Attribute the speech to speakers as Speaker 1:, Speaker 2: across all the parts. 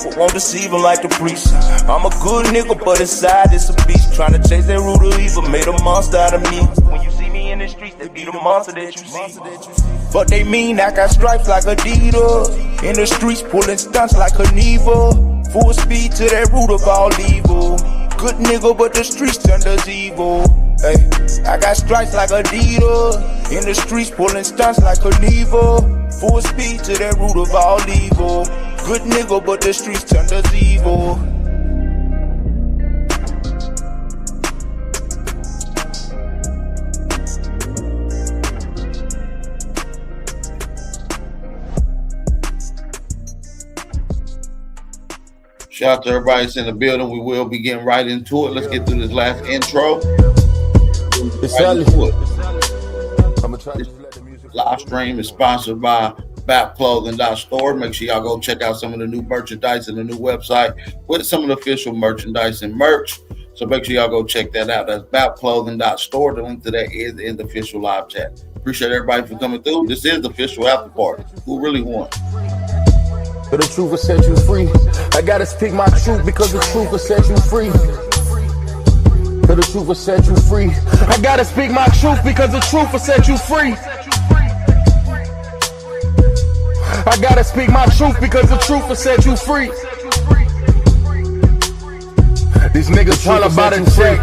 Speaker 1: People won't deceive him like the priest. I'm a good nigga, but inside it's a beast. Trying to chase that root of evil, made a monster out of me. When you see me in the streets, they be the monster that you see. But they mean I got stripes like Adidas. In the streets, pulling stunts like Knievel. Full speed to that root of all evil. Good nigga, but the streets turned us evil. Hey, I got stripes like Adidas. In the streets, pulling stunts like Knievel. Full speed to that root of all evil. Good nigga, but the streets turned us evil.
Speaker 2: Shout out to everybody that's in the building. We will be getting right into it. Let's get through this last intro.
Speaker 3: It's
Speaker 2: Live stream is sponsored by BapClothing.store. Make sure y'all go check out some of the new merchandise and the new website with some of the official merchandise and merch. So make sure y'all go check that out. That's BapClothing.store. The link to that is in the official live chat. Appreciate everybody for coming through. This is the official after party. Who really won?
Speaker 3: But the truth will set you free. I gotta speak my truth because the truth will set you free. But the truth will set you free. I gotta speak my truth because the truth will set you free. I gotta speak my truth because the truth will set you free. These niggas tryna buy the check.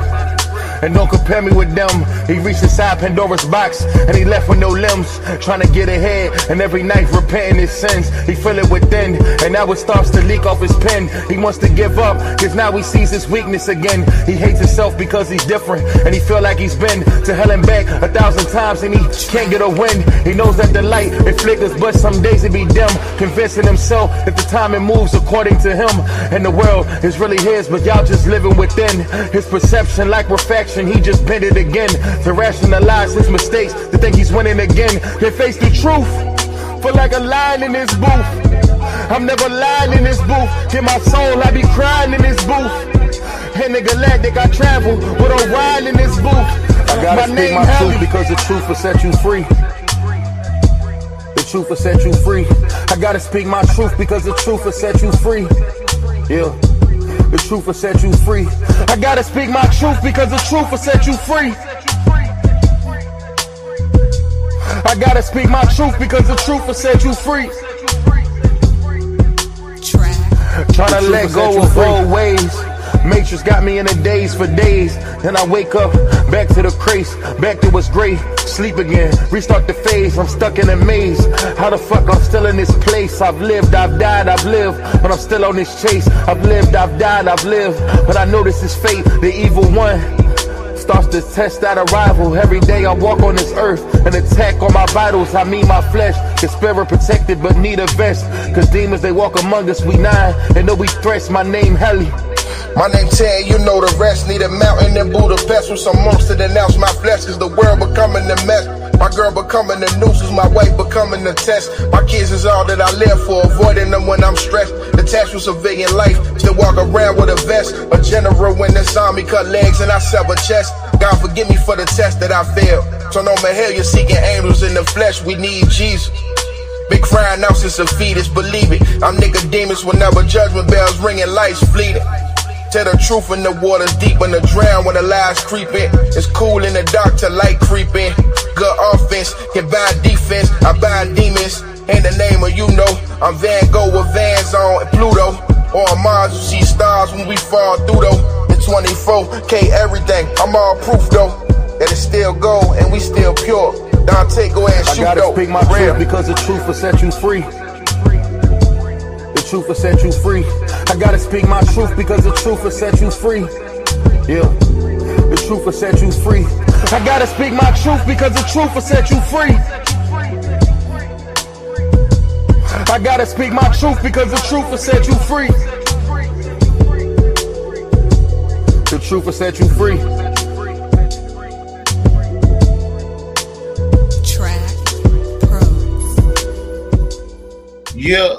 Speaker 3: And don't compare me with them. He reached inside Pandora's box and he left with no limbs, trying to get ahead, and every night repenting his sins. He feel it within, and now it starts to leak off his pen. He wants to give up, cause now he sees his weakness again. He hates himself because he's different, and he feel like he's been to hell and back 1,000 times, and he can't get a win. He knows that the light, it flickers, but some days it be dim, convincing himself that the time it moves according to him, and the world is really his, but y'all just living within his perception like reflection. He just bent it again to rationalize his mistakes, to think he's winning again. Then face the truth, feel like a lion in this booth. I'm never lying in this booth. Get my soul, I be crying in this booth. And the galactic, I travel with a wine in this booth. I gotta speak my truth because the truth will set you free. The truth will set you free. I gotta speak my truth because the truth will set you free. Yeah. The truth will set you free. I gotta speak my truth because the truth will set you free. I gotta speak my truth because the truth will set you free. Trying to let go of old ways. Matrix got me in a daze for days. Then I wake up, back to the craze, back to what's great. Sleep again, restart the phase. I'm stuck in a maze. How the fuck I'm still in this place? I've lived, I've died, I've lived, but I'm still on this chase. I've lived, I've died, I've lived, but I know this is fate. The evil one starts to test that arrival. Every day I walk on this earth, an attack on my vitals. I mean my flesh, the spirit protected but need a vest. Cause demons, they walk among us, we nine, and know we threats. My name Heli.
Speaker 4: My name 10, you know the rest. Need a mountain in Budapest with some monks to denounce my flesh. Cause the world becoming a mess. My girl becoming the nuisance, my wife becoming the test. My kids is all that I live for, avoiding them when I'm stressed. Detached from civilian life, still walk around with a vest. A general when this army cut legs and I sever chest. God forgive me for the test that I failed. So no matter hell, you're seeking angels in the flesh, we need Jesus. Big crying out since a fetus, believe it. I'm Nicodemus whenever judgment bells ringing, lights fleeting. Tell the truth when the water's deep, when the drown, when the lies creeping. It's cool in the dark till light creeping. Good offense, can buy defense. I buy demons in the name of you know. I'm Van Gogh with Vans on and Pluto. Or on Mars, you see stars when we fall through though. The 24K everything, I'm all proof though that it's still gold and we still pure. Dante, go ahead and shoot though.
Speaker 3: I gotta speak my truth because the truth will set you free. The truth will set you free. I gotta speak my truth because the truth will set you free. Yeah, the truth will set you free. I gotta speak my truth because the truth will set you free. I gotta speak my truth because the truth will set you free. The truth will set you free.
Speaker 2: Yeah.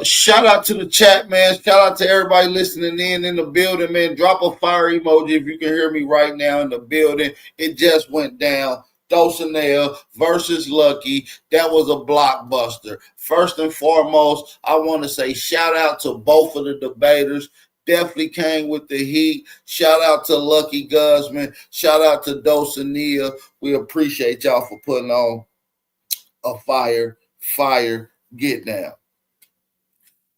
Speaker 2: Shout out to the chat, man. Shout out to everybody listening in the building, man. Drop a fire emoji if you can hear me right now in the building. It just went down. Dulcinea versus Lucky. That was a blockbuster. First and foremost, I want to say shout out to both of the debaters. Definitely came with the heat. Shout out to Lucky Guzman. Shout out to Dulcinea. We appreciate y'all for putting on a fire get down.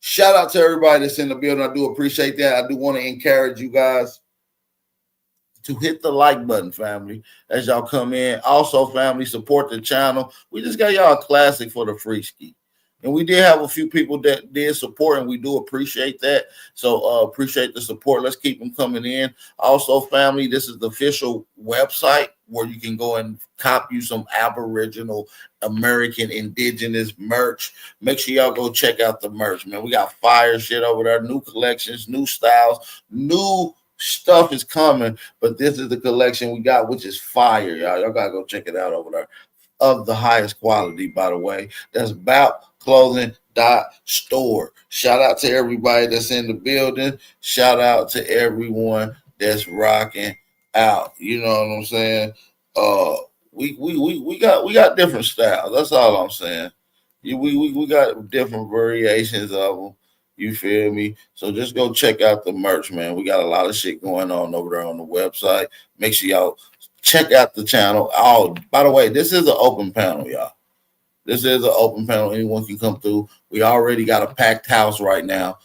Speaker 2: Shout out to everybody that's in the building. I do appreciate that. I do want to encourage you guys to hit the like button, family, as y'all come in. Also, family, support the channel. We just got y'all a classic for the free ski. And we did have a few people that did support, and we do appreciate that. So appreciate the support. Let's keep them coming in. Also, family, this is the official website where you can go and cop you some Aboriginal American Indigenous merch. Make sure y'all go check out the merch, man. We got fire shit over there, new collections, new styles, new stuff is coming. But this is the collection we got, which is fire, y'all. Y'all gotta go check it out over there. Of the highest quality, by the way. That's BapClothing.store. Shout out to everybody that's in the building. Shout out to everyone that's rocking out. You know what I'm saying? We got different styles. That's all I'm saying. We got different variations of them. You feel me? So just go check out the merch, man. We got a lot of shit going on over there on the website. Make sure y'all check out the channel. Oh, by the way, this is an open panel, y'all. This is an open panel. Anyone can come through. We already got a packed house right now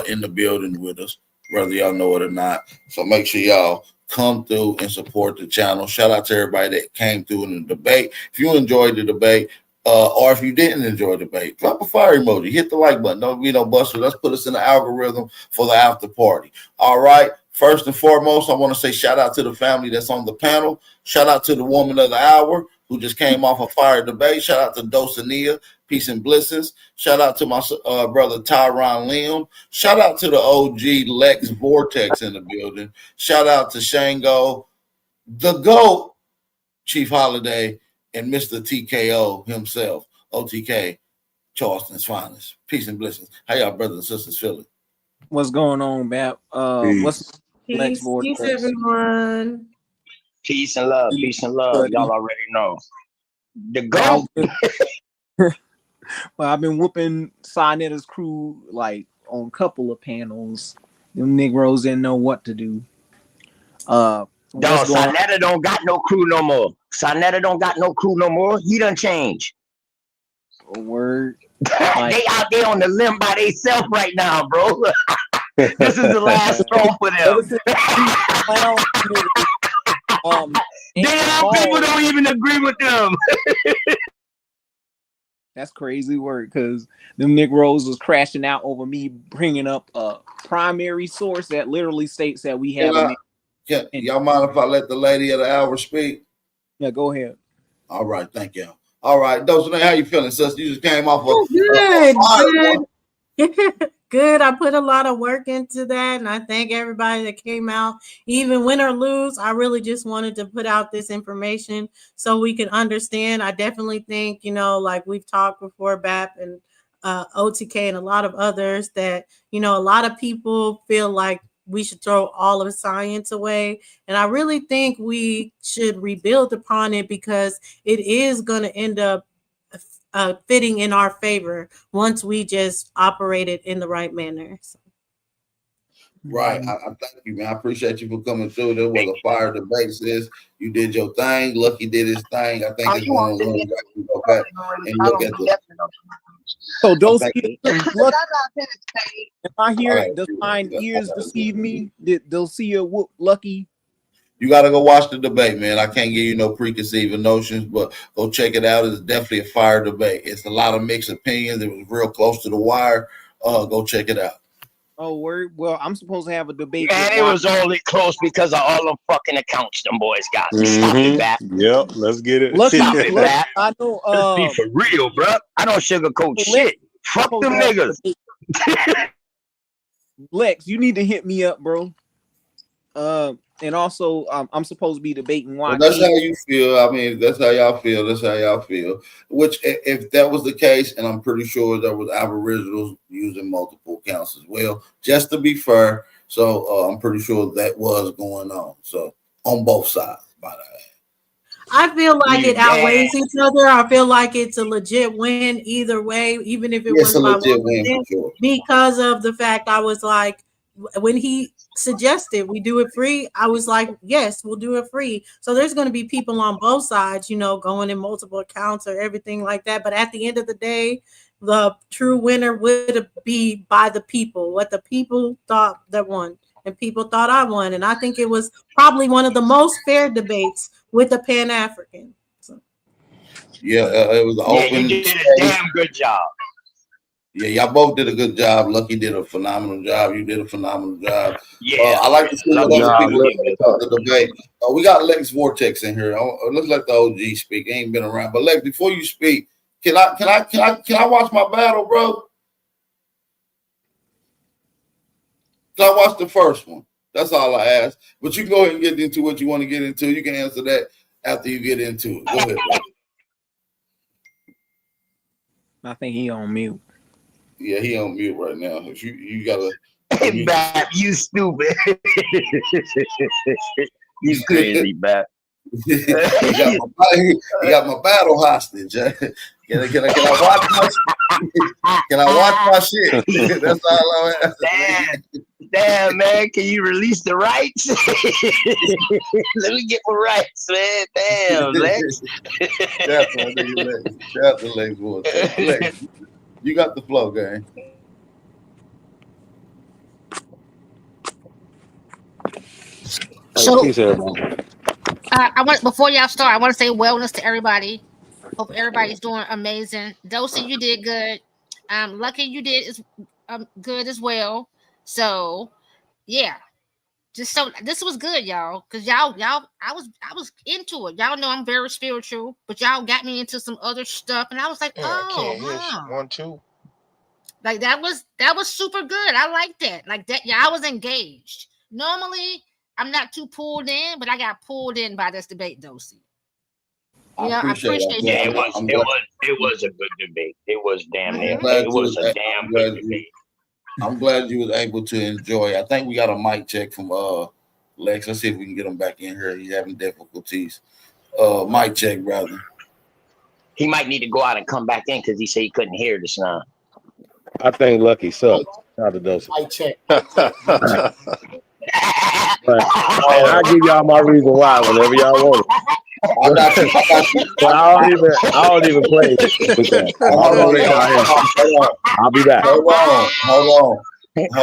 Speaker 2: in the building with us, whether y'all know it or not. So make sure y'all come through and support the channel. Shout out to everybody that came through in the debate. If you enjoyed the debate, or if you didn't enjoy the debate, drop a fire emoji. Hit the like button. Don't be no buster. Let's put us in the algorithm for the after party. All right. First and foremost, I want to say shout out to the family that's on the panel. Shout out to the woman of the hour who just came off a fire debate. Shout out to Dulcinea, peace and blessings. Shout out to my brother Tyron Lim. Shout out to the OG Lex Vortex in the building. Shout out to Shango, the GOAT, Chief Holiday, and Mr. TKO himself, OTK, Charleston's finest. Peace and blessings. How y'all brothers and sisters feeling?
Speaker 5: What's going on, Bap? What's Lex Vortex?
Speaker 6: Peace, everyone.
Speaker 7: Peace and love. Peace and love. Y'all already know. The GOAT.
Speaker 5: Well, I've been whooping Sinetta's crew like on a couple of panels. Them Negroes didn't know what to do.
Speaker 7: Dog, Sinetta don't got no crew no more. Sinetta don't got no crew no more. He done changed.
Speaker 5: A word.
Speaker 7: They out there on the limb by themselves right now, bro. This is the last straw for them. Damn, people don't even agree with them.
Speaker 5: That's crazy work, because them Negroes was crashing out over me bringing up a primary source that literally states that we have.
Speaker 2: Y'all mind if I let the lady of the hour speak?
Speaker 5: Yeah, go ahead.
Speaker 2: All right, thank you. All right, Dulcinea, how you feeling, sister? You just came off
Speaker 6: Good. Good. I put a lot of work into that, and I thank everybody that came out. Even win or lose, I really just wanted to put out this information so we can understand. I definitely think, like we've talked before, BAP and OTK and a lot of others, that, a lot of people feel like we should throw all of science away. And I really think we should rebuild upon it, because it is going to end up fitting in our favor once we just operate it in the right manner. So.
Speaker 2: Right. I thank you, man. I appreciate you for coming through. There was a fire debate, sis. You did your thing. Lucky did his thing. I think it's one of the go back and look at the.
Speaker 5: So those look, if I hear it, does mine ears deceive me? They'll see a whoop Lucky.
Speaker 2: You got to go watch the debate, man. I can't give you no preconceived notions, but go check it out. It's definitely a fire debate. It's a lot of mixed opinions. It was real close to the wire. Go check it out.
Speaker 5: Oh, word. Well, I'm supposed to have a debate.
Speaker 7: And it was only close because of all them fucking accounts them boys got. Stop it, Bat.
Speaker 8: Yep, let's get it.
Speaker 7: Stop it, Bat.
Speaker 5: I know.
Speaker 7: Be for real, bro. I don't sugarcoat shit. Fuck them niggas.
Speaker 5: Lex, you need to hit me up, bro. And also, I'm supposed to be debating why.
Speaker 2: Well, that's how you feel. I mean, that's how y'all feel. That's how y'all feel. Which, if that was the case, and I'm pretty sure there was Aboriginals using multiple accounts as well, just to be fair. So I'm pretty sure that was going on. So on both sides, by the way.
Speaker 6: I feel like it outweighs each other. I feel like it's a legit win either way, even if it was by 1%, sure. Because of the fact I was like, when he suggested we do it free, I was like, yes, we'll do it free. So there's going to be people on both sides, going in multiple accounts or everything like that. But at the end of the day, the true winner would be by the people, what the people thought that won. And people thought I won. And I think it was probably one of the most fair debates with the Pan-African. So.
Speaker 2: Yeah, it was open.
Speaker 7: You did a damn good job.
Speaker 2: Yeah, y'all both did a good job. Lucky did a phenomenal job. You did a phenomenal job.
Speaker 7: Yeah,
Speaker 2: I like to see what other people about the debate. We got Lex Vortex in here. It looks like the OG speak. He ain't been around. But Lex, before you speak, can I watch my battle, bro? Can I watch the first one? That's all I ask. But you can go ahead and get into what you want to get into. You can answer that after you get into it. Go ahead, bro.
Speaker 5: I think he on mute.
Speaker 2: Yeah, he on mute right now. If you gotta,
Speaker 7: hey, Bap, you stupid. You crazy, Bap.
Speaker 2: He got my battle hostage. Can I watch my? Can I watch my shit? That's all I'm asking.
Speaker 7: Damn, man, can you release the rights? Let me get my rights, man. Damn, Lex.
Speaker 2: Shout to Lex. You got the flow, gang.
Speaker 8: So, I want before y'all start, I want to say wellness to everybody. Hope everybody's doing amazing. Dosey, you did good. Lucky, you did good as well. So, yeah, this was good, y'all. Cause y'all, I was into it. Y'all know I'm very spiritual, but y'all got me into some other stuff, and I was like, wow.
Speaker 4: 1, 2.
Speaker 8: Like that was super good. I like that. Like that, yeah, I was engaged. Normally, I'm not too pulled in, but I got pulled in by this debate, Dosey.
Speaker 7: I appreciate it. Yeah, it was a good debate. It was damn near. It was a damn good debate.
Speaker 2: I'm glad you was able to enjoy. I think we got a mic check from Lex. Let's see if we can get him back in here. He's having difficulties. Mic check, brother.
Speaker 7: He might need to go out and come back in because he said he couldn't hear this now.
Speaker 9: I think Lucky sucks. Not the dose.
Speaker 8: Mic check.
Speaker 9: I'll give y'all my reason why whenever y'all want it. But I don't even play with that. I'll be back.
Speaker 2: Hold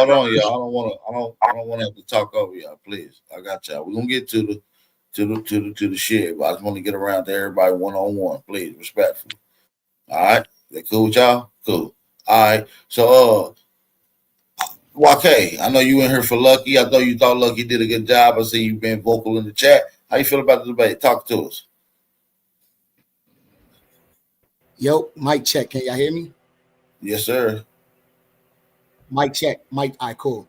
Speaker 2: on, y'all. I don't want to have to talk over y'all. Please, I got y'all. We're gonna get to the shit, but I just want to get around to everybody one-on-one. Please, respectfully. All right, they cool with y'all? Cool. All right. So, Wake, I know you in here for Lucky. I know you thought Lucky did a good job. I see you been vocal in the chat. How you feel about the debate? Talk to us.
Speaker 10: Yo, mic check. Can y'all hear me?
Speaker 2: Yes, sir.
Speaker 10: Mic check. Mic. All right, cool.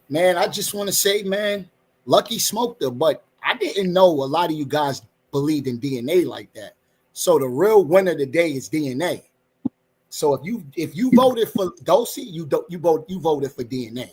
Speaker 10: Man, I just want to say, man, Lucky smoked her, but I didn't know a lot of you guys believed in DNA like that. So the real winner today is DNA. So if you voted for Dosey, you voted for DNA,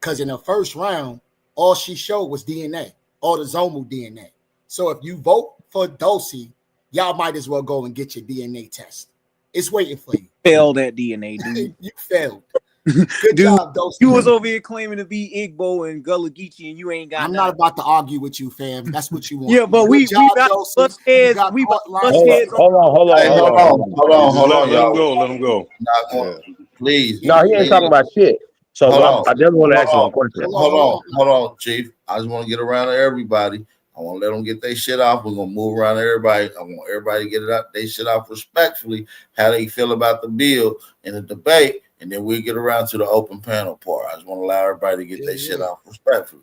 Speaker 10: because in the first round, all she showed was DNA, all the Zomu DNA. So if you vote for Dosey, y'all might as well go and get your DNA test. It's waiting for you.
Speaker 5: Failed at DNA, dude.
Speaker 10: You failed. Good job, Dosey.
Speaker 5: You was over here claiming to be Igbo and Gullah Geechee, and you ain't got.
Speaker 10: I'm not about to argue with you, fam. That's what you want.
Speaker 5: Yeah, but we got bust heads. We bust heads.
Speaker 9: Hold on,
Speaker 11: y'all. Let him go.
Speaker 2: Please.
Speaker 9: No, he ain't talking about shit. So I just want to ask him a question.
Speaker 2: Hold on, Chief. I just want to get around to everybody. I want to let them get their shit off. We're going to move around to everybody. I want everybody to get it out, their shit off respectfully, how they feel about the bill in the debate, and then we'll get around to the open panel part. I just want to allow everybody to get their shit off respectfully.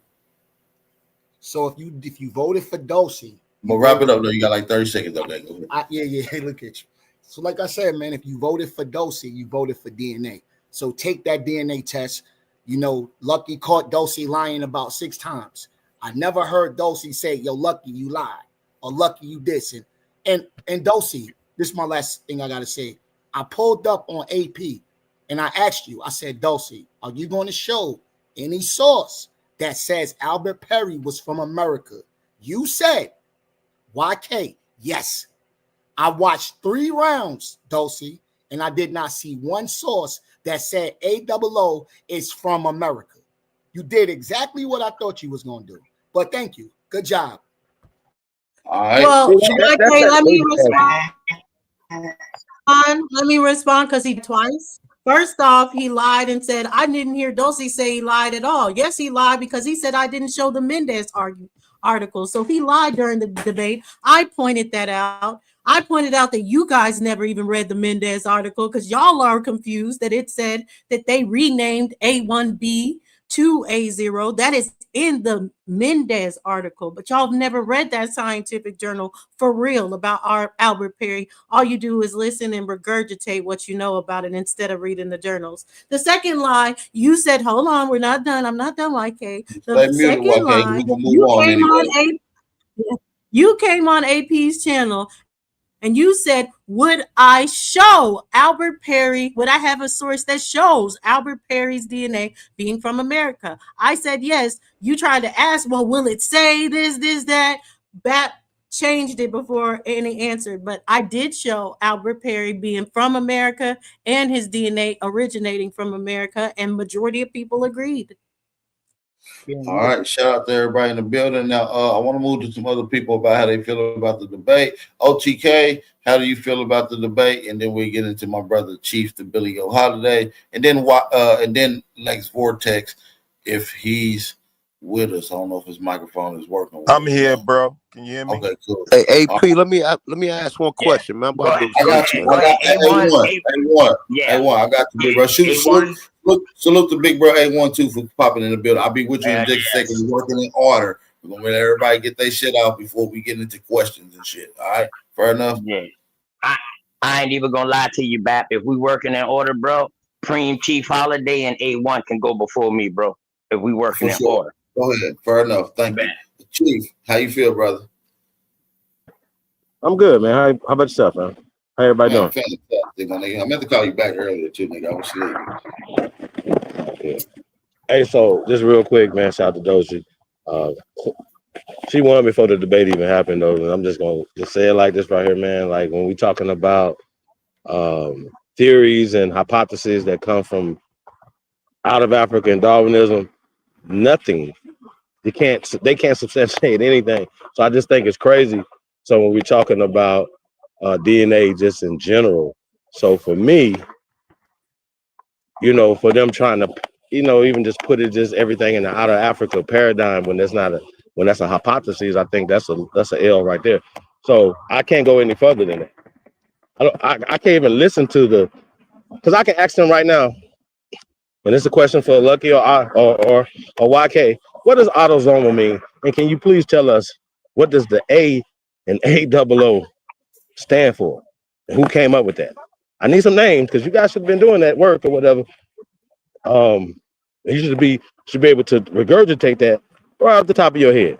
Speaker 10: So if you voted for Dosey.
Speaker 2: But wrap it up, though. You got like 30 seconds. Okay, go ahead.
Speaker 10: Yeah. Look at you. So like I said, man, if you voted for Dosey, you voted for DNA. So take that DNA test. You know, Lucky caught Dosey lying about 6 times. I never heard Dosey say, yo, Lucky, you lied, or Lucky, you this. And Dosey, this is my last thing I got to say. I pulled up on AP, and I asked you, I said, Dosey, are you going to show any source that says Albert Perry was from America? You said, YK, Yes. I watched 3 rounds, Dulcie, and I did not see one source that said AOO is from America. You did exactly what I thought you was going to do. But thank you. Good job.
Speaker 2: All right.
Speaker 6: Well, let me respond. Let me respond because he twice. First off, he lied and said, I didn't hear Dulcie say he lied at all. Yes, he lied because he said I didn't show the Mendez article. So he lied during the debate. I pointed that out. I pointed out that you guys never even read the Mendez article because y'all are confused that it said that they renamed A1B to A0. That is in the Mendez article, but y'all have never read that scientific journal for real about Albert Perry. All you do is listen and regurgitate what you know about it instead of reading the journals. The second lie, you said, hold on, we're not done. I'm not done, YK. The second lie, you came on AP's channel and you said, would I show Albert Perry? Would I have a source that shows Albert Perry's DNA being from America? I said, yes. You tried to ask, well, will it say this, that? Bat changed it before any answered. But I did show Albert Perry being from America and his DNA originating from America. And majority of people agreed.
Speaker 2: All right, shout out to everybody in the building. Now, I want to move to some other people about how they feel about the debate. OTK, how do you feel about the debate? And then we get into my brother Chief, the Billy O Holiday, and then Lex Vortex, if he's with us. I don't know if his microphone is working.
Speaker 11: I'm here, bro. Can you hear me?
Speaker 2: Okay, cool.
Speaker 12: Hey, AP, let me ask one question, man.
Speaker 2: I got you. I got A1. A1. I got you, big bro. Salute to big bro A1 too for popping in the building. I'll be with you in just a second. We're working in order. We're gonna let everybody get their shit out before we get into questions and shit. All right, fair enough.
Speaker 7: Yeah, I ain't even gonna lie to you, Bap. If we working in order, bro, Preem, Chief Holiday, and A1 can go before me, bro. If we working in order.
Speaker 2: Go ahead. Fair enough. Thank you. Chief, how you feel, brother?
Speaker 9: I'm good, man. How about yourself, man? How everybody doing?
Speaker 2: Fantastic. I meant to call you back earlier too, nigga. I was sleeping.
Speaker 9: Yeah. Hey, so just real quick, man. Shout out to Doji. She won before the debate even happened, though. And I'm just gonna say it like this right here, man. Like when we talking about theories and hypotheses that come from out of Africa and Darwinism, nothing. They can't substantiate anything. So I just think it's crazy. So when we're talking about DNA just in general, so for me, for them trying to, even just put it just everything in the out of Africa paradigm when that's a hypothesis, I think that's a L right there. So I can't go any further than that. I can't even listen to because I can ask them right now, and it's a question for Lucky or YK. What does autosomal mean? And can you please tell us what does the A and AOO stand for? And who came up with that? I need some names because you guys should have been doing that work or whatever. You should be able to regurgitate that right off the top of your head.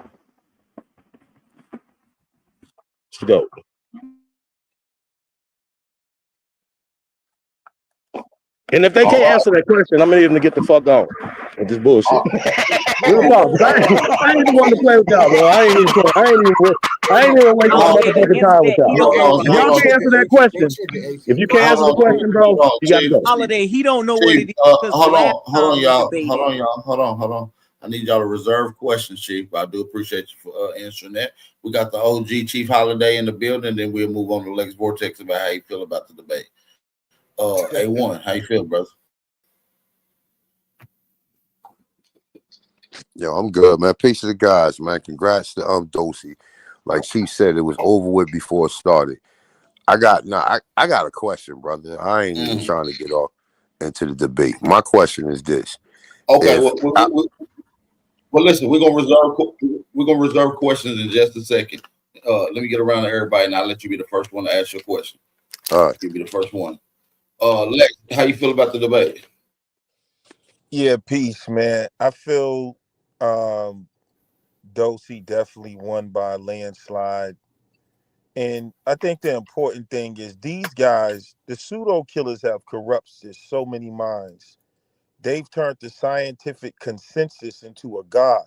Speaker 9: Let's go. And if they can't answer that question, I'm gonna need them to get the fuck on with this bullshit. I ain't even want to play with y'all, bro. I ain't even waste my motherfucking time with y'all. If y'all can answer that question, if you can't answer the question, bro, you gotta go.
Speaker 5: Holiday, he don't know what it is.
Speaker 2: Hold on, y'all. I need y'all to reserve questions, Chief. I do appreciate you for answering that. We got the OG Chief Holiday in the building, then we'll move on to Lex Vortex about how you feel about the debate. A1, how you feel, brother?
Speaker 12: Yo, I'm good, man. Peace to the guys, man. Congrats to Dulcie. Like she said, it was over with before it started. I got a question, brother. I ain't even trying to get off into the debate. My question is this.
Speaker 2: Okay, well, listen, we're gonna reserve questions in just a second. Let me get around to everybody, and I'll let you be the first one to ask your question.
Speaker 12: All right,
Speaker 2: you be the first one. Lex, how you feel about the debate?
Speaker 11: Yeah, peace, man. I feel Dulcie definitely won by a landslide. And I think the important thing is these guys, the pseudo killers, have corrupted so many minds. They've turned the scientific consensus into a god.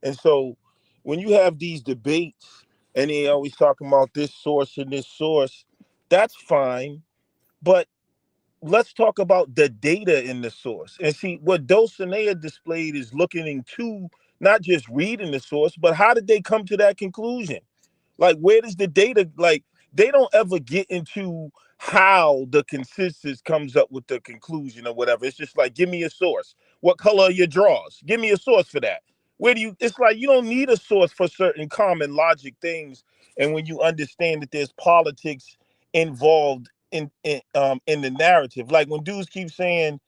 Speaker 11: And so when you have these debates and they always talking about this source and this source. That's fine, but let's talk about the data in the source. And see, what Dulcinea displayed is looking into not just reading the source, but how did they come to that conclusion? Like, where does the data, like, they don't ever get into how the consensus comes up with the conclusion or whatever. It's just like, give me a source. What color are your drawers? Give me a source for that. Where do you, it's like, you don't need a source for certain common logic things. And when you understand that there's politics involved in the narrative, like when dudes keep saying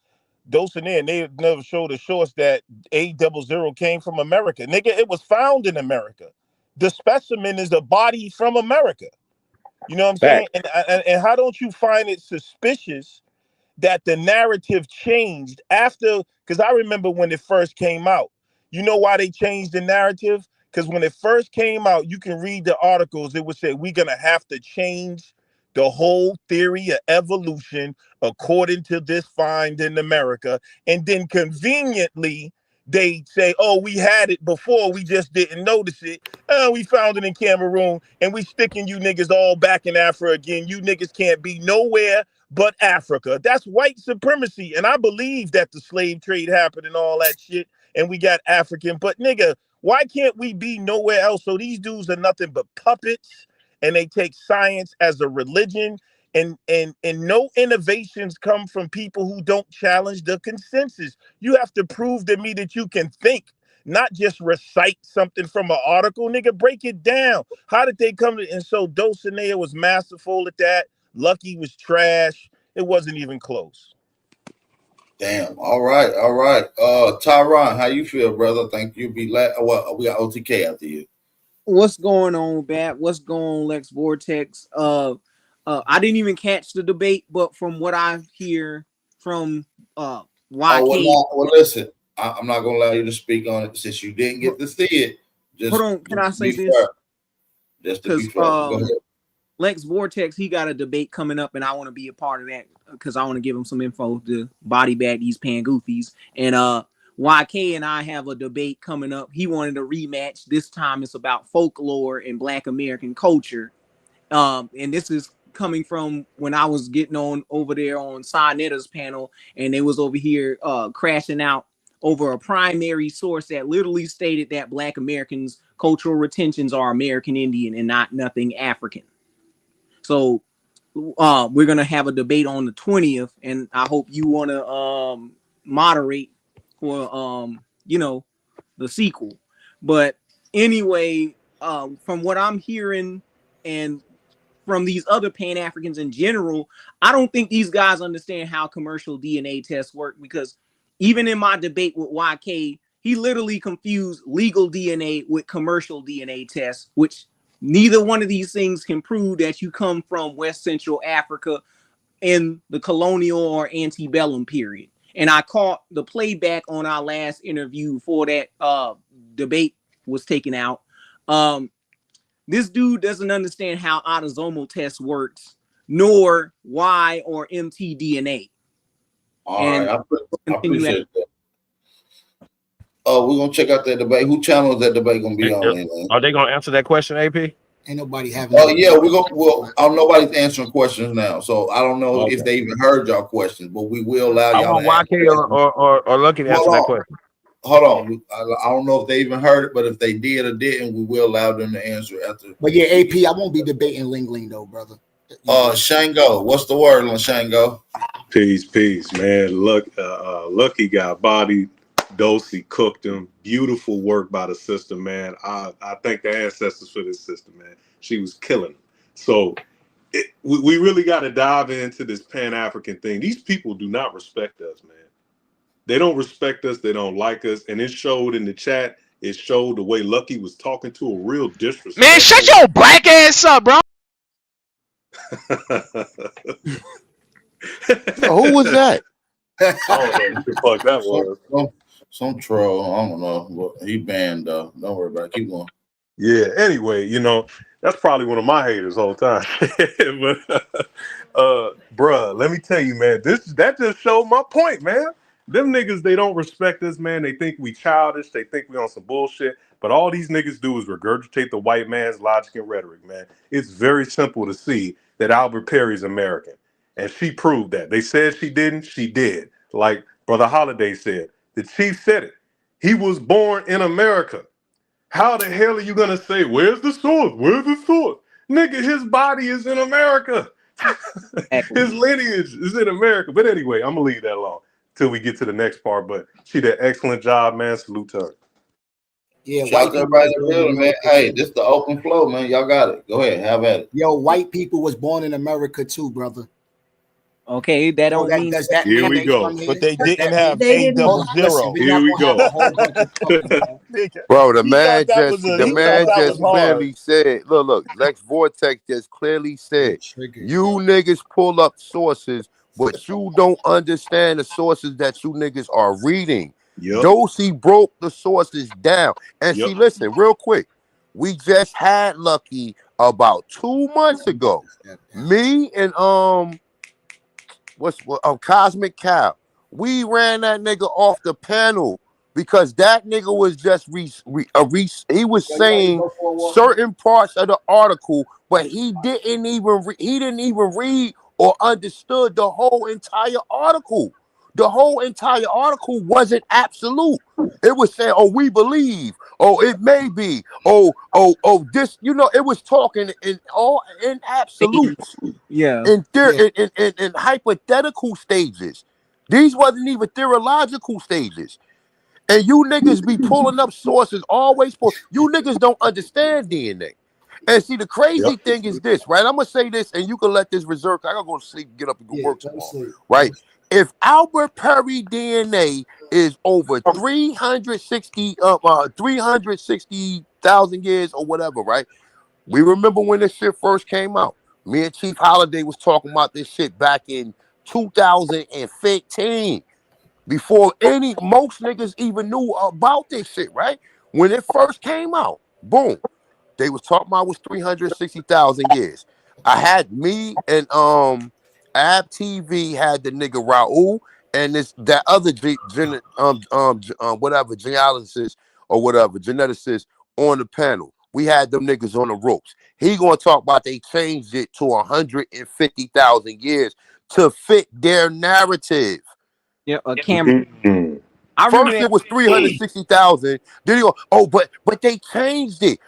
Speaker 11: Dulcinea, and they never showed a source that A00 came from America. Nigga, it was found in America. The specimen is a body from America. You know what I'm saying? And how don't you find it suspicious that the narrative changed after? Because I remember when it first came out. You know why they changed the narrative? Because when it first came out, you can read the articles. It would say, we're going to have to change the whole theory of evolution according to this find in America. And then conveniently, they say, oh, we had it before, we just didn't notice it. We found it in Cameroon, and we sticking you niggas all back in Africa again. You niggas can't be nowhere but Africa. That's white supremacy. And I believe that the slave trade happened and all that shit, and we got African. But nigga, why can't we be nowhere else? So these dudes are nothing but puppets, and they take science as a religion. And no innovations come from people who don't challenge the consensus. You have to prove to me that you can think, not just recite something from an article. Nigga, break it down. How did they come to? And so Dulcinea was masterful at that. Lucky was trash. It wasn't even close.
Speaker 2: Damn. All right. Tyron, how you feel, brother? Think you be well, we got OTK after you.
Speaker 5: What's going on, Bat? What's going on, Lex Vortex? I didn't even catch the debate, but from what I hear from YK.
Speaker 2: Well, listen, I'm not gonna allow you to speak on it since you didn't get to see it. Just
Speaker 5: hold on, can I say this?
Speaker 2: Just to be fair. Go ahead.
Speaker 5: Lex Vortex, he got a debate coming up, and I want to be a part of that because I want to give him some info to body bag these Pangoofies. And YK and I have a debate coming up. He wanted a rematch. This time it's about folklore and Black American culture. And this is coming from when I was getting on over there on Sanetta's panel, and they was over here crashing out over a primary source that literally stated that Black Americans' cultural retentions are American Indian and nothing African. So we're gonna have a debate on the 20th, and I hope you want to moderate for the sequel. But anyway, from what I'm hearing and from these other Pan-Africans in general, I don't think these guys understand how commercial DNA tests work, because even in my debate with YK, he literally confused legal DNA with commercial DNA tests, which neither one of these things can prove that you come from West Central Africa in the colonial or antebellum period. And I caught the playback on our last interview before that debate was taken out. This dude doesn't understand how autosomal test works, nor Y or mtDNA.
Speaker 2: All right, I appreciate that. We're gonna check out that debate. Who channel is that debate gonna be on?
Speaker 9: Are they gonna answer that question, AP?
Speaker 10: Ain't nobody having.
Speaker 2: Oh yeah, we're gonna. Well, nobody's answering questions now, so I don't know if they even heard y'all questions, but we will allow y'all.
Speaker 9: I want YK or Lucky to answer that question.
Speaker 2: Hold on, I don't know if they even heard it, but if they did or didn't, we will allow them to answer after.
Speaker 10: But yeah, AP, I won't be debating Ling Ling though, brother.
Speaker 2: Shango, what's the word on Shango?
Speaker 13: Peace, man. Lucky got bodied. Dulcie cooked him. Beautiful work by the sister, man. I thank the ancestors for this sister, man. She was killing him. So we really got to dive into this Pan-African thing. These people do not respect us, man. They don't respect us. They don't like us. And it showed in the chat. It showed the way Lucky was talking to a real disrespect.
Speaker 14: Man, shut your black ass up, bro.
Speaker 12: Who was that?
Speaker 13: I don't know what the fuck that was.
Speaker 2: Some troll. I don't know. He banned though. Don't worry about it. Keep going.
Speaker 13: Yeah. Anyway, that's probably one of my haters the whole time. But bruh, let me tell you, man, that just showed my point, man. Them niggas, they don't respect us, man. They think we childish. They think we on some bullshit. But all these niggas do is regurgitate the white man's logic and rhetoric, man. It's very simple to see that Albert Perry's American. And she proved that. They said she didn't. She did. Like Brother Holiday said. The chief said it. He was born in America. How the hell are you going to say, where's the source? Where's the source? Nigga, his body is in America. His lineage is in America. But anyway, I'm going to leave that alone till we get to the next part. But she did an excellent job, man. Salute to her.
Speaker 10: Yeah,
Speaker 2: Shout out to everybody in the building, man. Hey, this the open flow, man. Y'all got it. Go ahead, have at it.
Speaker 10: Yo, white people was born in America too, brother.
Speaker 5: Okay, that don't mean
Speaker 10: does that
Speaker 13: Here
Speaker 10: mean
Speaker 13: we
Speaker 10: they
Speaker 13: go.
Speaker 10: from here?
Speaker 11: But they
Speaker 10: Does
Speaker 11: didn't
Speaker 10: that
Speaker 11: have
Speaker 10: mean-
Speaker 11: A
Speaker 10: Hold on,
Speaker 11: double
Speaker 10: listen,
Speaker 11: zero.
Speaker 10: we're
Speaker 13: Here
Speaker 10: not
Speaker 13: we
Speaker 10: gonna have
Speaker 13: go.
Speaker 10: a whole bunch of talking, man.
Speaker 12: Bro, the
Speaker 11: He
Speaker 12: man
Speaker 11: thought that
Speaker 12: just
Speaker 11: was a-
Speaker 12: the
Speaker 11: he
Speaker 12: man
Speaker 11: thought that
Speaker 12: just
Speaker 11: was hard.
Speaker 12: clearly said, look, Lex Vortex just clearly said, you niggas pull up sources, but you don't understand the sources that you niggas are reading.
Speaker 13: Yep.
Speaker 12: Dosey broke the sources down. And see,
Speaker 13: Yep.
Speaker 12: listen, real quick. We just had Lucky about 2 months ago. Me and Cosmic Cow. We ran that nigga off the panel because that nigga was just he was saying certain parts of the article, but he didn't even read or understood the whole entire article. The whole entire article wasn't absolute. It was saying, "Oh, we believe. Oh, it may be. Oh, this." You know, it was talking in absolutes.
Speaker 5: Yeah.
Speaker 12: In hypothetical stages. These wasn't even theological stages. And you niggas be pulling up sources always. You niggas don't understand DNA. And see, the crazy thing is this, right? I'm gonna say this, and you can let this reserve. I gotta go to sleep, get up, and go work tomorrow, right? If Albert Perry DNA is over 360,000 years or whatever, right? We remember when this shit first came out. Me and Chief Holiday was talking about this shit back in 2015, before most niggas even knew about this shit, right? When it first came out, boom, they was talking about it was 360,000 years. I had me and Ab TV had the nigga Raul and that other genealogist or whatever geneticist on the panel. We had them niggas on the ropes. He gonna talk about they changed it to 150,000 years to fit their narrative.
Speaker 5: Yeah, a camera.
Speaker 12: First it was 360,000. Then he go, oh, but they changed it.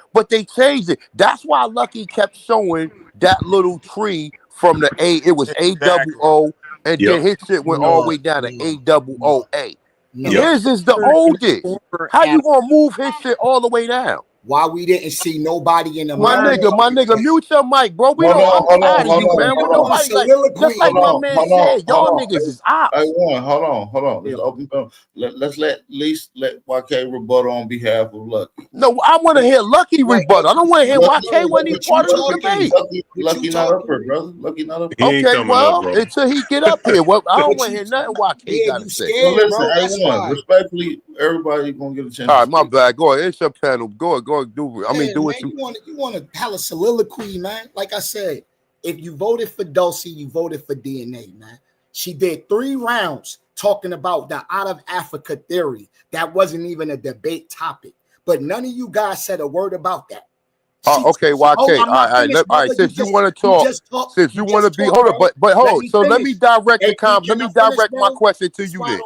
Speaker 12: That's why Lucky kept showing that little tree from the A. It was AOO, and then his shit went all the way down to AOA. His is the oldest. How you gonna move his shit all the way down?
Speaker 10: Why we didn't see nobody in the
Speaker 12: my nigga, mute your mic, bro. We don't understand you, man. With nobody like just like my man said, y'all niggas is out.
Speaker 2: Hey, hold on. Let's open up. Let's let YK rebuttal on behalf of Lucky.
Speaker 12: No, I want to hear Lucky rebuttal. I don't want to hear YK when he's part of the debate.
Speaker 2: Lucky not up here, brother. Lucky not up
Speaker 12: here. Okay, well, until he get up here, well, I don't want to hear nothing YK got to say.
Speaker 2: Well, listen, A1, respectfully, everybody gonna get a chance.
Speaker 12: All right, my bad. Go ahead. It's your panel. Go ahead. Do it. Do it.
Speaker 10: You want to have a soliloquy, man. Like I said, if you voted for Dulcie, you voted for DNA, man. She did 3 rounds talking about the out of Africa theory. That wasn't even a debate topic, but none of you guys said a word about that.
Speaker 12: Okay, YK. All right. Since you want to talk, since you want to be, hold on, but hold on. So let me direct my question to you then.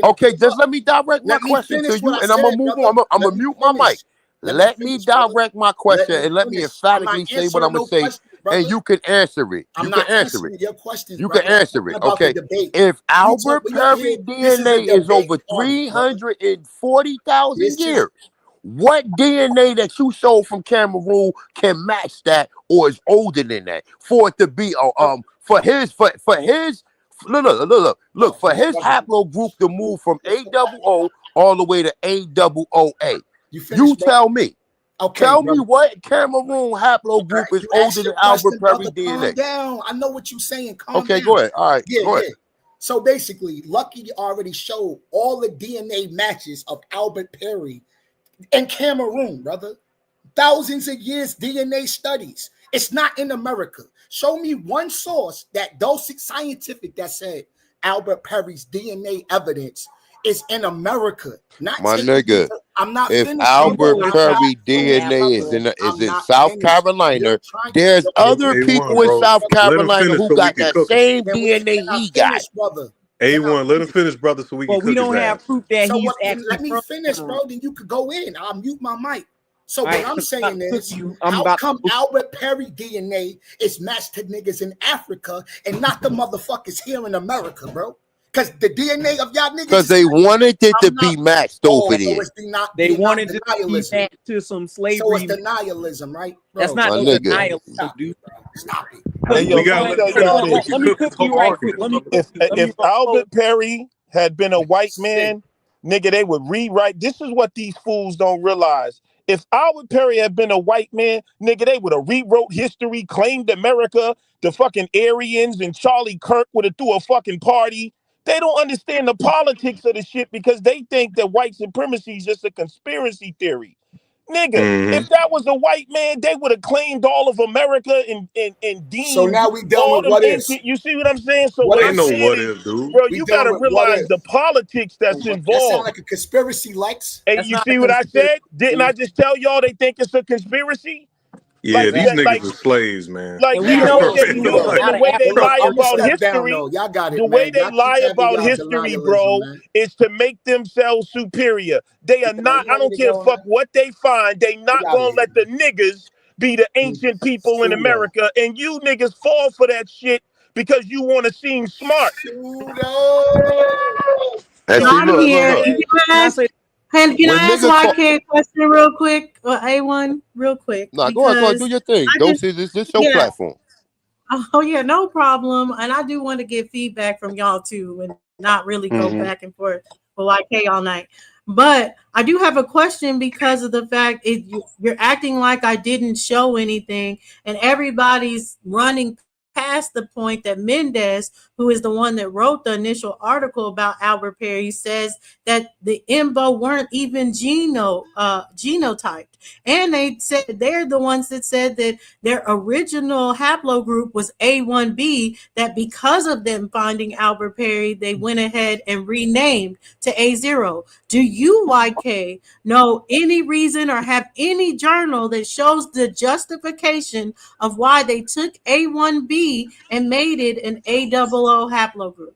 Speaker 12: Okay, just let me direct my question to you, and I'm gonna move on. I'm gonna mute my mic. Let me direct my question and let me emphatically say what I'm gonna say, and you can answer it. You can answer it. You can answer it. Okay. If Albert Perry DNA is over 340,000 years, what DNA that you showed from Cameroon can match that or is older than that for it to be for his haplogroup to move from AOO all the way to AOA? You tell me. Okay, tell me what Cameroon haplogroup is older than Albert Perry DNA.
Speaker 10: Calm down. I know what you're saying. Calm
Speaker 12: down.
Speaker 10: Go
Speaker 12: ahead. All right. Go ahead.
Speaker 10: So basically, Lucky already showed all the DNA matches of Albert Perry and Cameroon, brother. Thousands of years DNA studies. It's not in America. Show me one source that Dulcic Scientific that said Albert Perry's DNA evidence is in America. Not
Speaker 12: My
Speaker 10: taken-
Speaker 12: nigga,
Speaker 10: I'm not
Speaker 12: if
Speaker 10: finished.
Speaker 12: Albert
Speaker 10: I'm
Speaker 12: Perry
Speaker 10: not
Speaker 12: DNA is
Speaker 10: finished.
Speaker 12: in
Speaker 10: I'm not
Speaker 12: South
Speaker 10: finished. You're
Speaker 12: Carolina,
Speaker 10: trying to
Speaker 12: there's other
Speaker 13: A1,
Speaker 12: people in
Speaker 13: bro.
Speaker 12: South
Speaker 13: Let him
Speaker 12: Carolina
Speaker 13: finish
Speaker 12: who
Speaker 13: so we
Speaker 12: got
Speaker 13: can
Speaker 12: that
Speaker 13: cook him.
Speaker 12: same
Speaker 10: Can
Speaker 12: DNA
Speaker 10: I
Speaker 12: he got.
Speaker 10: finish, brother?
Speaker 13: A1, let him finish, brother, so we can
Speaker 5: But we
Speaker 13: cook his
Speaker 5: don't have
Speaker 13: ass.
Speaker 5: proof that
Speaker 10: So
Speaker 5: he's
Speaker 10: what?
Speaker 5: actually
Speaker 10: Let me
Speaker 5: from
Speaker 10: finish,
Speaker 5: Cameroon.
Speaker 10: bro. Then you could go in. I'll mute my mic. So
Speaker 5: All
Speaker 10: what
Speaker 5: right,
Speaker 10: I'm
Speaker 5: 'cause I'm about
Speaker 10: saying
Speaker 5: to cook
Speaker 10: is,
Speaker 5: you. I'm
Speaker 10: how
Speaker 5: about
Speaker 10: come
Speaker 5: to
Speaker 10: Albert Perry DNA is matched to niggas in Africa and not the motherfuckers here in America, bro? Because the DNA of y'all niggas.
Speaker 12: Because they wanted it to be matched over
Speaker 10: So
Speaker 12: there.
Speaker 10: it's not.
Speaker 5: They
Speaker 10: not
Speaker 5: wanted to be
Speaker 10: denialism.
Speaker 5: back to some
Speaker 10: So
Speaker 5: slavery.
Speaker 10: it's denialism, right?
Speaker 5: That's
Speaker 10: Bro,
Speaker 5: not
Speaker 12: My
Speaker 5: no
Speaker 12: nigga.
Speaker 5: denialism, dude.
Speaker 10: Stop it.
Speaker 11: Hey, yo,
Speaker 13: We
Speaker 11: let
Speaker 13: gotta
Speaker 11: me
Speaker 13: let
Speaker 11: tell
Speaker 13: him finish
Speaker 11: y'all
Speaker 13: so we
Speaker 11: this.
Speaker 13: can
Speaker 5: Let me
Speaker 13: cook
Speaker 5: cook
Speaker 13: this whole
Speaker 5: you right
Speaker 13: argument,
Speaker 5: quick. Let me
Speaker 13: brother.
Speaker 5: cook you. Let me
Speaker 11: If Albert Perry had been a white man, nigga, they would rewrite. This is what these fools don't realize. If Albert Perry had been a white man, nigga, they would have rewrote history, claimed America. The fucking Aryans and Charlie Kirk would have threw a fucking party. They don't understand the politics of the shit because they think that white supremacy is just a conspiracy theory. Nigga, if that was a white man, they would have claimed all of America and deemed
Speaker 10: So now we done
Speaker 11: all
Speaker 10: with
Speaker 11: them
Speaker 10: what
Speaker 11: ancient.
Speaker 10: ifs.
Speaker 11: You see what I'm saying? So
Speaker 10: What
Speaker 11: what
Speaker 13: Ain't
Speaker 11: I'm
Speaker 13: no
Speaker 10: ifs?
Speaker 11: saying
Speaker 13: what
Speaker 11: is,
Speaker 13: if, dude.
Speaker 11: bro,
Speaker 10: We
Speaker 11: you
Speaker 10: done
Speaker 11: gotta
Speaker 10: with what
Speaker 11: realize
Speaker 10: if.
Speaker 11: the politics that's
Speaker 10: That sound
Speaker 11: involved.
Speaker 10: like a conspiracy, Lex.
Speaker 11: Hey,
Speaker 5: That's
Speaker 11: you
Speaker 5: not
Speaker 11: see
Speaker 5: a
Speaker 11: what I
Speaker 5: conspiracy.
Speaker 11: said? Didn't I just tell y'all they think it's a conspiracy?
Speaker 13: Yeah,
Speaker 11: Like,
Speaker 13: these
Speaker 5: Exactly.
Speaker 11: like,
Speaker 13: niggas are slaves, man.
Speaker 11: like
Speaker 5: And we
Speaker 11: nigga,
Speaker 5: know
Speaker 11: what
Speaker 5: that
Speaker 11: they
Speaker 5: he
Speaker 11: do
Speaker 5: was
Speaker 11: and the
Speaker 5: out of
Speaker 11: way they
Speaker 5: Africa.
Speaker 11: lie
Speaker 10: I'm gonna
Speaker 11: about
Speaker 10: step down
Speaker 11: history.
Speaker 10: though. Y'all got
Speaker 11: The
Speaker 10: it,
Speaker 11: way
Speaker 10: man.
Speaker 11: they
Speaker 10: Y'all keep
Speaker 11: lie
Speaker 10: having
Speaker 11: about
Speaker 10: y'all
Speaker 11: history,
Speaker 10: denialism,
Speaker 11: bro,
Speaker 10: man.
Speaker 11: is to make themselves superior. They are not, I don't care fuck what they find, they not
Speaker 10: Get out of
Speaker 11: gonna
Speaker 10: here.
Speaker 11: let the niggas be the ancient people in
Speaker 10: Pseudo.
Speaker 11: America. And you niggas fall for that shit because you want to seem smart.
Speaker 10: Pseudo.
Speaker 12: And
Speaker 5: Yo,
Speaker 12: see,
Speaker 6: I'm
Speaker 12: look,
Speaker 6: here.
Speaker 12: look.
Speaker 5: can I say
Speaker 6: Can
Speaker 12: When
Speaker 6: I ask
Speaker 12: nigga call,
Speaker 6: YK a question real quick? A1 real quick,
Speaker 12: nah, go ahead, do
Speaker 6: because
Speaker 12: your thing.
Speaker 6: I just,
Speaker 12: Dosey, this your
Speaker 6: yeah.
Speaker 12: platform.
Speaker 6: Oh yeah, no problem. And I do want to get feedback from y'all too, and not really go back and forth with YK all night. But I do have a question because of the fact you're acting like I didn't show anything, and everybody's running past the point that Mendez, who is the one that wrote the initial article about Albert Perry, says that the IMBO weren't even genotyped. And they said they're the ones that said that their original haplogroup was A1B, that because of them finding Albert Perry, they went ahead and renamed to A0. Do you, YK, know any reason or have any journal that shows the justification of why they took A1B and made it an AOO haplogroup?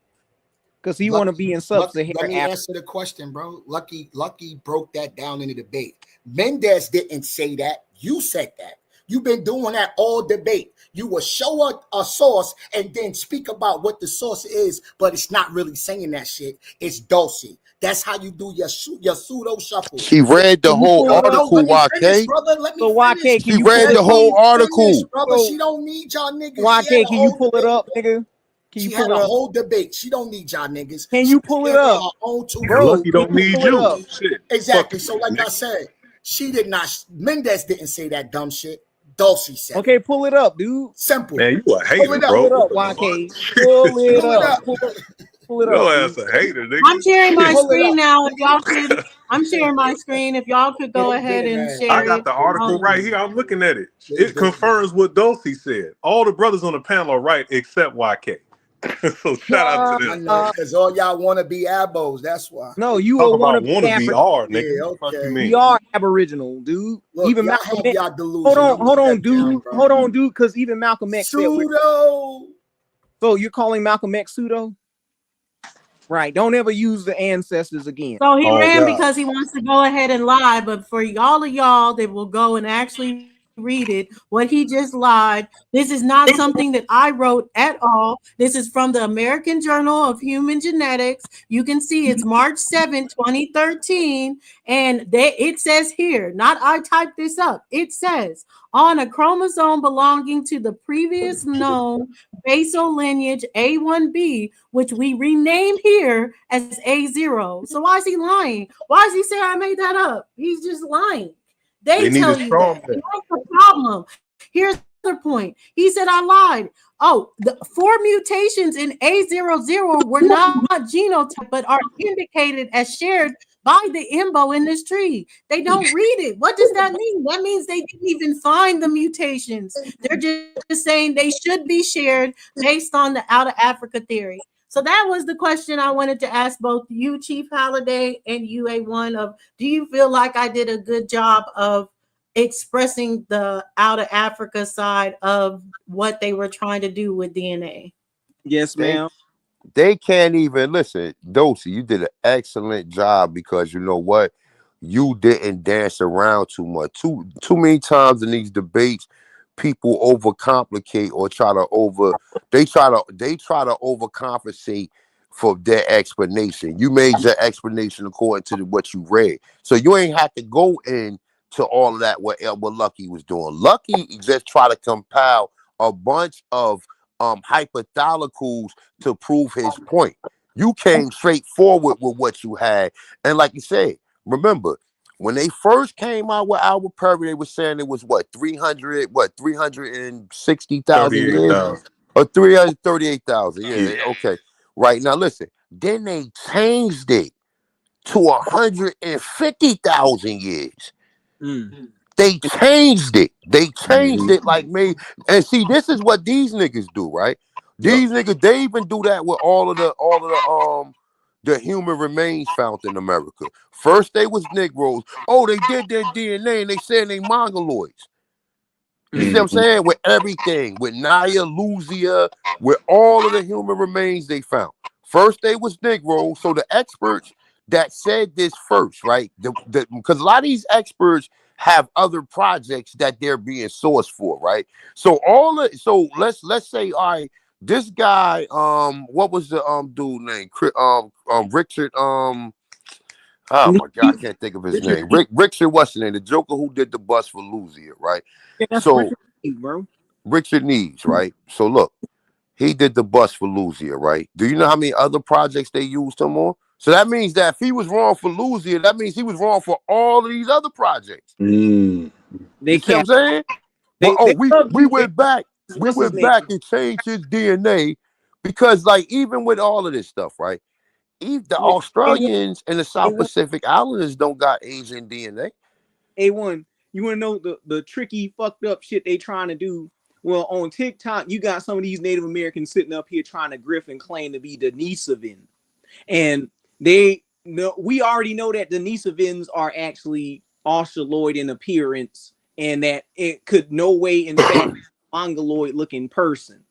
Speaker 5: because he want to be in
Speaker 10: Let
Speaker 5: sub-Saharan
Speaker 10: me
Speaker 5: Africa.
Speaker 10: answer the question, bro. Lucky broke that down in the debate. Mendez didn't say that. You said that. You've been doing that all debate. You will show a source and then speak about what the source is, but it's not really saying that shit. It's Dulcie. That's how you do your pseudo shuffle.
Speaker 12: She read the whole article,
Speaker 10: Let me finish,
Speaker 12: YK.
Speaker 10: brother. Let me
Speaker 5: So YK,
Speaker 10: finish.
Speaker 5: can
Speaker 12: She
Speaker 5: you
Speaker 12: read
Speaker 5: pull
Speaker 12: the
Speaker 5: it
Speaker 12: whole
Speaker 10: Finish,
Speaker 12: article.
Speaker 10: brother.
Speaker 5: So
Speaker 10: She don't need y'all niggas.
Speaker 5: YK, can you pull it up, nigga? Can you
Speaker 10: She had
Speaker 5: pull
Speaker 10: a
Speaker 5: it up?
Speaker 10: whole debate. She don't need y'all niggas.
Speaker 5: Can
Speaker 10: She's
Speaker 5: you pull it
Speaker 10: here for
Speaker 5: up?
Speaker 10: her own two
Speaker 5: Bro,
Speaker 13: Lucky
Speaker 5: can
Speaker 13: don't
Speaker 5: you
Speaker 13: need
Speaker 5: pull it
Speaker 13: you.
Speaker 5: up?
Speaker 13: Shit.
Speaker 10: Exactly.
Speaker 13: Fuck
Speaker 10: So,
Speaker 13: you,
Speaker 10: like I
Speaker 13: nigga.
Speaker 10: said, she did not. Mendez didn't say that dumb shit. Dulcie said it.
Speaker 5: Okay, pull it up, dude.
Speaker 10: Simple.
Speaker 13: Man, you a
Speaker 10: Pull
Speaker 13: hater,
Speaker 10: it up.
Speaker 5: Pull
Speaker 13: bro.
Speaker 5: it up,
Speaker 13: What the
Speaker 5: YK.
Speaker 13: fuck?
Speaker 5: Pull it
Speaker 10: Pull it
Speaker 5: up.
Speaker 10: up.
Speaker 5: Pull it up,
Speaker 13: Your
Speaker 5: dude.
Speaker 13: ass a hater, nigga.
Speaker 6: I'm sharing my
Speaker 10: Pull it
Speaker 6: screen
Speaker 10: up.
Speaker 6: now. If y'all could, I'm sharing my screen. If y'all could go ahead and
Speaker 13: I
Speaker 6: share
Speaker 13: got
Speaker 6: it.
Speaker 13: the article right here. I'm looking at it.
Speaker 10: Please
Speaker 13: It
Speaker 10: do.
Speaker 13: confirms what Dulcie said. All the brothers on the panel are right except YK. So shout out to
Speaker 10: I
Speaker 13: them.
Speaker 10: know, because all y'all want to be abos. That's why.
Speaker 5: No, you
Speaker 13: Talk
Speaker 5: will want
Speaker 13: about
Speaker 5: to be
Speaker 13: wanna be
Speaker 5: African.
Speaker 13: R, nigga.
Speaker 10: Yeah,
Speaker 13: Fuck you
Speaker 10: okay.
Speaker 13: mean?
Speaker 5: We are Aboriginal, dude.
Speaker 10: Look,
Speaker 5: Even
Speaker 10: y'all
Speaker 5: Malcolm
Speaker 10: have
Speaker 5: X.
Speaker 10: y'all delusions.
Speaker 5: Hold on,
Speaker 10: Step down,
Speaker 5: dude.
Speaker 10: bro.
Speaker 5: Hold on, dude, because even Malcolm X said we're.
Speaker 10: Pseudo.
Speaker 5: So you're calling Malcolm X pseudo? Right. Don't ever use the ancestors again.
Speaker 6: So he
Speaker 13: Oh
Speaker 6: ran
Speaker 13: God.
Speaker 6: because he wants to go ahead and lie. But for y'all that will go and actually read it, what he just lied. This is not something that I wrote at all. This is from the American Journal of Human Genetics. You can see it's March 7, 2013. And it says here, not I typed this up. It says on a chromosome belonging to the previous known basal lineage A1B, which we rename here as A0. So why is he lying? Why is he saying I made that up? He's just lying. They
Speaker 13: need
Speaker 6: tell
Speaker 13: a
Speaker 6: you
Speaker 13: strong
Speaker 6: that.
Speaker 13: man.
Speaker 6: That's the problem. Here's the point. He said I lied. Oh, the 4 mutations in A00 were not genotyped, but are indicated as shared by the IMBO in this tree. They don't read it. What does that mean? That means they didn't even find the mutations. They're just saying they should be shared based on the out of Africa theory. So that was the question I wanted to ask both you, Chief Holiday, and you, A1, of do you feel like I did a good job of expressing the out of Africa side of what they were trying to do with DNA?
Speaker 5: Yes, ma'am.
Speaker 12: They can't even listen. Dosey, you did an excellent job because you know what? You didn't dance around too much. Too many times in these debates, people overcomplicate or try to overcompensate for their explanation. You made your explanation according to what you read. So you ain't have to go in to all of that what Lucky was doing. Lucky just try to compile a bunch of hypotheticals to prove his point. You came straight forward with what you had. And like you said, remember, when they first came out with Albert Perry, they were saying it was 360,000 years? Or 338,000. Yeah, okay. Right. Now listen, then they changed it to 150,000 years. They changed it. They changed it like me. And see, this is what these niggas do, right? These niggas, they even do that with all of the human remains found in America. First they was Negroes. Oh, they did their DNA and they said they Mongoloids. You see what I'm saying? With everything, with Naya, Luzia, with all of the human remains they found. First they was Negroes. So the experts that said this first, right? Because a lot of these experts have other projects that they're being sourced for, right? So let's say, all right, this guy, what was the dude name? Richard, oh my God, I can't think of his name. Richard, what's his name? The Joker who did the bus for Luzia, right?
Speaker 5: Yeah,
Speaker 12: so
Speaker 5: Richard Neves, bro.
Speaker 12: Richard Neves, right? So look, he did the bus for Luzia, right? Do you know how many other projects they used him on? So that means that if he was wrong for Luzia, that means he was wrong for all of these other projects.
Speaker 5: They
Speaker 12: you see what I'm saying? We went back and changed his DNA because, like, even with all of this stuff, right? The Australians and the South Pacific Islanders don't got Asian DNA.
Speaker 5: A1, you want to know the tricky, fucked up shit they trying to do? Well, on TikTok, you got some of these Native Americans sitting up here trying to grift and claim to be Denisovans. And we already know that Denisovans are actually Australoid in appearance and that it could no way in fact Mongoloid looking person.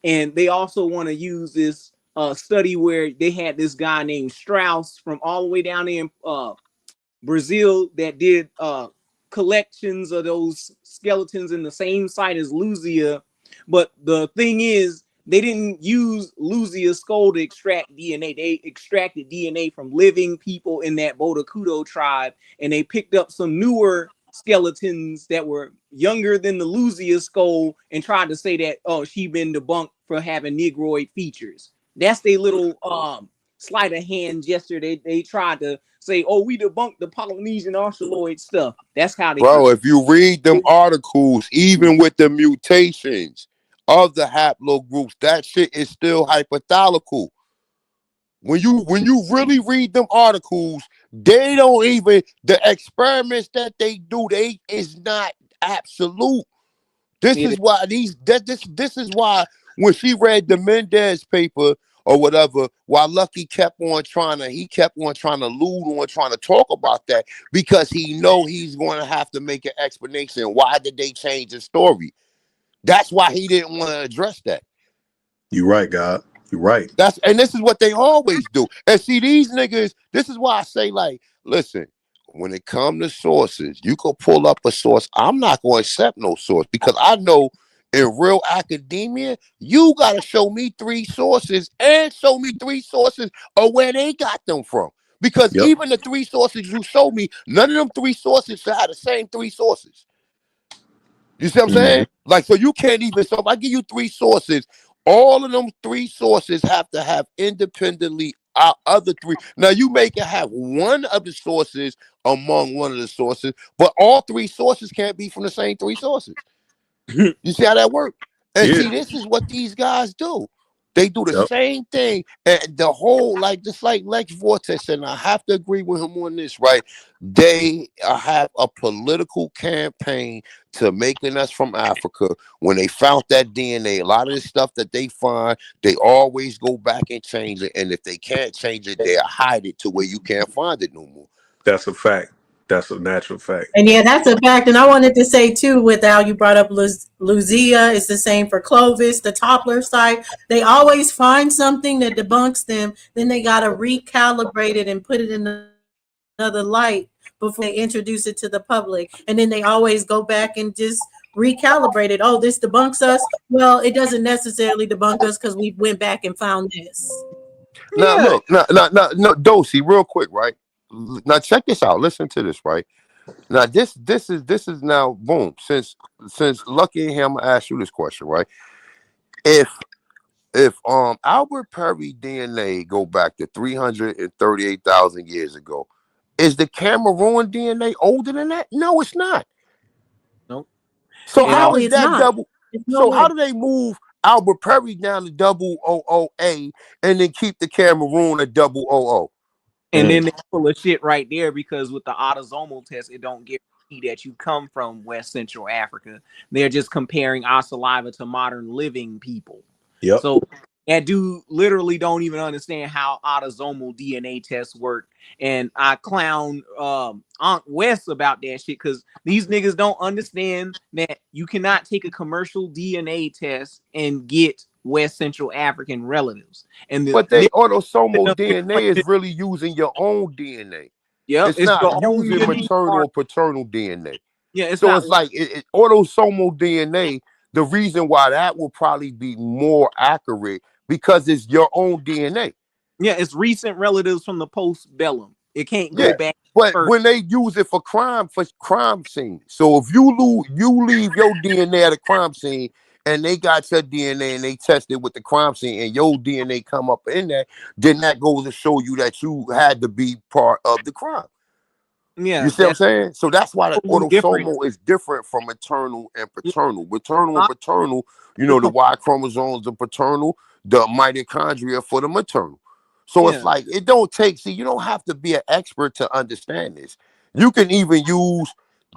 Speaker 5: And they also want to use this study where they had this guy named Strauss from all the way down there in Brazil that did collections of those skeletons in the same site as Luzia. But the thing is, they didn't use Luzia's skull to extract DNA. They extracted DNA from living people in that Bodocudo tribe, and they picked up some newer skeletons that were younger than the Luzia skull and tried to say that, oh, she been debunked for having Negroid features. That's their little sleight of hand gesture. They tried to say, oh, we debunked the Polynesian Australoid stuff. That's how they...
Speaker 12: Bro, if you read them articles, even with the mutations of the haplogroups, that shit is still hypothetical. When you really read them articles, they don't even, the experiments that they do, they is not absolute. This is why this is why when she read the Mendez paper or whatever, while Lucky kept on trying to allude on trying to talk about that, because he know he's going to have to make an explanation. Why did they change the story? That's why he didn't want to address that.
Speaker 13: You're right, God. You're right.
Speaker 12: And this is what they always do. And see, these niggas, this is why I say, like, listen, when it comes to sources, you can pull up a source. I'm not going to accept no source because I know in real academia, you got to show me 3 sources and show me 3 sources of where they got them from. Because even the 3 sources you show me, none of them 3 sources should have the same 3 sources. You see what I'm saying? Like, so you can't even, so if I give you 3 sources, all of them 3 sources have to have independently other 3. Now, you may can have one of the sources among one of the sources, but all 3 sources can't be from the same 3 sources. You see how that works? And see, this is what these guys do. They do the
Speaker 13: Yep.
Speaker 12: same thing, and the whole just like Lex Vortex, and I have to agree with him on this, right? They have a political campaign to making us from Africa. When they found that DNA, a lot of the stuff that they find, they always go back and change it, and if they can't change it, they hide it to where you can't find it no more.
Speaker 13: That's a fact. That's a natural fact.
Speaker 6: And yeah, that's a fact. And I wanted to say too, with how you brought up Luzia, it's the same for Clovis, the Toppler site. They always find something that debunks them, then they got to recalibrate it and put it in another light before they introduce it to the public. And then they always go back and just recalibrate it. Oh, this debunks us. Well, it doesn't necessarily debunk us because we went back and found this.
Speaker 12: Now look, no, Dosey, real quick, right? Now check this out. Listen to this, right? Now this is now boom. Since Lucky and him asked you this question, right? If Albert Perry DNA go back to 338,000 years ago, is the Cameroon DNA older than that? No, it's not.
Speaker 5: Nope.
Speaker 12: So how is
Speaker 6: It's
Speaker 12: that
Speaker 6: not.
Speaker 12: double?
Speaker 6: There's no
Speaker 12: So
Speaker 6: way.
Speaker 12: how do they move Albert Perry down to 000A and then keep the Cameroon at 000?
Speaker 5: And then they full of shit right there because with the autosomal test, it don't guarantee that you come from West Central Africa. They're just comparing our saliva to modern living people.
Speaker 13: Yep.
Speaker 5: So that dude literally don't even understand how autosomal DNA tests work. And I clown Aunt Wes about that shit because these niggas don't understand that you cannot take a commercial DNA test and get West Central African relatives. And
Speaker 12: But they autosomal DNA is really using your own DNA.
Speaker 5: Yeah,
Speaker 12: It's not
Speaker 5: the own
Speaker 12: using
Speaker 5: unique
Speaker 12: maternal or
Speaker 5: part.
Speaker 12: paternal DNA.
Speaker 5: Yeah, it's
Speaker 12: So
Speaker 5: not
Speaker 12: it's like autosomal DNA. The reason why that will probably be more accurate because it's your own DNA.
Speaker 5: Yeah, it's recent relatives from the post-bellum. It can't go back.
Speaker 12: But
Speaker 5: first.
Speaker 12: when they use it for crime scene, so if you leave your DNA at a crime scene and they got your DNA and they tested with the crime scene and your DNA come up in there, then that goes to show you that you had to be part of the crime.
Speaker 5: Yeah,
Speaker 12: You see what I'm saying? So that's why the
Speaker 5: totally different.
Speaker 12: autosomal is different from maternal and paternal. Maternal and paternal, the Y chromosomes are paternal, the mitochondria for the maternal. So it's like, it don't take, you don't have to be an expert to understand this. You can even use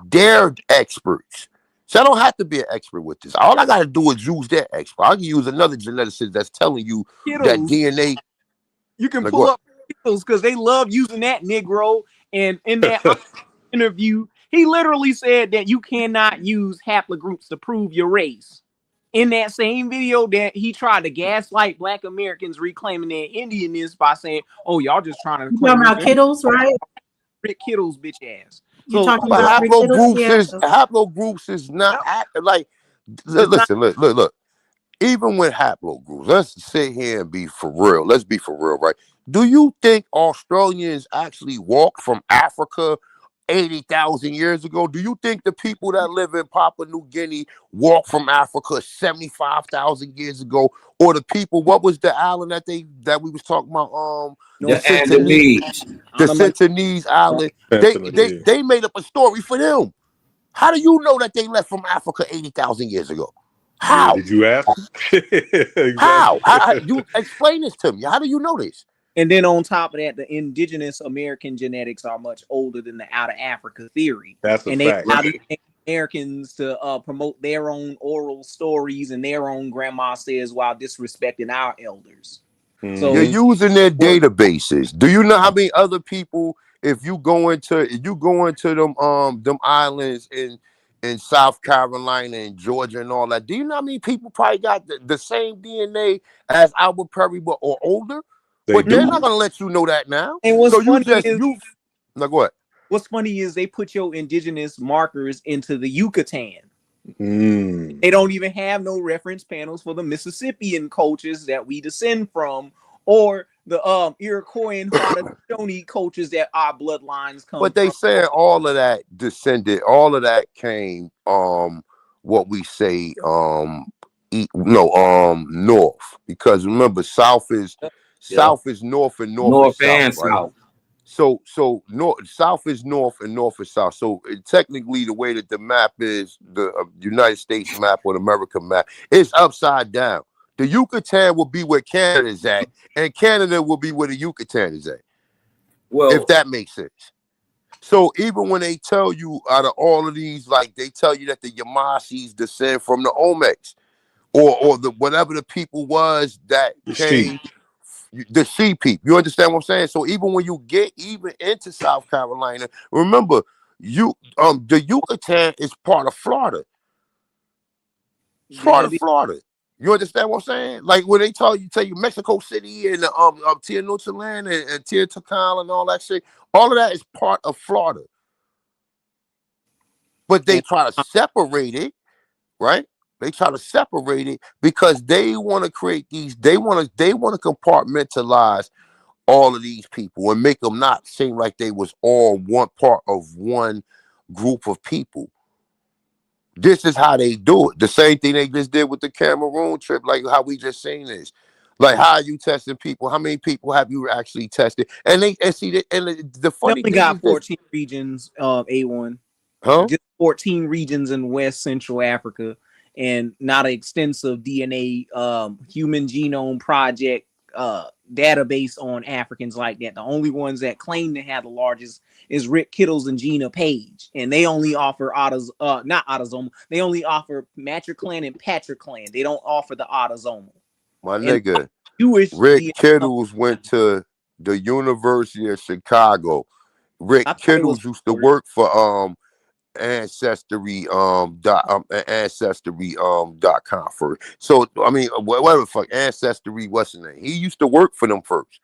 Speaker 12: their experts. So I don't have to be an expert with this. All I got to do is use their expert. I can use another geneticist that's telling you that DNA.
Speaker 5: You can
Speaker 12: Like
Speaker 5: pull
Speaker 12: what?
Speaker 5: up because they love using that Negro. And in that interview, he literally said that you cannot use haplogroups to prove your race. In that same video, that he tried to gaslight Black Americans reclaiming their Indianness by saying, "Oh, y'all just trying to
Speaker 6: You
Speaker 5: claim
Speaker 6: talking about Kittles, right?
Speaker 5: Rick Kittles, bitch ass."
Speaker 6: You
Speaker 5: So,
Speaker 6: talking
Speaker 12: But
Speaker 6: about Rick Kittles?
Speaker 12: haplogroups is not like. Listen, look. Even with haplogroups, let's sit here and be for real. Let's be for real, right? Do you think Australians actually walked from Africa 80,000 years ago? Do you think the people that live in Papua New Guinea walked from Africa 75,000 years ago? Or the people, what was the island that we was talking about?
Speaker 15: The Antilles.
Speaker 12: The Sentinelese Island. They made up a story for them. How do you know that they left from Africa 80,000 years ago? How?
Speaker 13: Did you ask? Exactly.
Speaker 12: How? You explain this to me. How do you know this?
Speaker 5: And then on top of that, the indigenous American genetics are much older than the out of Africa theory.
Speaker 13: That's a
Speaker 5: and
Speaker 13: fact.
Speaker 5: they allow the Americans to promote their own oral stories and their own grandma says while disrespecting our elders. So
Speaker 12: you're using their databases. Do you know how many other people, if you go into them islands in South Carolina and Georgia and all that, do you know how many people probably got the same DNA as Albert Perry or older? But they're not gonna let you know that now.
Speaker 5: And what's
Speaker 12: so
Speaker 5: funny
Speaker 12: now go ahead.
Speaker 5: What's funny is they put your indigenous markers into the Yucatan. They don't even have no reference panels for the Mississippian cultures that we descend from, or the Iroquois and Haudenosaunee cultures that our bloodlines come
Speaker 12: But they
Speaker 5: from.
Speaker 12: said all of that came what we say north, because remember south is north and north is south, right? So north, south is north and north is south. So technically, the way that the map is, the United States map or the American map, it's upside down. The Yucatan will be where Canada's at, and Canada will be where the Yucatan is at.
Speaker 15: Well,
Speaker 12: if that makes sense. So even when they tell you out of all of these, like they tell you that the Yamasis descend from the Olmecs, or the whatever the people was that came, the Sea people. You understand what I'm saying? So even when you get even into South Carolina, remember the Yucatan is part of Florida. It's part of Florida. You understand what I'm saying? Like when they tell you Mexico City and Tenochtitlan and Teotihuacan and all that shit, all of that is part of Florida. But they try to separate it, right? They try to separate it because they want to create these. They want to compartmentalize all of these people and make them not seem like they was all one part of one group of people. This is how they do it. The same thing they just did with the Cameroon trip, like how we just seen this. Like, how are you testing people? How many people have you actually tested? And the funny thing
Speaker 5: got
Speaker 12: is
Speaker 5: 14 regions of A1.
Speaker 12: Huh?
Speaker 5: Just 14 regions in West Central Africa, and not an extensive DNA human genome project database on Africans like that. The only ones that claim to have the largest is Rick Kittles and Gina Page, and they only offer not autosomal. They only offer matriclan and patriclan. They don't offer the autosomal.
Speaker 12: My nigga,
Speaker 5: Jewish
Speaker 12: Rick
Speaker 5: DNA
Speaker 12: Kittles went to the University of Chicago. Rick Kittles used to work for ancestry.com for. So I mean, whatever the fuck, Ancestry, what's his name? He used to work for them first.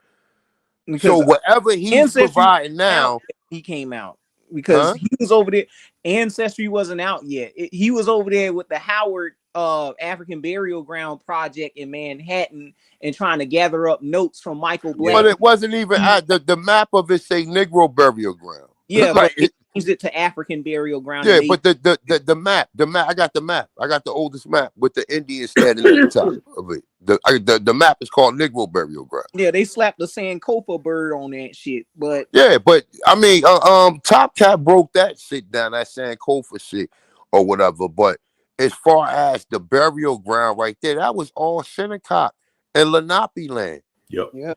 Speaker 5: Because
Speaker 12: so whatever he's providing now,
Speaker 5: he came out because he was over there. Ancestry wasn't out yet. He was over there with the Howard African Burial Ground Project in Manhattan and trying to gather up notes from Michael Black.
Speaker 12: But it wasn't even the map of it say Negro Burial Ground.
Speaker 5: Yeah,
Speaker 12: like
Speaker 5: but it changed it to African Burial Ground.
Speaker 12: Yeah, but the map, I got the map. I got the oldest map with the Indians standing at the top of it. The map is called Negro Burial Ground.
Speaker 5: Yeah, they slapped the Sankofa bird on that shit. But
Speaker 12: yeah, but I mean, Top Cat broke that shit down, that Sankofa shit or whatever. But as far as the burial ground right there, that was all Shinnecock and Lenape land.
Speaker 13: Yep.
Speaker 5: Yeah.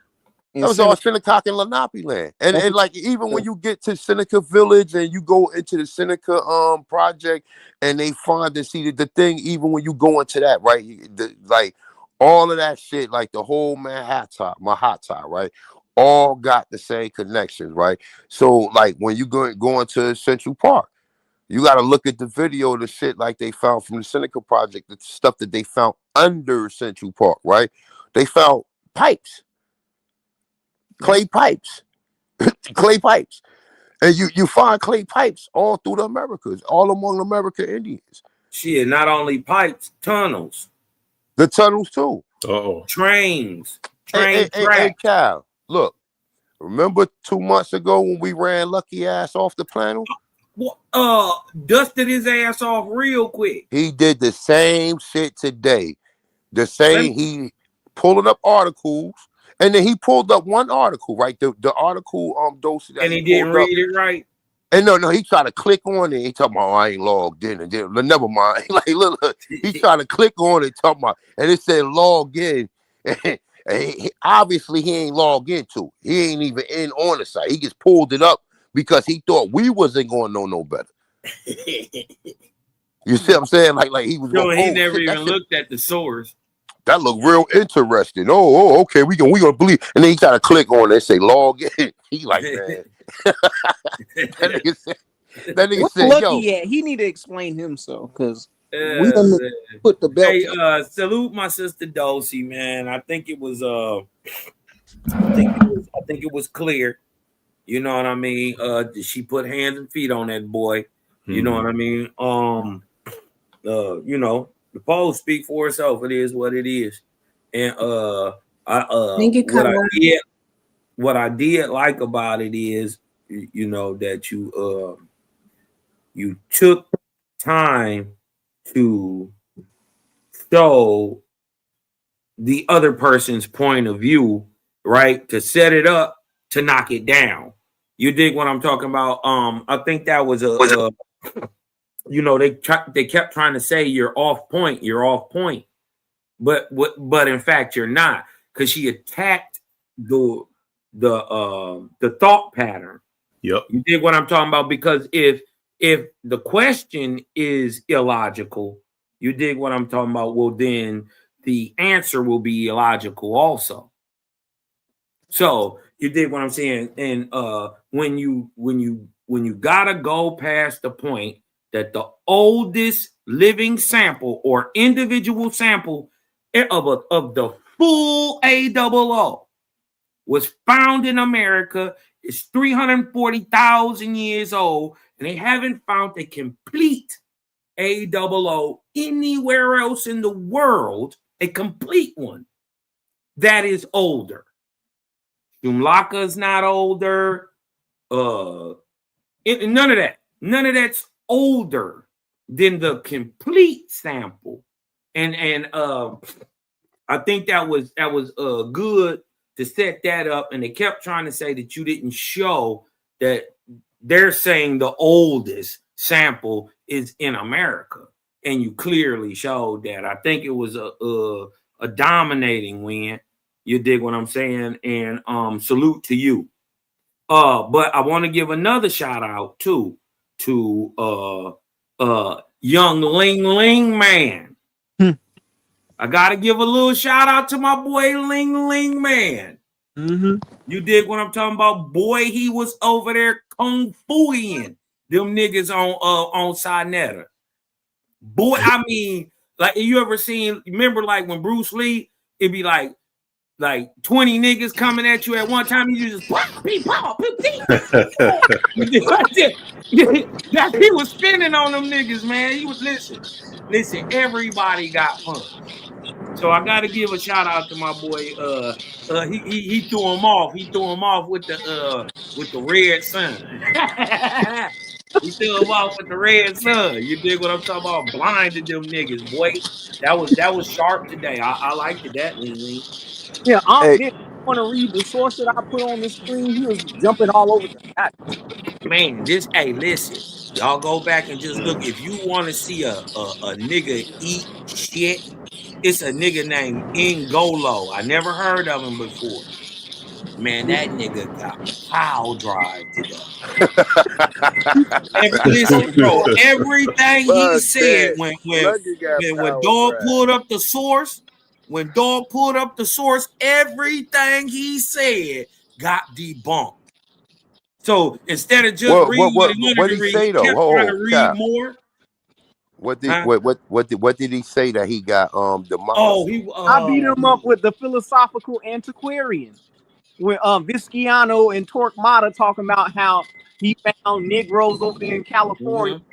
Speaker 12: That was all Shinnecock and Lenape land. And like even when you get to Seneca Village and you go into the Seneca project and they find to see the thing, even when you go into that, right? Like all of that shit, like the whole Manhattan, right? All got the same connections, right? So like when you go into Central Park, you got to look at the video of the shit like they found from the Seneca project, the stuff that they found under Central Park, right? They found pipes. Clay pipes, clay pipes, and you find clay pipes all through the Americas, all among the American Indians.
Speaker 15: Shit, not only pipes, tunnels,
Speaker 12: the tunnels too.
Speaker 15: Trains,
Speaker 12: hey, Cal, look, remember 2 months ago when we ran Lucky ass off the panel?
Speaker 15: Dusted his ass off real quick.
Speaker 12: He did the same shit today. The same, he pulling up articles. And then he pulled up one article, right? The article Dosey that
Speaker 15: and he didn't read it right.
Speaker 12: And no, he tried to click on it. He talking about I ain't logged in, and then never mind. Like look, he tried to click on it, talking about, and it said log in. And obviously he ain't logged into it. He ain't even in on the site. He just pulled it up because he thought we wasn't going to know no better. You see what I'm saying? Like he was.
Speaker 15: No, he never even looked at the source.
Speaker 12: That looked real interesting. Oh, okay. We gonna believe. And then he tried to click on it and say log in. He like, man. that nigga said,
Speaker 5: Lucky
Speaker 12: yo.
Speaker 5: Yeah, he need to explain himself because we gonna put the belt.
Speaker 15: Hey, salute my sister Dulcie, man. I think it was I think it was clear. You know what I mean? She put hands and feet on that boy. You know what I mean? You know. The polls speak for itself. It is what it is, and what I did like about it is, you know, that you took time to show the other person's point of view, right? To set it up to knock it down. You dig what I'm talking about? I think that was you know, they kept trying to say you're off point. but in fact you're not, because she attacked the thought pattern.
Speaker 13: Yep.
Speaker 15: You dig what I'm talking about? Because if the question is illogical, you dig what I'm talking about? Well, then the answer will be illogical also. So you dig what I'm saying? And when you gotta go past the point that the oldest living sample or individual sample of the full AOO was found in America, is 340,000 years old, and they haven't found a complete AOO anywhere else in the world, a complete one that is older. Shumlaka is not older. None of that. None of that's older than the complete sample. And I think that was good to set that up. And they kept trying to say that you didn't show that they're saying the oldest sample is in America, and you clearly showed that. I think it was a dominating win. You dig what I'm saying? And salute to you. But I want to give another shout out too to young Ling Ling Man. I gotta give a little shout out to my boy Ling Ling Man.
Speaker 5: Mm-hmm.
Speaker 15: You dig what I'm talking about? Boy, he was over there kung fuing them niggas on Sinetta. Boy, I mean, like, you ever seen? Remember, like when Bruce Lee, it'd be like 20 niggas coming at you at one time. You just he was spinning on them niggas, man. He was listen. Everybody got punched. So I got to give a shout out to my boy. He threw him off. He threw him off with the red sun. He threw him off with the red sun. You dig what I'm talking about? Blinded them niggas, boy. That was sharp today. I liked it, that Ling.
Speaker 5: Yeah, I want to read the source that I put on the screen. He was jumping all over the chat.
Speaker 15: Man, listen. Y'all go back and just look. If you want to see a nigga eat shit, it's a nigga named Ngolo. I never heard of him before. Man, that nigga got power drive today. Listen, bro, everything he said when Dog pulled up the source, everything he said got debunked. So instead of just reading what he wanted to read, he kept trying to read more.
Speaker 12: What did he say that he got demolished?
Speaker 5: I beat him up with the philosophical antiquarian when Visciano and Torquemada talking about how he found Negroes over there in California. Mm-hmm.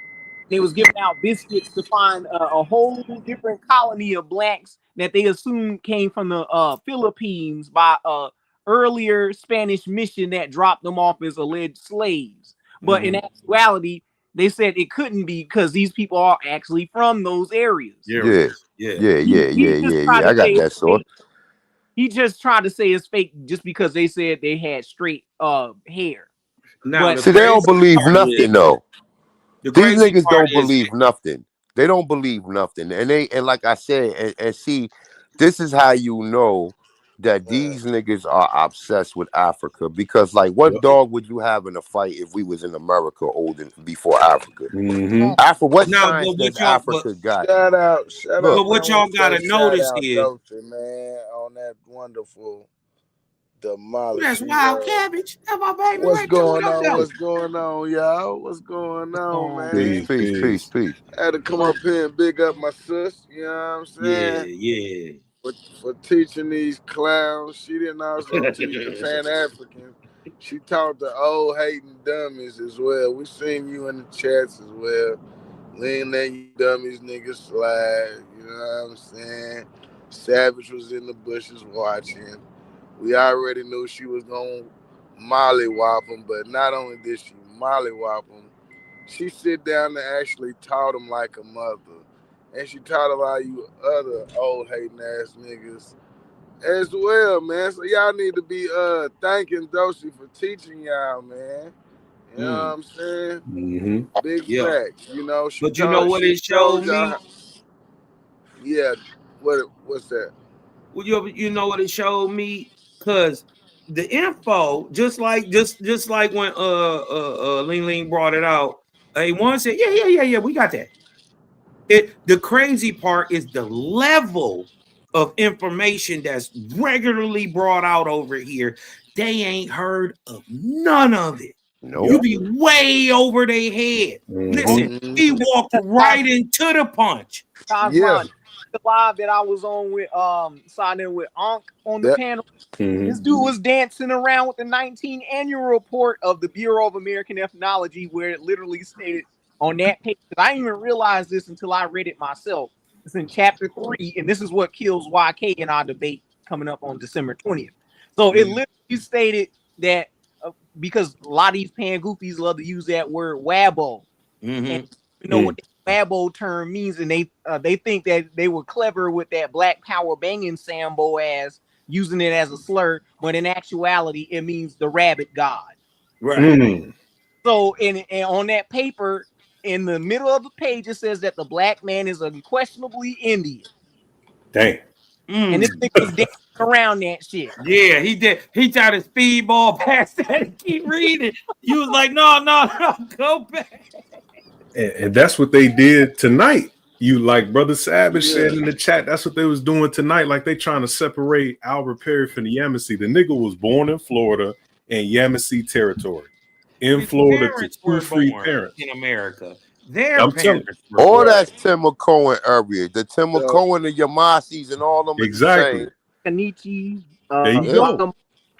Speaker 5: They was giving out biscuits to find a whole different colony of blacks that they assumed came from the Philippines by earlier Spanish mission that dropped them off as alleged slaves. But in actuality, they said it couldn't be because these people are actually from those areas.
Speaker 12: Yeah. I got that sort.
Speaker 5: He just tried to say it's fake just because they said they had straight hair.
Speaker 12: Now, they don't believe nothing though. These niggas don't believe nothing. They don't believe nothing. And like I said, and see, this is how you know that these niggas are obsessed with Africa, because like what dog would you have in a fight if we was in America before Africa?
Speaker 13: Mm-hmm.
Speaker 12: Africa, what science does Africa got?
Speaker 16: Shout out.
Speaker 15: But what y'all gotta notice is,
Speaker 16: man, on that wonderful demolition.
Speaker 15: That's wild cabbage. That's my baby.
Speaker 16: What's going on? What's going on, y'all? What's going on, man?
Speaker 12: Peace.
Speaker 16: I had to come up here and big up my sis. You know what I'm saying?
Speaker 15: Yeah.
Speaker 16: For teaching these clowns. She didn't also teach the Pan-Africans. She taught the old hating dummies as well. We seen you in the chats as well. Letting you dummies niggas slide. You know what I'm saying? Savage was in the bushes watching. We already knew she was going to mollywop him, but not only did she mollywop him, she sit down and actually taught him like a mother. And she taught a lot of you other old hating ass niggas as well, man. So y'all need to be thanking Dosey for teaching y'all, man. You know what I'm saying?
Speaker 15: Mm-hmm.
Speaker 16: Big facts. You know,
Speaker 15: but you know what it showed me?
Speaker 16: What's that?
Speaker 15: Well, you know what it showed me? Because the info, just like when Ling Ling brought it out, A1 said, yeah, we got that. The crazy part is the level of information that's regularly brought out over here. They ain't heard of none of it.
Speaker 12: Nope.
Speaker 15: You be way over their head. Listen, he walked right into the punch.
Speaker 5: Yeah. The live that I was on with signing with Ankh on the panel. This dude was dancing around with the 19 annual report of the Bureau of American Ethnology, where it literally stated on that page. I didn't even realize this until I read it myself. It's in chapter 3, and this is what kills YK in our debate coming up on December 20th. So it literally stated that because a lot of these pan goofies love to use that word wabbo. And you know what the wabbo term means, and they think that they were clever with that Black Power banging Sambo as using it as a slur, but in actuality it means the rabbit god.
Speaker 15: Right.
Speaker 5: So and on that paper in the middle of the page it says that the black man is unquestionably Indian.
Speaker 9: Dang.
Speaker 5: And this thing was dancing around that shit.
Speaker 15: Yeah, he did. He tried to speedball past that and keep reading. You was like, no, go back.
Speaker 13: And that's what they did tonight. You like Brother Savage said in the chat, that's what they was doing tonight. Like they trying to separate Albert Perry from the Yamasee. The nigga was born in Florida in Yamasee territory. In Florida to two free parents.
Speaker 15: In America. Their
Speaker 12: I'm
Speaker 15: parents were
Speaker 12: all
Speaker 15: born.
Speaker 12: that's Tim McCohen area. The Tim McCohen, the Yamasees, and all them.
Speaker 13: Exactly.
Speaker 5: Kanichi,
Speaker 13: There you go.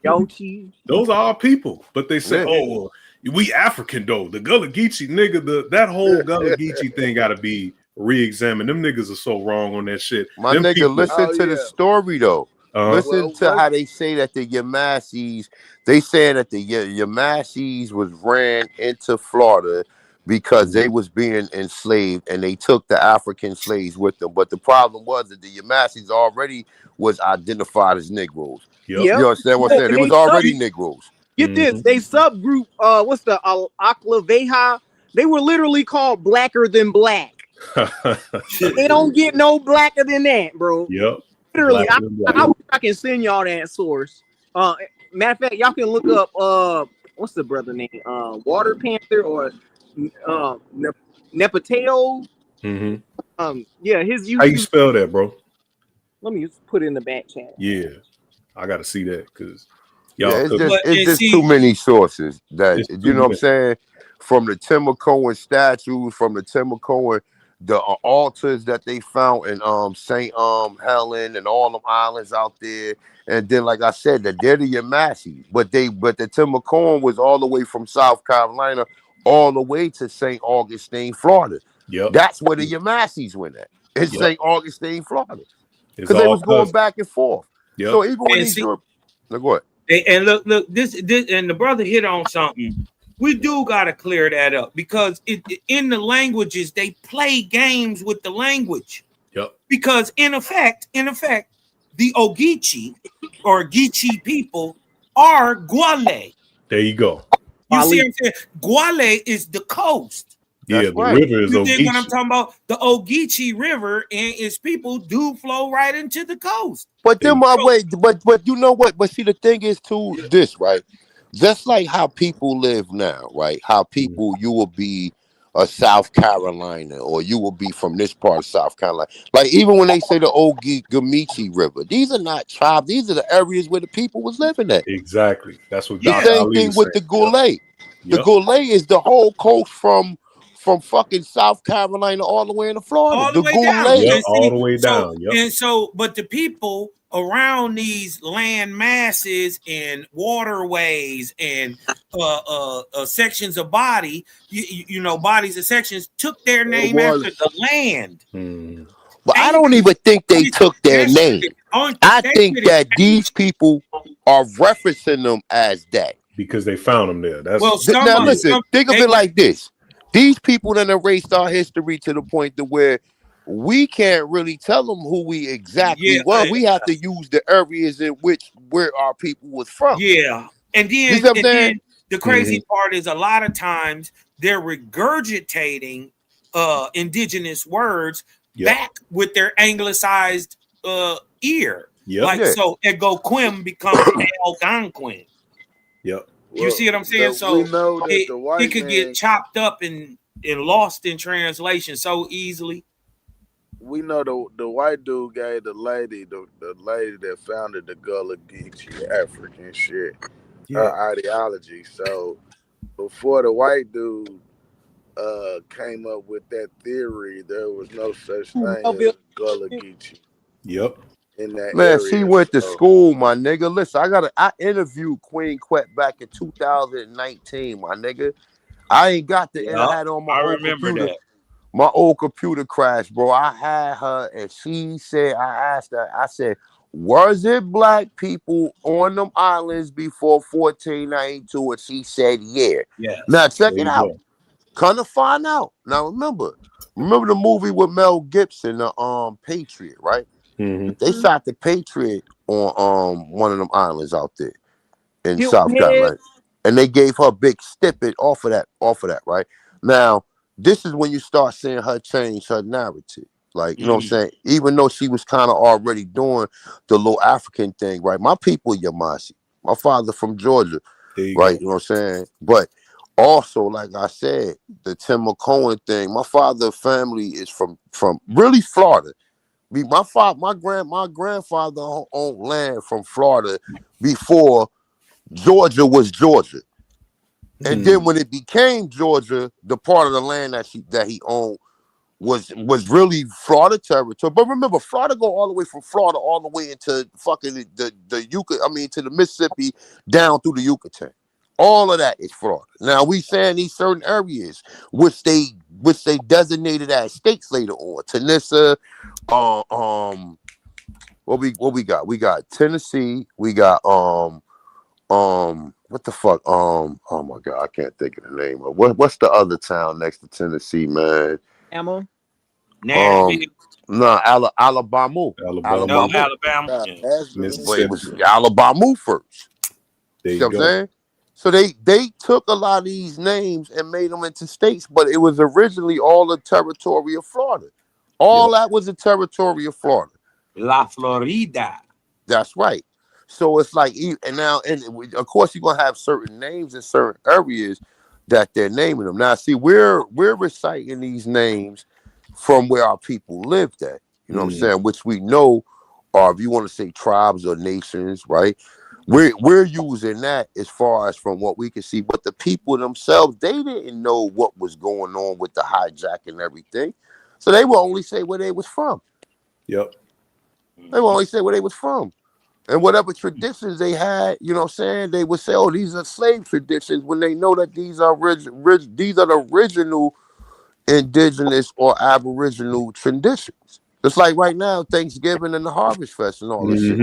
Speaker 5: Yochi.
Speaker 13: Those are our people. But they say, oh, we African though. The Gullah Geechee nigga, that whole Gullah Geechee thing gotta be re-examined. Them niggas are so wrong on that shit.
Speaker 12: My
Speaker 13: Them
Speaker 12: nigga,
Speaker 13: people-
Speaker 12: listen to the story though. Listen to how they say that the Yamasees, they say that the Yamasees was ran into Florida because they was being enslaved and they took the African slaves with them. But the problem was that the Yamasees already was identified as Negroes.
Speaker 5: Yep.
Speaker 12: You understand what I'm saying? They was already Negroes.
Speaker 5: Get this, they subgroup, what's the Aklaveha? They were literally called blacker than black. They don't get no blacker than that, bro.
Speaker 13: Yep.
Speaker 5: Literally, I can send y'all that source. Matter of fact, y'all can look up what's the brother name? Water Panther or Nepateo. Yeah, his YouTube.
Speaker 13: How you spell that, bro?
Speaker 5: Let me just put it in the back chat.
Speaker 13: Yeah, I gotta see that because y'all.
Speaker 12: It's just too many sources that you know what I'm saying. From the Tim McCohen statues, from the Tim McCohen, the altars that they found in St. Helen and all them islands out there, and then like I said, that they're the Yamasees, but the Tim McCohen was all the way from South Carolina all the way to St. Augustine, Florida.
Speaker 13: Yep.
Speaker 12: That's where the Yamasees went at. In St. Augustine, Florida.
Speaker 13: It's
Speaker 12: Because they
Speaker 13: all
Speaker 12: was going
Speaker 13: cousins.
Speaker 12: back and forth.
Speaker 13: Yep.
Speaker 12: So even when
Speaker 15: And
Speaker 12: these
Speaker 15: see-
Speaker 12: Europe, no, go ahead.
Speaker 15: And look, this, and the brother hit on something. We do got to clear that up because in the languages, they play games with the language.
Speaker 13: Yep.
Speaker 15: Because in effect, the Ogeechee or Geechee people are Gwale.
Speaker 13: There you go.
Speaker 15: You see what I'm saying? Gwale is the coast.
Speaker 13: Yeah, the river is
Speaker 15: You think what I'm
Speaker 13: Ogeechee.
Speaker 15: talking about? The Ogeechee River and its people do flow right into the coast.
Speaker 12: But then my way, but you know what? But see, the thing is too this, right? Just like how people live now, right? How people you will be a South Carolina or you will be from this part of South Carolina. Like even when they say the Ogeechee River, these are not tribes. These are the areas where the people was living at.
Speaker 13: Exactly. That's what
Speaker 12: The
Speaker 13: Dr.
Speaker 12: same
Speaker 13: Ali
Speaker 12: thing
Speaker 13: was
Speaker 12: with the
Speaker 13: saying.
Speaker 12: Goulet. The
Speaker 13: Yep.
Speaker 12: Goulet is the whole coast from fucking South Carolina all the way into Florida.
Speaker 15: All the way down.
Speaker 12: Goulet.
Speaker 13: Yep,
Speaker 15: And see,
Speaker 13: all the way down.
Speaker 15: So,
Speaker 13: Yep.
Speaker 15: and so, but the people around these land masses and waterways and sections of body, you know, bodies and sections took their name after the land.
Speaker 12: But I don't even think they took their name. I think that these people are referencing them as that.
Speaker 13: Because they found them there. That's
Speaker 12: Now listen, think of it like this. These people that erased our history to the point to where we can't really tell them who we exactly were. We have to use the areas in which where our people was from.
Speaker 15: Yeah. And
Speaker 12: You
Speaker 15: then,
Speaker 12: see what I'm
Speaker 15: and
Speaker 12: saying?
Speaker 15: then the crazy part is a lot of times they're regurgitating indigenous words back with their anglicized
Speaker 17: ear.
Speaker 13: Yep.
Speaker 17: Like
Speaker 12: Yeah.
Speaker 17: so, Algonquin becomes Algonquin.
Speaker 13: Yep.
Speaker 17: You see what I'm saying?
Speaker 16: We
Speaker 17: So
Speaker 16: know that the
Speaker 17: it
Speaker 16: white
Speaker 17: could
Speaker 16: man,
Speaker 17: get chopped up and lost in translation so easily.
Speaker 16: we know the white dude gave the lady that founded the Gullah Geechee African shit her ideology. So before the white dude came up with that theory, there was no such thing as Gullah Geechee
Speaker 13: Yep.
Speaker 16: in that
Speaker 12: Man, she
Speaker 16: area.
Speaker 12: went to
Speaker 16: So
Speaker 12: school, my nigga. Listen, I interviewed Queen Quet back in 2019, my nigga. I ain't got the
Speaker 17: Yeah,
Speaker 12: had on my
Speaker 17: I
Speaker 12: old
Speaker 17: remember
Speaker 12: computer.
Speaker 17: that.
Speaker 12: My old computer crashed, bro. I had her, and she said, I asked her, I said, was it black people on them islands before 1492? And she said, yeah.
Speaker 17: Yes.
Speaker 12: Now check
Speaker 13: There
Speaker 12: it
Speaker 13: you
Speaker 12: out.
Speaker 13: go.
Speaker 12: Come to find out. Now remember the movie with Mel Gibson, the Patriot, right?
Speaker 13: Mm-hmm.
Speaker 12: They shot the Patriot on one of them islands out there in
Speaker 5: Hilton
Speaker 12: South
Speaker 5: Head.
Speaker 12: Carolina, and they gave her a big snippet off of that, right? Now, this is when you start seeing her change her narrative. Like, you know what I'm saying? Even though she was kind of already doing the little African thing, right? My people, Yamasi. My father from Georgia, right? You know what I'm saying? But also, like I said, the Tim McCohen thing, my father's family is from really Florida. My grandfather owned land from Florida before Georgia was Georgia. And then when it became Georgia, the part of the land that he owned was really Florida territory. But remember, Florida go all the way from Florida all the way into fucking to the Mississippi down through the Yucatan. All of that is Florida. Now we saying these certain areas which they designated as states later on. Tennessee, what we got? We got Tennessee. We got what the fuck? Oh my god, I can't think of the name of what's the other town next to Tennessee, man?
Speaker 5: Emma.
Speaker 17: Nashville.
Speaker 12: No, Alabama.
Speaker 17: No, Alabama. Yeah.
Speaker 12: But it was Alabama first.
Speaker 13: There
Speaker 12: See
Speaker 13: you
Speaker 12: what I'm
Speaker 13: go.
Speaker 12: saying? So they took a lot of these names and made them into states, but it was originally all the territory of Florida. All that was the territory of Florida.
Speaker 17: La Florida.
Speaker 12: That's right. So it's like, and of course you're gonna have certain names in certain areas that they're naming them. Now, see, we're reciting these names from where our people lived at. You know what I'm saying? Which we know, or if you want to say tribes or nations, right? We're using that as far as from what we can see. But the people themselves, they didn't know what was going on with the hijack and everything. So they will only say where they was from.
Speaker 13: Yep.
Speaker 12: They will only say where they was from. And whatever traditions they had, you know what I'm saying, they would say, oh, these are slave traditions, when they know that these are the original indigenous or aboriginal traditions. Just like right now, Thanksgiving and the Harvest Fest and all this shit.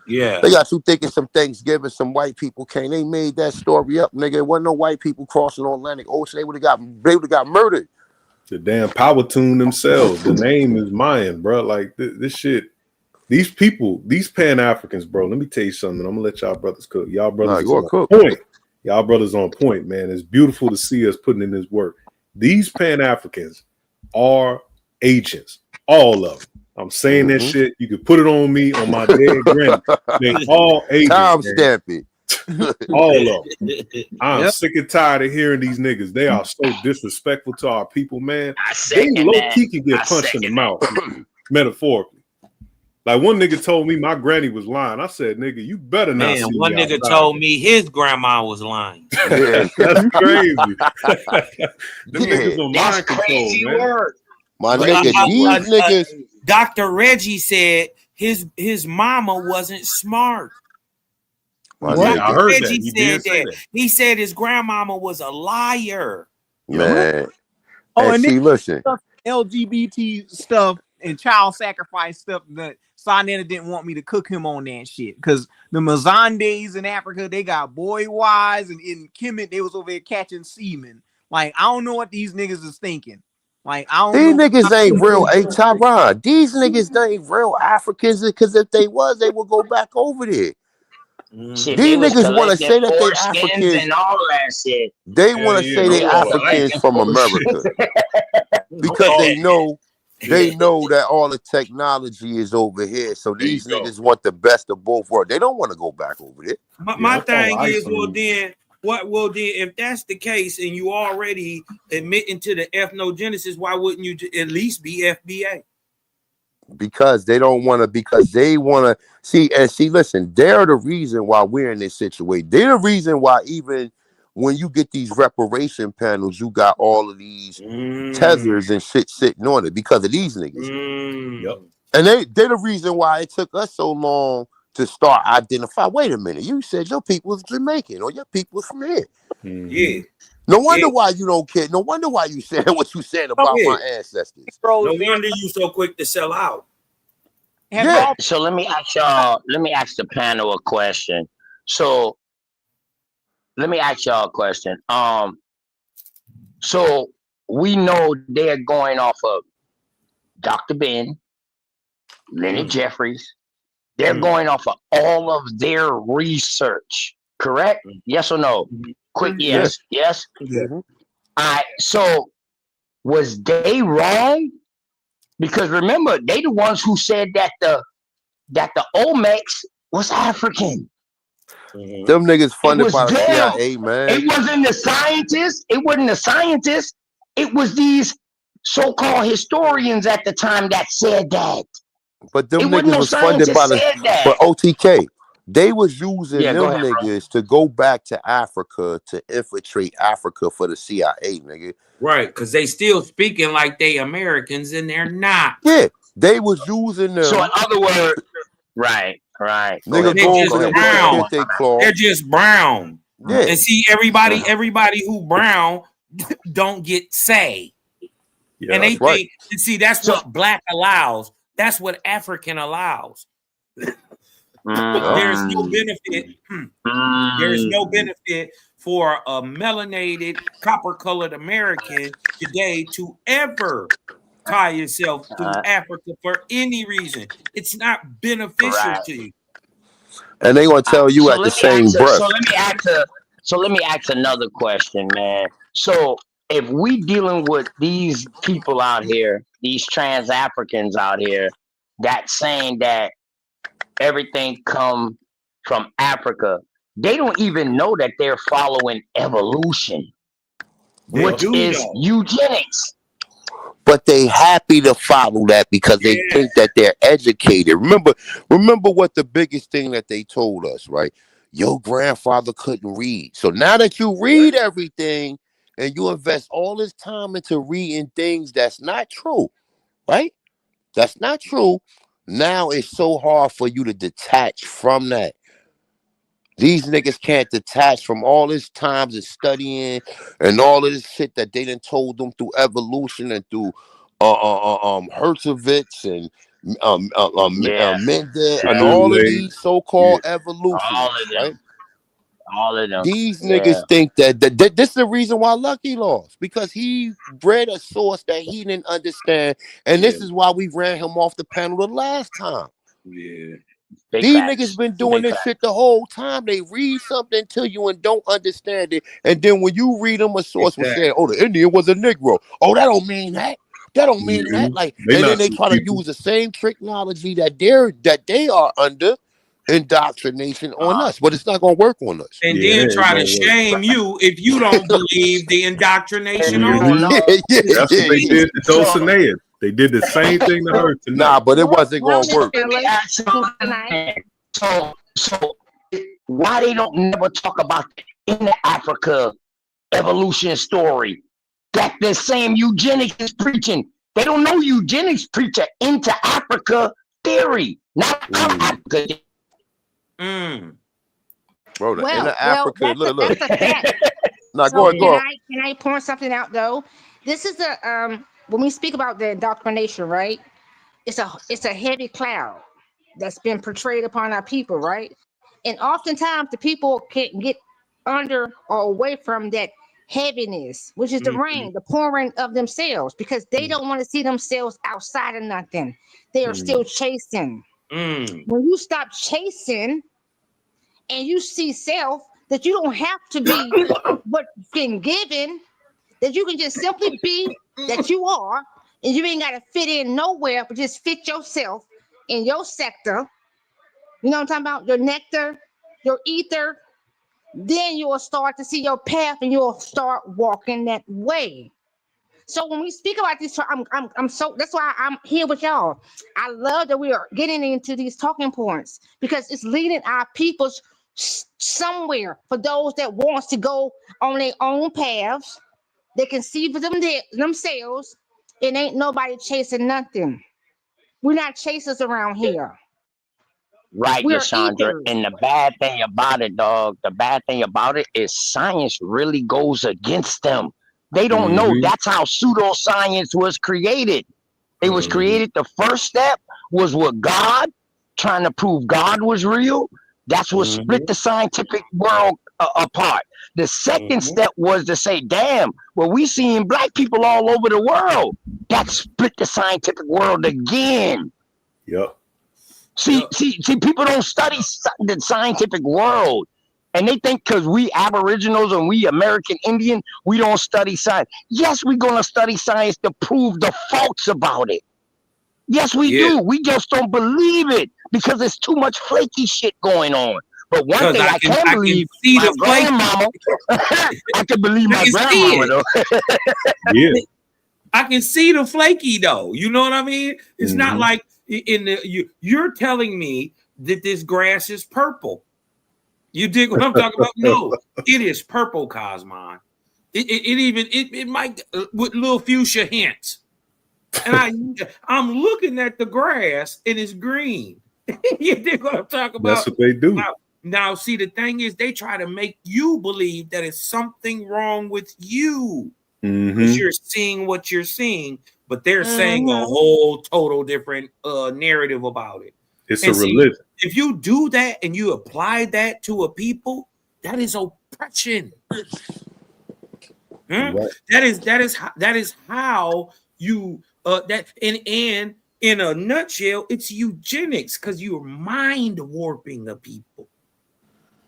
Speaker 17: Yeah.
Speaker 12: They got you thinking some Thanksgiving, some white people came. They made that story up, nigga. There wasn't no white people crossing the Atlantic Ocean. They would have got murdered.
Speaker 13: The damn power tune themselves. The name is Mayan, bro. Like this shit. These people, these Pan-Africans, bro. Let me tell you something. I'm gonna let y'all brothers cook. Y'all brothers on point. Y'all brothers on point, man. It's beautiful to see us putting in this work. These Pan-Africans are agents, all of them. I'm saying that shit. You can put it on me, on my dead granny. They all agents.
Speaker 12: Time stamping.
Speaker 13: All of them. I'm sick and tired of hearing these niggas. They are so disrespectful to our people, man. They low-key can get punched in the mouth, metaphorically. Like one nigga told me my granny was lying. I said, nigga, you better not.
Speaker 17: Man,
Speaker 13: see
Speaker 17: one
Speaker 13: me
Speaker 17: nigga
Speaker 13: outside.
Speaker 17: told me his grandma was lying.
Speaker 13: Yeah, that's crazy. Them niggas on mind control, man.
Speaker 12: My nigga, these niggas.
Speaker 17: Dr. Reggie said his mama wasn't smart.
Speaker 12: My
Speaker 13: What?
Speaker 12: nigga.
Speaker 13: I heard that.
Speaker 17: Reggie
Speaker 13: He
Speaker 17: said
Speaker 13: did say
Speaker 17: that.
Speaker 13: that.
Speaker 17: He said his grandmama was a liar.
Speaker 12: Man.
Speaker 5: Oh,
Speaker 12: and
Speaker 5: and
Speaker 12: see,
Speaker 5: then
Speaker 12: listen.
Speaker 5: LGBT stuff and child sacrifice stuff that Sanetta didn't want me to cook him on that shit. Because the Mazandes in Africa, they got boy wives, and in Kemet, they was over there catching semen. Like, I don't know what these niggas is thinking. Like, I don't
Speaker 12: These
Speaker 5: know.
Speaker 12: niggas ain't real. Hey, Tyron, these niggas ain't real Africans, because if they was, they would go back over there.
Speaker 7: Shit,
Speaker 12: These
Speaker 7: they was
Speaker 12: niggas want to
Speaker 7: collecting
Speaker 12: say that they
Speaker 7: foreskins
Speaker 12: Africans.
Speaker 7: and all that shit.
Speaker 12: They want to say they
Speaker 7: was
Speaker 12: Africans
Speaker 7: collecting
Speaker 12: from
Speaker 7: foreskins.
Speaker 12: America because they know They know that all the technology is over here, so these niggas want the best of both worlds. They don't want to go back over there.
Speaker 15: My thing is, well then, if that's the case, and you already admitting to the ethnogenesis, why wouldn't you at least be FBA?
Speaker 12: Because they don't want to. Because they want to see. Listen, they're the reason why we're in this situation. They're the reason why even when you get these reparation panels, you got all of these tethers and shit sitting on it because of these niggas.
Speaker 15: Yep.
Speaker 12: And they're the reason why it took us so long to start identify. Wait a minute, you said your people was Jamaican or your people was from here.
Speaker 15: Yeah.
Speaker 12: No wonder why you don't care. No wonder why you said what you said about my ancestors.
Speaker 15: No wonder you so quick to sell out.
Speaker 12: Yeah.
Speaker 7: So let me ask y'all. Let me ask the panel a question. So let me ask y'all a question. So we know they're going off of Dr. Ben, Leonard Jeffries. They're going off of all of their research, correct? Yes or no? Quick, yes. Yes. All right. So was they wrong? Because remember, they the ones who said that the Olmecs was African.
Speaker 12: Them niggas funded by the CIA, man.
Speaker 7: It wasn't the scientists. It wasn't the scientists. It was these so-called historians at the time that said that.
Speaker 12: But them niggas was funded by but OTK. They was using them niggas to go back to Africa to infiltrate Africa for the CIA, nigga.
Speaker 15: Right, because they still speaking like they Americans and they're not.
Speaker 12: Yeah, they was using them.
Speaker 7: So in other words, right.
Speaker 12: Nigga,
Speaker 15: they're just brown.
Speaker 12: Yeah.
Speaker 15: And see, everybody who brown don't get say.
Speaker 12: Yeah,
Speaker 15: and they
Speaker 12: right.
Speaker 15: think, and see, that's what black allows. That's what African allows. There's no benefit. There's no benefit for a melanated, copper-colored American today to ever tie yourself to Africa for any reason. It's not beneficial to you.
Speaker 12: And they gonna tell you at the same breath.
Speaker 7: So let me ask another question, man. So if we dealing with these people out here, these trans Africans out here, that saying that everything come from Africa, they don't even know that they're following evolution, which is eugenics.
Speaker 12: But they happy to follow that because they think that they're educated. Remember what the biggest thing that they told us, right? Your grandfather couldn't read. So now that you read everything and you invest all this time into reading things that's not true, right? That's not true. Now it's so hard for you to detach from that. These niggas can't detach from all this times of studying and all of this shit that they done told them through evolution and through Herzovitz and Mendel and all of these so-called evolutionists, right?
Speaker 7: All of them.
Speaker 12: These niggas think that this is the reason why Lucky lost, because he bred a source that he didn't understand, and this is why we ran him off the panel the last time.
Speaker 15: Yeah.
Speaker 12: These niggas been doing this shit the whole time. They read something to you and don't understand it, and then when you read them, a source will say, "Oh, the Indian was a Negro." Oh, that don't mean that. That don't mean that. Like, and then they try to use the same technology that they are under indoctrination on us, but it's not gonna work on us.
Speaker 15: And then try to shame you if you don't believe the indoctrination on us.
Speaker 13: That's what they did to Dulcinea. They did the same thing to her tonight.
Speaker 12: Nah, but it wasn't gonna work.
Speaker 7: So why they don't never talk about the inner Africa evolution story that the same eugenics is preaching? They don't know eugenics preach an into Africa theory, not out of Africa.
Speaker 12: Bro, the inner Africa, look.
Speaker 8: That's a fact.
Speaker 12: Now
Speaker 8: So
Speaker 12: go on.
Speaker 8: Can I point something out though? This is a when we speak about the indoctrination, right? It's a heavy cloud that's been portrayed upon our people, right? And oftentimes the people can't get under or away from that heaviness, which is the rain, the pouring of themselves, because they don't want to see themselves outside of nothing. They are still chasing. When you stop chasing and you see self, that you don't have to be what's been given, that you can just simply be that you are, and you ain't got to fit in nowhere, but just fit yourself in your sector. You know what I'm talking about? Your nectar, your ether. Then you will start to see your path, and you'll start walking that way. So when we speak about this, I'm so that's why I'm here with y'all. I love that we are getting into these talking points because it's leading our people somewhere. For those that wants to go on their own paths, they can see for themselves. It ain't nobody chasing nothing. We're not chasers around here.
Speaker 7: Right,
Speaker 8: We're
Speaker 7: Lashondra.
Speaker 8: eaters.
Speaker 7: And the bad thing about it, dog, the bad thing about it is science really goes against them. They don't know that's how pseudoscience was created. It was created. The first step was with God, trying to prove God was real. That's what split the scientific world apart. The second step was to say, damn, well, we seeing black people all over the world. That split the scientific world again.
Speaker 13: Yep.
Speaker 7: See, people don't study the scientific world. And they think because we Aboriginals and we American Indian, we don't study science. Yes, we're going to study science to prove the faults about it. Yes, we do. We just don't believe it because there's too much flaky shit going on. But one thing I can believe, my grandmama, I can believe my grandmama, though.
Speaker 15: Yeah. I can see the flaky, though. You know what I mean? It's not like you're telling me that this grass is purple. You dig what I'm talking about? No, it is purple, Cosmon. It might with little fuchsia hints. And I'm looking at the grass and it's green. You dig what I'm talking about?
Speaker 13: That's what they do.
Speaker 15: Now, see, the thing is, they try to make you believe that it's something wrong with you because you're seeing what you're seeing, but they're saying a whole total different narrative about it.
Speaker 13: It's a religion.
Speaker 15: If you do that and you apply that to a people, that is oppression. Right. That is how you that and in a nutshell, it's eugenics because you're mind warping the people.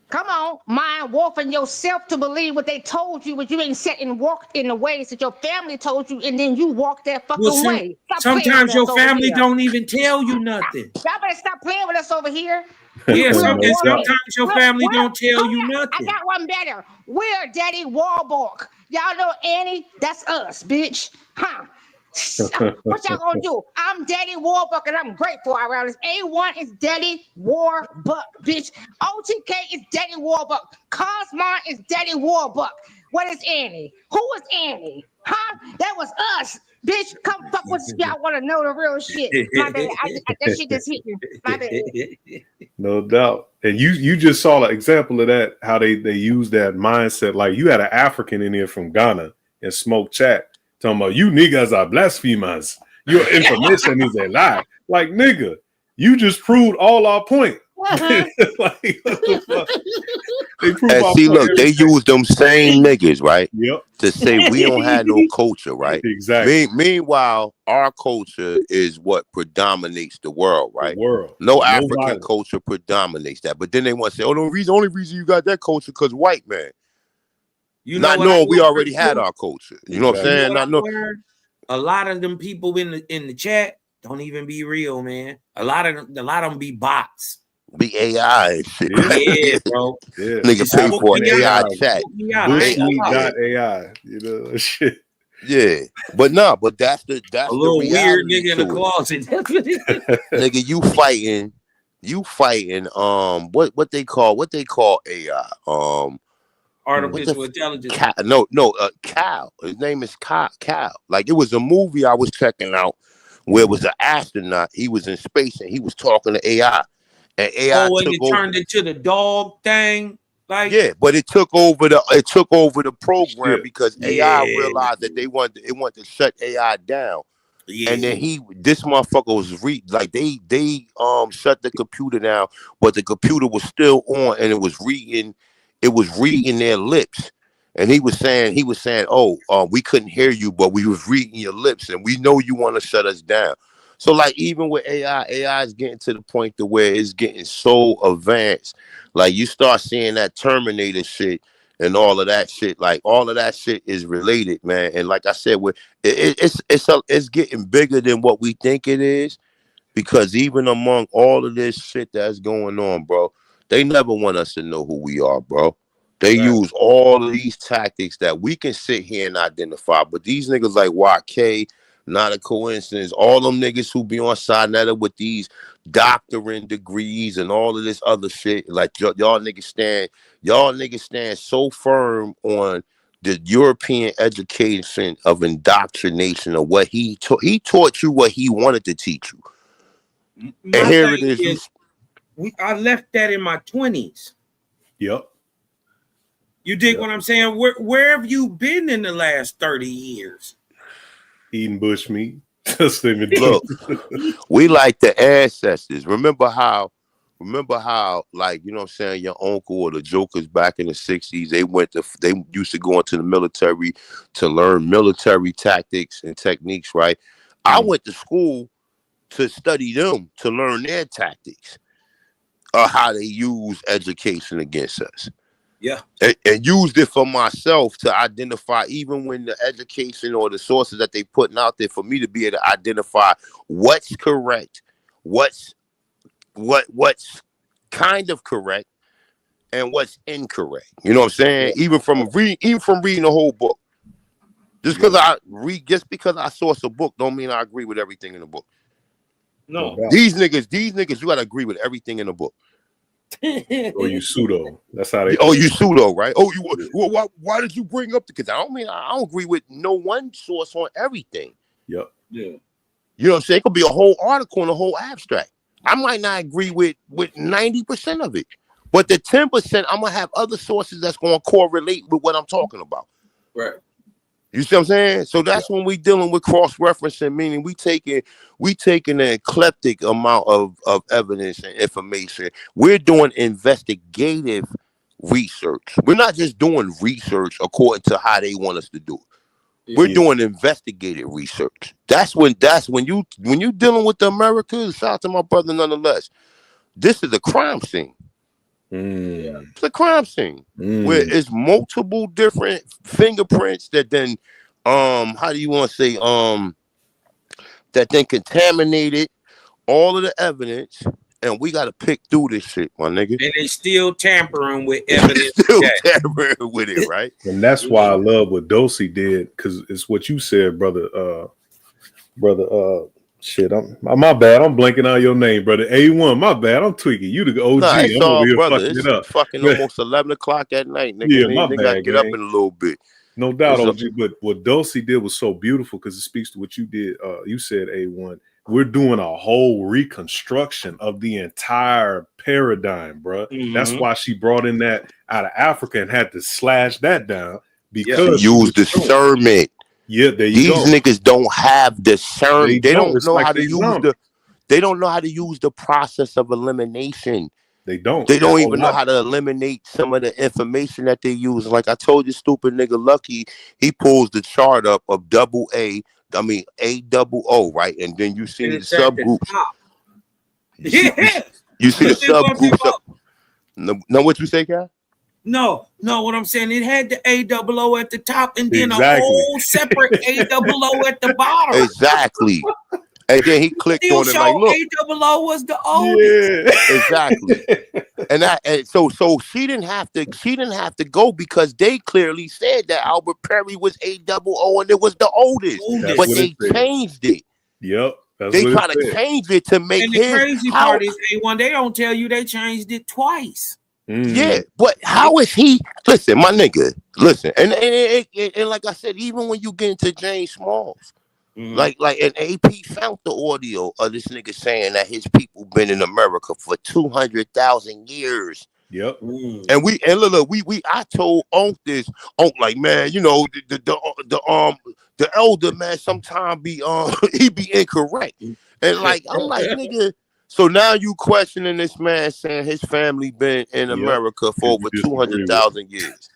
Speaker 8: Come on, mind warping yourself to believe what they told you, but you ain't set and walked in the ways that your family told you, and then you walk that fucking way.
Speaker 15: Sometimes your family don't even tell you nothing.
Speaker 8: Y'all better stop playing with us over here.
Speaker 15: Yeah, sometimes your family don't tell you nothing.
Speaker 8: I got one better. We're Daddy Warbuck. Y'all know Annie? That's us, bitch. Huh? What y'all gonna do? I'm Daddy Warbuck and I'm grateful around this. A1 is Daddy Warbuck, bitch. OTK is Daddy Warbuck. Cosmon is Daddy Warbuck. What is Annie? Who is Annie? Huh? That was us, bitch. Come fuck with us. Y'all want to know the real shit. My bad. That shit just hit me. My bad.
Speaker 13: No doubt. And you just saw an example of that, how they use that mindset. Like you had an African in here from Ghana and Smoke Chat talking about you niggas are blasphemers. Your information is a lie. Like, nigga, you just proved all our point. Like, what the fuck? They
Speaker 12: and see, look, they use them same niggas, right?
Speaker 13: Yep.
Speaker 12: To say we don't have no culture, right?
Speaker 13: Exactly.
Speaker 12: Meanwhile, our culture is what predominates the world, right?
Speaker 13: The world.
Speaker 12: No African culture predominates that. But then they want to say, oh, the only reason you got that culture because white man.
Speaker 15: You
Speaker 12: not knowing we already had our culture. You know what I'm saying? Not knowing.
Speaker 15: A lot of them people in the chat don't even be real, man. A lot of them be bots.
Speaker 12: Be AI and shit.
Speaker 15: Yeah, bro.
Speaker 12: Yeah. Nigga pay for an AI chat.
Speaker 13: AI, you know, shit.
Speaker 12: Yeah, but that's a
Speaker 15: little weird nigga in the closet.
Speaker 12: Nigga, you fighting what they call AI
Speaker 15: artificial intelligence.
Speaker 12: Cal. His name is Cal. Like it was a movie I was checking out where it was an astronaut. He was in space and he was talking to AI. And AI
Speaker 15: turned into the dog thing. Like
Speaker 12: but it took over the program because AI realized that it wanted to shut AI down. Yeah. And then this motherfucker was they shut the computer down, but the computer was still on and it was reading their lips. And he was saying, we couldn't hear you, but we was reading your lips and we know you want to shut us down. So like even with AI is getting to the point to where it's getting so advanced. Like you start seeing that Terminator shit and all of that shit. Like all of that shit is related, man. And like I said, it's getting bigger than what we think it is, because even among all of this shit that's going on, bro, they never want us to know who we are, bro. They use all of these tactics that we can sit here and identify, but these niggas like YK, not a coincidence. All them niggas who be on Sinetta with these doctorate degrees and all of this other shit, like y'all niggas stand so firm on the European education of indoctrination of what he taught you what he wanted to teach you.
Speaker 17: My
Speaker 12: And here it
Speaker 17: thing
Speaker 12: is.
Speaker 17: I left that in my 20s.
Speaker 13: Yep.
Speaker 17: You dig what I'm saying? Where have you been in the last 30 years?
Speaker 13: Eating bush meat.
Speaker 12: Look, we like the ancestors. Remember how, like, you know what I'm saying, your uncle or the jokers back in the 60s, they used to go into the military to learn military tactics and techniques, right? I went to school to study them, to learn their tactics of how they use education against us.
Speaker 17: Yeah.
Speaker 12: And used it for myself to identify, even when the education or the sources that they putting out there, for me to be able to identify what's correct, what's kind of correct, and what's incorrect. You know what I'm saying? Even from reading the whole book. Just because I source a book don't mean I agree with everything in the book.
Speaker 17: No.
Speaker 12: These niggas, you gotta agree with everything in the book.
Speaker 13: Or you pseudo. That's how they.
Speaker 12: Oh, you pseudo, right? Oh, why did you bring up because I don't agree with no one source on everything.
Speaker 13: Yep.
Speaker 17: Yeah.
Speaker 12: You know what I'm saying? It could be a whole article and a whole abstract. I might not agree with 90% of it, but the 10%, I'm gonna have other sources that's gonna correlate with what I'm talking about.
Speaker 17: Right.
Speaker 12: You see what I'm saying? So that's when we dealing with cross-referencing, meaning we taking an eclectic amount of evidence and information. We're doing investigative research. We're not just doing research according to how they want us to do it. We're doing investigative research. That's when you dealing with the Americans. Shout out to my brother nonetheless. This is a crime scene. It's a crime scene where it's multiple different fingerprints that then how do you want to say that then contaminated all of the evidence, and we got to pick through this shit, my nigga.
Speaker 17: And they still tampering with evidence.
Speaker 12: Tampering with it, right?
Speaker 13: And that's why I love what Dosey did, because it's what you said, brother. Shit, my bad. I'm blanking out your name, brother. A1, my bad. I'm tweaking. You the OG.
Speaker 12: Nah, it's
Speaker 13: I'm
Speaker 12: all,
Speaker 13: over here
Speaker 12: brother.
Speaker 13: fucking
Speaker 12: It's
Speaker 13: it up.
Speaker 12: fucking almost 11 o'clock at night, nigga.
Speaker 13: Yeah,
Speaker 12: They
Speaker 13: my
Speaker 12: gotta
Speaker 13: bad,
Speaker 12: get up
Speaker 13: gang.
Speaker 12: in a little bit.
Speaker 13: No doubt,
Speaker 12: What's
Speaker 13: OG. But what Dosey did was so beautiful because it speaks to what you did. You said A1. We're doing a whole reconstruction of the entire paradigm, bro. That's why she brought in that out of Africa and had to slash that down because
Speaker 12: use discernment.
Speaker 13: Yeah, there you
Speaker 12: These
Speaker 13: go.
Speaker 12: niggas don't have discernment. They don't
Speaker 13: It's
Speaker 12: know
Speaker 13: like
Speaker 12: how to
Speaker 13: they
Speaker 12: use
Speaker 13: dumb.
Speaker 12: they don't know how to use the process of elimination.
Speaker 13: They don't.
Speaker 12: They don't
Speaker 13: That's
Speaker 12: even
Speaker 13: a
Speaker 12: know
Speaker 13: lot.
Speaker 12: how to eliminate some of the information that they use. Like I told you, stupid nigga Lucky, he pulls the chart up of AOO, right? And then you see the subgroups. You see the subgroups. No, what you say, guy?
Speaker 17: No, what I'm saying, it had the AOO at the top and then
Speaker 12: Exactly.
Speaker 17: a whole separate AOO at the bottom.
Speaker 12: Exactly. And then he clicked
Speaker 17: Still
Speaker 12: on it like,
Speaker 17: show
Speaker 12: look.
Speaker 17: AOO was the oldest.
Speaker 12: Exactly. and so she didn't have to go because they clearly said that Albert Perry was AOO and it was the oldest.
Speaker 13: That's
Speaker 12: But
Speaker 13: what
Speaker 12: they
Speaker 13: it said.
Speaker 12: changed it.
Speaker 13: Yep. That's
Speaker 12: They
Speaker 13: what
Speaker 12: try
Speaker 13: it
Speaker 12: to
Speaker 13: said.
Speaker 12: change it to make
Speaker 17: And the crazy part is A1, they don't tell you they changed it twice.
Speaker 12: Yeah, but how is he? Listen, my nigga. Listen, and like I said, even when you get into James Smalls, like an AP found the audio of this nigga saying that his people been in America for 200,000 years.
Speaker 13: Yep.
Speaker 12: And I told Onk this. Onk like, man, you know, the elder man sometimes be he be incorrect, and like I'm like, nigga. So now you questioning this man saying his family been in America for over 200,000 years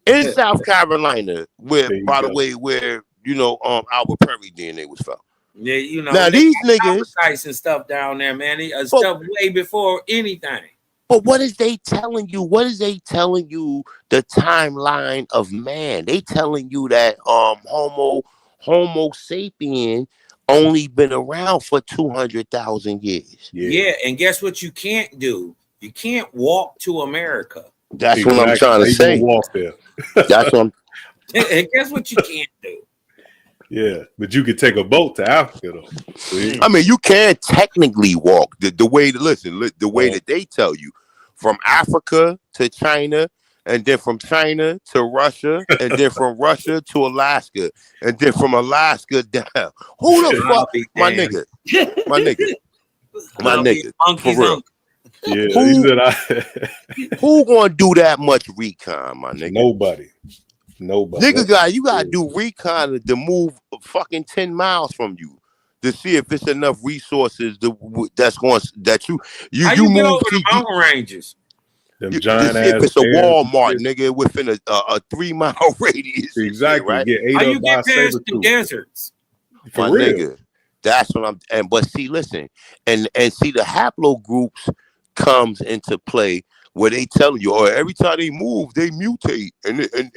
Speaker 12: in South Carolina, where by the way, where Albert Perry DNA was found.
Speaker 17: Yeah, you know.
Speaker 12: Now these niggas
Speaker 17: and stuff down there, man. Stuff way before anything.
Speaker 12: But what is they telling you? What is they telling you the timeline of man? They telling you that Homo sapien only been around for 200,000 years.
Speaker 17: Yeah, and guess what you can't do? You can't walk to America.
Speaker 12: That's what I'm trying to say.
Speaker 13: Walk there.
Speaker 12: That's what I'm.
Speaker 17: And guess what you can't do?
Speaker 13: Yeah, but you could take a boat to Africa though. See?
Speaker 12: I mean, you can technically walk the way the way that they tell you, from Africa to China, and then from China to Russia, and then from Russia to Alaska, and then from Alaska down. Who the fuck, my nigga, for real?
Speaker 13: Yeah,
Speaker 12: who gonna do that much recon, my nigga?
Speaker 13: Nobody.
Speaker 12: Nigga, you gotta do recon to move fucking 10 miles from you to see if it's enough resources that you
Speaker 17: How you get
Speaker 12: move
Speaker 17: over the mountain ranges?
Speaker 13: Them
Speaker 12: to
Speaker 13: giant
Speaker 12: see if
Speaker 13: ass
Speaker 12: it's a
Speaker 13: bears
Speaker 12: Walmart,
Speaker 13: and shit.
Speaker 12: nigga, within a 3 mile radius.
Speaker 13: Exactly.
Speaker 12: Right?
Speaker 13: Get ate
Speaker 17: How
Speaker 13: up
Speaker 17: you
Speaker 13: by a
Speaker 17: get past the
Speaker 13: saber-tooth.
Speaker 17: deserts?
Speaker 12: My
Speaker 13: For real.
Speaker 12: nigga. That's what I'm but see, listen, and see the haplogroups comes into play where they tell you, or every time they move, they mutate, and then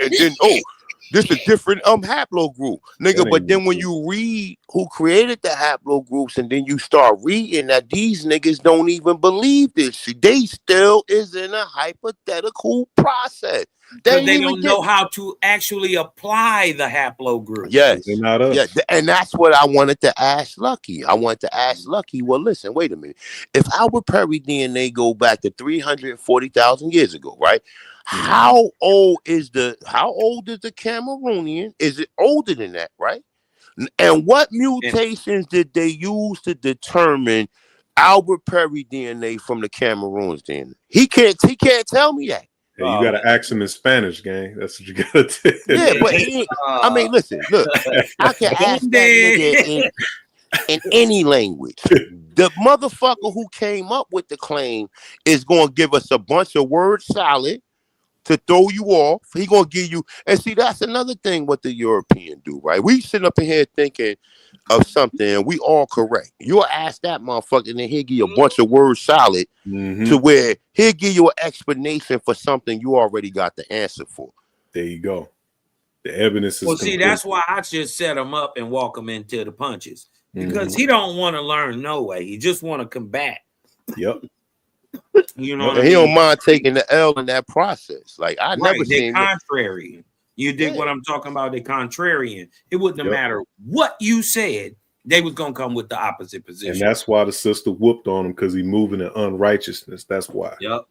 Speaker 12: this is a different haplogroup, nigga. But then when you read who created the haplogroups, and then you start reading that these niggas don't even believe this shit. They still is in a hypothetical process.
Speaker 17: Because they don't know how to actually apply the haplogroup.
Speaker 12: Yes.
Speaker 13: They're not us.
Speaker 12: Yeah, and that's what I wanted to ask Lucky. I wanted to ask Lucky, well, listen, wait a minute. If Albert Perry DNA go back to 340,000 years ago, right? How old is the Cameroonian? Is it older than that, right? And what mutations did they use to determine Albert Perry DNA from the Cameroon's DNA? He can't tell me that.
Speaker 13: Hey, you gotta ask him in Spanish, gang. That's what you gotta do.
Speaker 12: Yeah, but I mean, listen, look, I can ask that nigga in any language. The motherfucker who came up with the claim is going to give us a bunch of word salad to throw you off. He gonna give you, and see, that's another thing what the European do, right? We sitting up in here thinking of something, and we all correct. You'll ask that motherfucker, and then he'll give you a bunch of word salad to where he'll give you an explanation for something you already got the answer for.
Speaker 13: There you go. The evidence is
Speaker 17: Well, see,
Speaker 13: complete.
Speaker 17: that's why I just set him up and walk him into the punches. Because he don't want to learn no way. He just want to combat.
Speaker 13: Yep.
Speaker 17: You know what
Speaker 12: And
Speaker 17: I
Speaker 12: he
Speaker 17: mean?
Speaker 12: don't mind taking the L in that process. Like I never
Speaker 17: They
Speaker 12: seen
Speaker 17: contrary. You dig what I'm talking about? They contrarian. It wouldn't have mattered what you said. They was gonna come with the opposite position.
Speaker 13: And that's why the sister whooped on him, because he moving in unrighteousness. That's why.
Speaker 17: Yep.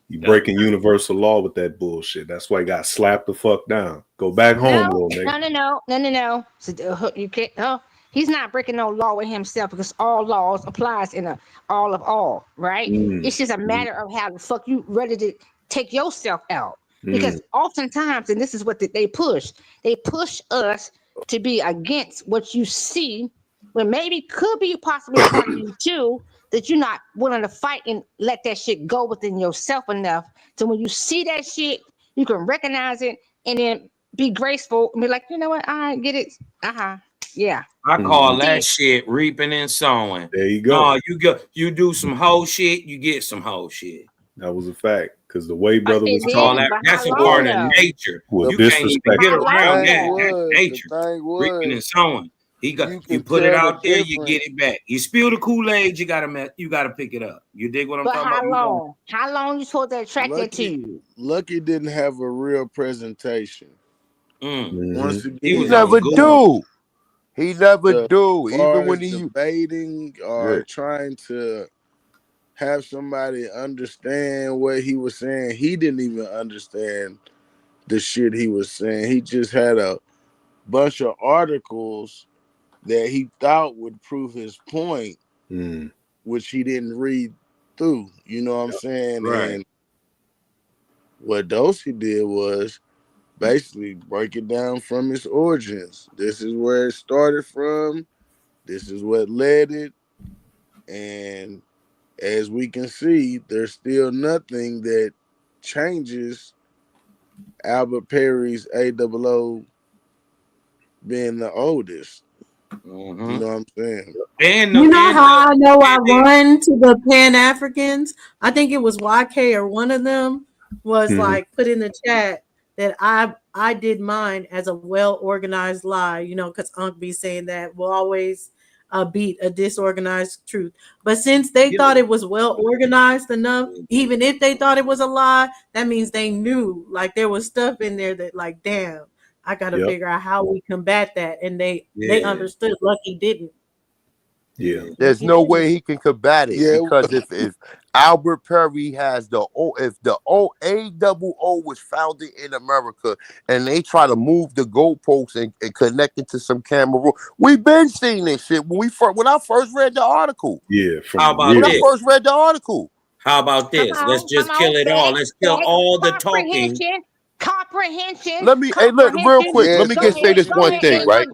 Speaker 13: You breaking universal law with that bullshit. That's why he got slapped the fuck down. Go back home, little nigga.
Speaker 18: No. So, you can't. He's not breaking no law with himself, because all laws applies in a all, right? It's just a matter of how the fuck you ready to take yourself out. Because oftentimes, and this is what they push us to be against what you see, when maybe could be possibly part of you too, that you're not willing to fight and let that shit go within yourself enough. So when you see that shit, you can recognize it and then be graceful and be like, you know what, I get it. Yeah.
Speaker 17: I call that shit reaping and sowing.
Speaker 13: There you go.
Speaker 17: You do some whole shit, you get some whole shit.
Speaker 13: That was a fact. Because the way brother was
Speaker 17: talking, that's a part of nature. You can't even get around that. That's nature. Reaping and sowing. You put it out there, you get it back. You spill the Kool-Aid, you gotta pick it up. You dig what I'm talking about?
Speaker 18: How long? How long you supposed to attract that to you?
Speaker 16: Lucky didn't have a real presentation. Once again,
Speaker 12: He never do. He never do. Even when he
Speaker 16: debating or trying to have somebody understand what he was saying, he didn't even understand the shit he was saying. He just had a bunch of articles that he thought would prove his point, which he didn't read through. You know what I'm saying?
Speaker 17: Right.
Speaker 16: And what Dosey did was basically break it down from its origins. This is where it started from. This is what led it. And as we can see, there's still nothing that changes Albert Perry's AOO being the oldest.
Speaker 11: You know what I'm saying?
Speaker 17: And
Speaker 6: You know how I know I run to the Pan Africans? I think it was YK or one of them was like put in the chat that I did mine as a well organized lie, you know, because Unc be saying that will always beat a disorganized truth. But since they thought it was well organized enough, even if they thought it was a lie, that means they knew like there was stuff in there that like, damn, I got to figure out how we combat that. And they understood. Lucky didn't.
Speaker 13: Yeah,
Speaker 12: there's no way he can combat it because if Albert Perry has if the AOO was founded in America and they try to move the goalposts and connect it to some camera, we've been seeing this shit when I first read the article.
Speaker 13: Yeah,
Speaker 17: how about
Speaker 12: when
Speaker 17: this?
Speaker 12: I first read the article.
Speaker 17: How about this? Let's just kill it all. Let's kill all the talking.
Speaker 18: Comprehension.
Speaker 12: Let me look real quick. Let me just say this one thing, right?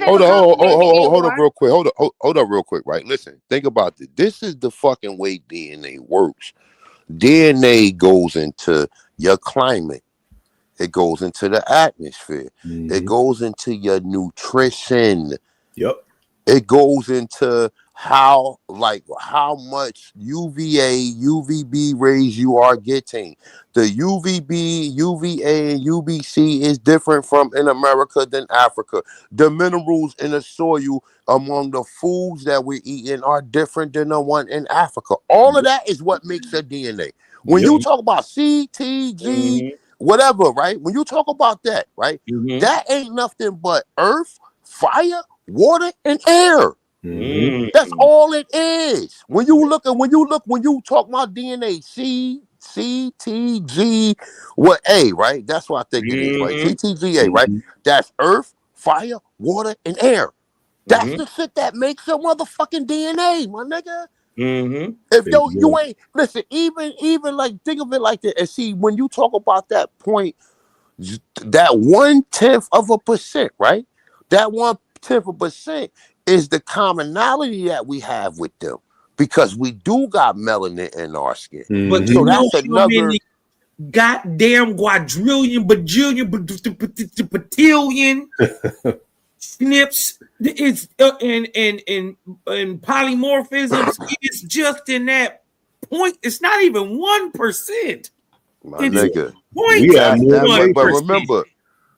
Speaker 12: Hold on real quick. Hold on real quick, right? Listen, think about this. This is the fucking way DNA works. DNA goes into your climate. It goes into the atmosphere. It goes into your nutrition.
Speaker 13: Yep.
Speaker 12: It goes into how much UVA, UVB rays you are getting. The UVB, UVA, and UVC is different from in America than Africa. The minerals in the soil among the foods that we're eating are different than the one in Africa. All of that is what makes your DNA. When you talk about CTG, whatever, right? When you talk about that, right? That ain't nothing but earth, fire, water, and air. That's all it is. When you talk about DNA, C, T, G, what A, right? That's what I think it is, right? CTGA, right? That's earth, fire, water, and air. That's the shit that makes your motherfucking DNA, my nigga. If you ain't listen, even like think of it like that. And see, when you talk about that point, that 0.1%, right? That 0.1% is the commonality that we have with them because we do got melanin in our skin.
Speaker 17: But
Speaker 12: so that's another
Speaker 17: goddamn quadrillion, bajillion, batillion snips. It's and polymorphisms. It's just in that point. It's not even 1%.
Speaker 12: My nigga.
Speaker 17: But
Speaker 12: remember,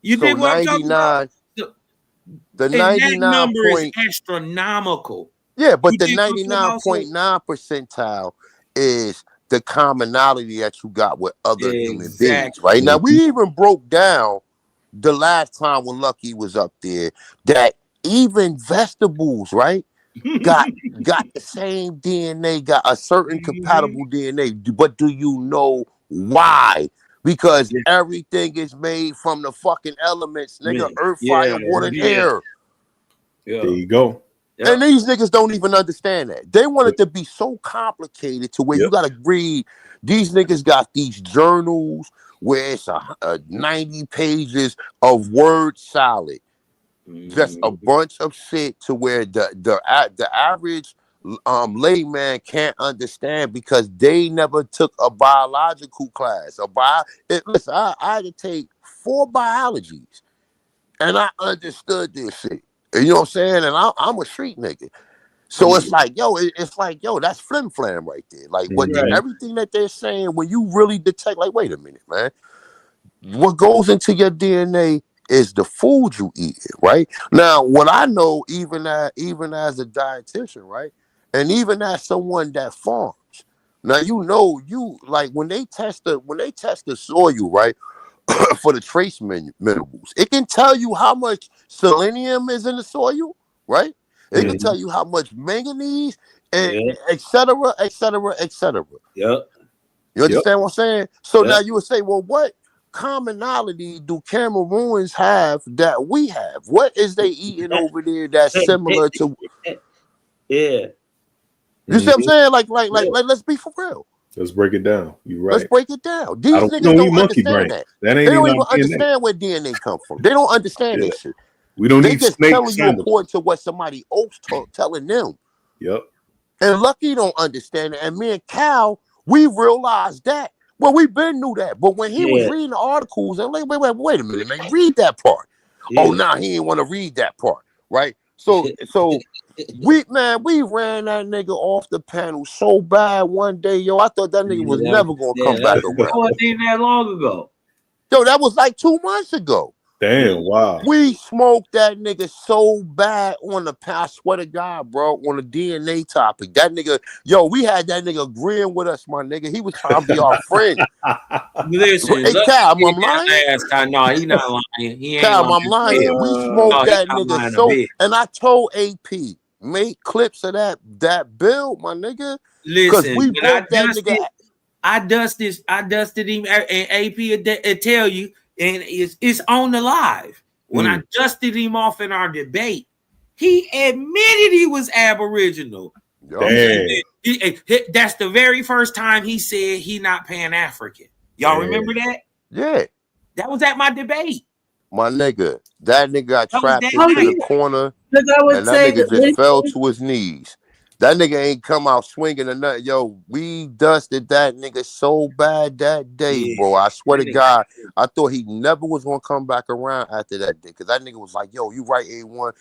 Speaker 17: you
Speaker 12: so
Speaker 17: think what I'm talking about?
Speaker 12: The
Speaker 17: and
Speaker 12: 99
Speaker 17: that number
Speaker 12: point,
Speaker 17: is astronomical.
Speaker 12: Yeah, but the 99.9 percentile is the commonality that you got with other human beings, right? Now, we even broke down the last time when Lucky was up there that even vegetables, right, got the same DNA, got a certain compatible DNA. But do you know why? Because everything is made from the fucking elements, nigga, earth, fire, water, and air.
Speaker 13: There you go.
Speaker 12: And these niggas don't even understand that. They want it to be so complicated to where you gotta read. These niggas got these journals where it's 90 pages of word salad. Just a bunch of shit to where the average layman can't understand because they never took a biological class. Listen, I had to take 4 biologies and I understood this shit. You know what I'm saying? And I'm a street nigga. So it's like, that's flim flam right there. Like everything that they're saying, when you really detect, like, wait a minute, man. What goes into your DNA is the food you eat, right? Now, what I know, even as a dietitian, right? And even as someone that farms. Now, when they test the soil, right? For the trace minerals, it can tell you how much selenium is in the soil, right? It can tell you how much manganese and et cetera, et cetera, et cetera.
Speaker 17: Yep.
Speaker 12: You understand what I'm saying? So now you would say, well, what commonality do Cameroons have that we have? What is they eating over there that's similar to? You see what I'm saying? Like, let's be for real.
Speaker 13: Let's break it down. You're right.
Speaker 12: Let's break it down. These niggas don't understand that. They don't even understand where DNA come from. They don't understand this shit.
Speaker 13: We don't
Speaker 12: they
Speaker 13: need
Speaker 12: just
Speaker 13: snakes
Speaker 12: telling you according to what somebody else telling them.
Speaker 13: Yep.
Speaker 12: And Lucky don't understand it. And me and Cal, we realized that. Well, we been knew that. But when he was reading the articles, and like, wait a minute, man, read that part. Oh, nah, he didn't want to read that part, right? So we ran that nigga off the panel so bad one day, yo. I thought that nigga was never gonna come back around.
Speaker 15: That wasn't even that long ago.
Speaker 12: Yo, that was like 2 months ago.
Speaker 13: Damn, wow.
Speaker 12: We smoked that nigga so bad on the past, swear to God, bro, on the DNA topic. That nigga, yo, we had that nigga agreeing with us, my nigga. He was trying to be our friend.
Speaker 15: Listen,
Speaker 12: Hey, Cal, I'm lying.
Speaker 15: No, he not lying. He ain't
Speaker 12: Cal, I'm
Speaker 15: lying.
Speaker 12: lying. We smoked that nigga so, and I told AP, make clips of that build, my nigga.
Speaker 15: Listen,
Speaker 12: we
Speaker 15: when I dusted him, and AP will tell you, and it's on the live. When I dusted him off in our debate, he admitted he was Aboriginal. That's the very first time he said he not Pan-African. Y'all remember that?
Speaker 12: Yeah.
Speaker 15: That was at my debate.
Speaker 12: My nigga, that nigga got trapped into the corner,
Speaker 6: and
Speaker 12: that nigga just fell to his knees. That nigga ain't come out swinging or nothing. Yo, we dusted that nigga so bad that day, bro. I swear to God, I thought he never was going to come back around after that day. Because that nigga was like, yo, you right, A1.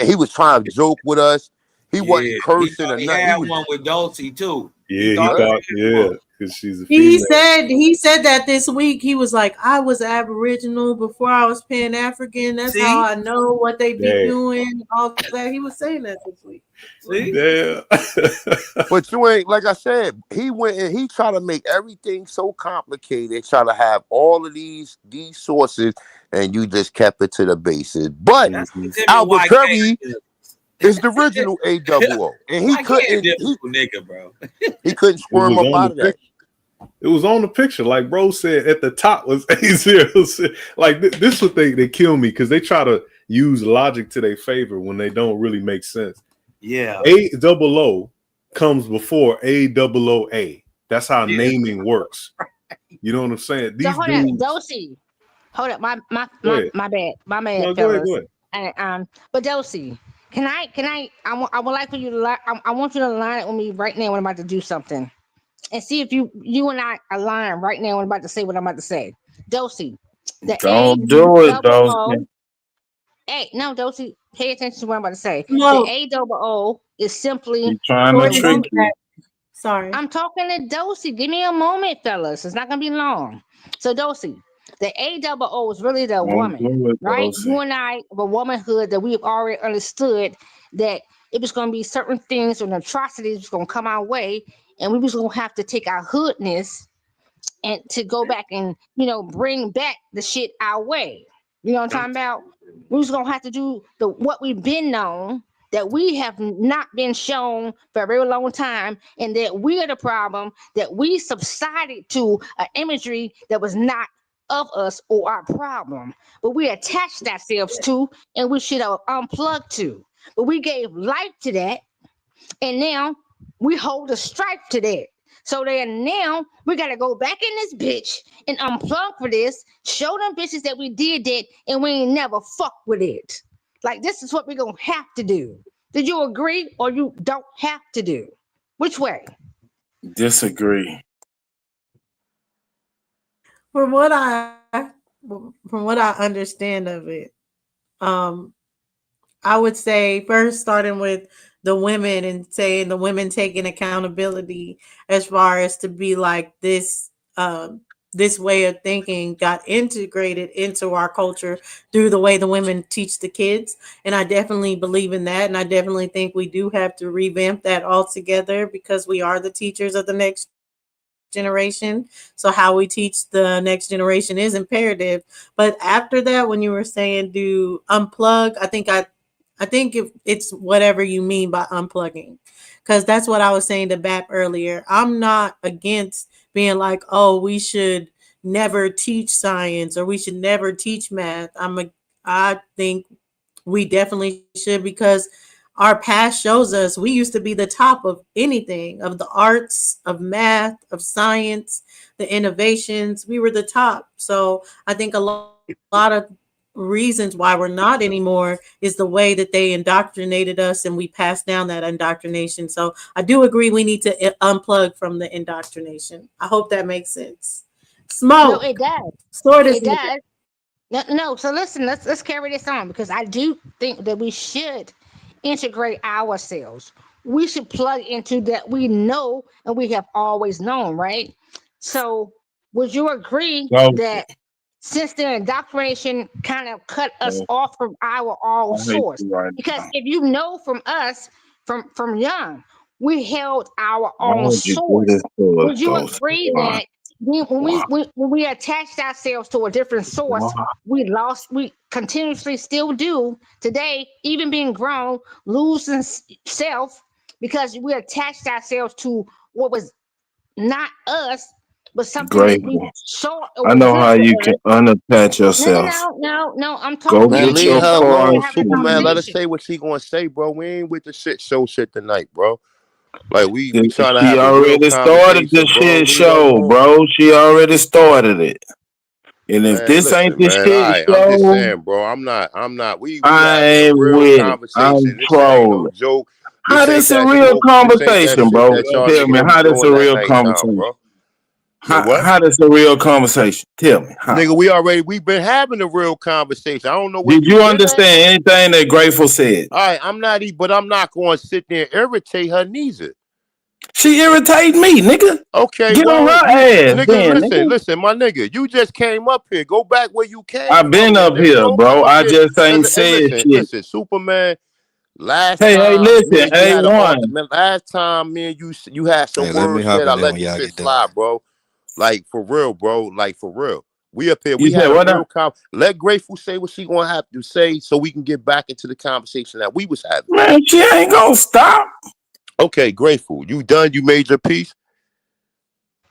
Speaker 12: He was trying to joke with us. He wasn't cursing or nothing.
Speaker 15: He had one with Dulcie, too.
Speaker 13: Yeah, he thought, because she's a female.
Speaker 6: He said that this week. He was like, I was Aboriginal before I was Pan-African. That's how I know what they be doing. All that. He was saying that this week.
Speaker 13: Damn.
Speaker 12: But you ain't, like I said, he went and he tried to make everything so complicated, try to have all of these sources, and you just kept it to the bases. But Albert Curry is the original AOO, and he couldn't.
Speaker 15: Nigga, bro.
Speaker 12: He couldn't squirm up out of that.
Speaker 13: It was on the picture, like bro said. At the top was A06. Like this is what they kill me because they try to use logic to their favor when they don't really make sense.
Speaker 15: Yeah,
Speaker 13: AOO comes before AOA. That's how naming works. You know what I'm saying? These
Speaker 18: hold
Speaker 13: dudes.
Speaker 18: up, Dulcie. Hold up, my bad,
Speaker 13: No,
Speaker 18: fellas.
Speaker 13: go ahead.
Speaker 18: And but Dulcie, I would like for you to I want you to line it with me right now when I'm about to do something, and see if you and I align right now when I'm about to say what I'm about to say. Dulcie,
Speaker 17: don't do it, Dulcie.
Speaker 18: Hey, no, Dulcie, pay attention to what I'm about to say.
Speaker 6: No.
Speaker 18: The AOO is simply
Speaker 17: He's trying to trick you.
Speaker 6: Sorry.
Speaker 18: I'm talking to Dulcie. Give me a moment, fellas. It's not gonna be long. So Dulcie, the AOO is really the woman, right?
Speaker 17: Dulcie.
Speaker 18: You and I, the womanhood that we've already understood that it was gonna be certain things and atrocities was gonna come our way, and we was gonna have to take our hoodness and to go back and bring back the shit our way. You know what I'm talking about? We was gonna have to do what we've been known, that we have not been shown for a very long time, and that we're the problem, that we subsided to an imagery that was not of us or our problem, but we attached ourselves to, and we should have unplugged to. But we gave life to that, and now we hold a stripe to that. So then now we got to go back in this bitch and unplug for this, show them bitches that we did that and we ain't never fuck with it. Like, this is what we're going to have to do. Did you agree or you don't have to do? Which way?
Speaker 17: Disagree.
Speaker 6: From what I understand of it, I would say first starting with the women and saying the women taking accountability as far as to be like this way of thinking got integrated into our culture through the way the women teach the kids. And I definitely believe in that. And I definitely think we do have to revamp that altogether because we are the teachers of the next generation. So how we teach the next generation is imperative. But after that, when you were saying do unplug, I think if it's whatever you mean by unplugging, because that's what I was saying to BAP earlier. I'm not against being like, oh, we should never teach science or we should never teach math. I think we definitely should, because our past shows us we used to be the top of anything, of the arts, of math, of science, the innovations. We were the top. So I think a lot of reasons why we're not anymore is the way that they indoctrinated us and we passed down that indoctrination. So I do agree we need to unplug from the indoctrination. I hope that makes sense. Smoke.
Speaker 18: No, it does.
Speaker 6: It
Speaker 18: does. No. So listen, let's carry this on, because I do think that we should integrate ourselves. We should plug into that we know and we have always known, right? So would you agree
Speaker 9: So
Speaker 18: that since the indoctrination kind of cut us
Speaker 9: I
Speaker 18: off from our all
Speaker 9: hate
Speaker 18: source?
Speaker 9: you right
Speaker 18: Because
Speaker 9: now.
Speaker 18: if you know from us, from young, we held our
Speaker 9: Why
Speaker 18: own
Speaker 9: would you do
Speaker 18: source.
Speaker 9: this to us,
Speaker 18: Would you
Speaker 9: Dose?
Speaker 18: agree
Speaker 9: Why?
Speaker 18: that when we attached ourselves to a different source,
Speaker 9: Why?
Speaker 18: we continuously still do today, even being grown, losing self because we attached ourselves to what was not us, but something that we
Speaker 9: Grateful.
Speaker 18: saw
Speaker 9: I
Speaker 18: or
Speaker 9: know
Speaker 18: viewed
Speaker 9: how you
Speaker 18: as.
Speaker 9: can unattach
Speaker 18: No,
Speaker 9: yourself.
Speaker 18: I'm
Speaker 9: Go
Speaker 18: talking to
Speaker 12: Man,
Speaker 9: get
Speaker 12: leave
Speaker 9: your
Speaker 18: you.
Speaker 12: her
Speaker 18: We
Speaker 12: alone,
Speaker 18: can
Speaker 9: card.
Speaker 18: have a
Speaker 12: Superman. Let her
Speaker 18: conversation.
Speaker 12: say what she gonna say, bro. We ain't with the shit tonight, bro. Like we
Speaker 9: She
Speaker 12: trying to
Speaker 9: she
Speaker 12: have a real
Speaker 9: already started the
Speaker 12: conversation, bro.
Speaker 9: shit
Speaker 12: Leave her
Speaker 9: show,
Speaker 12: alone.
Speaker 9: bro. She already started it. And if
Speaker 12: Man,
Speaker 9: this ain't
Speaker 12: listen,
Speaker 9: the
Speaker 12: man. All
Speaker 9: shit
Speaker 12: right, I'm just
Speaker 9: show,
Speaker 12: saying, bro. I'm not. We
Speaker 9: I
Speaker 12: having a
Speaker 9: ain't
Speaker 12: real
Speaker 9: with it. I'm
Speaker 12: conversation. This shit ain't no
Speaker 9: trolling.
Speaker 12: joke.
Speaker 9: How
Speaker 12: This ain't
Speaker 9: this a
Speaker 12: that
Speaker 9: real
Speaker 12: smoke. This ain't that
Speaker 9: conversation,
Speaker 12: shit
Speaker 9: bro?
Speaker 12: that y'all
Speaker 9: Tell me,
Speaker 12: niggas be
Speaker 9: how this a
Speaker 12: doing at
Speaker 9: real
Speaker 12: nighttime,
Speaker 9: conversation?
Speaker 12: bro. Say what?
Speaker 9: How this a real conversation? Tell me, how?
Speaker 12: Nigga, we've been having a real conversation. I don't know where
Speaker 9: Did
Speaker 12: you
Speaker 9: you
Speaker 12: been at.
Speaker 9: understand anything that Grateful said?
Speaker 12: All right, I'm not going to sit there and irritate her neither.
Speaker 9: She irritate me, nigga.
Speaker 12: Okay,
Speaker 9: Get on
Speaker 12: well,
Speaker 9: her
Speaker 12: you
Speaker 9: ass,
Speaker 12: nigga,
Speaker 9: then, nigga.
Speaker 12: listen, my nigga. You just came up here. Go back where you came
Speaker 9: I've
Speaker 12: from,
Speaker 9: been
Speaker 12: man.
Speaker 9: up
Speaker 12: Just
Speaker 9: here,
Speaker 12: don't come
Speaker 9: bro.
Speaker 12: up
Speaker 9: I
Speaker 12: here.
Speaker 9: just ain't
Speaker 12: Hey,
Speaker 9: said shit.
Speaker 12: listen, Superman. Last
Speaker 9: Hey,
Speaker 12: time me
Speaker 9: listen,
Speaker 12: and you had an
Speaker 9: A1.
Speaker 12: argument. Last time me and you had some
Speaker 19: Hey, let me
Speaker 12: words
Speaker 19: hop
Speaker 12: said. I
Speaker 19: in there
Speaker 12: let
Speaker 19: when
Speaker 12: the
Speaker 19: y'all
Speaker 12: shit
Speaker 19: get done.
Speaker 12: slide, bro. Like for real, bro. Like for real. We up here.
Speaker 9: You
Speaker 12: We
Speaker 9: said
Speaker 12: had a
Speaker 9: what now?
Speaker 12: real Let Grateful say what she gonna have to say, so we can get back into the conversation that we was having.
Speaker 9: Man, she ain't gonna stop.
Speaker 12: Okay, Grateful. You done? You made your peace.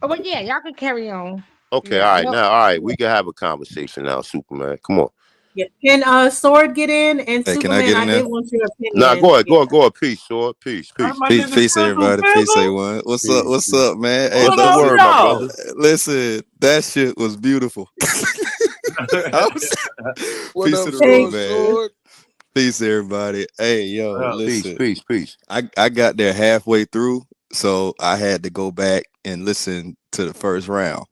Speaker 18: Oh, but yeah, y'all can carry on.
Speaker 12: Okay,
Speaker 18: Yeah,
Speaker 12: all right.
Speaker 18: no,
Speaker 12: Now, all right. We can have a conversation now, Superman. Come on.
Speaker 6: Yeah. Can Sword get in? And
Speaker 19: Hey, can I
Speaker 6: Superman,
Speaker 19: get in
Speaker 6: I did
Speaker 19: there?
Speaker 6: want your
Speaker 12: Nah,
Speaker 6: opinion.
Speaker 12: go ahead.
Speaker 6: Yeah.
Speaker 12: Go ahead. Peace, Sword. Peace.
Speaker 9: My
Speaker 19: Peace,
Speaker 9: nigga
Speaker 19: peace,
Speaker 9: Fizzle,
Speaker 19: everybody. Peace,
Speaker 9: Fizzle.
Speaker 19: A1. What's up?
Speaker 12: Peace,
Speaker 19: What's
Speaker 12: peace.
Speaker 19: up, man? Hey,
Speaker 12: What's
Speaker 9: What
Speaker 12: the
Speaker 9: up,
Speaker 12: word,
Speaker 19: Dosey.
Speaker 12: my brother?
Speaker 9: y'all?
Speaker 19: Listen, that shit was beautiful.
Speaker 16: What
Speaker 19: Peace
Speaker 16: up,
Speaker 19: to the room,
Speaker 6: Thank
Speaker 19: man.
Speaker 6: you.
Speaker 16: Sword?
Speaker 19: Peace, everybody. Hey, yo,
Speaker 12: Peace,
Speaker 19: listen.
Speaker 12: peace, peace.
Speaker 19: I got there halfway through, so I had to go back and listen to the first round.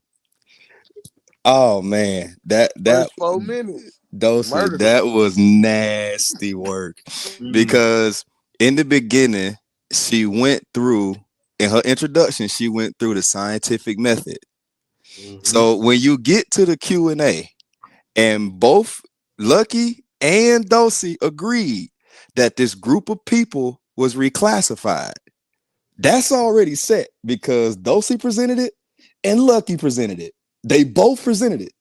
Speaker 19: Oh man, that
Speaker 16: First 4 minutes.
Speaker 19: Dosey,
Speaker 16: Murdered him.
Speaker 19: that was nasty work. Because in the beginning, she went through in her introduction, she went through the scientific method. So when you get to the Q&A, and both Lucky and Dosey agreed that this group of people was reclassified, that's already set because Dosey presented it and Lucky presented it. They both presented it.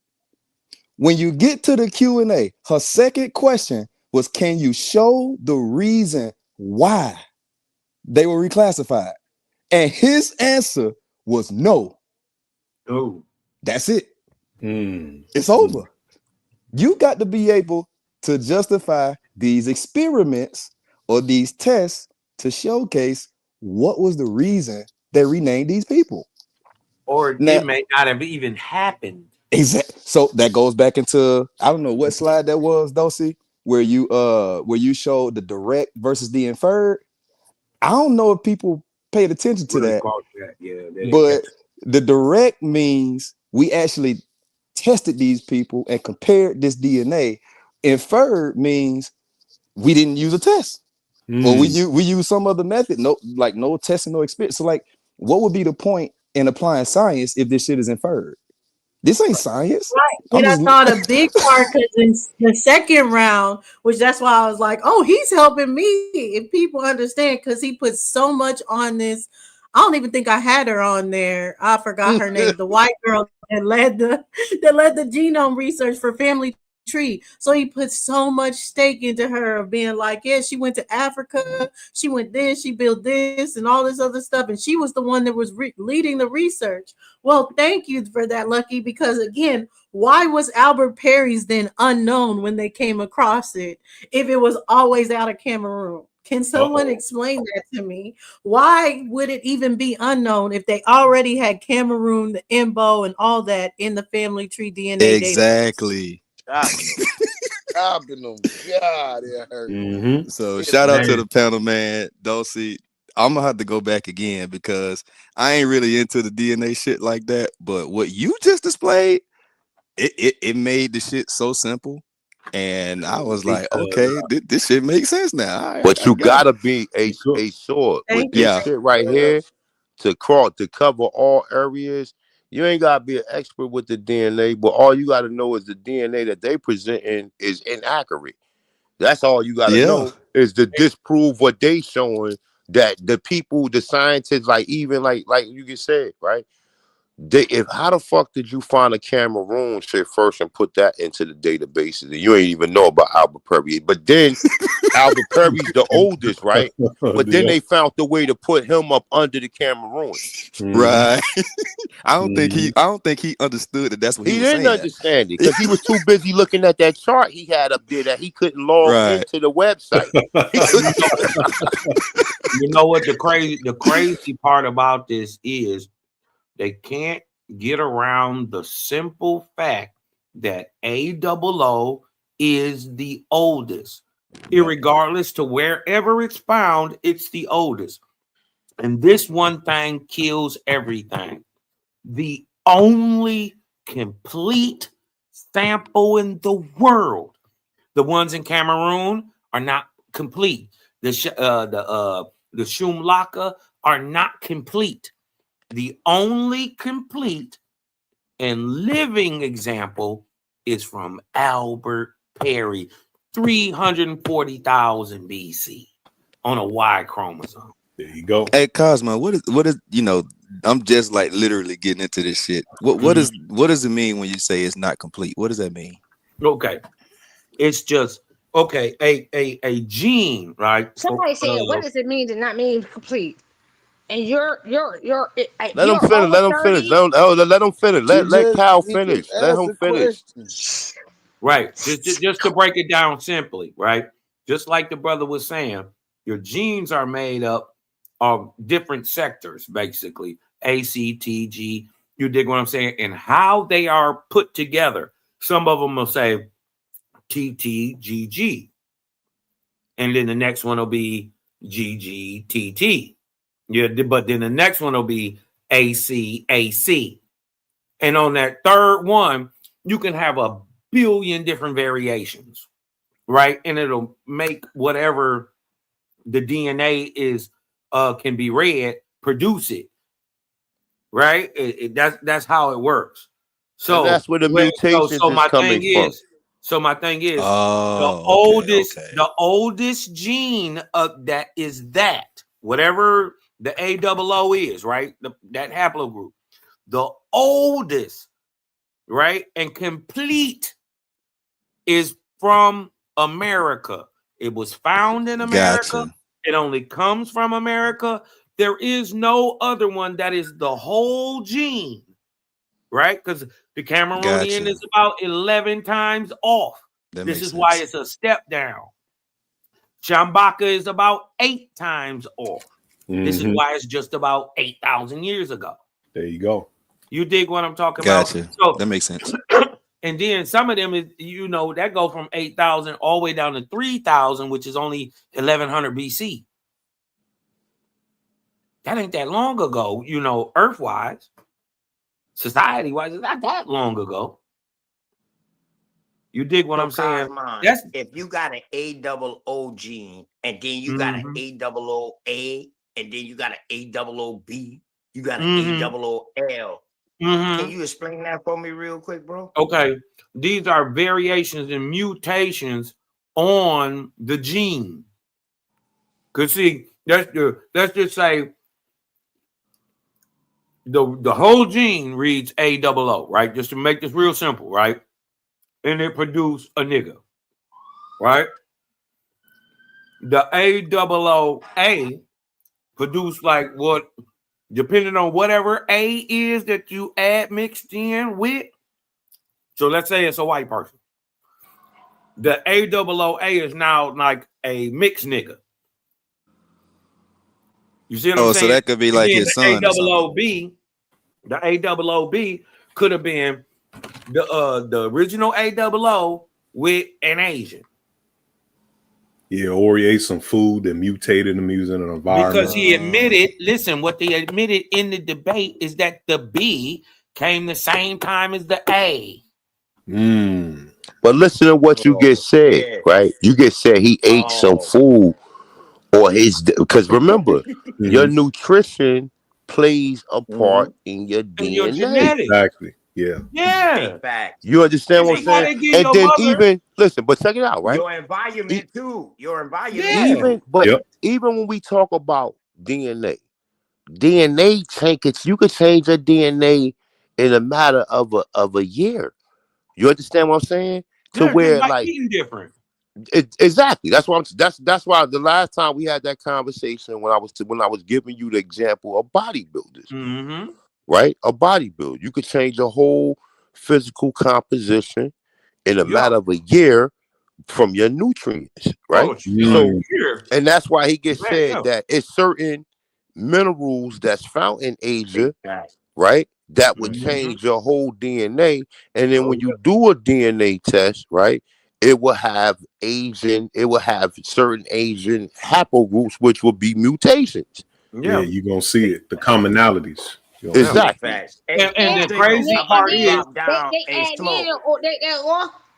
Speaker 19: When you get to the Q&A, her second question was, can you show the reason why they were reclassified? And his answer was no.
Speaker 15: Oh.
Speaker 19: That's it. It's over. You got to be able to justify these experiments or these tests to showcase what was the reason they renamed these people.
Speaker 15: Or
Speaker 19: Now,
Speaker 15: it may not have even happened.
Speaker 19: exactly. So that goes back into, I don't know what slide that was, Dosey, where you showed the direct versus the inferred. I don't know if people paid attention to that,
Speaker 15: Yeah, they didn't catch
Speaker 19: but the direct means we actually tested these people and compared this DNA. Inferred means we didn't use a test, or we use some other method. No, like no testing, no experience. So, like, what would be the point in applying science if this shit is inferred? This ain't science.
Speaker 6: Right.
Speaker 19: I'm
Speaker 6: And I
Speaker 19: just
Speaker 6: thought a big part because in the second round, which that's why I was like, oh, he's helping me. If people understand, because he put so much on this. I don't even think I had her on there. I forgot her name. The white girl that led the genome research for Family Tree. So he put so much stake into her of being like, yeah, she went to Africa, she went this, she built this, and all this other stuff, and she was the one that was leading the research. Well, thank you for that, Lucky, because again, why was Albert Perry's then unknown when they came across it if it was always out of Cameroon? Can someone explain that to me? Why would it even be unknown if they already had Cameroon, the IMBO, and all that in the Family Tree DNA
Speaker 19: exactly.
Speaker 16: Chopping them. God, it hurt.
Speaker 19: So
Speaker 16: It
Speaker 19: shout out to
Speaker 16: hurt.
Speaker 19: the panel, man. Dosey, I'm gonna have to go back again because I ain't really into the DNA shit like that. But what you just displayed, it made the shit so simple. And I was like, okay, this shit makes sense now. All right,
Speaker 12: But
Speaker 19: I
Speaker 12: you
Speaker 19: got
Speaker 12: gotta be a sword with
Speaker 6: Thank
Speaker 12: this
Speaker 6: you.
Speaker 19: Yeah.
Speaker 12: shit right here to cover all areas. You ain't gotta be an expert with the DNA, but all you gotta know is the DNA that they presenting is inaccurate. That's all you gotta
Speaker 19: Yeah.
Speaker 12: know is to disprove what they showing, that the people, the scientists, like even like you just said, right? How the fuck did you find a Cameroon shit first and put that into the databases? And you ain't even know about Albert Perry. But then Albert Perry's the oldest, right? But then they found the way to put him up under the Cameroon.
Speaker 19: Right. I don't think he understood that that's what
Speaker 12: He
Speaker 19: he was
Speaker 12: didn't
Speaker 19: saying.
Speaker 12: understand it because he was too busy looking at that chart he had up there that he couldn't log
Speaker 19: Right.
Speaker 12: into the website.
Speaker 15: You know what the crazy part about this is? They can't get around the simple fact that AOO is the oldest. Irregardless to wherever it's found, it's the oldest. And this one thing kills everything. The only complete sample in the world. The ones in Cameroon are not complete. The Shumlaka are not complete. The only complete and living example is from Albert Perry, 340,000 BC on a Y chromosome.
Speaker 13: There you go.
Speaker 19: Hey Cosmo, what is I'm just like literally getting into this shit. What does it mean when you say it's not complete? What does that mean?
Speaker 15: Okay. It's just a gene, right?
Speaker 18: Somebody said, what does it mean to not mean complete? And
Speaker 12: Let him finish. Let him finish. Let him finish. Let Cal finish. Let him finish.
Speaker 15: Right. Just to break it down simply, right? Just like the brother was saying, your genes are made up of different sectors, basically. A, C, T, G. You dig what I'm saying? And how they are put together. Some of them will say T, T, G, G. And then the next one will be G, G, T, T. Yeah, but then the next one will be AC, AC. And on that third one, you can have a billion different variations, right? And it'll make whatever the DNA is can be read, produce it, right? That's how it works. So
Speaker 12: and that's where the mutations is coming from.
Speaker 15: So my thing is, the oldest gene of that is that whatever the AOO is, right? That haplogroup, the oldest, right, and complete is from America. It was found in America.
Speaker 19: Gotcha.
Speaker 15: It only comes from America. There is no other one that is the whole gene, right? Because the Cameroonian is about 11 times off. This is why it's a step down. Chambaka is about 8 times off. This is why it's just about 8,000 years ago.
Speaker 13: There you go.
Speaker 15: You dig what I'm talking about?
Speaker 19: So that makes sense.
Speaker 15: And then some of them is, that go from 8,000 all the way down to 3,000, which is only 1100 BC. That ain't that long ago, Earth-wise. Society-wise, it's not that long ago. You dig what I'm saying?
Speaker 20: If you got an AOO gene, and then you got an AOA, and then you got an AOB, you got an AOL. Can you explain that for me real quick, bro?
Speaker 15: Okay. These are variations and mutations on the gene. Because see, let's just say the whole gene reads AOO, right? Just to make this real simple, right? And it produced a nigga, right? The AOA produced like what, depending on whatever A is that you add mixed in with. So let's say it's a white person. The AOA is now like a mixed nigga. You see what I'm saying?
Speaker 19: So that could be like his son.
Speaker 15: The AOB could have been the original AOO with an Asian.
Speaker 13: Yeah, or he ate some food that mutated him using an environment.
Speaker 15: Because he admitted, what they admitted in the debate is that the B came the same time as the A.
Speaker 12: But listen to what you get said, right? You get said he ate some food or because remember, your nutrition plays a part in your
Speaker 15: your
Speaker 12: DNA.
Speaker 15: genetics.
Speaker 13: Exactly. Yeah.
Speaker 15: Yeah.
Speaker 12: You understand what I'm
Speaker 15: Why
Speaker 12: saying?
Speaker 15: they give
Speaker 12: And
Speaker 15: your
Speaker 12: then
Speaker 15: mother-
Speaker 12: even listen, but check it out, right?
Speaker 20: Your environment too. Your environment.
Speaker 12: Even even when we talk about DNA change. You could change your DNA in a matter of a year. You understand what I'm saying? To
Speaker 15: Yeah, just
Speaker 12: where
Speaker 15: like
Speaker 12: like
Speaker 15: eating different.
Speaker 12: exactly. That's why that's why the last time we had that conversation when I was giving you the example of bodybuilders,
Speaker 15: Mm-hmm.
Speaker 12: right? A bodybuilder, you could change your whole physical composition in a matter of a year from your nutrients, right? So, and that's why he gets said that it's certain minerals that's found in Asia, right? That would change your whole DNA. And then when you do a DNA test, right, it will have certain Asian haplogroups, which will be mutations.
Speaker 13: Yeah, you're gonna see it. The commonalities.
Speaker 12: Exactly.
Speaker 15: And the crazy part is,
Speaker 18: they add in or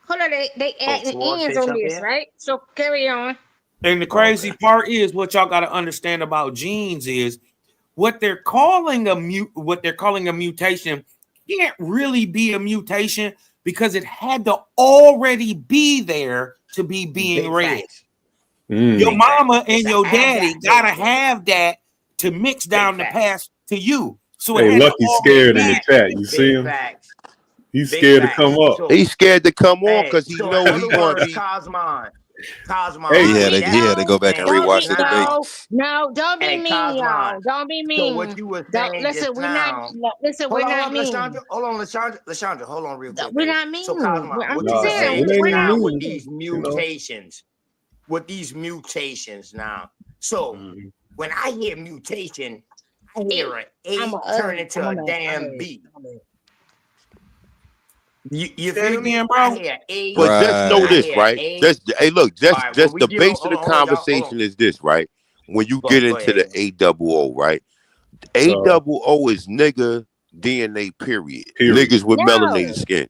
Speaker 18: hold on, they add the ends on this, right? So carry on.
Speaker 15: and the crazy part is what y'all got to understand about genes is what they're calling a mutation can't really be a mutation because it had to already be there to be being read. Your mama and your daddy gotta have that to mix down the path to you. So
Speaker 13: Hey, Lucky's scared in the chat. You see him? He's scared to come up.
Speaker 12: He's scared to come on because he knows he's going to be.
Speaker 20: Cosmon.
Speaker 19: He had to go back and rewatch the debate.
Speaker 18: No, don't be mean, y'all. Don't be mean.
Speaker 20: So what you were saying
Speaker 18: listen, we're not mean.
Speaker 20: Hold on, Lashandra, hold on real quick.
Speaker 18: We're not mean.
Speaker 20: So Cosmon,
Speaker 18: I'm
Speaker 20: what
Speaker 18: just
Speaker 20: you
Speaker 18: saying,
Speaker 20: saying
Speaker 18: we're
Speaker 20: now
Speaker 18: not
Speaker 20: with
Speaker 18: mean.
Speaker 20: these mutations, now. So when I hear mutation, I hear an A turn into a damn B. You feel me, bro?
Speaker 12: But just know this, right? Just the base of the conversation is this, right? When you get into the AOO, right? AOO is nigga DNA, period. Niggas with melanated skin.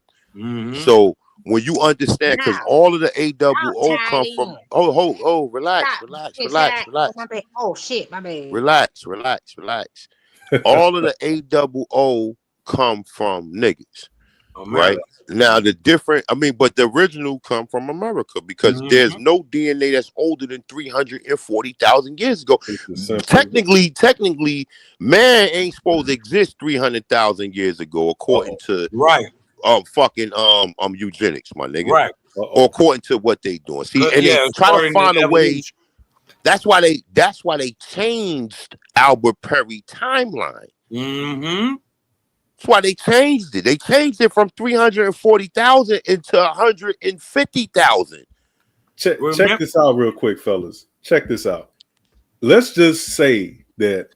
Speaker 12: So when you understand, because all of the AOO come from relax.
Speaker 18: Oh shit, my bad.
Speaker 12: Relax. All of the AOO come from niggas. Right now, but the original come from America because there's no DNA that's older than 340,000 years ago. Technically, man ain't supposed to exist 300,000 years ago, according to eugenics, my nigga.
Speaker 15: Right.
Speaker 12: Or according to what they doing. See, and they try to find a way. That's why they changed Albert Perry timeline.
Speaker 15: Mm-hmm.
Speaker 12: That's why they changed it. They changed it from 340,000 into 150,000.
Speaker 13: Check this out real quick, fellas. Check this out. Let's just say that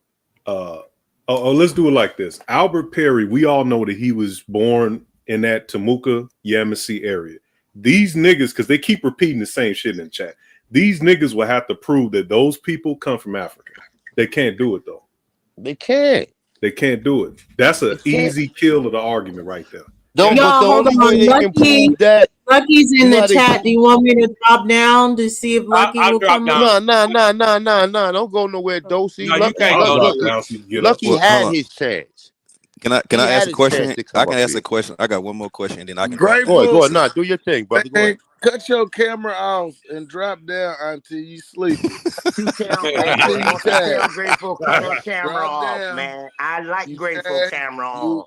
Speaker 13: let's do it like this. Albert Perry, we all know that he was born in that Temuka, Yamasee area. These niggas, because they keep repeating the same shit in the chat, these niggas will have to prove that those people come from Africa. They can't do it, though.
Speaker 12: They can't.
Speaker 13: They can't do it. That's an easy kill of the argument right there.
Speaker 6: Hold on. Lucky's in the chat. Do you want me to drop down to see if Lucky will come up?
Speaker 12: No. Don't go nowhere, Dosey. Lucky had his chance.
Speaker 19: Can I ask a question? I can ask a question. I got one more question, and then I can.
Speaker 12: Go ahead. Nah, do your thing, brother. Go ahead.
Speaker 16: Cut your camera off and drop down until you sleep.
Speaker 20: Grateful camera off, man. I like Grateful camera on.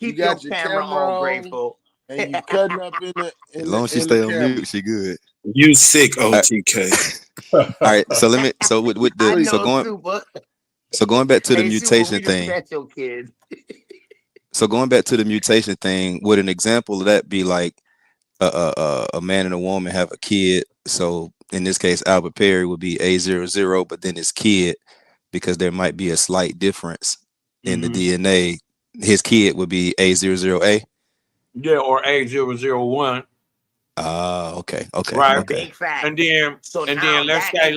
Speaker 20: Keep your camera on, Grateful.
Speaker 16: And you cutting up in the.
Speaker 19: As long as she stay on mute, she good.
Speaker 21: You sick, OTK.
Speaker 19: All right, so let me. So with the going back to the mutation thing. So going back to the mutation thing, would an example of that be like a man and a woman have a kid? So in this case, Albert Perry would be A00, but then his kid, because there might be a slight difference in the DNA, his kid would be A00A.
Speaker 15: Yeah, or A001.
Speaker 19: Okay.
Speaker 15: Right.
Speaker 19: Okay.
Speaker 20: Big fact.
Speaker 15: And then let's say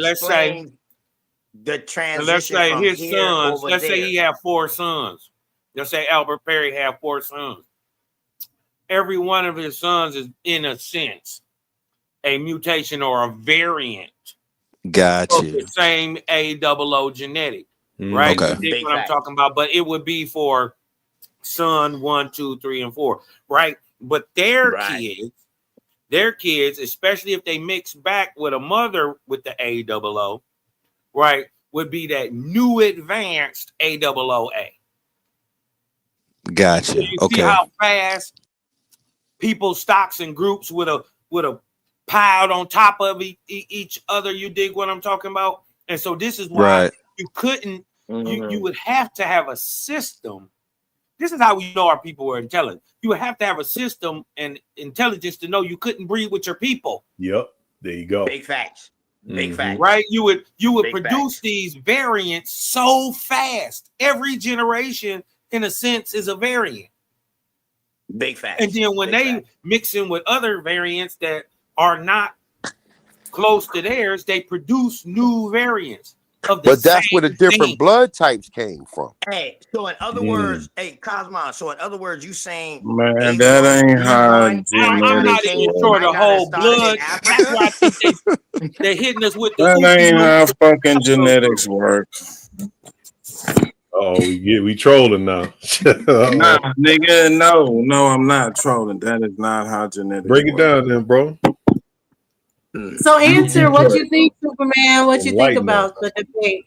Speaker 20: the transition.
Speaker 15: Let's say
Speaker 20: from
Speaker 15: his
Speaker 20: here
Speaker 15: sons.
Speaker 20: over
Speaker 15: Let's say
Speaker 20: there.
Speaker 15: he have 4 sons. Let's say Albert Perry have 4 sons.
Speaker 17: every one of his sons is, in a sense, a mutation or a variant
Speaker 19: Got
Speaker 17: of
Speaker 19: you.
Speaker 17: the same AOO genetic, right?
Speaker 19: Okay.
Speaker 17: You dig
Speaker 20: Big
Speaker 17: what I'm
Speaker 20: facts.
Speaker 17: talking about? But it would be for son 1, 2, 3, and 4, right? But their kids, especially if they mix back with a mother with the AOO, right, would be that new advanced AOA.
Speaker 19: Got
Speaker 17: So
Speaker 19: you.
Speaker 17: you see
Speaker 19: Okay.
Speaker 17: how fast people, stocks, and groups with a piled on top of each other. You dig what I'm talking about? And so this is why
Speaker 19: Right.
Speaker 17: you couldn't. You would have to have a system. This is how we know our people were intelligent. You would have to have a system and intelligence to know you couldn't breed with your people.
Speaker 13: Yep. There you go.
Speaker 20: Big facts. Big facts.
Speaker 17: Right? You would
Speaker 20: Big
Speaker 17: produce
Speaker 20: facts.
Speaker 17: these variants so fast. Every generation, in a sense, is a variant.
Speaker 20: Big facts.
Speaker 17: And then when
Speaker 20: Big
Speaker 17: they
Speaker 20: facts.
Speaker 17: mix in with other variants that are not close to theirs, they produce new variants of the
Speaker 12: But that's where the
Speaker 17: same
Speaker 12: different
Speaker 17: thing.
Speaker 12: blood types came from.
Speaker 20: Hey, so in other words, hey, Cosmo, so in other words, you saying
Speaker 21: Man, that ain't how
Speaker 17: I'm
Speaker 21: genetics
Speaker 17: not even
Speaker 21: work.
Speaker 17: sure the
Speaker 20: might not have
Speaker 17: whole
Speaker 20: started
Speaker 17: blood.
Speaker 20: in
Speaker 17: That's
Speaker 20: Africa?
Speaker 17: why I think they're hitting us with the
Speaker 21: That ain't how
Speaker 17: Uchi
Speaker 21: fucking genetics work.
Speaker 13: Oh, we trolling now.
Speaker 21: Nah, nigga, no, I'm not trolling. That is not how genetics
Speaker 13: Break it
Speaker 21: work.
Speaker 13: down then, bro.
Speaker 6: So answer what you think, Superman. What you think
Speaker 13: Enlighten us.
Speaker 6: about the debate?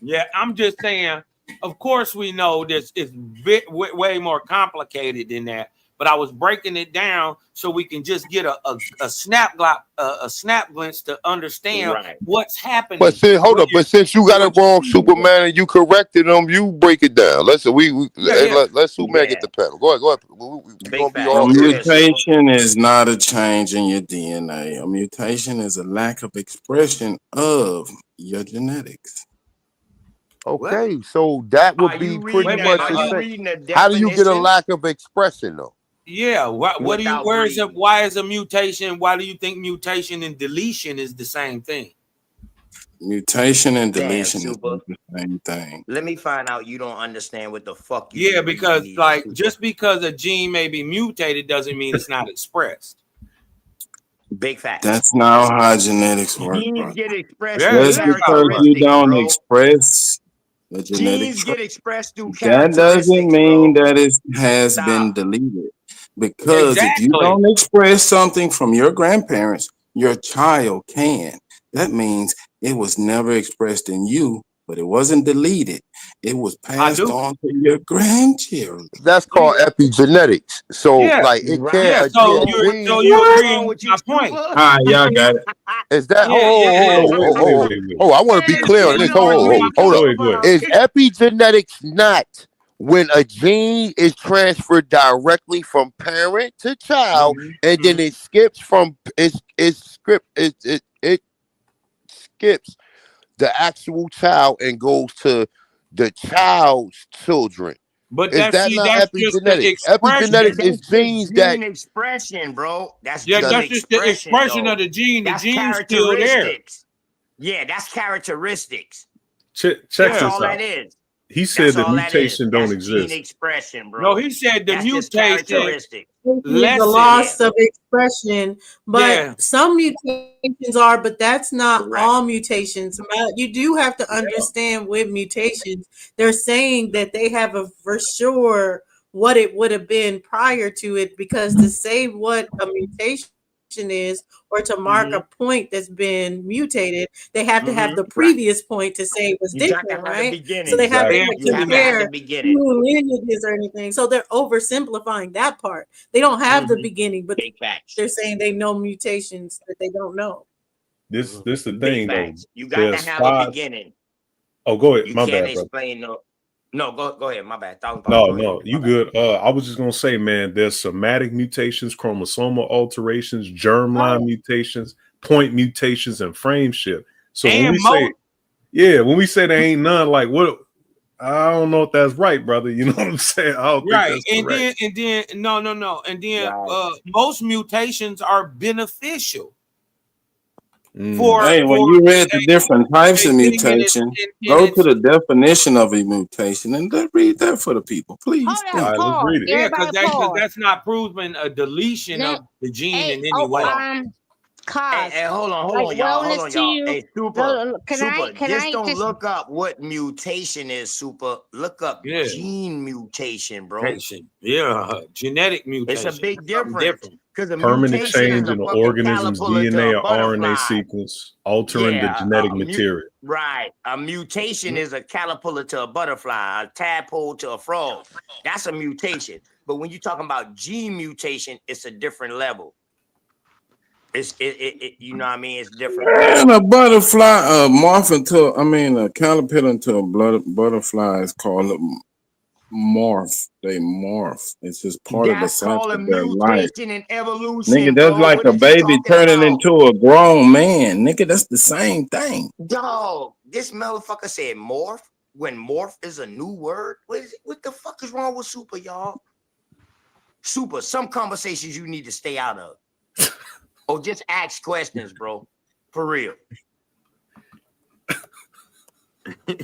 Speaker 17: Yeah, I'm just saying. Of course, we know this is way more complicated than that. But I was breaking it down so we can just get a snap glimpse to understand what's happening.
Speaker 12: But since you got it wrong, Superman, and you corrected them, you break it down. Let Superman get the panel. Go ahead. We gonna be
Speaker 21: A
Speaker 12: all ears.
Speaker 21: mutation is not a change in your DNA. A mutation is a lack of expression of your genetics.
Speaker 12: Okay, so that would be pretty much the same. How do you get a lack of expression though?
Speaker 17: Yeah, why is a mutation? Why do you think mutation and deletion is the same thing?
Speaker 21: Mutation and
Speaker 20: Damn,
Speaker 21: deletion is
Speaker 20: Super.
Speaker 21: not the same thing.
Speaker 20: Let me find out you don't understand what the fuck you
Speaker 17: Yeah,
Speaker 20: really
Speaker 17: because
Speaker 20: need,
Speaker 17: like
Speaker 20: Super.
Speaker 17: just because a gene may be mutated doesn't mean it's not expressed.
Speaker 20: Big facts.
Speaker 21: That's not how genetics work,
Speaker 20: Genes
Speaker 21: bro.
Speaker 20: get expressed
Speaker 17: Yeah,
Speaker 20: through
Speaker 21: Just because you
Speaker 20: characteristics,
Speaker 21: don't
Speaker 20: bro.
Speaker 21: express the genetic
Speaker 20: Genes get expressed through
Speaker 21: that
Speaker 20: characteristics,
Speaker 21: doesn't mean
Speaker 20: bro.
Speaker 21: that it has been
Speaker 20: Stop.
Speaker 21: deleted. Because if you
Speaker 17: Exactly.
Speaker 21: don't express something from your grandparents, your child can. That means it was never expressed in you, but it wasn't deleted. It was passed on to your grandchildren.
Speaker 12: That's called epigenetics. So
Speaker 17: Yeah.
Speaker 12: like it
Speaker 20: Right.
Speaker 12: can't
Speaker 17: Yeah,
Speaker 12: a
Speaker 17: so
Speaker 12: gene.
Speaker 17: you agree with my point.
Speaker 21: All right, y'all got it.
Speaker 12: Is that
Speaker 17: Yeah.
Speaker 12: oh, I want to be clear on this. Hold up.
Speaker 13: Go ahead.
Speaker 12: Is epigenetics not when a gene is transferred directly from parent to child, and then it skips from it skips the actual child and goes to the child's children?
Speaker 17: But
Speaker 12: Is that not epigenetics? Epigenetics is genes that
Speaker 20: Gene expression, bro. That's
Speaker 17: Yeah,
Speaker 20: gene
Speaker 17: that's just the expression
Speaker 20: though.
Speaker 17: of the gene. The
Speaker 20: That's
Speaker 17: gene's still there.
Speaker 20: characteristics. Yeah, that's characteristics.
Speaker 13: Check
Speaker 20: That's
Speaker 13: this
Speaker 20: all
Speaker 13: out.
Speaker 20: that is.
Speaker 13: He said
Speaker 20: That's
Speaker 13: the
Speaker 20: all that is.
Speaker 13: mutation don't
Speaker 20: That's gene
Speaker 13: exist.
Speaker 20: expression, bro.
Speaker 17: No, he said the
Speaker 20: That's just
Speaker 17: mutation
Speaker 20: characteristics.
Speaker 6: The loss of expression, but some mutations are, but that's not all mutations. You do have to understand with mutations, they're saying that they have a for sure what it would have been prior to it, because to say what a mutation is or to mark a point that's been mutated, they have to have the previous point to say it was
Speaker 20: You got to
Speaker 6: different,
Speaker 20: have the
Speaker 6: right?
Speaker 20: beginning.
Speaker 6: So they have
Speaker 20: Right.
Speaker 6: to
Speaker 20: You have to have
Speaker 6: compare
Speaker 20: the beginning.
Speaker 6: two lineages or anything. So they're oversimplifying that part. They don't have the beginning, but
Speaker 20: Big facts.
Speaker 6: they're saying they know mutations that they don't know.
Speaker 13: This the
Speaker 20: Big
Speaker 13: thing though.
Speaker 20: facts. You got to
Speaker 13: There's
Speaker 20: have a
Speaker 13: 5.
Speaker 20: beginning.
Speaker 13: Oh, go ahead.
Speaker 20: You
Speaker 13: My
Speaker 20: can't
Speaker 13: bad, bro.
Speaker 20: explain no, go ahead. My bad.
Speaker 13: No, you good. I was just gonna say, man, there's somatic mutations, chromosomal alterations, germline mutations, point mutations, and frame shift. So when we say there ain't none, like what? I don't know if that's right, brother. You know what I'm saying? I don't
Speaker 17: Right.
Speaker 13: think that's correct.
Speaker 17: And then no. And then most mutations are beneficial.
Speaker 21: Hey, when you read the different types of mutation, go to the definition of a mutation and then read that for the people, please.
Speaker 18: Hold on, pause.
Speaker 17: Yeah, because
Speaker 18: Everybody
Speaker 17: that's not proven a deletion
Speaker 18: Now,
Speaker 17: of the gene
Speaker 18: hey,
Speaker 17: in any way.
Speaker 18: Cause
Speaker 20: Hey, hold on,
Speaker 18: like
Speaker 20: y'all. Hold
Speaker 18: wellness
Speaker 20: on,
Speaker 18: to
Speaker 20: y'all.
Speaker 18: you.
Speaker 20: Hey, Super.
Speaker 18: Can I
Speaker 20: Just don't
Speaker 18: just
Speaker 20: look up what mutation is, Super. Look up gene mutation, bro.
Speaker 17: Mutation. Yeah, genetic mutation.
Speaker 20: It's a big
Speaker 17: Something
Speaker 20: difference. Because a
Speaker 1: Permanent
Speaker 20: mutation is
Speaker 1: change
Speaker 20: a
Speaker 1: in an
Speaker 20: fucking
Speaker 1: organism's
Speaker 20: caterpillar to
Speaker 1: DNA
Speaker 20: a
Speaker 1: or
Speaker 20: butterfly.
Speaker 1: RNA sequence, altering the genetic material.
Speaker 20: Right. A mutation is a caterpillar to a butterfly, a tadpole to a frog. That's a mutation. But when you're talking about gene mutation, it's a different level. It's you know what I mean? It's different.
Speaker 21: And a butterfly, a caterpillar into a butterfly is called a morph. They morph. It's just part of the
Speaker 20: That's
Speaker 21: cycle
Speaker 20: called a
Speaker 21: of their life.
Speaker 20: mutation and evolution.
Speaker 21: Nigga, that's
Speaker 20: bro.
Speaker 21: like
Speaker 20: What
Speaker 21: a
Speaker 20: are you
Speaker 21: baby
Speaker 20: talking
Speaker 21: turning
Speaker 20: about?
Speaker 21: into a grown man. Nigga, that's the same thing.
Speaker 20: Dog, this motherfucker said morph when morph is a new word. What the fuck is wrong with Super, y'all? Super, some conversations you need to stay out of. Or just ask questions, bro. For real.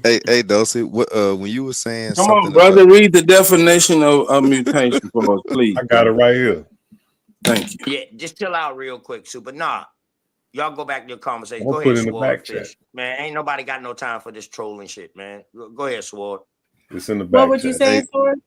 Speaker 19: Hey, Dulcie, what when you were saying
Speaker 21: Come
Speaker 19: something
Speaker 21: on, brother, read the definition of mutation for us, please.
Speaker 1: I got it right here.
Speaker 21: Thank you.
Speaker 20: Yeah, just chill out real quick, Super. Nah, y'all go back to your conversation.
Speaker 1: I'm
Speaker 20: Go
Speaker 1: gonna put
Speaker 20: ahead,
Speaker 1: it in the
Speaker 20: Sword
Speaker 1: back chat.
Speaker 20: Fish. Man, ain't nobody got no time for this trolling shit, man. Go ahead, Sword.
Speaker 1: It's in the back
Speaker 6: What would you
Speaker 1: chat.
Speaker 6: say,
Speaker 19: Hey,
Speaker 6: Sword?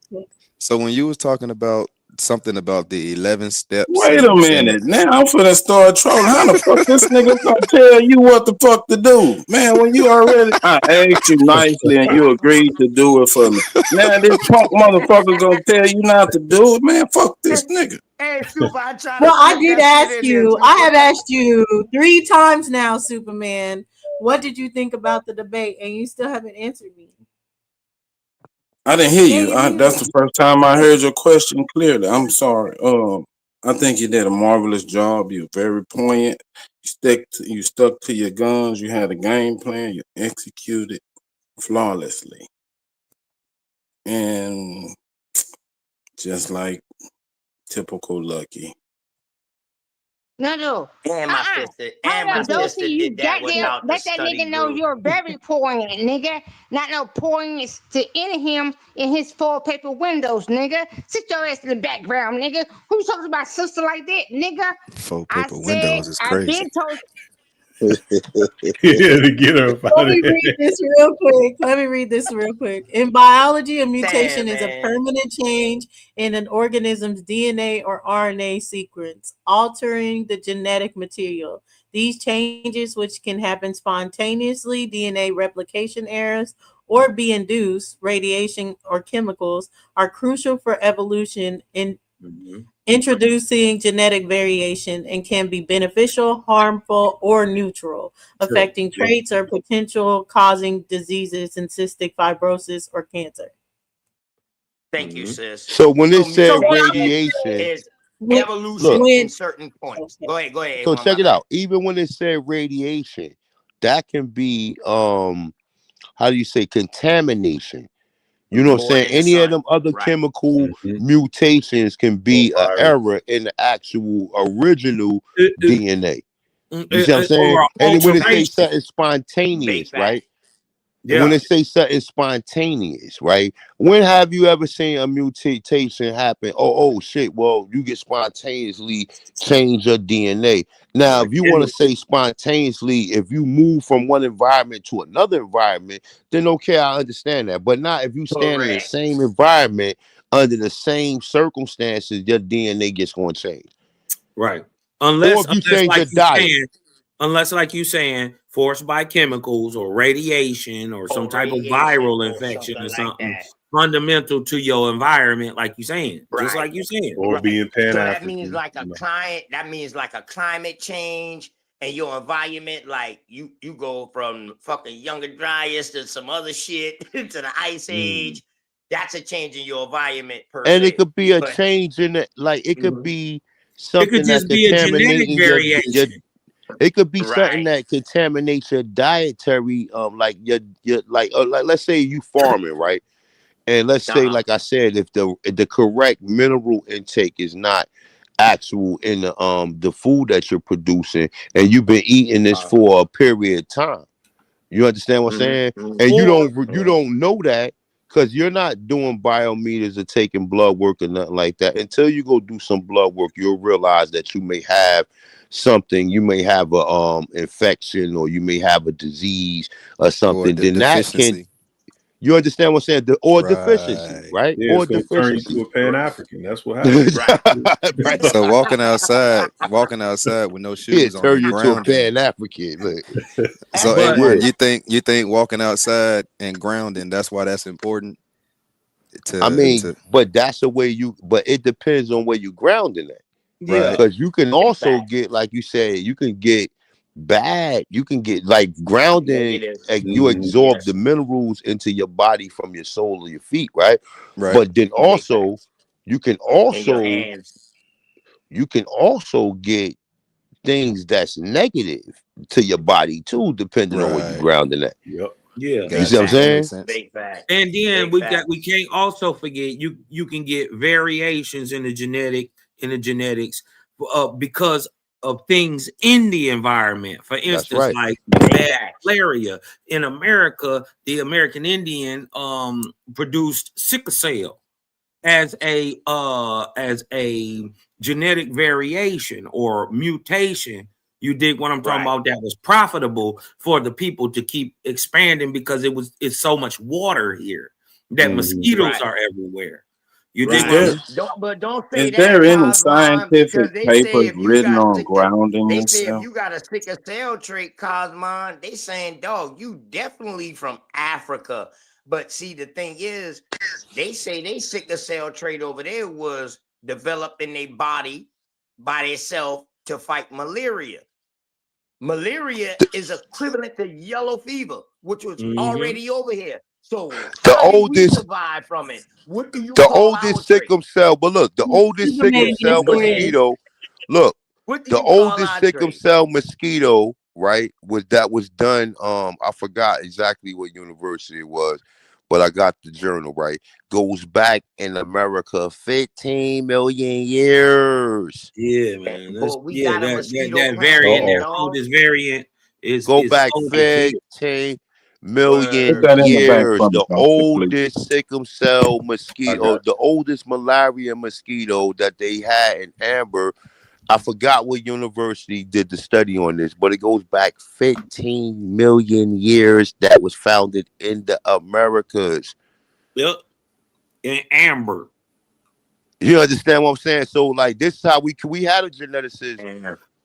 Speaker 19: so when you was talking about something about the 11 steps,
Speaker 21: Wait a
Speaker 19: and
Speaker 21: minute. Now I'm finna start trolling. How the fuck this nigga gonna tell you what the fuck to do? Man, when you already I asked you nicely and you agreed to do it for me. Now this punk motherfucker gonna tell you not to do it, man. Fuck this nigga.
Speaker 20: Hey, Super, I tried
Speaker 6: Well,
Speaker 20: to
Speaker 6: I
Speaker 20: slip
Speaker 6: did
Speaker 20: that shit
Speaker 6: ask
Speaker 20: in there,
Speaker 6: you.
Speaker 20: Super.
Speaker 6: I have asked you 3 times now, Superman. What did you think about the debate? And you still haven't answered me.
Speaker 21: I didn't hear you.
Speaker 6: Yeah,
Speaker 21: That's the first time I heard your question clearly. I'm sorry. I think you did a marvelous job. You're very poignant. You stuck to your guns. You had a game plan. You executed flawlessly. And just like typical Lucky.
Speaker 18: no.
Speaker 20: And my sister, and my
Speaker 18: Hold on,
Speaker 20: sister
Speaker 18: Dosey, you
Speaker 20: did that
Speaker 18: goddamn
Speaker 20: without the
Speaker 18: let that
Speaker 20: study
Speaker 18: nigga know
Speaker 20: group.
Speaker 18: you're very poignant, nigga. Not no poignance to any him in his 4 paper windows, nigga. Sit your ass in the background, nigga. Who talks about sister like that, nigga?
Speaker 19: 4
Speaker 18: I
Speaker 19: paper
Speaker 18: said
Speaker 19: windows is
Speaker 18: I've
Speaker 19: crazy.
Speaker 18: been told.
Speaker 1: Yeah, to get her up out
Speaker 6: Let
Speaker 1: of
Speaker 6: me
Speaker 1: there.
Speaker 6: read this real quick. In biology, a mutation
Speaker 20: Damn,
Speaker 6: is a
Speaker 20: man.
Speaker 6: permanent change in an organism's DNA or RNA sequence, altering the genetic material. These changes, which can happen spontaneously, DNA replication errors, or be induced, radiation or chemicals, are crucial for evolution in introducing genetic variation and can be beneficial, harmful, or neutral, affecting traits or potential causing diseases and cystic fibrosis or cancer.
Speaker 20: Thank you, sis.
Speaker 12: So when it said
Speaker 20: mutation
Speaker 12: radiation,
Speaker 20: is
Speaker 6: When,
Speaker 20: evolution
Speaker 12: look,
Speaker 20: in certain points. Go ahead,
Speaker 12: so
Speaker 20: A1,
Speaker 12: check it out. Even when it said radiation, that can be how do you say contamination? You know what I'm
Speaker 20: More
Speaker 12: saying?
Speaker 20: than the
Speaker 12: Any of
Speaker 20: sun.
Speaker 12: them other
Speaker 20: Right.
Speaker 12: chemical mutations can be an error in the actual original DNA. You see what I'm saying?
Speaker 17: Or
Speaker 12: And when it say
Speaker 17: alteration.
Speaker 12: something
Speaker 20: Big
Speaker 12: spontaneous,
Speaker 20: fact.
Speaker 12: right?
Speaker 17: Yeah.
Speaker 12: When it say something spontaneous, right? When have you ever seen a mutation happen? Oh shit, well, you get spontaneously change your DNA. Now, if you want to say spontaneously, if you move from one environment to another environment, then okay, I understand that. But not if you stand in the
Speaker 20: Correct.
Speaker 12: same environment under the same circumstances, your DNA gets going to change.
Speaker 17: Right.
Speaker 12: Or
Speaker 17: Unless
Speaker 12: if you change
Speaker 17: like
Speaker 12: your
Speaker 17: you
Speaker 12: diet.
Speaker 17: saying, like you saying, forced by chemicals or radiation or some type of viral infection or something fundamental to your environment, like you saying, just like you saying.
Speaker 1: Or being
Speaker 20: So
Speaker 1: Pan-African.
Speaker 20: that means like a client. That means like a climate change and your environment. Like you go from fucking Younger Dryas to some other shit to the Ice Age. That's a change in your environment per
Speaker 12: And
Speaker 20: se.
Speaker 12: it could be a
Speaker 20: But
Speaker 12: change in it, like it could be
Speaker 17: It
Speaker 12: something
Speaker 17: could
Speaker 12: that's
Speaker 17: just be a genetic
Speaker 12: contaminating your
Speaker 17: variation.
Speaker 12: it could be something
Speaker 20: right.
Speaker 12: that contaminates your dietary like your like let's say you farming, right? And let's say, like I said, if the correct mineral intake is not actual in the food that you're producing, and you've been eating this for a period of time. You understand what I'm saying? And you don't know that because you're not doing biometers or taking blood work or nothing like that. Until you go do some blood work, you'll realize that you may have something. You may have a infection, or you may have a disease or something. Then that can. You understand what I'm saying? Or deficiency, right?
Speaker 1: Yeah,
Speaker 12: Or
Speaker 1: it's gonna turn you
Speaker 12: deficiency.
Speaker 1: to a Pan-African. That's what happens.
Speaker 12: Right.
Speaker 19: So walking outside with no shoes on,
Speaker 12: turn you to a
Speaker 19: grounding.
Speaker 12: Pan-African. Look.
Speaker 19: So,
Speaker 12: But-
Speaker 19: A1, you think walking outside and grounding, that's why that's important?
Speaker 12: But that's the way but it depends on where you grounding at.
Speaker 19: Yeah.
Speaker 12: Because you can also get, like you said, you can get like grounding, you absorb the minerals into your body from your sole of your feet, right? But then also you can also get things that's negative to your body too, depending on where you grounding at.
Speaker 1: Yep.
Speaker 17: Yeah.
Speaker 12: You see what I'm saying?
Speaker 17: And then we can't also forget you can get variations in the genetics because of things in the environment. For instance,
Speaker 12: right.
Speaker 17: like bad malaria in America, the American Indian produced sickle cell as a genetic variation or mutation. You dig what I'm talking about? That was profitable for the people to keep expanding because it's so much water here that mosquitoes are everywhere. You dig what
Speaker 20: Don't say
Speaker 21: Is
Speaker 20: that.
Speaker 21: there any
Speaker 20: Cosmon,
Speaker 21: scientific
Speaker 20: because they say
Speaker 21: papers
Speaker 20: if you
Speaker 21: written
Speaker 20: got
Speaker 21: on
Speaker 20: sick,
Speaker 21: grounding
Speaker 20: they say if
Speaker 21: yourself?
Speaker 20: you got a sickle cell trait, Cosmon, they saying, dog, you definitely from Africa. But see, the thing is, they say they sickle cell trait over there was developed in their body by themselves to fight malaria. Malaria is equivalent to yellow fever, which was already over here. So how did we survive from it? What do you
Speaker 12: The
Speaker 20: call our
Speaker 12: oldest
Speaker 20: trait?
Speaker 12: sickle cell, but look, the oldest sickle cell mosquito, look,
Speaker 20: What do
Speaker 12: the
Speaker 20: you call
Speaker 12: oldest
Speaker 20: our
Speaker 12: sickle
Speaker 20: trait?
Speaker 12: cell mosquito, right, was done, I forgot exactly what university it was, but I got the journal right. Goes back in America 15 million years.
Speaker 17: Yeah, man.
Speaker 20: But we got a mosquito
Speaker 17: That
Speaker 20: planet,
Speaker 17: variant, that
Speaker 20: dog.
Speaker 17: oldest variant is
Speaker 12: Go back
Speaker 17: older too.
Speaker 12: 15 million
Speaker 21: Put that in the back
Speaker 12: years.
Speaker 21: for me,
Speaker 12: The
Speaker 21: Dr.
Speaker 12: oldest sickle cell mosquito, the oldest malaria mosquito that they had in Amber. I forgot what university did the study on this, but it goes back 15 million years. That was founded in the Americas.
Speaker 17: Yep. In Amber.
Speaker 12: You understand what I'm saying? So, like, this is how we had a geneticist.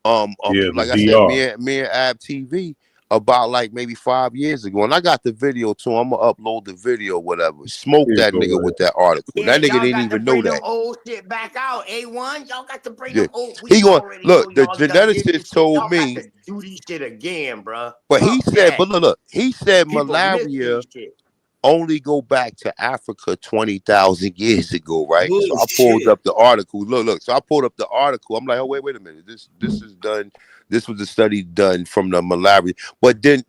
Speaker 12: Like I said, me and Ab TV about like maybe 5 years ago, and I got the video too. I'm gonna upload the video, whatever. Smoke that nigga with that article.
Speaker 20: Yeah,
Speaker 12: That nigga
Speaker 20: y'all
Speaker 12: didn't
Speaker 20: got
Speaker 12: even
Speaker 20: to
Speaker 12: know
Speaker 20: bring
Speaker 12: that.
Speaker 20: them old shit back out. A1, y'all got to bring
Speaker 12: Yeah.
Speaker 20: them old.
Speaker 12: He
Speaker 20: We
Speaker 12: going
Speaker 20: already
Speaker 12: look.
Speaker 20: know
Speaker 12: The
Speaker 20: y'all done did this
Speaker 12: geneticist
Speaker 20: shit.
Speaker 12: told
Speaker 20: Y'all
Speaker 12: me,
Speaker 20: got to do this shit again, bro.
Speaker 12: but he said, but look, he said
Speaker 20: People miss
Speaker 12: malaria
Speaker 20: this shit.
Speaker 12: only go back to Africa 20,000 years ago, right? So I
Speaker 17: Bullshit.
Speaker 12: pulled up the article. Look. So I pulled up the article. I'm like, oh wait a minute. This is done. This was a study done from the malaria. But then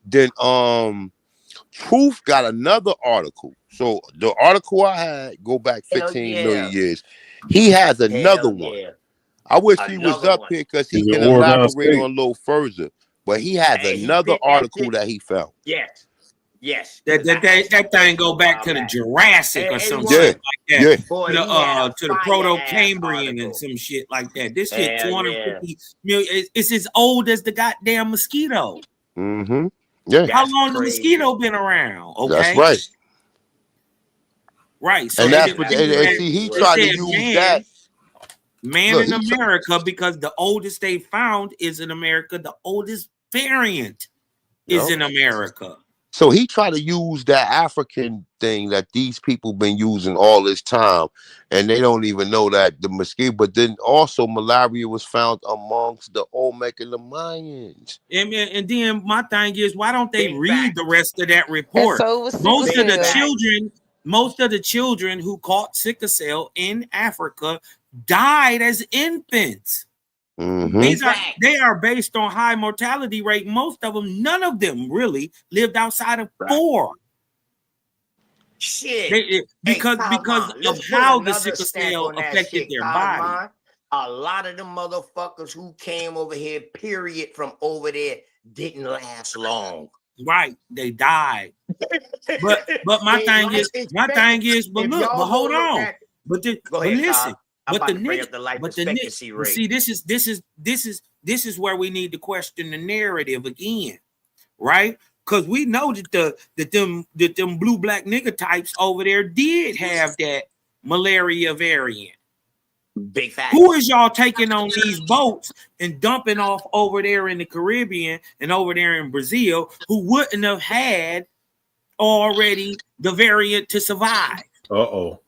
Speaker 12: Truth got another article. So the article I had go back 15 million years. He has another one.
Speaker 20: Yeah.
Speaker 12: I wish he was
Speaker 20: Another
Speaker 12: up
Speaker 20: one.
Speaker 12: here because he
Speaker 1: Is it
Speaker 12: can
Speaker 1: Oregon
Speaker 12: elaborate
Speaker 1: State?
Speaker 12: on a little further. But he has
Speaker 20: Hey, he
Speaker 12: another
Speaker 20: sent that
Speaker 12: article
Speaker 20: shit.
Speaker 12: that he found.
Speaker 20: Yes. Yes.
Speaker 17: That thing go back to the Jurassic or some
Speaker 20: A1.
Speaker 17: shit like that.
Speaker 12: Yeah.
Speaker 20: Boy, he had a
Speaker 17: To the
Speaker 20: fire-ass
Speaker 17: Proto-Cambrian and
Speaker 20: article.
Speaker 17: some shit like that. This shit
Speaker 20: Hell
Speaker 17: 250 million. It's as old as the goddamn mosquito.
Speaker 12: Mm-hmm. Yeah.
Speaker 17: How long the mosquito been around? Okay.
Speaker 12: That's right.
Speaker 17: Right. So
Speaker 12: And
Speaker 17: they
Speaker 12: that's
Speaker 17: did-
Speaker 12: what
Speaker 17: they
Speaker 12: and
Speaker 17: said-
Speaker 12: see he
Speaker 17: they
Speaker 12: tried to
Speaker 17: said
Speaker 12: use that.
Speaker 17: Man
Speaker 12: Look,
Speaker 17: in
Speaker 12: he
Speaker 17: America, because the oldest they found is in America. The oldest variant is
Speaker 12: Yep.
Speaker 17: in America.
Speaker 12: So he tried to use that African thing that these people been using all this time, and they don't even know that the mosquito. But then also malaria was found amongst the Olmec and the Mayans.
Speaker 17: And then my thing is, why don't they read the rest of that report?
Speaker 3: so was
Speaker 17: Most
Speaker 3: sickle
Speaker 17: of the
Speaker 3: cell.
Speaker 17: children who caught sickle cell in Africa died as infants.
Speaker 12: Mm-hmm.
Speaker 17: They are based on high mortality rate. Most of them, none of them really lived outside of 4.
Speaker 20: Shit.
Speaker 17: Because
Speaker 20: Cosmon,
Speaker 17: of
Speaker 20: let's put
Speaker 17: how the
Speaker 20: another
Speaker 17: sickle
Speaker 20: stamp
Speaker 17: cell
Speaker 20: on that
Speaker 17: affected
Speaker 20: shit,
Speaker 17: their
Speaker 20: Cosmon.
Speaker 17: body.
Speaker 20: a lot of the motherfuckers who came over here, period, from over there, didn't last long.
Speaker 17: Right, they died. But my thing is, but look, but hold on. But listen, but the nigga, but the nigga, see, this is where we need to question the narrative again, right? Because we know that them blue black nigga types over there did have that malaria variant.
Speaker 20: Big fact.
Speaker 17: Who is y'all taking on these boats and dumping off over there in the Caribbean and over there in Brazil who wouldn't have had already the variant to survive?
Speaker 1: Uh-oh.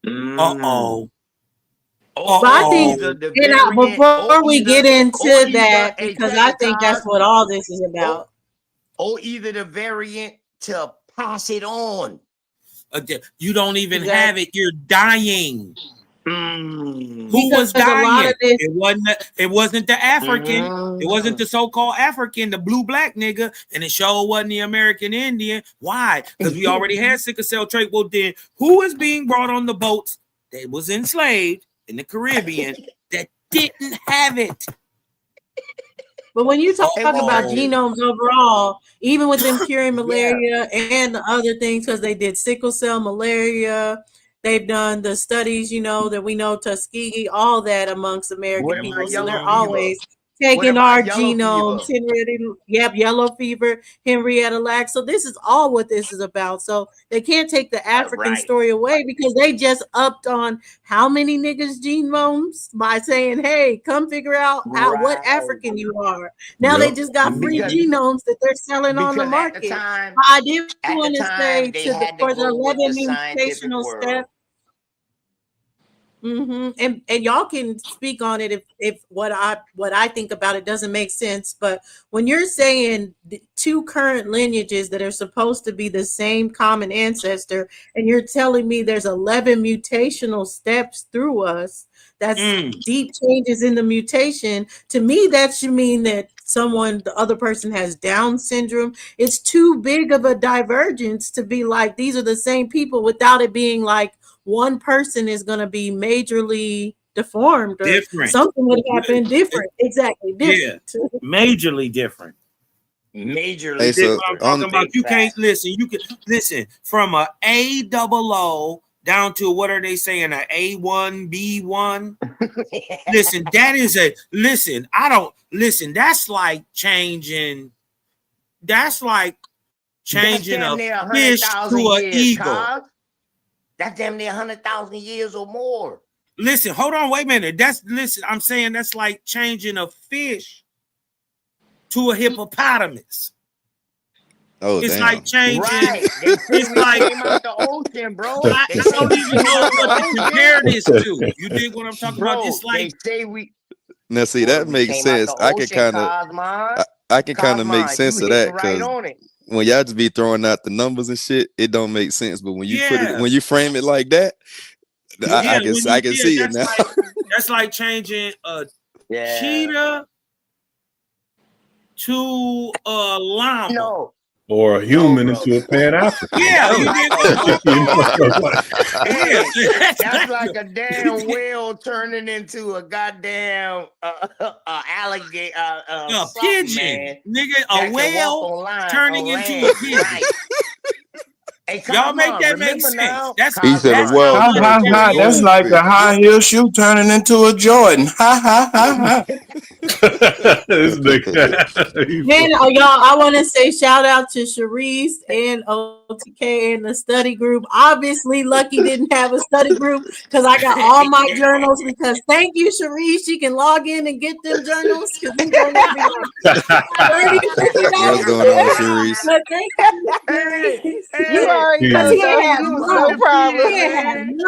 Speaker 6: But I think, before we get into that, because I think that's what all this is about.
Speaker 20: Or either the variant to pass it on.
Speaker 17: You don't even have it. You're dying. Who was
Speaker 6: Because a lot
Speaker 17: dying?
Speaker 6: of this-
Speaker 17: It wasn't the African. It wasn't the so-called African, the blue black nigga, and it sure wasn't the American Indian. Why? Because we already had sickle cell trait. Well, then who is being brought on the boats that was enslaved in the Caribbean that didn't have it?
Speaker 6: But when you talk about genomes overall, even with them curing malaria and the other things, because they did sickle cell, malaria, they've done the studies, you know, that we know Tuskegee, all that amongst American people. So they're always taking our genomes, yellow fever, Henrietta Lacks. So this is all what this is about. So they can't take the African story away because they just upped on how many niggas' genomes by saying, hey, come figure out what African you are. Now they just got free genomes that they're selling on the market. I did want to say for the 11 mutational steps. And y'all can speak on it if what I think about it doesn't make sense. But when you're saying two current lineages that are supposed to be the same common ancestor, and you're telling me there's 11 mutational steps through us, that's deep changes in the mutation. To me, that should mean that the other person has Down syndrome. It's too big of a divergence to be like these are the same people without it being like one person is going to be majorly deformed or
Speaker 17: different.
Speaker 6: Something would happen different. Exactly. Different.
Speaker 17: Yeah, majorly different.
Speaker 20: Majorly
Speaker 19: Hey, so
Speaker 17: different. I'm talking about you can't listen. You can listen from a AOO down to what are they saying? A A1, B1. Listen, that is that's like changing. That's like changing a fish to an eagle.
Speaker 20: That's damn near 100,000 years or more.
Speaker 17: Listen, hold on, wait a minute. I'm saying that's like changing a fish to a hippopotamus.
Speaker 19: Oh,
Speaker 17: it's
Speaker 19: damn.
Speaker 17: like changing.
Speaker 20: Right.
Speaker 17: It's like
Speaker 20: came out the ocean, bro.
Speaker 17: I don't even know what to compare this to. You dig what I'm talking about? It's like
Speaker 20: they say we.
Speaker 19: Now, see, that makes sense. I can kind of make sense of that because when y'all just be throwing out the numbers and shit, it don't make sense. But when you when you frame it like that, I can see it now.
Speaker 17: That's like changing a cheetah to a llama.
Speaker 20: No.
Speaker 1: Or a human into a Pan-African.
Speaker 17: Yeah,
Speaker 20: that's like a damn whale turning into a goddamn alligator,
Speaker 17: a pigeon, nigga. A whale turning into a pigeon.
Speaker 20: Right. Hey,
Speaker 17: y'all make that make sense. That's
Speaker 12: he said, "Well,
Speaker 21: that's like a high heel shoe turning into a Jordan." Ha ha ha ha.
Speaker 6: Man, y'all, I want to say shout out to Sharice and OTK and the study group. Obviously, Lucky didn't have a study group because I got all my journals. Because thank you, Sharice. She can log in and get them journals. Because we don't have
Speaker 19: What's going on, Sharice?
Speaker 6: But thank you,
Speaker 3: You already know, no problem.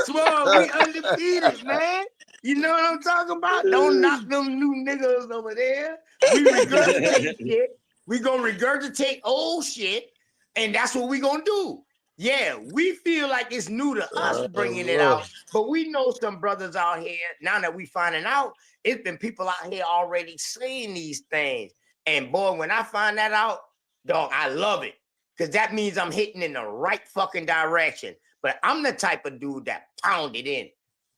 Speaker 20: Swole, we undefeated, man. You know what I'm talking about? Don't knock them new niggas over there. We regurgitate shit. We gonna regurgitate old shit, and that's what we gonna do. Yeah, we feel like it's new to us bringing it out, but we know some brothers out here, now that we finding out, it's been people out here already saying these things. And boy, when I find that out, dog, I love it. Because that means I'm hitting in the right fucking direction. But I'm the type of dude that pound it in.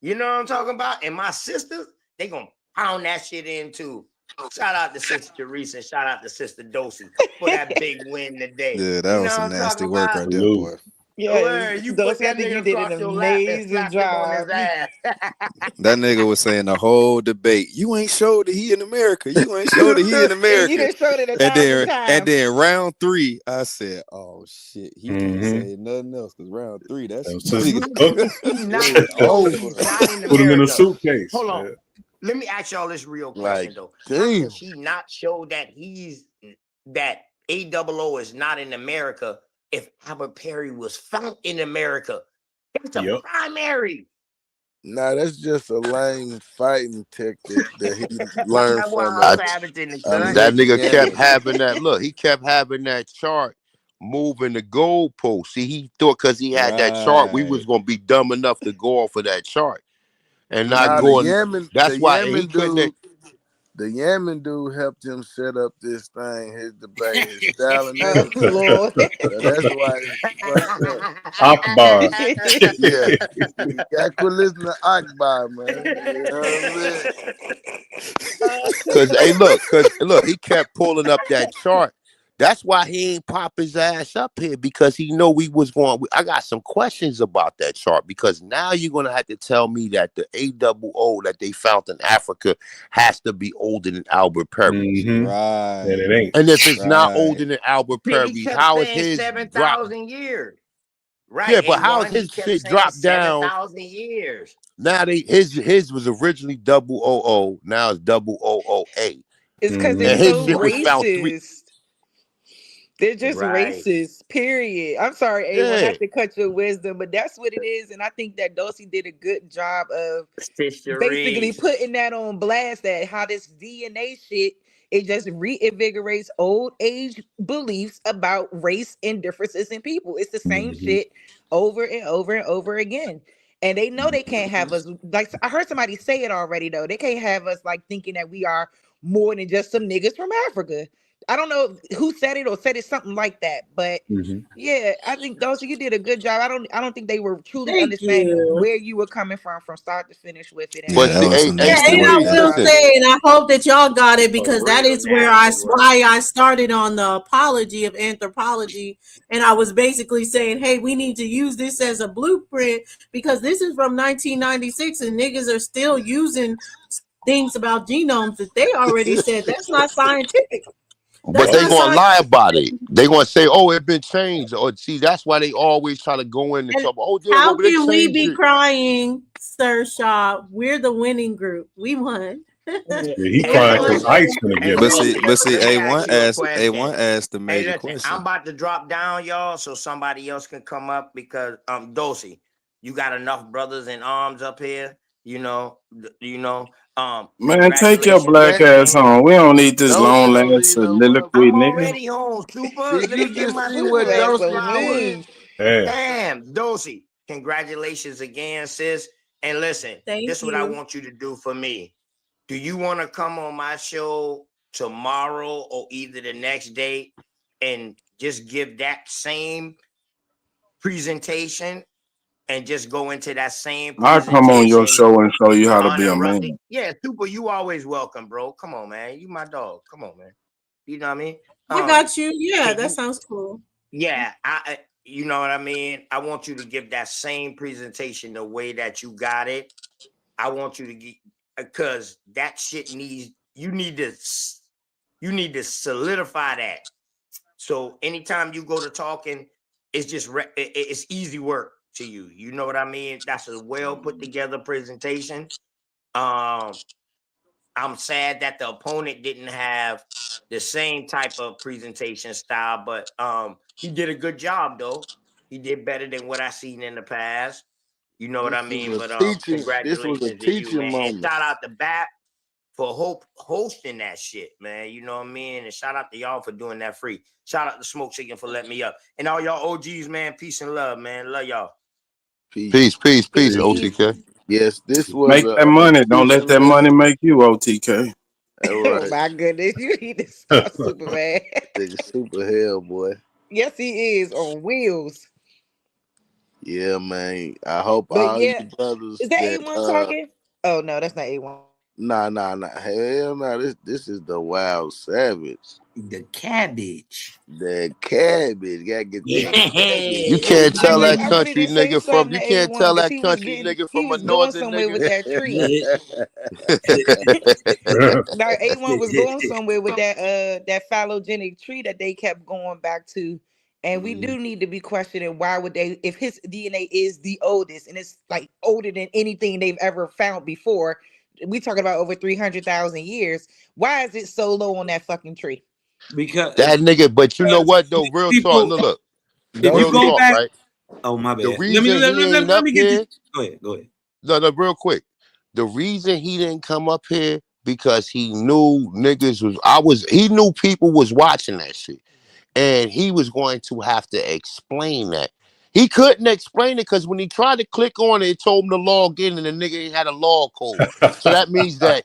Speaker 20: You know what I'm talking about? And my sisters, they gonna pound that shit in too. Shout out to Sister Teresa. Shout out to Sister Dosey for that big win today.
Speaker 19: Yeah, that was some nasty work right there, boy.
Speaker 3: Yes,
Speaker 20: You put
Speaker 3: Dosey, I
Speaker 20: that
Speaker 3: think you
Speaker 20: nigga
Speaker 3: did
Speaker 20: across
Speaker 3: an
Speaker 20: your lap and
Speaker 3: amazing
Speaker 20: slapped him on his
Speaker 3: job.
Speaker 20: ass.
Speaker 19: That nigga was saying the whole debate, you ain't showed that he in America. You ain't showed that he in
Speaker 3: And you
Speaker 19: America.
Speaker 3: done showed it 1,000
Speaker 19: And
Speaker 3: times.
Speaker 19: then round 3, I said, oh shit, he can't
Speaker 1: Mhm.
Speaker 19: say nothing else because round 3, that's
Speaker 1: That was sister cooking.
Speaker 20: He's not
Speaker 19: It was
Speaker 20: showed
Speaker 19: over.
Speaker 20: he's not in
Speaker 1: Put him in a
Speaker 20: America.
Speaker 1: suitcase.
Speaker 20: Hold on.
Speaker 1: Man.
Speaker 20: Let me ask y'all this real
Speaker 16: Like,
Speaker 20: question though. How
Speaker 16: damn.
Speaker 20: can she not show that that AOO is not in America if Albert Perry was found in America? That's a
Speaker 1: Yep.
Speaker 20: primary.
Speaker 16: Nah, that's just a lame fighting tactic that he learned
Speaker 20: That's why
Speaker 16: from
Speaker 20: I'm savaging the gun.
Speaker 12: That
Speaker 16: Mickey
Speaker 12: nigga kept
Speaker 16: Gambit.
Speaker 12: having that. Look, he kept having that chart moving the goalpost. See, he thought because he had that chart, we was
Speaker 19: Right.
Speaker 12: gonna be dumb enough to go off of that chart and not
Speaker 16: Nah,
Speaker 12: going. That's why he couldn't.
Speaker 16: the Yemen dude helped him set up this thing, his debate, his style and
Speaker 3: Oh,
Speaker 16: everything.
Speaker 3: Lord.
Speaker 16: So that's why it's fucked up.
Speaker 1: Akbar.
Speaker 16: Yeah, you gotta quit listening to Akbar, man. You know what I'm saying?
Speaker 12: Cause look, he kept pulling up that chart. That's why he ain't pop his ass up here because he know we was going. I got some questions about that chart because now you're gonna have to tell me that the AOO that they found in Africa has to be older than Albert Perry's.
Speaker 1: Mhm.
Speaker 19: Right.
Speaker 1: And it ain't.
Speaker 12: And if it's not
Speaker 19: Right.
Speaker 12: older than Albert
Speaker 20: He
Speaker 12: Perry's,
Speaker 20: kept
Speaker 12: how is
Speaker 20: saying
Speaker 12: his drop?
Speaker 20: 7,000 years. Right.
Speaker 12: Yeah, but how is
Speaker 20: A1, he
Speaker 12: his
Speaker 20: kept
Speaker 12: shit
Speaker 20: saying
Speaker 12: dropped down?
Speaker 20: 7,000 years.
Speaker 12: Now his was originally 000. Now it's 000A.
Speaker 3: It's because
Speaker 12: And
Speaker 3: they're
Speaker 12: his
Speaker 3: so
Speaker 12: shit was found 3.
Speaker 3: racist. They're just
Speaker 20: Right.
Speaker 3: racist, period. I'm sorry, A1,
Speaker 12: Yeah.
Speaker 3: not to cut your wisdom, but that's what it is. And I think that Dosey did a good job of
Speaker 20: Sister
Speaker 3: basically
Speaker 20: Reese.
Speaker 3: putting that on blast, that how this DNA shit, it just reinvigorates old age beliefs about race and differences in people. It's the same
Speaker 1: Mhm.
Speaker 3: shit over and over and over again. And they know they can't have us, like I heard somebody say it already though. They can't have us like thinking that we are more than just some niggas from Africa. I don't know who said it or said it something like that, but
Speaker 1: Mhm.
Speaker 3: yeah, I think Dosey, you did a good job. I don't think they were truly
Speaker 6: Thank
Speaker 3: understanding
Speaker 6: you.
Speaker 3: where you were coming from start to finish with it. And
Speaker 12: But
Speaker 19: Yeah, that
Speaker 12: see,
Speaker 19: was some
Speaker 6: Yeah,
Speaker 19: nasty
Speaker 6: and
Speaker 19: work
Speaker 6: I
Speaker 19: there.
Speaker 6: will
Speaker 12: listen.
Speaker 6: say, and I hope that y'all got it
Speaker 20: A
Speaker 6: because that
Speaker 20: real
Speaker 6: is where
Speaker 20: nasty work.
Speaker 6: why I started on the apology of anthropology, and I was basically saying, hey, we need to use this as a blueprint because this is from 1996, and niggas are still using things about genomes that they already said that's not scientific.
Speaker 12: But
Speaker 6: That's
Speaker 12: they
Speaker 6: not
Speaker 12: gonna lie
Speaker 6: scientific.
Speaker 12: about it. They gonna say, "Oh, it been changed." Or see, that's why they always try to go in and
Speaker 6: And
Speaker 12: talk about, "Oh, yeah,
Speaker 6: how
Speaker 12: well, they
Speaker 6: can we
Speaker 12: changed
Speaker 6: be
Speaker 12: it."
Speaker 6: crying, Sir Shaw? We're the winning group. We won.
Speaker 1: Yeah, he
Speaker 20: Hey,
Speaker 1: crying
Speaker 20: look,
Speaker 1: because Ice gonna
Speaker 20: hey,
Speaker 1: get
Speaker 19: But
Speaker 1: him.
Speaker 19: see,
Speaker 20: let me ask
Speaker 19: A1
Speaker 20: you a
Speaker 19: asked
Speaker 20: question.
Speaker 19: the
Speaker 20: Hey,
Speaker 19: major
Speaker 20: listen,
Speaker 19: question.
Speaker 20: I'm about to drop down, y'all, so somebody else can come up because Dosey, you got enough brothers in arms up here.
Speaker 21: Man, take your
Speaker 20: Congratulations
Speaker 21: black
Speaker 20: again.
Speaker 21: ass home. We don't need this
Speaker 16: Dosey
Speaker 21: long
Speaker 16: don't
Speaker 21: ass
Speaker 16: need no
Speaker 21: soliloquy,
Speaker 20: I'm
Speaker 21: nigga.
Speaker 20: already home, Super.
Speaker 16: Did
Speaker 20: Let
Speaker 16: you
Speaker 20: me get
Speaker 16: just
Speaker 20: my
Speaker 16: see
Speaker 20: super
Speaker 16: what
Speaker 20: ass
Speaker 16: Dosey
Speaker 20: flowers.
Speaker 16: did?
Speaker 1: Yeah.
Speaker 20: Damn, Dosey, congratulations again, sis. And listen,
Speaker 6: Thank
Speaker 20: this is what I
Speaker 6: you.
Speaker 20: want you to do for me. Do you want to come on my show tomorrow or either the next day and just give that same presentation and just go into that same
Speaker 21: I'll come on your
Speaker 20: presentation
Speaker 21: show and show you how to be a
Speaker 20: uninterrupted?
Speaker 21: man.
Speaker 20: Yeah, Super, you always welcome, bro. Come on, man. You my dog. Come on, man. You know what I mean?
Speaker 6: I got you. Yeah,
Speaker 20: Can
Speaker 6: that
Speaker 20: you?
Speaker 6: sounds cool.
Speaker 20: Yeah, you know what I mean? I want you to give that same presentation the way that you got it. I want you to get, because that shit you need to solidify that. So anytime you go to talking, it's just it's easy work to you. You know what I mean? That's a well put together presentation. I'm sad that the opponent didn't have the same type of presentation style, but he did a good job though. He did better than what I seen in the past. You know what I mean? But
Speaker 16: This was a
Speaker 20: congratulations to you,
Speaker 16: teaching
Speaker 20: man. And
Speaker 16: moment.
Speaker 20: shout out to BAP for hosting that shit, man. You know what I mean? And shout out to y'all for doing that free. Shout out to Smoke Chicken for letting me up. And all y'all OGs, man, peace and love, man. Love y'all.
Speaker 12: Peace, OTK.
Speaker 16: Yes, this was
Speaker 21: Make that money. Don't let that money make you, OTK.
Speaker 16: All
Speaker 3: Oh
Speaker 16: right.
Speaker 3: my goodness, you need to stop, Superman.
Speaker 16: Nigga super hell, boy.
Speaker 3: Yes, he is on wheels.
Speaker 16: Yeah, man. I hope
Speaker 3: But
Speaker 16: all you
Speaker 3: yeah,
Speaker 16: brothers
Speaker 3: is that
Speaker 16: that
Speaker 3: A1 talking? Oh no, that's not A1.
Speaker 16: nah. Hell no. This is the Wild Savage.
Speaker 17: The cabbage.
Speaker 16: The cabbage. Gotta get that cabbage.
Speaker 12: You can't tell that
Speaker 3: I really
Speaker 12: country
Speaker 3: didn't say
Speaker 12: nigga from.
Speaker 3: something
Speaker 12: You
Speaker 3: to
Speaker 12: can't
Speaker 3: A1
Speaker 12: tell
Speaker 3: because
Speaker 12: that country nigga
Speaker 3: he
Speaker 12: from a
Speaker 3: was going
Speaker 12: northern
Speaker 3: somewhere with
Speaker 12: nigga.
Speaker 3: that tree. Now A1 was going somewhere with that phylogenic tree that they kept going back to. And we do need to be questioning why would they, if his DNA is the oldest and it's like older than anything they've ever found before, we talking about over 300,000 years. Why is it so low on that fucking tree?
Speaker 17: Because
Speaker 12: That nigga, but you know what though? Real talk. No, look.
Speaker 17: if you
Speaker 12: Real
Speaker 17: go
Speaker 12: talk,
Speaker 17: back,
Speaker 12: right?
Speaker 17: oh my
Speaker 12: The
Speaker 17: bad.
Speaker 12: reason he ain't
Speaker 17: Let
Speaker 12: up
Speaker 17: me get
Speaker 12: here.
Speaker 17: this. Go ahead.
Speaker 12: No, real quick. The reason he didn't come up here because he knew niggas was. He knew people was watching that shit, and he was going to have to explain that. He couldn't explain it because when he tried to click on it, it told him to log in, and the nigga ain't had a log code. So that means that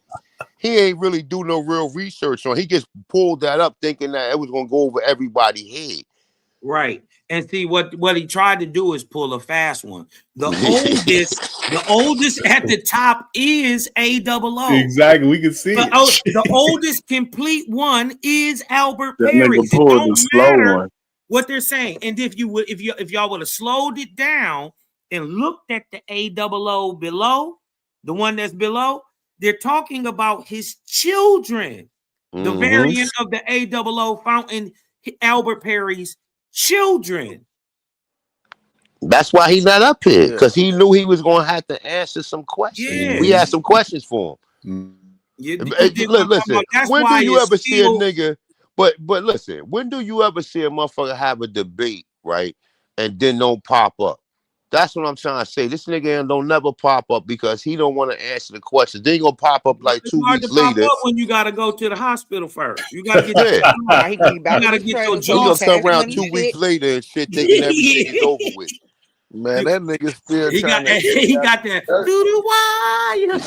Speaker 12: he ain't really do no real research on. He just pulled that up thinking that it was gonna go over everybody's head.
Speaker 17: Right. And see what he tried to do is pull a fast one. The oldest at the top is A00.
Speaker 1: Exactly. We can see it.
Speaker 17: The oldest complete one is Albert
Speaker 21: That
Speaker 17: Perry.
Speaker 21: nigga
Speaker 17: It
Speaker 21: pulled the
Speaker 17: don't
Speaker 21: slow
Speaker 17: matter
Speaker 21: one.
Speaker 17: what they're saying. And if y'all would have slowed it down and looked at the A00 below, the one that's below, they're talking about his children. The variant of the A00 found in Albert Perry's children.
Speaker 12: That's why he's not up here, because he knew he was gonna have to answer some questions.
Speaker 17: Yeah.
Speaker 12: We had some questions for him. Listen, when do you ever see a nigga? But listen, when do you ever see a motherfucker have a debate, right, and then don't pop up? That's what I'm trying to say. This nigga don't never pop up because he don't want to answer the questions. Then he gonna pop up like
Speaker 17: It's
Speaker 12: 2
Speaker 17: hard
Speaker 12: weeks
Speaker 17: to pop
Speaker 12: later.
Speaker 17: up when you gotta go to the hospital first. You gotta get
Speaker 12: Yeah.
Speaker 3: He can be back
Speaker 17: you gotta
Speaker 3: in his
Speaker 17: get your
Speaker 3: trailer
Speaker 12: He
Speaker 3: talking
Speaker 12: gonna
Speaker 17: jaws.
Speaker 12: come
Speaker 3: cash
Speaker 12: around
Speaker 3: money
Speaker 12: 2
Speaker 3: shit.
Speaker 12: weeks later and shit, thinking everything is over with.
Speaker 16: Man, that nigga still
Speaker 17: He
Speaker 16: trying
Speaker 17: got
Speaker 16: to.
Speaker 17: he got that doo-doo wire.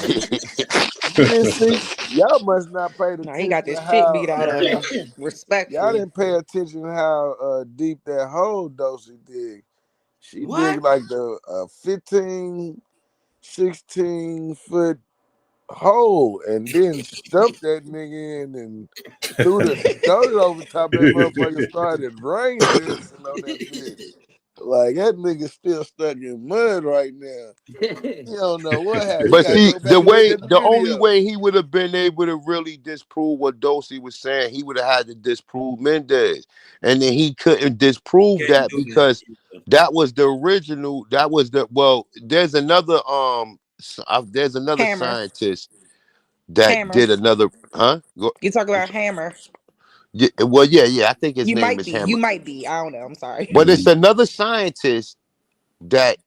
Speaker 16: You didn't see? Y'all must not pay
Speaker 3: No, he
Speaker 16: attention
Speaker 3: got
Speaker 16: to
Speaker 3: this shit
Speaker 16: how.
Speaker 3: beat out of him.
Speaker 16: Y'all
Speaker 3: Respectfully.
Speaker 16: didn't pay attention how deep that hole Dosey dig. She
Speaker 17: What?
Speaker 16: dig like the 15, 16 foot hole and then stumped that nigga in and threw the dirt over top of that motherfucker, started rain dancing on that bitch. Like that nigga still stuck in mud right now. You don't know what happened. You
Speaker 12: But
Speaker 16: gotta
Speaker 12: see,
Speaker 16: go back and look at the
Speaker 12: only
Speaker 16: video.
Speaker 12: way he would have been able to really disprove what Dosey was saying, he would have had to disprove Mendez, and then he couldn't disprove that because that was the original. That was the There's another
Speaker 3: Hammer.
Speaker 12: scientist that
Speaker 3: Hammer.
Speaker 12: did another.
Speaker 3: You talk about Hammer.
Speaker 12: Yeah, I think his
Speaker 3: You
Speaker 12: name
Speaker 3: might
Speaker 12: is
Speaker 3: be.
Speaker 12: Hammer.
Speaker 3: You might be. I don't know. I'm sorry.
Speaker 12: But it's another scientist that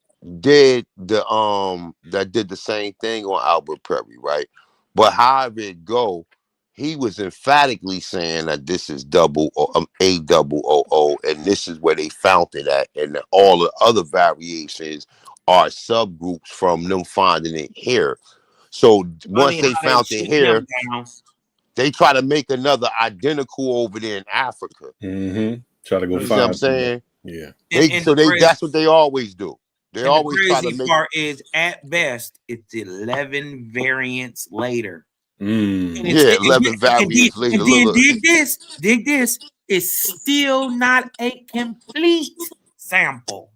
Speaker 12: did the same thing on Albert Perry, right? But however it go, he was emphatically saying that this is A00, and this is where they found it at, and that all the other variations are subgroups from them finding it here. So once they found it here, they try to make another identical over there in Africa.
Speaker 1: Try to go
Speaker 12: You see
Speaker 1: find.
Speaker 12: what I'm saying?
Speaker 1: Yeah.
Speaker 12: That's what they always do. They always
Speaker 17: the
Speaker 12: try to
Speaker 17: crazy
Speaker 12: make.
Speaker 17: part is, at best, it's 11 variants later.
Speaker 12: Yeah, 11 variants later.
Speaker 17: And then
Speaker 12: Look.
Speaker 17: dig this. It's still not a complete sample.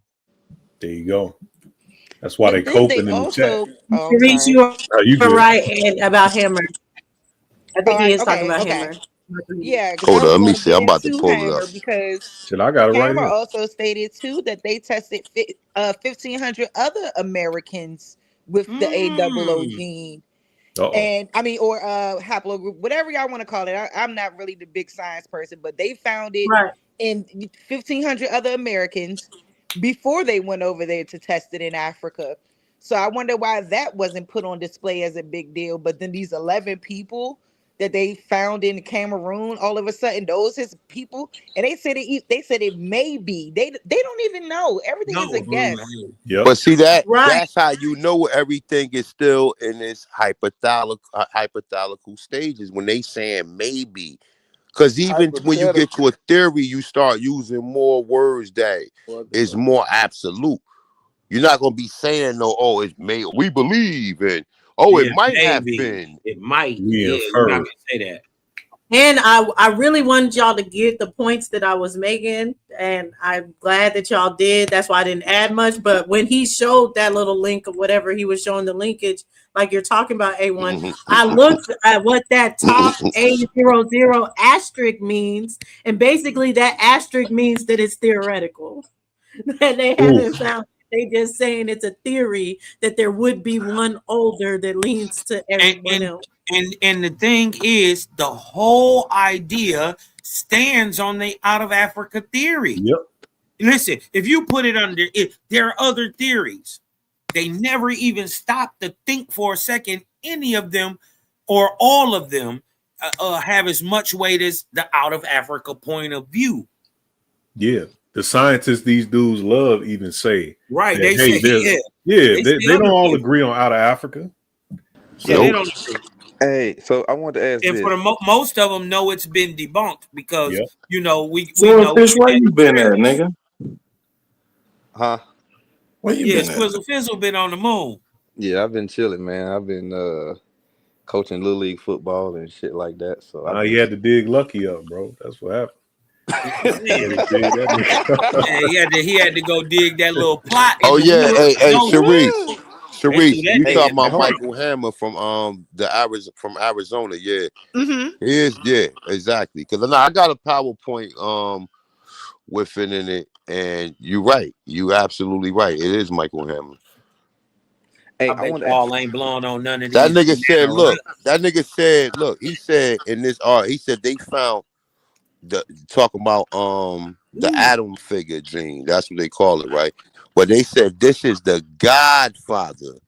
Speaker 1: There you go. That's why they coping in the chat.
Speaker 6: Sharice, you are right and about Hammer. I think he is talking about Hammer.
Speaker 3: Yeah,
Speaker 12: Hold on, let me see. I'm about to pull it up.
Speaker 3: because
Speaker 1: Shit, I got it right
Speaker 3: Hammer
Speaker 1: here.
Speaker 3: also stated too that they tested 1,500 other Americans with the A00 gene. And I mean, or haplogroup, whatever y'all want to call it. I'm not really the big science person, but they found it in 1,500 other Americans before they went over there to test it in Africa. So I wonder why that wasn't put on display as a big deal. But then these 11 people that they found in Cameroon, all of a sudden those his people, and they said it may be. They don't even know. Everything is a guess.
Speaker 12: But see that's how you know everything is still in its hypothetical stages when they saying maybe. Because even when you get to a theory, you start using more words that is more absolute. You're not gonna be saying no. Oh, it's made. We believe, and oh,
Speaker 17: Yeah,
Speaker 12: it might have
Speaker 17: maybe.
Speaker 12: been.
Speaker 17: It might.
Speaker 1: We
Speaker 17: Yeah, you're not
Speaker 1: infer.
Speaker 17: gonna say that.
Speaker 6: And I really wanted y'all to get the points that I was making, and I'm glad that y'all did. That's why I didn't add much. But when he showed that little link of whatever he was showing the linkage, like you're talking about A1, I looked at what that top A00 asterisk means, and basically that asterisk means that it's theoretical. That they haven't found. They just saying it's a theory that there would be one older that leans to everyone else.
Speaker 17: And the thing is, the whole idea stands on the out of Africa theory.
Speaker 1: Yep.
Speaker 17: Listen, if you put it under it, there are other theories. They never even stop to think for a second. Any of them or all of them have as much weight as the out of Africa point of view.
Speaker 1: Yeah. The scientists these dudes love even say,
Speaker 17: right?
Speaker 1: That,
Speaker 17: They
Speaker 1: hey,
Speaker 17: say,
Speaker 1: they don't all agree on out of Africa.
Speaker 17: So they don't.
Speaker 4: Hey, so I want to ask
Speaker 17: And
Speaker 4: this.
Speaker 17: for the most of them, know it's been debunked because you know we
Speaker 21: So,
Speaker 17: know.
Speaker 21: Fish, where you been at, nigga?
Speaker 4: Huh?
Speaker 21: Where you
Speaker 17: Yeah,
Speaker 21: been at?
Speaker 17: Squizzle Fizzle been on the moon.
Speaker 4: Yeah, I've been chilling, man. I've been coaching little league football and shit like that. So
Speaker 1: You had to dig Lucky up, bro. That's what happened.
Speaker 17: He had to go dig that little plot.
Speaker 12: Oh
Speaker 17: in the
Speaker 12: yeah,
Speaker 17: woods.
Speaker 12: hey,
Speaker 17: No,
Speaker 12: Sharice, you
Speaker 17: Hey,
Speaker 12: talking about
Speaker 17: hold on.
Speaker 12: Michael Hammer from Arizona? Yeah,
Speaker 3: Mm-hmm.
Speaker 12: he is. Yeah, exactly. Because I got a PowerPoint within in it, and you're right. You absolutely right. It is Michael Hammer.
Speaker 4: Hey,
Speaker 17: I bet y'all ain't blown on none of
Speaker 12: That
Speaker 17: these.
Speaker 12: nigga said,
Speaker 17: banana
Speaker 12: look. That nigga said, look. He said in this art, he said they found talking about the Adam figure gene. That's what they call it, right? But they said this is the Godfather.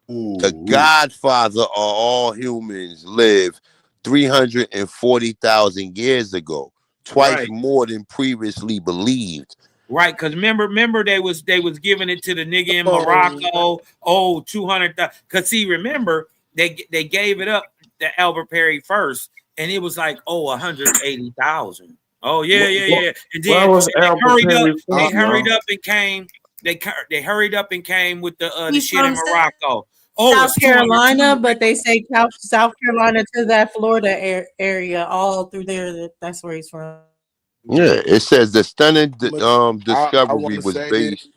Speaker 12: The Godfather of all humans lived 340,000 years ago, twice
Speaker 17: Right.
Speaker 12: more than previously believed.
Speaker 17: Right, because remember they was giving it to the nigga in Morocco. 200,000. Because see, remember they gave it up to Albert Perry first, and it was like 180,000. Oh yeah. And
Speaker 21: Where
Speaker 17: then
Speaker 21: was
Speaker 17: they
Speaker 21: Albert
Speaker 17: hurried
Speaker 21: Perry
Speaker 17: up.
Speaker 21: from,
Speaker 17: They hurried
Speaker 21: bro?
Speaker 17: up and came. They hurried up and came with the
Speaker 6: He's
Speaker 17: shit in
Speaker 6: from
Speaker 17: Morocco.
Speaker 6: South
Speaker 17: It's
Speaker 6: Carolina, but they say South Carolina to that Florida area, all through there. That's where he's from.
Speaker 12: Yeah, it says the stunning
Speaker 16: I
Speaker 12: discovery
Speaker 16: want to
Speaker 12: was
Speaker 16: say
Speaker 12: based
Speaker 16: this.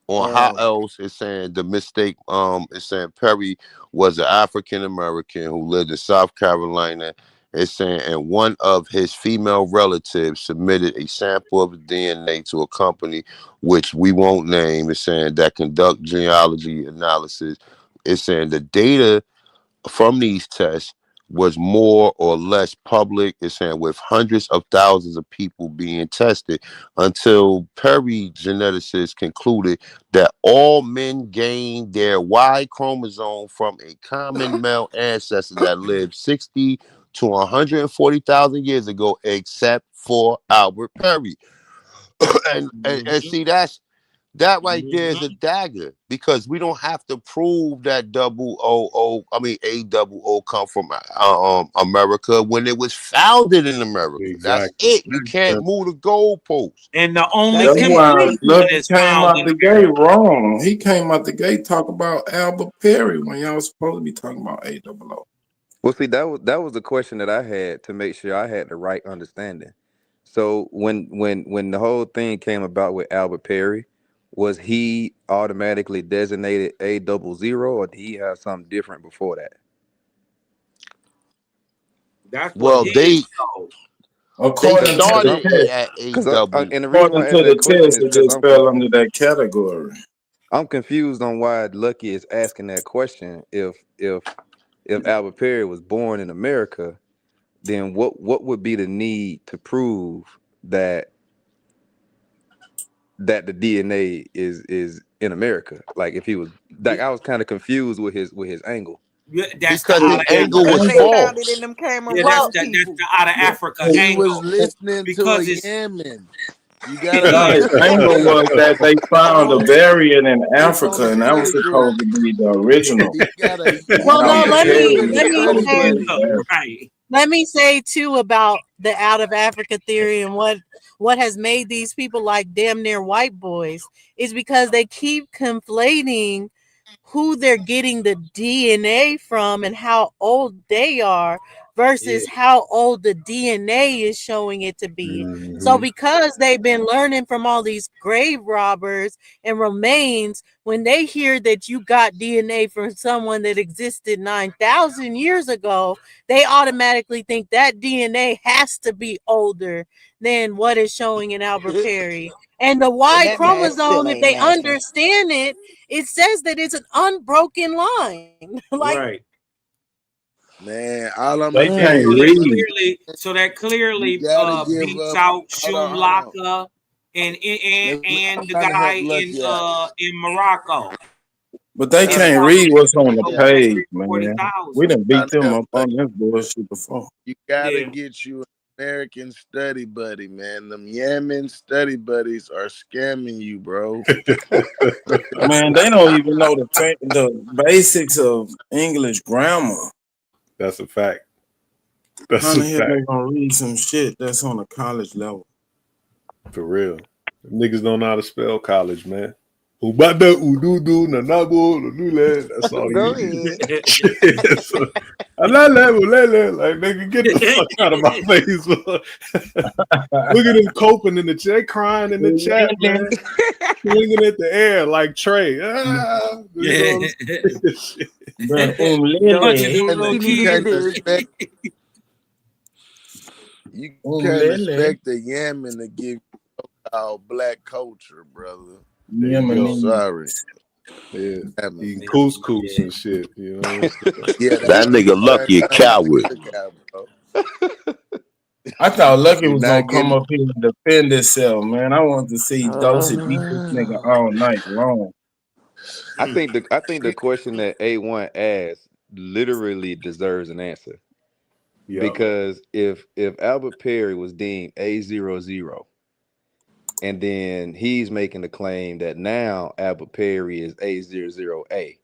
Speaker 12: on how else it's saying the mistake. It's saying Perry was an African American who lived in South Carolina. It's saying, and one of his female relatives submitted a sample of the DNA to a company which we won't name. It's saying that conduct genealogy analysis. It's saying the data from these tests was more or less public. It's saying with hundreds of thousands of people being tested until Perry geneticists concluded that all men gained their Y chromosome from a common male ancestor that lived 60 to 140,000 years ago, except for Albert Perry. and see, that right there is a dagger because we don't have to prove that A00 come from America when it was founded in America. That's it. You can't move the goalposts.
Speaker 17: And the only
Speaker 21: That's why
Speaker 17: conclusion
Speaker 21: Lucky
Speaker 17: is
Speaker 21: came
Speaker 17: found
Speaker 21: out the gate wrong. He came out the gate talking about Albert Perry when y'all was supposed to be talking about A00.
Speaker 4: Well, see, that was the question that I had to make sure I had the right understanding. So when the whole thing came about with Albert Perry, was he automatically designated A00, or did he have something different before that?
Speaker 17: That's
Speaker 12: Well, they
Speaker 21: According to
Speaker 12: started
Speaker 21: the
Speaker 12: at
Speaker 21: test,
Speaker 4: and the reason why I asked
Speaker 21: according to the
Speaker 4: that question
Speaker 21: test,
Speaker 4: is
Speaker 21: it
Speaker 4: because
Speaker 21: just fell under that category.
Speaker 4: I'm confused on why Lucky is asking that question. If Albert Perry was born in America, then what would be the need to prove that the DNA is in America? Like if he was, like, I was kind of confused with his angle.
Speaker 17: Yeah, that's
Speaker 12: Because
Speaker 17: the
Speaker 12: his
Speaker 17: out of
Speaker 12: angle
Speaker 17: Africa.
Speaker 12: was
Speaker 3: They found it
Speaker 12: false.
Speaker 3: in them Cameroon
Speaker 17: Yeah, that's the out of Africa
Speaker 16: He
Speaker 17: angle.
Speaker 16: was listening to
Speaker 17: because
Speaker 16: a
Speaker 17: it's
Speaker 16: Yemen. You
Speaker 21: Nah,
Speaker 16: gotta
Speaker 21: his angle was that they found a variant in Africa, and that was
Speaker 16: category.
Speaker 21: supposed to be the original.
Speaker 16: He gotta.
Speaker 6: Well, no,
Speaker 21: Albert Perry.
Speaker 6: let me say too about the out of Africa theory and what what has made these people like damn near white boys is because they keep conflating who they're getting the DNA from and how old they are versus how old the DNA is showing it to be. So because they've been learning from all these grave robbers and remains, when they hear that you got DNA from someone that existed 9,000 years ago, they automatically think that DNA has to be older than what is showing in Albert Perry. And the Y
Speaker 3: that man
Speaker 6: chromosome,
Speaker 3: still
Speaker 6: if
Speaker 3: ain't
Speaker 6: they
Speaker 3: matching.
Speaker 6: understand it, it says that it's an unbroken line. Like,
Speaker 15: Right.
Speaker 16: Man, all I'm
Speaker 15: They
Speaker 16: gonna
Speaker 15: can't
Speaker 16: say
Speaker 17: So
Speaker 16: is
Speaker 15: read.
Speaker 16: you
Speaker 17: clearly
Speaker 16: gotta give
Speaker 17: beats
Speaker 16: up.
Speaker 17: out
Speaker 16: Hold on.
Speaker 17: Shumlaka and
Speaker 16: I'm
Speaker 17: the
Speaker 16: trying to
Speaker 17: guy
Speaker 16: help Lucky out.
Speaker 17: in Morocco.
Speaker 15: But they
Speaker 17: That's
Speaker 15: can't
Speaker 17: probably
Speaker 15: read what's on the
Speaker 16: Yeah,
Speaker 15: page, man.
Speaker 17: 40,000.
Speaker 15: We done beat
Speaker 16: trying to
Speaker 15: them
Speaker 16: help
Speaker 15: up on
Speaker 16: Lucky.
Speaker 15: this bullshit before.
Speaker 16: You gotta
Speaker 17: Yeah.
Speaker 16: get you an American study buddy, man. Them Yemen study buddies are scamming you, bro.
Speaker 15: Man, they don't even know the basics of English grammar.
Speaker 13: That's a fact. That's
Speaker 15: How
Speaker 13: a
Speaker 15: the hell they
Speaker 13: fact.
Speaker 15: gonna read some shit that's on a college level?
Speaker 13: For real. Niggas don't know how to spell college, man. Ubada, ududu, nanabo, lulule. That's all
Speaker 3: Go
Speaker 13: you
Speaker 3: ahead.
Speaker 13: need. So, alale, like, nigga, get the fuck out of my face. Look at them coping in the chat. They crying in the chat, man. Swinging at the air like Trey. Ah,
Speaker 17: Yeah.
Speaker 15: But
Speaker 17: Bunch of new
Speaker 16: And
Speaker 17: little
Speaker 16: you can't
Speaker 17: kids.
Speaker 16: expect you can't expect the Yemen to give you our black culture, brother.
Speaker 13: There you go.
Speaker 16: Sorry.
Speaker 13: Yeah.
Speaker 16: Yemen.
Speaker 13: Eating couscous and shit, you know.
Speaker 16: Yeah,
Speaker 12: That nigga Lucky a coward.
Speaker 15: I thought Lucky
Speaker 16: You're
Speaker 15: was
Speaker 16: not
Speaker 15: gonna come
Speaker 16: getting
Speaker 15: up here and defend himself, man. I wanted to see Dosey beat this nigga all night long.
Speaker 4: I think the question that A1 asked literally deserves an answer.
Speaker 13: Yeah.
Speaker 4: Because if Albert Perry was deemed A00, and then he's making the claim that now Albert Perry is A00A,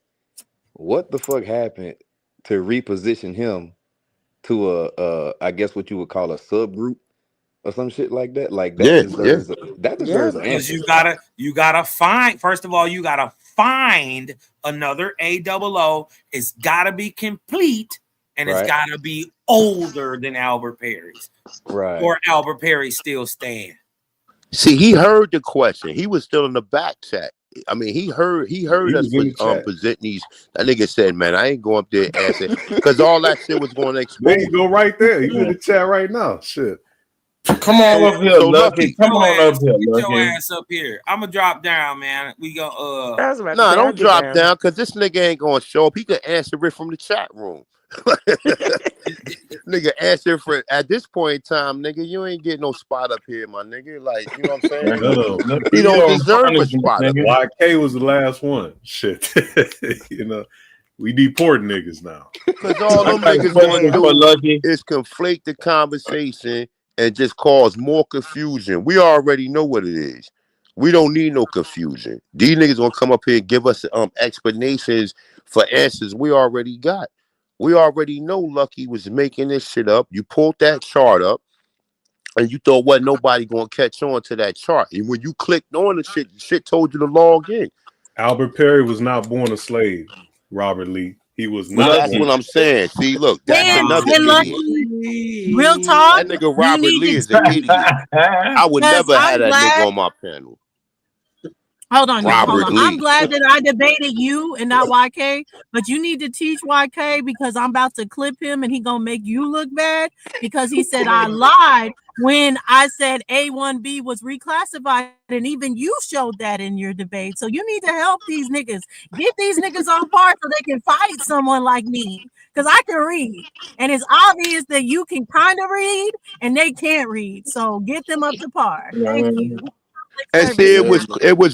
Speaker 4: what the fuck happened to reposition him to a I guess what you would call a subgroup or some shit like that? Like that deserves an
Speaker 17: Because
Speaker 4: answer.
Speaker 17: you gotta find, first of all, you gotta find another AOO. It's gotta be complete, and it's
Speaker 4: Right.
Speaker 17: gotta be older than Albert Perry's.
Speaker 4: Right.
Speaker 17: Or Albert Perry still stand.
Speaker 12: See, he heard the question. He was still in the back chat. I mean, he heard
Speaker 13: He
Speaker 12: us
Speaker 13: was in the chat.
Speaker 12: presenting these. That nigga said, "Man, I ain't going up there and answer because all that shit was going to
Speaker 13: There
Speaker 12: expose."
Speaker 13: you go, right there. He's in the chat right now. Shit.
Speaker 15: Come on up here,
Speaker 12: So
Speaker 15: Lucky. Come on up here,
Speaker 17: Get your
Speaker 15: Lucky.
Speaker 17: ass up here. I'm gonna drop down, man. We go.
Speaker 12: No, don't drop down because this nigga ain't going to show up. He could answer it from the chat room. Nigga, answer for at this point in time, nigga. You ain't getting no spot up here, my nigga. Like, you know what I'm saying?
Speaker 13: No.
Speaker 12: He don't deserve a spot up here.
Speaker 13: YK was the last one. Shit. You know, we deport niggas now.
Speaker 12: Because all them niggas gonna do is conflate the conversation and just cause more confusion. We already know what it is. We don't need no confusion. These niggas gonna come up here and give us explanations for answers we already got. We already know Lucky was making this shit up. You pulled that chart up and you thought wasn't nobody gonna catch on to that chart. And when you clicked on the shit told you to log in.
Speaker 13: Albert Perry was not born a slave, Robert Lee. He was
Speaker 12: Well,
Speaker 13: not.
Speaker 12: that's what I'm saying. See, look, that's another
Speaker 6: and
Speaker 12: idiot.
Speaker 6: Lucky, real talk.
Speaker 12: That nigga Robert Lee is an idiot. I would never have that nigga on my panel.
Speaker 6: Hold on, now, hold
Speaker 12: Robert
Speaker 6: on.
Speaker 12: Lee.
Speaker 6: I'm glad that I debated you and not YK, but you need to teach YK because I'm about to clip him and he gonna make you look bad because he said I lied when I said A1B was reclassified, and even you showed that in your debate. So you need to help these niggas. Get these niggas on par so they can fight someone like me because I can read, and it's obvious that you can kind of read and they can't read. So get them up to par. Thank you.
Speaker 12: And see, it was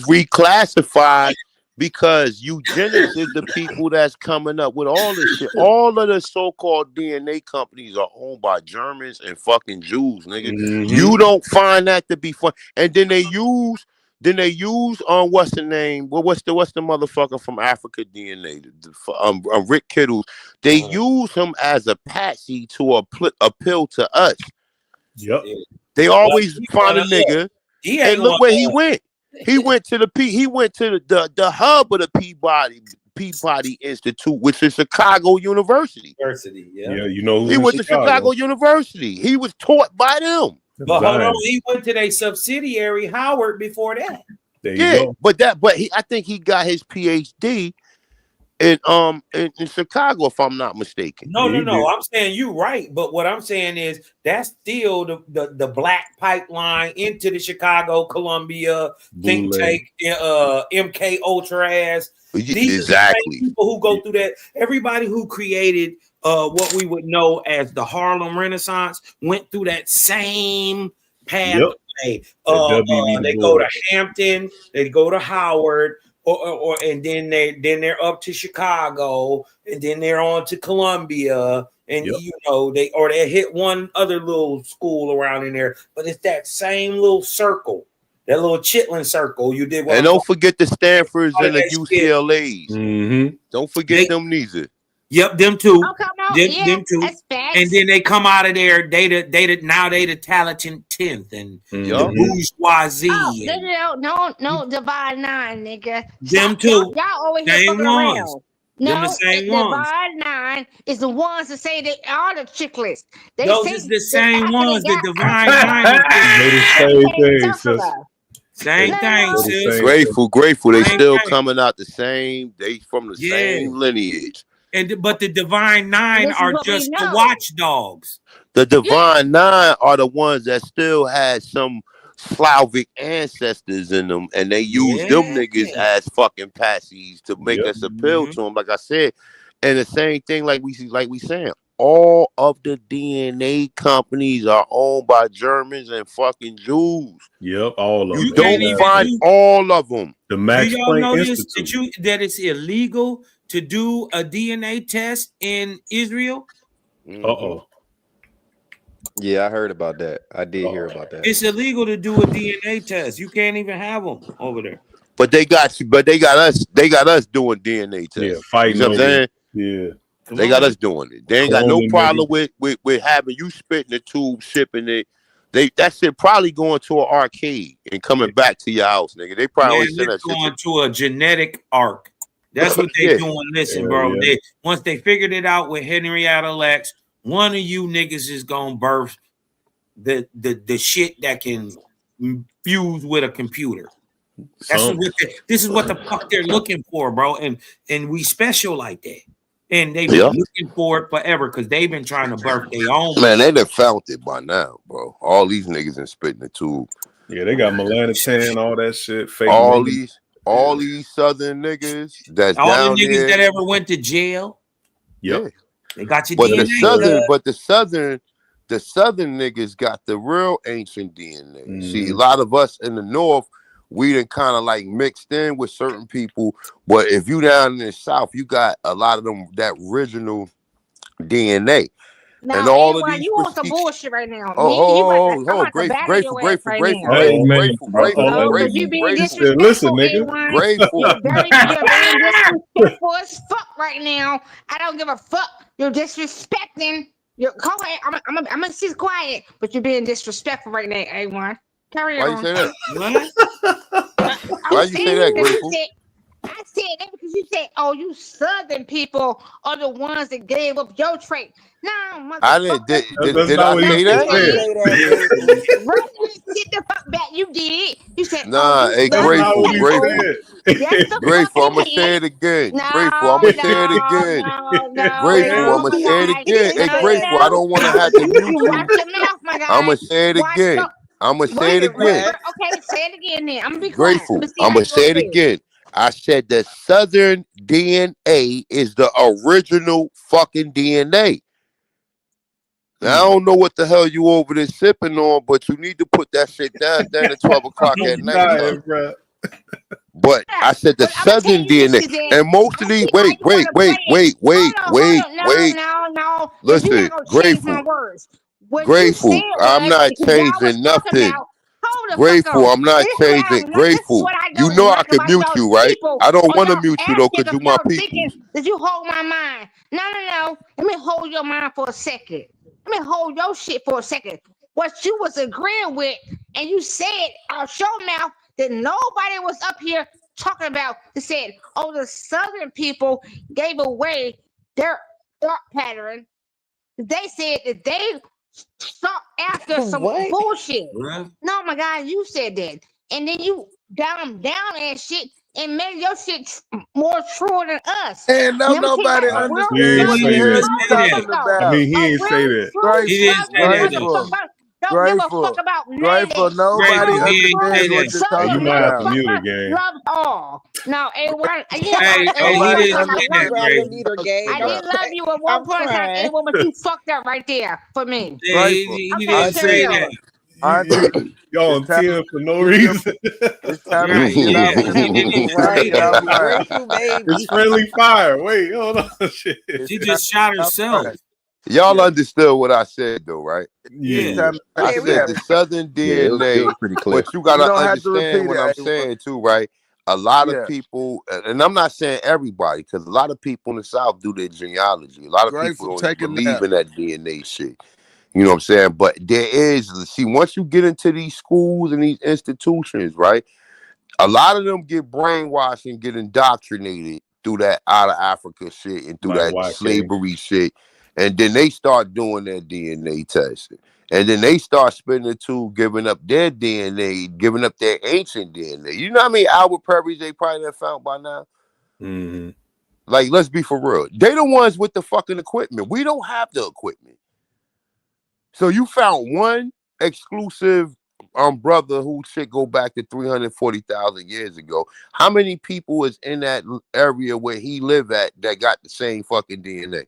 Speaker 12: reclassified because eugenics is the people that's coming up with all this shit. All of the so-called DNA companies are owned by Germans and fucking Jews, nigga. You don't find that to be fun. And then they use what's the name? What's the motherfucker from Africa DNA? Rick Kittles. They use him as a patsy to appeal to us.
Speaker 13: Yep.
Speaker 12: They always
Speaker 17: he
Speaker 12: find a
Speaker 17: wanna-
Speaker 12: nigga,
Speaker 17: he
Speaker 12: and
Speaker 17: ain't
Speaker 12: look where he
Speaker 17: wanna-
Speaker 12: went. He went to the hub of the Peabody Institute, which is Chicago University.
Speaker 1: Yeah, you know who's
Speaker 12: He
Speaker 1: in
Speaker 12: went to Chicago University. He was taught by them.
Speaker 17: But hold on, he went to their subsidiary Howard before that.
Speaker 1: There
Speaker 12: Yeah, but I think he got his PhD in Chicago, if I'm not mistaken.
Speaker 17: No. I'm saying you right, but what I'm saying is that's still the black pipeline into the Chicago Columbia think tank, MK Ultra ass. These
Speaker 12: Exactly.
Speaker 17: are the same people who go through that. Everybody who created what we would know as the Harlem Renaissance went through that same pathway. They go to Hampton, they go to Howard. Or and then they're up to Chicago, and then they're on to Columbia, and they hit one other little school around in there, but it's that same little circle, that little Chitlin circle. You did,
Speaker 12: And don't forget the Stanfords and the
Speaker 17: that shit.
Speaker 12: UCLAs.
Speaker 1: Mm-hmm.
Speaker 12: Don't forget them neither.
Speaker 17: Yep, them two.
Speaker 18: Oh, come on.
Speaker 17: Them two.
Speaker 18: That's facts.
Speaker 17: And then they come out of there. Now they the talented 10th and the bourgeoisie.
Speaker 18: No, Divine Nine, nigga.
Speaker 17: Them
Speaker 18: Stop,
Speaker 17: two.
Speaker 18: Y'all always
Speaker 17: Same
Speaker 18: fucking
Speaker 17: ones.
Speaker 18: around.
Speaker 17: Them
Speaker 18: No,
Speaker 17: the same
Speaker 18: the
Speaker 17: ones.
Speaker 18: Divine Nine is the ones that say they are the chicklets. They
Speaker 17: Those
Speaker 18: say
Speaker 17: is the
Speaker 18: that
Speaker 17: same
Speaker 18: after
Speaker 17: ones.
Speaker 18: they
Speaker 17: The
Speaker 18: got
Speaker 17: Divine
Speaker 18: after
Speaker 17: Nine.
Speaker 1: They the same thing, sis.
Speaker 17: Same thing, sis.
Speaker 12: Grateful. They
Speaker 17: Same
Speaker 12: still
Speaker 17: thing.
Speaker 12: coming out the same. They from the same lineage.
Speaker 17: But the Divine Nine
Speaker 18: This is
Speaker 17: are
Speaker 18: what we
Speaker 17: just the
Speaker 18: know.
Speaker 17: watchdogs.
Speaker 12: The Divine Nine are the ones that still had some Slavic ancestors in them, and they use them niggas as fucking patsies to make us appeal to them. Like I said, and the same thing, like we saying, all of the DNA companies are owned by Germans and fucking Jews.
Speaker 1: Yep, all of them.
Speaker 12: You don't find all of them.
Speaker 1: The Max
Speaker 17: Do y'all
Speaker 1: Planck
Speaker 17: know this?
Speaker 1: Institute.
Speaker 17: That it's illegal to do a DNA test in Israel?
Speaker 1: Uh-oh.
Speaker 4: Yeah, I heard about that. I did hear about that.
Speaker 17: It's illegal to do a DNA test. You can't even have them over there.
Speaker 12: But they got us doing DNA tests.
Speaker 1: Yeah, fighting
Speaker 12: You know what I'm
Speaker 1: over
Speaker 12: saying?
Speaker 1: Yeah.
Speaker 12: They got us doing it. They ain't got no
Speaker 1: Cloning
Speaker 12: problem with having you spit in the tube, shipping it. That shit probably going to an arcade and coming back to your house, nigga. They probably
Speaker 17: Man,
Speaker 12: send that
Speaker 17: it's
Speaker 12: shit.
Speaker 17: going to a genetic arc. That's what they
Speaker 12: Yeah.
Speaker 17: doing. Listen,
Speaker 12: Yeah,
Speaker 17: bro.
Speaker 12: yeah.
Speaker 17: Once they figured it out with Henrietta Lex, one of you niggas is gonna birth the shit that can fuse with a computer. This is what the fuck they're looking for, bro. And we special like that. And they've been looking for it forever because they've been trying to birth their own.
Speaker 12: Man, they done found it by now, bro. All these niggas in spit in the tube.
Speaker 1: Yeah, they got melanotan, all that shit. Fake
Speaker 12: All
Speaker 1: niggas.
Speaker 12: these southern niggas that's
Speaker 17: All
Speaker 12: down
Speaker 17: the niggas
Speaker 12: there.
Speaker 17: that ever went to jail.
Speaker 1: Yep.
Speaker 17: They got your
Speaker 12: But
Speaker 17: DNA.
Speaker 12: the southern niggas got the real ancient DNA. See,
Speaker 1: Mm-hmm.
Speaker 12: a lot of us in the north, we done kind of like mixed in with certain people. But if you down in the south, you got a lot of them that original DNA.
Speaker 18: Now,
Speaker 12: and all of
Speaker 18: Edward,
Speaker 12: these
Speaker 18: you want some bullshit right now.
Speaker 12: Grateful.
Speaker 18: No, because you being disrespectful,
Speaker 12: Listen,
Speaker 18: A1.
Speaker 12: Grateful.
Speaker 18: You're being disrespectful as fuck right now. I don't give a fuck. You're disrespecting. Go ahead. I'm gonna sit quiet, but you're being disrespectful right now, A1. Carry
Speaker 12: Why
Speaker 18: on.
Speaker 12: you say that? Why you say that, Grateful?
Speaker 18: I said that because you said, "Oh, you Southern people are the ones that gave up your trait." No,
Speaker 12: I didn't. Did I say that?
Speaker 18: Sit the fuck back. You did. You said,
Speaker 12: Nah, hey, Grateful. I'ma say it again. Grateful, I'ma say it again. Grateful, I'ma say it again. Hey, Grateful, I don't want to have to mute you. I'ma say it again. I'ma say it again.
Speaker 18: Okay, say it again then. I'm gonna be quiet.
Speaker 12: Grateful, I'ma say it again. I said the Southern DNA is the original fucking DNA. Now, I don't know what the hell you over there sipping on, but you need to put that shit down at 12 o'clock at night. But I said the Southern DNA, and most of these. Wait.
Speaker 18: No.
Speaker 12: Listen, Grateful. Grateful. I'm not changing nothing. Grateful, I'm not changing. Grateful. You know I can mute you, right? I don't want to mute you though, because you my people.
Speaker 18: Did you hold my mind? No. Let me hold your mind for a second. Let me hold your shit for a second. what you was agreeing with, and you said out your mouth that nobody was up here talking about. They said, oh, the Southern people gave away their thought pattern. They said that they sought after some
Speaker 3: What?
Speaker 18: bullshit.
Speaker 17: What?
Speaker 18: No, my God, you said that. And then you down and shit and made your shit more true than us.
Speaker 16: And don't
Speaker 18: Let me tell you
Speaker 16: nobody
Speaker 18: about a real
Speaker 1: He ain't
Speaker 16: understand what the
Speaker 1: say
Speaker 16: hell
Speaker 1: that.
Speaker 16: you
Speaker 17: Say
Speaker 16: talking
Speaker 17: that.
Speaker 1: I
Speaker 16: about.
Speaker 1: mean, he
Speaker 18: a
Speaker 1: ain't say
Speaker 18: real
Speaker 1: that.
Speaker 18: true
Speaker 17: He didn't
Speaker 18: Southern
Speaker 17: say that though.
Speaker 16: Grateful,
Speaker 18: motherfucker don't give a fuck
Speaker 16: grateful,
Speaker 18: about none of
Speaker 16: grateful.
Speaker 18: that. A
Speaker 16: Nobody
Speaker 17: Grateful,
Speaker 18: real
Speaker 17: he didn't
Speaker 18: true
Speaker 17: say
Speaker 16: understands what
Speaker 17: that.
Speaker 16: you're
Speaker 1: Hey, you
Speaker 18: Southern
Speaker 16: talking
Speaker 1: might have to
Speaker 16: about.
Speaker 1: mute it,
Speaker 18: motherfucker
Speaker 1: gang.
Speaker 18: loves all. No, A1,
Speaker 17: Hey,
Speaker 18: at
Speaker 17: hey,
Speaker 18: one
Speaker 17: he
Speaker 18: point
Speaker 16: Nobody
Speaker 18: in time,
Speaker 17: didn't
Speaker 18: I
Speaker 17: say
Speaker 18: loved
Speaker 17: that,
Speaker 18: you.
Speaker 16: understands
Speaker 17: Gray.
Speaker 16: what you're talking
Speaker 18: I didn't
Speaker 16: about.
Speaker 18: love you at one
Speaker 3: I'm
Speaker 18: point in time,
Speaker 3: crying.
Speaker 18: A1, but you fucked up right there for me.
Speaker 17: Yeah,
Speaker 16: Grateful.
Speaker 17: he
Speaker 18: Okay,
Speaker 17: didn't
Speaker 18: carry
Speaker 17: say
Speaker 16: Auntie,
Speaker 17: that.
Speaker 18: on.
Speaker 16: auntie,
Speaker 1: Y'all
Speaker 16: it's
Speaker 1: on
Speaker 16: time
Speaker 1: 10 for no
Speaker 16: to get your,
Speaker 1: reason.
Speaker 16: it's time to
Speaker 17: Right,
Speaker 16: get
Speaker 17: yeah.
Speaker 16: off this.
Speaker 17: He didn't
Speaker 16: It's time to
Speaker 17: say
Speaker 3: Right.
Speaker 16: get
Speaker 17: that.
Speaker 16: offline.
Speaker 3: Grateful
Speaker 1: It's
Speaker 3: baby.
Speaker 1: friendly fire. Wait, hold on. Shit.
Speaker 16: It's
Speaker 17: She
Speaker 16: time
Speaker 17: just
Speaker 16: to
Speaker 17: shot
Speaker 16: get
Speaker 17: herself.
Speaker 16: offline.
Speaker 12: Y'all
Speaker 16: Yeah,
Speaker 12: understood what I said though, right?
Speaker 16: it's
Speaker 17: Yeah.
Speaker 1: Yeah.
Speaker 16: time to
Speaker 12: I
Speaker 3: Yeah,
Speaker 16: take
Speaker 3: we
Speaker 16: a
Speaker 12: said
Speaker 16: nap.
Speaker 12: the
Speaker 3: heard.
Speaker 12: Southern
Speaker 19: Yeah, it
Speaker 12: DNA,
Speaker 19: was pretty clear.
Speaker 12: but you
Speaker 16: You
Speaker 12: gotta
Speaker 16: don't have to
Speaker 12: understand
Speaker 16: repeat
Speaker 12: what
Speaker 16: it,
Speaker 12: I'm
Speaker 16: A1.
Speaker 12: saying too, right? A lot of
Speaker 16: Yeah,
Speaker 12: people, and I'm not saying everybody, because a lot of people in the South do their genealogy. A lot of people
Speaker 16: grateful.
Speaker 12: don't
Speaker 16: Take a
Speaker 12: even believe
Speaker 16: nap.
Speaker 12: in that DNA shit. You know what I'm saying? But there is, see, once you get into these schools and these institutions, right? A lot of them get brainwashed and get indoctrinated through that out of Africa shit and through
Speaker 1: Like
Speaker 12: that
Speaker 1: YK.
Speaker 12: slavery shit. And then they start doing their DNA testing. And then they start spending the two, giving up their DNA, giving up their ancient DNA. You know how many Albert Perrys they probably have found by now?
Speaker 1: Mm-hmm.
Speaker 12: Like, let's be for real. They the ones with the fucking equipment. We don't have the equipment. So you found one exclusive brother who shit go back to 340,000 years ago. How many people is in that area where he live at that got the same fucking DNA?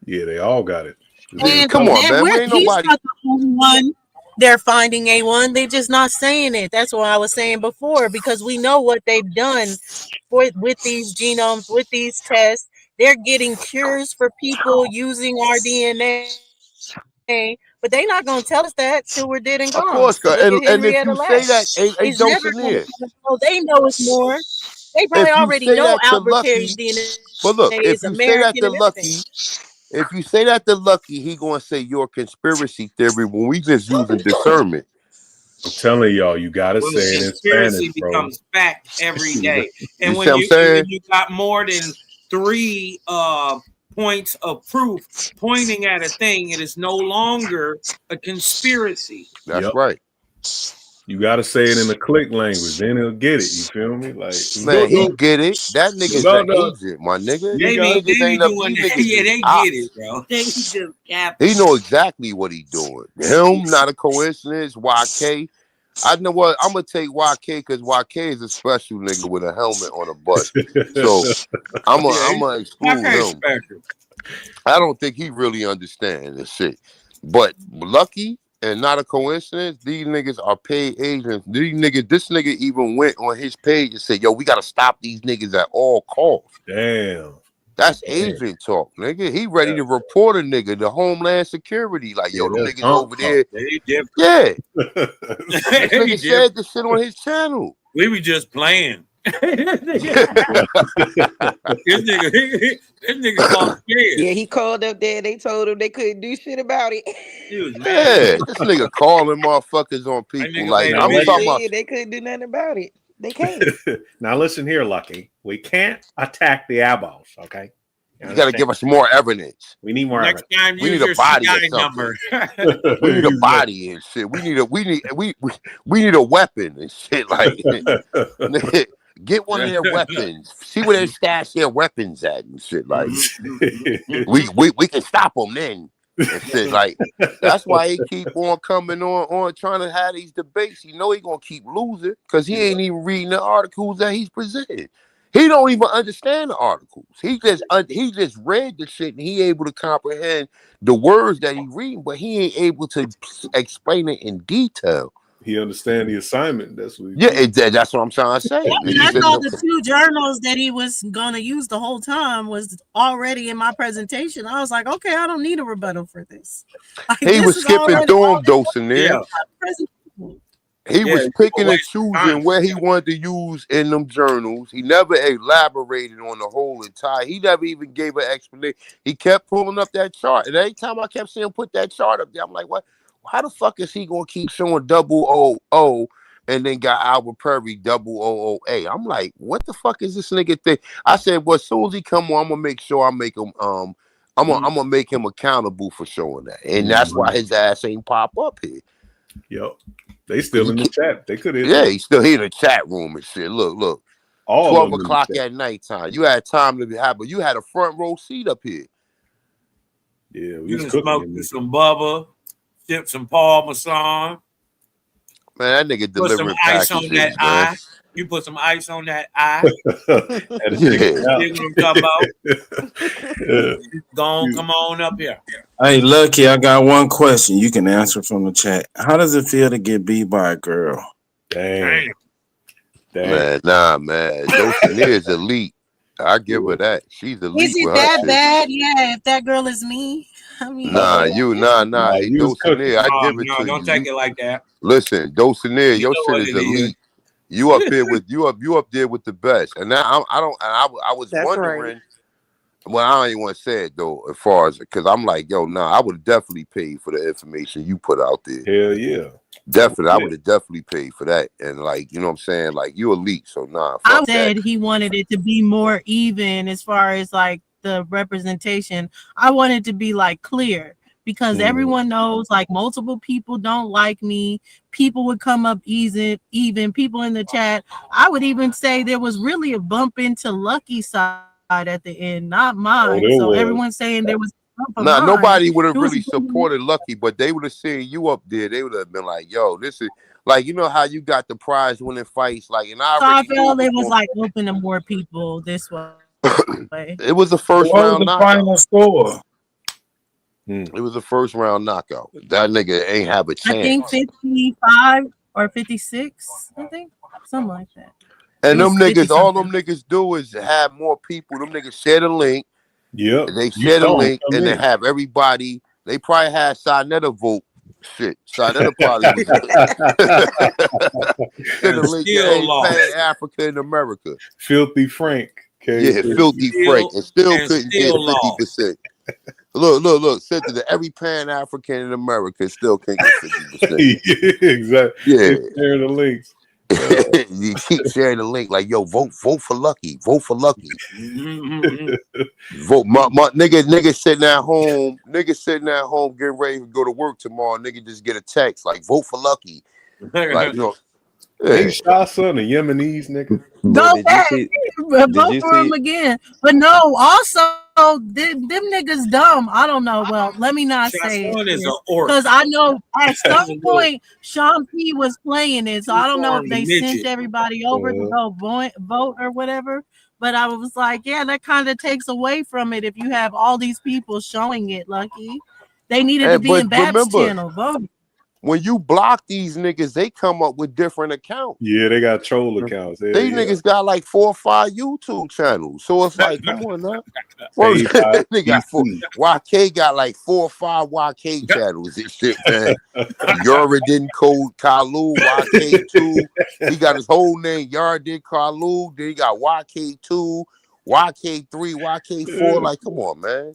Speaker 1: Yeah, they all got it.
Speaker 6: And
Speaker 12: Come on, man. We
Speaker 6: we're,
Speaker 12: ain't
Speaker 6: he's
Speaker 12: nobody.
Speaker 6: not the only one they're finding A1. They're just not saying it. That's what I was saying before, because we know what they've done with these genomes, with these tests. They're getting cures for people using our DNA, but they're not going to tell us that till we're dead and
Speaker 12: Of
Speaker 6: gone.
Speaker 12: course,
Speaker 6: Look at
Speaker 12: and if
Speaker 6: Henrietta
Speaker 12: you
Speaker 6: Lacks.
Speaker 12: say that, a
Speaker 6: It's never going to
Speaker 12: Dulcinea,
Speaker 6: tell us. Oh, they know it's more. They probably
Speaker 12: if you
Speaker 6: already
Speaker 12: say
Speaker 6: know
Speaker 12: that to
Speaker 6: Albert Perry's
Speaker 12: Lucky,
Speaker 6: DNA
Speaker 12: but look,
Speaker 6: is
Speaker 12: if you say that
Speaker 6: American
Speaker 12: to
Speaker 6: and everything.
Speaker 12: Lucky, if you say that to Lucky, he gonna say your conspiracy theory when we just using discernment.
Speaker 1: I'm telling y'all, you gotta
Speaker 17: Well,
Speaker 1: say it in
Speaker 17: conspiracy
Speaker 1: Spanish, bro.
Speaker 17: becomes fact every day.
Speaker 12: You
Speaker 17: And
Speaker 12: see
Speaker 17: when
Speaker 12: what I'm saying?
Speaker 17: you got more than 3 points of proof pointing at a thing, it is no longer a conspiracy.
Speaker 12: That's
Speaker 1: Yep.
Speaker 12: right.
Speaker 1: You gotta say it in the click language, then he'll get it. You feel me? Like,
Speaker 12: Man, he get it. That nigga's
Speaker 1: No,
Speaker 12: an agent, my nigga.
Speaker 1: You
Speaker 12: These
Speaker 1: got
Speaker 17: They
Speaker 12: niggas
Speaker 17: be
Speaker 12: ain't up.
Speaker 17: doing
Speaker 12: These
Speaker 17: that.
Speaker 12: niggas
Speaker 17: Yeah,
Speaker 12: is
Speaker 17: they
Speaker 12: ops.
Speaker 17: get it, bro. They be just capping.
Speaker 12: He know exactly what he doing. Him, not a coincidence. YK. I know what I'm gonna take YK because YK is a special nigga with a helmet on a butt. So I'm gonna exclude him.
Speaker 17: Special.
Speaker 12: I don't think he really understands this shit. But Lucky and not a coincidence, these niggas are paid agents. This nigga even went on his page and said, yo, we gotta stop these niggas at all costs.
Speaker 1: Damn.
Speaker 12: That's agent talk, nigga. He ready to report a nigga to Homeland Security. Like, yo, them
Speaker 1: that's
Speaker 12: niggas
Speaker 1: hump
Speaker 12: over there.
Speaker 17: They different.
Speaker 12: Yeah. This
Speaker 17: They
Speaker 12: nigga said
Speaker 17: different.
Speaker 12: this shit on his channel.
Speaker 17: We were just playing. This nigga called scared.
Speaker 3: Yeah, he called up there. They told him they couldn't do shit about it.
Speaker 17: He was mad.
Speaker 12: Yeah, this nigga calling motherfuckers on people.
Speaker 17: nigga
Speaker 12: Like,
Speaker 17: made a
Speaker 12: I'm
Speaker 17: video.
Speaker 12: talking about.
Speaker 3: Yeah, they couldn't do nothing about it. They can't.
Speaker 1: Now listen here, Lucky. We can't attack the eyeballs, okay?
Speaker 12: You gotta give us more evidence.
Speaker 1: We need more
Speaker 17: Next
Speaker 1: evidence.
Speaker 17: time,
Speaker 12: We
Speaker 17: use
Speaker 12: need a
Speaker 17: your
Speaker 12: body or
Speaker 17: CI
Speaker 12: something.
Speaker 17: number.
Speaker 12: We need a body and shit. We need a weapon and shit. Like, get one of their weapons. See where they stash their weapons at and shit. Like, we can stop them then. And shit. Like, that's why he keep on coming on trying to have these debates. You know he gonna keep losing because he ain't even reading the articles that he's presenting. He don't even understand the articles. He just read the shit and he able to comprehend the words that he reading, but he ain't able to explain it in detail.
Speaker 1: He understand the assignment. That's what.
Speaker 12: That's what I'm trying to say.
Speaker 6: I thought the 2 journals that he was going to use the whole time was already in my presentation. I was like, okay, I don't need a rebuttal for this. Like,
Speaker 12: he was skipping through them, Dulcinea. He was picking and choosing where he wanted to use in them journals. He never elaborated on the whole entire. He never even gave an explanation. He kept pulling up that chart, and every time I kept seeing him put that chart up there, I'm like, what? how the fuck is he gonna keep showing 000 and then got Albert Perry 000A? I'm like, what the fuck is this nigga thing? I said, well, as soon as he come on, I'm gonna make sure I make him I'm gonna make him accountable for showing that, and that's why his ass ain't pop up here.
Speaker 1: Yep, they still in the chat. They could have.
Speaker 12: Yeah, he's still here in the chat room and shit. Look.
Speaker 1: All
Speaker 12: 12 o'clock at nighttime. You had time to have, but you had a front row seat up here.
Speaker 1: Yeah, we
Speaker 17: You
Speaker 1: was
Speaker 17: can
Speaker 1: cooking
Speaker 17: smoke
Speaker 1: in
Speaker 17: you some Bubba, sip some Parmesan.
Speaker 12: Man, that nigga
Speaker 17: Put some
Speaker 12: delivering
Speaker 17: ice on
Speaker 12: packages,
Speaker 17: that
Speaker 12: man.
Speaker 17: eye. You put some ice on that eye.
Speaker 1: Yeah.
Speaker 17: You know what I'm talking about? Go on, come on up here.
Speaker 21: Hey, Lucky, I got one question. You can answer from the chat. How does it feel to get beat by a girl?
Speaker 1: Damn.
Speaker 12: Man, nah, man. Dulcinea is elite. I give her that. She's elite
Speaker 6: Is it
Speaker 12: with her
Speaker 6: that
Speaker 12: shit.
Speaker 6: bad? Yeah, if that girl is me. I mean,
Speaker 12: Nah. Hey,
Speaker 1: you was
Speaker 12: Dulcinea, I
Speaker 17: No,
Speaker 12: give it
Speaker 17: no,
Speaker 12: to
Speaker 17: don't
Speaker 12: you.
Speaker 17: take it like that.
Speaker 12: Listen, Dulcinea,
Speaker 17: You
Speaker 12: your
Speaker 17: know
Speaker 12: shit
Speaker 17: what
Speaker 12: is
Speaker 17: it is.
Speaker 12: elite. You up here with you up there with the best. And now I was
Speaker 3: That's
Speaker 12: wondering.
Speaker 3: right.
Speaker 12: Well, I don't even want to say it though, as far as because I'm like, yo, nah, I would have definitely paid for the information you put out there.
Speaker 1: Hell yeah.
Speaker 12: Definitely, I would have definitely paid for that. And like, you know what I'm saying? Like, you elite, so nah,
Speaker 6: I
Speaker 12: fuck
Speaker 6: said
Speaker 12: that.
Speaker 6: he wanted it to be more even as far as like the representation. I wanted to be like clear because everyone knows like multiple people don't like me. People would come up easy, even people in the chat. I would even say there was really a bump into Lucky side at the end, not mine.
Speaker 12: there
Speaker 6: So
Speaker 12: was.
Speaker 6: everyone's saying there was a bump of
Speaker 12: Nah,
Speaker 6: mine.
Speaker 12: nobody would have
Speaker 6: It was
Speaker 12: really supported Lucky, but they would have seen you up there. They would have been like, yo, this is like, you know how you got the prize winning fights, like, and I
Speaker 6: so I
Speaker 12: already knew
Speaker 6: felt
Speaker 12: it
Speaker 6: it was
Speaker 12: was
Speaker 6: like open to more people this way.
Speaker 12: it was a first
Speaker 21: What was
Speaker 12: round
Speaker 21: the
Speaker 12: knockout.
Speaker 21: final score?
Speaker 12: It was a first round knockout. That nigga ain't have a
Speaker 6: I think
Speaker 12: chance.
Speaker 6: 55 or 56, I think, something like that.
Speaker 12: And
Speaker 6: It
Speaker 12: them
Speaker 6: was 50
Speaker 12: niggas, all
Speaker 6: something.
Speaker 12: them niggas do is have more people. Them niggas share the link.
Speaker 1: Yep.
Speaker 12: They
Speaker 1: You
Speaker 12: share the
Speaker 1: saw 'em
Speaker 12: link
Speaker 1: come
Speaker 12: and they
Speaker 1: in.
Speaker 12: have everybody. They probably had Sinetta vote. Shit. Sinetta probably was send a
Speaker 17: And
Speaker 12: link to
Speaker 17: still
Speaker 12: every
Speaker 17: lost.
Speaker 12: Pan Africa in America.
Speaker 1: Filthy Frank.
Speaker 12: Yeah, Filthy Frank. And still couldn't get
Speaker 17: still lost.
Speaker 12: 50%. Look, said to every Pan African in America still can't get 50%.
Speaker 1: Yeah, exactly.
Speaker 12: Yeah.
Speaker 1: They share the links.
Speaker 12: You keep sharing the link like, yo, vote for Lucky. Vote for Lucky. Vote my nigga sitting at home. Nigga sitting at home getting ready to go to work tomorrow. Nigga just get a text like, vote for Lucky. Like, you know.
Speaker 1: They
Speaker 12: Yeah.
Speaker 1: shot son a Yemenis nigga.
Speaker 6: Go
Speaker 4: did you
Speaker 6: back,
Speaker 4: see?
Speaker 6: vote
Speaker 4: Did you
Speaker 6: for him
Speaker 4: see?
Speaker 6: again. But no, also them niggas dumb. I don't know. Well, let me not say
Speaker 17: Chasson is
Speaker 6: it
Speaker 17: an orc.
Speaker 6: because I know at
Speaker 17: He's
Speaker 6: some
Speaker 17: a little-
Speaker 6: point Sean P was playing it, so I don't know if
Speaker 17: formed
Speaker 6: they
Speaker 17: a
Speaker 6: sent
Speaker 17: midget.
Speaker 6: everybody over to go vote or whatever. But I was like, yeah, that kind of takes away from it if you have all these people showing it. Lucky, they needed to be in
Speaker 12: But
Speaker 6: Bab's
Speaker 12: remember,
Speaker 6: channel. Vote.
Speaker 12: when you block these niggas, they come up with different accounts.
Speaker 1: Yeah, they got troll accounts. Hell
Speaker 12: These
Speaker 1: yeah.
Speaker 12: niggas got like 4 or 5 YouTube channels. So it's like, come on now.
Speaker 1: Paid by
Speaker 12: They got 4.
Speaker 1: PC.
Speaker 12: YK got like 4 or 5 YK channels and shit, man. Yuridin Code Kalu, YK2. He got his whole name, Yuridin Kalu. Then he got YK2, YK3, YK4. Like, come on, man.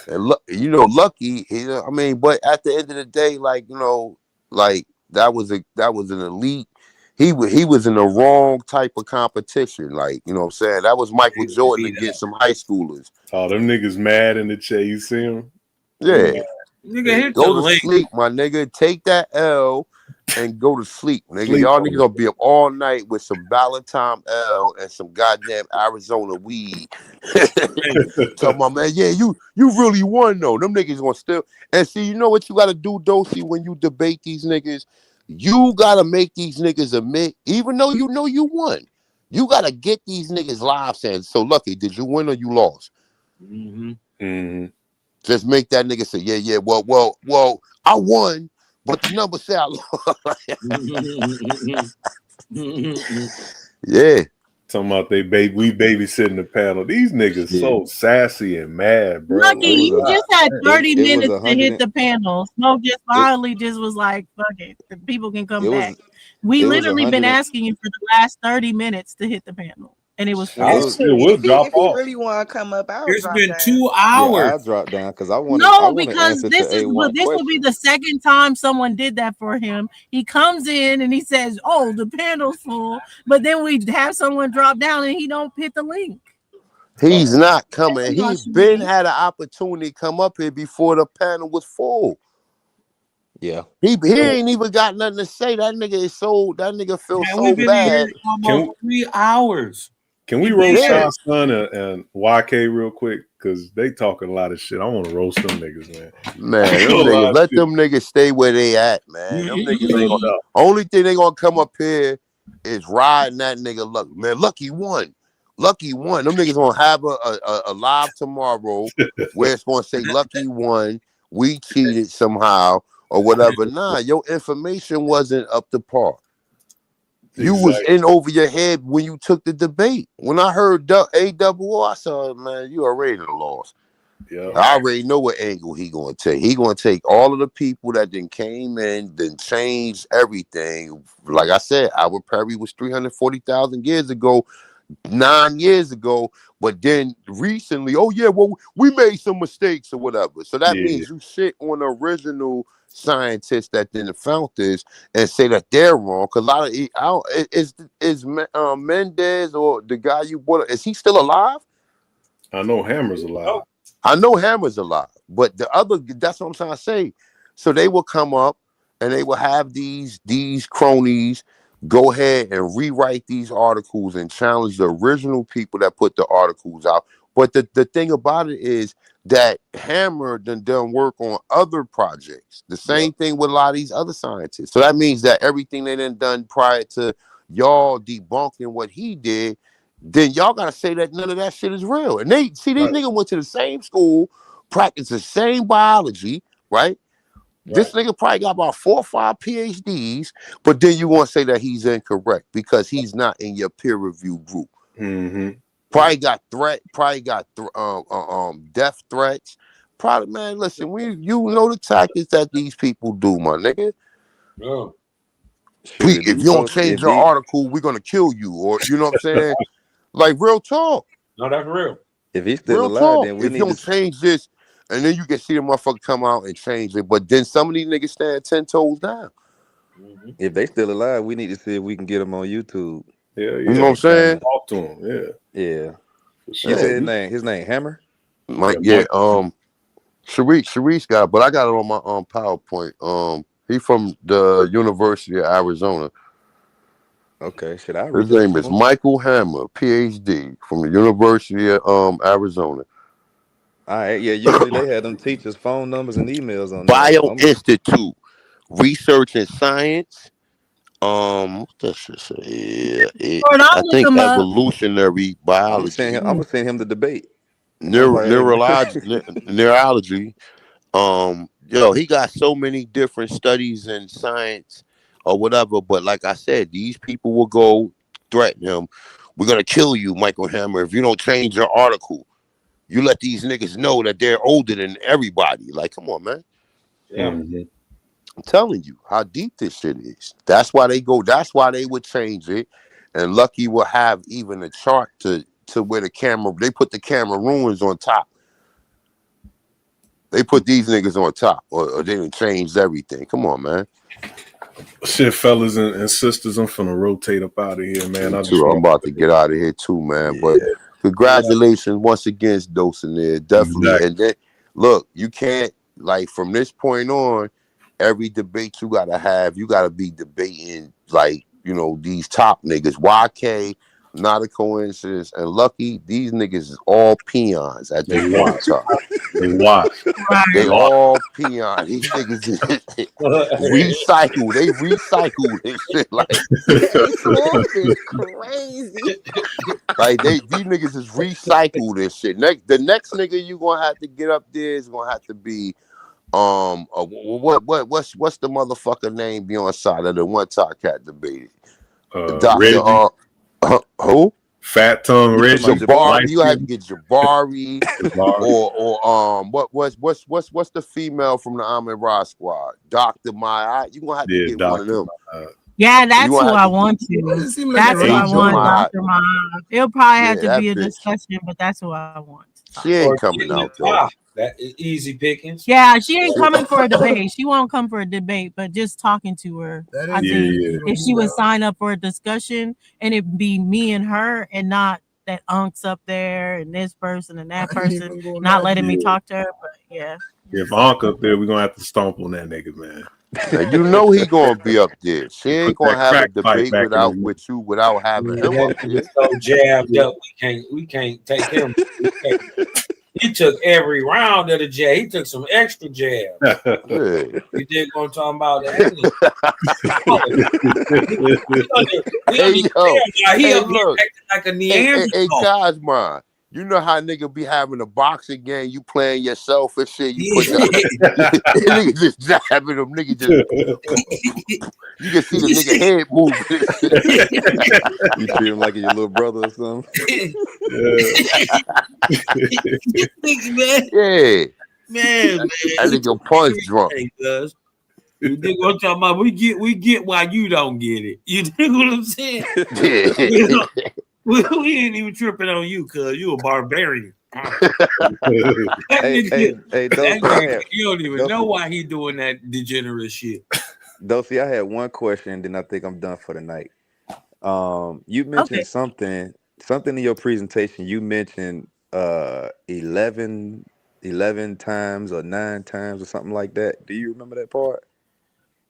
Speaker 12: And you know, Lucky, I mean, but at the end of the day, like, you know, like that was an elite. He was in the wrong type of competition. Like, you know what I'm saying? That was Michael Jordan against some high schoolers.
Speaker 1: Oh, them niggas mad in the chat. You see them?
Speaker 12: Yeah.
Speaker 17: Nigga, hit the
Speaker 12: Go to
Speaker 17: link.
Speaker 12: sleep, my nigga. Take that L and go to sleep, nigga.
Speaker 1: Sleep
Speaker 12: Y'all
Speaker 1: on
Speaker 12: niggas gonna be up all night with some Valentine L and some goddamn Arizona weed. Talking about, man, yeah, you really won though. Them niggas gonna still. And see, you know what you gotta do, Dosey, when you debate these niggas? You gotta make these niggas admit, even though you know you won, you gotta get these niggas live saying, so Lucky, did you win or you lost? Just make that nigga say, yeah, well, I won, but the number said I lost. Yeah.
Speaker 1: Talking about we babysitting the panel. These niggas so sassy and mad, bro.
Speaker 6: Lucky, you just had 30
Speaker 4: it was
Speaker 6: minutes to
Speaker 4: 100
Speaker 6: hit the panel. Smoke just finally just was like, fuck it. The people can come
Speaker 4: It was
Speaker 6: back. We
Speaker 4: it was
Speaker 6: literally been
Speaker 4: 100
Speaker 6: asking you for the last 30 minutes to hit the panel. and it was
Speaker 4: It
Speaker 6: full.
Speaker 4: was-
Speaker 3: If he really want to come up, I'll
Speaker 17: It's
Speaker 3: drop
Speaker 17: been
Speaker 3: down.
Speaker 17: 2
Speaker 4: yeah,
Speaker 17: hours.
Speaker 4: I'll drop down because I want
Speaker 6: No,
Speaker 4: to
Speaker 6: because
Speaker 4: answer
Speaker 6: this
Speaker 4: to
Speaker 6: is
Speaker 4: A1
Speaker 6: but this will be
Speaker 4: question.
Speaker 6: the second time someone did that for him. He comes in and he says, "Oh, the panel's full," but then we have someone drop down and he don't hit the link.
Speaker 12: He's not coming.
Speaker 6: That's not
Speaker 12: He
Speaker 6: Sharif.
Speaker 12: been had an opportunity to come up here before the panel was full.
Speaker 4: Yeah.
Speaker 12: He ain't even got nothing to say. That nigga feels
Speaker 17: Man,
Speaker 12: so
Speaker 17: we've been
Speaker 12: bad.
Speaker 17: here almost 3 hours.
Speaker 1: Can we
Speaker 17: He
Speaker 1: roast
Speaker 17: been here.
Speaker 1: Sean Son and YK real quick? Because they talking a lot of shit. I want to roast them niggas, man.
Speaker 12: Man, them niggas, let them niggas stay where they at, man. Them niggas ain't gonna, only thing they gonna come up here is riding that nigga Lucky. Man, Lucky won. Lucky won. Them niggas gonna have a live tomorrow where it's gonna say Lucky won. We cheated somehow or whatever. Nah, your information wasn't up to par. You was in over your head when you took the debate. When I heard AWO, I said, man, you already lost.
Speaker 1: Yeah.
Speaker 12: I already know what angle he gonna take. He gonna take all of the people that then came in, then changed everything. Like I said, Albert Perry was 340,000 years ago, 9 years ago, but then recently, oh yeah, well, we made some mistakes or whatever. So that means you shit on the original scientists that then found this and say that they're wrong. Cause a lot of is Mendez or the guy you brought, is he still alive?
Speaker 1: I know Hammer's alive.
Speaker 12: I know Hammer's alive, but the other, that's what I'm trying to say. So they will come up and they will have these cronies go ahead and rewrite these articles and challenge the original people that put the articles out. But the thing about it is that Hammer done work on other projects. The same thing with a lot of these other scientists. So that means that everything they done prior to y'all debunking what he did, then y'all gotta say that none of that shit is real. And they see these niggas went to the same school, practiced the same biology, right? This nigga probably got about 4 or 5 PhDs, but then you want to say that he's incorrect because he's not in your peer review group.
Speaker 1: Mm-hmm.
Speaker 12: Probably got death threats. Probably, man, listen, you know the tactics that these people do, my nigga.
Speaker 17: Yeah.
Speaker 12: If you don't change your article, we're gonna kill you, or you know what I'm saying? Like real talk.
Speaker 17: No, that's real.
Speaker 4: If he's still
Speaker 12: Real
Speaker 4: alive,
Speaker 12: talk.
Speaker 4: then we
Speaker 12: If
Speaker 4: need
Speaker 12: you don't
Speaker 4: to.
Speaker 12: change this, and then you can see the motherfucker come out and change it, but then some of these niggas stand 10 toes down.
Speaker 4: If they still alive, we need to see if we can get them on YouTube.
Speaker 1: Yeah,
Speaker 12: You know what I'm saying?
Speaker 1: Talk to him. Yeah.
Speaker 4: Yeah.
Speaker 1: Sure.
Speaker 4: You said his name Hammer?
Speaker 12: Sharice got it, but I got it on my PowerPoint. He from the University of Arizona.
Speaker 4: Okay, should I
Speaker 12: His
Speaker 4: reach
Speaker 12: name
Speaker 4: out to
Speaker 12: is
Speaker 4: him?
Speaker 12: Michael Hammer, PhD from the University of Arizona.
Speaker 4: All right, yeah. Usually they have them teachers' phone numbers and emails on there.
Speaker 12: Bio Institute, Research and Science. What that shit say? I think evolutionary biology.
Speaker 4: I'm gonna send him the debate.
Speaker 12: Neurology. Yo, he got so many different studies in science or whatever. But like I said, these people will go threaten him. We're gonna kill you, Michael Hammer, if you don't change your article. You let these niggas know that they're older than everybody. Like, come on, man.
Speaker 17: Yeah.
Speaker 12: I'm telling you how deep this shit is. That's why they go. That's why they would change it. And Lucky will have even a chart to where the camera. They put the Cameroons on top. They put these niggas on top, or they done changed everything. Come on, man.
Speaker 1: Shit, fellas and sisters, I'm finna rotate up out of here, man.
Speaker 12: I'm about to get out of here too, man. But congratulations once again, Dosinaire. Definitely.
Speaker 1: Exactly.
Speaker 12: And then look, you can't, like, from this point on, every debate you gotta be debating, like, you know, these top niggas. YK, not a coincidence, and Lucky, these niggas is all peons at this point in time. They all peons. These niggas is recycled. They recycled this shit. Like,
Speaker 3: crazy.
Speaker 12: Like these niggas is recycled this shit. The next nigga you gonna have to get up there is gonna have to be what's the motherfucker name be on side of the one top cat debated? Dr. Who?
Speaker 1: Fat Tongue Reggie.
Speaker 12: Jabari. You have to get Jabari or what's the female from the Ahmed Ra squad? Dr. Maya. You gonna have to get one of them.
Speaker 6: Yeah, that's
Speaker 12: You
Speaker 6: who
Speaker 12: gonna
Speaker 6: I
Speaker 12: have to
Speaker 6: want to. That's who I
Speaker 12: Angel
Speaker 6: want,
Speaker 12: Mott.
Speaker 6: Dr. Mom. It'll probably have
Speaker 12: Yeah,
Speaker 6: to
Speaker 12: that
Speaker 6: be a
Speaker 12: bitch.
Speaker 6: discussion, but that's who I want.
Speaker 12: She ain't coming out though.
Speaker 17: That is easy pickings.
Speaker 6: Yeah, she ain't coming for a debate. She won't come for a debate, but just talking to her. I think if she would sign up for a discussion and it'd be me and her and not that unks up there and this person and that person not letting me talk to her. But yeah.
Speaker 1: If Ankh up there, we're gonna have to stomp on that nigga, man.
Speaker 12: Now, you know he gonna be up there. She ain't
Speaker 1: Put
Speaker 12: gonna
Speaker 1: that
Speaker 12: have a
Speaker 1: crack pipe
Speaker 12: debate
Speaker 1: back in
Speaker 12: without having him up
Speaker 17: That
Speaker 12: there.
Speaker 17: nigga so jabbed up. We can't take him. He took every round of the jab. He took some extra jab.
Speaker 12: Yeah.
Speaker 17: We did go talking about that. He up here acting like a Neanderthal.
Speaker 12: Hey, guys, man. You know how nigga be having a boxing game, you playing yourself and shit. You put nigga just jabbing them, nigga just you can see the nigga head moving.
Speaker 4: You treat him like your little brother or something.
Speaker 12: Yeah.
Speaker 17: Man.
Speaker 12: That nigga punch drunk.
Speaker 17: You dig what I'm talking about? We get why you don't get it. You dig what I'm saying?
Speaker 12: Yeah.
Speaker 17: We ain't even tripping on you, cuz you a barbarian.
Speaker 4: Hey,
Speaker 17: You don't even know why he doing that degenerate shit.
Speaker 4: Dosey, I had one question, then I think I'm done for the night. You mentioned something in your presentation. You mentioned 11 times or 9 times or something like that. Do you remember that part?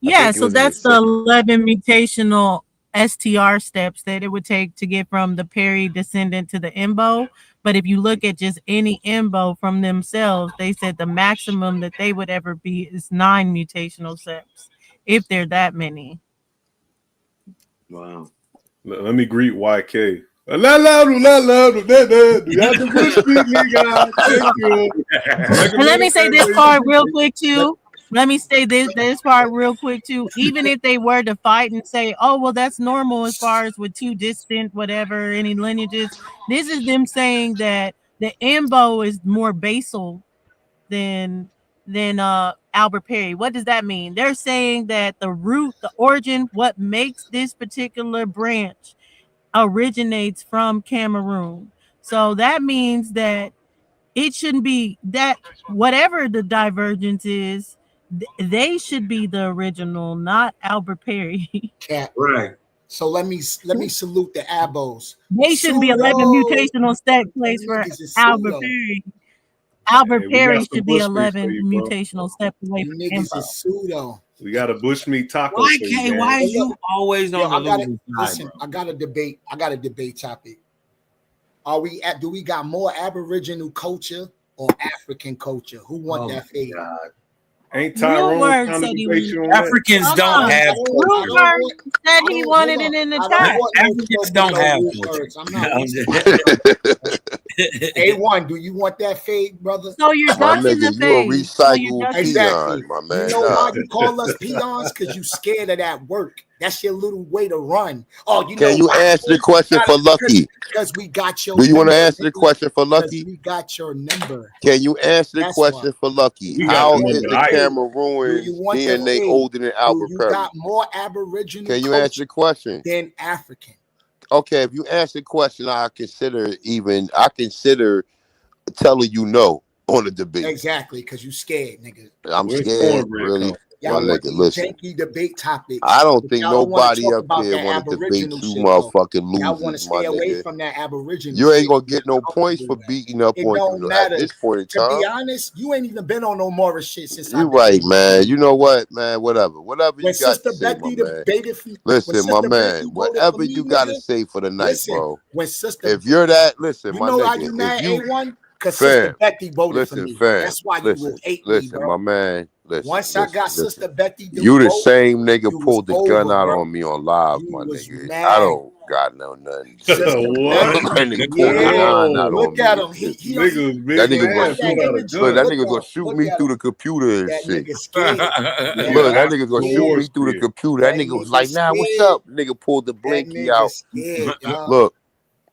Speaker 6: Yeah, so that's the 11 mutational STR steps that it would take to get from the Perry descendant to the Embo. But if you look at just any Embo from themselves, they said the maximum that they would ever be is 9 mutational steps, if they're that many.
Speaker 17: Wow.
Speaker 1: Let me greet YK. Thank you.
Speaker 6: And let me say this part real quick too. Even if they were to fight and say, oh, well, that's normal as far as with 2 distant, whatever, any lineages, this is them saying that the Embo is more basal than Albert Perry. What does that mean? They're saying that the root, the origin, what makes this particular branch originates from Cameroon. So that means that it shouldn't be that whatever the divergence is, they should be the original, not Albert Perry.
Speaker 17: Right.
Speaker 10: So let me salute the Abos.
Speaker 6: They shouldn't be 11 mutational step place for Albert Perry. Albert Perry should be 11 mutational step away from
Speaker 10: niggas is pseudo.
Speaker 1: We got a bushmeat taco.
Speaker 17: Why is you always on the losing side?
Speaker 10: Listen, I got a debate topic. Do we got more Aboriginal culture or African culture? Who want that fate?
Speaker 1: Ain't Tyrone
Speaker 17: Africans don't have
Speaker 6: Rumor said he wanted it in the chat.
Speaker 17: Africans don't have
Speaker 10: A1, do you want that fade, brother?
Speaker 6: So you're ducking the fade.
Speaker 12: You a recycled peon, my man.
Speaker 10: You know why you call us peons? Because you scared of that work. That's your little way to run. Oh, you know.
Speaker 12: Can you answer the question for Lucky?
Speaker 10: Because we got your.
Speaker 12: Do you want to answer the question for Lucky?
Speaker 10: We got your number.
Speaker 12: Can you answer the question for Lucky? How is the Cameroon DNA older than Albert Perry?
Speaker 10: You got more Aboriginal.
Speaker 12: Can you answer the question?
Speaker 10: Than African.
Speaker 12: Okay, if you answer the question, I consider telling you no on the debate.
Speaker 10: Exactly, because you scared, nigga.
Speaker 12: I'm scared, really. My nigga, listen.
Speaker 10: Debate topic.
Speaker 12: I don't think nobody up there want to debate 2 motherfucking losers.
Speaker 10: I want to stay away from that Aboriginal.
Speaker 12: You ain't gonna get no points for beating up on you at this point in time.
Speaker 10: To be honest, you ain't even been on no Morris shit since.
Speaker 12: You right, man. You know what, man? Whatever you got to say, my man. Listen, my man. Whatever you got to say for the night, bro. If you're that, listen, my nigga. You know how you mad, A1? Because Sister Becky voted for me. That's why you will hate me, bro. My man.
Speaker 10: Once I got Sister Becky,
Speaker 12: you the same nigga pulled the gun out on me on live, my nigga. I don't got nothing. That nigga pulled the gun out on me.
Speaker 10: That
Speaker 12: nigga gonna shoot me through the computer and shit. Look, that nigga gonna shoot me through the computer. That nigga was like, nah, what's up? Nigga pulled the blinky out. Look.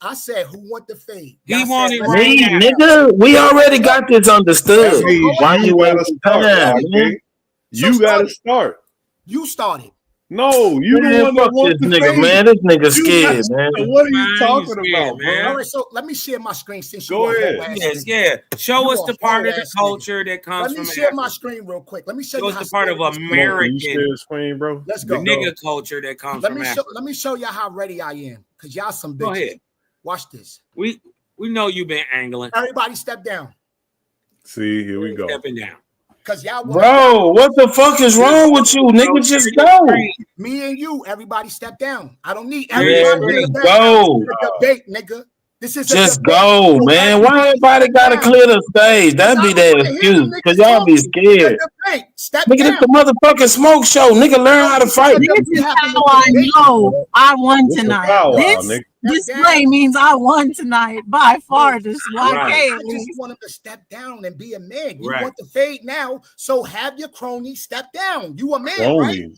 Speaker 10: I said, who want the fade?
Speaker 17: He
Speaker 10: Y'all
Speaker 17: wanted
Speaker 10: said,
Speaker 17: right now.
Speaker 21: Nigga, we already got this understood.
Speaker 1: That means
Speaker 21: Why
Speaker 1: you
Speaker 21: you
Speaker 1: gotta
Speaker 21: wasting
Speaker 1: start,
Speaker 21: time,
Speaker 1: Rocky.
Speaker 21: man?
Speaker 1: You gotta start.
Speaker 10: You started.
Speaker 1: No, you the
Speaker 21: Man,
Speaker 1: one that
Speaker 21: fuck
Speaker 1: wants
Speaker 21: this
Speaker 1: the
Speaker 21: nigga,
Speaker 1: fade.
Speaker 21: man. This nigga
Speaker 1: You
Speaker 21: scared,
Speaker 1: gotta
Speaker 21: man.
Speaker 1: start. What are you
Speaker 17: Man,
Speaker 1: talking
Speaker 17: you
Speaker 1: about,
Speaker 17: scared,
Speaker 1: bro?
Speaker 17: man.
Speaker 10: All right, so let me share my screen since you
Speaker 1: Go
Speaker 10: a
Speaker 1: ahead.
Speaker 10: whole ass
Speaker 17: Yes,
Speaker 10: nigga.
Speaker 17: yeah. Show
Speaker 10: You
Speaker 17: us
Speaker 10: a
Speaker 17: the part
Speaker 10: whole
Speaker 17: of the
Speaker 10: ass
Speaker 17: culture that
Speaker 10: nigga.
Speaker 17: comes
Speaker 10: Let me
Speaker 17: from
Speaker 10: share my
Speaker 17: Africa.
Speaker 10: screen real quick. Let me show
Speaker 17: Show
Speaker 10: you
Speaker 17: us
Speaker 10: how
Speaker 17: the part of
Speaker 10: scared this
Speaker 1: Come on, can you
Speaker 17: American
Speaker 1: share the screen, bro?
Speaker 10: Let's go.
Speaker 17: nigga culture that comes from Africa.
Speaker 10: Let me show y'all how ready I am, cause y'all some
Speaker 17: Go
Speaker 10: bitches.
Speaker 17: ahead.
Speaker 10: Watch this.
Speaker 17: We know you've been angling.
Speaker 10: Everybody step down,
Speaker 1: See, here we go.
Speaker 17: Stepping down.
Speaker 10: cause y'all want
Speaker 21: Bro, what the fuck is wrong with you, nigga? Just go.
Speaker 10: me and you. Everybody step down. I don't need
Speaker 21: Man,
Speaker 10: everybody in the
Speaker 21: just
Speaker 10: background.
Speaker 21: go.
Speaker 10: It's a debate, nigga. This is
Speaker 21: just go, man. Why everybody gotta clear the stage? That'd be their excuse, cause y'all be scared. Nigga, this the motherfucking smoke show. Nigga, learn how to fight.
Speaker 6: This is how I know I won tonight. This display means I won tonight by far. Just
Speaker 10: I just want him to step down and be a man. You want the fade now, so have your crony step down. You a man, right?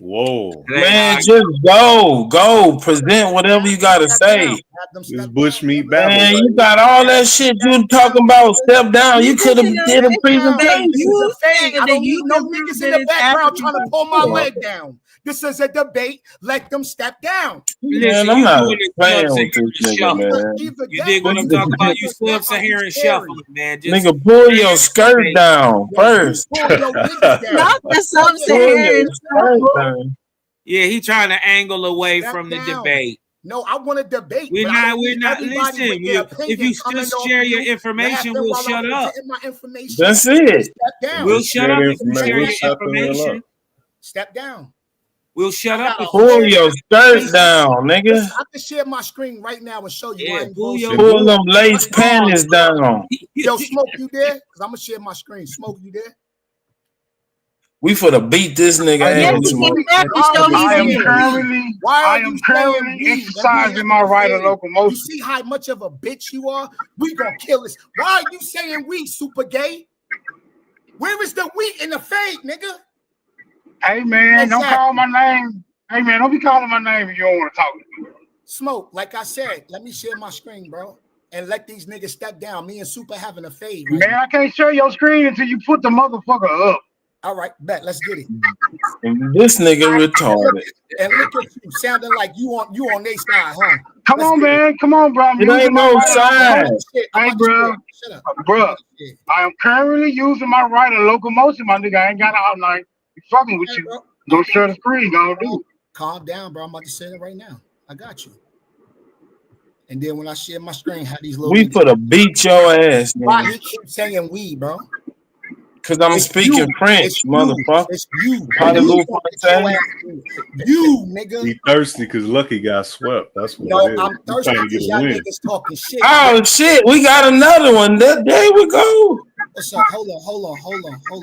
Speaker 13: Whoa,
Speaker 21: man, just go, present whatever you gotta say.
Speaker 13: This bushmeat battle.
Speaker 21: Man, you got all that shit you talking about. Step down. You could have did a presentation.
Speaker 10: I don't need no niggas in the background trying to pull my leg down. This is a debate. Let them step down.
Speaker 21: Man, I'm not playing with this nigga, man.
Speaker 17: You dig what I'm talking about? You sub-Saharan shuffle, man. Just
Speaker 21: nigga, pull your skirt down first.
Speaker 6: Not the sub-Saharan shuffle.
Speaker 17: Yeah, he trying to angle away from the debate.
Speaker 10: No, I want to debate.
Speaker 17: We're not. Listen, if you just share your information, we'll shut up.
Speaker 21: That's it.
Speaker 17: We'll shut up if you share your information.
Speaker 10: Step down.
Speaker 17: We'll shut up.
Speaker 21: Pull your skirt down, nigga.
Speaker 10: I can share my screen right now and show you.
Speaker 21: Pull them lace panties down.
Speaker 10: Yo, Smoke, you there? Because I'm gonna share my screen. Smoke, you there?
Speaker 21: We for to beat this nigga ass.
Speaker 14: I am currently exercising my right of locomotion.
Speaker 10: You see how much of a bitch you are? We gonna kill this. Why are you saying we, super gay? Where is the we in the fade, nigga?
Speaker 14: Hey man, don't call my name. Hey man, don't be calling my name if you don't want to talk to me.
Speaker 10: Smoke, like I said, let me share my screen, bro, and let these niggas step down. Me and Super having a fade. Right
Speaker 14: man,
Speaker 10: now.
Speaker 14: I can't share your screen until you put the motherfucker up.
Speaker 10: All right, bet. Let's get it.
Speaker 21: This nigga retarded.
Speaker 10: And look at you, sounding like you on their side, huh?
Speaker 14: Come on, man. Come on, bro.
Speaker 21: It ain't no side.
Speaker 14: Hey, bro. Bro, I am currently using my right of locomotion, my nigga. I ain't got out like fucking with you. Don't share the screen. Don't do.
Speaker 10: Calm down, bro. I'm about to say it right now. I got you. And then when I share my screen, have these little.
Speaker 21: We for to beat your ass,
Speaker 10: Why
Speaker 21: nigga.
Speaker 10: he keep saying we, bro?
Speaker 21: Cause I'm speaking French, motherfucker.
Speaker 10: It's you.
Speaker 21: Parlez-vous français?
Speaker 10: You, nigga.
Speaker 13: He thirsty because Lucky got swept. That's what
Speaker 10: No,
Speaker 13: it is.
Speaker 10: I'm
Speaker 13: He's
Speaker 10: thirsty
Speaker 13: trying to
Speaker 10: because
Speaker 13: get a
Speaker 10: y'all
Speaker 13: win.
Speaker 10: niggas talking shit.
Speaker 21: Oh shit, we got another one. There we go.
Speaker 10: What's up? Hold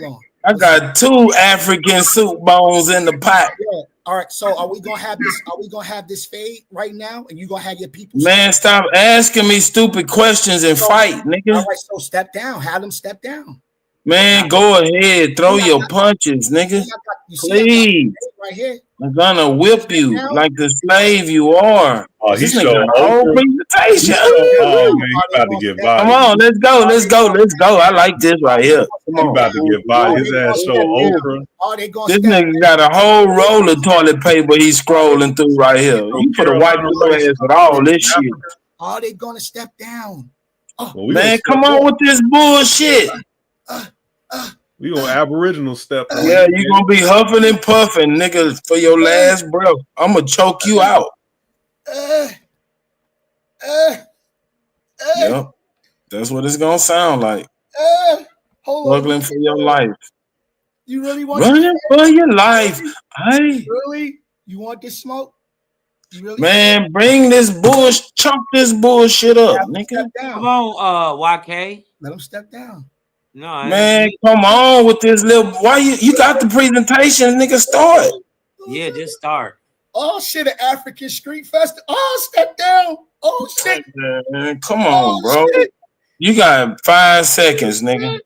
Speaker 10: on.
Speaker 21: I got 2 African soup bones in the pot.
Speaker 10: Yeah. All right. So are we gonna have this? Are we gonna have this fade right now? And you gonna have your people?
Speaker 21: Man, stop asking me stupid questions and fight, nigga.
Speaker 10: All right. So step down. Have them step down.
Speaker 21: Man, go ahead. Throw your punches, nigga. Please.
Speaker 10: Right here.
Speaker 21: I'm gonna whip you like the slave you are.
Speaker 13: Oh, he
Speaker 21: This
Speaker 13: showed
Speaker 21: nigga whole
Speaker 13: Oprah.
Speaker 21: presentation.
Speaker 13: Oh, man, he about to get by.
Speaker 21: Come on, let's go. I like this right here. Come
Speaker 13: He
Speaker 21: on.
Speaker 13: about to get by. His ass showed Oprah.
Speaker 21: This nigga got a whole roll of toilet paper he's scrolling through right here. You put a wipe your ass with all this shit.
Speaker 10: Are they gonna step down?
Speaker 21: Man, come on with this bullshit.
Speaker 13: We gonna Aboriginal step. On
Speaker 21: Yeah, you gonna be huffing and puffing, nigga, for your last breath. I'm gonna choke you out. Yep, that's what it's gonna sound like.
Speaker 10: Hold on.
Speaker 21: Struggling for your life,
Speaker 10: You really want
Speaker 21: running for your life. Hey,
Speaker 10: Really? You want this smoke? You really?
Speaker 21: man, bring this bullshit, chunk this bullshit up, nigga.
Speaker 10: Step down.
Speaker 17: Come on, YK.
Speaker 10: Let them step down.
Speaker 17: No, I
Speaker 21: Man, come on with this little. Why you got the presentation, nigga? Start.
Speaker 17: yeah, just start.
Speaker 10: Oh shit, an African street festival. Oh, step down. Oh shit.
Speaker 21: Man, come on, bro. You got 5 seconds, nigga.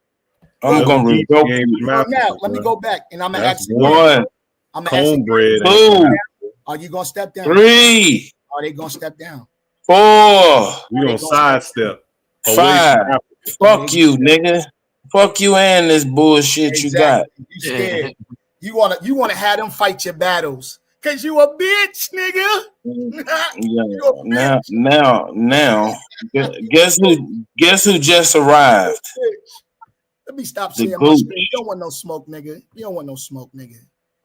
Speaker 21: I'm gonna revoke you.
Speaker 10: So now let me go back and I'm gonna ask you.
Speaker 21: 1,
Speaker 10: I'm gonna ask you.
Speaker 13: Cornbread.
Speaker 21: 2,
Speaker 10: Are you gonna step down?
Speaker 21: 3,
Speaker 10: Are they gonna step down?
Speaker 21: 4,
Speaker 13: We gonna sidestep. away
Speaker 21: 5.
Speaker 13: from Africa.
Speaker 21: Fuck you, nigga. Fuck you and this bullshit you got.
Speaker 10: You scared. You wanna have them fight your battles. Cause you a bitch, nigga.
Speaker 21: Yeah. Now. Guess who just arrived?
Speaker 10: Let me stop
Speaker 21: The
Speaker 10: saying my
Speaker 21: gooch.
Speaker 10: shit. You don't want no smoke, nigga. You don't want no smoke, nigga.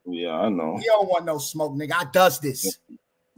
Speaker 21: Yeah, I know.
Speaker 10: You don't want no smoke, nigga. I does this.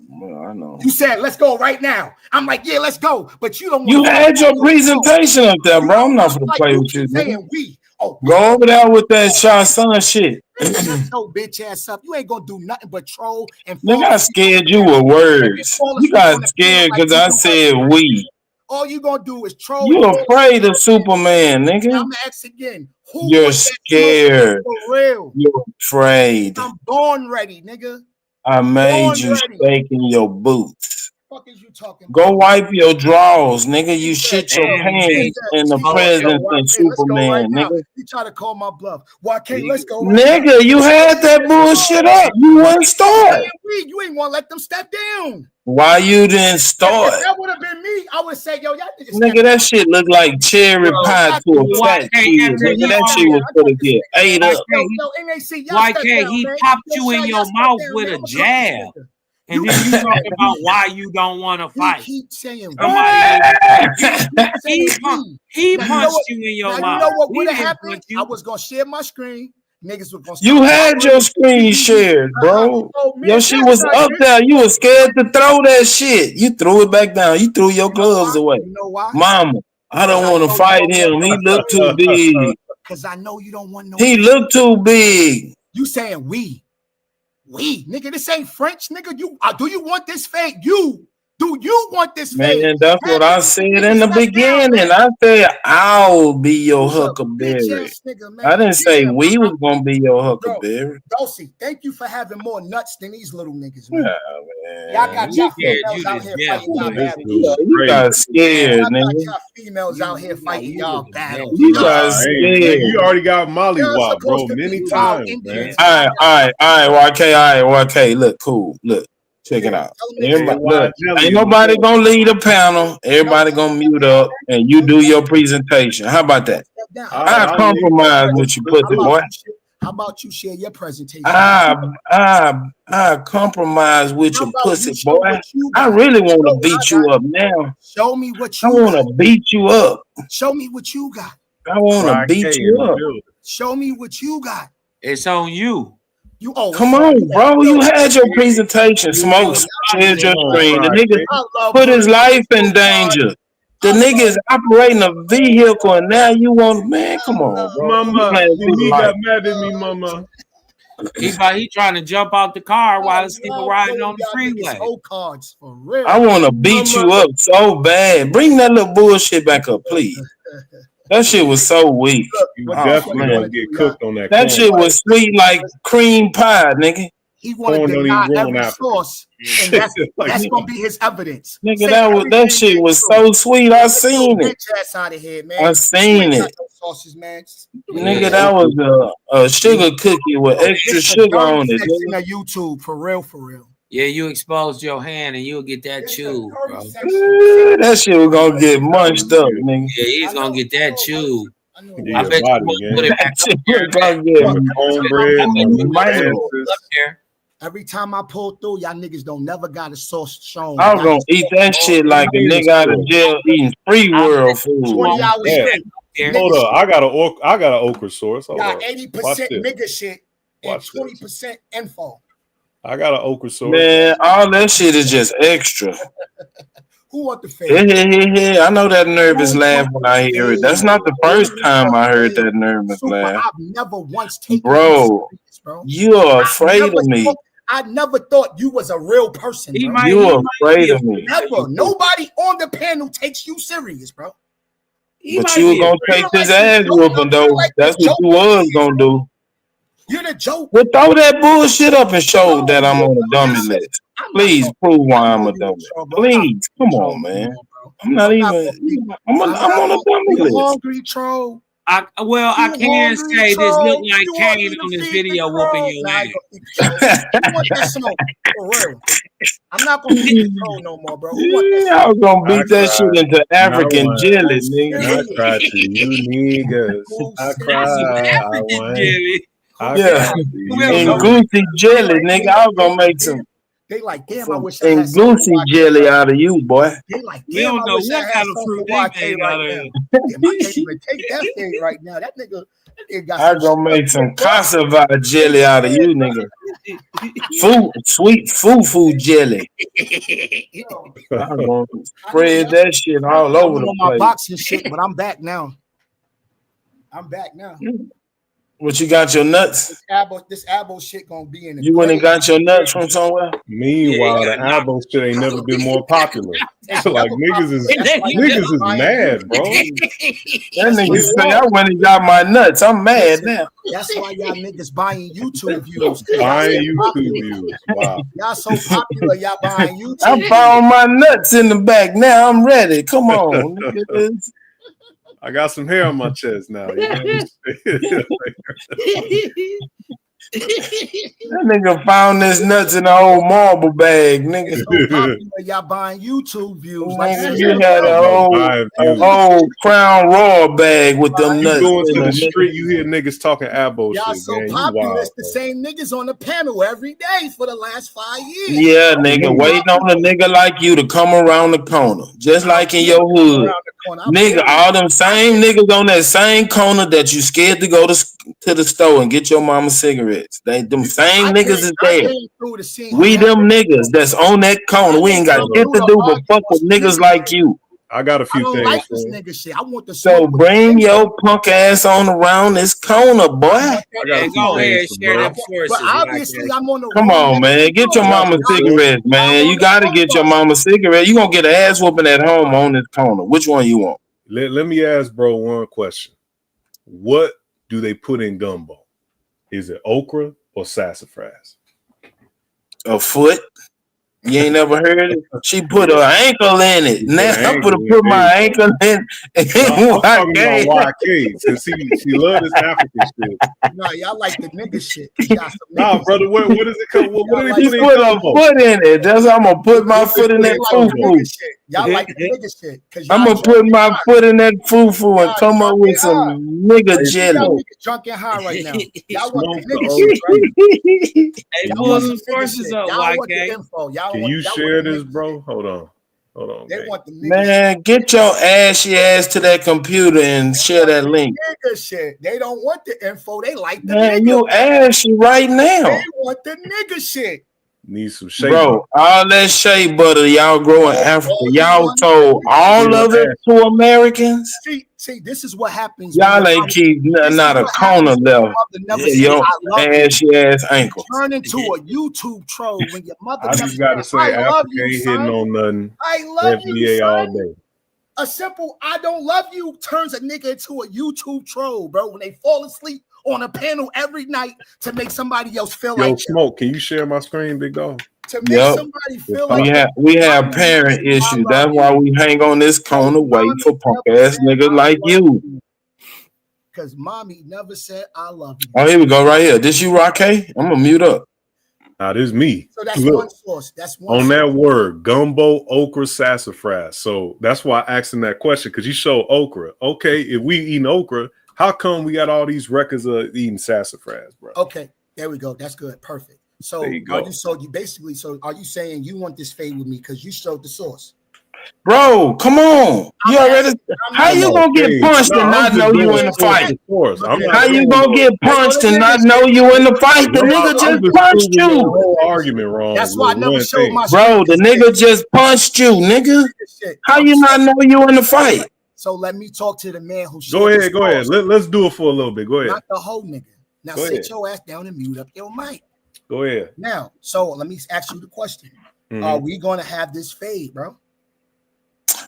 Speaker 21: Well, I know.
Speaker 10: You said let's go right now. I'm like, yeah, let's go. But you don't want
Speaker 21: You had your presentation up there, bro. I'm not gonna play with you, nigga.
Speaker 10: saying we. Oh,
Speaker 21: Go over there with that Shah Sun shit.
Speaker 10: Shut your bitch ass up. You ain't gonna do nothing but troll and
Speaker 21: Nigga, I scared you with words. You got scared because I said we.
Speaker 10: All you gonna do is troll.
Speaker 21: You afraid of Superman, nigga.
Speaker 10: I'm gonna ask again. Who
Speaker 21: You're
Speaker 10: was that
Speaker 21: scared.
Speaker 10: for real?
Speaker 21: You're afraid.
Speaker 10: I'm born ready, nigga.
Speaker 21: I made
Speaker 10: Born
Speaker 21: you
Speaker 10: ready.
Speaker 21: steak in your boots.
Speaker 10: What the fuck is you talking
Speaker 21: Go
Speaker 10: about?
Speaker 21: wipe your drawers, nigga. You shit your
Speaker 10: Damn,
Speaker 21: pants in the
Speaker 10: Yo,
Speaker 21: presence of
Speaker 10: YK, let's go right
Speaker 21: Superman,
Speaker 10: now.
Speaker 21: nigga.
Speaker 10: You try to call my bluff. YK, let's go right now.
Speaker 21: Nigga, you had that bullshit up. You wouldn't start.
Speaker 10: You ain't want to let them step down.
Speaker 21: Why you didn't start?
Speaker 10: If that would have been me, I would say, yo, y'all niggas
Speaker 21: Nigga, that shit look like cherry pie to a fat kid. Nigga, that shit was gonna get ate up.
Speaker 17: YK, he popped you in your mouth with a jab. And then you talking about why you don't want to fight.
Speaker 10: Keep saying
Speaker 17: he punched you in your mouth.
Speaker 10: You know what
Speaker 17: He
Speaker 10: would have
Speaker 17: didn't
Speaker 10: happened?
Speaker 17: punch you.
Speaker 10: I was gonna share my screen. Niggas were gonna.
Speaker 21: You had your screen shared, bro. Your shit was up there. You was scared to throw that shit. You threw it back down. You threw your gloves away.
Speaker 10: You know why?
Speaker 21: Mama, I don't want to fight him. He looked too big.
Speaker 10: Cause I know you don't want no.
Speaker 21: He looked too big.
Speaker 10: You saying we, nigga? This ain't French, nigga. You do you want this fake? Do you want this fake?
Speaker 21: Man, that's what I said in the beginning. I said I'll be your Huckleberry. I didn't say we was gonna be your Huckleberry.
Speaker 10: Dulcie, thank you for having more nuts than these little niggas, man.
Speaker 21: Man.
Speaker 10: Y'all got y'all females out here fighting y'all battles.
Speaker 21: You got scared,
Speaker 10: Y'all got
Speaker 21: nigga.
Speaker 10: y'all females out here fighting y'all battles.
Speaker 21: You got scared.
Speaker 13: You already got mollywop, bro, many times, man.
Speaker 21: All right, YK. Look, cool. Look, check it out. Everybody, look, ain't nobody gonna lead the panel. Everybody gonna mute up, and you do your presentation. How about that? I compromise with you, pussy boy.
Speaker 10: How about you share your presentation?
Speaker 21: I compromise with you, pussy boy. I really want to beat you up now.
Speaker 10: Show me what you.
Speaker 21: I want to beat you up.
Speaker 10: Show me what you got.
Speaker 21: I want to beat you up.
Speaker 10: Show me what you got.
Speaker 17: It's on you.
Speaker 21: Come on, bro. You had your presentation. Smoke shared your screen. The nigga put his life in danger. The nigga is operating a vehicle, and now you want, man, come on, bro.
Speaker 13: Mama, he got mad at me, mama.
Speaker 17: He trying to jump out the car while this nigga riding on the freeway.
Speaker 10: Cards for real.
Speaker 21: I want to beat you up so bad. Bring that little bullshit back up, please. That shit was so weak.
Speaker 13: You definitely gonna get cooked on that.
Speaker 21: That shit was sweet like cream pie, nigga.
Speaker 10: He wanted to deny every source, and that's gonna be his evidence.
Speaker 21: Nigga, that shit was so sweet. I seen it.
Speaker 10: Out of here, man.
Speaker 21: I seen it.
Speaker 10: Sauces, man.
Speaker 21: Nigga, that was a sugar cookie with extra sugar on it.
Speaker 10: Nigga. YouTube for real.
Speaker 17: Yeah, you exposed your hand and you'll get that chew, bro.
Speaker 21: That shit was gonna get munched up, nigga.
Speaker 17: Yeah, he's gonna get that chew.
Speaker 13: Yeah,
Speaker 17: I bet
Speaker 13: body,
Speaker 17: you put it back
Speaker 21: up
Speaker 17: there.
Speaker 10: Every time I pull through, y'all niggas don't never got a sauce shown.
Speaker 21: I was gonna eat that shit like a nigga out of jail eating free world food.
Speaker 10: 20 hours
Speaker 13: Hold up, I got an okra sauce.
Speaker 10: Got 80% nigga shit and 20% info.
Speaker 13: I got an okra sauce.
Speaker 21: Man, all that shit is just extra.
Speaker 10: Who want the face?
Speaker 21: Yeah. I know that nervous laugh when I hear it. That's not the first time I heard that nervous laugh.
Speaker 10: I've never once taken
Speaker 21: bro. You are afraid of me.
Speaker 10: I never thought you was a real person. Bro.
Speaker 21: You are afraid of me.
Speaker 10: Never. Nobody on the panel takes you serious, bro.
Speaker 21: But you were gonna take this ass whooping though. That's what you was gonna do.
Speaker 10: You're the joke.
Speaker 21: Well, throw that bullshit up and show that I'm on a dummy list. Please prove why I'm a dummy. Please, come on, man. I'm not even. I'm on a dummy list.
Speaker 10: Hungry troll.
Speaker 17: I can say this look like Kane on this video whooping your ass.
Speaker 10: You want this smoke for real? I'm not gonna beat the troll no more, bro.
Speaker 21: I was gonna beat that shit into African jelly, nigga.
Speaker 13: I cried to you niggas. I cried. I won.
Speaker 21: Yeah, and goosey jelly, nigga. I was gonna make some.
Speaker 10: They like, damn, I wish I had
Speaker 21: goosey jelly out of you, boy.
Speaker 10: They like,
Speaker 17: we don't know what kind of fruit they made out of it.
Speaker 10: Damn, I can't even take that thing right now. That nigga got.
Speaker 21: I gonna make some cassava jelly out of you, nigga. Sweet foo jelly. I'm gonna spread that shit all over the place.
Speaker 10: My boxing shit, but I'm back now.
Speaker 21: What you got your nuts?
Speaker 10: This Abo shit gonna be in the.
Speaker 21: You went and got your nuts from somewhere.
Speaker 13: Meanwhile, the Abo shit ain't never been more popular. Like niggas is mad, bro.
Speaker 21: That nigga say I went and got my nuts. I'm mad now.
Speaker 10: That's why y'all niggas buying YouTube views.
Speaker 13: Buying YouTube views. Wow.
Speaker 10: Y'all so popular, y'all buying YouTube.
Speaker 21: I found my nuts in the back. Now I'm ready. Come on, niggas.
Speaker 13: I got some hair on my chest now. You know?
Speaker 21: That nigga found this nuts in an old marble bag, nigga.
Speaker 10: So popular, y'all buying YouTube views. Like
Speaker 21: You had an old Crown Royal bag with them nuts.
Speaker 13: You go into the street, you hear niggas talking Abo
Speaker 10: y'all
Speaker 13: shit,
Speaker 10: so
Speaker 13: man.
Speaker 10: popular, it's the same niggas on the panel every day for the last 5 years.
Speaker 21: Yeah, nigga, waiting on a nigga like you to come around the corner, just like in your hood. Nigga, all them same niggas on that same corner that you scared to go to the store and get your mama cigarettes. Them same niggas is there. We them niggas that's on that corner. We ain't got shit to do but fuck with niggas like you.
Speaker 13: I got a few things.
Speaker 10: Like this nigga shit. I want the
Speaker 21: So bring your punk ass on around this corner, boy.
Speaker 17: Go ahead, share them sources.
Speaker 10: But obviously, I'm on the.
Speaker 21: Come on, man. Get your mama cigarettes, man. You gotta get your mama cigarette. You gonna get an ass whooping at home on this corner. Which one you want?
Speaker 13: Let me ask bro one question. What do they put in gumbo? Is it okra or sassafras?
Speaker 21: A foot. You ain't never heard it? She put her ankle in it. Now I'm gonna put my ankle in.
Speaker 13: I'm talking about YK, since she love this African shit.
Speaker 10: Nah, y'all like the nigga shit.
Speaker 13: Nah, brother, what is it called? What do
Speaker 21: She
Speaker 13: they
Speaker 21: put a foot in it. That's how I'm gonna put my foot in that foo-foo.
Speaker 10: Y'all like the nigga shit.
Speaker 21: I'm gonna put my foot in that foo-foo and come up with some nigga jelly.
Speaker 10: Y'all niggas drunk and high right now. Y'all want the nigga shit, right?
Speaker 17: Hey, pull some sources up,
Speaker 10: YK.
Speaker 13: Can you share this, bro? Hold on.
Speaker 10: They want the nigga
Speaker 21: Man, get your ashy ass to that computer and share that link.
Speaker 10: nigga shit. They don't want the info. They like the
Speaker 21: Man,
Speaker 10: nigga.
Speaker 21: you ashy right now.
Speaker 10: They want the nigga shit.
Speaker 13: Need some shea
Speaker 21: Bro, all that shea butter y'all grow in Africa, y'all told all of it to Americans.
Speaker 10: See, this is what happens.
Speaker 21: Y'all ain't keep not a corner left. Your ashy ass ankle.
Speaker 10: Turn into a YouTube troll when your mother.
Speaker 13: I just gotta say, Africa ain't hitting on nothing.
Speaker 10: I love you,
Speaker 13: NBA all
Speaker 10: son.
Speaker 13: day.
Speaker 10: A simple "I don't love you" turns a nigga into a YouTube troll, bro. When they fall asleep on a panel every night to make somebody else feel
Speaker 13: Yo,
Speaker 10: like
Speaker 13: Smoke, can you share my screen, big dog?
Speaker 10: to make somebody feel like
Speaker 21: We have parent issues. That's why we hang on this corner waiting for punk ass niggas like you.
Speaker 10: because mommy never said I love you.
Speaker 21: Oh, here we go, right here. This you, Rocky? I'm gonna mute up.
Speaker 13: Now this me.
Speaker 10: So that's
Speaker 13: Look,
Speaker 10: one source. That's one
Speaker 13: on
Speaker 10: source.
Speaker 13: that word, gumbo, okra, sassafras. So that's why I asked him that question, because you show okra. Okay, if we eating okra, how come we got all these records of eating sassafras, bro?
Speaker 10: Okay, there we go. That's good. Perfect. So
Speaker 13: There you go.
Speaker 10: are you saying you want this fade with me because you showed the source?
Speaker 21: Bro, come on. You already how you gonna get punched and not know you in the fight? How you gonna get punched and not know you in the fight? The nigga just punched you.
Speaker 13: Whole argument wrong.
Speaker 10: That's why I never showed my
Speaker 21: Bro, the nigga just punched you, nigga. How you not know you in the fight?
Speaker 10: So let me talk to the man who
Speaker 13: Go ahead, go ahead. Let's do it for a little bit. Go ahead.
Speaker 10: Not the whole nigga. Now
Speaker 13: Go
Speaker 10: sit
Speaker 13: ahead.
Speaker 10: your ass down and mute up your mic.
Speaker 13: Go ahead.
Speaker 10: Now, so let me ask you the question.
Speaker 13: Mhm.
Speaker 10: Are we gonna have this fade, bro?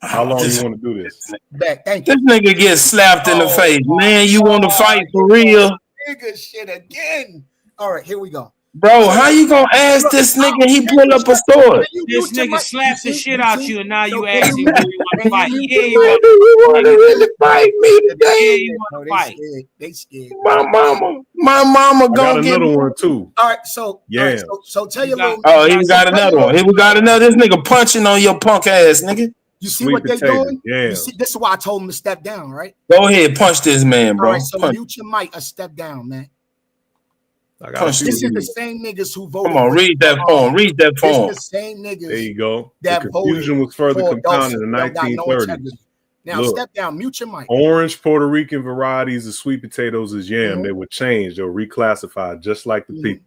Speaker 13: How long you want to do this?
Speaker 10: Back, thank you.
Speaker 21: This nigga gets slapped in the face. Man, you want to fight for real?
Speaker 10: Nigga shit again. All right, here we go.
Speaker 21: Bro, how you gonna ask this nigga he pull up a sword?
Speaker 17: This nigga slapped the shit out you, and now you asking who you want to fight. Yeah,
Speaker 21: You want to really fight me today?
Speaker 17: Yeah, you want to fight.
Speaker 10: They scared.
Speaker 21: My mama
Speaker 13: I got
Speaker 21: gonna get
Speaker 13: another one too.
Speaker 10: All right, so
Speaker 13: Yeah.
Speaker 10: all right, so tell your little.
Speaker 21: Oh, he got another one. Here we got another. This nigga punching on your punk ass, nigga.
Speaker 10: You see
Speaker 13: Sweet
Speaker 10: what they
Speaker 13: potato,
Speaker 10: doing?
Speaker 13: yeah.
Speaker 10: You see, this is why I told him to step down, right?
Speaker 21: Go ahead, punch this man,
Speaker 10: All
Speaker 21: bro.
Speaker 10: right, so
Speaker 21: Punch.
Speaker 10: mute your mic a step down, man.
Speaker 13: I
Speaker 21: Punch
Speaker 10: This
Speaker 21: this
Speaker 10: is the
Speaker 21: nigga.
Speaker 10: same niggas who voted.
Speaker 21: Come on,
Speaker 10: for
Speaker 21: read that
Speaker 10: Trump.
Speaker 21: form. Read that
Speaker 10: This
Speaker 21: form.
Speaker 10: the same niggas.
Speaker 13: There you go. The
Speaker 10: that
Speaker 13: confusion
Speaker 10: voted
Speaker 13: was further
Speaker 10: for
Speaker 13: compounded in the
Speaker 10: Dawson. They got no
Speaker 13: 1930s.
Speaker 10: integrity. Now
Speaker 13: Look,
Speaker 10: step down, mute your mic.
Speaker 13: orange Puerto Rican varieties of sweet potatoes is yam.
Speaker 10: Mhm.
Speaker 13: They were changed. They were reclassified just like the people.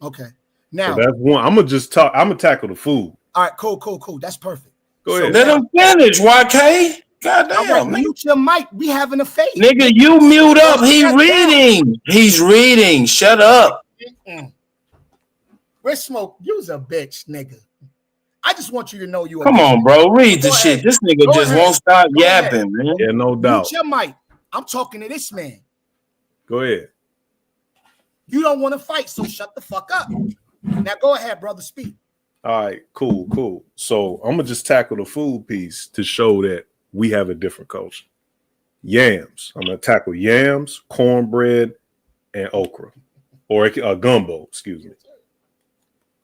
Speaker 10: Okay.
Speaker 13: So
Speaker 10: Now,
Speaker 13: that's one. I'm gonna just tackle the food.
Speaker 10: all right, cool. That's perfect.
Speaker 13: Go
Speaker 10: So
Speaker 13: ahead.
Speaker 21: Let him finish, YK. Goddamn, nigga.
Speaker 10: Mute your mic. We having a fade.
Speaker 21: Nigga, you mute up. He reading. He's reading. Shut up.
Speaker 10: Where's Smoke? You's a bitch, nigga. I just want you to know you.
Speaker 21: Come on, bro. Read the shit. This nigga just won't stop yapping, man.
Speaker 1: Yeah, no doubt.
Speaker 10: Mute your mic. I'm talking to this man.
Speaker 1: Go ahead.
Speaker 10: You don't want to fight, so shut the fuck up. Now go ahead, brother. Speak.
Speaker 1: All right, cool. So I'm gonna just tackle the food piece to show that we have a different culture. Yams. I'm gonna tackle yams, cornbread, and okra, or gumbo. Excuse me.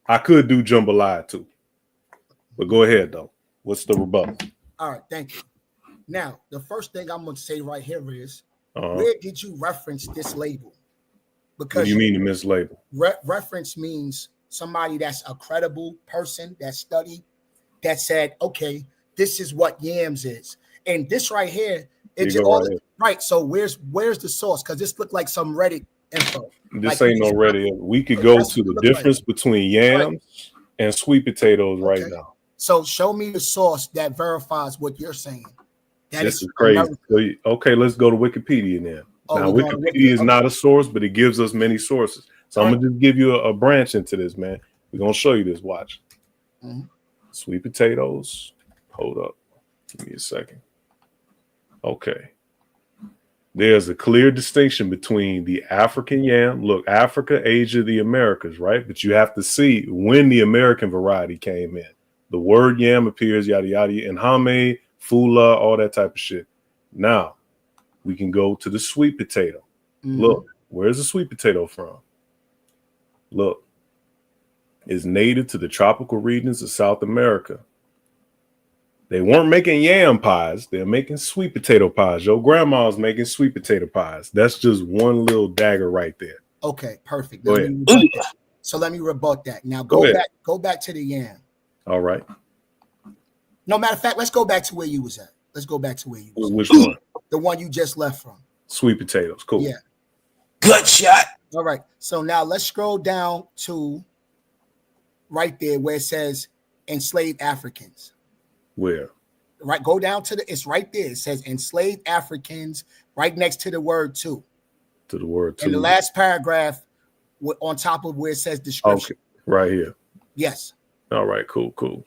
Speaker 1: I could do jambalaya too, but go ahead though. What's the rebuttal?
Speaker 10: All right, thank you. Now, the first thing I'm going to say right here is, where did you reference this label? Because
Speaker 1: what do you mean to mislabel?
Speaker 10: Reference means somebody that's a credible person that studied, that said, okay, this is what yams is. And this right here, it's all right. So where's the source? Because this looked like some Reddit info.
Speaker 1: This ain't no Reddit. We could go to the difference between yams and sweet potatoes right now.
Speaker 10: So show me the source that verifies what you're saying.
Speaker 1: This is crazy. Okay, let's go to Wikipedia then. Now, Wikipedia is not a source, but it gives us many sources. So I'm gonna just give you a branch into this, man. We're gonna show you this. Watch. Sweet potatoes. Hold up. Give me a second. Okay. There's a clear distinction between the African yam. Look, Africa, Asia, the Americas, right? But you have to see when the American variety came in. The word yam appears, yada, yada, and hame, fula, all that type of shit. Now, we can go to the sweet potato. Look, where's the sweet potato from? Look, it's native to the tropical regions of South America. They weren't making yam pies. They're making sweet potato pies. Your grandma's making sweet potato pies. That's just one little dagger right there.
Speaker 10: Okay, perfect.
Speaker 1: Go ahead.
Speaker 10: So let me rebut that. Now
Speaker 1: Go ahead.
Speaker 10: go back to the yam.
Speaker 1: All right.
Speaker 10: No, matter of fact, let's go back to where you was at. Let's go back to where you was
Speaker 1: Which
Speaker 10: at.
Speaker 1: one?
Speaker 10: The one you just left from.
Speaker 1: Sweet potatoes. Cool.
Speaker 10: Yeah.
Speaker 21: Good shot.
Speaker 10: All right. So now let's scroll down to right there where it says enslaved Africans.
Speaker 1: Where?
Speaker 10: Right. Go down to it's right there. It says enslaved Africans right next to the word too.
Speaker 1: To the word too.
Speaker 10: In the last paragraph on top of where it says description.
Speaker 1: Okay. Right here.
Speaker 10: Yes.
Speaker 1: All right. Cool.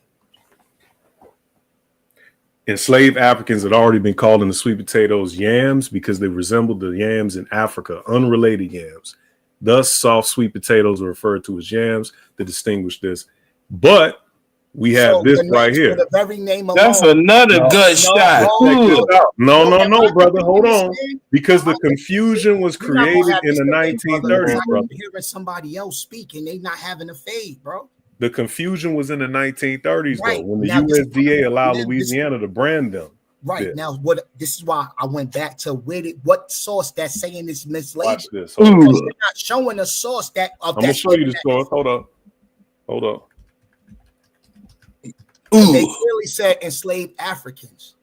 Speaker 1: Enslaved Africans had already been calling the sweet potatoes yams because they resembled the yams in Africa, unrelated yams. Thus, soft sweet potatoes are referred to as yams to distinguish this. But we have this right here.
Speaker 10: The very name alone.
Speaker 21: That's another good shot.
Speaker 1: No, brother. Hold on. Because the confusion was created in the 1930s, brother.
Speaker 10: Hearing somebody else speaking, they not having a fade, bro.
Speaker 1: The confusion was in the 1930s, though, when the USDA allowed Louisiana to brand them.
Speaker 10: Right. Now, this is why I went back to what source that's saying it's mislabeled.
Speaker 1: Watch this.
Speaker 10: Because they're not showing a source that
Speaker 1: I'm gonna show you the source. Hold up.
Speaker 10: They clearly said enslaved Africans.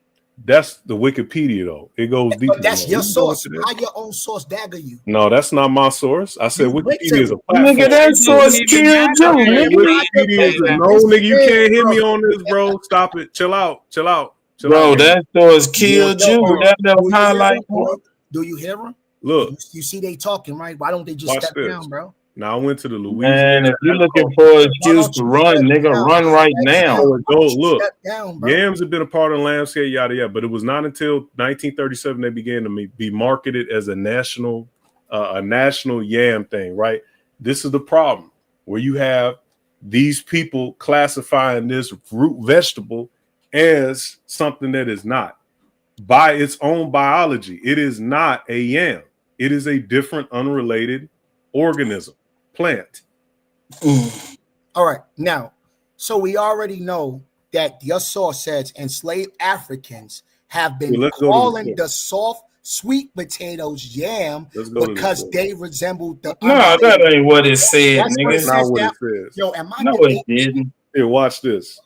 Speaker 1: That's the Wikipedia, though. It goes deeper.
Speaker 10: That's your source. How your own source dagger you?
Speaker 1: No, that's not my source. I said Wikipedia is a platform.
Speaker 21: Nigga, that source killed you.
Speaker 1: Wikipedia is nigga, you can't hit me on this, bro. Stop it. Chill out.
Speaker 21: Bro, that source killed you. That little highlight.
Speaker 10: Do you hear him?
Speaker 1: Look.
Speaker 10: You see they talking, right? Why don't they just step down, bro?
Speaker 1: Now I went to the Louisiana.
Speaker 21: Man, if you're looking for an excuse to run, nigga, run right now.
Speaker 1: Look, yams have been a part of the landscape, yada yada, but it was not until 1937 they began to be marketed as a national yam thing, right? This is the problem where you have these people classifying this root vegetable as something that is not. By its own biology, it is not a yam. It is a different, unrelated organism. Plant.
Speaker 10: All right. Now, so we already know that your source says enslaved Africans have been calling the soft sweet potatoes yam because they resemble the.
Speaker 21: No, that ain't what it said, nigga.
Speaker 1: That's not what it says.
Speaker 10: Yo, am I?
Speaker 21: No, it didn't.
Speaker 1: Here, watch this.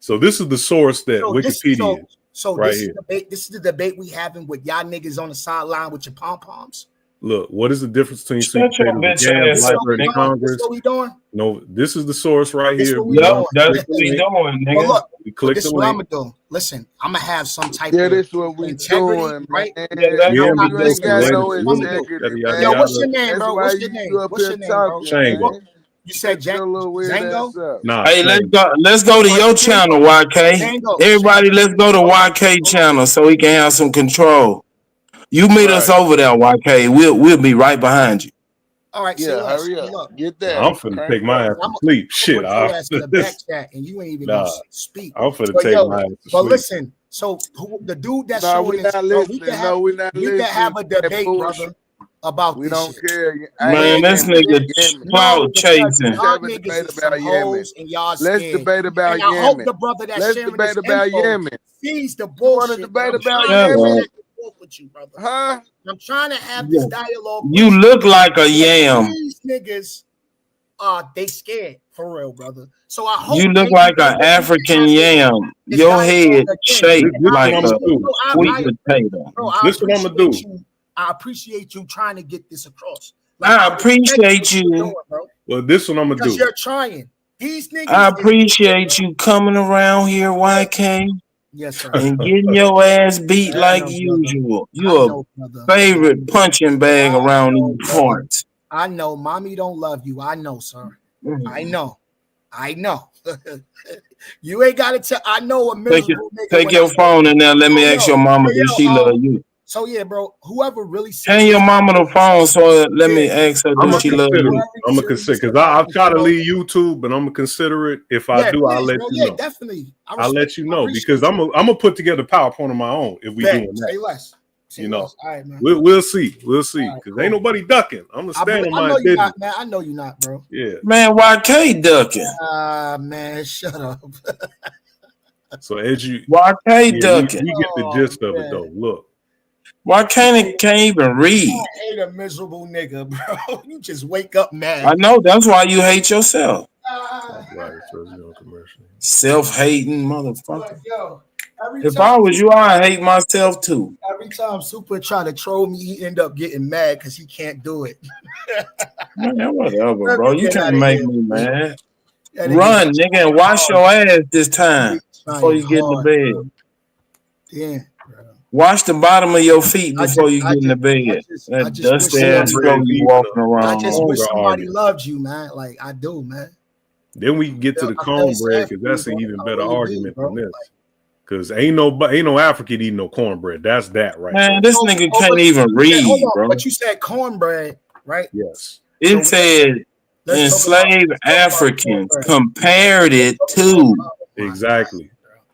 Speaker 1: So this is the source that Wikipedia is.
Speaker 10: So
Speaker 1: right
Speaker 10: this
Speaker 1: here.
Speaker 10: This is the debate we having with y'all niggas on the sideline with your pom poms.
Speaker 1: Look, what is the difference between sweet potatoes and yams, Library of Congress?
Speaker 10: What we doing?
Speaker 1: No, this is the source right here.
Speaker 21: Yep, that's what we doing, nigga.
Speaker 10: Well, look,
Speaker 1: click
Speaker 10: this
Speaker 1: the
Speaker 10: is what I'm
Speaker 1: link.
Speaker 10: gonna do. Listen, I'm gonna have some type
Speaker 21: Yeah,
Speaker 10: of
Speaker 21: this what we
Speaker 10: integrity,
Speaker 21: doing,
Speaker 10: right?
Speaker 21: man.
Speaker 1: Yeah,
Speaker 21: You
Speaker 1: but
Speaker 21: ain't got
Speaker 1: Dosey,
Speaker 21: no
Speaker 1: latest rules,
Speaker 21: integrity,
Speaker 1: yada,
Speaker 10: Yo,
Speaker 1: yada,
Speaker 10: what's your
Speaker 1: yada.
Speaker 10: name,
Speaker 21: That's
Speaker 10: bro?
Speaker 21: why
Speaker 10: What's your
Speaker 21: you
Speaker 10: name?
Speaker 21: up
Speaker 10: What's
Speaker 21: here
Speaker 10: your name, bro?
Speaker 21: talking,
Speaker 1: Shango.
Speaker 21: man.
Speaker 10: You said
Speaker 21: Shut your little weird
Speaker 10: Django?
Speaker 21: ass up.
Speaker 1: Nah,
Speaker 2: Hey,
Speaker 1: Shango.
Speaker 2: let's go to your channel, YK.
Speaker 10: Django.
Speaker 2: Everybody, let's go to YK channel so he can have some control. You meet us
Speaker 21: Right.
Speaker 2: over there, YK. We'll be right behind you.
Speaker 10: All right, say
Speaker 21: Yeah,
Speaker 10: less.
Speaker 21: hurry
Speaker 10: Hey,
Speaker 21: up.
Speaker 10: look,
Speaker 21: Get
Speaker 1: Nah,
Speaker 21: that.
Speaker 1: I'm finna
Speaker 21: Crank
Speaker 1: take
Speaker 21: it
Speaker 1: my
Speaker 21: up.
Speaker 1: ass to sleep. Shit,
Speaker 10: put your ass in the back chat, and you ain't even gonna
Speaker 1: nah,
Speaker 10: speak.
Speaker 1: I'm finna
Speaker 10: But
Speaker 1: take
Speaker 10: yo,
Speaker 1: my ass to
Speaker 10: but
Speaker 1: sleep.
Speaker 10: listen. So the dude that's
Speaker 21: No,
Speaker 10: showing
Speaker 21: we
Speaker 10: this,
Speaker 21: not
Speaker 10: bro,
Speaker 21: listening. No, we not
Speaker 10: we can have
Speaker 21: listening
Speaker 10: a
Speaker 21: to that
Speaker 10: debate,
Speaker 21: bullshit.
Speaker 10: brother, about
Speaker 21: We
Speaker 10: this
Speaker 21: don't
Speaker 10: shit.
Speaker 21: care.
Speaker 2: Man, this nigga clout
Speaker 10: Because
Speaker 2: chasing.
Speaker 21: Let's
Speaker 10: y'all
Speaker 21: have a
Speaker 10: niggas
Speaker 21: debate
Speaker 10: is some
Speaker 21: about Yemen.
Speaker 10: hoes and y'all
Speaker 21: Let's
Speaker 10: scared.
Speaker 21: debate about
Speaker 10: And I hope
Speaker 21: Yemen.
Speaker 10: the brother that's
Speaker 21: Let's
Speaker 10: sharing this
Speaker 21: debate about
Speaker 10: info
Speaker 21: Yemen.
Speaker 10: sees the
Speaker 21: You want to
Speaker 10: bullshit.
Speaker 21: debate
Speaker 10: I'm
Speaker 21: about
Speaker 10: trying to
Speaker 2: Shut
Speaker 10: have
Speaker 21: Yemen?
Speaker 2: up.
Speaker 10: back and forth with you, brother.
Speaker 21: Huh?
Speaker 10: I'm trying to have this dialogue with
Speaker 2: You
Speaker 10: you.
Speaker 2: look like a yam.
Speaker 10: These niggas, they scared for real, brother. So I hope
Speaker 2: You look
Speaker 10: maybe
Speaker 2: like
Speaker 10: one
Speaker 2: an
Speaker 10: day we can
Speaker 2: African
Speaker 10: have
Speaker 2: yam.
Speaker 10: this
Speaker 2: Your
Speaker 10: dialogue
Speaker 2: head
Speaker 10: again.
Speaker 2: shaped
Speaker 1: This
Speaker 10: And I
Speaker 1: what
Speaker 2: like
Speaker 1: I'm
Speaker 2: a
Speaker 1: gonna do.
Speaker 2: sweet potato.
Speaker 10: Bro, I
Speaker 1: This what I'm gonna
Speaker 10: appreciate
Speaker 1: do.
Speaker 10: you. I appreciate you trying to get this across.
Speaker 2: I
Speaker 10: respect
Speaker 2: appreciate
Speaker 10: what you're
Speaker 2: you.
Speaker 10: doing, bro,
Speaker 1: Well, this what I'm gonna
Speaker 10: because
Speaker 1: do.
Speaker 10: you're trying. These niggas
Speaker 2: I
Speaker 10: is
Speaker 2: appreciate you coming around here, YK,
Speaker 10: yes, sir.
Speaker 2: and getting your ass beat
Speaker 10: I
Speaker 2: like
Speaker 10: know, brother.
Speaker 2: usual.
Speaker 10: I
Speaker 2: You a
Speaker 10: know, brother.
Speaker 2: favorite punching bag
Speaker 10: I
Speaker 2: around
Speaker 10: know,
Speaker 2: these
Speaker 10: brother.
Speaker 2: parts.
Speaker 10: I know. Mommy don't love you. I know, sir. I know. I know. You ain't got to tell. I know a miserable nigga.
Speaker 2: Take
Speaker 10: when
Speaker 2: your
Speaker 10: I say
Speaker 2: phone and now let me
Speaker 10: it.
Speaker 2: ask your mama,
Speaker 10: Hey,
Speaker 2: does she love you?
Speaker 10: So yeah, bro. Whoever really
Speaker 2: Hand your mama the phone so let me
Speaker 10: Yeah.
Speaker 2: ask her,
Speaker 1: I'm
Speaker 2: does
Speaker 1: gonna
Speaker 2: she love
Speaker 1: consider
Speaker 2: you?
Speaker 1: it. I'm gonna consider because I'll try to leave YouTube, but I'm gonna consider it. If I
Speaker 10: Yeah,
Speaker 1: do, I'll
Speaker 10: please,
Speaker 1: let
Speaker 10: bro.
Speaker 1: you
Speaker 10: Yeah,
Speaker 1: know.
Speaker 10: definitely.
Speaker 1: I'll let you
Speaker 10: I
Speaker 1: know
Speaker 10: appreciate
Speaker 1: because I'm gonna put together a PowerPoint on my own if we
Speaker 10: Bet.
Speaker 1: doing
Speaker 10: Say
Speaker 1: that.
Speaker 10: less. Say
Speaker 1: You know,
Speaker 10: less. All right, man.
Speaker 1: we'll see. We'll see
Speaker 10: All right,
Speaker 1: because ain't nobody ducking. I'm gonna stand on
Speaker 10: I
Speaker 1: my
Speaker 10: know you're not,
Speaker 1: integrity.
Speaker 10: man. I know you're not, bro.
Speaker 1: Yeah.
Speaker 2: Man, YK ducking.
Speaker 10: Man, shut up.
Speaker 1: So as you,
Speaker 2: YK ducking.
Speaker 1: we get the gist of it though. Look,
Speaker 2: Why can't even read?
Speaker 10: I hate a miserable nigga, bro. You just wake up mad.
Speaker 2: I know that's why you hate yourself.
Speaker 1: right? So it's no commercial.
Speaker 2: Self-hating motherfucker.
Speaker 10: Yo,
Speaker 2: If I was you, I'd hate myself too.
Speaker 10: every time Super try to troll me, he end up getting mad because he can't do it.
Speaker 2: Man, whatever,
Speaker 10: Let
Speaker 2: bro.
Speaker 10: me
Speaker 2: You
Speaker 10: get
Speaker 2: can't
Speaker 10: outta
Speaker 2: make
Speaker 10: here.
Speaker 2: me mad.
Speaker 10: That nigga
Speaker 2: Run, nigga, and wash your ass this time before
Speaker 10: trying
Speaker 2: you get in the
Speaker 10: hard,
Speaker 2: bed.
Speaker 10: bro. Yeah.
Speaker 2: Wash the bottom of your feet before you
Speaker 10: I
Speaker 2: get in the bed.
Speaker 10: I
Speaker 2: That
Speaker 10: just wish
Speaker 2: dusty ass
Speaker 10: somebody,
Speaker 2: clothes you walking
Speaker 10: I
Speaker 2: around
Speaker 10: just
Speaker 2: on.
Speaker 10: wish
Speaker 1: Longer
Speaker 10: somebody
Speaker 1: argument.
Speaker 10: loved you, man. Like I do, man.
Speaker 1: Then we can get to the
Speaker 10: I feel
Speaker 1: cornbread
Speaker 10: sad
Speaker 1: because
Speaker 10: for
Speaker 1: that's
Speaker 10: you,
Speaker 1: an
Speaker 10: bro.
Speaker 1: even
Speaker 10: I
Speaker 1: better
Speaker 10: really do,
Speaker 1: argument
Speaker 10: bro.
Speaker 1: than this. Because ain't no African eating no cornbred. That's that right
Speaker 2: Man,
Speaker 1: there.
Speaker 2: this nigga can't
Speaker 10: but
Speaker 2: even
Speaker 10: you said, hold
Speaker 2: read,
Speaker 10: on,
Speaker 2: bro.
Speaker 10: but you said cornbread, right?
Speaker 1: Yes.
Speaker 2: It said enslaved Africans compared it to.
Speaker 1: Exactly.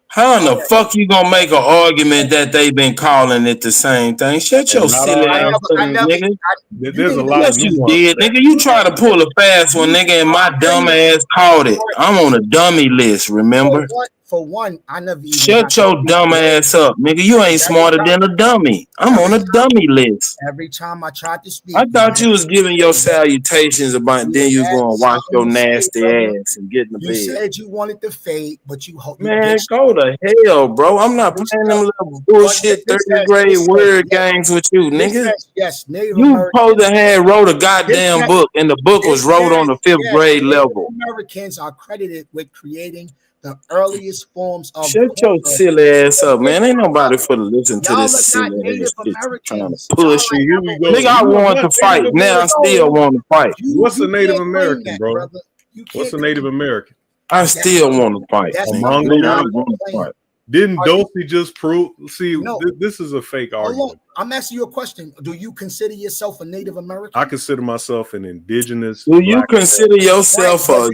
Speaker 2: How in the fuck you gonna make an argument that they been calling it the same thing? Shut your
Speaker 1: And not
Speaker 2: silly
Speaker 1: all
Speaker 2: ass up, nigga.
Speaker 1: There's a lot
Speaker 2: Yes,
Speaker 1: of
Speaker 2: you
Speaker 1: nuance
Speaker 2: did,
Speaker 1: to that.
Speaker 2: nigga. You try to pull a fast one, nigga, and my dumb ass caught it. I'm on a dummy list, remember?
Speaker 10: For one, I never even
Speaker 2: Shut your dumb ass up, nigga. You ain't smarter than a dummy. I'm on a dummy list.
Speaker 10: every time I tried to speak.
Speaker 2: I thought you was giving your salutations about then you was gonna wash your nasty ass and get in the
Speaker 10: You
Speaker 2: bed.
Speaker 10: said you wanted to fade, but you hope
Speaker 2: Man, go to hell, bro. I'm not playing them little bullshit third grade word games with you, nigga.
Speaker 10: Yes, Native
Speaker 2: You
Speaker 10: Americans.
Speaker 2: supposed to have wrote a goddamn book, and the book was wrote on the fifth grade level.
Speaker 10: Americans are credited with creating the earliest forms of.
Speaker 2: Shut your silly ass up, man. Ain't nobody for to listen to this silly ass shit you trying to push.
Speaker 1: Here we go.
Speaker 2: Nigga, I want to fight. Now I still want to fight.
Speaker 1: What's a Native American, bro? What's a Native American?
Speaker 2: I still want to fight.
Speaker 1: A Mongol.
Speaker 2: Nigga, I want to fight.
Speaker 1: Didn't Dosey just prove? See,
Speaker 10: No.
Speaker 1: this is a fake
Speaker 10: Hold
Speaker 1: argument.
Speaker 10: on. I'm asking you a question. Do you consider yourself a Native American?
Speaker 1: I consider myself an indigenous.
Speaker 2: Do you
Speaker 1: black
Speaker 2: consider
Speaker 1: man.
Speaker 2: yourself a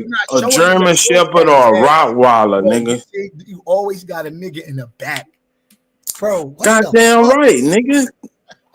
Speaker 2: German Shepherd or a Rottweiler, nigga?
Speaker 10: You always got a nigga in the back, bro.
Speaker 2: Goddamn right, nigga.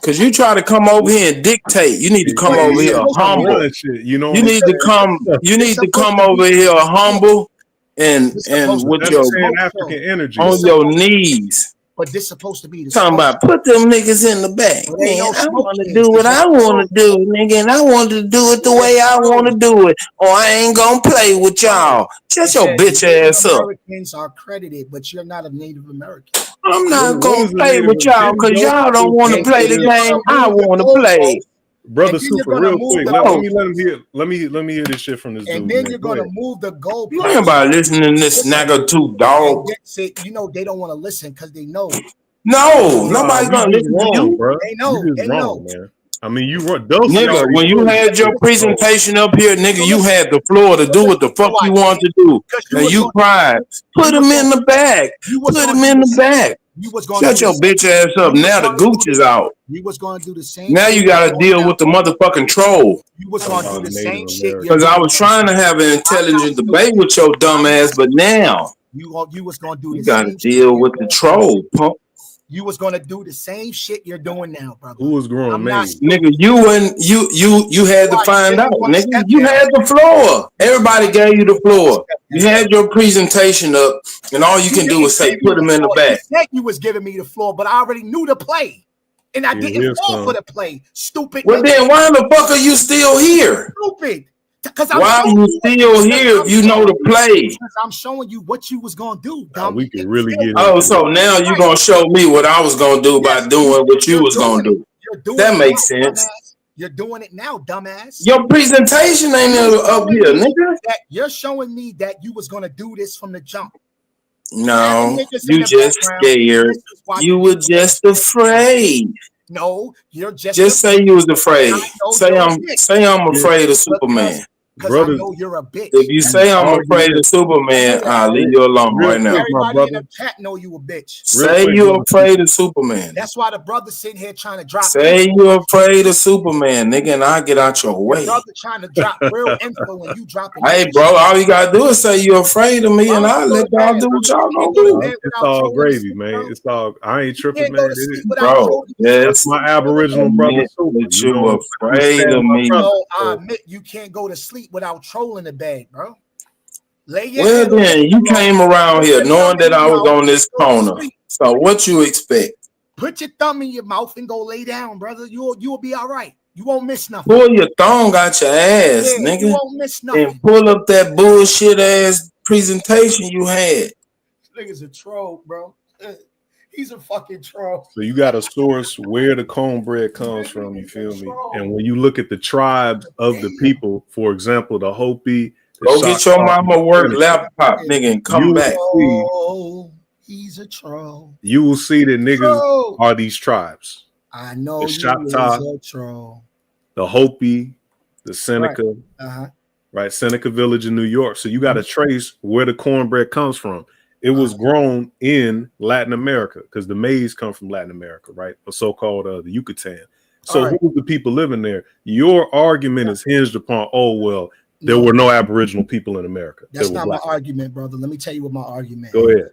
Speaker 2: Cause you try to come over here and dictate. You need to come
Speaker 1: Yeah,
Speaker 2: over here
Speaker 1: I'm
Speaker 2: humble.
Speaker 1: running shit, you know.
Speaker 2: You need to come. You need to come over here humble and with
Speaker 1: That's
Speaker 2: your
Speaker 1: saying African energy.
Speaker 2: on your knees.
Speaker 10: But this supposed to be the
Speaker 2: Talking about put them niggas in the back.
Speaker 10: But ain't
Speaker 2: Man,
Speaker 10: no
Speaker 2: I
Speaker 10: smoke
Speaker 2: want to
Speaker 10: kids.
Speaker 2: do what
Speaker 10: It's
Speaker 2: I
Speaker 10: all
Speaker 2: want to do, nigga, and I want to do it the way I want to do it, or I ain't gonna play with y'all. Shut your bitch ass up.
Speaker 10: Americans are credited, but you're not a Native American.
Speaker 2: I'm not
Speaker 1: What
Speaker 2: gonna
Speaker 1: is a
Speaker 2: play
Speaker 1: Native
Speaker 2: with y'all
Speaker 1: American?
Speaker 2: because y'all don't want to play the game I want to play.
Speaker 1: Brother
Speaker 10: And then you're
Speaker 1: Super,
Speaker 10: gonna
Speaker 1: real
Speaker 10: move
Speaker 1: quick.
Speaker 10: the
Speaker 1: Let
Speaker 10: goal.
Speaker 1: me let him hear. Let me hear this shit from this
Speaker 10: And
Speaker 1: dude.
Speaker 10: then
Speaker 1: Man.
Speaker 10: you're
Speaker 1: Go
Speaker 10: gonna
Speaker 1: ahead.
Speaker 10: move the goal.
Speaker 21: You ain't about listening to this snagger tooth dog.
Speaker 10: You know they don't want to listen because they know.
Speaker 21: No, nobody's
Speaker 1: you
Speaker 21: gonna
Speaker 1: just
Speaker 21: listen to
Speaker 1: wrong,
Speaker 21: you.
Speaker 1: bro.
Speaker 10: They know.
Speaker 1: You just
Speaker 10: They
Speaker 1: wrong,
Speaker 10: know.
Speaker 1: man. I mean, you run. Dulcie
Speaker 21: Nigga,
Speaker 1: already
Speaker 21: when you
Speaker 1: proved
Speaker 21: had your
Speaker 1: it.
Speaker 21: presentation up here, nigga, you had the floor to do what the fuck you wanted to do. And you cried. Put him in the back. Put him in the back.
Speaker 10: You was gonna
Speaker 21: Shut your bitch ass up. Now the gooch is out.
Speaker 10: You was gonna do the same.
Speaker 21: Now you gotta deal with the motherfucking troll.
Speaker 10: You was gonna do the same shit.
Speaker 21: Because I was trying to have an intelligent debate with your dumb ass, but now
Speaker 10: You was gonna do
Speaker 21: you
Speaker 10: the
Speaker 21: gotta
Speaker 10: same
Speaker 21: deal with the troll, punk.
Speaker 10: You was gonna do the same shit you're doing now, brother.
Speaker 1: Who was growing
Speaker 10: I'm not
Speaker 21: Nigga, you had to find out, nigga. You had the floor. Everybody gave you the floor. You had your presentation up, and all you can do is say, put him in the back.
Speaker 10: You said you was giving me the floor, but I already knew the play. And I
Speaker 21: Yeah,
Speaker 10: didn't
Speaker 21: here's
Speaker 10: fall
Speaker 21: some.
Speaker 10: for the play. Stupid.
Speaker 21: Well,
Speaker 10: nigga.
Speaker 21: then why the fuck are you still here?
Speaker 10: Stupid.
Speaker 21: Why are you still here if you know the play?
Speaker 10: Because I'm showing you what you was gonna do, dumb.
Speaker 1: We can really get.
Speaker 21: Oh, so now you gonna show me what I was gonna do by doing what you was gonna do. That makes sense.
Speaker 10: You're doing it now, dumbass.
Speaker 21: Your presentation ain't up here, nigga.
Speaker 10: You're showing me that you was gonna do this from the jump.
Speaker 21: No, you just scared. You were just afraid.
Speaker 10: No, you're
Speaker 21: Just say you was afraid. Say I'm afraid of Superman.
Speaker 10: Brother, I know you're a bitch.
Speaker 21: If you say I'm afraid of Superman, I'll leave you alone right now.
Speaker 10: Everybody in the chat know you a bitch.
Speaker 21: Say you're afraid of Superman.
Speaker 10: That's why the brother sitting here trying to drop.
Speaker 21: Say you're afraid of Superman, nigga, and I'll get out your way.
Speaker 10: Your brother trying to drop real info and you dropping.
Speaker 21: Hey, bro, all you gotta do is say you're afraid of me, and I'll let y'all do what y'all gonna do.
Speaker 1: It's all gravy, man. It's all. I ain't tripping, man.
Speaker 21: Bro,
Speaker 1: That's my Aboriginal brother.
Speaker 21: That you afraid of me.
Speaker 10: No, I admit you can't go to sleep without trolling the bed, bro.
Speaker 21: Well, then you came around here knowing that I was on this corner. So what you expect?
Speaker 10: Put your thumb in your mouth and go lay down, brother. You'll be all right. You won't miss nothing.
Speaker 21: Pull your thong out your ass,
Speaker 10: Yeah,
Speaker 21: nigga.
Speaker 10: you won't miss nothing.
Speaker 21: And pull up that bullshit ass presentation you had.
Speaker 10: This nigga's a troll, bro. He's a fucking troll.
Speaker 1: So you got to source where the cornbread comes from. You feel me? And when you look at the tribes of the people, for example, the Hopi.
Speaker 21: Go get your mama work laptop, nigga, and come back.
Speaker 10: He's a troll.
Speaker 1: You will see that niggas are these tribes.
Speaker 10: I know
Speaker 1: The
Speaker 10: you
Speaker 1: Choctaw,
Speaker 10: is a troll.
Speaker 1: the Hopi, the Seneca, right? Seneca Village in New York. So you got to trace where the cornbread comes from. It was grown in Latin America because the maize come from Latin America, right? The so-called the Yucatan. So who was the people living there? Your argument is hinged upon, oh, well, there were no Aboriginal people in America.
Speaker 10: That's
Speaker 1: There were
Speaker 10: not my
Speaker 1: black.
Speaker 10: argument, brother. Let me tell you what my argument
Speaker 1: Go ahead.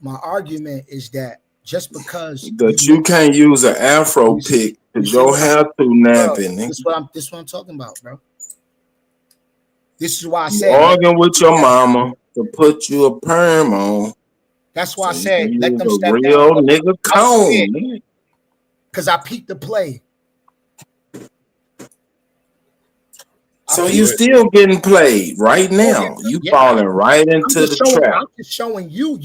Speaker 10: My argument is that just because
Speaker 21: That you can't use an afro pick because your hair too napping, nigga.
Speaker 10: this is what I'm talking about, bro. This is why I
Speaker 21: You
Speaker 10: said
Speaker 21: arguing with your mama to put you a perm on.
Speaker 10: that's why I
Speaker 21: So
Speaker 10: said
Speaker 21: you
Speaker 10: let
Speaker 21: use
Speaker 10: them
Speaker 21: a
Speaker 10: step
Speaker 21: real
Speaker 10: down.
Speaker 21: nigga cone, nigga.
Speaker 10: Because I peeked the play.
Speaker 21: So you still getting played right now. You falling right into the trap.
Speaker 10: I'm just showing you.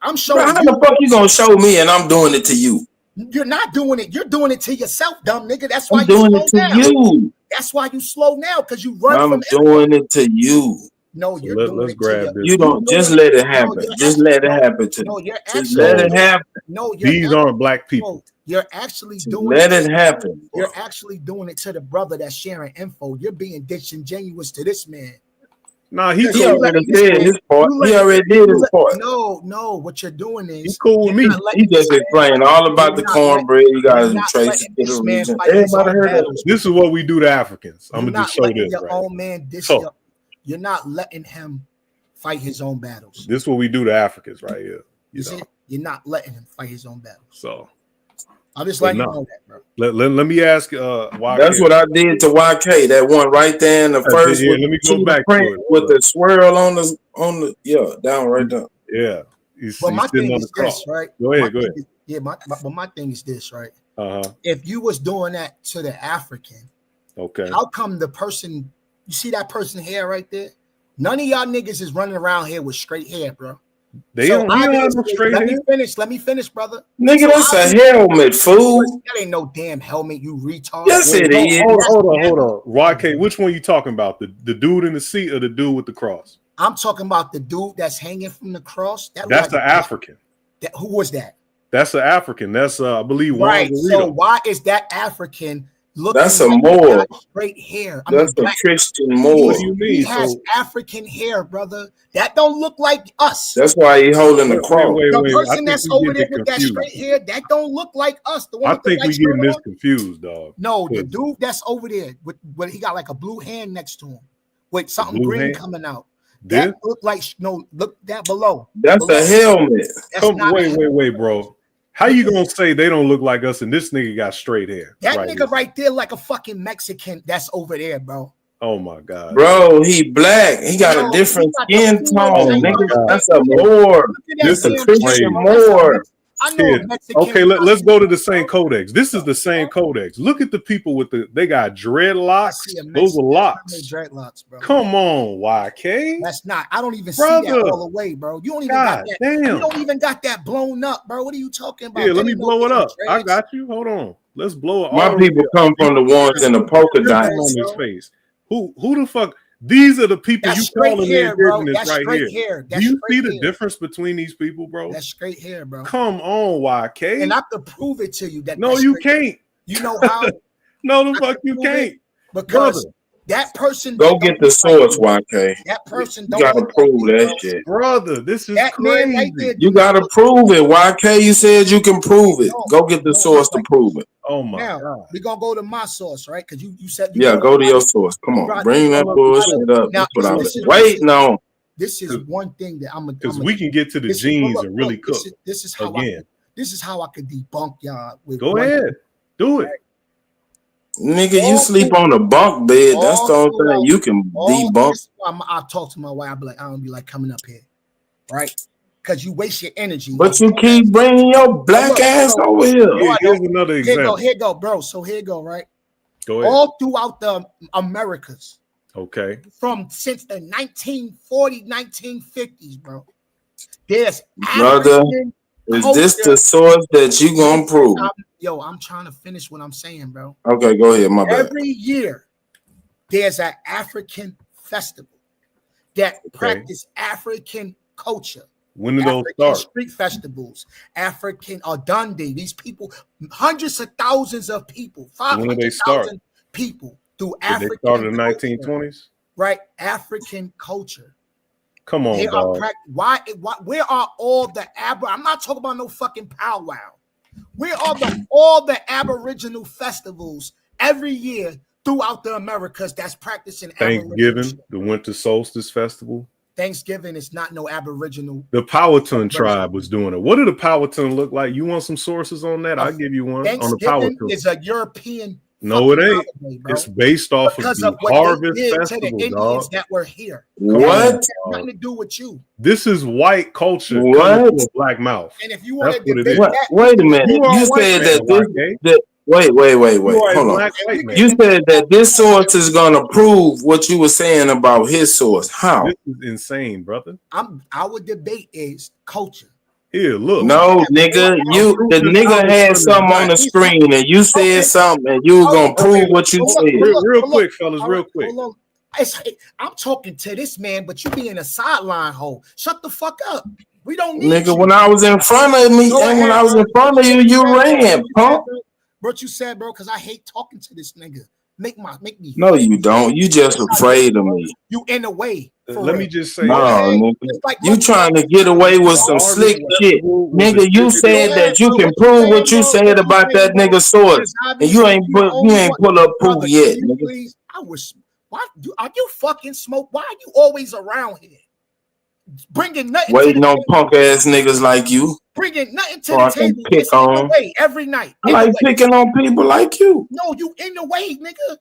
Speaker 10: I'm
Speaker 21: Bro,
Speaker 10: showing
Speaker 21: how
Speaker 10: you.
Speaker 21: the fuck you gonna show me and I'm doing it to you?
Speaker 10: You're not doing it. You're doing it to yourself, dumb nigga. That's why
Speaker 21: I'm
Speaker 10: you
Speaker 21: doing
Speaker 10: slow
Speaker 21: it to
Speaker 10: down.
Speaker 21: you.
Speaker 10: That's why you slow now because you run
Speaker 21: I'm
Speaker 10: from
Speaker 21: doing it to you.
Speaker 10: No, you're doing
Speaker 1: Let's
Speaker 10: it
Speaker 1: grab
Speaker 10: to
Speaker 1: this.
Speaker 21: You don't just let it happen. Just let it happen to
Speaker 10: No,
Speaker 21: you.
Speaker 10: you're
Speaker 21: Just
Speaker 10: actually
Speaker 21: let it happen.
Speaker 10: No, you're
Speaker 1: These aren't black people.
Speaker 10: You're actually
Speaker 21: Just
Speaker 10: doing
Speaker 21: let it happen.
Speaker 10: You're actually doing it to the brother that's sharing info. You're being disingenuous to this man.
Speaker 1: Nah, he
Speaker 21: He already did his part.
Speaker 10: You
Speaker 21: He
Speaker 10: let-
Speaker 21: already did his part.
Speaker 10: No. What you're doing is
Speaker 1: He's cool with me.
Speaker 21: He just explained all about the cornbread. You guys and trace it to the region. Everybody heard that.
Speaker 1: This is what we do to Africans. I'm
Speaker 10: You're
Speaker 1: gonna
Speaker 10: not
Speaker 1: just show
Speaker 10: letting
Speaker 1: this.
Speaker 10: your
Speaker 1: Right?
Speaker 10: own man
Speaker 1: So
Speaker 10: You're not letting him fight his own battles.
Speaker 1: this is what we do to Africans right here.
Speaker 10: You see, you're not letting him fight his own battles.
Speaker 1: So
Speaker 10: I'm just
Speaker 1: but
Speaker 10: letting you
Speaker 1: no.
Speaker 10: know that, bro.
Speaker 1: Let me ask YK.
Speaker 21: That's what I did to YK. That one right there in the first
Speaker 1: Yeah,
Speaker 21: with
Speaker 1: let me
Speaker 21: the
Speaker 1: go back to
Speaker 21: print
Speaker 1: it.
Speaker 21: with the swirl on the down right there.
Speaker 1: Yeah. He's
Speaker 10: But my
Speaker 1: sitting
Speaker 10: thing
Speaker 1: on
Speaker 10: is
Speaker 1: the
Speaker 10: this,
Speaker 1: car.
Speaker 10: right?
Speaker 1: Go ahead,
Speaker 10: My
Speaker 1: go
Speaker 10: thing
Speaker 1: ahead.
Speaker 10: is- yeah, but my thing is this, right?
Speaker 1: Uh-huh.
Speaker 10: If you was doing that to the African,
Speaker 1: Okay.
Speaker 10: how come the person, you see that person hair right there? None of y'all niggas is running around here with straight hair, bro.
Speaker 1: They
Speaker 10: So
Speaker 1: don't. He don't have no
Speaker 10: obviously,
Speaker 1: straight
Speaker 10: let
Speaker 1: hair.
Speaker 10: me finish. Let me finish, brother.
Speaker 21: Nigga,
Speaker 10: So
Speaker 21: that's a
Speaker 10: obviously,
Speaker 21: helmet, fool.
Speaker 10: that ain't no damn helmet, you retard.
Speaker 21: Yes,
Speaker 1: Wait,
Speaker 21: it is.
Speaker 1: hold on. YK, which one you talking about? The dude in the seat or the dude with the cross?
Speaker 10: I'm talking about the dude that's hanging from the cross. That
Speaker 1: That's
Speaker 10: like
Speaker 1: the African.
Speaker 10: who was that?
Speaker 1: That's the African. That's I believe Juan
Speaker 10: Right.
Speaker 1: Garrido.
Speaker 10: So why is that African looking
Speaker 21: That's a
Speaker 10: like he
Speaker 21: Moor.
Speaker 10: got straight hair?
Speaker 21: That's a
Speaker 10: black.
Speaker 21: Christian
Speaker 1: What
Speaker 21: Moor.
Speaker 1: do you
Speaker 10: He
Speaker 1: mean?
Speaker 10: has
Speaker 1: So
Speaker 10: African hair, brother. That don't look like us.
Speaker 21: That's why he holding the
Speaker 1: wait.
Speaker 21: cross.
Speaker 10: The
Speaker 1: I
Speaker 10: person
Speaker 1: think
Speaker 10: that's
Speaker 1: we
Speaker 10: over
Speaker 1: getting
Speaker 10: there
Speaker 1: it
Speaker 10: with that
Speaker 1: confused.
Speaker 10: straight hair, that don't look like us. The one
Speaker 1: I
Speaker 10: with the
Speaker 1: think
Speaker 10: white
Speaker 1: we
Speaker 10: shirt
Speaker 1: getting this
Speaker 10: on.
Speaker 1: confused, dog.
Speaker 10: No, the
Speaker 1: 'Cause
Speaker 10: dude that's over there with he got like a blue hand next to him with
Speaker 1: the
Speaker 10: something
Speaker 1: blue
Speaker 10: green
Speaker 1: hand.
Speaker 10: coming out.
Speaker 1: This?
Speaker 10: That look like look that below.
Speaker 21: That's
Speaker 10: Below.
Speaker 21: a helmet.
Speaker 10: That's
Speaker 1: Come,
Speaker 10: not a helmet.
Speaker 1: wait, bro. How you gonna say they don't look like us and this nigga got straight hair?
Speaker 10: That
Speaker 1: right
Speaker 10: nigga
Speaker 1: here?
Speaker 10: right there like a fucking Mexican that's over there, bro.
Speaker 1: Oh my god,
Speaker 21: Bro, he black. He got
Speaker 10: No,
Speaker 21: a different
Speaker 10: he got the
Speaker 21: skin tone.
Speaker 1: Oh my
Speaker 21: Nigga,
Speaker 1: god,
Speaker 21: that's a
Speaker 1: bro.
Speaker 21: Moor.
Speaker 10: Look at that
Speaker 21: This a
Speaker 10: damn
Speaker 21: Christian
Speaker 10: chin, bro.
Speaker 21: Moor.
Speaker 10: I know a
Speaker 1: Shit.
Speaker 10: Mexican.
Speaker 1: Okay,
Speaker 10: without
Speaker 1: let's go to the
Speaker 10: skin,
Speaker 1: same
Speaker 10: bro.
Speaker 1: codex. This is the same codex. Look at the people with they got
Speaker 10: I
Speaker 1: dreadlocks.
Speaker 10: see a
Speaker 1: Those are
Speaker 10: Mexican.
Speaker 1: locks.
Speaker 10: That's not no dreadlocks, bro.
Speaker 1: Come on, YK.
Speaker 10: That's not. I don't even see that
Speaker 1: Brother.
Speaker 10: all the way, bro. You don't even got
Speaker 1: God
Speaker 10: that. You
Speaker 1: damn.
Speaker 10: don't even got that blown up, bro. What are you talking about?
Speaker 1: Yeah,
Speaker 10: That
Speaker 1: let me
Speaker 10: ain't no
Speaker 1: blow it
Speaker 10: damn
Speaker 1: up. I
Speaker 10: dreads.
Speaker 1: got you. Hold on. Let's blow it all
Speaker 21: My
Speaker 1: the
Speaker 21: people
Speaker 1: way up.
Speaker 21: come from the ones in the polka
Speaker 1: Look
Speaker 21: dots.
Speaker 1: on his
Speaker 10: bro.
Speaker 1: face. Who the fuck? These are the people
Speaker 10: That's
Speaker 1: you
Speaker 10: straight
Speaker 1: calling
Speaker 10: hair,
Speaker 1: the
Speaker 10: bro.
Speaker 1: indigenous
Speaker 10: That's
Speaker 1: right
Speaker 10: straight
Speaker 1: here.
Speaker 10: hair.
Speaker 1: Do
Speaker 10: That's
Speaker 1: you see
Speaker 10: straight
Speaker 1: the
Speaker 10: hair.
Speaker 1: difference between these people, bro?
Speaker 10: That's straight hair, bro.
Speaker 1: Come on, YK.
Speaker 10: And I could prove it to you that
Speaker 1: No,
Speaker 10: that's
Speaker 1: you
Speaker 10: straight hair.
Speaker 1: can't.
Speaker 10: You know how?
Speaker 1: No, the
Speaker 10: I
Speaker 1: fuck
Speaker 10: can
Speaker 1: you
Speaker 10: prove it
Speaker 1: can't,
Speaker 10: because
Speaker 1: brother.
Speaker 10: that person
Speaker 21: Go
Speaker 10: don't
Speaker 21: get the
Speaker 10: look like
Speaker 21: source,
Speaker 10: you.
Speaker 21: YK.
Speaker 10: That person
Speaker 21: You
Speaker 10: don't
Speaker 21: gotta
Speaker 10: look like
Speaker 21: prove
Speaker 10: you,
Speaker 21: that
Speaker 10: bro.
Speaker 21: shit.
Speaker 1: Brother, this is
Speaker 10: That man right there
Speaker 1: crazy.
Speaker 10: do
Speaker 21: You
Speaker 10: not
Speaker 21: gotta
Speaker 10: look.
Speaker 21: prove it, YK. You said you can prove it.
Speaker 10: No,
Speaker 21: Go get the
Speaker 10: don't
Speaker 21: source
Speaker 10: look
Speaker 21: to
Speaker 10: like
Speaker 21: prove it.
Speaker 1: Oh my
Speaker 10: Now
Speaker 1: god.
Speaker 10: we're gonna go to my source, right? Because you said you
Speaker 21: Yeah,
Speaker 10: brought
Speaker 21: go to
Speaker 10: out
Speaker 21: your source. Come
Speaker 10: you
Speaker 21: on,
Speaker 10: brought
Speaker 21: bring
Speaker 10: you
Speaker 21: that
Speaker 10: brought
Speaker 21: bullshit up.
Speaker 10: now
Speaker 21: That's what I was
Speaker 10: this is
Speaker 21: waiting on.
Speaker 10: this is one thing that I'm
Speaker 1: Because we can get to the
Speaker 10: this is
Speaker 1: genes
Speaker 10: look,
Speaker 1: and really
Speaker 10: look,
Speaker 1: cook
Speaker 10: this is how
Speaker 1: again.
Speaker 10: this is how I could debunk y'all with
Speaker 1: Go
Speaker 10: one
Speaker 1: ahead. Do it.
Speaker 21: Nigga, you
Speaker 10: all
Speaker 21: sleep
Speaker 10: through,
Speaker 21: on a bunk bed. That's
Speaker 10: all
Speaker 21: the only thing
Speaker 10: throughout
Speaker 21: you can
Speaker 10: all
Speaker 21: debunk.
Speaker 10: this is why I talk to my wife. I be like, I don't be like coming up here, right? Because you waste your energy.
Speaker 21: But you keep bringing your black
Speaker 10: look,
Speaker 21: ass
Speaker 10: so-
Speaker 21: over here.
Speaker 10: No, I
Speaker 1: Here's
Speaker 10: don't.
Speaker 1: another
Speaker 10: Here
Speaker 1: example.
Speaker 10: go, bro. So here go, right?
Speaker 1: Go ahead.
Speaker 10: All throughout the Americas,
Speaker 1: Okay.
Speaker 10: from since the 1940s, 1950s, bro. There's
Speaker 21: Brother,
Speaker 10: African
Speaker 21: is this
Speaker 10: culture.
Speaker 21: the source that you gonna prove?
Speaker 10: I'm trying to finish what I'm saying, bro.
Speaker 21: Okay, go ahead. My bad.
Speaker 10: Every year, there's an African festival that practice African culture.
Speaker 1: When did those
Speaker 10: African
Speaker 1: start?
Speaker 10: street festivals, African Dundee. These people, hundreds of thousands of people,
Speaker 1: When did they start?
Speaker 10: 500,000 people through
Speaker 1: Did they
Speaker 10: African
Speaker 1: start in the
Speaker 10: culture,
Speaker 1: 1920s?
Speaker 10: right? African culture.
Speaker 1: Come on,
Speaker 10: They are
Speaker 1: dog.
Speaker 10: why? Where are all the I'm not talking about no fucking powwow. Where are all the Aboriginal festivals every year throughout the Americas that's practicing Aboriginal
Speaker 1: Thanksgiving,
Speaker 10: shit?
Speaker 1: the Winter Solstice Festival.
Speaker 10: Thanksgiving is not no Aboriginal.
Speaker 1: The Powhatan tribe was doing it. What did the Powhatan look like? You want some sources on that? I'll give you one on the
Speaker 10: Thanksgiving
Speaker 1: Powhatan.
Speaker 10: is a European.
Speaker 1: No, it ain't.
Speaker 10: Holiday, bro.
Speaker 1: It's based off
Speaker 10: Because
Speaker 1: of
Speaker 10: of
Speaker 1: the
Speaker 10: what
Speaker 1: Harvest
Speaker 10: they did to the
Speaker 1: Festival,
Speaker 10: Indians
Speaker 1: dog.
Speaker 10: that were here.
Speaker 21: What?
Speaker 10: Nothing to do with you.
Speaker 1: This is white culture coming
Speaker 21: What?
Speaker 1: to a black mouth.
Speaker 10: And if you want
Speaker 1: That's
Speaker 10: to
Speaker 1: what it
Speaker 10: debate
Speaker 1: is.
Speaker 21: What?
Speaker 10: that,
Speaker 21: Wait a minute.
Speaker 1: You are
Speaker 21: You
Speaker 1: a white
Speaker 21: said
Speaker 1: man,
Speaker 21: that this.
Speaker 1: YK.
Speaker 21: That, wait.
Speaker 1: You are a
Speaker 21: Hold on.
Speaker 1: black white man.
Speaker 21: You said that this source is gonna prove what you were saying about his source. How?
Speaker 1: This is insane, brother.
Speaker 10: our debate is culture.
Speaker 1: Here, look.
Speaker 21: No, nigga, the nigga had something on the screen and you said something and you were gonna prove what you said.
Speaker 1: Real quick, fellas, real quick.
Speaker 10: Hold on. I'm talking to this man, but you be in a sideline hole. Shut the fuck up. We don't need
Speaker 21: Nigga,
Speaker 10: you.
Speaker 21: when I was in front of me and when I was in front of you, you ran, punk.
Speaker 10: What you said, bro, because I hate talking to this nigga. Make me.
Speaker 21: No, you don't. You just afraid of me.
Speaker 10: You in the way.
Speaker 1: Let me just say,
Speaker 21: No, nigga.
Speaker 10: like
Speaker 21: You trying to get away with some slick shit. Nigga, you said that you can prove what you said about that nigga source. And you ain't pull up proof yet, nigga.
Speaker 10: Please, are you fucking smoke? Why are you always around here? Bringing nothing
Speaker 21: Waiting
Speaker 10: to the
Speaker 21: on punk ass niggas like you.
Speaker 10: Bringing nothing to
Speaker 21: So
Speaker 10: the
Speaker 21: I can
Speaker 10: table.
Speaker 21: pick
Speaker 10: It's in the
Speaker 21: on.
Speaker 10: way every night.
Speaker 21: I like picking on people like you.
Speaker 10: No, you in the way, nigga.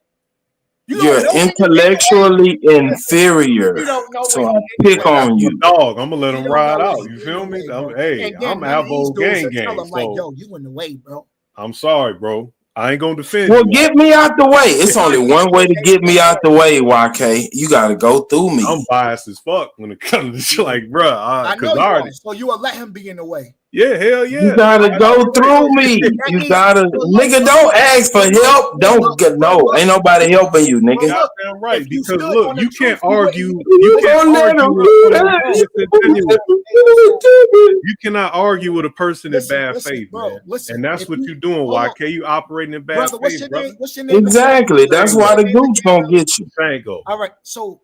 Speaker 21: You're intellectually inferior. So I pick on you.
Speaker 1: Dog, I'm gonna let him ride out. You feel me? Hey,
Speaker 10: And then
Speaker 1: I'm
Speaker 10: none of these
Speaker 1: Avo
Speaker 10: dudes
Speaker 1: gang
Speaker 10: will tell
Speaker 1: gang.
Speaker 10: him like,
Speaker 1: So
Speaker 10: yo, you in the way, bro.
Speaker 1: I'm sorry, bro. I ain't gonna defend
Speaker 21: Well,
Speaker 1: you.
Speaker 21: get me out the way. It's only one way to get me out the way, YK. You got to go through me.
Speaker 1: I'm biased as fuck when it comes to like, bro.
Speaker 10: I know you are. So you will let him be in the way.
Speaker 1: Yeah, hell yeah.
Speaker 21: You gotta go through me. You gotta, nigga. Don't ask for help. Don't get no. Ain't nobody helping you, nigga.
Speaker 1: Goddamn right. Because look, you can't argue. You can't argue. You cannot argue with a person in bad faith, man. And that's what you're doing. YK, you operating in bad faith, brother.
Speaker 10: What's your name?
Speaker 21: Exactly. That's why the gooch gonna get you.
Speaker 1: Tango.
Speaker 10: All right. So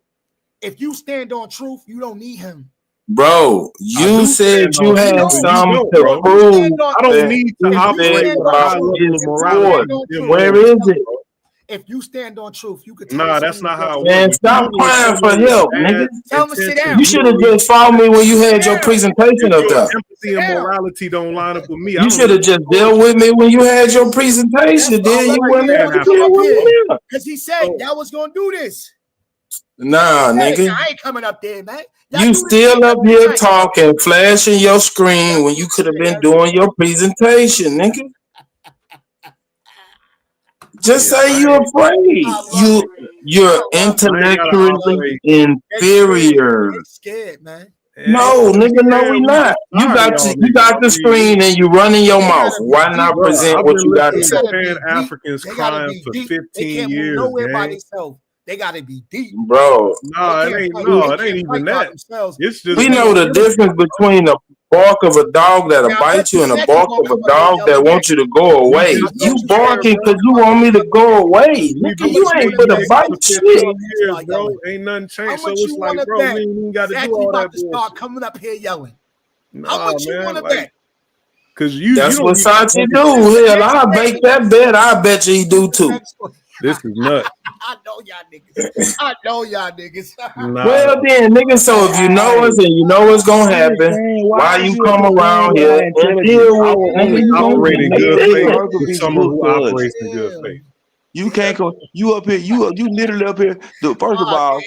Speaker 10: if you stand on truth, you don't need him.
Speaker 21: Bro, you said you had something to prove.
Speaker 1: I don't need to operate with a high level of morality.
Speaker 21: Where is it?
Speaker 10: If you stand on truth, you could.
Speaker 1: Nah, that's not how.
Speaker 21: Man, stop crying for help, nigga.
Speaker 10: Tell him to sit down.
Speaker 21: You should have just followed me when you had your presentation up there.
Speaker 1: Empathy and morality don't line up with me.
Speaker 21: You should have just dealt with me when you had your presentation. Then you wouldn't have to deal with me.
Speaker 10: Because he said y'all was gonna do this.
Speaker 21: Nah, nigga.
Speaker 10: I ain't coming up there, man.
Speaker 21: You still up here talking, flashing your screen when you could have been doing your presentation, nigga. Just say you're afraid. You're intellectually inferior.
Speaker 10: Scared, man.
Speaker 21: No, nigga, no, we not. You got the screen and you running your mouth. Why not present what you got to say?
Speaker 1: Africans crying for 15 years, man.
Speaker 10: They gotta be deep,
Speaker 21: bro.
Speaker 1: No, it ain't even that. It's just
Speaker 21: we know the difference between a bark of a dog that'll bite you and a bark of a dog that wants you to go away. You barking because you want me to go away. Nigga, you ain't for the bite shit.
Speaker 1: Years, bro. Ain't nothing changed. So it's like, bro, we ain't even got to do all that.
Speaker 10: Start coming up here yelling.
Speaker 1: Nah,
Speaker 10: how much you want to bet?
Speaker 1: Because
Speaker 21: that's what Santi do. Hell, I'll make that bet. I bet you he do too.
Speaker 1: This is nuts.
Speaker 10: I know y'all niggas. I know y'all niggas.
Speaker 21: Nah. Well then, nigga, so if you know us and you know what's gonna happen, why you come around here and deal with
Speaker 1: operate in good faith with someone who operates in good faith?
Speaker 5: You can't go. You up here. You literally up here. First of all,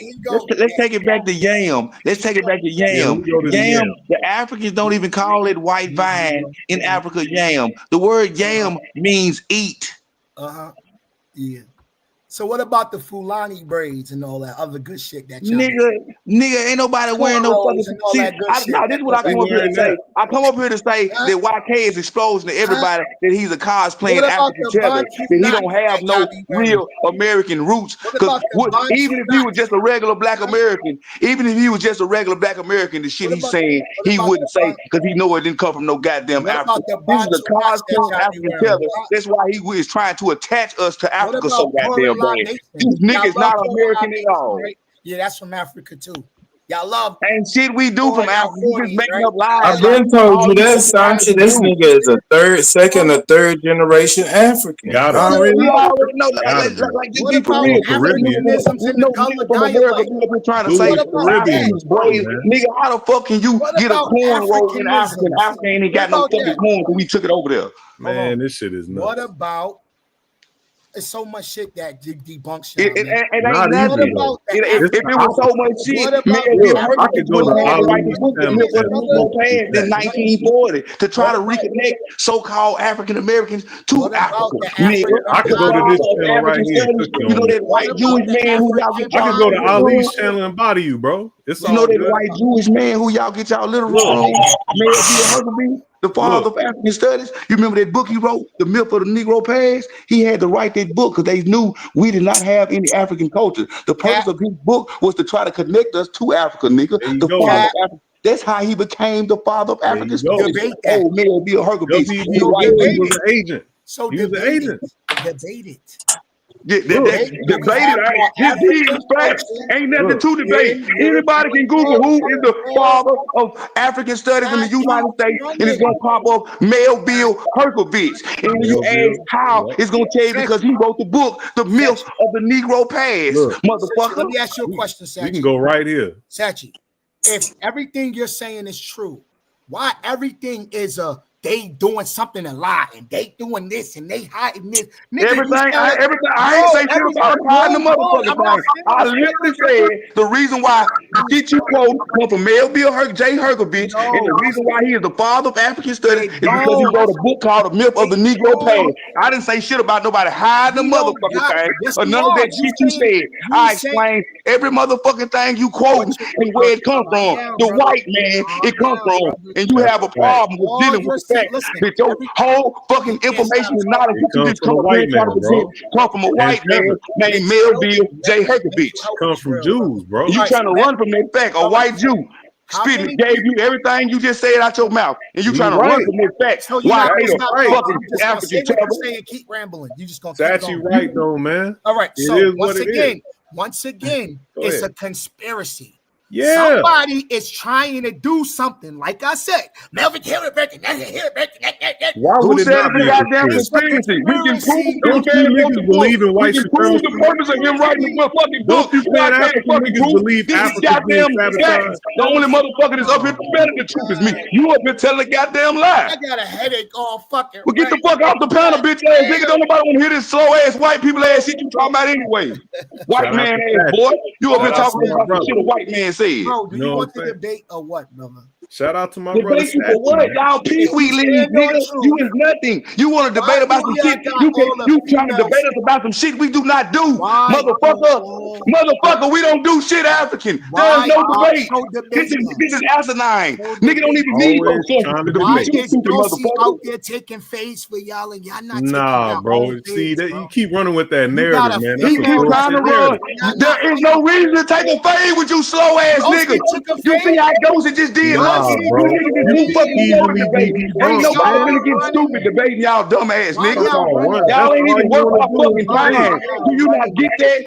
Speaker 5: let's take it back to yam. Let's take it back to yam. Yam. The Africans don't even call it white vine in Africa. Yam. The word yam means eat.
Speaker 10: Yeah. So what about the Fulani braids and all that other good shit that y'all
Speaker 5: nigga, ain't nobody wearing no fucking. See, this is what I come up here to say. I come up here to say that YK is exposing to everybody that he's a cosplaying African Tether, that he don't have no real American roots. Because even if he was just a regular black American, the shit he's saying he wouldn't say because he know it didn't come from no goddamn Africa. This is a cosplaying African Tether. That's why he is trying to attach us to Africa so goddamn. These niggas not American at all.
Speaker 10: Right? Yeah, that's from Africa too. Y'all love
Speaker 5: and shit we do from Africa. You just making up lies.
Speaker 21: I've been told you that, Sanchi. This nigga is a second or third generation African.
Speaker 1: Got
Speaker 5: it. We already know. Like just be
Speaker 1: Caribbean.
Speaker 5: Trying to say nigga, how the fuck can you get a corn roll in Africa? Africa ain't got no fucking corn, but we took it over there.
Speaker 1: Man, this shit is nuts.
Speaker 10: What about? It's so much shit that debunks
Speaker 5: it. It ain't nothing. If it was so much shit, man, I could go to in 1940 to try to reconnect so-called African Americans to Africa.
Speaker 1: I could go to this channel right here.
Speaker 5: You know that white Jewish man who y'all get.
Speaker 1: I could go to Ali's channel and body you, bro. It's
Speaker 5: you know that white Jewish man who y'all get y'all little wrong. The father of African studies. You remember that book he wrote, The Myth of the Negro Past? He had to write that book because they knew we did not have any African culture. The purpose of his book was to try to connect us to Africa, nigga. The father of Africa. That's how he became the father of African studies. Oh, man, be a Hercules.
Speaker 1: He was an agent.
Speaker 10: So
Speaker 1: he was an agent.
Speaker 10: Debate it.
Speaker 5: Debated. Ain't nothing to debate. Anybody can Google who is the father of African studies in the United States, and it's gonna pop up Melville Herkovich. And when you ask how, it's gonna tell you because he wrote the book, The Myth of the Negro Past. Motherfucker.
Speaker 10: Let me ask you a question, Sachi.
Speaker 1: We can go right here.
Speaker 10: Sachi, if everything you're saying is true, why everything is a they doing something a lie and they doing this and they hiding this. Nigga,
Speaker 5: Everything, I ain't say shit about hiding the motherfucking thing. I literally said the reason why the shit you quote come from Melville J. Hergovich, and the reason why he is the father of African studies is because he wrote a book called The Myth of the Negro Past. I didn't say shit about nobody hiding the motherfucking thing or none of that shit you said. I explained every motherfucking thing you quote and where it come from. The white man it come from, and you have a problem with dealing with the fact that your whole fucking information and knowledge you just come from a white man named Melville J. Hergovich.
Speaker 1: Comes from Jews, bro.
Speaker 5: You trying to run from that fact? A white Jew spitting gave you everything you just said out your mouth, and you trying to run from that fact. Why fucking African
Speaker 10: saying keep rambling? You just gonna
Speaker 1: that's you right though, man.
Speaker 10: All right.
Speaker 1: It
Speaker 10: So
Speaker 1: is
Speaker 10: once again, it's a conspiracy.
Speaker 1: Yeah.
Speaker 10: Somebody is trying to do something. Like I said, Melvin Hill.
Speaker 1: Why would it not be a
Speaker 5: goddamn conspiracy? We can prove
Speaker 1: don't you niggas believe in white supremacy?
Speaker 5: The purpose of him writing the fucking book.
Speaker 1: Don't you Pan-African niggas believe Africa being sabotaged?
Speaker 5: The only motherfucker that's up here defending the truth is me. You up here telling a goddamn lie.
Speaker 10: I got a headache all fucking.
Speaker 5: Well, get the fuck off the panel, bitch ass nigga. Don't nobody want to hear this slow ass white people ass shit you talking about anyway. White man ass boy. You up here talking about the shit a white man said.
Speaker 10: Bro, do you want the debate or what, brother?
Speaker 1: Shout out to my brother.
Speaker 5: Debate you for what? Y'all pee-wee league, nigga. You is nothing. You want to debate about some shit. You trying to debate us about some shit we do not do. Motherfucker, we don't do shit African. There's no debate. This is asinine. Nigga don't even need no sources to debate. You stupid motherfucker.
Speaker 10: Out there taking face for y'all and y'all not
Speaker 1: nah, bro. See, that you keep running with that narrative, man.
Speaker 5: He keep trying to run. There is no reason to take a fade with you slow ass niggas. You see how Dozy just did?
Speaker 1: Bro.
Speaker 5: Ain't nobody gonna get stupid debating y'all dumb ass niggas. Y'all ain't even worth our fucking time. Do you not get that?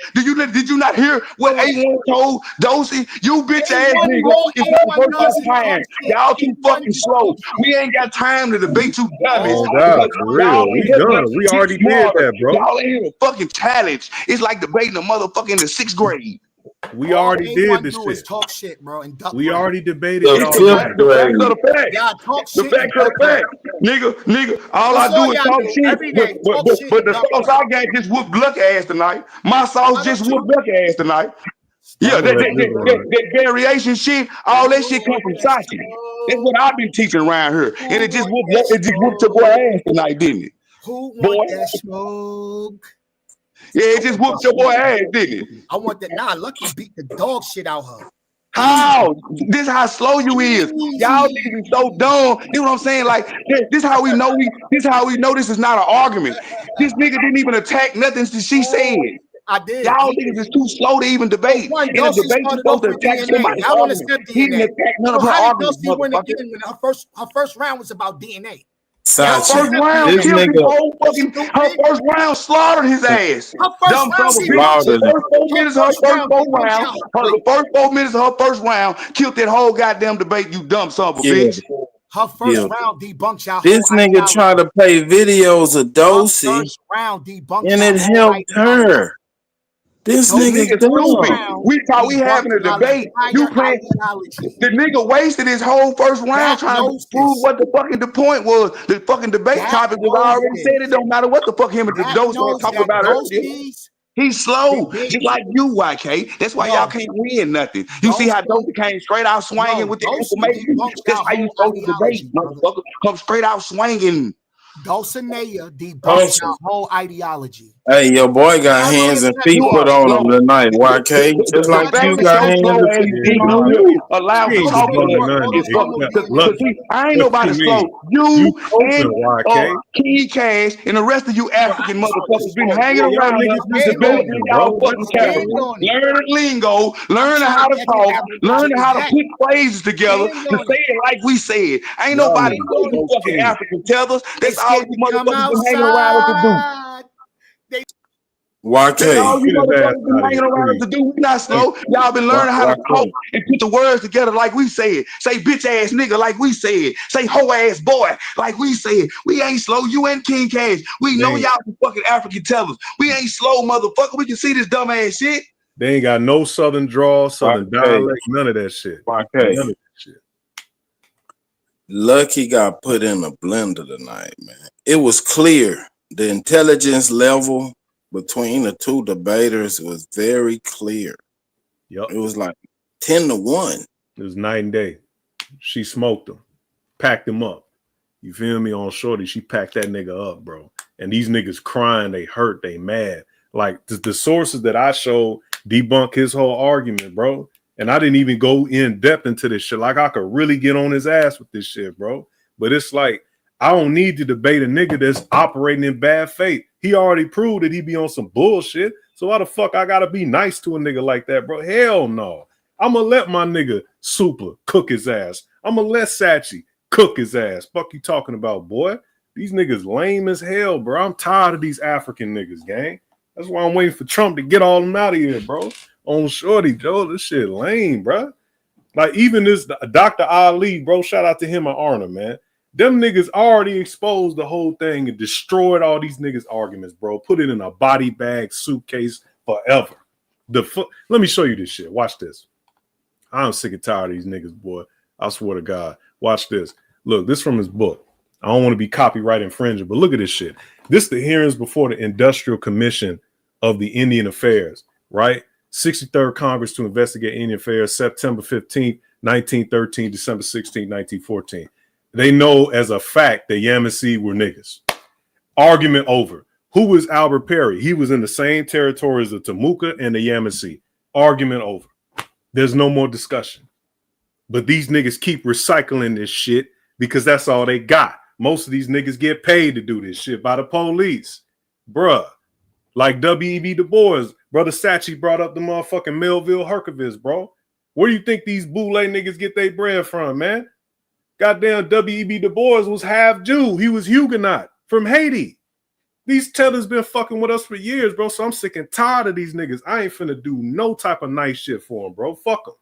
Speaker 5: Did you not hear what A1 told Dozy? You bitch ass nigga, it's not worth our time. Y'all too fucking slow. We ain't got time to debate you dummies.
Speaker 1: Oh God, for real. We done. We already did that, bro.
Speaker 5: Y'all ain't even fucking challenge. It's like debating a motherfucker in the 6th grade.
Speaker 1: We already did this shit.
Speaker 10: Talk shit, bro, and
Speaker 1: we already debated
Speaker 5: the facts of the fact. The facts of the fact. Nigga, all I do is talk shit. But the sauce I got just whooped Luck ass tonight. My sauce just whooped Luck ass tonight. Yeah, that variation shit, all that shit come from Sachi. That's what I've been teaching around here. And it just whooped your boy ass tonight, didn't it?
Speaker 10: Who want that smoke?
Speaker 5: Yeah, it just whooped your boy ass, didn't it?
Speaker 10: I want that. Nah, Lucky beat the dog shit out her.
Speaker 5: How? This how slow you is. Y'all niggas is so dumb. You know what I'm saying? Like, this how we know this is not an argument. This nigga didn't even attack nothing that she said.
Speaker 10: I did.
Speaker 5: Y'all niggas is too slow to even debate. In a debate, you're supposed to attack somebody's argument. He didn't attack none of her arguments, motherfucker.
Speaker 10: Her first round was about DNA.
Speaker 5: Her first round killed his whole fucking. Her first round slaughtered his ass.
Speaker 10: Her first round,
Speaker 5: the first 4 minutes of her first 4 minutes of her first round killed that whole goddamn debate. You dumb son of a bitch.
Speaker 10: Her first round debunked y'all.
Speaker 21: This nigga tried to play videos of Dozy, and it helped her. This nigga
Speaker 5: stupid. We thought we having a debate. You playing. The nigga wasted his whole first round trying to prove what the fucking the point was. The fucking debate topic was already said. It don't matter what the fuck him and the Dozy were talking about earlier. He's slow, just like you, YK. That's why y'all can't win nothing. You see how Dozy came straight out swinging with the information? That's how you supposed to debate, motherfucker. Come straight out swinging.
Speaker 10: Dulcinea debunked our whole ideology.
Speaker 21: Hey, your boy got hands and feet put on him tonight, YK. Just like you got hands and feet on you.
Speaker 5: Allowed to talk I ain't nobody slow. You and Key Cash and the rest of you African motherfuckers been hanging around debating y'all fucking category. Learning lingo, learning how to talk, learning how to put phrases together to say it like we said. Ain't nobody fucking African tethers. That's all you motherfuckers been hanging around us to do.
Speaker 21: YK.
Speaker 5: All you motherfuckers been hanging around us to do. We not slow. Y'all been learning how to talk and put the words together like we said. Say bitch ass nigga like we said. Say hoe ass boy like we said. We ain't slow. You ain't King Cash. We know y'all some fucking African tellers. We ain't slow, motherfucker. We can see this dumb ass shit.
Speaker 1: They ain't got no southern drawl, southern dialect, none of that shit.
Speaker 21: YK.
Speaker 1: None of that shit.
Speaker 21: Lucky got put in a blender tonight, man. It was clear. The intelligence level between the two debaters was very clear.
Speaker 1: Yep.
Speaker 21: It was like 10-1.
Speaker 1: It was night and day. She smoked him, packed him up. You feel me? On Shorty, she packed that nigga up, bro. And these niggas crying, they hurt, they mad. Like the sources that I showed debunk his whole argument, bro. And I didn't even go in depth into this shit. Like I could really get on his ass with this shit, bro. But it's like, I don't need to debate a nigga that's operating in bad faith. He already proved that he be on some bullshit. So why the fuck I gotta be nice to a nigga like that, bro? Hell no. I'ma let my nigga Super cook his ass. I'ma let Sachi cook his ass. Fuck you talking about, boy? These niggas lame as hell, bro. I'm tired of these African niggas, gang. That's why I'm waiting for Trump to get all them out of here, bro. On Shorty, Joe, this shit lame, bro. Like even this Dr. Ali, bro, shout out to him and Arna, man. Them niggas already exposed the whole thing and destroyed all these niggas' arguments, bro. Put it in a body bag suitcase forever. Let me show you this shit. Watch this. I'm sick and tired of these niggas, boy. I swear to God. Watch this. Look, this from his book. I don't want to be copyright infringing, but look at this shit. This is the hearings before the Industrial Commission of the Indian Affairs, right? 63rd Congress to investigate Indian affairs, September 15th, 1913, December 16th, 1914. They know as a fact that Yamasee were niggas. Argument over. Who was Albert Perry? He was in the same territories of Temuka and the Yamasee. Argument over. There's no more discussion. But these niggas keep recycling this shit because that's all they got. Most of these niggas get paid to do this shit by the police. Bruh. Like W.E.B. Du Bois. Brother Sachi brought up the motherfucking Melville Herkovitz, bro. Where do you think these boule niggas get their bread from, man? Goddamn W.E.B. Du Bois was half Jew. He was Huguenot from Haiti. These tellers been fucking with us for years, bro. So I'm sick and tired of these niggas. I ain't finna do no type of nice shit for them, bro. Fuck them.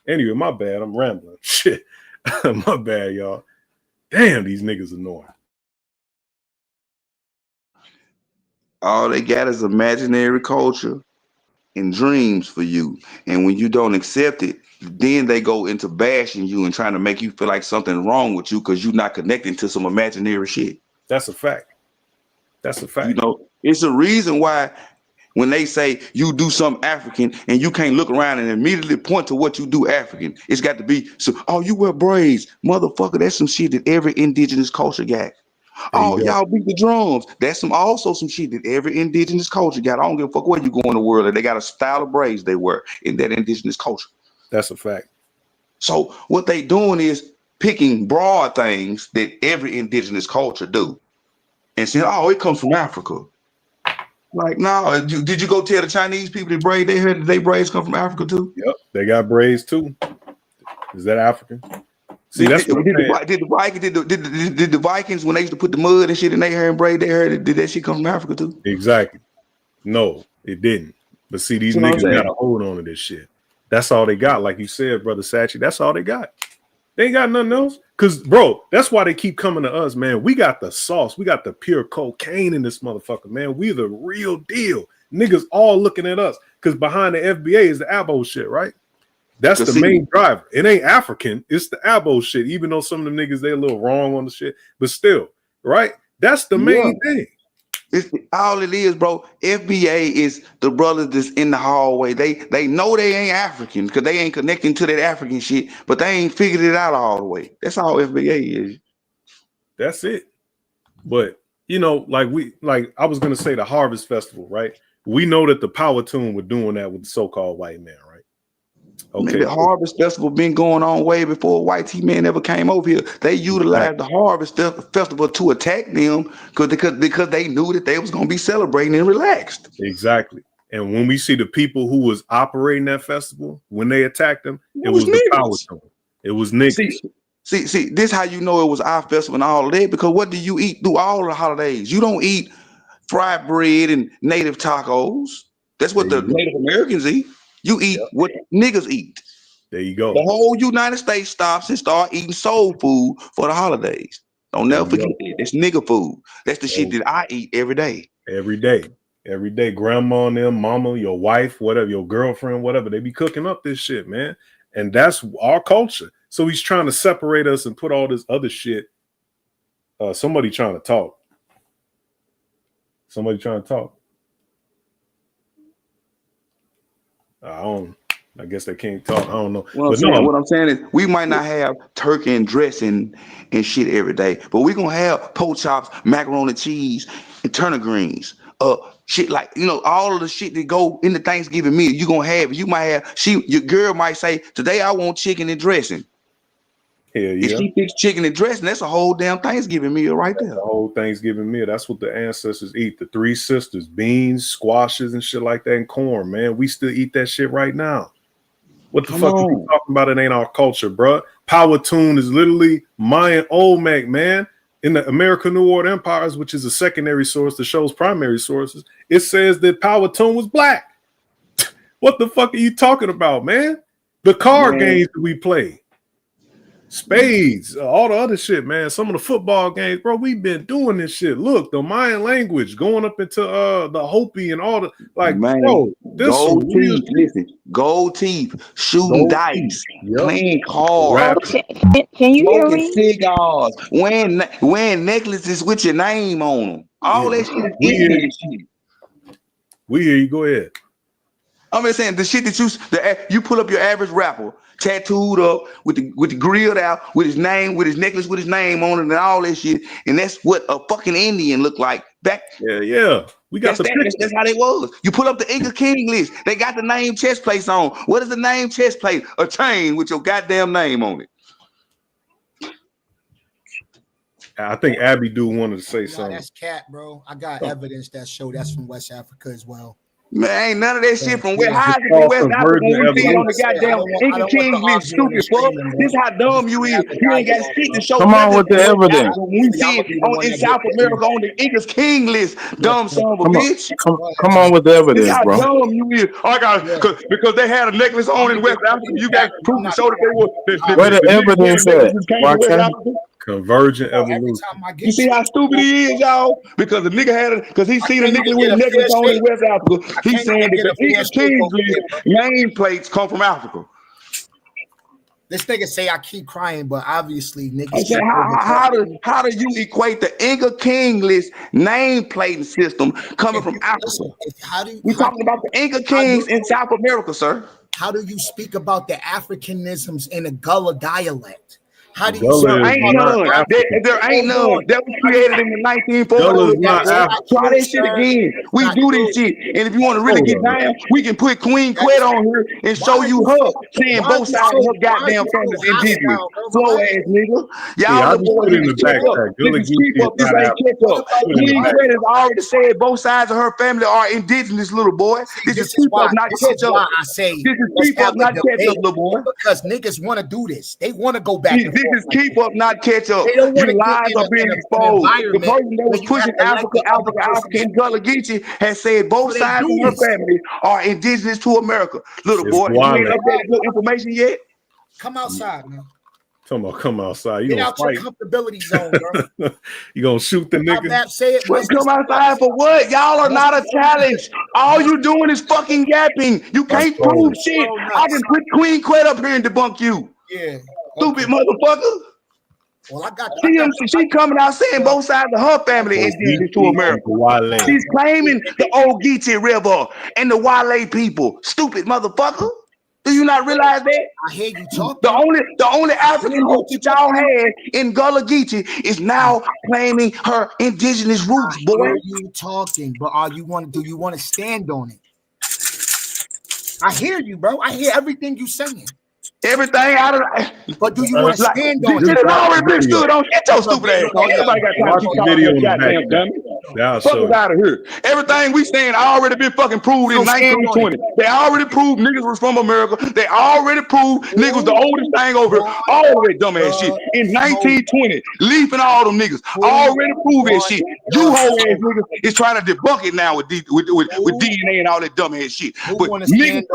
Speaker 1: Anyway, my bad. I'm rambling. Shit. My bad, y'all. Damn, these niggas annoying.
Speaker 5: All they got is imaginary culture and dreams for you. And when you don't accept it, then they go into bashing you and trying to make you feel like something wrong with you because you're not connecting to some imaginary shit.
Speaker 1: That's a fact. That's a fact.
Speaker 5: You know, it's a reason why when they say you do something African and you can't look around and immediately point to what you do African, it's got to be so. Oh, you wear braids, motherfucker. That's some shit that every indigenous culture got. Oh, y'all beat the drums. That's also some shit that every indigenous culture got. I don't give a fuck where you go in the world. They got a style of braids they wear in that indigenous culture.
Speaker 1: That's a fact.
Speaker 5: So what they doing is picking broad things that every indigenous culture do and saying, oh, it comes from Africa. Like, no, did you go tell the Chinese people that braid their hair that they braids come from Africa too?
Speaker 1: Yep, they got braids too. Is that African? See, that's what
Speaker 5: did the Vikings, when they used to put the mud and shit in their hair and braid their hair, did that shit come from Africa too?
Speaker 1: Exactly. No, it didn't. But see, these niggas got a hold on to this shit. That's all they got. Like you said, Brother Sachi, that's all they got. They ain't got nothing else. Because, bro, that's why they keep coming to us, man. We got the sauce. We got the pure cocaine in this motherfucker, man. We the real deal. Niggas all looking at us. Because behind the FBA is the Abo shit, right? That's the main driver. It ain't African. It's the Abo shit. Even though some of the niggas, they a little wrong on the shit. But still, right? That's the main thing.
Speaker 5: It's all it is, bro. FBA is the brothers that's in the hallway. They know they ain't African because they ain't connecting to that African shit, but they ain't figured it out all the way. That's all FBA is.
Speaker 1: That's it. But you know, like I was gonna say the Harvest Festival, right? We know that the Power Tune were doing that with the so-called white man, right?
Speaker 5: Okay. Man, the Harvest Festival been going on way before white T-Man ever came over here. They utilized the Harvest Festival to attack them because they knew that they was gonna be celebrating and relaxed.
Speaker 1: Exactly. And when we see the people who was operating that festival, when they attacked them, it was the Power Tune. It was niggas.
Speaker 5: See, this how you know it was our festival and all of that, because what do you eat through all the holidays? You don't eat fried bread and native tacos. That's what the Native Americans eat. You eat what niggas eat.
Speaker 1: There you go.
Speaker 5: The whole United States stops and start eating soul food for the holidays. Don't never forget that. That's nigga food. That's the shit that I eat every day.
Speaker 1: Every day. Every day. Grandma and them, mama, your wife, whatever, your girlfriend, whatever. They be cooking up this shit, man. And that's our culture. So he's trying to separate us and put all this other shit. Somebody trying to talk. Somebody trying to talk. I guess they can't talk. I don't know.
Speaker 5: What I'm saying is we might not have turkey and dressing and shit every day, but we're gonna have pork chops, macaroni and cheese, and turnip greens. Shit like, you know, all of the shit that go in the Thanksgiving meal, you gonna have. You might have. Your girl might say, "Today I want chicken and dressing."
Speaker 1: Hell yeah.
Speaker 5: If she picks chicken and dressing, that's a whole damn Thanksgiving meal right there.
Speaker 1: The whole Thanksgiving meal. That's what the ancestors eat. The three sisters, beans, squashes, and shit like that, and corn, man. We still eat that shit right now. What the fuck are you talking about? It ain't our culture, bro. Powhatan is literally Mayan Olmec, man. In the American New World Empires, which is a secondary source that shows primary sources, it says that Powhatan was black. What the fuck are you talking about, man? The card games that we play. Spades, all the other shit, man. Some of the football games, bro. We've been doing this shit. Look, the Mayan language going up into the Hopi and all the bro. This
Speaker 5: gold teeth, listen, gold teeth, shooting dice, playing cards,
Speaker 7: Can you hear
Speaker 5: smoking
Speaker 7: me?
Speaker 5: cigars, wearing necklaces with your name on them. All that shit is Indian shit.
Speaker 1: We hear you. Go ahead.
Speaker 5: I'm just saying the shit that you pull up your average rapper, tattooed up with the grilled out, with his name, with his necklace, with his name on it, and all that shit. And that's what a fucking Indian looked like back.
Speaker 1: Yeah. We got
Speaker 5: that's how they was. You pull up the Inca King list. They got the name chest plates on. What is the name chest plate? A chain with your goddamn name on it.
Speaker 1: I think Abby wanted to say something.
Speaker 10: That's cat, bro. I got evidence that show that's from West Africa as well.
Speaker 5: Man, ain't none of that shit from West. How is it from West Africa when we see it on the goddamn Inca King list? Stupid, bro. This how dumb you is. You ain't got shit to show.
Speaker 21: Come on with the evidence.
Speaker 5: When we see it in South America on the Inca King list, dumb son of a bitch.
Speaker 21: Come on with the evidence,
Speaker 5: This how
Speaker 21: bro.
Speaker 5: dumb you is. I got because they had a necklace on in West Africa. You got proof to show that they were.
Speaker 21: Where the evidence at?
Speaker 1: Convergent evolution.
Speaker 5: You see how stupid he is, y'all? Because the nigga had it, because he seen a nigga with a necklace on in West Africa. He's saying that the Inca Kings list nameplates come from Africa.
Speaker 10: This nigga say I keep crying, but obviously niggas.
Speaker 5: I said, how do you equate the Inca King list nameplate system coming from Africa? We talking about the Inca Kings in South America, sir.
Speaker 10: How do you speak about the Africanisms in a Gullah dialect? How do you
Speaker 5: There ain't none. There ain't none. That was created in the 1940s. Try that shit again. We do this shit. And if you want to really get down, we can put Queen Quet on here and show you her saying both sides of her goddamn family's indigenous. Slow ass nigga. Y'all the boys in the back. This is keep up. This ain't catch up. Queen Quet has already said both sides of her family are indigenous, little boy. This is keep up, not catch up.
Speaker 10: I say
Speaker 5: this is keep up, not catch up, little boy.
Speaker 10: Because niggas want to do this. They want to go back.
Speaker 5: This is keep up, not catch up. You lies are being exposed. The person that was pushing Africa in Gullah Geechee has said both sides of her family are indigenous to America. Little boy, you ain't updated good information yet?
Speaker 10: Come outside, man.
Speaker 1: Come outside. You
Speaker 10: Get
Speaker 1: gonna
Speaker 10: out
Speaker 1: fight.
Speaker 10: your comfortability zone, bro.
Speaker 1: You gonna shoot the nigga?
Speaker 10: Say it.
Speaker 5: Well, come outside for what? Y'all are not a challenge. All you doing is fucking yapping. You can't prove shit. I can put Queen Quet up here and debunk you.
Speaker 10: Yeah.
Speaker 5: Stupid motherfucker.
Speaker 10: Well, I got
Speaker 5: she coming out saying both sides of her family is indigenous to America. She's claiming the old Geechee River and the Wale people. Stupid motherfucker. Do you not realize that?
Speaker 10: I hear you talk.
Speaker 5: The only African group that y'all had in Gullah Geechee is now claiming her indigenous roots, boy.
Speaker 10: I hear you talking, but do you want to stand on it? I hear you, bro. I hear everything you saying.
Speaker 5: Everything out of
Speaker 10: but do you want to stand on
Speaker 5: it? It already been stood on. Get your stupid ass on. Everybody got time to keep talking about goddamn dummy. Fuck us out of here. Everything we saying already been fucking proved in 1920. They already proved niggas was from America. They already proved niggas was the oldest thing over here. All of that dumbass shit. In 1920, Leaf and all them niggas already proved that shit. You whole ass niggas is trying to debunk it now with DNA and all that dumbass shit. But niggas,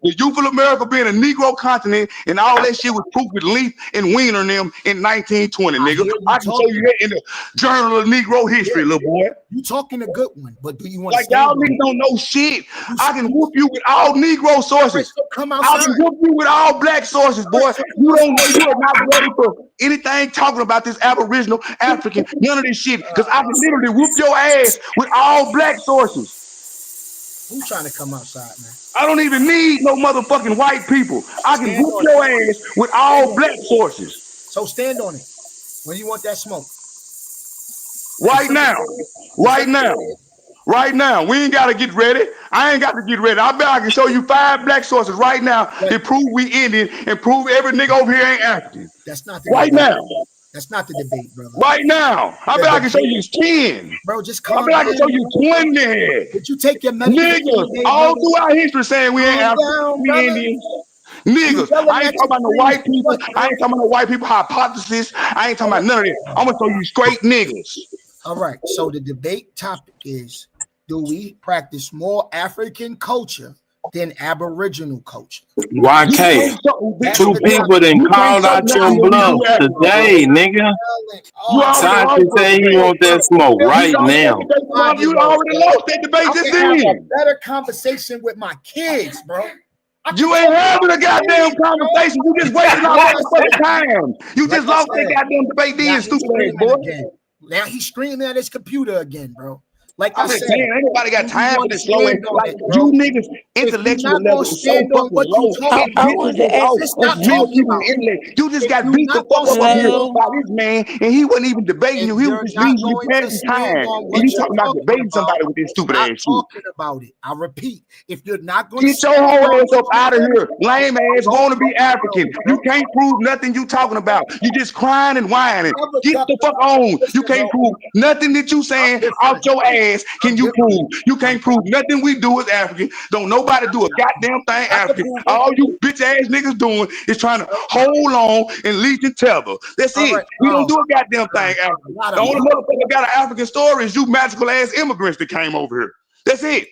Speaker 5: the youth of America being a Negro continent and all that shit was proof with Leaf and Wiener and them in 1920, nigga. I can show you that in the Journal of Negro History, little boy. boy.
Speaker 10: You talking a good one, but do you want
Speaker 5: Like y'all niggas don't know shit. I can whoop you with all Negro sources.
Speaker 10: Come
Speaker 5: I
Speaker 10: outside.
Speaker 5: can whoop you with all black sources, boy. You don't know, you are not ready for anything talking about this Aboriginal, African, none of this shit. Because I can literally whoop your ass with all black sources.
Speaker 10: Who's trying to come outside, man?
Speaker 5: I don't even need no motherfucking white people. I can
Speaker 10: Stand
Speaker 5: whoop
Speaker 10: on
Speaker 5: your
Speaker 10: it.
Speaker 5: ass with all black sources.
Speaker 10: So stand on it. When you want that smoke.
Speaker 5: Right now. Right now. Right now. We ain't got to get ready. I ain't got to get ready. I bet I can show you 5 black sources right now that prove we Indian and prove every nigga over here ain't African.
Speaker 10: That's not the
Speaker 5: right
Speaker 10: debate.
Speaker 5: now.
Speaker 10: That's not the debate, brother.
Speaker 5: Right now. I bet I can show you 10.
Speaker 10: Bro, just
Speaker 5: I
Speaker 10: calm
Speaker 5: bet I can
Speaker 10: down.
Speaker 5: show you 20.
Speaker 10: Did you take your medication
Speaker 5: Niggas
Speaker 10: today,
Speaker 5: all
Speaker 10: brother?
Speaker 5: throughout history saying we ain't
Speaker 10: Calm
Speaker 5: African,
Speaker 10: down,
Speaker 5: we
Speaker 10: brother.
Speaker 5: Indians. Niggas,
Speaker 10: You
Speaker 5: I ain't talking about no white people. I ain't talking about no white people hypothesis. I ain't talking about none of this. I'm gonna show you straight niggas.
Speaker 10: All right. So the debate topic is: do we practice more African culture than Aboriginal culture?
Speaker 21: YK, two people then called out your bluff today, nigga. Santi say he want that smoke right now.
Speaker 5: You already lost that debate
Speaker 10: I
Speaker 5: just
Speaker 10: can have a
Speaker 5: then.
Speaker 10: better conversation with my kids, bro.
Speaker 5: You ain't having a goddamn conversation. You just wasting our motherfucking time. You just lost that goddamn debate then, stupid ass boy.
Speaker 10: Again. Now he's screaming at his computer again, bro. Like
Speaker 5: I'm
Speaker 10: I
Speaker 5: just
Speaker 10: said,
Speaker 5: saying, ain't nobody got time for this slow ass. Like you niggas, intellectual level is so fucking low. And bitches is low. It's real people in intellect. You just got beat the fuck up here by this man, and he wasn't even debating you. He was just reading you past his time. And you talking about debating somebody with this stupid ass shit.
Speaker 10: talking about it. I repeat, if you're not going
Speaker 5: Get your whole ass up out of here. Lame ass, wanna be African. You can't prove nothing you talking about. You just crying and whining. Get the fuck on. You can't prove nothing that you saying out your ass. Can you prove? You can't prove nothing we do as African. Don't nobody do a goddamn thing African. All you bitch ass niggas doing is trying to hold on and leech and tether. That's it. We don't do a goddamn thing African. The only motherfucker got an African story is you magical ass immigrants that came over here. That's it.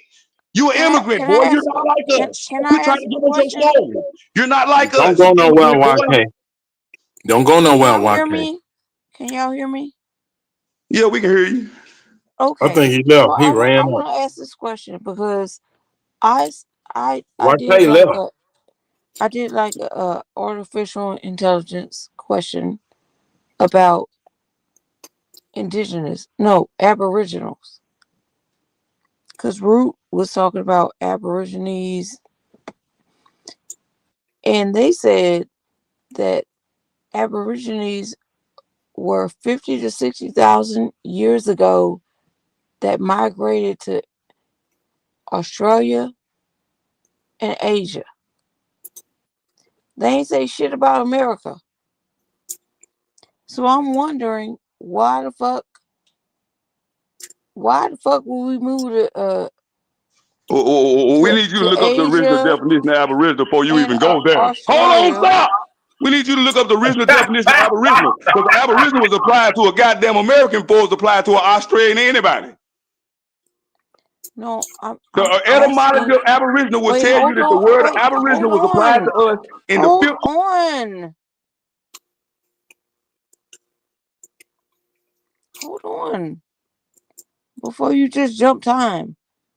Speaker 5: You an immigrant, boy. You're not like us. You're trying to give us your story. You're not like us.
Speaker 21: Don't go nowhere, YK. Don't go nowhere,
Speaker 7: Hear
Speaker 21: YK.
Speaker 7: me? Can y'all hear me?
Speaker 5: Yeah, we can hear you.
Speaker 21: I
Speaker 7: Okay.
Speaker 21: think he left.
Speaker 7: So
Speaker 21: He
Speaker 7: I
Speaker 21: ran
Speaker 7: want
Speaker 21: up.
Speaker 7: to ask this question because I
Speaker 21: YK
Speaker 7: did
Speaker 21: left.
Speaker 7: I did like a artificial intelligence question about Aboriginals. Because Root was talking about Aborigines, and they said that Aborigines were 50 to 60,000 years ago that migrated to Australia and Asia. They ain't say shit about America. So I'm wondering why the fuck would we move to
Speaker 5: We need you to look up the original
Speaker 7: Asia
Speaker 5: definition of Aboriginal before you
Speaker 7: and
Speaker 5: even go there.
Speaker 7: Australia?
Speaker 5: Hold on, stop. We need you to look up the original definition of Aboriginal because Aboriginal was applied to a goddamn American before it was applied to an Australian anybody.
Speaker 7: No, I'm
Speaker 5: The
Speaker 7: asking.
Speaker 5: etymology of Aboriginal will
Speaker 7: Wait,
Speaker 5: tell you
Speaker 7: hold
Speaker 5: that the
Speaker 7: on.
Speaker 5: word
Speaker 7: Wait,
Speaker 5: Aboriginal
Speaker 7: hold
Speaker 5: was applied
Speaker 7: on.
Speaker 5: to us in the
Speaker 7: Hold
Speaker 5: 5th.
Speaker 7: on. Hold on. Before you just jump time,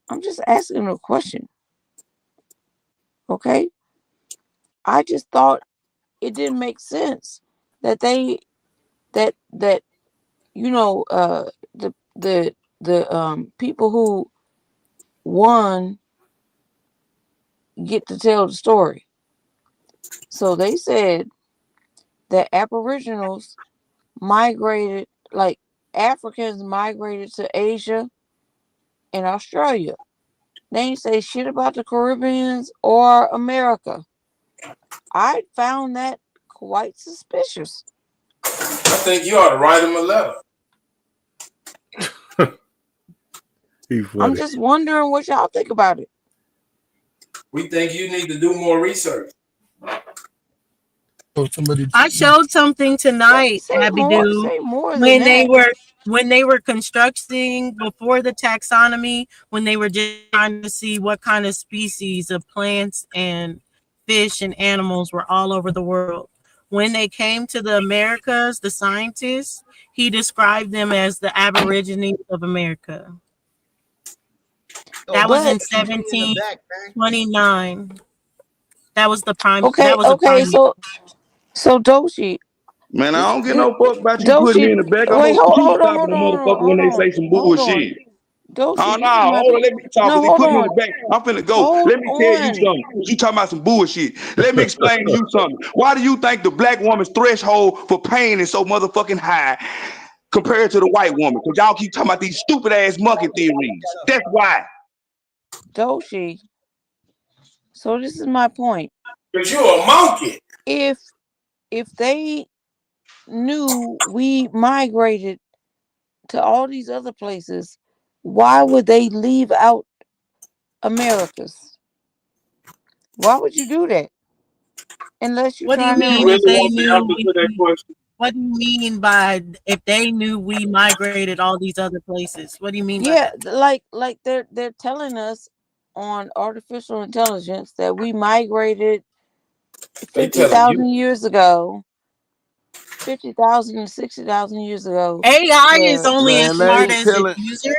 Speaker 7: I'm just asking a question. Okay? I just thought it didn't make sense that the people who won get to tell the story. So they said that Aboriginals migrated, like Africans migrated to Asia and Australia. They ain't say shit about the Caribbeans or America. I found that quite suspicious.
Speaker 21: I think you ought to write him a letter.
Speaker 7: I'm just wondering what y'all think about it.
Speaker 21: We think you need to do more research.
Speaker 6: I showed something tonight, Abby
Speaker 7: Say more than
Speaker 6: when
Speaker 7: that.
Speaker 6: they were constructing before the taxonomy, when they were just trying to see what kind of species of plants and fish and animals were all over the world. when they came to the Americas, the scientists, he described them as the Aborigines of America. That was in 1729. That was the prime.
Speaker 7: Okay,
Speaker 6: That was the
Speaker 7: okay.
Speaker 6: prime.
Speaker 7: So Doshi.
Speaker 5: Man, I don't get no fuck about you putting me in the back. I'm
Speaker 7: Wait,
Speaker 5: gonna keep
Speaker 7: hold
Speaker 5: stopping the motherfucker when they say some bullshit.
Speaker 7: Doshi,
Speaker 5: Oh
Speaker 7: this is
Speaker 5: no,
Speaker 7: my
Speaker 5: hold on, let me talk.
Speaker 7: no,
Speaker 5: They
Speaker 7: hold
Speaker 5: put me in
Speaker 7: on.
Speaker 5: the back. I'm finna go.
Speaker 7: Hold
Speaker 5: Let me tell you
Speaker 7: on.
Speaker 5: something. You talking about some bullshit. Let me explain to you something. Why do you think the black woman's threshold for pain is so motherfucking high compared to the white woman? Because y'all keep talking about these stupid ass monkey theories. That's why.
Speaker 7: Doshi. So this is my point.
Speaker 2: But you a monkey.
Speaker 7: If they knew we migrated to all these other places, why would they leave out Americas? Why would you do that? Unless you're
Speaker 6: What do you
Speaker 7: trying to
Speaker 6: mean if they knew? What do you mean by if they knew we migrated all these other places? What do you mean by
Speaker 7: Yeah,
Speaker 6: that?
Speaker 7: like they're telling us on artificial intelligence that we migrated 50,000 years ago, 50,000 to 60,000 years ago.
Speaker 6: AI is only as
Speaker 16: Man, they
Speaker 6: smart
Speaker 16: ain't
Speaker 6: as its
Speaker 16: telling.
Speaker 6: user.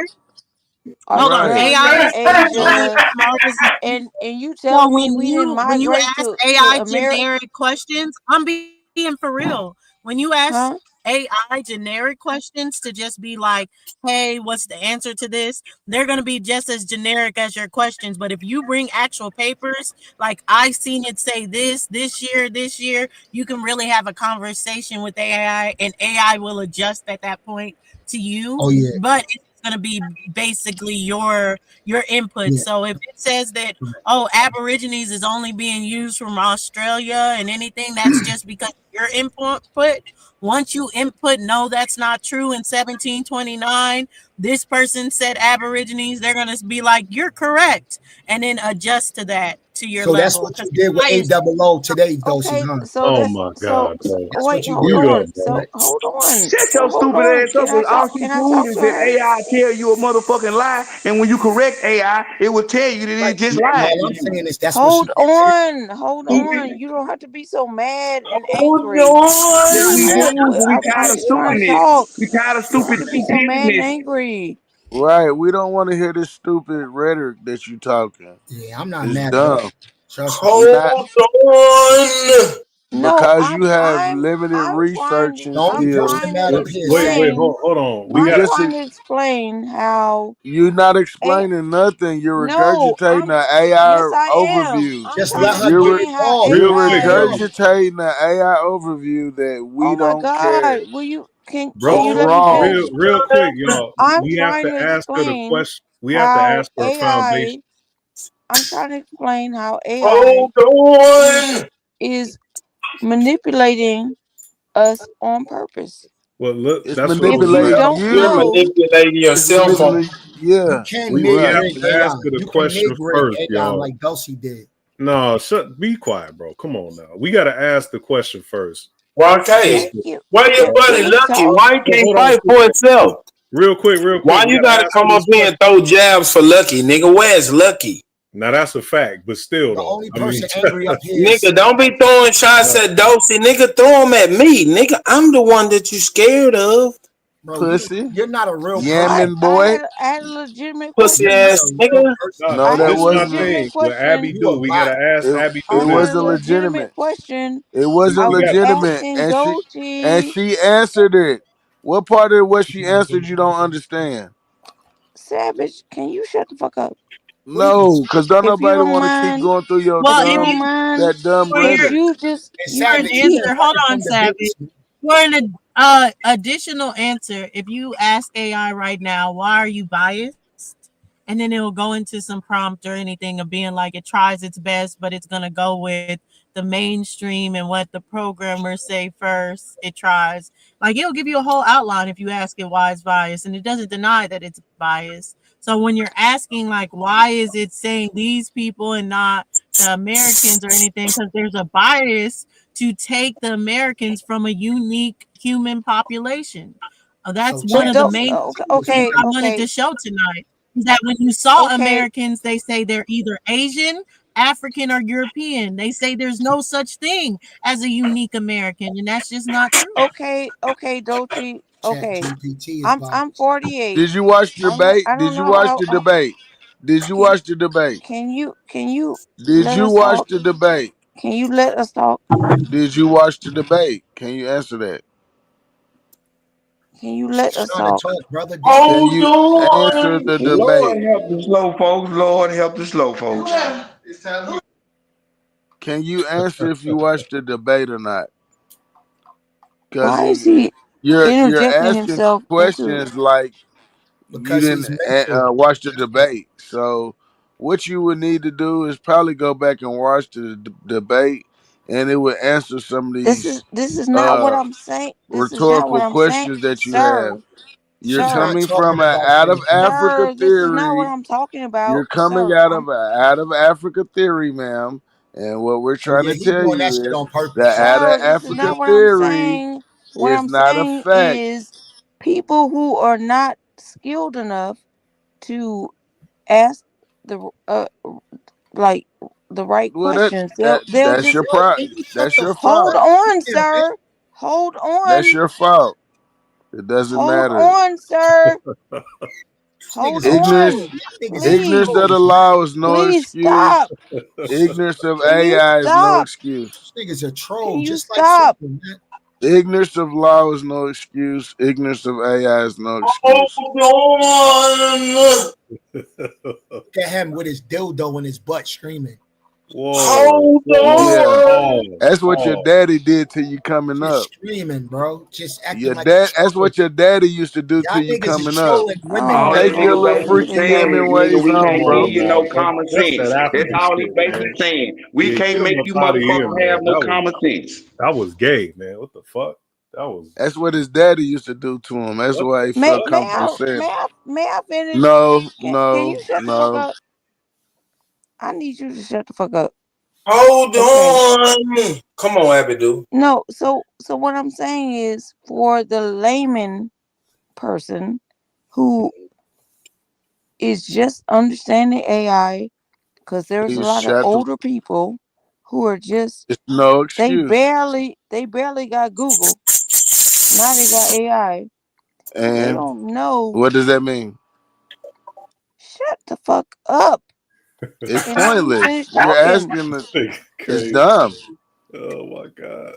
Speaker 6: Hold on,
Speaker 16: Right.
Speaker 6: AI is only as
Speaker 7: Asia,
Speaker 6: smart as its
Speaker 7: and you
Speaker 6: So
Speaker 7: telling me
Speaker 6: when
Speaker 7: we didn't
Speaker 6: you
Speaker 7: migrate
Speaker 6: ask
Speaker 7: to
Speaker 6: AI
Speaker 7: America?
Speaker 6: generic questions, I'm being for real. When you ask
Speaker 7: Huh?
Speaker 6: AI generic questions to just be like, hey, what's the answer to this? They're going to be just as generic as your questions. But if you bring actual papers, like I seen it say this year, you can really have a conversation with AI and AI will adjust at that point to you.
Speaker 10: Oh yeah.
Speaker 6: But it's going to be basically your input.
Speaker 10: Yeah.
Speaker 6: So if it says that, oh, Aborigines is only being used from Australia and anything, that's just because your input. Once you input, no, that's not true. In 1729, this person said Aborigines. They're gonna be like, you're correct, and then adjust to that to your
Speaker 10: So that's
Speaker 6: level.
Speaker 10: what you did with AOO today, Dosey, huh?
Speaker 7: So
Speaker 1: Oh
Speaker 7: that's
Speaker 1: my
Speaker 7: so,
Speaker 1: God, bro.
Speaker 10: That's
Speaker 7: wait,
Speaker 10: what you
Speaker 7: hold
Speaker 10: did.
Speaker 1: Mute
Speaker 7: on.
Speaker 1: up, bro.
Speaker 7: So hold on.
Speaker 5: Shut
Speaker 7: So
Speaker 5: your
Speaker 7: hold
Speaker 5: stupid
Speaker 7: on.
Speaker 5: ass up. Cause all she
Speaker 7: Can I
Speaker 5: proved
Speaker 7: talk
Speaker 5: is
Speaker 7: to
Speaker 5: that
Speaker 7: her?
Speaker 5: AI tell you a motherfucking lie, and when you correct AI, it will tell you that it just lied
Speaker 10: All
Speaker 5: to
Speaker 10: I'm
Speaker 5: you.
Speaker 10: saying is that's what she
Speaker 7: Hold
Speaker 5: Stupid.
Speaker 7: on. You don't have to be so mad and
Speaker 2: Hold
Speaker 7: angry.
Speaker 5: Yes,
Speaker 10: not
Speaker 5: we
Speaker 10: mad.
Speaker 5: do. But we
Speaker 7: I'm
Speaker 5: tired of
Speaker 7: just trying to
Speaker 5: stupidness.
Speaker 7: talk.
Speaker 5: We tired of
Speaker 7: You don't have
Speaker 5: stupid
Speaker 7: to be so mad and
Speaker 5: stupidness.
Speaker 7: angry.
Speaker 16: Right. We don't want to hear this stupid rhetoric that you talking.
Speaker 10: Yeah, I'm not
Speaker 16: It's
Speaker 10: mad at all.
Speaker 16: dumb.
Speaker 10: Trust me.
Speaker 16: We not
Speaker 2: on.
Speaker 7: No,
Speaker 16: because you have limited
Speaker 7: I'm
Speaker 16: research
Speaker 7: trying
Speaker 16: and
Speaker 10: The only
Speaker 16: skills.
Speaker 10: person mad up here is Savage.
Speaker 1: Wait,
Speaker 7: explain.
Speaker 1: hold on. We
Speaker 16: We
Speaker 1: got
Speaker 7: I'm
Speaker 16: just
Speaker 7: trying to explain how
Speaker 16: you're not explaining nothing. You're
Speaker 7: no,
Speaker 16: regurgitating the AI
Speaker 7: yes I am.
Speaker 16: overview.
Speaker 7: I'm
Speaker 10: Just
Speaker 7: trying
Speaker 10: let
Speaker 7: to
Speaker 10: her get
Speaker 16: You're
Speaker 10: it
Speaker 7: explain how
Speaker 10: off.
Speaker 1: real
Speaker 16: you're
Speaker 1: quick,
Speaker 7: AI.
Speaker 1: bro.
Speaker 16: regurgitating the AI overview that we
Speaker 7: Oh my
Speaker 16: don't care.
Speaker 7: God! Will you can
Speaker 16: That's
Speaker 7: you let me
Speaker 16: wrong.
Speaker 7: finish?
Speaker 1: Real quick, y'all.
Speaker 7: I'm
Speaker 1: We have
Speaker 7: trying
Speaker 1: to
Speaker 7: to
Speaker 1: ask her the
Speaker 7: explain
Speaker 1: question. We have to
Speaker 7: how
Speaker 1: ask her a foundation.
Speaker 7: AI. I'm trying to explain how AI
Speaker 2: Hold on.
Speaker 7: is manipulating us on purpose.
Speaker 1: Well, look,
Speaker 16: It's
Speaker 1: that's what
Speaker 7: If you
Speaker 16: manipulating
Speaker 7: don't
Speaker 2: You're
Speaker 16: you.
Speaker 7: know,
Speaker 2: manipulating
Speaker 16: It's
Speaker 2: yourself.
Speaker 16: manipulating.
Speaker 10: You
Speaker 16: Yeah.
Speaker 10: can
Speaker 1: we have
Speaker 16: Right.
Speaker 10: mid-grade
Speaker 1: to ask
Speaker 10: AI.
Speaker 1: her the
Speaker 10: You can
Speaker 1: question
Speaker 10: mid-grade
Speaker 1: first,
Speaker 10: AI
Speaker 1: y'all.
Speaker 10: like Dulcie did.
Speaker 1: No, be quiet, bro. Come on now. We got to ask the question first.
Speaker 2: Well, okay.
Speaker 7: thank you.
Speaker 2: Where your buddy
Speaker 7: Let me
Speaker 2: Lucky?
Speaker 7: talk.
Speaker 2: Why he can't
Speaker 1: Hold on.
Speaker 2: fight for himself?
Speaker 1: Real quick.
Speaker 2: Why
Speaker 1: We
Speaker 2: you
Speaker 1: got to
Speaker 2: gotta
Speaker 1: ask her
Speaker 2: come up
Speaker 1: this
Speaker 2: here
Speaker 1: question.
Speaker 2: and throw jabs for Lucky, nigga? Where's Lucky?
Speaker 1: Now that's a fact, but still,
Speaker 10: The
Speaker 1: though,
Speaker 10: only
Speaker 1: I mean,
Speaker 10: person angry up here is
Speaker 2: Nigga, don't be throwing shots
Speaker 1: no.
Speaker 2: at Dosey. Nigga, throw them at me. Nigga, I'm the one that you scared of.
Speaker 10: bro.
Speaker 16: Pussy.
Speaker 10: You're not a real person.
Speaker 16: Yamming boy.
Speaker 7: I had a legitimate
Speaker 2: Pussy
Speaker 10: You're
Speaker 7: question.
Speaker 10: not
Speaker 2: ass
Speaker 10: a real
Speaker 2: nigga.
Speaker 10: person.
Speaker 1: No,
Speaker 16: No,
Speaker 7: I
Speaker 16: that
Speaker 7: had
Speaker 1: this
Speaker 7: a
Speaker 1: is my
Speaker 16: wasn't it.
Speaker 7: legitimate
Speaker 1: thing. What Abby
Speaker 7: question.
Speaker 10: You
Speaker 1: do,
Speaker 10: a
Speaker 1: we
Speaker 10: bot.
Speaker 1: gotta ask
Speaker 16: It,
Speaker 1: Abby
Speaker 7: I
Speaker 1: do
Speaker 16: it
Speaker 7: had
Speaker 1: this.
Speaker 7: a
Speaker 16: wasn't
Speaker 7: legitimate
Speaker 16: legitimate.
Speaker 7: question.
Speaker 16: It
Speaker 7: I
Speaker 16: wasn't
Speaker 1: We
Speaker 7: was
Speaker 1: got
Speaker 16: legitimate,
Speaker 7: asking
Speaker 16: and
Speaker 7: Dochi.
Speaker 16: she answered it. What part of what she answered you don't understand?
Speaker 7: Savage, can you shut the fuck up?
Speaker 16: No, because don't
Speaker 7: If you
Speaker 16: nobody
Speaker 7: don't
Speaker 16: want to keep
Speaker 7: mind,
Speaker 16: going through your
Speaker 6: Well, if
Speaker 16: dumb
Speaker 6: you
Speaker 16: that dumb
Speaker 6: for your
Speaker 16: rhetoric.
Speaker 7: you just
Speaker 10: And
Speaker 7: you
Speaker 6: for an
Speaker 10: Savage, you've
Speaker 7: keep
Speaker 10: been
Speaker 6: answer, hold
Speaker 10: running
Speaker 6: on,
Speaker 10: from
Speaker 6: Savage.
Speaker 10: debates.
Speaker 6: For an additional answer, if you ask AI right now, why are you biased? And then it will go into some prompt or anything of being like it tries its best, but it's gonna go with the mainstream and what the programmers say first. It tries like it'll give you a whole outline if you ask it why it's biased, and it doesn't deny that it's biased. So when you're asking like why is it saying these people and not the Americans or anything, because there's a bias to take the Americans from a unique human population. That's
Speaker 10: So
Speaker 6: one
Speaker 10: chat
Speaker 6: of the
Speaker 7: don't
Speaker 6: main things I wanted
Speaker 7: okay.
Speaker 6: to show tonight. Is that when you saw
Speaker 7: Okay.
Speaker 6: Americans, they say they're either Asian, African or European. They say there's no such thing as a unique American, and that's just not true.
Speaker 7: Okay, Dolce. Okay, I'm 48.
Speaker 16: Did you watch the debate?
Speaker 7: I don't
Speaker 16: Did you
Speaker 7: know
Speaker 16: watch
Speaker 7: how.
Speaker 16: the debate? Did you watch the debate?
Speaker 7: Can you
Speaker 16: Did
Speaker 7: let
Speaker 16: you
Speaker 7: us
Speaker 16: watch
Speaker 7: talk?
Speaker 16: the debate?
Speaker 7: Can you let us talk?
Speaker 16: Did you watch the debate? Can you answer that?
Speaker 7: Can you let us
Speaker 10: Trying to
Speaker 7: talk?
Speaker 10: talk, brother.
Speaker 16: Can you answer the
Speaker 2: Lord
Speaker 16: debate?
Speaker 2: help the slow folks. Lord help the slow folks.
Speaker 16: Can you answer if you watched the debate or not? Because
Speaker 7: Why is
Speaker 16: if
Speaker 7: he
Speaker 16: you're
Speaker 7: interjecting
Speaker 16: asking
Speaker 7: himself into?
Speaker 16: questions like you
Speaker 10: Because he's
Speaker 16: didn't
Speaker 10: mental.
Speaker 16: watch the debate, so what you would need to do is probably go back and watch the debate, and it would answer some of these
Speaker 7: This is not what I'm saying. This is not what
Speaker 16: rhetorical
Speaker 7: I'm saying,
Speaker 16: questions that you have.
Speaker 7: sir.
Speaker 16: You're
Speaker 10: He's not
Speaker 16: coming
Speaker 10: talking
Speaker 16: from an
Speaker 10: about
Speaker 16: out
Speaker 10: that
Speaker 16: of
Speaker 10: again.
Speaker 16: Africa
Speaker 7: Sir, this is not what
Speaker 16: theory.
Speaker 7: I'm talking about,
Speaker 16: You're coming
Speaker 7: sir.
Speaker 16: out of Africa theory, ma'am. And what we're
Speaker 10: Oh
Speaker 16: trying
Speaker 10: yeah,
Speaker 16: to
Speaker 10: he
Speaker 16: tell
Speaker 10: doing that
Speaker 16: you
Speaker 10: shit
Speaker 16: is
Speaker 10: on purpose,
Speaker 16: that
Speaker 10: bro.
Speaker 16: out of
Speaker 7: Sir, this is
Speaker 16: Africa
Speaker 7: not what I'm
Speaker 16: theory
Speaker 7: saying. What
Speaker 16: is
Speaker 7: I'm
Speaker 16: not a
Speaker 7: saying
Speaker 16: fact.
Speaker 7: is people who are not skilled enough to ask the like the right
Speaker 16: Well, that
Speaker 7: questions,
Speaker 16: that
Speaker 7: they'll
Speaker 16: that's
Speaker 7: just
Speaker 16: your pro.
Speaker 10: Can you shut
Speaker 16: That's
Speaker 10: the
Speaker 16: your
Speaker 10: fuck
Speaker 7: hold
Speaker 16: fault.
Speaker 10: up?
Speaker 7: on,
Speaker 10: Yeah, man.
Speaker 7: sir. Hold
Speaker 16: That's
Speaker 7: on.
Speaker 16: your fault. It doesn't
Speaker 7: Hold
Speaker 16: matter.
Speaker 7: on, sir.
Speaker 10: These
Speaker 7: Hold
Speaker 10: niggas are
Speaker 16: Ignorance,
Speaker 10: trolling.
Speaker 7: on.
Speaker 10: Y'all niggas is
Speaker 7: Please.
Speaker 16: ignorance of the
Speaker 10: trolls,
Speaker 16: law is no
Speaker 7: Please
Speaker 16: excuse.
Speaker 7: stop.
Speaker 16: Ignorance of
Speaker 7: Can you
Speaker 16: AI is no
Speaker 7: stop?
Speaker 16: excuse.
Speaker 10: These niggas are
Speaker 7: Can
Speaker 10: trolls,
Speaker 7: you
Speaker 10: just like
Speaker 7: stop?
Speaker 10: Simple, man.
Speaker 16: Ignorance of law is no excuse. Ignorance of AI is no excuse.
Speaker 2: Hold
Speaker 10: Look at him with his dildo in his butt screaming.
Speaker 2: Hold
Speaker 16: Yeah,
Speaker 2: on.
Speaker 16: that's what your daddy did to you coming
Speaker 10: Just
Speaker 16: up.
Speaker 10: screaming, bro. Just acting
Speaker 16: Your
Speaker 10: like a
Speaker 16: dad. That's
Speaker 10: troll.
Speaker 16: what your daddy used to do to
Speaker 10: Y'all
Speaker 16: you
Speaker 10: niggas is
Speaker 16: coming up.
Speaker 10: trolling women,
Speaker 7: Oh
Speaker 17: All
Speaker 10: man.
Speaker 17: that
Speaker 16: Take your
Speaker 17: nigga
Speaker 16: little
Speaker 7: Lord,
Speaker 17: basically
Speaker 16: freaky
Speaker 17: saying
Speaker 16: women
Speaker 17: is, nigga,
Speaker 16: ways
Speaker 17: we
Speaker 16: on,
Speaker 17: can't
Speaker 1: Come
Speaker 17: give
Speaker 16: bro.
Speaker 1: on
Speaker 17: you no
Speaker 1: now.
Speaker 17: common
Speaker 1: That's
Speaker 17: sense.
Speaker 1: that
Speaker 17: That's
Speaker 1: African
Speaker 17: all he
Speaker 1: shit,
Speaker 17: basically
Speaker 1: man.
Speaker 17: saying. We
Speaker 1: Yeah,
Speaker 17: can't
Speaker 1: get him
Speaker 17: make
Speaker 1: up
Speaker 17: you
Speaker 1: out of here,
Speaker 17: motherfuckers
Speaker 1: man.
Speaker 17: have no common sense.
Speaker 1: That was gay, man. What the fuck? That was
Speaker 16: That's what his daddy used to do to him. That's
Speaker 1: what
Speaker 16: why
Speaker 1: the
Speaker 16: he
Speaker 7: may
Speaker 16: felt
Speaker 1: fuck?
Speaker 7: may
Speaker 16: comfortable
Speaker 7: I
Speaker 16: saying,
Speaker 7: may I may I finish?
Speaker 16: "No,
Speaker 7: Can you
Speaker 16: no,
Speaker 7: shut the fuck
Speaker 16: no."
Speaker 7: up? I need you to shut the fuck up.
Speaker 2: Hold
Speaker 7: Okay.
Speaker 2: on. Come on, Abidou.
Speaker 7: No, so what I'm saying is for the layman person who is just understanding AI, because there's a
Speaker 16: Please
Speaker 7: lot of
Speaker 16: shut the.
Speaker 7: older people who are just
Speaker 16: It's no
Speaker 7: they
Speaker 16: excuse.
Speaker 7: barely got Google. Now they got AI. So they
Speaker 16: And
Speaker 7: don't know.
Speaker 16: what does that mean?
Speaker 7: Shut the fuck up
Speaker 16: It's
Speaker 7: and let me
Speaker 16: pointless.
Speaker 7: finish
Speaker 16: You're
Speaker 7: talking.
Speaker 16: asking. It's
Speaker 1: Crazy.
Speaker 16: dumb.
Speaker 1: Oh my god.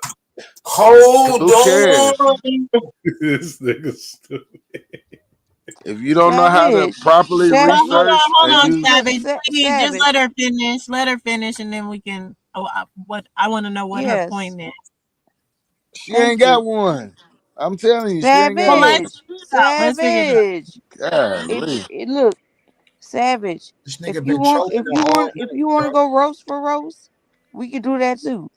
Speaker 2: Hold
Speaker 16: Who cares?
Speaker 2: on.
Speaker 1: This nigga stupid.
Speaker 16: If you don't know how to
Speaker 7: Savage.
Speaker 16: properly
Speaker 6: Well,
Speaker 7: Savage.
Speaker 16: research
Speaker 6: hold
Speaker 16: and
Speaker 6: on,
Speaker 16: use,
Speaker 6: Savage. Please just
Speaker 7: Savage.
Speaker 6: let her finish. Let her finish, and then we can. What I want to know what her
Speaker 7: Yes.
Speaker 6: point is.
Speaker 16: she
Speaker 7: Thank
Speaker 16: ain't
Speaker 7: you.
Speaker 16: got one. I'm telling you, she ain't got
Speaker 6: Well,
Speaker 16: one.
Speaker 6: let's figure it out.
Speaker 7: Savage.
Speaker 16: Golly.
Speaker 7: Look, Savage.
Speaker 10: This
Speaker 7: If
Speaker 10: nigga
Speaker 7: you
Speaker 10: been
Speaker 7: want,
Speaker 10: trolling the whole night,
Speaker 7: to
Speaker 10: bro.
Speaker 7: go roast for roast, we could do that too.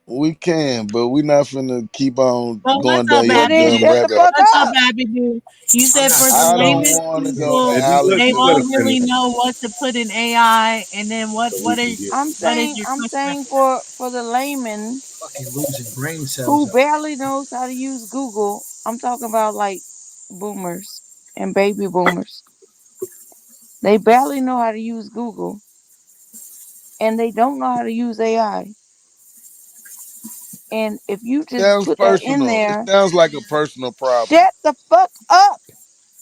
Speaker 16: We can, but we not finna keep on
Speaker 6: Well,
Speaker 16: going
Speaker 6: what's
Speaker 16: down
Speaker 6: up,
Speaker 16: your
Speaker 7: Well, then
Speaker 6: Abby?
Speaker 16: dumb
Speaker 7: shut the
Speaker 16: rabbit hole.
Speaker 7: fuck
Speaker 6: What's up,
Speaker 7: up.
Speaker 6: Abby? You
Speaker 10: I'm
Speaker 6: said
Speaker 10: not
Speaker 6: for the
Speaker 16: I
Speaker 10: saying
Speaker 16: don't
Speaker 6: layman
Speaker 16: want to go
Speaker 6: people,
Speaker 16: to
Speaker 1: Man,
Speaker 6: they
Speaker 1: just let her
Speaker 6: won't
Speaker 16: Alex.
Speaker 6: really
Speaker 1: finish
Speaker 6: know what to put in AI, and then what
Speaker 1: so we
Speaker 6: what
Speaker 1: can
Speaker 6: is
Speaker 1: get
Speaker 7: I'm
Speaker 6: what is
Speaker 7: saying,
Speaker 6: your question?
Speaker 7: for the layman
Speaker 10: fucking losing brain cells
Speaker 7: who
Speaker 10: up.
Speaker 7: barely knows how to use Google. I'm talking about like boomers and baby boomers. They barely know how to use Google, and they don't know how to use AI. And if you just
Speaker 16: Sounds
Speaker 7: put that in
Speaker 16: personal. It
Speaker 7: there,
Speaker 16: sounds like a personal problem.
Speaker 7: shut the fuck up.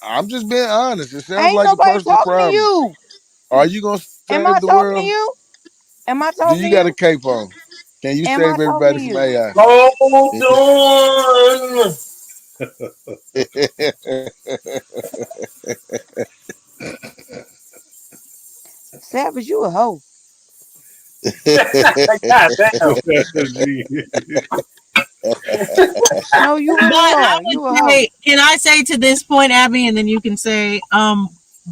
Speaker 16: I'm just being honest. It sounds
Speaker 7: Ain't
Speaker 16: like a
Speaker 7: nobody
Speaker 16: personal
Speaker 7: talking to
Speaker 16: problem.
Speaker 7: you.
Speaker 16: Are you gonna
Speaker 7: Am
Speaker 16: save
Speaker 7: I
Speaker 16: the
Speaker 7: talking to
Speaker 16: world?
Speaker 7: you? Am I
Speaker 16: Do
Speaker 7: talking to
Speaker 16: you got a
Speaker 7: you?
Speaker 16: cape on? Can you
Speaker 7: Am I
Speaker 16: save
Speaker 7: talking to
Speaker 16: everybody from
Speaker 7: you?
Speaker 16: AI?
Speaker 2: Hold
Speaker 16: Can you-
Speaker 2: on.
Speaker 7: Savage, you a hoe.
Speaker 2: God damn.
Speaker 7: No, you
Speaker 6: But
Speaker 7: really
Speaker 6: I
Speaker 7: are. You a
Speaker 6: would
Speaker 7: hoe.
Speaker 6: say, can I say to this point, Abby, and then you can say,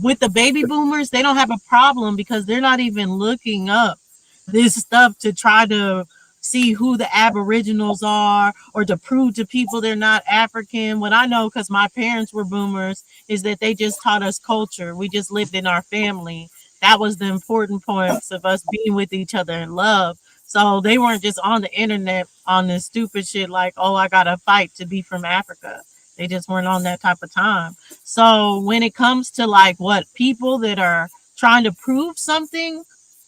Speaker 6: with the baby boomers, they don't have a problem because they're not even looking up this stuff to try to see who the aboriginals are or to prove to people they're not African. What I know, because my parents were boomers, is that they just taught us culture. We just lived in our family. That was the important points of us being with each other in love. So they weren't just on the internet on this stupid shit like, oh, I gotta fight to be from Africa. They just weren't on that type of time. So when it comes to like what people that are trying to prove something,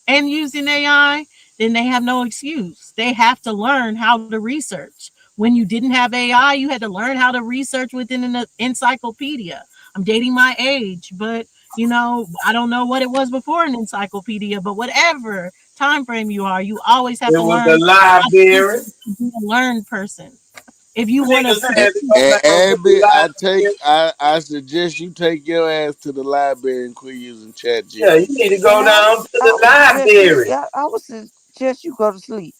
Speaker 6: and using AI, then they have no excuse. They have to learn how to research. When you didn't have AI, you had to learn how to research within an encyclopedia. I'm dating my age, but you know, I don't know what it was before an encyclopedia, but whatever time frame you are, you always have
Speaker 17: It
Speaker 6: to
Speaker 17: was
Speaker 6: learn
Speaker 17: the library.
Speaker 6: to be a learned person. If you want
Speaker 17: Niggas
Speaker 6: to
Speaker 17: had to go
Speaker 16: And
Speaker 17: down to
Speaker 16: Abby,
Speaker 17: the library.
Speaker 16: I suggest you take your ass to the library and quit using Chat
Speaker 17: Yeah, you need to go
Speaker 7: And
Speaker 17: down to
Speaker 7: I
Speaker 17: the
Speaker 7: would suggest
Speaker 17: library.
Speaker 7: I would suggest you go to sleep.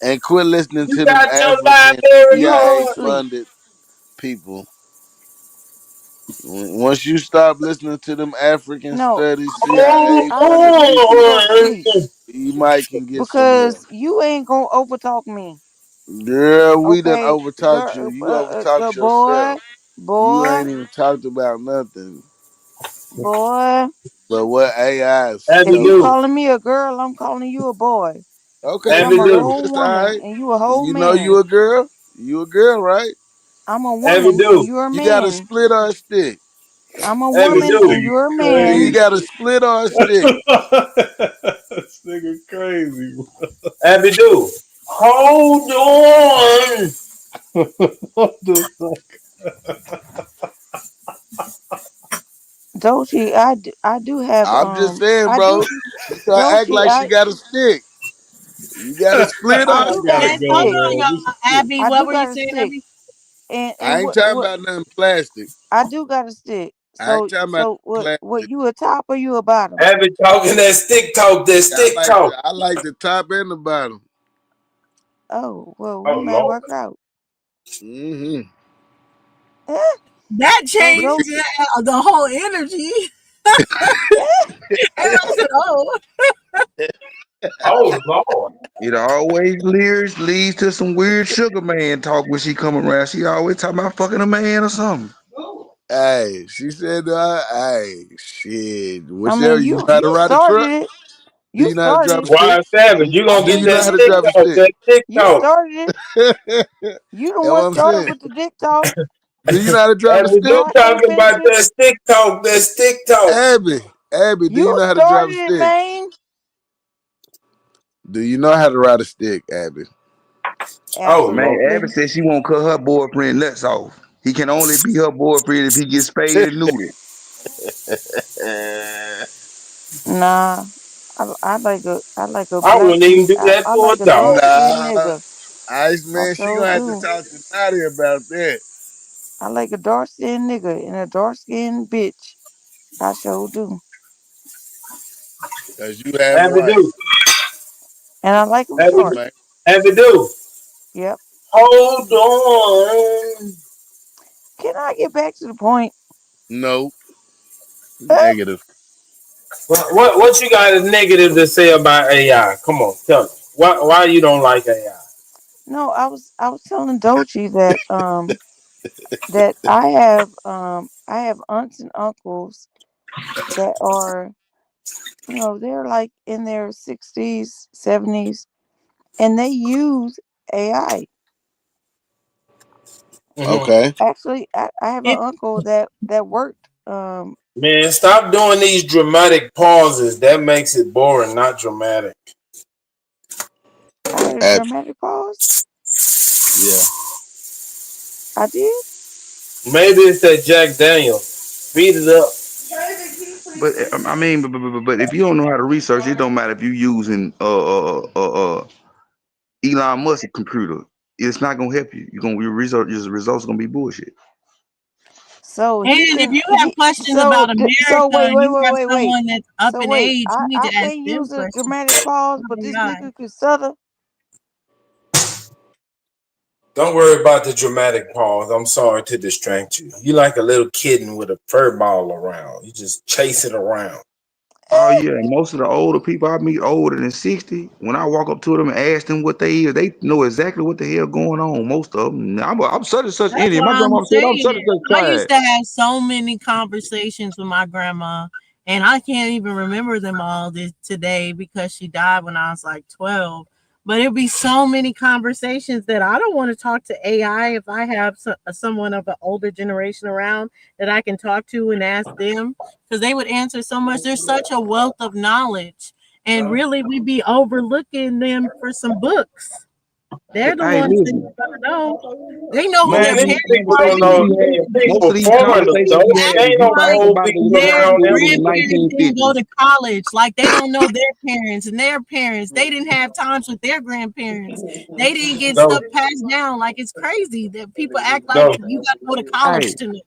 Speaker 16: and quit listening
Speaker 17: You
Speaker 16: to them
Speaker 17: got your
Speaker 16: African
Speaker 17: library
Speaker 7: You go to
Speaker 16: CIA
Speaker 17: card?
Speaker 7: sleep.
Speaker 16: funded people. Once you stop listening to them African
Speaker 7: No,
Speaker 16: studies, CIA
Speaker 7: I
Speaker 16: funded
Speaker 7: suggest you
Speaker 16: people,
Speaker 7: go to sleep
Speaker 16: you might can get somewhere.
Speaker 7: because you ain't gonna overtalk me.
Speaker 16: Girl, we done
Speaker 7: Okay,
Speaker 16: overtalked you. You
Speaker 7: the
Speaker 16: overtalked
Speaker 7: boy,
Speaker 16: yourself. You
Speaker 7: boy,
Speaker 16: ain't even talked about nothing.
Speaker 7: boy.
Speaker 16: But what AI is
Speaker 7: If
Speaker 17: Abby
Speaker 7: you
Speaker 16: so
Speaker 17: do.
Speaker 7: calling me a girl, I'm calling you a boy. Cause
Speaker 16: okay,
Speaker 7: I'm
Speaker 17: Abby
Speaker 7: a
Speaker 17: do.
Speaker 7: whole
Speaker 16: that's all
Speaker 7: woman
Speaker 16: right.
Speaker 7: and you a whole
Speaker 16: You know you
Speaker 7: man.
Speaker 16: a girl. You a girl, right?
Speaker 7: I'm a
Speaker 17: Abby
Speaker 7: woman and
Speaker 17: do.
Speaker 7: you're a
Speaker 16: You got a
Speaker 7: man.
Speaker 16: split or a stick.
Speaker 7: I'm a
Speaker 17: Abby
Speaker 7: woman
Speaker 1: This
Speaker 17: do.
Speaker 7: and
Speaker 1: nigga
Speaker 7: you're a
Speaker 16: You
Speaker 7: man.
Speaker 1: crazy.
Speaker 16: got a split or a stick.
Speaker 1: This nigga crazy.
Speaker 17: Abby do. Hold on.
Speaker 1: What the fuck?
Speaker 7: Dochi, I do have
Speaker 16: I'm just saying,
Speaker 7: I
Speaker 16: bro.
Speaker 7: do
Speaker 16: She try to act
Speaker 7: Dochi,
Speaker 16: like she got a stick. You got a split
Speaker 7: I
Speaker 16: or a
Speaker 1: I
Speaker 7: do got
Speaker 16: stick.
Speaker 7: a
Speaker 1: gotta
Speaker 6: Yes, hold
Speaker 1: go,
Speaker 7: stick.
Speaker 6: on,
Speaker 1: man. This
Speaker 6: y'all.
Speaker 1: is sick.
Speaker 6: Abby,
Speaker 7: I
Speaker 6: what
Speaker 7: do
Speaker 6: were you
Speaker 7: got a
Speaker 6: saying,
Speaker 7: stick.
Speaker 6: Abby?
Speaker 16: I
Speaker 7: And
Speaker 16: ain't talking
Speaker 7: what
Speaker 16: about nothing plastic.
Speaker 7: I do got a stick.
Speaker 16: I ain't
Speaker 7: So
Speaker 16: talking about
Speaker 7: so what
Speaker 16: plastic.
Speaker 7: you a top or you a bottom?
Speaker 17: Abby talking that stick talk, that stick talk.
Speaker 16: I like the top and the bottom.
Speaker 7: Oh, well, we
Speaker 17: Oh
Speaker 7: might
Speaker 17: Lord.
Speaker 7: work out.
Speaker 16: Mm-hmm.
Speaker 7: Eh,
Speaker 6: That
Speaker 7: so
Speaker 6: changed
Speaker 7: Dochi,
Speaker 6: the whole energy. And I said, oh,
Speaker 17: Oh Lord.
Speaker 5: It always leads to some weird sugar man talk when she come around. She always talking about fucking a man or something.
Speaker 16: Hey, she said, hey, shit.
Speaker 7: I
Speaker 16: Whichever
Speaker 7: mean
Speaker 16: you know
Speaker 7: you
Speaker 16: how to
Speaker 7: you
Speaker 16: ride a
Speaker 7: started
Speaker 16: truck?
Speaker 7: it.
Speaker 16: Do
Speaker 7: You
Speaker 16: you know how to
Speaker 7: started
Speaker 16: drive a
Speaker 7: it.
Speaker 16: stick?
Speaker 17: Why Savage? You gonna
Speaker 16: Do
Speaker 17: get
Speaker 16: you know
Speaker 17: that
Speaker 16: how to
Speaker 17: stick
Speaker 16: drive a
Speaker 17: talk,
Speaker 16: stick?
Speaker 17: that stick
Speaker 7: You
Speaker 17: talk.
Speaker 7: started it. You the
Speaker 16: That's
Speaker 7: one
Speaker 16: what I'm
Speaker 7: started
Speaker 16: saying.
Speaker 7: with the dick talk.
Speaker 16: Do you know how to drive a
Speaker 17: Abby
Speaker 7: So
Speaker 16: stick?
Speaker 17: do
Speaker 7: I can't
Speaker 17: talking
Speaker 7: finish
Speaker 17: about
Speaker 7: it.
Speaker 17: that stick talk, that stick talk.
Speaker 16: Abby, do you
Speaker 7: You
Speaker 16: know how to drive
Speaker 7: started
Speaker 16: a
Speaker 7: it,
Speaker 16: stick?
Speaker 7: man.
Speaker 16: Do you know how to ride a stick, Abby?
Speaker 17: Oh
Speaker 5: Man,
Speaker 17: Lord.
Speaker 5: Abby
Speaker 7: Absolutely.
Speaker 5: said she won't cut her boyfriend nuts off. He can only be her boyfriend if he gets spayed and neutered.
Speaker 7: Nah. I like a
Speaker 17: I
Speaker 7: black
Speaker 17: wouldn't even do that
Speaker 7: I
Speaker 17: to a
Speaker 7: like a
Speaker 17: dog.
Speaker 7: dark skinned
Speaker 16: Nah,
Speaker 7: nigga. I
Speaker 16: Iceman, she
Speaker 7: sure
Speaker 16: gonna have to
Speaker 7: do.
Speaker 16: talk to Naughty about that.
Speaker 7: I like a dark skinned nigga and a dark skinned bitch. I sure do.
Speaker 16: Cause you have
Speaker 17: Abby
Speaker 16: right.
Speaker 17: do.
Speaker 7: And I like them
Speaker 17: Abby,
Speaker 7: short.
Speaker 16: Man,
Speaker 17: Abby do.
Speaker 7: Yep.
Speaker 17: Hold on.
Speaker 7: Can I get back to the point?
Speaker 16: no, negative.
Speaker 17: What you got is negative to say about AI? Come on, tell me. Why you don't like AI?
Speaker 7: No, I was telling Dochi that that I have aunts and uncles that are, you know, they're like in their 60s, 70s, and they use AI.
Speaker 17: Mm-hmm.
Speaker 16: Okay.
Speaker 7: Actually, I have an
Speaker 6: it,
Speaker 7: uncle that worked.
Speaker 17: Man, stop doing these dramatic pauses. That makes it boring, not dramatic.
Speaker 7: I had a
Speaker 16: Abby.
Speaker 7: dramatic pause.
Speaker 16: Yeah.
Speaker 7: I did.
Speaker 17: Maybe it's that Jack Daniels. Speed it up.
Speaker 5: But I mean, but if you don't know how to research, it don't matter if you using Elon Musk computer. It's not gonna help you. You're gonna your results gonna be bullshit.
Speaker 7: So he
Speaker 6: and if
Speaker 7: can
Speaker 6: you have
Speaker 7: he
Speaker 6: questions
Speaker 7: so
Speaker 6: about
Speaker 7: so
Speaker 6: America
Speaker 7: wait
Speaker 6: and
Speaker 7: wait
Speaker 6: you
Speaker 7: wait
Speaker 6: have
Speaker 7: wait wait.
Speaker 6: someone that's up
Speaker 7: So
Speaker 6: in
Speaker 7: wait,
Speaker 6: age, you need
Speaker 7: I
Speaker 6: to ask
Speaker 7: can't
Speaker 6: them
Speaker 7: use a
Speaker 6: questions.
Speaker 7: dramatic pause,
Speaker 6: Not
Speaker 7: but this
Speaker 6: AI.
Speaker 7: nigga could stutter.
Speaker 17: Don't worry about the dramatic pause. I'm sorry to distract you. You like a little kitten with a fur ball around. You just chase it around.
Speaker 5: Oh yeah, and most of the older people I meet older than 60, when I walk up to them and ask them what they is, they know exactly what the hell going on. Most of them. I'm such and such
Speaker 6: That's
Speaker 5: Indian.
Speaker 6: what
Speaker 5: My
Speaker 6: I'm
Speaker 5: grandma said I'm such and
Speaker 6: saying.
Speaker 5: such
Speaker 6: I used
Speaker 5: tribe.
Speaker 6: to have so many conversations with my grandma, and I can't even remember them all today because she died when I was like 12. But it'd be so many conversations that I don't want to talk to AI if I have someone of an older generation around that I can talk to and ask them because they would answer so much. There's such a wealth of knowledge. And really, we be overlooking them for some books. They're the
Speaker 5: Hey,
Speaker 6: ones that
Speaker 5: listen,
Speaker 6: don't know. They know who
Speaker 1: Man,
Speaker 6: their
Speaker 1: these
Speaker 6: parents
Speaker 1: people
Speaker 6: are.
Speaker 1: don't know. These
Speaker 5: most of
Speaker 1: people
Speaker 5: these
Speaker 1: foreigners,
Speaker 5: conversations
Speaker 1: though.
Speaker 5: we
Speaker 1: They
Speaker 5: had
Speaker 6: Act
Speaker 5: is
Speaker 1: ain't
Speaker 5: you
Speaker 1: no
Speaker 6: like
Speaker 5: talking
Speaker 1: old
Speaker 5: about
Speaker 1: people
Speaker 5: when we went to
Speaker 6: their
Speaker 1: around
Speaker 5: school
Speaker 1: them.
Speaker 5: in the
Speaker 6: grandparents didn't go
Speaker 5: 1950s.
Speaker 6: to college. Like they don't know their parents and their parents. They didn't have times with their grandparents. They didn't get
Speaker 1: No,
Speaker 6: stuff passed down. Like it's crazy that people act like
Speaker 1: no,
Speaker 6: you got to go to
Speaker 5: Hey,
Speaker 6: college to know.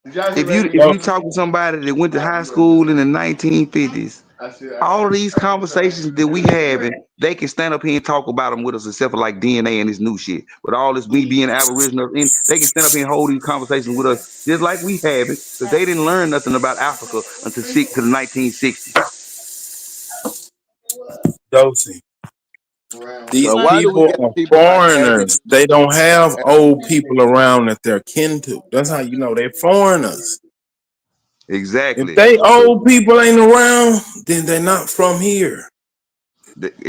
Speaker 5: if
Speaker 1: no.
Speaker 5: you talk to somebody that went to high school in the 1950s, all of these conversations that we having, they can stand up here and talk about them with us, except for like DNA and this new shit. But all this we being Aboriginal, and they can stand up here and hold these conversations with us just like we have it, because they didn't learn nothing about Africa until to the 1960s.
Speaker 21: Dosey. These
Speaker 16: So
Speaker 6: But
Speaker 16: why do we
Speaker 21: people
Speaker 16: got
Speaker 21: are
Speaker 16: people like
Speaker 21: foreigners. They don't have old people around that they're kin to. That's how you know they're foreigners. If
Speaker 5: Exactly.
Speaker 21: they old people ain't around, then they're not from here.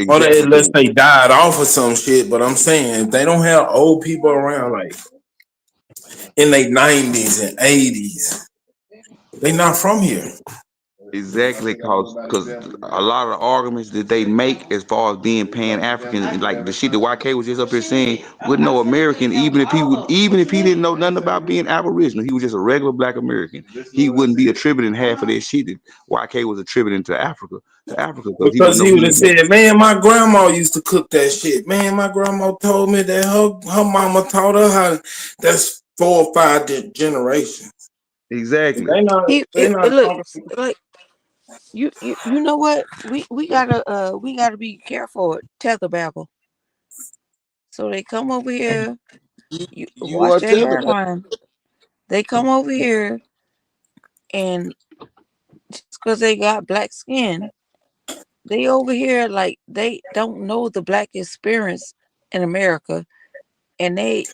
Speaker 21: Or they,
Speaker 5: Exactly.
Speaker 21: unless they died off or some shit. But I'm saying if they don't have old people around, like in their 90s and 80s, they not from here.
Speaker 5: Exactly, because a lot of the arguments that they make as far as being Pan-African, like the shit that YK was just up here saying, with no American, even if he didn't know nothing about being Aboriginal, he was just a regular Black American, he wouldn't be attributing half of that shit that YK was attributing to Africa, because he
Speaker 21: Because
Speaker 5: wouldn't
Speaker 21: he
Speaker 5: know
Speaker 21: would have said, man, my grandma used to cook that shit. Man, my grandma told me that her mama taught her how. That's 4 or 5 generations.
Speaker 5: Exactly.
Speaker 21: They not
Speaker 7: Look,
Speaker 21: talking.
Speaker 7: like you know what? We gotta be careful with tether babble. So they come over here, you
Speaker 16: you
Speaker 7: watch
Speaker 16: are
Speaker 7: their
Speaker 16: telling us.
Speaker 7: hairline. They come over here and just because they got black skin, they over here like they don't know the black experience in America, and they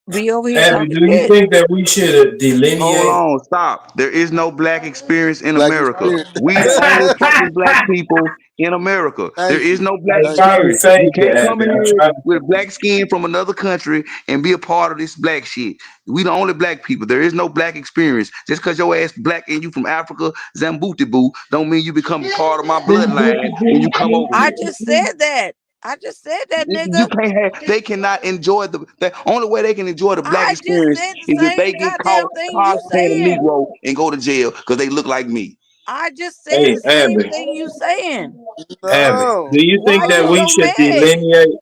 Speaker 7: be over here
Speaker 21: Abby,
Speaker 7: talking
Speaker 21: do you
Speaker 7: shit.
Speaker 21: think that we should delineate?
Speaker 5: Hold on, stop. There is no Black experience in
Speaker 16: Black
Speaker 5: America.
Speaker 16: experience.
Speaker 5: We the only fucking Black people in America. There
Speaker 16: Thank
Speaker 5: is
Speaker 16: you.
Speaker 5: no Black
Speaker 21: I'm trying to
Speaker 5: experience.
Speaker 21: say
Speaker 5: You
Speaker 21: you,
Speaker 5: can't come
Speaker 21: Abby.
Speaker 5: in
Speaker 21: I'm
Speaker 5: here
Speaker 21: trying to
Speaker 5: with black skin from another country and be a part of this black shit. We the only black people. There is no Black experience. Just because your ass black and you from Africa, Zambooty boo, don't mean you become a part of my bloodline when you come over
Speaker 7: I
Speaker 5: here.
Speaker 7: just said that. I just said that,
Speaker 5: You
Speaker 7: nigga.
Speaker 5: can't have. They cannot enjoy the only way they can enjoy the Black
Speaker 7: I just
Speaker 5: experience
Speaker 7: said the
Speaker 5: is if they
Speaker 7: same
Speaker 5: get caught
Speaker 7: goddamn thing you
Speaker 5: cosplaying a
Speaker 7: saying.
Speaker 5: Negro and go to jail because they look like me.
Speaker 7: I just said
Speaker 21: Hey,
Speaker 7: the same
Speaker 21: Abby.
Speaker 7: thing you saying.
Speaker 21: Abby,
Speaker 16: No.
Speaker 21: do you
Speaker 7: Why
Speaker 21: think that
Speaker 7: you
Speaker 21: we
Speaker 7: so
Speaker 21: should
Speaker 7: mad?
Speaker 21: delineate?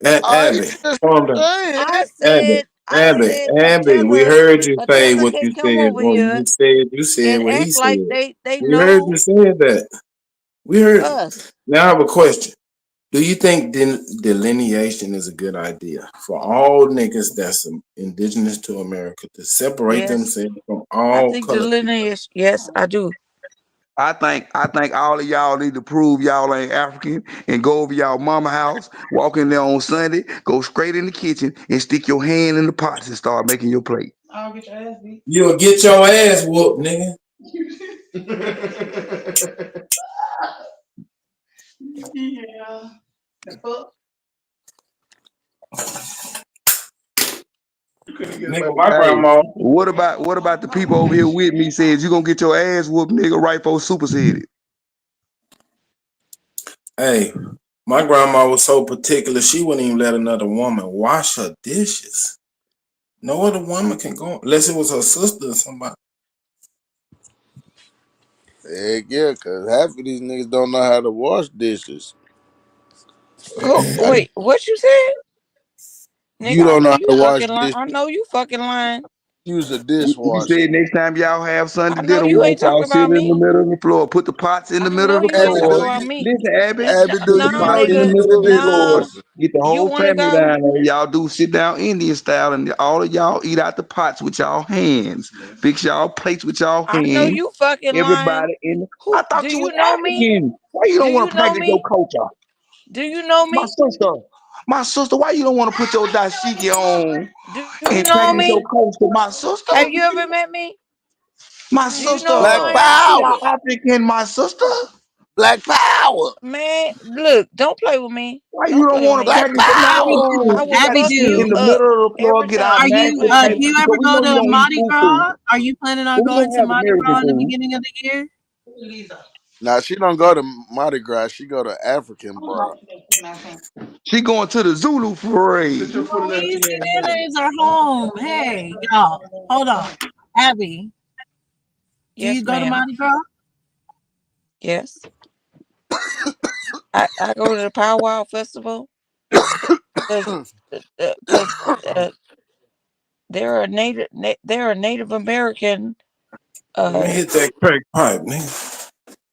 Speaker 16: I
Speaker 21: Abby,
Speaker 16: just
Speaker 21: calm down.
Speaker 16: saying.
Speaker 21: Abby,
Speaker 7: I said
Speaker 21: Abby, we
Speaker 7: a
Speaker 21: heard you say
Speaker 7: tether
Speaker 21: what
Speaker 7: can
Speaker 21: you
Speaker 7: come
Speaker 21: said.
Speaker 7: over
Speaker 21: When
Speaker 7: here
Speaker 21: you said
Speaker 7: and
Speaker 21: what he
Speaker 7: act like
Speaker 21: said.
Speaker 7: they
Speaker 21: We heard you
Speaker 7: know
Speaker 21: say that. We heard you.
Speaker 7: us.
Speaker 21: Now I have a question. Do you think delineation is a good idea for all niggas that's indigenous to America to separate
Speaker 7: Yes,
Speaker 21: themselves from
Speaker 7: I
Speaker 21: all
Speaker 7: think the
Speaker 21: color?
Speaker 7: lineage. Yes, I do.
Speaker 5: I think all of y'all need to prove y'all ain't African and go over y'all mama house, walk in there on Sunday, go straight in the kitchen and stick your hand in the pots and start making your plate.
Speaker 6: I'll get your ass beat.
Speaker 21: You'll get your ass whooped, nigga.
Speaker 6: Yeah. The fuck?
Speaker 21: Nigga, my
Speaker 5: Hey,
Speaker 21: grandma.
Speaker 5: what about the people over here with me says you gonna get your ass whooped, nigga, right for superseded?
Speaker 21: Hey, my grandma was so particular, she wouldn't even let another woman wash her dishes. No other woman can go unless it was her sister or somebody.
Speaker 16: Heck yeah, because half of these niggas don't know how to wash dishes.
Speaker 7: Oh, wait, what you said? Nigga,
Speaker 16: You
Speaker 7: I
Speaker 16: don't
Speaker 7: know
Speaker 16: know how
Speaker 7: you
Speaker 16: to wash
Speaker 7: fucking lying.
Speaker 16: dishes.
Speaker 7: I know you fucking lying.
Speaker 16: Use a
Speaker 5: You
Speaker 16: dishwasher.
Speaker 5: said next time y'all have Sunday
Speaker 7: I know
Speaker 5: dinner,
Speaker 7: you
Speaker 5: won't
Speaker 7: ain't
Speaker 5: y'all
Speaker 7: talking
Speaker 5: sit
Speaker 7: about
Speaker 5: in the
Speaker 7: me.
Speaker 5: middle of the floor, put the pots in the
Speaker 7: I
Speaker 5: middle of
Speaker 7: know
Speaker 5: the
Speaker 7: you ain't
Speaker 16: Abby,
Speaker 7: talking
Speaker 5: floor.
Speaker 16: do
Speaker 7: about
Speaker 16: you?
Speaker 7: me.
Speaker 5: Listen, Abby,
Speaker 16: Abby, do
Speaker 5: put the
Speaker 16: you
Speaker 7: No,
Speaker 16: know
Speaker 5: pots in
Speaker 16: you
Speaker 5: the
Speaker 7: nigga.
Speaker 16: use
Speaker 5: middle
Speaker 16: a
Speaker 5: of the floor.
Speaker 7: No.
Speaker 16: dishwasher?
Speaker 5: Get the
Speaker 7: You
Speaker 5: whole
Speaker 7: wanna
Speaker 5: family
Speaker 7: go?
Speaker 5: down there. Y'all do sit down Indian style, and all of y'all eat out the pots with y'all hands. Fix y'all plates with y'all
Speaker 7: I know
Speaker 5: hands.
Speaker 7: you fucking lying.
Speaker 5: Everybody in. I
Speaker 7: Who do
Speaker 5: thought you was
Speaker 7: you know me?
Speaker 5: African. Why you
Speaker 7: Do
Speaker 5: don't want
Speaker 7: you
Speaker 5: to
Speaker 7: know
Speaker 5: practice your
Speaker 7: me?
Speaker 5: culture?
Speaker 7: Do you know
Speaker 5: My
Speaker 7: me?
Speaker 5: sister. My sister, why you don't want to put your dashiki on
Speaker 7: Do you
Speaker 5: and
Speaker 7: know
Speaker 5: practice your
Speaker 7: me?
Speaker 5: culture? My sister.
Speaker 7: Have you ever met me?
Speaker 5: My
Speaker 7: Do you
Speaker 5: sister.
Speaker 7: know who
Speaker 16: Black
Speaker 7: I am?
Speaker 5: We are
Speaker 16: power.
Speaker 5: African, my sister.
Speaker 16: Black power.
Speaker 7: Man, look, don't play with me.
Speaker 5: Why you
Speaker 7: Don't
Speaker 5: don't
Speaker 7: play with
Speaker 5: want to
Speaker 7: me.
Speaker 16: Black
Speaker 5: practice it?
Speaker 6: Abby
Speaker 16: power.
Speaker 6: do.
Speaker 5: No,
Speaker 7: I
Speaker 5: we
Speaker 7: will
Speaker 5: got to
Speaker 6: Abby
Speaker 7: fuck
Speaker 5: sit
Speaker 6: do.
Speaker 5: in
Speaker 7: you
Speaker 5: the
Speaker 7: up
Speaker 5: middle of the floor,
Speaker 7: every
Speaker 5: get our
Speaker 6: Are
Speaker 7: time you
Speaker 6: you
Speaker 5: national
Speaker 7: play with
Speaker 5: drink,
Speaker 6: do
Speaker 7: me.
Speaker 6: you
Speaker 5: because
Speaker 6: ever
Speaker 5: we
Speaker 6: go
Speaker 5: know you
Speaker 6: to
Speaker 5: don't eat
Speaker 6: Mardi
Speaker 5: food.
Speaker 6: Gras? Are you planning
Speaker 5: But
Speaker 6: on
Speaker 5: we
Speaker 6: going
Speaker 5: don't
Speaker 6: to
Speaker 5: have
Speaker 6: Mardi
Speaker 5: American
Speaker 6: Gras in the
Speaker 5: food.
Speaker 6: beginning of the year?
Speaker 16: Now she don't go to Mardi Gras. She go to African bar.
Speaker 5: She going to the Zulu parade.
Speaker 6: Louisianans are home. Hey, y'all, hold on. Abby, do
Speaker 7: Yes,
Speaker 6: you go to
Speaker 7: ma'am.
Speaker 6: Mardi Gras?
Speaker 7: Yes. I go to the Powwow Festival because they're a Native American
Speaker 21: Man, hit that crack pipe, nigga.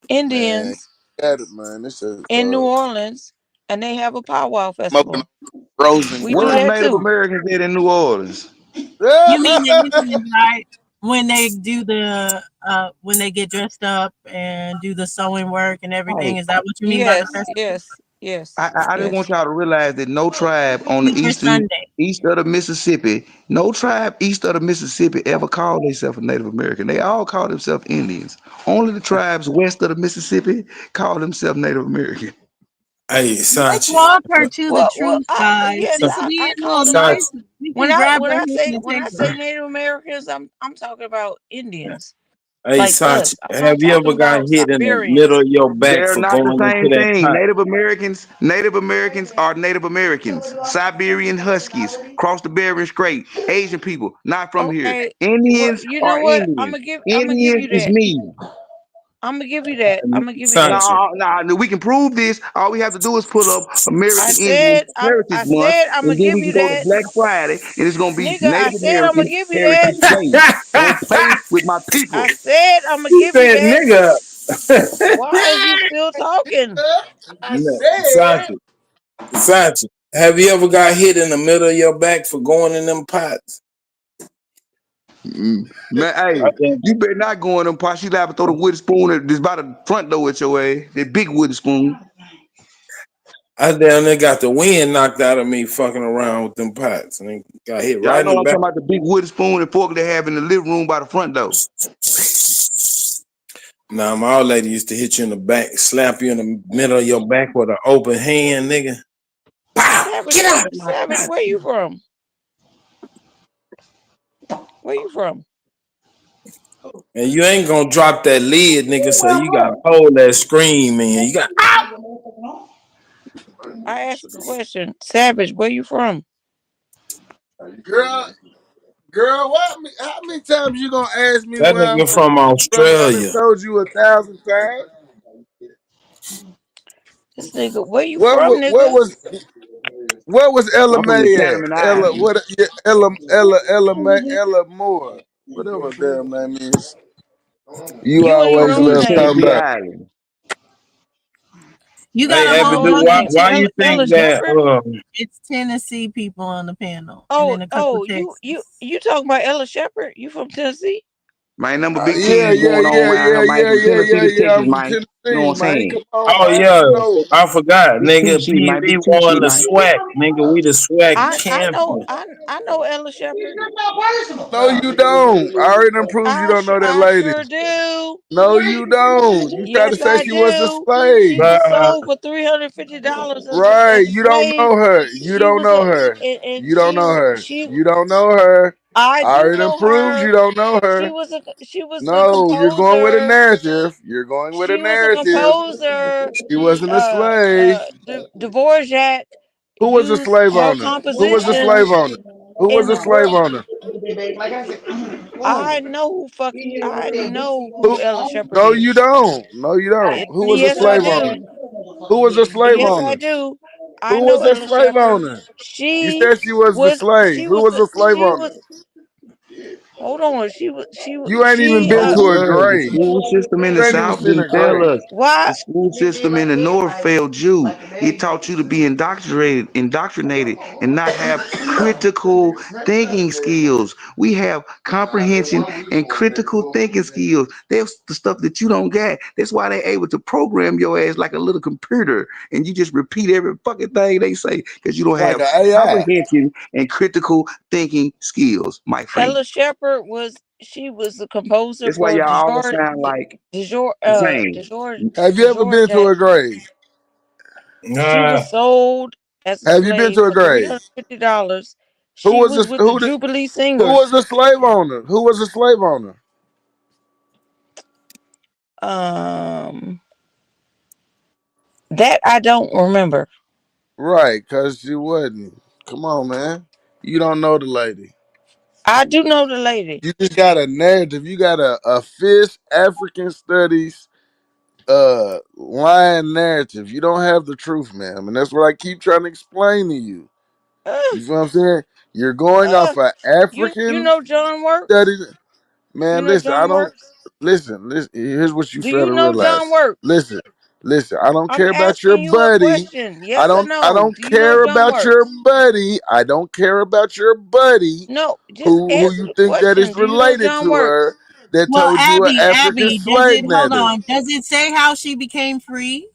Speaker 7: Indians
Speaker 16: Man, got it, man. This is
Speaker 7: in New Orleans, and they have a powwow
Speaker 16: smoking
Speaker 7: festival.
Speaker 16: frozen
Speaker 7: We do
Speaker 5: Where
Speaker 7: that
Speaker 5: Native
Speaker 7: too.
Speaker 5: Americans at in New Orleans?
Speaker 6: You mean the Indians, right? When they do when they get dressed up and do the sewing work and everything, is that what you mean by the festival?
Speaker 7: Yes.
Speaker 5: I just want y'all to realize that no tribe on the
Speaker 6: Easter Sunday.
Speaker 5: east of the Mississippi, no tribe east of the Mississippi ever called themselves a Native American. They all call themselves Indians. Only the tribes west of the Mississippi call themselves Native American.
Speaker 21: Hey,
Speaker 6: Let's
Speaker 21: Sanchi.
Speaker 6: walk her to the
Speaker 7: Well,
Speaker 6: truth, guys.
Speaker 7: yes,
Speaker 6: This will be
Speaker 7: I
Speaker 6: a
Speaker 7: call
Speaker 6: little
Speaker 7: them
Speaker 6: nice.
Speaker 21: Sanchi.
Speaker 6: We
Speaker 7: when
Speaker 6: can grab her
Speaker 7: I
Speaker 6: hand
Speaker 7: say
Speaker 6: and take her.
Speaker 7: Native Americans, I'm talking about Indians
Speaker 21: Hey,
Speaker 7: like
Speaker 21: Sanchi.
Speaker 7: us. I'm
Speaker 21: Have
Speaker 7: not
Speaker 21: you
Speaker 7: talking
Speaker 21: ever got
Speaker 7: about
Speaker 21: hit in the middle
Speaker 7: Siberians.
Speaker 21: of your back
Speaker 5: They're
Speaker 21: for
Speaker 5: not the
Speaker 21: going into
Speaker 5: same
Speaker 21: that
Speaker 5: thing.
Speaker 21: pipe?
Speaker 5: Native Americans are Native Americans. Siberian Huskies, cross the Bering Strait, Asian people, not from here.
Speaker 7: Okay. Well,
Speaker 5: Indians
Speaker 7: you know
Speaker 5: are
Speaker 7: what? I'm
Speaker 5: Indians.
Speaker 7: gonna give
Speaker 5: Indians
Speaker 7: you
Speaker 5: is
Speaker 7: that.
Speaker 5: me.
Speaker 7: I'm gonna give you that. I'm gonna give you that.
Speaker 5: No, we can prove this. All we have to do is pull up
Speaker 7: I
Speaker 5: American Indian
Speaker 7: said
Speaker 5: Heritage Month,
Speaker 7: I'm
Speaker 5: and
Speaker 7: gonna
Speaker 5: then
Speaker 7: give
Speaker 5: we can
Speaker 7: you
Speaker 5: go to
Speaker 7: that.
Speaker 5: Black Friday, and it's gonna be
Speaker 7: Nigga, I
Speaker 5: Native
Speaker 7: said I'm gonna
Speaker 5: American
Speaker 7: give you that.
Speaker 5: Heritage Day. Don't play with my people.
Speaker 7: I said I'm gonna
Speaker 21: You
Speaker 7: give you
Speaker 21: said
Speaker 7: that.
Speaker 21: nigga.
Speaker 7: Why is you still talking?
Speaker 21: Sanchi, have you ever got hit in the middle of your back for going in them pots?
Speaker 5: Man, hey, you better not go in them pots. You liable to throw the wooden spoon at just by the front door at your ass. That big wooden spoon.
Speaker 21: I down there got the wind knocked out of me fucking around with them pots, and they got hit
Speaker 5: Y'all
Speaker 21: right
Speaker 5: know
Speaker 21: in the
Speaker 5: I'm
Speaker 21: back.
Speaker 5: talking about the big wooden spoon and fork they have in the living room by the front door.
Speaker 21: Nah, my old lady used to hit you in the back, slap you in the middle of your back with an open hand, nigga.
Speaker 7: Savage, where you from? Where you from?
Speaker 21: And you ain't gonna drop that lid, nigga, so you gotta hold that scream, man. You got
Speaker 7: I asked a question. Savage, where you from?
Speaker 16: Girl, how many times you gonna ask me
Speaker 21: that
Speaker 16: where I'm
Speaker 21: nigga from
Speaker 16: from? I done
Speaker 21: Australia.
Speaker 16: told you 1,000 times.
Speaker 7: This nigga, where you
Speaker 16: What
Speaker 7: from,
Speaker 16: wa-
Speaker 7: nigga?
Speaker 16: what was Ella
Speaker 5: I'm from the
Speaker 16: May at?
Speaker 5: Catamount
Speaker 16: Ella
Speaker 5: Islands.
Speaker 16: what? Yeah, Ella Moore, whatever her damn name is. You
Speaker 7: You ain't
Speaker 16: always
Speaker 7: know her
Speaker 16: love talking
Speaker 7: name.
Speaker 5: Tennessee
Speaker 16: about.
Speaker 5: Island.
Speaker 6: You
Speaker 21: Hey,
Speaker 6: got a whole
Speaker 21: Evan,
Speaker 7: Oh,
Speaker 21: why
Speaker 6: bunch
Speaker 7: you
Speaker 6: of
Speaker 21: you
Speaker 7: Ella
Speaker 21: think that
Speaker 7: Shepherd?
Speaker 6: it's Tennessee people on the panel, and then a couple Texas.
Speaker 7: You talking about Ella Shepherd? You from Tennessee?
Speaker 5: Man, number big
Speaker 16: Yeah,
Speaker 5: things going on around here, man. From Tennessee to
Speaker 16: yeah.
Speaker 5: Texas,
Speaker 16: I'm from
Speaker 5: man. You know
Speaker 16: Tennessee,
Speaker 5: what I'm
Speaker 16: man.
Speaker 5: saying?
Speaker 16: Come on,
Speaker 21: Oh
Speaker 16: man.
Speaker 21: yeah,
Speaker 16: You know.
Speaker 21: I forgot,
Speaker 5: Big
Speaker 21: nigga.
Speaker 5: T-Chi, man.
Speaker 21: PV
Speaker 5: Big
Speaker 21: won
Speaker 5: T-Chi,
Speaker 21: the
Speaker 5: man.
Speaker 21: SWAC, nigga. We the SWAC champion.
Speaker 7: I know Ella Shepherd.
Speaker 16: No, you don't. I already done proved you don't know that
Speaker 7: I
Speaker 16: lady.
Speaker 7: sure do.
Speaker 16: No, you don't. You tried to
Speaker 7: Yes,
Speaker 16: say
Speaker 7: I
Speaker 16: she was a
Speaker 7: do.
Speaker 16: slave.
Speaker 7: She was sold for $350
Speaker 16: Right.
Speaker 7: as a
Speaker 16: You don't
Speaker 7: slave.
Speaker 16: know her. You
Speaker 7: She
Speaker 16: don't
Speaker 7: was
Speaker 16: know her.
Speaker 7: and
Speaker 16: You don't know her.
Speaker 7: she.
Speaker 16: You don't know her.
Speaker 7: I
Speaker 16: I
Speaker 7: do
Speaker 16: already done
Speaker 7: know
Speaker 16: proved you
Speaker 7: her.
Speaker 16: don't know
Speaker 7: She
Speaker 16: her.
Speaker 7: was the
Speaker 16: No, you're going with a
Speaker 7: composer.
Speaker 16: narrative. You're going with a
Speaker 7: She was a
Speaker 16: narrative.
Speaker 7: composer.
Speaker 16: She wasn't a slave.
Speaker 7: Dvorak
Speaker 16: Who was a
Speaker 7: used
Speaker 16: slave
Speaker 7: her
Speaker 16: owner? Who was a slave
Speaker 7: compositions
Speaker 16: owner? Who was
Speaker 7: in
Speaker 16: a
Speaker 7: the
Speaker 16: slave
Speaker 7: work.
Speaker 16: owner?
Speaker 7: I know who Ella Shepherd
Speaker 16: No, you
Speaker 7: is.
Speaker 16: don't. No, you don't. Who was a
Speaker 7: Yes, I
Speaker 16: slave owner?
Speaker 7: do.
Speaker 16: Who was a slave
Speaker 7: Yes, I
Speaker 16: owner?
Speaker 7: do. I
Speaker 16: Who
Speaker 7: know
Speaker 16: was a
Speaker 7: Ella
Speaker 16: slave
Speaker 7: Shepherd.
Speaker 16: owner? You said she was the slave. Who was a slave
Speaker 7: She
Speaker 16: owner?
Speaker 7: was hold on.
Speaker 16: You ain't even been
Speaker 5: Oh,
Speaker 16: to a
Speaker 5: sir, the
Speaker 16: grave.
Speaker 5: school system in
Speaker 16: You
Speaker 5: the
Speaker 16: ain't even
Speaker 5: South
Speaker 16: seen a
Speaker 5: didn't fail
Speaker 16: grave.
Speaker 5: us.
Speaker 7: why
Speaker 5: The school system in the North failed you. It taught you to be indoctrinated, and not have critical thinking skills. We have comprehension and critical thinking skills. That's the stuff that you don't get. That's why they're able to program your ass like a little computer, and you just repeat every fucking thing they say because you don't
Speaker 16: Like
Speaker 5: have
Speaker 16: an AI.
Speaker 5: comprehension and critical thinking skills, my friend.
Speaker 7: Ella Shepherd was the composer
Speaker 5: That's why
Speaker 7: for
Speaker 5: y'all all sound like the same.
Speaker 16: Have you ever been to
Speaker 7: Dvorak.
Speaker 16: a grave?
Speaker 7: She was sold as a
Speaker 16: Have you been
Speaker 7: slave
Speaker 16: to a
Speaker 7: for
Speaker 16: grave?
Speaker 7: $350.
Speaker 16: Who
Speaker 7: She
Speaker 16: was
Speaker 7: was
Speaker 16: this?
Speaker 7: with the Jubilee
Speaker 16: Who was
Speaker 7: Singers.
Speaker 16: the slave owner? Who was the slave owner?
Speaker 7: That I don't remember.
Speaker 16: Right, because she wasn't. Come on, man. You don't know the lady.
Speaker 7: I do know the lady.
Speaker 16: You just got a narrative. You got a fish African studies lying narrative. You don't have the truth, ma'am. And that's what I keep trying to explain to you. You feel what I'm saying? You're going off of
Speaker 7: You
Speaker 16: African
Speaker 7: know John Works?
Speaker 16: studies.
Speaker 7: You
Speaker 16: Man,
Speaker 7: know
Speaker 16: listen, I
Speaker 7: John
Speaker 16: don't
Speaker 7: Works?
Speaker 16: listen. Here's what you
Speaker 7: Do
Speaker 16: fail
Speaker 7: you
Speaker 16: to
Speaker 7: know
Speaker 16: realize.
Speaker 7: John Works?
Speaker 16: Listen, I don't
Speaker 7: I'm
Speaker 16: care about your
Speaker 7: asking you a
Speaker 16: buddy.
Speaker 7: question. Yes or
Speaker 16: I
Speaker 7: no?
Speaker 16: don't
Speaker 7: Do you know
Speaker 16: care
Speaker 7: John
Speaker 16: about your
Speaker 7: Works?
Speaker 16: buddy. I don't care about your buddy
Speaker 7: No, just
Speaker 16: who
Speaker 7: answer
Speaker 16: you
Speaker 7: the
Speaker 16: think that
Speaker 7: question.
Speaker 16: is
Speaker 7: Do you know
Speaker 16: related
Speaker 7: John
Speaker 16: to her
Speaker 7: Works?
Speaker 16: that
Speaker 6: Well,
Speaker 16: told you an African
Speaker 6: Abby, does
Speaker 16: slave
Speaker 6: it hold
Speaker 16: narrative.
Speaker 6: on? Does it say how she became free?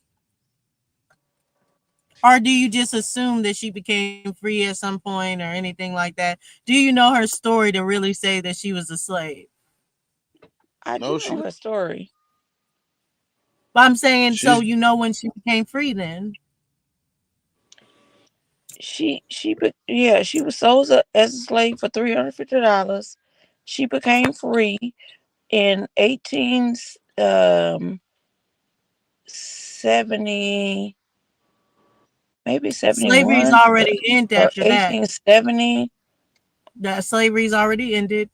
Speaker 6: Or do you just assume that she became free at some point or anything like that? Do you know her story to really say that she was a slave?
Speaker 7: I do know her story.
Speaker 6: But I'm saying, so you know when she became free then?
Speaker 7: She was sold as a slave for $350. She became free in 1870, maybe 71
Speaker 6: Slavery's already ended
Speaker 7: or
Speaker 6: after that.
Speaker 7: 1870.
Speaker 6: That slavery's already ended.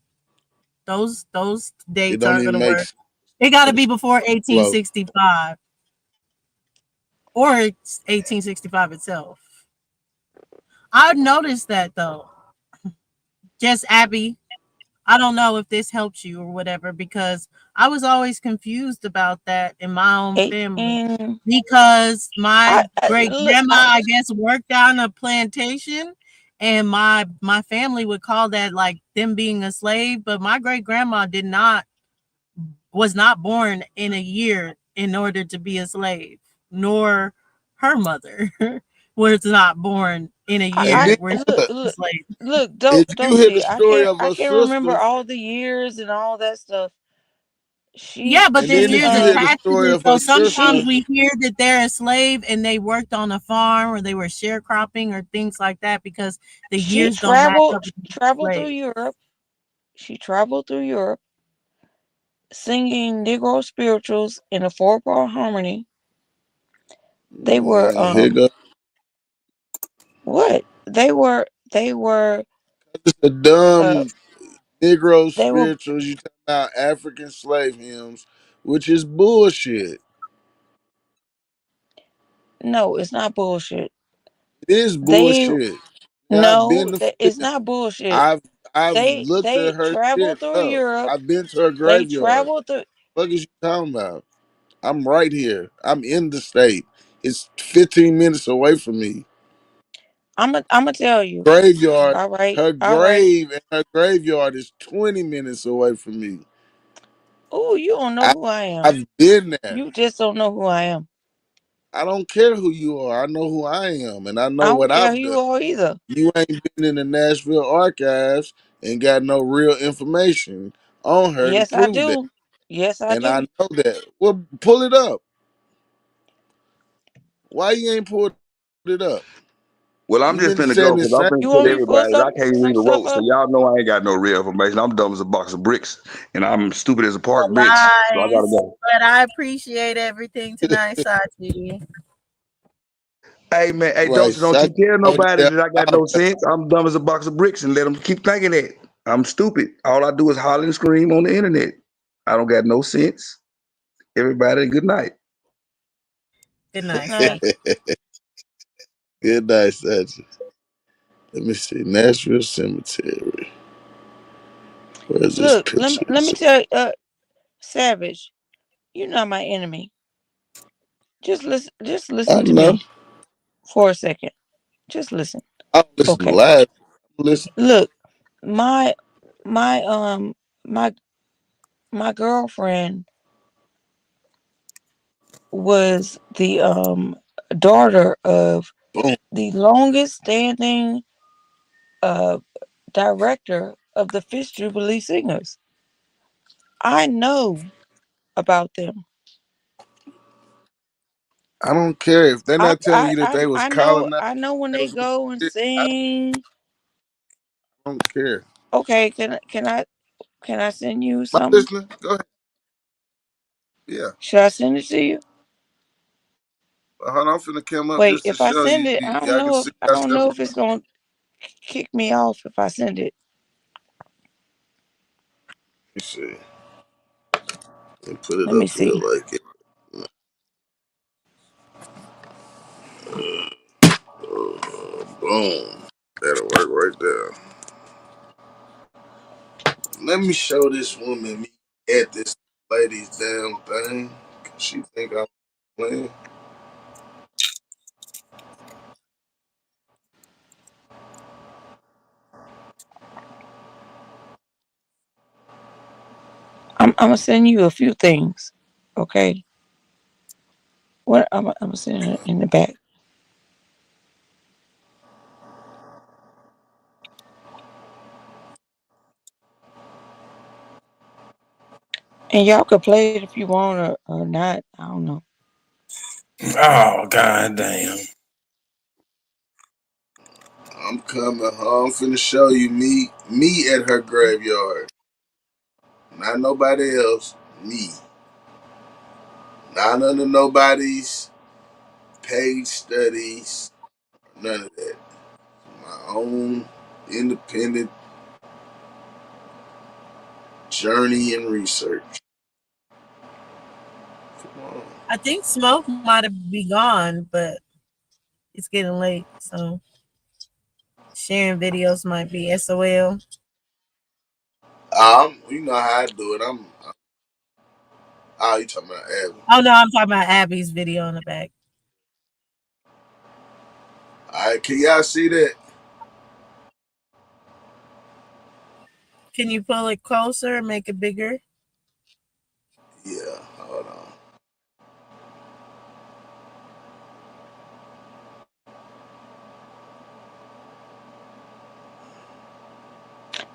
Speaker 6: Those
Speaker 16: It
Speaker 6: dates
Speaker 16: don't
Speaker 6: aren't
Speaker 16: even
Speaker 6: gonna
Speaker 16: make
Speaker 6: work.
Speaker 16: sense.
Speaker 6: It got to be before
Speaker 16: Flow.
Speaker 6: 1865 or 1865 itself. I've noticed that though. Just Abby, I don't know if this helps you or whatever, because I was always confused about that in my own family, because my great grandma, I guess, worked on a plantation, and my family would call that like them being a slave, but my great grandma was not born in a year in order to be a slave, nor her mother was not born in a year where she was a slave.
Speaker 7: Look,
Speaker 16: If you hear the
Speaker 7: I
Speaker 16: story of
Speaker 7: can't
Speaker 16: a sister,
Speaker 7: remember all the years and all that stuff.
Speaker 6: Yeah, but
Speaker 16: and
Speaker 6: there's
Speaker 16: then if
Speaker 6: years
Speaker 16: you hear the
Speaker 6: attached to
Speaker 16: story
Speaker 6: it.
Speaker 16: of
Speaker 6: So
Speaker 16: her
Speaker 6: sometimes
Speaker 16: sister,
Speaker 6: we hear that they're a slave and they worked on a farm or they were sharecropping or things like that because the years don't match up with the
Speaker 7: traveled through
Speaker 6: slave.
Speaker 7: Europe. She traveled through Europe singing Negro spirituals in a 4-bar harmony. They were what? They were
Speaker 16: it's a dumb Negro
Speaker 7: they were
Speaker 16: spirituals. You talking about African slave hymns, which is bullshit.
Speaker 7: No, it's not bullshit.
Speaker 16: It is bullshit. I've been to
Speaker 7: It's not bullshit.
Speaker 16: I've looked
Speaker 7: They
Speaker 16: at her
Speaker 7: traveled
Speaker 16: shit
Speaker 7: through
Speaker 16: up.
Speaker 7: Europe.
Speaker 16: I've been to her
Speaker 7: They
Speaker 16: graveyard.
Speaker 7: traveled through.
Speaker 16: What is you talking about? I'm right here. I'm in the state. It's 15 minutes away from me.
Speaker 7: I'm gonna tell you.
Speaker 16: Graveyard.
Speaker 7: All right.
Speaker 16: Her grave and her graveyard is 20 minutes away from me.
Speaker 7: Oh, you don't know who I am.
Speaker 16: I've been there.
Speaker 7: You just don't know who I am.
Speaker 16: I don't care who you are. I know who I am, and I know
Speaker 7: I don't
Speaker 16: what
Speaker 7: care
Speaker 16: I've
Speaker 7: who
Speaker 16: done.
Speaker 7: you are either.
Speaker 16: You ain't been in the Nashville archives and got no real information on her to
Speaker 7: Yes, I
Speaker 16: prove that.
Speaker 7: do. Yes, I
Speaker 16: And
Speaker 7: do.
Speaker 16: I know that. Well, pull it up. Why you ain't pulled it up?
Speaker 8: Well, I'm
Speaker 16: You
Speaker 8: just
Speaker 16: been
Speaker 8: finna
Speaker 16: saying
Speaker 8: go because
Speaker 16: this
Speaker 8: I'm
Speaker 16: same
Speaker 8: finna
Speaker 7: You
Speaker 8: tell
Speaker 7: want me to pull
Speaker 8: everybody that I can't
Speaker 7: some
Speaker 8: read a
Speaker 7: stuff
Speaker 8: rope, so
Speaker 7: up?
Speaker 8: y'all know I ain't got no real information. I'm dumb as a box of bricks, and I'm stupid as a park bench, so I gotta
Speaker 6: Nice.
Speaker 8: go.
Speaker 6: But I appreciate everything tonight, Sachi.
Speaker 8: Hey man, hey
Speaker 16: right.
Speaker 8: don't you tell nobody
Speaker 16: Yeah.
Speaker 8: that I got no sense. I'm dumb as a box of bricks, and let them keep thinking that I'm stupid. All I do is holler and scream on the internet. I don't got no sense. Everybody, good night.
Speaker 6: Good night.
Speaker 16: Good night, Sachi. Let me see. Nashville Cemetery. Where's this
Speaker 7: Look,
Speaker 16: picture?
Speaker 7: let me tell you, Savage, you're not my enemy. Just listen to
Speaker 16: know.
Speaker 7: me for a second. Just listen.
Speaker 16: I don't listen
Speaker 7: Okay.
Speaker 16: live. Listen.
Speaker 7: Look, my my girlfriend was the daughter of the longest standing director of the Fish Jubilee Singers. I know about them.
Speaker 16: I don't care if they're not telling you that they was colonized.
Speaker 7: I know when they go and sing.
Speaker 16: I don't care.
Speaker 7: Okay, can I send you
Speaker 16: Am I
Speaker 7: something?
Speaker 16: listening? Go ahead. Yeah.
Speaker 7: Should I send it to you?
Speaker 16: Hold on, I'm finna come up
Speaker 7: Wait,
Speaker 16: just to
Speaker 7: if I
Speaker 16: show
Speaker 7: send
Speaker 16: you.
Speaker 7: it, I don't
Speaker 16: Y'all can
Speaker 7: know
Speaker 16: see
Speaker 7: I don't
Speaker 16: yourself.
Speaker 7: know if it's gonna kick me off if I send it.
Speaker 16: You see, and put it
Speaker 7: Let me
Speaker 16: up here
Speaker 7: see.
Speaker 16: like it. Boom. That'll work right there. Let me show this woman me at this lady's damn thing. She think I'm playing.
Speaker 7: I'm gonna send you a few things. Okay. What I'm gonna send it in the back. And y'all could play it if you want or not. I don't know.
Speaker 21: Oh, god damn.
Speaker 16: I'm coming home. I'm finna show you me at her graveyard. Not nobody else. Me. Not under nobody's paid studies. None of that. My own independent journey and research. Come on.
Speaker 6: I think Smoke might have be gone, but it's getting late, so sharing videos might be SOL.
Speaker 16: You know how I do it. You talking about Abby?
Speaker 6: Oh no, I'm talking about Abby's video in the back.
Speaker 16: All right, can y'all see that?
Speaker 6: Can you pull it closer and make it bigger?
Speaker 16: Yeah, hold on.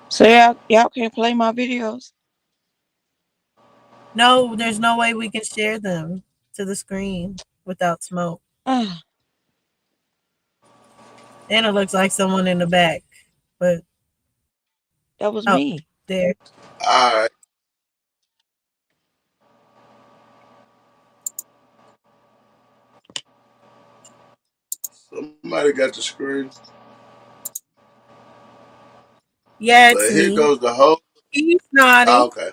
Speaker 7: So y'all can't play my videos?
Speaker 6: No, there's no way we can share them to the screen without Smoke. And it looks like someone in the back, but
Speaker 7: that was me.
Speaker 6: There.
Speaker 16: All right. Somebody got the screen.
Speaker 6: Yeah,
Speaker 16: But
Speaker 6: it's
Speaker 16: here
Speaker 6: me.
Speaker 16: goes the whole.
Speaker 6: He's naughty.
Speaker 16: Okay.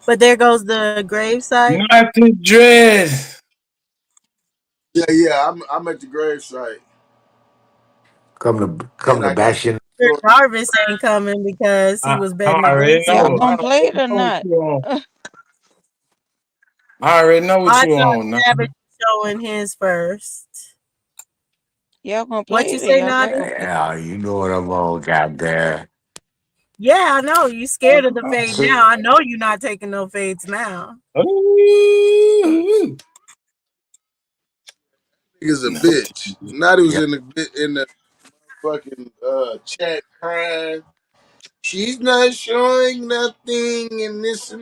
Speaker 6: But there goes the gravesite.
Speaker 21: Not the dread.
Speaker 16: Yeah. I'm at the gravesite.
Speaker 11: Come to bash in.
Speaker 6: Jarvis ain't coming because he was betting against
Speaker 7: Y'all
Speaker 6: him.
Speaker 7: gonna play it or not?
Speaker 21: I already know what
Speaker 6: I
Speaker 21: you
Speaker 6: thought
Speaker 21: on now.
Speaker 6: Savage was showing his first.
Speaker 7: Y'all gonna play
Speaker 6: What you
Speaker 7: it?
Speaker 6: say,
Speaker 7: Y'all
Speaker 6: Naughty?
Speaker 11: Yeah, you know what I'm on, goddamn.
Speaker 6: Yeah, I know. You scared of the fade now. I know you're not taking no fades now.
Speaker 16: Nigga's a bitch. Naughty was in the fucking chat crying. She's not showing nothing and this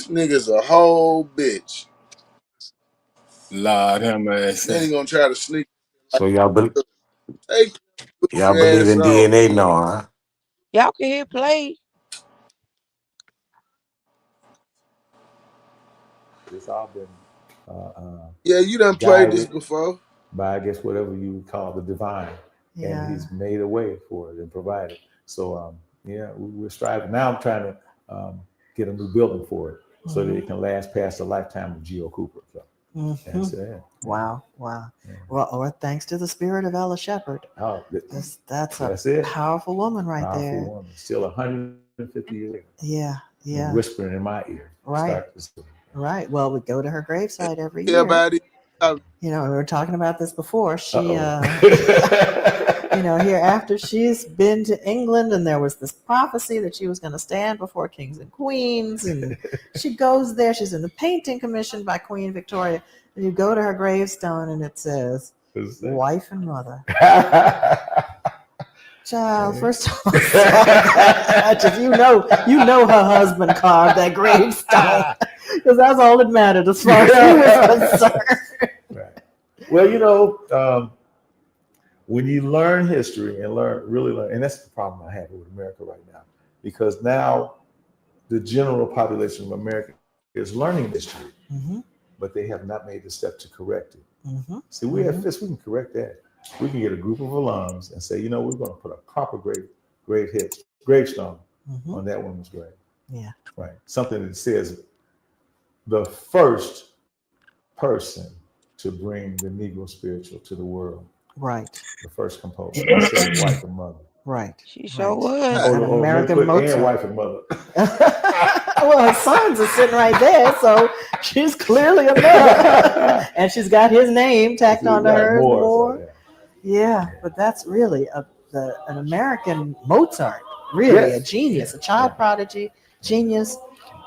Speaker 16: nigga's a whole bitch.
Speaker 21: Lord have mercy.
Speaker 16: Then he gonna try to sneak.
Speaker 11: So y'all
Speaker 16: Take
Speaker 11: believe
Speaker 16: ass
Speaker 11: in
Speaker 16: on.
Speaker 11: DNA now, huh?
Speaker 7: Y'all can hear play.
Speaker 22: It's all been
Speaker 16: Yeah, you done played this before.
Speaker 22: by, I guess, whatever you would call the divine.
Speaker 23: Yeah.
Speaker 22: And he's made a way for it and provided. So, we're striving. Now I'm trying to get a new building for it so that it can last past the lifetime of Geo Cooper. So that's it.
Speaker 23: Wow. Wow. Well, or thanks to the spirit of Ella Shepherd.
Speaker 22: Oh,
Speaker 23: That's a powerful woman right
Speaker 22: Powerful
Speaker 23: there.
Speaker 22: woman. Still 150 years later.
Speaker 23: Yeah. Yeah.
Speaker 22: Whispering in my ear.
Speaker 23: Right. Right. Well, we go to her gravesite every
Speaker 16: Yeah,
Speaker 23: year.
Speaker 16: buddy.
Speaker 23: You know, we were talking about this before. She, here after she's been to England, and there was this prophecy that she was going to stand before kings and queens, and she goes there. She's in the painting commissioned by Queen Victoria, and you go to her gravestone, and it says, "Wife and mother." Child, first of all, you know her husband carved that gravestone, because that's all that mattered as far as he was concerned.
Speaker 22: Right. Well, when you learn history and really learn, and that's the problem I have with America right now, because now the general population of America is learning history, but they have not made the step to correct it.
Speaker 23: Mm-hmm.
Speaker 22: See, we have this, we can correct that. We can get a group of alums and say, we're going to put a proper gravestone on that woman's grave.
Speaker 23: Yeah.
Speaker 22: Right. Something that says the first person to bring the Negro spiritual to the world.
Speaker 23: Right.
Speaker 22: The first composer. Instead of wife and mother.
Speaker 23: Right.
Speaker 7: She sure
Speaker 23: was.
Speaker 7: was.
Speaker 23: An American Mozart.
Speaker 22: And wife and mother.
Speaker 23: Well, her sons are sitting right there, so she's clearly a mother. And she's got his name tacked onto hers more. So, yeah, but that's really an American Mozart. Really, a genius, a child prodigy, genius,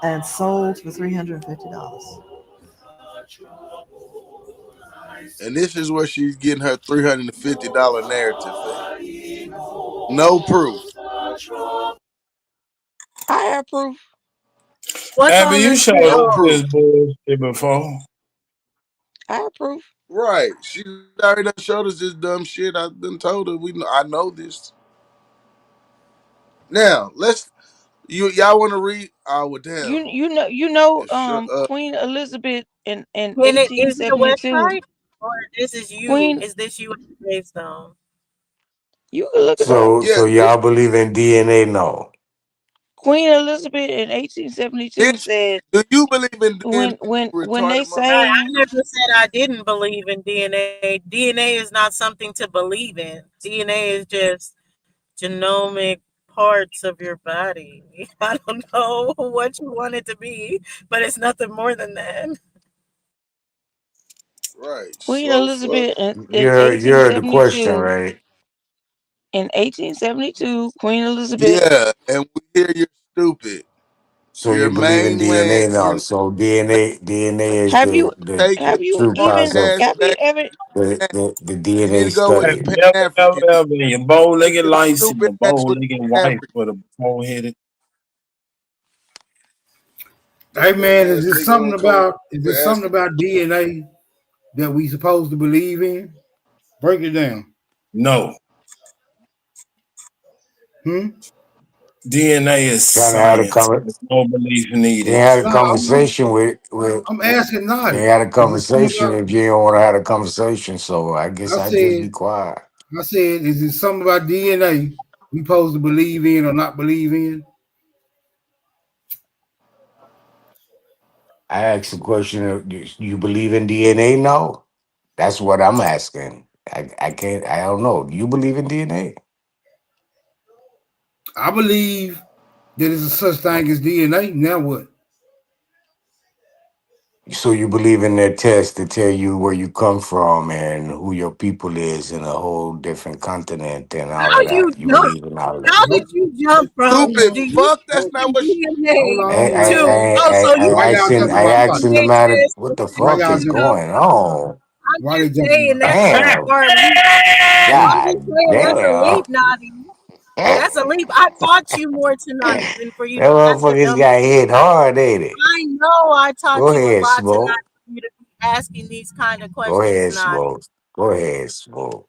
Speaker 23: and sold for $350.
Speaker 16: And this is where she's getting her $350 narrative fee. No proof.
Speaker 7: I have proof.
Speaker 21: Abby, you showed this bullshit before.
Speaker 7: I have proof.
Speaker 16: Right. She already showed us this dumb shit. I've been told her. I know this. Now y'all want to read? Oh, damn.
Speaker 7: You know, Queen Elizabeth in
Speaker 6: And is it a
Speaker 7: 1872.
Speaker 6: website or this is you?
Speaker 7: Queen,
Speaker 6: is this you at gravestone?
Speaker 7: You can look it up.
Speaker 11: So y'all believe in DNA? No.
Speaker 7: Queen Elizabeth in 1872 said,
Speaker 16: "Do you believe in DNA?"
Speaker 7: When they say,
Speaker 6: I never said I didn't believe in DNA. DNA is not something to believe in. DNA is just genomic parts of your body. I don't know what you want it to be, but it's nothing more than that.
Speaker 16: Right.
Speaker 7: Queen Elizabeth in
Speaker 11: You heard the question, right?
Speaker 7: In 1872, Queen Elizabeth.
Speaker 16: Yeah, and we hear you're stupid.
Speaker 11: So you believe in DNA now? So DNA is
Speaker 7: Have you
Speaker 11: true concept. The DNA study.
Speaker 21: Never, your bow-legged lice and your bow-legged wife with a bow-headed.
Speaker 14: Hey man, is there something about DNA that we supposed to believe in? Break it down.
Speaker 21: No. DNA is science. No belief needed.
Speaker 11: They had a conversation with.
Speaker 14: I'm asking not.
Speaker 11: They had a conversation. If you don't want to have a conversation, so I guess I just be quiet.
Speaker 14: I said, is it something about DNA we supposed to believe in or not believe in?
Speaker 11: I asked the question: you believe in DNA? No, that's what I'm asking. I can't. I don't know. Do you believe in DNA?
Speaker 14: I believe that there's a such thing as DNA. Now what?
Speaker 11: So you believe in that test to tell you where you come from and who your people is in a whole different continent and all of that? You believe in all of that?
Speaker 6: How did you jump from
Speaker 16: stupid fuck? That's not what
Speaker 11: I asking the matter. What the fuck is going on?
Speaker 14: Why they
Speaker 6: saying
Speaker 11: damn. God damn.
Speaker 6: That's a leap. I taught you more tonight than for you.
Speaker 11: That motherfuckers got hit hard, ain't it?
Speaker 6: I know I taught
Speaker 11: Go
Speaker 6: you
Speaker 11: ahead,
Speaker 6: a lot
Speaker 11: Smoke.
Speaker 6: tonight for you to be asking these kind of questions.
Speaker 11: Go ahead,
Speaker 6: tonight.
Speaker 11: Smoke. Go ahead, Smoke.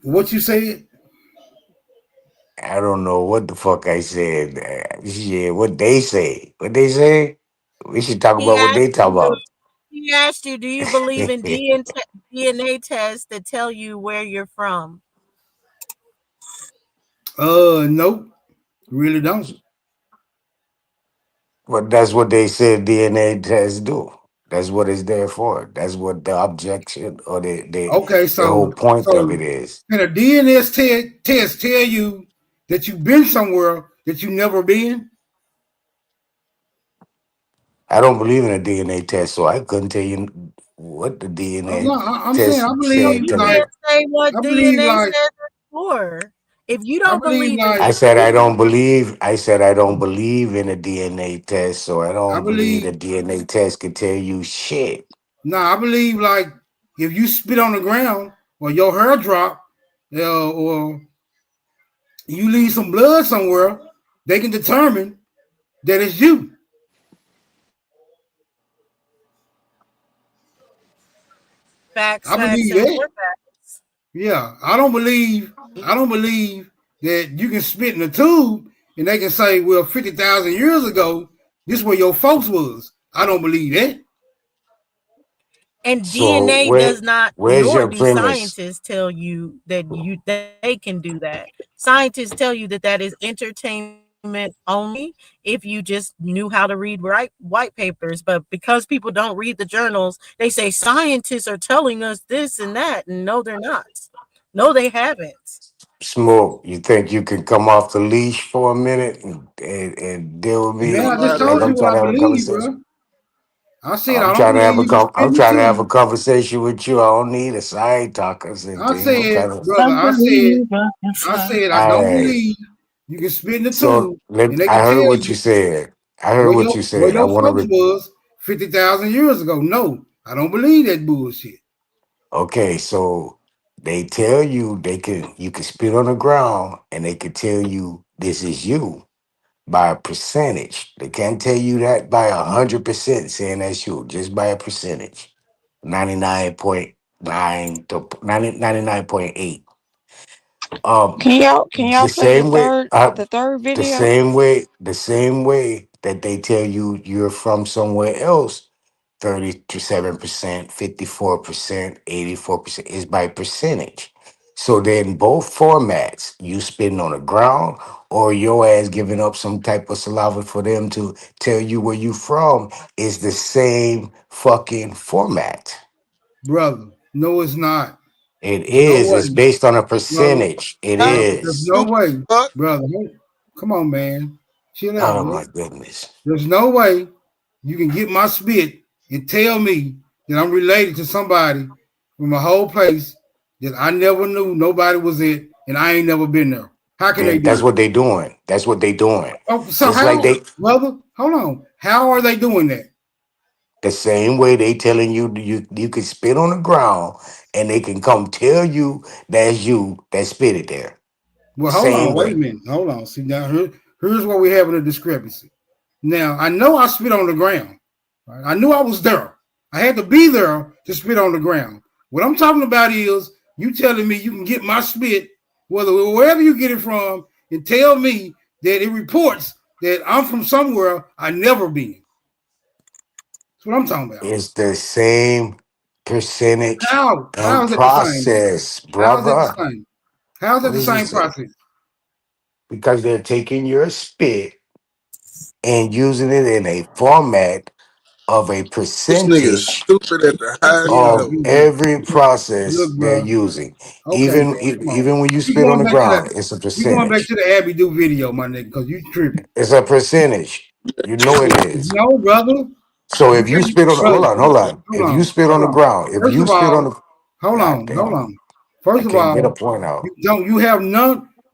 Speaker 14: What you said?
Speaker 11: I don't know what the fuck I said. Shit, what they say? What they say? We should talk about what they talk about.
Speaker 6: He asked you, do you believe in DNA tests that tell you where you're from?
Speaker 14: Nope. Really don't.
Speaker 11: But that's what they said DNA tests do. That's what it's there for. That's what the objection or the whole point of it is.
Speaker 14: Can a DNA test tell you that you've been somewhere that you never been?
Speaker 11: I don't believe in a DNA test, so I couldn't tell you what the DNA
Speaker 14: I'm
Speaker 11: test
Speaker 14: saying I believe
Speaker 6: You can't say what DNA says it's for. If you don't believe
Speaker 11: I said I don't believe. I said I don't believe in a DNA test, so I don't believe the DNA test can tell you shit.
Speaker 14: Nah, I believe like if you spit on the ground or your hair drop, or you leave some blood somewhere, they can determine that it's you.
Speaker 6: Facts,
Speaker 14: I believe
Speaker 6: facts, and
Speaker 14: that.
Speaker 6: more facts.
Speaker 14: Yeah, I don't believe that you can spit in a tube and they can say, well, 50,000 years ago, This where your folks was. I don't believe that.
Speaker 6: And
Speaker 11: So
Speaker 6: DNA does not,
Speaker 11: where's
Speaker 6: nor
Speaker 11: your
Speaker 6: do
Speaker 11: premise?
Speaker 6: scientists tell you that they can do that. Scientists tell you that is entertainment only if you just knew how to read white papers. But because people don't read the journals, they say scientists are telling us this and that. And no, they're not. No, they haven't.
Speaker 11: Smoke, you think you can come off the leash for a minute and deal with
Speaker 14: Man,
Speaker 11: me
Speaker 14: I just
Speaker 11: like
Speaker 14: told you
Speaker 11: I'm
Speaker 14: what
Speaker 11: trying
Speaker 14: I
Speaker 11: to have a
Speaker 14: believe,
Speaker 11: conversation?
Speaker 14: bro. I said I don't believe you can
Speaker 11: I'm
Speaker 14: spin the
Speaker 11: trying to have a
Speaker 14: two.
Speaker 11: conversation with you. I don't need a side talkers and
Speaker 14: I
Speaker 11: thing. I'm
Speaker 14: said,
Speaker 11: trying to.
Speaker 14: brother, I said I
Speaker 11: All
Speaker 14: don't
Speaker 11: right.
Speaker 14: believe you can spin the
Speaker 11: So
Speaker 14: two, and they
Speaker 11: I
Speaker 14: can
Speaker 11: heard
Speaker 14: tell
Speaker 11: what you
Speaker 14: you
Speaker 11: said. I heard what you
Speaker 14: where
Speaker 11: said. I
Speaker 14: your
Speaker 11: want
Speaker 14: folks
Speaker 11: to.
Speaker 14: was 50,000 years ago. No, I don't believe that bullshit.
Speaker 11: Okay, so they tell you you can spit on the ground and they can tell you this is you by a percentage. They can't tell you that by 100% saying that's you, just by a percentage. 99.9 to 99.8.
Speaker 7: Can y'all
Speaker 11: The
Speaker 7: play
Speaker 11: same way
Speaker 7: the third
Speaker 11: the
Speaker 7: video?
Speaker 11: same way that they tell you you're from somewhere else, 37%, 54%, 84% is by percentage. So then both formats, you spitting on the ground or your ass giving up some type of saliva for them to tell you where you from, is the same fucking format.
Speaker 14: Brother, no, it's not.
Speaker 11: It
Speaker 14: There's no
Speaker 11: is. It's
Speaker 14: way,
Speaker 11: based on a
Speaker 14: brother.
Speaker 11: percentage. It
Speaker 14: There's
Speaker 11: is.
Speaker 14: no way, brother. Come on, man. Chill out,
Speaker 11: Oh
Speaker 14: bro.
Speaker 11: my goodness.
Speaker 14: There's no way you can get my spit and tell me that I'm related to somebody from a whole place that I never knew nobody was in, and I ain't never been there. How can they do
Speaker 11: That's
Speaker 14: that?
Speaker 11: what they doing. That's what they doing.
Speaker 14: Oh, so
Speaker 11: Just like
Speaker 14: how,
Speaker 11: they
Speaker 14: brother? Hold on. How are they doing that?
Speaker 11: the same way they telling you can spit on the ground and they can come tell you that's you that spit it there.
Speaker 14: Well, hold
Speaker 11: Same
Speaker 14: on. Wait a
Speaker 11: way.
Speaker 14: minute. Hold on. See, now here's where we're having a discrepancy. Now, I know I spit on the ground. Right? I knew I was there. I had to be there to spit on the ground. What I'm talking about is you telling me you can get my spit, wherever you get it from, and tell me that it reports that I'm from somewhere I never been. That's what I'm talking about.
Speaker 11: It's the same percentage
Speaker 14: How
Speaker 11: and
Speaker 14: is that the same?
Speaker 11: process,
Speaker 14: How is that the
Speaker 11: brother.
Speaker 14: same? How is that
Speaker 11: What
Speaker 14: the
Speaker 11: is
Speaker 14: same
Speaker 11: this?
Speaker 14: process?
Speaker 11: Because they're taking your spit and using it in a format of a
Speaker 16: This nigga is
Speaker 11: percentage
Speaker 16: stupid at the highest
Speaker 14: Yeah,
Speaker 11: of
Speaker 16: level.
Speaker 11: every process
Speaker 14: look,
Speaker 11: they're
Speaker 14: bro.
Speaker 11: using.
Speaker 14: Okay,
Speaker 11: Even
Speaker 14: bro. Come on.
Speaker 11: even when you
Speaker 14: We
Speaker 11: spit on
Speaker 14: going
Speaker 11: the
Speaker 14: back to
Speaker 11: ground,
Speaker 14: that.
Speaker 11: it's a
Speaker 14: We going back
Speaker 11: percentage.
Speaker 14: to the Abby Do video, my nigga, because you tripping.
Speaker 11: It's a percentage. You know it is.
Speaker 14: No, brother.
Speaker 11: So
Speaker 14: You
Speaker 11: if you
Speaker 14: can't,
Speaker 11: spit on,
Speaker 14: brother.
Speaker 11: hold on. If you spit on
Speaker 14: Hold
Speaker 11: the
Speaker 14: on.
Speaker 11: ground, if
Speaker 14: First
Speaker 11: you
Speaker 14: of
Speaker 11: spit on
Speaker 14: all,
Speaker 11: the,
Speaker 14: hold
Speaker 11: God
Speaker 14: on, hold
Speaker 11: damn,
Speaker 14: on.
Speaker 11: I
Speaker 14: First of
Speaker 11: can't get a
Speaker 14: all,
Speaker 11: point out.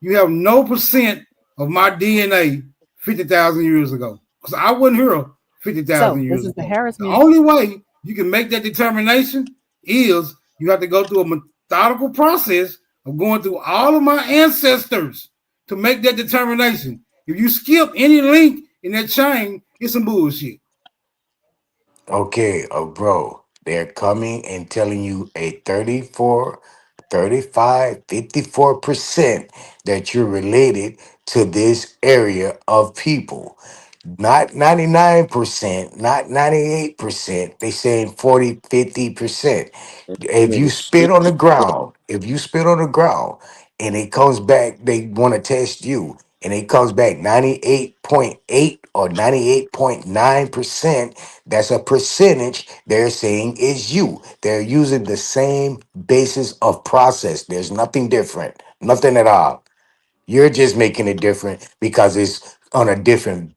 Speaker 14: you have no percent of my DNA 50,000 years ago. Because I wasn't here 50,000
Speaker 23: So this
Speaker 14: years
Speaker 23: is the
Speaker 14: ago.
Speaker 23: Harris
Speaker 14: The
Speaker 23: Museum.
Speaker 14: only way you can make that determination is you have to go through a methodical process of going through all of my ancestors to make that determination. If you skip any link in that chain, it's some bullshit.
Speaker 11: Okay, bro, they're coming and telling you a 34, 35, 54% that you're related to this area of people. Not 99%, not 98%. They saying 40, 50%. If you
Speaker 16: Nigga
Speaker 11: spit on
Speaker 16: stupid.
Speaker 11: the ground, if you spit on the ground and it comes back, they want to test you, and it comes back 98.8 or 98.9%, that's a percentage they're saying is you. They're using the same basis of process. There's nothing different, nothing at all. You're just making it different because it's on a different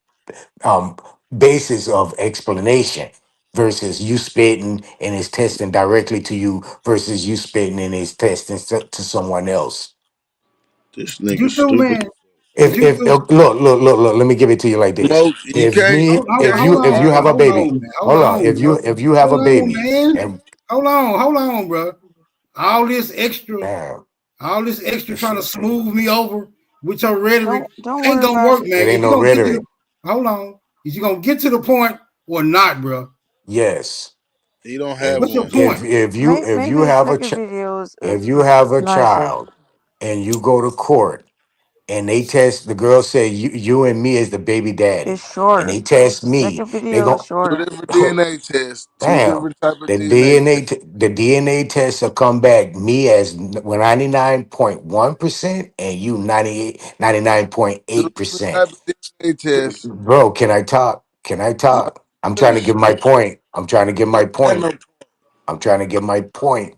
Speaker 11: um, basis of explanation versus you spitting and it's testing directly to you versus you spitting and it's testing to someone else.
Speaker 16: This
Speaker 14: Is
Speaker 16: nigga
Speaker 14: you two,
Speaker 16: stupid.
Speaker 14: man? Is
Speaker 11: If
Speaker 14: you two?
Speaker 11: look, let me give it to you like this.
Speaker 16: Smoke, you can't you can't be
Speaker 11: If you have a
Speaker 14: Hold
Speaker 11: baby,
Speaker 14: on, man. Hold
Speaker 11: hold on.
Speaker 14: on, bro.
Speaker 11: If you have a
Speaker 14: Hold on,
Speaker 11: baby
Speaker 14: man.
Speaker 11: and
Speaker 14: Hold on, bro. All this extra trying to
Speaker 11: shit
Speaker 14: smooth me over with your rhetoric
Speaker 7: Don't
Speaker 14: ain't
Speaker 7: worry
Speaker 14: gonna
Speaker 7: about
Speaker 14: work,
Speaker 7: it.
Speaker 14: man.
Speaker 11: it
Speaker 14: Is
Speaker 11: ain't
Speaker 14: you
Speaker 11: no
Speaker 14: gonna get to
Speaker 11: rhetoric.
Speaker 14: the hold on? Is you gonna get to the point or not, bro?
Speaker 11: Yes.
Speaker 16: he don't have
Speaker 11: If
Speaker 14: What's your
Speaker 16: one.
Speaker 14: point?
Speaker 11: if you
Speaker 7: Maybe the
Speaker 11: have a
Speaker 7: second video is
Speaker 11: if you have a
Speaker 7: nicer.
Speaker 11: child and you go to court and they test, the girl said you and me as the baby daddy,
Speaker 7: It's
Speaker 11: and they
Speaker 7: shorter.
Speaker 11: test me,
Speaker 7: Second
Speaker 11: they
Speaker 7: video
Speaker 11: go
Speaker 7: is
Speaker 16: Two
Speaker 7: shorter.
Speaker 16: different DNA tests. Two
Speaker 11: damn.
Speaker 16: different type of
Speaker 11: The
Speaker 16: DNA tests.
Speaker 11: the DNA test will come back me as 99.1% and you
Speaker 16: 2 different
Speaker 11: 99.8%.
Speaker 16: type of DNA tests.
Speaker 11: Bro, can I talk? Can I
Speaker 16: You
Speaker 11: talk? I'm trying to
Speaker 16: finish.
Speaker 11: get my point. I'm trying to get my
Speaker 16: Got no.
Speaker 11: point. I'm trying to get my point.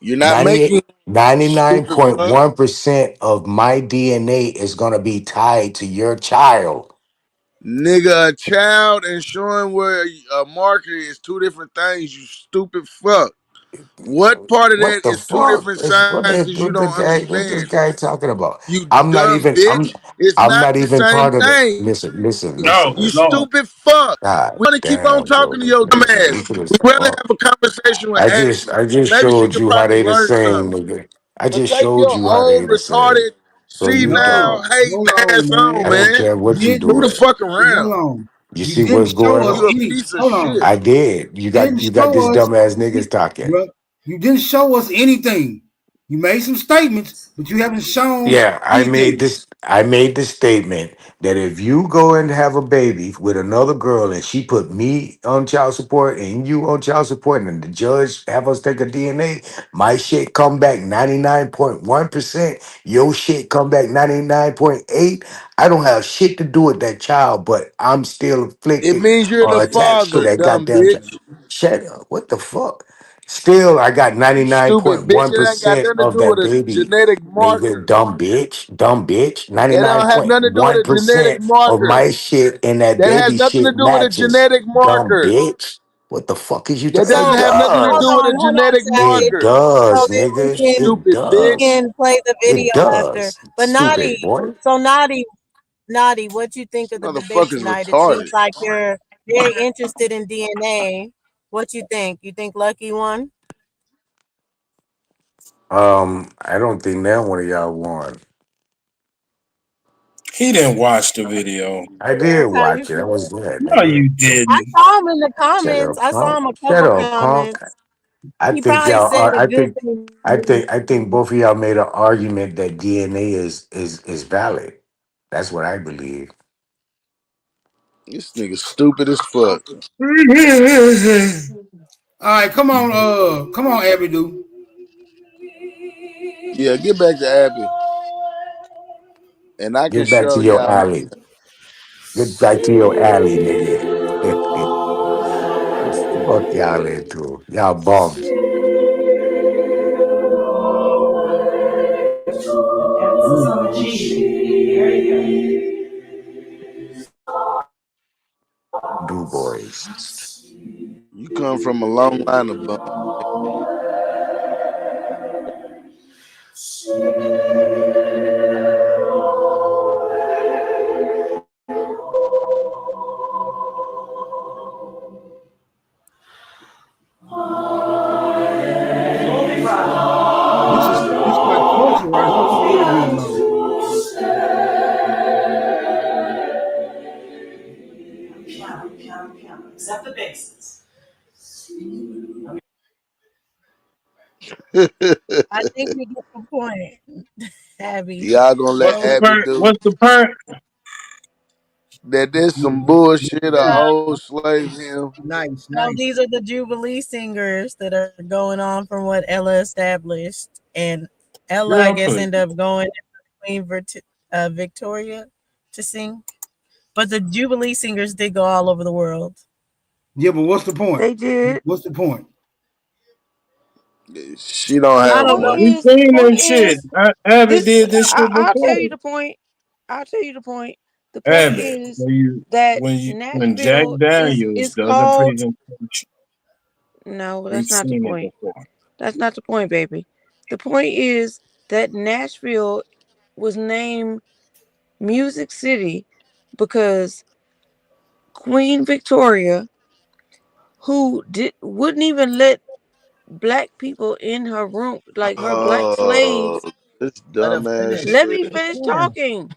Speaker 16: You're not
Speaker 11: 98,
Speaker 16: making stupid fuck.
Speaker 11: 99.1% of my DNA is going to be tied to your child.
Speaker 16: Nigga, a child and showing where a marker is two different things, you stupid fuck. What part of
Speaker 11: What
Speaker 16: that
Speaker 11: the
Speaker 16: is two
Speaker 11: fuck?
Speaker 16: different
Speaker 11: What
Speaker 16: sciences you don't
Speaker 11: this
Speaker 16: understand?
Speaker 11: guy talking about?
Speaker 16: You
Speaker 11: I'm not
Speaker 16: dumb
Speaker 11: even,
Speaker 16: bitch. It's
Speaker 11: I'm
Speaker 16: not
Speaker 11: not
Speaker 16: the
Speaker 11: even
Speaker 16: same
Speaker 11: part of it.
Speaker 16: thing. You
Speaker 11: Listen.
Speaker 16: stupid fuck.
Speaker 11: God
Speaker 16: We want to keep on
Speaker 11: damn, bro.
Speaker 16: talking to your dumb ass.
Speaker 11: Ridiculous
Speaker 16: We'd rather
Speaker 11: fuck.
Speaker 16: have a conversation with Ashley.
Speaker 11: I just
Speaker 16: Maybe she
Speaker 11: showed
Speaker 16: could
Speaker 11: you how
Speaker 16: probably
Speaker 11: they the
Speaker 16: learn
Speaker 11: same,
Speaker 16: something.
Speaker 11: nigga. I
Speaker 16: But
Speaker 11: just
Speaker 16: take
Speaker 11: showed
Speaker 16: your
Speaker 11: you how they
Speaker 16: old
Speaker 11: the same.
Speaker 16: retarded,
Speaker 11: So you
Speaker 14: No,
Speaker 11: dumb.
Speaker 16: senile, hating
Speaker 14: hold
Speaker 16: ass
Speaker 14: on,
Speaker 16: on,
Speaker 11: I
Speaker 14: man.
Speaker 11: don't
Speaker 16: man.
Speaker 11: care
Speaker 14: You
Speaker 11: what you
Speaker 14: didn't
Speaker 16: Who the
Speaker 11: doing.
Speaker 16: fuck
Speaker 14: hold
Speaker 16: around?
Speaker 14: on.
Speaker 11: You
Speaker 14: You
Speaker 11: see
Speaker 14: didn't
Speaker 11: what's
Speaker 14: show
Speaker 11: going
Speaker 14: us
Speaker 11: on?
Speaker 16: You a
Speaker 14: any.
Speaker 16: piece of
Speaker 14: Hold on.
Speaker 16: shit.
Speaker 11: I did.
Speaker 14: Didn't
Speaker 11: You got
Speaker 14: show
Speaker 11: this
Speaker 14: us,
Speaker 11: dumbass niggas talking.
Speaker 14: bro. You didn't show us anything. You made some statements, but you haven't shown
Speaker 11: Yeah,
Speaker 14: anything.
Speaker 11: I made the statement that if you go and have a baby with another girl and she put me on child support and you on child support and the judge have us take a DNA, my shit come back 99.1%, your shit come back 99.8. I don't have shit to do with that child, but I'm still
Speaker 16: It
Speaker 11: afflicted
Speaker 16: means you're the
Speaker 11: or attached to
Speaker 16: father,
Speaker 11: that
Speaker 16: dumb
Speaker 11: goddamn child.
Speaker 16: bitch.
Speaker 11: Shut up. What the fuck? Still, I got
Speaker 16: You stupid bitch. It ain't got
Speaker 11: 99.1%
Speaker 16: nothing to
Speaker 11: of
Speaker 16: do with
Speaker 11: that
Speaker 16: a
Speaker 11: baby.
Speaker 16: genetic
Speaker 11: Nigga,
Speaker 16: marker.
Speaker 11: dumb bitch.
Speaker 16: That don't have nothing to do with a genetic
Speaker 11: 99.1% of
Speaker 16: marker.
Speaker 11: my shit and that
Speaker 16: That has
Speaker 11: baby
Speaker 16: nothing to
Speaker 11: shit
Speaker 16: do with a
Speaker 11: matches.
Speaker 16: genetic
Speaker 11: Dumb
Speaker 16: marker.
Speaker 11: bitch. What the fuck is you
Speaker 16: That
Speaker 11: talking?
Speaker 16: doesn't
Speaker 11: It
Speaker 16: have nothing to
Speaker 11: does.
Speaker 16: do with a
Speaker 6: Hold on,
Speaker 16: genetic
Speaker 6: Savage.
Speaker 11: It
Speaker 16: marker.
Speaker 6: So
Speaker 11: does,
Speaker 6: then
Speaker 11: nigga. It
Speaker 16: Stupid
Speaker 6: we
Speaker 16: bitch.
Speaker 11: does.
Speaker 6: can play the
Speaker 11: It
Speaker 6: video after.
Speaker 11: does.
Speaker 6: But
Speaker 11: Stupid
Speaker 6: Naughty,
Speaker 11: boy.
Speaker 6: so Naughty, what you think of the debate
Speaker 16: Motherfuckers
Speaker 6: tonight? It seems
Speaker 16: retarded.
Speaker 6: like you're very interested in DNA. What you think? You think Lucky won?
Speaker 11: I don't think that one of y'all won.
Speaker 21: He didn't watch the video.
Speaker 11: I did
Speaker 6: That's how you
Speaker 11: watch it. I
Speaker 6: feel.
Speaker 11: was there,
Speaker 21: No,
Speaker 11: nigga.
Speaker 21: you
Speaker 6: I
Speaker 21: didn't.
Speaker 6: saw him in the
Speaker 11: Shut
Speaker 6: comments.
Speaker 11: up,
Speaker 6: I saw
Speaker 11: punk.
Speaker 6: him a
Speaker 11: Shut
Speaker 6: couple
Speaker 11: up, punk.
Speaker 6: comments. He probably said a good thing.
Speaker 11: I think both of y'all made an argument that DNA is valid. That's what I believe.
Speaker 16: This nigga stupid as fuck.
Speaker 14: All right, come on, Abby, dude.
Speaker 16: Yeah, get back to Abby. And I can
Speaker 11: Get back
Speaker 16: show
Speaker 11: to your
Speaker 16: y'all.
Speaker 11: alley. Get back to your alley, nigga. Fuck y'all into. Y'all bums. Du boys.
Speaker 16: You come from a long line of bums.
Speaker 14: This like torture right here. Hold on, wait a minute now.
Speaker 23: Accept the basics.
Speaker 6: I think we get the point, Abby.
Speaker 16: Y'all gonna let
Speaker 21: What's the
Speaker 16: Abby
Speaker 21: part?
Speaker 16: do
Speaker 21: What's the part?
Speaker 16: that? There's some bullshit. A old slave him.
Speaker 14: Nice,
Speaker 6: No,
Speaker 14: nice.
Speaker 6: these are the Jubilee singers that are going on from what Ella established. And Ella, I
Speaker 21: Girl,
Speaker 6: guess,
Speaker 21: pussy.
Speaker 6: ended up going to Queen Victoria to sing. But the Jubilee singers did go all over the world.
Speaker 14: Yeah, but what's the point?
Speaker 7: They did.
Speaker 14: What's the point?
Speaker 16: She don't
Speaker 7: The
Speaker 6: I
Speaker 16: have
Speaker 6: don't
Speaker 7: point
Speaker 6: know.
Speaker 16: one.
Speaker 21: We
Speaker 7: is, the
Speaker 21: seen
Speaker 7: point
Speaker 21: that shit.
Speaker 7: is,
Speaker 21: Abby
Speaker 7: this.
Speaker 21: did this shit
Speaker 7: I'll tell
Speaker 21: before.
Speaker 7: you the point. I'll tell you the point. The point
Speaker 21: Abby,
Speaker 7: is that
Speaker 21: when Jack
Speaker 7: Nashville
Speaker 21: Daniels
Speaker 7: is
Speaker 21: does a
Speaker 7: called.
Speaker 21: presentation,
Speaker 7: No,
Speaker 21: we've
Speaker 7: that's not the
Speaker 21: seen it
Speaker 7: point.
Speaker 21: before.
Speaker 7: That's not the point, baby. The point is that Nashville was named Music City because Queen Victoria, who wouldn't even let black people in her room, like her black
Speaker 16: Oh,
Speaker 7: slaves.
Speaker 16: this
Speaker 14: Let her
Speaker 16: dumbass
Speaker 14: finish.
Speaker 7: Let me
Speaker 16: shit.
Speaker 7: finish talking.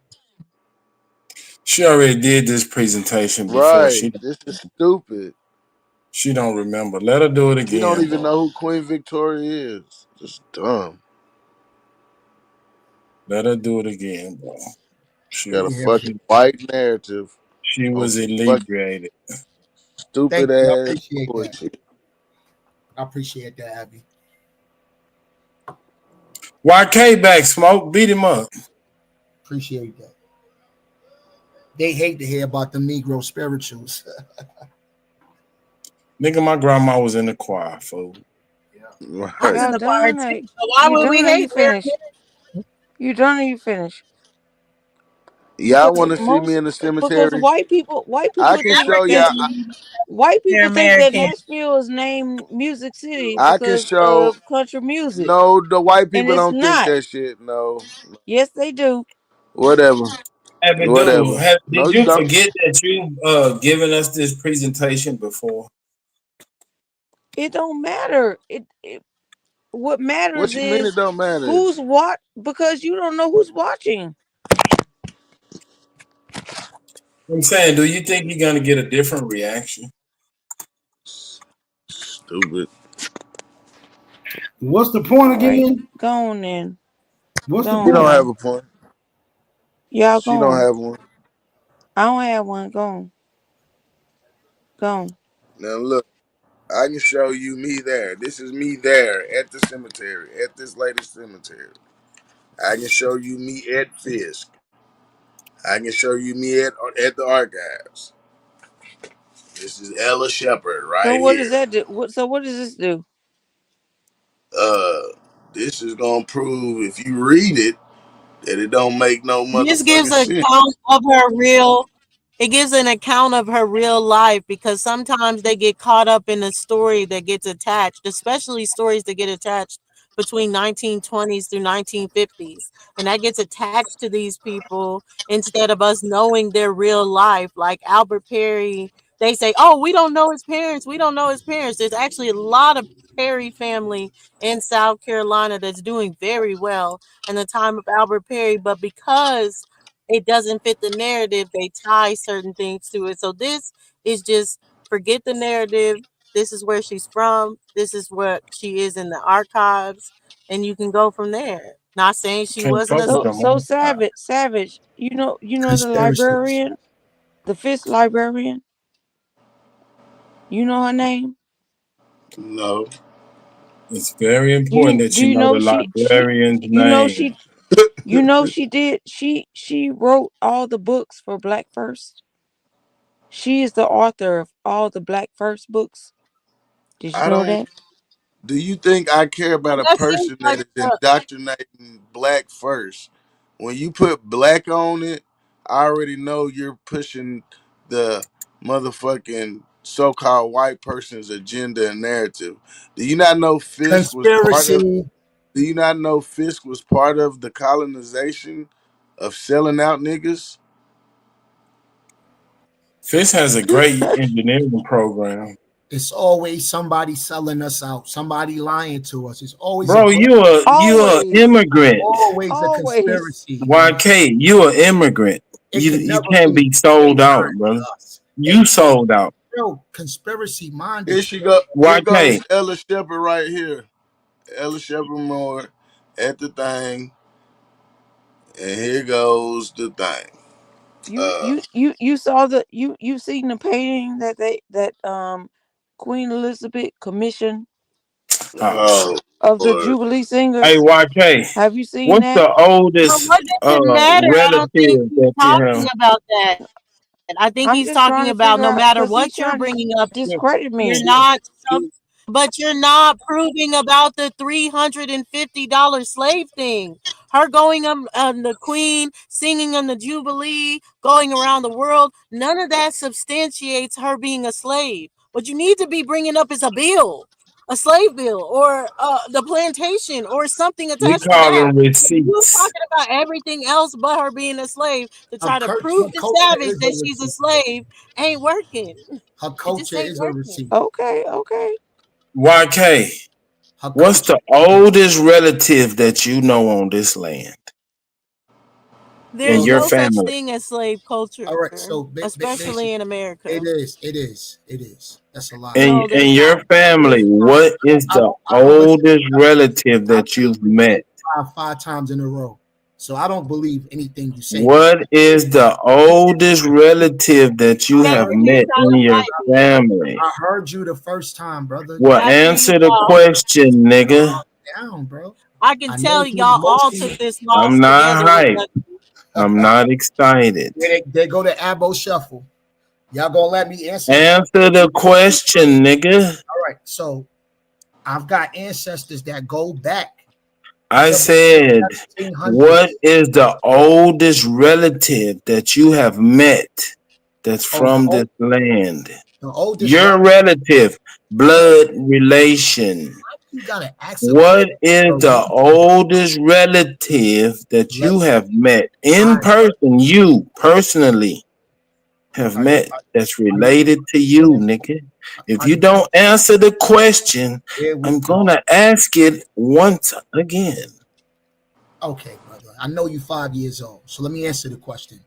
Speaker 21: She already did this presentation before.
Speaker 16: Right. This is stupid.
Speaker 21: She don't remember. Let her do it
Speaker 16: She don't
Speaker 21: again,
Speaker 16: even
Speaker 21: bro.
Speaker 16: know who Queen Victoria is. Just dumb.
Speaker 21: Let her do it again, bro. She
Speaker 16: Got a
Speaker 21: was,
Speaker 16: fucking white narrative
Speaker 21: she
Speaker 16: on
Speaker 21: was
Speaker 16: some fucking
Speaker 21: inebriated.
Speaker 16: stupid
Speaker 10: Thank you. I
Speaker 16: ass
Speaker 10: appreciate that.
Speaker 16: bullshit.
Speaker 10: I appreciate that, Abby.
Speaker 21: YK back, Smoke. Beat him up.
Speaker 10: Appreciate that. They hate to hear about the Negro spirituals.
Speaker 21: Nigga, my grandma was in the choir, fool.
Speaker 6: I was in
Speaker 7: Y'all
Speaker 6: the choir
Speaker 7: done?
Speaker 6: too. So why
Speaker 7: You
Speaker 6: would we
Speaker 7: done or you
Speaker 6: hate her?
Speaker 7: finished? You done or you finished?
Speaker 16: Y'all
Speaker 7: Because
Speaker 16: want to see me in the
Speaker 7: because
Speaker 16: cemetery?
Speaker 7: white
Speaker 16: I
Speaker 7: people
Speaker 16: can
Speaker 7: think
Speaker 16: show
Speaker 7: that
Speaker 16: y'all.
Speaker 7: that Nashville is named Music City
Speaker 16: I can
Speaker 7: because
Speaker 16: show.
Speaker 7: of country music,
Speaker 16: No, the white
Speaker 7: and
Speaker 16: people
Speaker 7: it's
Speaker 16: don't think
Speaker 7: not.
Speaker 16: that shit. No,
Speaker 7: Yes, they do.
Speaker 16: whatever,
Speaker 21: Abdul,
Speaker 16: whatever. No,
Speaker 21: did
Speaker 16: you
Speaker 21: you
Speaker 16: don't.
Speaker 21: forget that you given us this presentation before?
Speaker 7: It don't matter. What
Speaker 16: What
Speaker 7: matters
Speaker 16: you mean it
Speaker 7: is
Speaker 16: don't matter?
Speaker 7: who's what, because you don't know who's watching.
Speaker 21: I'm saying, do you think you're gonna get a different reaction?
Speaker 16: Stupid.
Speaker 14: What's the point
Speaker 7: All right,
Speaker 14: again?
Speaker 7: go on then.
Speaker 14: What's
Speaker 7: Go
Speaker 14: the
Speaker 16: She
Speaker 7: on,
Speaker 14: point?
Speaker 16: don't have
Speaker 7: y'all.
Speaker 16: a point.
Speaker 7: Y'all go
Speaker 16: She don't
Speaker 7: on.
Speaker 16: have one.
Speaker 7: I don't have one. Go on. Go on.
Speaker 16: Now look, I can show you me there. This is me there at the cemetery, at this lady's cemetery. I can show you me at Fisk. I can show you me at the archives. This is Ella Shepherd
Speaker 7: So
Speaker 16: right
Speaker 7: what does
Speaker 16: here.
Speaker 7: that do? What does this do?
Speaker 16: Uh, this is gonna prove if you read it that it don't make no
Speaker 6: This gives
Speaker 16: motherfucking
Speaker 6: an
Speaker 16: sense.
Speaker 6: account of her real. It gives an account of her real life because sometimes they get caught up in a story that gets attached, especially stories that get attached between 1920s through 1950s, and that gets attached to these people instead of us knowing their real life. Like Albert Perry, they say, "Oh, we don't know his parents. We don't know his parents." There's actually a lot of Perry family in South Carolina that's doing very well in the time of Albert Perry, but because it doesn't fit the narrative, they tie certain things to it. So this is just forget the narrative. This is where she's from. This is what she is in the archives, and you can go from there. Not saying she wasn't a
Speaker 7: So Savage, you know the
Speaker 10: Conspiracies.
Speaker 7: librarian, the fifth librarian. You know her name?
Speaker 16: No.
Speaker 21: It's very important that
Speaker 7: Do
Speaker 21: you
Speaker 7: you
Speaker 21: know
Speaker 7: know
Speaker 21: the
Speaker 7: she
Speaker 21: librarian's
Speaker 7: you know
Speaker 21: name.
Speaker 7: she she wrote all the books for Black First. She is the author of all the Black First books. Did you
Speaker 16: I
Speaker 7: know
Speaker 16: don't.
Speaker 7: that?
Speaker 16: Do you think I care about a
Speaker 6: That seems
Speaker 16: person
Speaker 6: like
Speaker 16: that is indoctrinating black first? When you put black on it, I already know you're pushing the motherfucking so-called white person's agenda and narrative. Do you not know Fisk was part of?
Speaker 10: Conspiracy.
Speaker 16: Do you not know Fisk was part of the colonization of selling out niggas?
Speaker 21: Fisk has a great engineering program.
Speaker 10: It's always somebody selling us out, somebody lying to us. It's always
Speaker 21: Bro, you a immigrant.
Speaker 10: always a
Speaker 7: Always.
Speaker 10: conspiracy.
Speaker 21: YK, you an immigrant.
Speaker 10: It
Speaker 21: You
Speaker 10: can
Speaker 21: you
Speaker 10: never
Speaker 21: can't
Speaker 10: be
Speaker 21: be sold out,
Speaker 10: designed
Speaker 21: brother.
Speaker 10: with us.
Speaker 21: You sold out.
Speaker 10: Bro, conspiracy minded.
Speaker 16: Here she go. Here
Speaker 21: YK,
Speaker 16: goes Ella Shepherd right here. Ella Shepherd Moore at the thing, and here goes the thing.
Speaker 7: You saw you seen the painting that Queen Elizabeth commissioned
Speaker 16: Oh,
Speaker 7: of the
Speaker 16: Lord.
Speaker 7: Jubilee
Speaker 21: hey
Speaker 7: Singers?
Speaker 21: YK,
Speaker 7: Have you seen
Speaker 21: what's
Speaker 7: that?
Speaker 21: the
Speaker 6: But
Speaker 21: oldest
Speaker 6: what does it matter? I don't think
Speaker 21: relative
Speaker 6: he's
Speaker 21: that you
Speaker 6: talking
Speaker 21: have?
Speaker 6: about that. I think
Speaker 7: I'm
Speaker 6: he's
Speaker 7: just trying
Speaker 6: talking
Speaker 7: to
Speaker 6: about
Speaker 7: figure
Speaker 6: no
Speaker 7: out
Speaker 6: matter
Speaker 7: because he's
Speaker 6: what you're
Speaker 7: trying to
Speaker 6: bringing up,
Speaker 7: discredit
Speaker 6: you're
Speaker 7: me.
Speaker 6: not. But you're not proving about the $350 slave thing. Her going on the Queen, singing on the Jubilee, going around the world. None of that substantiates her being a slave. What you need to be bringing up is a bill, a slave bill, or the plantation, or something
Speaker 21: We
Speaker 6: attached to
Speaker 21: call
Speaker 6: that.
Speaker 21: them
Speaker 6: You
Speaker 21: receipts.
Speaker 6: talking about everything else but her being a slave to try to
Speaker 10: Her
Speaker 6: prove to
Speaker 10: culture
Speaker 6: Savage
Speaker 10: is a
Speaker 6: that she's a
Speaker 10: receipt.
Speaker 6: slave ain't working.
Speaker 10: Her
Speaker 6: It just
Speaker 10: culture
Speaker 6: ain't
Speaker 10: is a
Speaker 6: working.
Speaker 10: receipt.
Speaker 7: Okay.
Speaker 21: YK,
Speaker 10: Her
Speaker 21: what's
Speaker 10: culture.
Speaker 21: the oldest relative that you know on this land in
Speaker 6: There's
Speaker 21: your
Speaker 6: no such
Speaker 21: family?
Speaker 6: thing as slave culture,
Speaker 10: All right, so
Speaker 6: especially in America.
Speaker 10: it is. That's a lie.
Speaker 21: In
Speaker 6: No, there's
Speaker 21: your
Speaker 6: not.
Speaker 21: family,
Speaker 6: There's
Speaker 21: what is
Speaker 10: I
Speaker 21: the
Speaker 10: don't listen.
Speaker 21: oldest relative that you've met?
Speaker 10: Five times in a row. So I don't believe anything you say.
Speaker 21: What is the oldest relative that you have met in your family?
Speaker 10: I heard you the first time, brother.
Speaker 21: Well, answer the question, nigga.
Speaker 10: Down, bro.
Speaker 6: I can tell y'all all took this loss
Speaker 21: I'm not
Speaker 6: together.
Speaker 21: hyped. I'm not excited.
Speaker 10: They go to Abo Shuffle. Y'all gonna let me answer?
Speaker 21: Answer the question, nigga.
Speaker 10: All right. So I've got ancestors that go back.
Speaker 21: I said, what is the oldest relative that you have met that's from this land?
Speaker 10: The oldest.
Speaker 21: Your relative, blood relation.
Speaker 10: You gotta ask.
Speaker 21: What is the oldest relative that you have met in person? You personally have met that's related to you, nigga. If you don't answer the question, I'm gonna ask it once again.
Speaker 10: Okay, brother. I know you 5 years old, so let me answer the question.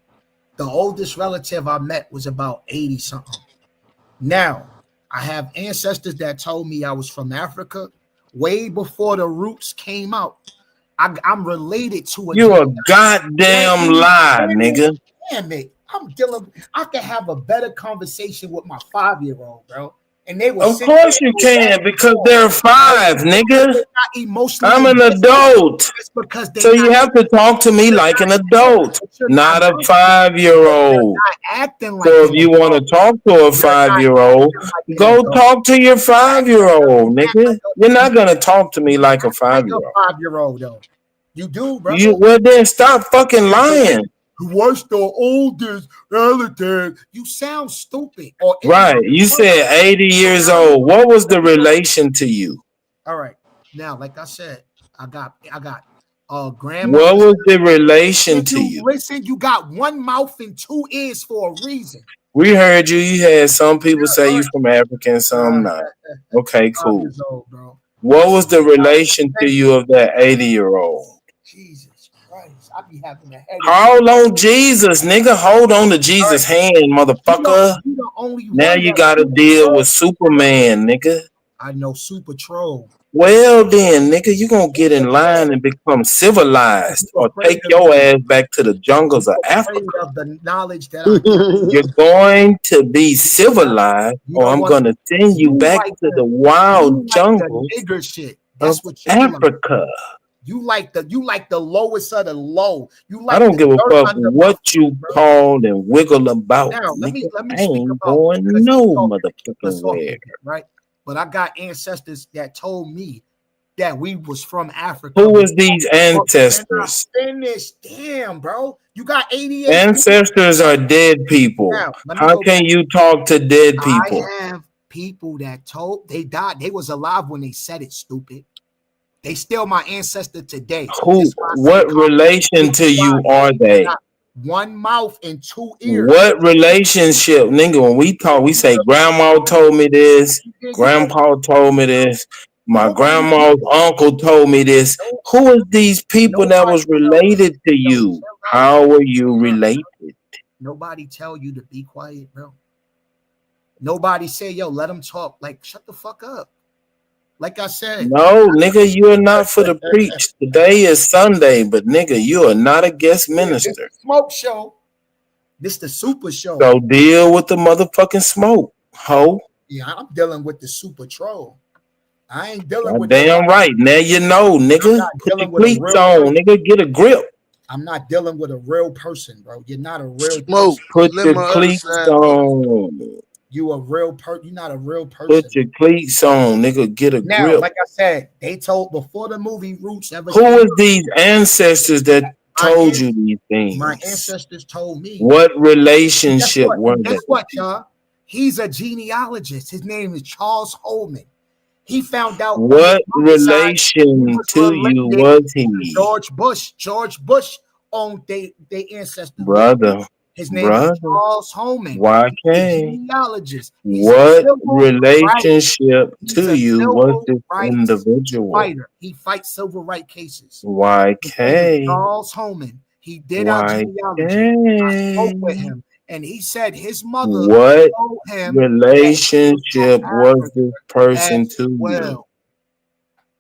Speaker 10: The oldest relative I met was about 80 something. Now, I have ancestors that told me I was from Africa way before the roots came out. I'm related to
Speaker 21: You a goddamn lie, nigga.
Speaker 10: Damn it. I can have a better conversation with my 5-year-old, bro. And they will.
Speaker 21: Of course you can, because they're 5, nigga. I'm an adult. So you have to talk to me like an adult, not a 5-year-old. So if you want to talk to a 5-year-old, go talk to your 5-year-old, nigga. You're not gonna talk to me like a 5-year-old.
Speaker 10: 5-year-old though. You do, bro.
Speaker 21: Well, then stop fucking lying.
Speaker 10: What's the oldest relative? You sound stupid.
Speaker 21: Right. You said 80 years old. What was the relation to you?
Speaker 10: All right. Now, like I said, I got grandma.
Speaker 21: What was the relation to you?
Speaker 10: Listen, you got one mouth and 2 ears for a reason.
Speaker 21: We heard you. You had some people say you from Africa and some not. Okay, cool. What was the relation to you of that 80-year-old?
Speaker 10: I be having a headache.
Speaker 21: Hold on, Jesus, nigga. Hold on to Jesus' hand, motherfucker. Now you gotta deal with Superman, nigga.
Speaker 10: I know Super Troll.
Speaker 21: Well then, nigga, you gonna get in line and become civilized, or take your ass back to the jungles of Africa.
Speaker 10: Of the knowledge that
Speaker 21: You're going to be civilized, or I'm gonna send you back to the wild jungles of Africa.
Speaker 10: You like the lowest of the low.
Speaker 21: I don't give a fuck what you call and wiggle about. Now, let me I ain't going no motherfucking where.
Speaker 10: Right? But I got ancestors that told me that we was from Africa.
Speaker 21: Who was these ancestors?
Speaker 10: Damn, bro. You got 88
Speaker 21: ancestors are dead people. How can you talk to dead people?
Speaker 10: I have people that told they died. They was alive when they said it, stupid. They still my ancestor today.
Speaker 21: Who? What relation to you are they?
Speaker 10: One mouth and 2 ears.
Speaker 21: What relationship, nigga? When we talk, we say grandma told me this, grandpa told me this, my grandma's uncle told me this. Who is these people that was related to you? How were you related?
Speaker 10: Nobody tell you to be quiet, bro. Nobody say, yo, let them talk. Like, shut the fuck up. Like I said.
Speaker 21: No, nigga, you are not for the preach. Today is Sunday, but nigga, you are not a guest minister.
Speaker 10: This smoke show. This the super show.
Speaker 21: So deal with the motherfucking smoke, ho.
Speaker 10: Yeah, I'm dealing with the super troll. I ain't dealing with
Speaker 21: damn right. Now you know, nigga. Put your cleats on, nigga. Get a grip.
Speaker 10: I'm not dealing with a real person, bro. You're not a real
Speaker 21: smoke. Put your cleats on.
Speaker 10: You a real person. You're not a real person.
Speaker 21: Put your cleats on, nigga. Get a
Speaker 10: now,
Speaker 21: grip.
Speaker 10: Like I said, they told before the movie Roots ever.
Speaker 21: Who was these ancestors that told you these things?
Speaker 10: My ancestors told me.
Speaker 21: What relationship were they?
Speaker 10: Guess what, y'all? He's a genealogist. His name is Charles Holman. He found out
Speaker 21: what relation to you was he?
Speaker 10: George Bush. George Bush owned their ancestors.
Speaker 21: Brother.
Speaker 10: His name is Charles Holman.
Speaker 21: YK.
Speaker 10: Genealogist.
Speaker 21: What relationship to you was this individual?
Speaker 10: Fighter. He fights civil rights cases.
Speaker 21: YK.
Speaker 10: Charles Holman. He did our genealogy. I spoke with him, and he said his mother.
Speaker 21: What
Speaker 10: told him
Speaker 21: relationship was this person to you?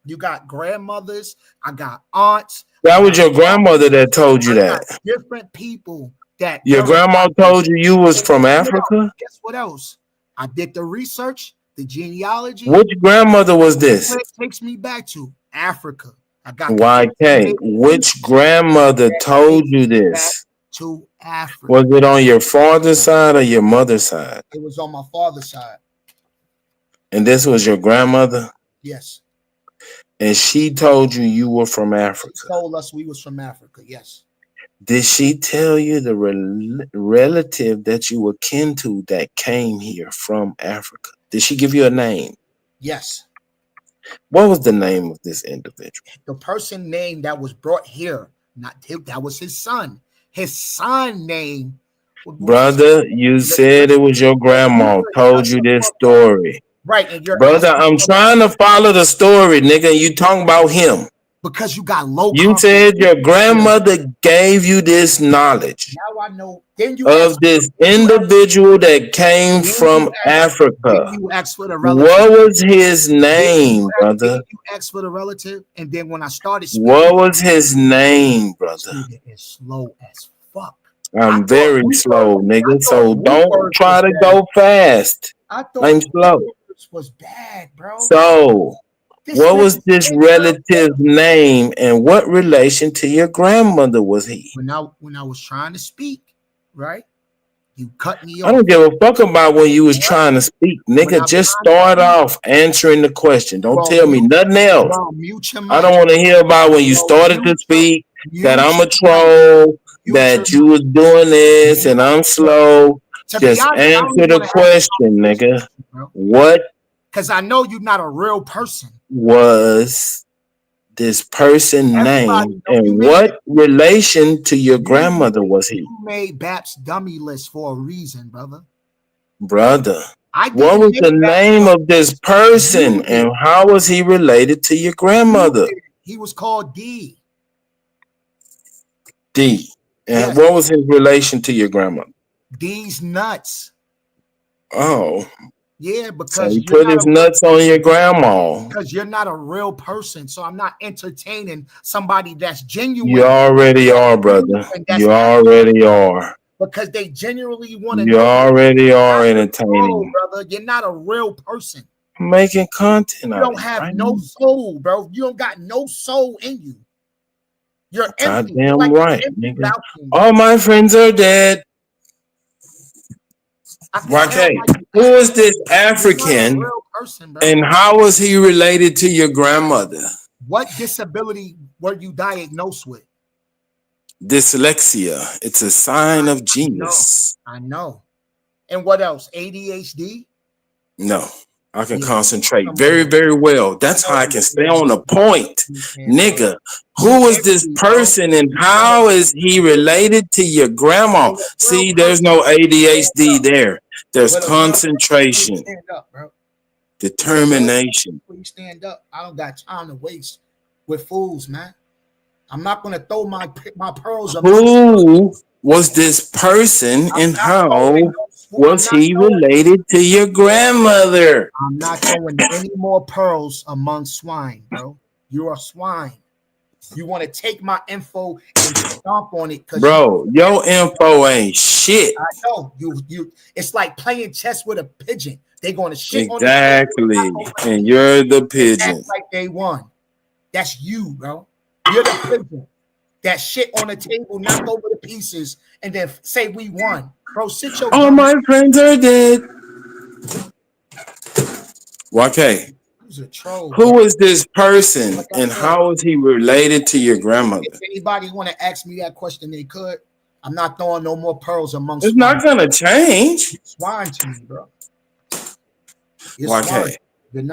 Speaker 10: You got grandmothers. I got aunts.
Speaker 21: That was your grandmother that told you that.
Speaker 10: Different people that
Speaker 21: Your grandma told you was from Africa?
Speaker 10: Guess what else? I did the research, the genealogy.
Speaker 21: Which grandmother was this?
Speaker 10: It takes me back to Africa. I got
Speaker 21: YK. Which grandmother told you this?
Speaker 10: To Africa.
Speaker 21: Was it on your father's side or your mother's side?
Speaker 10: It was on my father's side.
Speaker 21: And this was your grandmother?
Speaker 10: Yes.
Speaker 21: And she told you were from Africa.
Speaker 10: She told us we was from Africa. Yes.
Speaker 21: Did she tell you the relative that you were kin to that came here from Africa? Did she give you a name?
Speaker 10: Yes.
Speaker 21: What was the name of this individual?
Speaker 10: The person name that was brought here, not him, that was his son. His son name.
Speaker 21: Brother, you said it was your grandma told you this story.
Speaker 10: Right, and you're
Speaker 21: brother, I'm trying to follow the story, nigga. You talking about him.
Speaker 10: Because you got low.
Speaker 21: You said your grandmother gave you this knowledge.
Speaker 10: Now I know. Then you
Speaker 21: of this individual that came from Africa.
Speaker 10: You asked for the relative.
Speaker 21: What was his name, brother?
Speaker 10: You asked for the relative, and then when I started
Speaker 21: speaking, what was his name, brother?
Speaker 10: It's slow as fuck.
Speaker 21: I'm very slow, nigga. So don't try to go fast. I'm slow.
Speaker 10: Was bad, bro.
Speaker 21: So what was this relative's name and what relation to your grandmother was he?
Speaker 10: When I was trying to speak, right? You cut me off.
Speaker 21: I don't give a fuck about when you was trying to speak, nigga. Just start off answering the question. Don't tell me nothing else. I don't want to hear about when you started to speak, that I'm a troll, that you was doing this and I'm slow. Just answer the question, nigga. What?
Speaker 10: Because I know you're not a real person.
Speaker 21: Was this person named and what relation to your grandmother was he?
Speaker 10: You made BAP's dummy list for a reason, brother.
Speaker 21: Brother, what was the name of this person and how was he related to your grandmother?
Speaker 10: He was called D.
Speaker 21: D. And what was his relation to your grandmother?
Speaker 10: D's nuts.
Speaker 21: Oh.
Speaker 10: Yeah, because
Speaker 21: so you put his nuts on your grandma.
Speaker 10: Because you're not a real person, so I'm not entertaining somebody that's genuine.
Speaker 21: You already are, brother. You already are.
Speaker 10: Because they genuinely want to.
Speaker 21: You already are entertaining,
Speaker 10: brother. You're not a real person.
Speaker 21: I'm making content.
Speaker 10: You don't have no soul, bro. You don't got no soul in you. You're empty.
Speaker 21: Goddamn right, nigga. All my friends are dead. Okay, who is this African and how was he related to your grandmother?
Speaker 10: What disability were you diagnosed with?
Speaker 21: Dyslexia. It's a sign of genius.
Speaker 10: I know. And what else? ADHD?
Speaker 21: No, I can concentrate very, very well. That's how I can stay on the point. Nigga, who is this person and how is he related to your grandma? See, there's no ADHD there. There's concentration, determination.
Speaker 10: Please stand up. I don't got time to waste with fools, man. I'm not going to throw my pearls.
Speaker 21: Who was this person and how was he related to your grandmother?
Speaker 10: I'm not throwing any more pearls among swine, bro. You're a swine. You want to take my info and stomp on it,
Speaker 21: bro. Your info ain't shit.
Speaker 10: I know you. It's like playing chess with a pigeon. They're going to shit
Speaker 21: exactly, on and you're the pigeon.
Speaker 10: That's like they won. That's you, bro. You're the pigeon. That shit on the table, knock over the pieces, and then say we won, bro. Sit your.
Speaker 21: All my friends are dead. YK.
Speaker 10: A troll,
Speaker 21: who is this person and how is he related to your grandmother?
Speaker 10: If anybody want to ask me that question, they could. I'm not throwing no more pearls amongst.
Speaker 21: It's not gonna change.
Speaker 10: Swine to me, bro.
Speaker 21: Okay,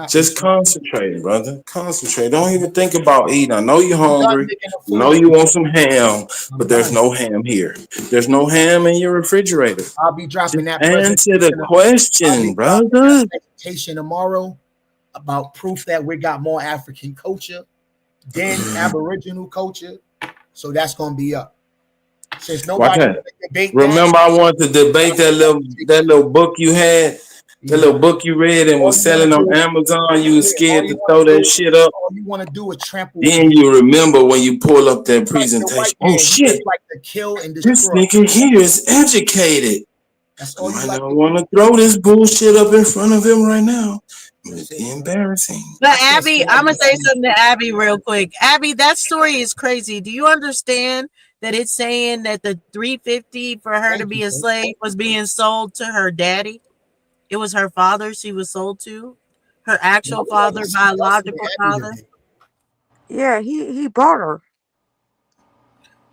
Speaker 21: just concentrate, brother. Concentrate. Don't even think about eating. I know you're hungry. I know you want some ham, but there's no ham here. There's no ham in your refrigerator.
Speaker 10: I'll be dropping that.
Speaker 21: Answer the question, brother.
Speaker 10: Presentation tomorrow. About proof that we got more African culture than Aboriginal culture, so that's gonna be up. Since nobody
Speaker 21: remember, I wanted to debate that little book you had. The little book you read and was selling on Amazon, you was scared to throw that shit up.
Speaker 10: All you want to do is trample.
Speaker 21: Then you remember when you pull up that presentation. Oh shit!
Speaker 10: Like to kill and
Speaker 21: This
Speaker 10: destroy.
Speaker 21: nigga here is educated.
Speaker 10: That's all you
Speaker 21: I
Speaker 10: like.
Speaker 21: don't want to throw this bullshit up in front of him right now. It'd be embarrassing.
Speaker 6: But Abby, I'm gonna say something to Abby real quick. Abby, that story is crazy. Do you understand that it's saying that the $350 for her to be a slave was being sold to her daddy? It was her father she was sold to, her actual father, biological father.
Speaker 7: Yeah, he bought her.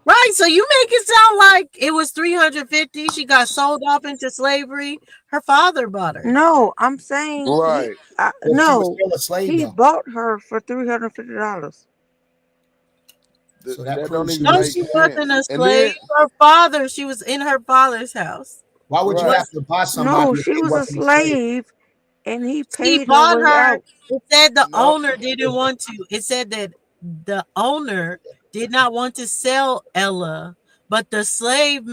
Speaker 6: Right, so you make it sound like it was $350. She got sold off into slavery. Her father bought her.
Speaker 7: No, I'm saying
Speaker 16: Right.
Speaker 7: no,
Speaker 10: still a slave,
Speaker 7: he
Speaker 10: though.
Speaker 7: bought her for $350.
Speaker 10: So that
Speaker 16: That don't
Speaker 10: proves
Speaker 16: even
Speaker 6: No,
Speaker 16: make
Speaker 6: she
Speaker 16: sense.
Speaker 6: wasn't a
Speaker 16: And
Speaker 6: slave.
Speaker 16: then,
Speaker 6: Her father, she was in her father's house.
Speaker 10: Why would you
Speaker 16: Right.
Speaker 10: have to buy somebody?
Speaker 7: No,
Speaker 10: if
Speaker 7: she
Speaker 10: they
Speaker 7: was a
Speaker 10: wasn't slave?
Speaker 7: slave, and he
Speaker 6: He
Speaker 7: paid her
Speaker 6: bought
Speaker 7: way
Speaker 6: her.
Speaker 7: out.
Speaker 6: It said the
Speaker 16: no,
Speaker 6: owner didn't want to. It said that the owner did not want to sell Ella, but the slave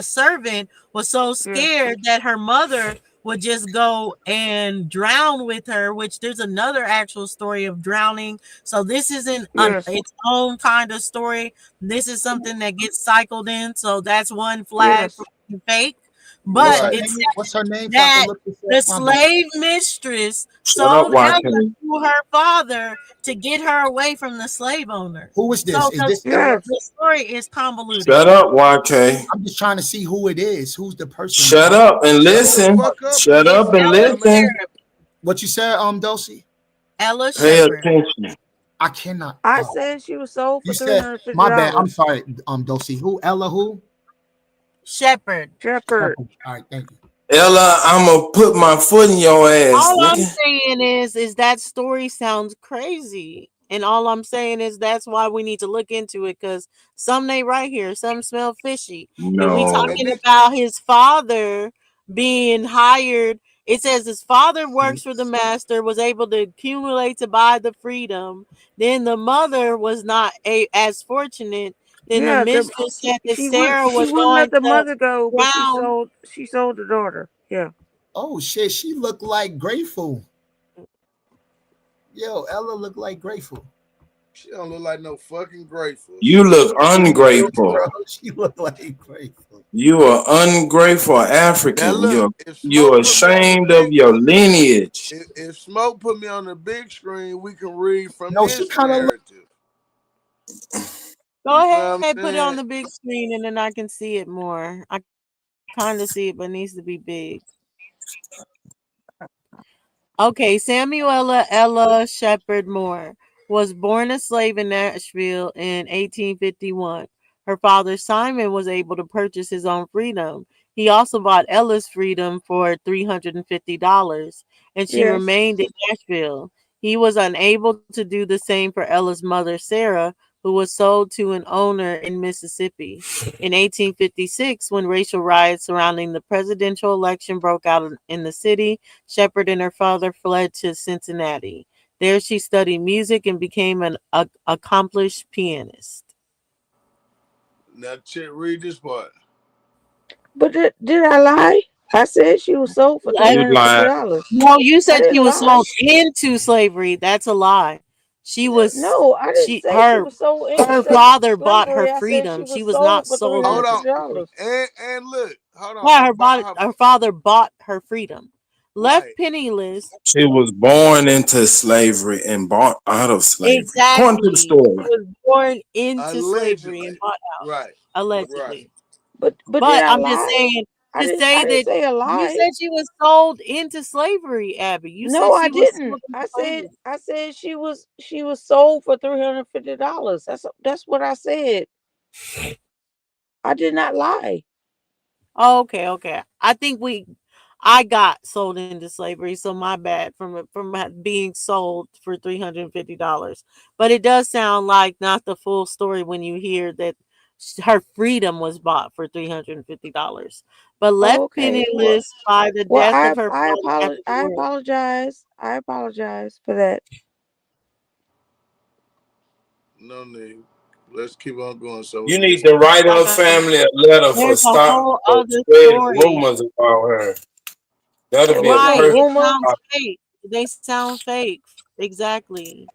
Speaker 6: servant was so scared that her mother would just go and drown with her, which there's another actual story of drowning. So this isn't its own kind of story. This is something that gets cycled in. So that's one flag for being fake. But
Speaker 16: right.
Speaker 6: it's
Speaker 10: What's her name?
Speaker 6: that
Speaker 10: Look this
Speaker 6: the
Speaker 10: up. My bad.
Speaker 6: slave mistress
Speaker 21: Shut up,
Speaker 6: sold Ella
Speaker 21: YK.
Speaker 6: to her father to get her away from the slave owner.
Speaker 10: Who is this?
Speaker 6: So
Speaker 10: Is this Ella?
Speaker 6: the story is convoluted.
Speaker 21: Shut up, YK.
Speaker 10: I'm just trying to see who it is. Who's the person?
Speaker 21: Shut up and listen. Shut up and listen.
Speaker 10: What you said, Dulcie?
Speaker 6: Ella
Speaker 21: Pay
Speaker 6: Shepherd.
Speaker 21: attention.
Speaker 10: I cannot.
Speaker 7: I said she was sold for
Speaker 10: You said
Speaker 7: $350.
Speaker 10: my bad. I'm sorry, Dulcie. Who? Ella? Who?
Speaker 6: Shepherd.
Speaker 7: Shepherd.
Speaker 10: All right, thank you.
Speaker 21: Ella, I'm gonna put my foot in your ass,
Speaker 6: All I'm
Speaker 21: nigga.
Speaker 6: saying is that story sounds crazy. And all I'm saying is that's why we need to look into it, because some ain't right here, some smell fishy. And we
Speaker 21: No.
Speaker 6: talking about his father being hired. It says his father works for the master, was able to accumulate to buy the freedom. Then the mother was not as fortunate. Then the mistress said that Sarah was
Speaker 7: she wouldn't
Speaker 6: going
Speaker 7: let the
Speaker 6: to
Speaker 7: mother go, but
Speaker 6: drown.
Speaker 7: she sold the daughter. Yeah.
Speaker 10: Oh shit, she looked like Grateful. Yo, Ella looked like Grateful.
Speaker 16: She don't look like no fucking Grateful.
Speaker 21: You look ungrateful.
Speaker 10: She looked like Grateful.
Speaker 21: You are ungrateful African.
Speaker 16: Now look,
Speaker 21: You're ashamed of your lineage.
Speaker 16: If Smoke put me on the big screen, we can read from
Speaker 10: No,
Speaker 16: this
Speaker 10: she kind of
Speaker 16: narrative.
Speaker 6: Go
Speaker 16: You know
Speaker 6: ahead,
Speaker 16: what I'm
Speaker 6: put it
Speaker 16: saying?
Speaker 6: on the big screen, and then I can see it more. I kind of see it, but it needs to be big. Okay, Samuela Ella Shepherd Moore was born a slave in Nashville in 1851. Her father Simon was able to purchase his own freedom. He also bought Ella's freedom for $350, and she remained in Nashville. He was unable to do the same for Ella's mother, Sarah, who was sold to an owner in Mississippi. In 1856, when racial riots surrounding the presidential election broke out in the city, Shepherd and her father fled to Cincinnati. There she studied music and became an accomplished pianist.
Speaker 16: Now, Chet, read this part.
Speaker 7: But did I lie? I said she was sold for $350.
Speaker 6: No, you said she was sold into slavery. That's a lie. She was.
Speaker 7: No, I didn't say she was sold into
Speaker 6: her
Speaker 7: slavery.
Speaker 6: father bought her
Speaker 7: I said
Speaker 6: freedom.
Speaker 7: she
Speaker 6: She
Speaker 7: was
Speaker 6: was not
Speaker 7: sold for
Speaker 6: sold.
Speaker 16: Hold on.
Speaker 7: $350.
Speaker 16: And look, hold on.
Speaker 6: Yeah, her father bought her freedom. Left penniless.
Speaker 21: She was born into slavery and bought out of slavery. According to the
Speaker 6: She
Speaker 21: story.
Speaker 6: was born into slavery and bought out.
Speaker 16: Right.
Speaker 6: Allegedly.
Speaker 7: But did
Speaker 6: But
Speaker 7: I
Speaker 6: I'm just
Speaker 7: lie?
Speaker 6: saying
Speaker 7: I
Speaker 6: to
Speaker 7: didn't
Speaker 6: say that
Speaker 7: say a
Speaker 6: you
Speaker 7: lie.
Speaker 6: said she was sold into slavery, Abby. You
Speaker 7: No,
Speaker 6: said
Speaker 7: I
Speaker 6: she was
Speaker 7: didn't.
Speaker 6: sold into slavery.
Speaker 7: I said she was sold for $350. That's what I said. I did not lie.
Speaker 6: Oh, okay. I think I got sold into slavery, so my bad from being sold for $350. But it does sound like not the full story when you hear that her freedom was bought for $350. But left penniless by the death of her father.
Speaker 7: I apologize. I apologize for that.
Speaker 16: No need. Let's keep on going. So
Speaker 21: You need to write her family a letter for
Speaker 6: There's a
Speaker 21: stop
Speaker 6: whole
Speaker 21: for
Speaker 6: other
Speaker 21: spreading
Speaker 6: story.
Speaker 21: rumors about her.
Speaker 11: That'll be a
Speaker 7: Right,
Speaker 11: perfect.
Speaker 7: rumor.
Speaker 6: Sounds fake. They sound fake. Exactly.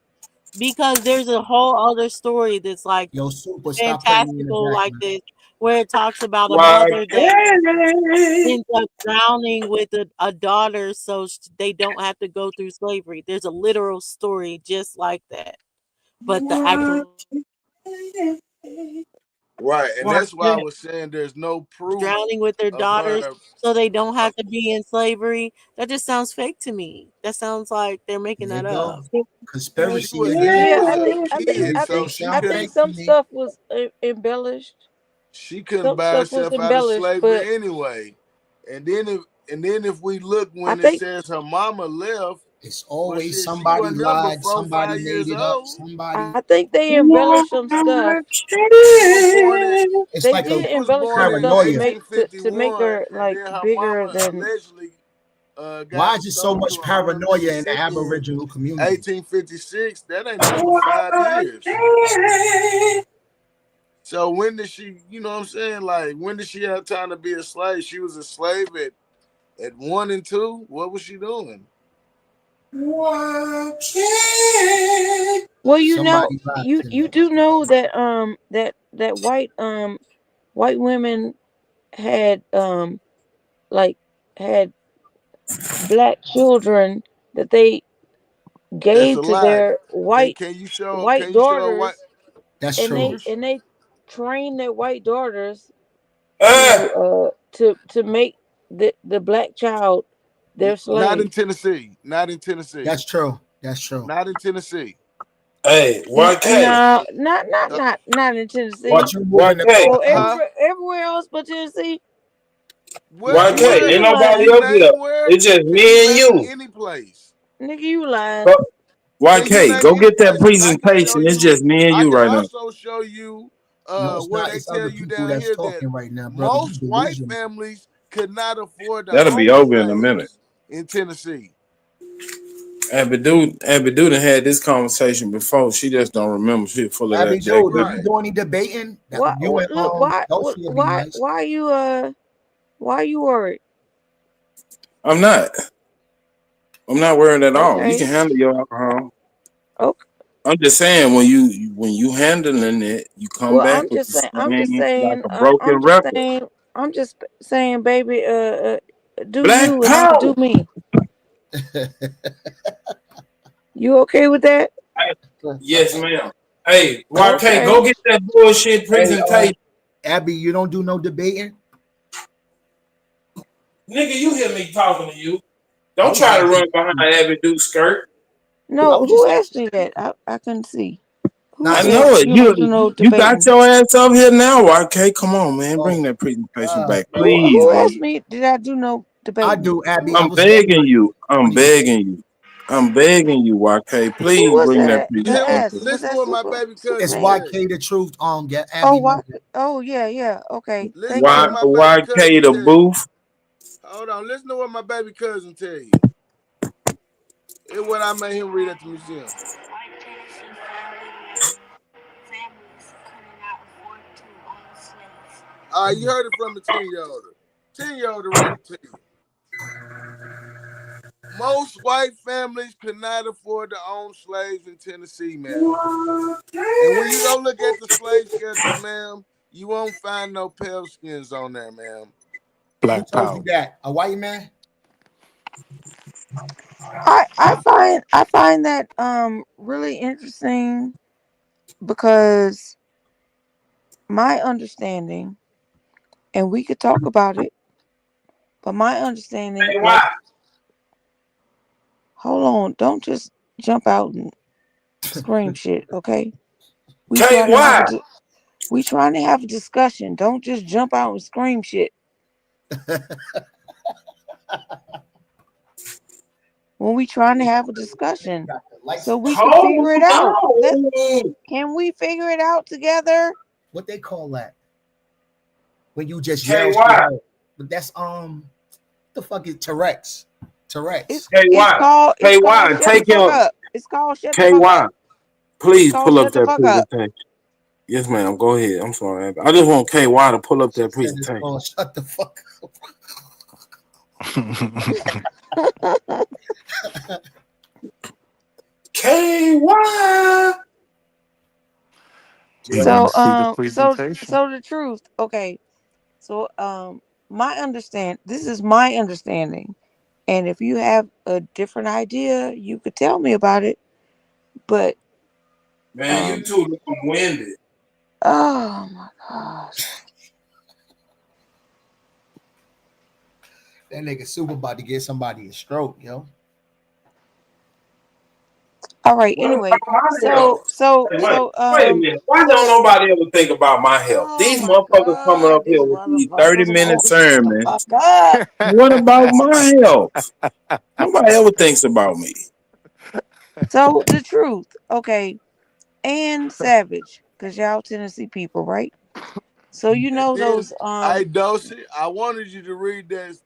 Speaker 6: Because there's a whole other story that's like
Speaker 10: Yo, Super, stop putting me in the
Speaker 6: fantastical
Speaker 10: back,
Speaker 6: like
Speaker 10: man.
Speaker 6: this, where it talks about a
Speaker 11: Why
Speaker 6: mother that
Speaker 11: can't
Speaker 6: ends up drowning with a daughter so they don't have to go through slavery. There's a literal story just like that. But the actual
Speaker 16: Right, and
Speaker 11: why
Speaker 16: that's why I
Speaker 11: can't
Speaker 16: was saying there's no proof
Speaker 6: drowning with their
Speaker 16: of
Speaker 6: daughters
Speaker 16: her.
Speaker 6: so they don't have to be in slavery, that just sounds fake to me. That sounds like they're making
Speaker 10: There you
Speaker 6: that
Speaker 10: go.
Speaker 6: up.
Speaker 16: She
Speaker 10: Conspiracy
Speaker 16: was
Speaker 10: again.
Speaker 7: Yeah,
Speaker 16: able
Speaker 7: I
Speaker 16: to
Speaker 7: think I think
Speaker 16: kid,
Speaker 7: I
Speaker 16: so
Speaker 7: think
Speaker 16: she
Speaker 7: I
Speaker 16: couldn't.
Speaker 7: think some stuff was embellished.
Speaker 16: She couldn't
Speaker 7: Some
Speaker 16: buy
Speaker 7: stuff was
Speaker 16: herself out of
Speaker 7: embellished, but
Speaker 16: slavery anyway. And then if we look
Speaker 7: I
Speaker 16: when it
Speaker 7: think
Speaker 16: says her mama left,
Speaker 10: It's
Speaker 16: well,
Speaker 10: always
Speaker 16: shit, she
Speaker 10: somebody
Speaker 16: wasn't there
Speaker 10: lied,
Speaker 16: before
Speaker 10: somebody
Speaker 16: 5
Speaker 10: made
Speaker 16: years
Speaker 10: it up,
Speaker 16: old.
Speaker 10: somebody.
Speaker 7: I think they
Speaker 11: why
Speaker 7: embellished some stuff.
Speaker 11: can't
Speaker 16: She was born in
Speaker 10: It's
Speaker 7: They
Speaker 10: like a
Speaker 7: did
Speaker 16: she was
Speaker 7: embellish
Speaker 16: born
Speaker 7: some
Speaker 16: in
Speaker 7: stuff to
Speaker 10: paranoia.
Speaker 7: make her
Speaker 16: 1851, and
Speaker 7: like
Speaker 16: then her
Speaker 7: bigger
Speaker 16: mama
Speaker 7: than.
Speaker 16: allegedly
Speaker 10: Why
Speaker 16: got
Speaker 10: is there so
Speaker 16: sold to
Speaker 10: much
Speaker 16: a
Speaker 10: paranoia in the
Speaker 16: Mississippi in
Speaker 10: Aboriginal community?
Speaker 16: 1856. That ain't nothing but 5 years. So when did she, you know what I'm saying? Like, when did she have time to be a slave? She was a slave at 1 and 2. What was she doing?
Speaker 11: why can't
Speaker 7: Well, you know,
Speaker 10: Somebody lied to
Speaker 7: you
Speaker 10: me.
Speaker 7: do know that that white women had like had black children that they
Speaker 16: That's
Speaker 7: gave
Speaker 16: a
Speaker 7: to
Speaker 16: lie.
Speaker 7: their
Speaker 16: Can you show
Speaker 7: white
Speaker 16: a white?
Speaker 7: daughters,
Speaker 10: That's
Speaker 7: and
Speaker 10: true.
Speaker 7: they trained their white daughters
Speaker 11: uh,
Speaker 7: to make the black child their
Speaker 16: Not in
Speaker 7: slave.
Speaker 16: Tennessee. Not in Tennessee.
Speaker 10: That's true. That's true.
Speaker 16: Not in Tennessee.
Speaker 11: hey, why can't
Speaker 7: No, not
Speaker 16: Uh,
Speaker 7: in Tennessee.
Speaker 10: But you
Speaker 11: why
Speaker 10: moving the
Speaker 11: can't
Speaker 7: Well,
Speaker 10: goalpost.
Speaker 7: everywhere else but Tennessee.
Speaker 11: why
Speaker 7: Nigga,
Speaker 11: can't ain't
Speaker 7: you
Speaker 16: Where? Can
Speaker 7: lying.
Speaker 11: nobody
Speaker 16: you
Speaker 11: else here?
Speaker 16: name where?
Speaker 11: It's just
Speaker 16: Can you
Speaker 11: me and
Speaker 16: name
Speaker 11: you.
Speaker 16: any place?
Speaker 7: Nigga, you lying.
Speaker 11: But why
Speaker 16: Can you
Speaker 11: can't
Speaker 16: name
Speaker 11: go
Speaker 16: any
Speaker 11: get that
Speaker 16: place? Because I can show
Speaker 11: presentation? It's
Speaker 16: you.
Speaker 11: just me and
Speaker 16: I
Speaker 11: you
Speaker 16: can
Speaker 11: right now.
Speaker 16: also show you
Speaker 10: No, it's
Speaker 16: where
Speaker 10: not.
Speaker 16: they
Speaker 10: It's
Speaker 16: tell
Speaker 10: other
Speaker 16: you
Speaker 10: people
Speaker 16: down
Speaker 10: that's
Speaker 16: here that
Speaker 10: talking right now, brother. You
Speaker 16: most white
Speaker 10: delusional.
Speaker 16: families could not afford to
Speaker 1: That'll be
Speaker 16: own
Speaker 1: over in a minute.
Speaker 16: slaves in Tennessee.
Speaker 21: Abidu done had this conversation before. She just don't remember. She full of
Speaker 10: Abby,
Speaker 21: that jack.
Speaker 10: dude, if
Speaker 16: Right.
Speaker 10: you do any debating, that
Speaker 7: Why?
Speaker 10: you and
Speaker 7: Look,
Speaker 10: Dulcie would be nice.
Speaker 7: why you worried?
Speaker 21: I'm not worried at all. You
Speaker 7: Okay.
Speaker 21: can handle your alcohol.
Speaker 7: Okay.
Speaker 21: I'm just saying when you handling it, you come
Speaker 7: Well,
Speaker 21: back with the same like a broken record.
Speaker 7: I'm just saying, baby. Do
Speaker 21: Black
Speaker 7: you and I'll do
Speaker 21: power.
Speaker 7: me. You okay with that?
Speaker 21: Yes, ma'am. Hey, YK,
Speaker 7: Okay.
Speaker 21: go get that bullshit
Speaker 10: Hey,
Speaker 21: presentation.
Speaker 10: Abby, you don't do no debating?
Speaker 21: Nigga, you hear me talking to you. Don't try to run behind Abidu's skirt.
Speaker 7: No, who asked me that? I couldn't see. Who
Speaker 21: I
Speaker 7: said
Speaker 21: know it.
Speaker 7: you don't do no
Speaker 21: You got
Speaker 7: debating?
Speaker 21: your ass up here now, YK. Come on, man. Bring that presentation back, please.
Speaker 7: Who asked me? Did I do no debating?
Speaker 10: I do, Abby.
Speaker 21: I'm begging you. I'm begging you. I'm begging you, YK. Please
Speaker 7: Who was
Speaker 21: bring that
Speaker 7: that that
Speaker 21: presentation.
Speaker 7: asked? Was
Speaker 16: Listen
Speaker 7: that
Speaker 16: to what my
Speaker 7: Super?
Speaker 16: baby
Speaker 7: Super
Speaker 10: It's
Speaker 16: cousin
Speaker 7: Nate?
Speaker 16: said.
Speaker 10: YK the truth. Get
Speaker 7: Oh,
Speaker 10: Abby.
Speaker 7: why? Oh, yeah. Okay.
Speaker 16: Listen
Speaker 7: Thank
Speaker 16: to
Speaker 7: you.
Speaker 16: what my baby
Speaker 21: YK
Speaker 16: cousin
Speaker 21: the
Speaker 16: tell you.
Speaker 21: booth.
Speaker 16: Hold on. Listen to what my baby cousin tell you. It's what I made him read at the museum. You heard it from the 10-year-old. 10-year-old read it to you. Most white families could not afford to own slaves in Tennessee, ma'am. And when you go look at the slave schedules, ma'am, you won't find no pale skins on there, ma'am.
Speaker 10: Who told you that? A white man?
Speaker 7: I find that really interesting because my understanding, and we could talk about it, but my understanding.
Speaker 11: Hey, why?
Speaker 7: Hold on, don't just jump out and scream shit, okay? We
Speaker 11: Hey,
Speaker 7: trying to have
Speaker 11: why?
Speaker 7: we trying to have a discussion. Don't just jump out and scream shit. When we trying to have a discussion, so we can figure it out. Can we figure it out together?
Speaker 10: What they call that? When you just
Speaker 11: Hey,
Speaker 10: yell shit
Speaker 11: why?
Speaker 10: out. But that's what the fuck is Tourette's? Tourette's.
Speaker 21: Hey, why? Hey, why? Take your
Speaker 7: It's called shut the fuck
Speaker 21: KY.
Speaker 7: up.
Speaker 21: Please
Speaker 7: called
Speaker 21: pull up
Speaker 7: shut the
Speaker 21: that
Speaker 7: fuck up.
Speaker 21: presentation. Yes, ma'am. Go ahead. I'm sorry. I just want KY to pull up that presentation.
Speaker 10: Shut the fuck up.
Speaker 2: KY.
Speaker 7: So
Speaker 9: the presentation.
Speaker 7: so the truth. Okay. So this is my understanding. And if you have a different idea, you could tell me about it. But
Speaker 2: Man, you too long-winded.
Speaker 7: oh my gosh.
Speaker 10: That nigga super about to get somebody a stroke, yo.
Speaker 7: All right. Anyway,
Speaker 2: wait a minute. Why don't nobody ever think about my health? These motherfuckers coming up here with these 30-minute sermons. What about my health? Nobody ever thinks about me.
Speaker 7: So the truth, okay, and Savage, because y'all Tennessee people, right? So you know those
Speaker 16: Hey Dosey, I wanted you to read this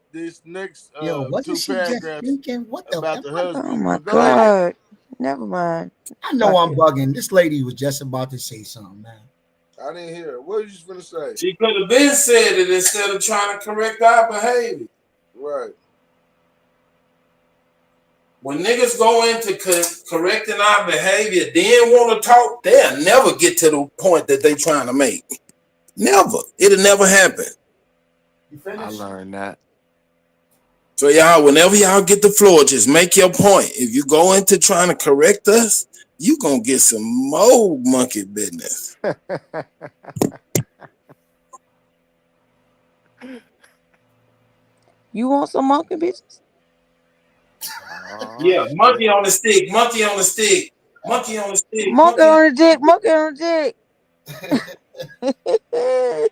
Speaker 16: next
Speaker 10: Yo, wasn't
Speaker 16: two
Speaker 10: she just
Speaker 16: paragraphs
Speaker 10: thinking? What the
Speaker 16: about the husband.
Speaker 7: Oh my
Speaker 16: Go ahead.
Speaker 7: God. Never mind.
Speaker 10: I know I'm bugging. This lady was just about to say something, man.
Speaker 16: I didn't hear it. What were you just gonna say?
Speaker 2: She could have been said it instead of trying to correct our behavior.
Speaker 16: Right.
Speaker 2: When niggas go into correcting our behavior, then want to talk, they'll never get to the point that they trying to make. Never. It'll never happen.
Speaker 9: I learned that.
Speaker 2: So y'all, whenever y'all get the floor, just make your point. If you go into trying to correct us, you gonna get some more monkey business.
Speaker 7: You want some monkey business?
Speaker 2: Yeah, monkey on the stick, monkey on the stick, monkey on the stick,
Speaker 7: monkey on the dick, monkey on the dick.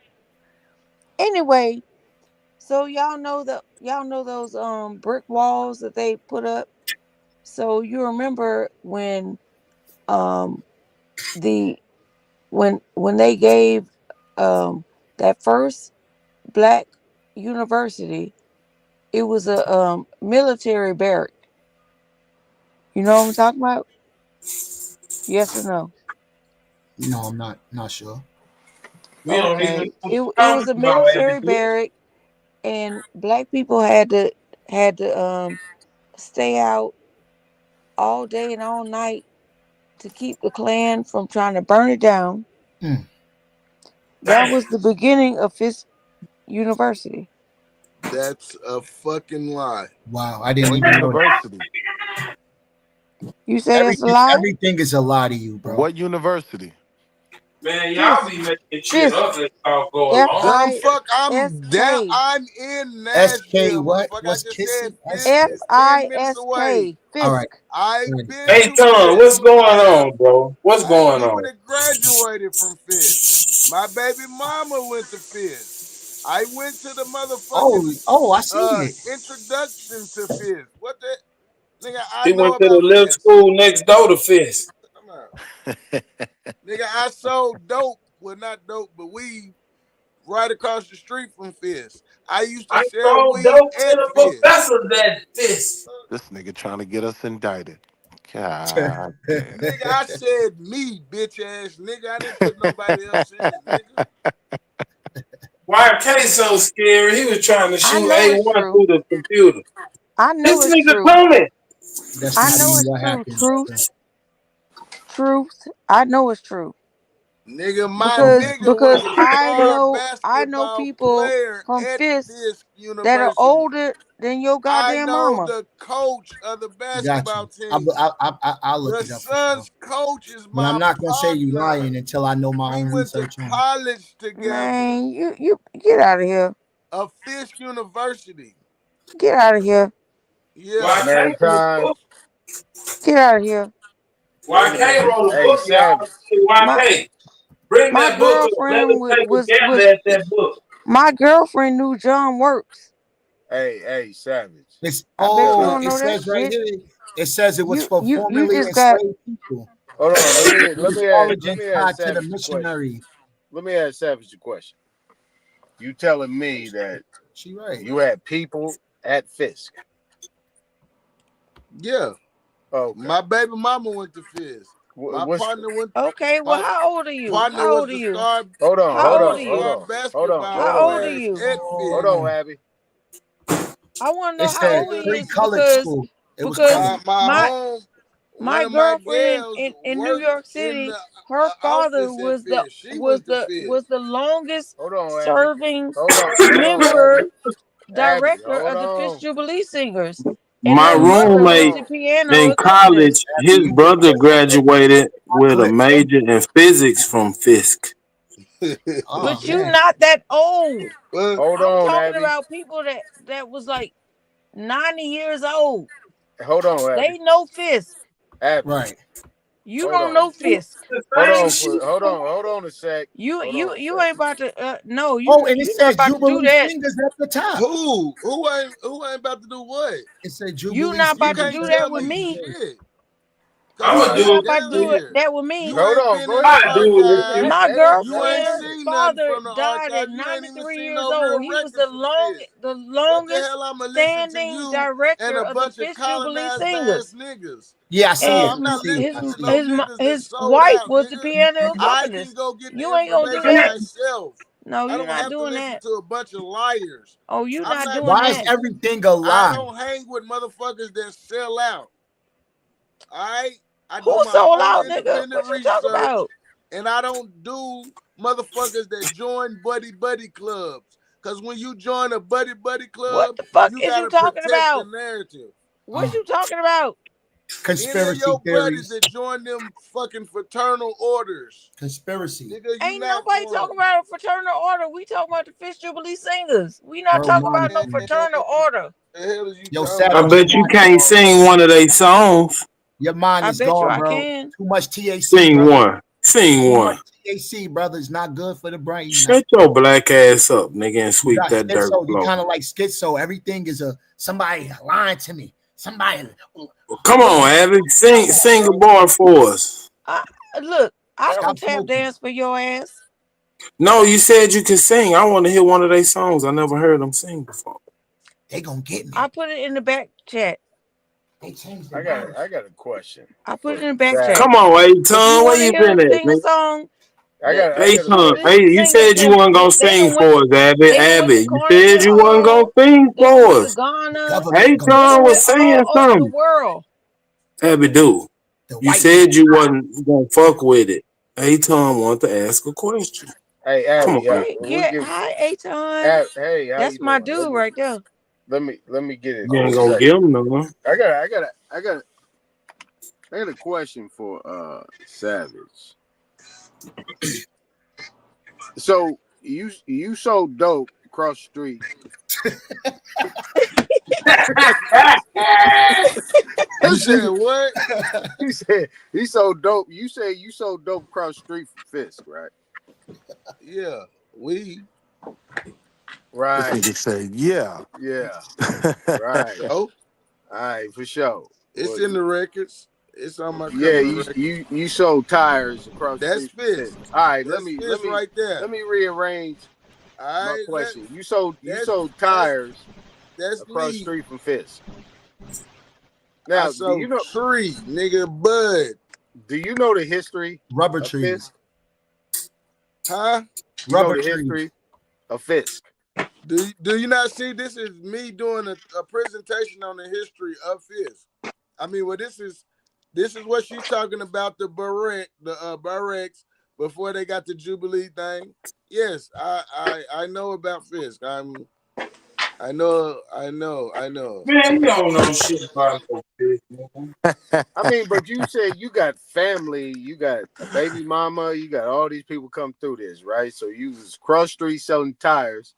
Speaker 7: Anyway, so y'all know those brick walls that they put up. So you remember when when they gave that first black university, it was a military barrack. You know what I'm talking about? Yes or no?
Speaker 10: No, I'm not sure.
Speaker 7: Okay. It was a military barrack, and black people had to stay out all day and all night to keep the Klan from trying to burn it down. That was the beginning of Fisk University.
Speaker 16: That's a fucking lie.
Speaker 10: Wow, I didn't even know that.
Speaker 7: You say it's a lie?
Speaker 10: Everything is a lie to you, bro.
Speaker 9: What university?
Speaker 2: Man, y'all be making shit up as y'all go along.
Speaker 16: I'm in Nashville.
Speaker 10: SK what? What's kissing?
Speaker 7: FISK.
Speaker 10: All right.
Speaker 16: I've been
Speaker 2: Hey, Tom, what's going on, bro? What's going on?
Speaker 16: I graduated from Fisk. My baby mama went to Fisk. I went to the motherfucking
Speaker 10: I see it.
Speaker 16: Introduction to Fisk. What the nigga?
Speaker 2: He went to the little school next door to Fisk.
Speaker 16: Nigga, I sold dope. Well, not dope, but weed right across the street from Fisk. I used to sell weed
Speaker 2: dope
Speaker 16: at
Speaker 2: to the professor that Fisk.
Speaker 9: This nigga trying to get us indicted. God.
Speaker 16: Nigga, I said me, bitch ass nigga. I didn't put nobody else in it, nigga.
Speaker 2: Why K so scary? He was trying to shoot A1 through the computer.
Speaker 7: I know
Speaker 2: this
Speaker 7: it's
Speaker 2: nigga
Speaker 7: true.
Speaker 2: coming.
Speaker 7: I know it's true. Truth. I know it's true.
Speaker 16: Nigga, my nigga
Speaker 7: because
Speaker 16: was
Speaker 7: I know people from Fisk that are older than your goddamn mama.
Speaker 16: The coach of the basketball team.
Speaker 10: I'll look
Speaker 16: the
Speaker 10: it up.
Speaker 16: son's coach is
Speaker 10: But I'm not gonna say you lying until I know my own research on it.
Speaker 16: College together.
Speaker 7: Man, you get out of here.
Speaker 16: A Fisk University.
Speaker 7: Get out of here.
Speaker 16: Yeah.
Speaker 7: Get out of here.
Speaker 2: YK wrote a book, y'all. YK, bring that book up. Let us take a gander at that book.
Speaker 7: My girlfriend knew John Works.
Speaker 12: Hey, Savage.
Speaker 10: It says right here. It says it was for formerly enslaved people.
Speaker 12: Hold on. Let me ask
Speaker 10: to the missionary.
Speaker 12: Let me ask Savage a question. You telling me that you had people at Fisk?
Speaker 16: Yeah.
Speaker 12: Okay.
Speaker 16: My baby mama went to Fisk. My partner went.
Speaker 7: Okay, well, how old are you? How old are you?
Speaker 12: Hold on.
Speaker 7: How old are you?
Speaker 12: Hold on,
Speaker 7: Abby. I want to know
Speaker 10: It
Speaker 7: how
Speaker 10: said
Speaker 7: old he
Speaker 10: free
Speaker 7: is
Speaker 10: colored
Speaker 7: because
Speaker 10: school. It was
Speaker 7: because
Speaker 10: crazy.
Speaker 7: my
Speaker 16: One of my
Speaker 7: girlfriend
Speaker 16: gals
Speaker 7: in New
Speaker 16: worked
Speaker 7: York
Speaker 16: in
Speaker 7: City,
Speaker 16: the
Speaker 7: her father
Speaker 16: office at
Speaker 7: was
Speaker 16: Fisk. She went to Fisk.
Speaker 7: the longest
Speaker 15: Hold on, Abby.
Speaker 7: serving
Speaker 15: Hold on,
Speaker 7: member
Speaker 15: Abby. Abby,
Speaker 7: director
Speaker 15: hold
Speaker 7: of the Fisk
Speaker 15: on.
Speaker 7: Jubilee Singers. And
Speaker 2: My
Speaker 7: her mother
Speaker 2: roommate
Speaker 7: was the piano
Speaker 2: in
Speaker 7: accompanist.
Speaker 2: college, his brother graduated with a major in physics from Fisk.
Speaker 7: But you not that old.
Speaker 15: Hold
Speaker 7: I'm
Speaker 15: on,
Speaker 7: talking
Speaker 15: Abby.
Speaker 7: about people that was like 90 years old.
Speaker 15: Hold on, Abby.
Speaker 7: They know Fisk.
Speaker 15: Abby.
Speaker 10: Right.
Speaker 7: You
Speaker 15: Hold
Speaker 7: don't
Speaker 15: on.
Speaker 7: know Fisk.
Speaker 15: Hold on a sec.
Speaker 7: You
Speaker 15: Hold
Speaker 7: you
Speaker 15: on a
Speaker 7: you
Speaker 15: sec.
Speaker 7: ain't about to no,
Speaker 10: Oh, and it
Speaker 7: you're not
Speaker 10: says
Speaker 7: about to do
Speaker 10: Jubilee
Speaker 7: that.
Speaker 10: Singers at the top.
Speaker 16: Who ain't about to do what?
Speaker 10: It said
Speaker 7: You
Speaker 10: Jubilee
Speaker 7: not about to
Speaker 10: Singers.
Speaker 7: do
Speaker 16: Can't
Speaker 7: that
Speaker 16: tell
Speaker 7: with
Speaker 16: me
Speaker 7: me.
Speaker 16: shit.
Speaker 2: I'm
Speaker 16: Cause
Speaker 2: gonna
Speaker 16: you
Speaker 7: You're not
Speaker 16: ain't
Speaker 2: do
Speaker 7: about to
Speaker 16: down
Speaker 7: do
Speaker 16: here.
Speaker 7: that with me.
Speaker 16: You
Speaker 15: Hold
Speaker 16: ain't
Speaker 15: on.
Speaker 16: been
Speaker 15: Go
Speaker 16: in
Speaker 15: ahead.
Speaker 16: the
Speaker 2: I do it with
Speaker 16: archive.
Speaker 2: you.
Speaker 7: My
Speaker 16: You ain't
Speaker 7: girlfriend's
Speaker 16: seen nothing
Speaker 7: father
Speaker 16: from the
Speaker 7: died
Speaker 16: archive.
Speaker 7: at
Speaker 16: You ain't even
Speaker 7: 93
Speaker 16: seen
Speaker 7: years
Speaker 16: no real
Speaker 7: old. He was
Speaker 16: records from Fisk.
Speaker 7: the
Speaker 16: What the
Speaker 7: longest
Speaker 16: hell I'ma listen to
Speaker 7: standing
Speaker 16: you and
Speaker 7: director
Speaker 16: a
Speaker 7: of the
Speaker 16: bunch of
Speaker 7: Fisk Jubilee
Speaker 16: colonized ass
Speaker 7: Singers.
Speaker 16: niggas?
Speaker 10: Yeah, I see
Speaker 16: No,
Speaker 10: it.
Speaker 16: I'm
Speaker 10: I
Speaker 16: not
Speaker 10: see it.
Speaker 7: His
Speaker 10: I
Speaker 16: listening to
Speaker 10: see
Speaker 16: no
Speaker 10: it.
Speaker 16: niggas that's
Speaker 7: his
Speaker 16: sold
Speaker 7: wife
Speaker 16: out,
Speaker 7: was the
Speaker 16: nigga.
Speaker 7: piano
Speaker 16: I can
Speaker 7: accompanist.
Speaker 16: go get the
Speaker 7: You ain't gonna do
Speaker 16: information
Speaker 7: that.
Speaker 16: myself.
Speaker 7: No,
Speaker 16: I
Speaker 7: you're
Speaker 16: don't
Speaker 7: not
Speaker 16: have to
Speaker 7: doing
Speaker 16: listen
Speaker 7: that.
Speaker 16: to a bunch of liars.
Speaker 7: Oh, you're
Speaker 16: I'm
Speaker 7: not
Speaker 16: not
Speaker 7: doing
Speaker 10: Why is
Speaker 7: that.
Speaker 10: everything a
Speaker 16: I
Speaker 10: lie?
Speaker 16: don't hang with motherfuckers that sell out. All right? I do
Speaker 7: Who
Speaker 16: my
Speaker 7: sold
Speaker 16: own
Speaker 7: out, nigga?
Speaker 16: independent
Speaker 7: What you talking
Speaker 16: research,
Speaker 7: about?
Speaker 16: and I don't do motherfuckers that join buddy clubs. Cause when you join a buddy
Speaker 7: What
Speaker 16: club,
Speaker 7: the fuck
Speaker 16: you
Speaker 7: is you
Speaker 16: gotta
Speaker 7: talking
Speaker 16: protect the
Speaker 7: about?
Speaker 16: narrative.
Speaker 7: What you talking about?
Speaker 16: Any of
Speaker 10: Conspiracy
Speaker 16: your buddies
Speaker 10: theories.
Speaker 16: that join them fucking fraternal orders,
Speaker 10: Conspiracy.
Speaker 16: nigga, you
Speaker 7: Ain't
Speaker 16: not
Speaker 7: nobody
Speaker 16: one.
Speaker 7: talking about a fraternal order. We talking about the Fisk Jubilee Singers. We not
Speaker 10: Pearl
Speaker 7: talking about no
Speaker 10: monitoring.
Speaker 7: fraternal order.
Speaker 16: The hell is you
Speaker 10: Yo,
Speaker 16: talking
Speaker 2: I
Speaker 10: Savage,
Speaker 16: about?
Speaker 10: your
Speaker 2: bet you
Speaker 10: mind is
Speaker 2: can't
Speaker 10: gone.
Speaker 2: sing one of their songs.
Speaker 10: Your mind
Speaker 7: I
Speaker 10: is
Speaker 7: bet you
Speaker 10: gone,
Speaker 7: I
Speaker 10: bro.
Speaker 7: can.
Speaker 10: Too much THC,
Speaker 2: Sing
Speaker 10: brother.
Speaker 2: one. Sing
Speaker 10: Too
Speaker 2: one.
Speaker 10: much THC, brother. It's not good for the brain.
Speaker 2: Shut your black ass up, nigga, and
Speaker 10: You
Speaker 2: sweep
Speaker 10: got
Speaker 2: that dirt
Speaker 10: schizo. You
Speaker 2: floor.
Speaker 10: kind of like schizo. Everything is a somebody lying to me. Somebody.
Speaker 2: Come on, Abby. Sing a bar for us.
Speaker 7: Look, I
Speaker 10: Stop
Speaker 7: don't tap
Speaker 10: smoking.
Speaker 7: dance for your ass.
Speaker 2: No, you said you could sing. I want to hear one of their songs. I never heard them sing before.
Speaker 10: They gonna get me.
Speaker 7: I put it in the back chat.
Speaker 10: They changed
Speaker 15: I got a question.
Speaker 7: I put it in the back chat.
Speaker 2: Come on,
Speaker 7: If you
Speaker 2: A-Ton. Where
Speaker 7: want to
Speaker 2: you
Speaker 7: hear
Speaker 2: been
Speaker 7: them
Speaker 2: at,
Speaker 7: sing a
Speaker 2: nigga?
Speaker 7: song,
Speaker 15: I got a
Speaker 2: A-Ton.
Speaker 15: question.
Speaker 2: Hey, you said you wasn't gonna sing for us, Abby.
Speaker 7: They done went
Speaker 2: Abby,
Speaker 7: to
Speaker 2: you said you wasn't gonna
Speaker 7: Carnegie
Speaker 2: sing
Speaker 7: Hall. They done
Speaker 2: for
Speaker 7: went to
Speaker 2: us.
Speaker 7: Ghana.
Speaker 10: Government gonna
Speaker 7: They
Speaker 2: A-Ton
Speaker 7: done
Speaker 2: was
Speaker 7: went
Speaker 2: saying
Speaker 7: all over the
Speaker 2: something.
Speaker 7: world.
Speaker 2: Abby, dude,
Speaker 10: the
Speaker 2: you
Speaker 10: white
Speaker 2: said you wasn't gonna fuck with it. A-Ton want to ask a question.
Speaker 15: Hey,
Speaker 2: Come
Speaker 15: Abby,
Speaker 2: on,
Speaker 7: Okay,
Speaker 2: A-Ton.
Speaker 15: we
Speaker 7: get
Speaker 15: give.
Speaker 7: hi, Aton.
Speaker 15: Hey, how
Speaker 7: That's
Speaker 15: you
Speaker 7: my
Speaker 15: doing?
Speaker 7: dude right there.
Speaker 15: Let me get it
Speaker 2: You
Speaker 15: for
Speaker 2: ain't
Speaker 15: a
Speaker 2: gonna
Speaker 15: second.
Speaker 2: give him none.
Speaker 15: I got a question for Savage. So you so dope across the street.
Speaker 16: You said what?
Speaker 15: He said he's so dope. You say you so dope across the street from Fisk, right?
Speaker 16: Yeah, we.
Speaker 15: Right.
Speaker 9: This nigga say, yeah.
Speaker 15: Yeah. Right.
Speaker 16: Oh,
Speaker 15: All right, for sure.
Speaker 16: it's
Speaker 15: Well,
Speaker 16: in the records. It's on my
Speaker 15: yeah,
Speaker 16: criminal record.
Speaker 15: you sold tires across the
Speaker 16: That's
Speaker 15: street from
Speaker 16: Fisk.
Speaker 15: Fisk. All right,
Speaker 16: That's Fisk right there.
Speaker 15: let me rearrange
Speaker 16: All
Speaker 15: my
Speaker 16: right,
Speaker 15: question. You sold
Speaker 16: that's
Speaker 15: tires
Speaker 16: that's
Speaker 15: across the
Speaker 16: me.
Speaker 15: street from Fisk.
Speaker 16: I
Speaker 15: Now,
Speaker 16: sold tree, nigga, bud.
Speaker 15: do you know the history
Speaker 10: rubber
Speaker 15: of
Speaker 10: trees.
Speaker 15: Fisk?
Speaker 16: Huh?
Speaker 15: You
Speaker 10: Rubber
Speaker 15: know the
Speaker 10: trees.
Speaker 15: history of Fisk.
Speaker 16: Do you not see this is me doing a presentation on the history of Fisk? I mean, well, this is what she's talking about, the barracks before they got the Jubilee thing. Yes, I know about Fisk. I know.
Speaker 2: Man, you don't know shit about no Fisk, man.
Speaker 15: I mean, but you said you got family, you got a baby mama, you got all these people come through this, right? So you was cross street selling tires,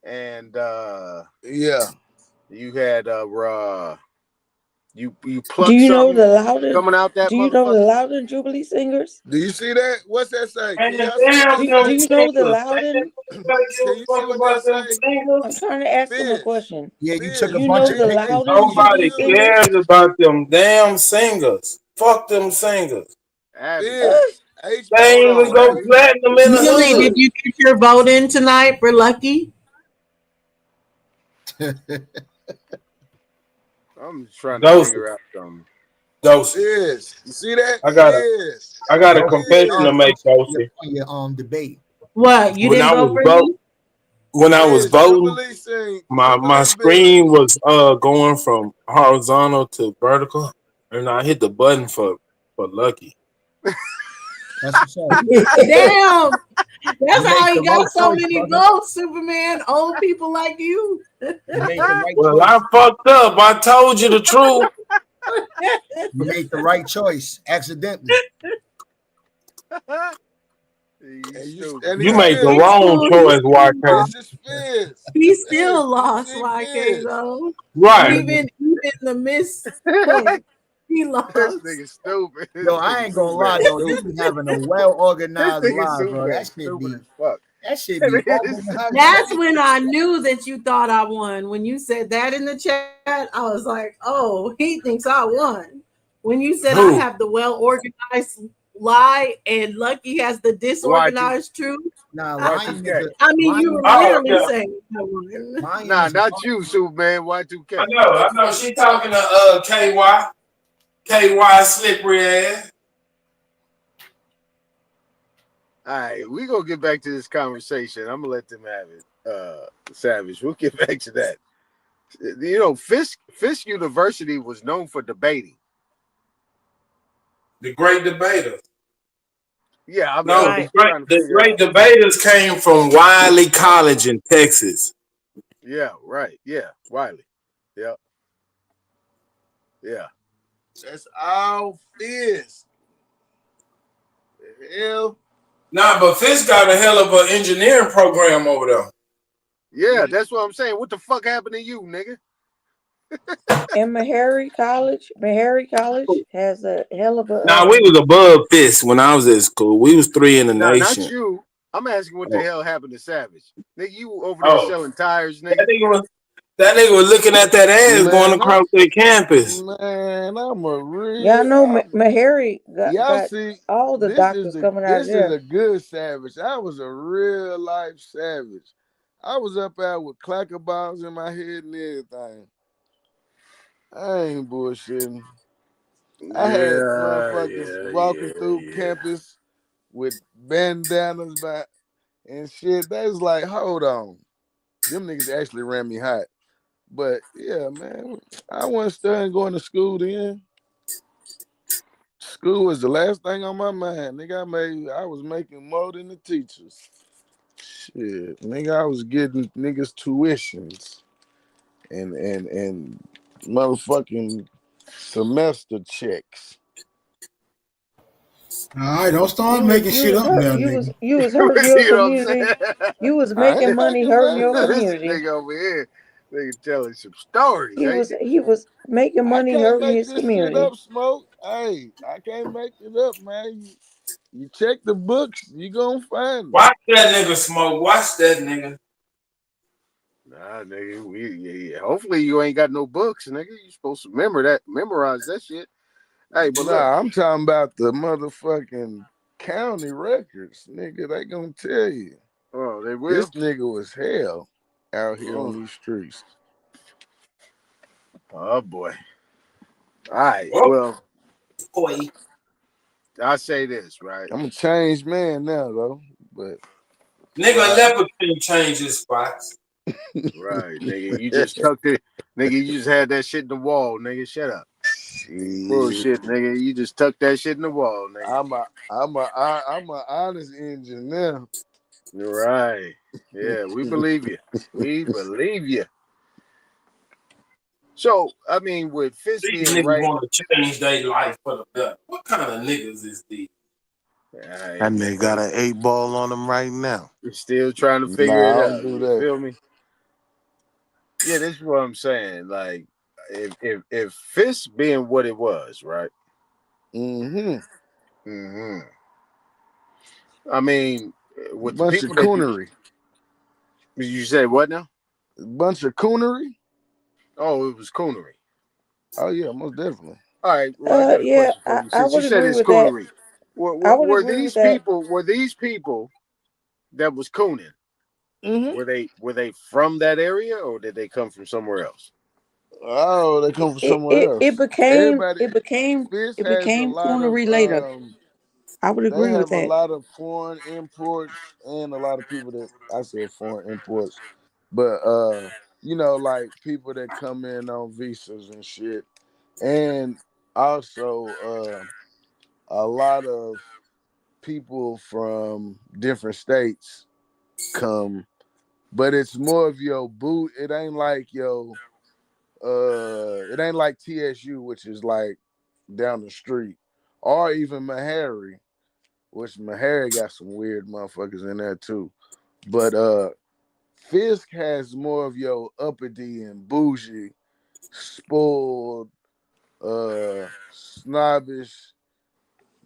Speaker 15: and
Speaker 16: yeah,
Speaker 15: you had you plucked
Speaker 7: Do you know
Speaker 15: something
Speaker 7: the Loudon?
Speaker 15: coming out that
Speaker 7: Do you know the
Speaker 15: motherfucker.
Speaker 7: Loudon Jubilee Singers?
Speaker 16: do you see that? What's that say? Can
Speaker 2: Man,
Speaker 16: y'all see what
Speaker 2: damn
Speaker 16: that
Speaker 2: them
Speaker 7: Do you know the
Speaker 2: singers.
Speaker 7: Loudon?
Speaker 2: Ain't nobody give
Speaker 16: Can
Speaker 2: a
Speaker 16: you see
Speaker 2: fuck
Speaker 16: what that
Speaker 2: about them
Speaker 16: say?
Speaker 7: I'm
Speaker 2: singers.
Speaker 7: trying to ask him a
Speaker 16: Fisk.
Speaker 7: question.
Speaker 10: Yeah, you took a
Speaker 7: You
Speaker 10: bunch
Speaker 7: know
Speaker 10: of
Speaker 7: the
Speaker 10: pictures.
Speaker 7: Loudon
Speaker 2: Nobody
Speaker 7: Jubilee Singers?
Speaker 2: cares about them damn singers. Fuck them singers.
Speaker 15: Abby,
Speaker 16: Fisk.
Speaker 2: They
Speaker 15: hold
Speaker 2: ain't even
Speaker 15: on,
Speaker 2: go
Speaker 15: Abby.
Speaker 2: platinum in the
Speaker 6: Billy, did
Speaker 2: hood.
Speaker 6: you get your vote in tonight for Lucky?
Speaker 15: I'm just trying to
Speaker 2: Dose
Speaker 15: figure out something.
Speaker 2: Dosey.
Speaker 16: Yes. You see that?
Speaker 2: I got
Speaker 16: Yes.
Speaker 2: a confession to make, Dosey.
Speaker 10: On your debate.
Speaker 6: What? You
Speaker 2: When
Speaker 6: didn't
Speaker 2: I
Speaker 6: vote
Speaker 2: was
Speaker 6: for
Speaker 2: broke,
Speaker 6: me?
Speaker 18: when I was voting, my screen was going from horizontal to vertical, and I hit the button for Lucky.
Speaker 10: That's what's up.
Speaker 6: Damn. That's
Speaker 10: You
Speaker 6: how
Speaker 10: make
Speaker 6: he
Speaker 10: the
Speaker 6: got
Speaker 10: right
Speaker 6: so
Speaker 10: choice,
Speaker 6: many
Speaker 10: brother.
Speaker 6: votes, Superman. Old people like you.
Speaker 10: You made the right
Speaker 18: Well,
Speaker 10: choice.
Speaker 18: I fucked up. I told you the truth.
Speaker 10: You made the right choice accidentally.
Speaker 18: You made the wrong choice, YK.
Speaker 6: He still lost, YK, though.
Speaker 18: Right.
Speaker 6: Even the miss, he lost.
Speaker 15: This nigga stupid.
Speaker 10: Yo, I ain't gonna lie though. You be having a well organized live, bro. That shit be that shit be organized.
Speaker 6: That's when I knew that you thought I won. When you said that in the chat, I was like, oh, he thinks I won. When you said I have the well organized lie and Lucky has the disorganized truth.
Speaker 10: Nah,
Speaker 6: I mean, you were literally saying I won.
Speaker 15: Nah, not you, Superman. Y2K.
Speaker 18: I know. She talking to KY slippery ass.
Speaker 15: All right, we gonna get back to this conversation. I'm gonna let them have it. Savage. We'll get back to that. You know, Fisk University was known for debating.
Speaker 18: The great debaters.
Speaker 15: Yeah, I'm
Speaker 18: the great debaters came from Wiley College in Texas.
Speaker 15: Yeah, right. Yeah, Wiley. Yeah. Yeah.
Speaker 16: That's all Fisk. The hell?
Speaker 18: Nah, but Fisk got a hell of an engineering program over there.
Speaker 15: Yeah, that's what I'm saying. What the fuck happened to you, nigga?
Speaker 7: And Meharry College has a hell of a.
Speaker 18: Nah, we was above Fisk when I was at school. We was 3 in the nation.
Speaker 15: Not you. I'm asking what the hell happened to Savage. Nigga, you over there selling tires, nigga.
Speaker 18: That nigga was looking at that ass going across their campus.
Speaker 16: Man, I'm a real.
Speaker 7: Y'all know Meharry
Speaker 16: y'all
Speaker 7: got
Speaker 16: see
Speaker 7: all the doctors coming out of there.
Speaker 16: This is a good Savage. I was a real life Savage. I was up there with clacker bombs in my head and everything. I ain't bullshitting. I had motherfuckers walking through campus with bandanas back and shit. They was like, hold on. Them niggas actually ran me hot. But yeah, man, I wasn't studying going to school then. School was the last thing on my mind. Nigga, I was making more than the teachers. Shit, nigga, I was getting niggas tuitions and motherfucking semester checks.
Speaker 14: All right, don't start making shit up now, nigga.
Speaker 7: You was hurting your community. You was making money hurting your community.
Speaker 15: This nigga over here, nigga telling some stories.
Speaker 7: He was making money hurting his community.
Speaker 16: Shit up, Smoke. Hey, I can't make it up, man. You check the books, you gonna find it.
Speaker 18: Watch that nigga, Smoke. Watch that nigga.
Speaker 15: Nah, nigga. Hopefully you ain't got no books, nigga. You supposed to memorize that shit. Hey, but
Speaker 16: I'm talking about the motherfucking county records, nigga. They gonna tell you.
Speaker 15: Oh, they will.
Speaker 16: This nigga was hell out here on these streets.
Speaker 15: Oh boy. All right. Well, I say this, right?
Speaker 16: I'm a changed man now, though. But
Speaker 18: nigga, leopard can change his spots.
Speaker 15: Right, nigga. You just tucked it, nigga. You just had that shit in the wall, nigga. Shut up. Bullshit, nigga. You just tucked that shit in the wall, nigga.
Speaker 16: I'm a honest engine now.
Speaker 15: You're right. Yeah, we believe you. We believe you. So, I mean, with Fisk
Speaker 18: these
Speaker 15: being
Speaker 18: niggas want to change their life for the better. What kind of niggas is these?
Speaker 9: That nigga got an 8-ball on him right now.
Speaker 15: You're still trying to figure it out. You feel me? Yeah, this is what I'm saying. Like, if Fisk being what it was, right? I mean, with
Speaker 16: bunch
Speaker 15: the people
Speaker 16: of coonery.
Speaker 15: You said what now?
Speaker 16: A bunch of coonery.
Speaker 15: Oh, it was coonery.
Speaker 16: Oh yeah, most definitely.
Speaker 15: All right. Well, I got a question for you. Since you said it's coonery, were these people that was cooning? Were they from that area, or did they come from somewhere else?
Speaker 16: Oh, they come from somewhere else.
Speaker 7: It became coonery later. I would
Speaker 16: They
Speaker 7: agree with
Speaker 16: have a
Speaker 7: that.
Speaker 16: lot of foreign imports and a lot of people that I said foreign imports, but you know, like people that come in on visas and shit, and also a lot of people from different states come, but it's more of your boot. It ain't like it ain't like TSU, which is like down the street, or even Meharry, which Meharry got some weird motherfuckers in there too. But Fisk has more of your uppity and bougie, spoiled, snobbish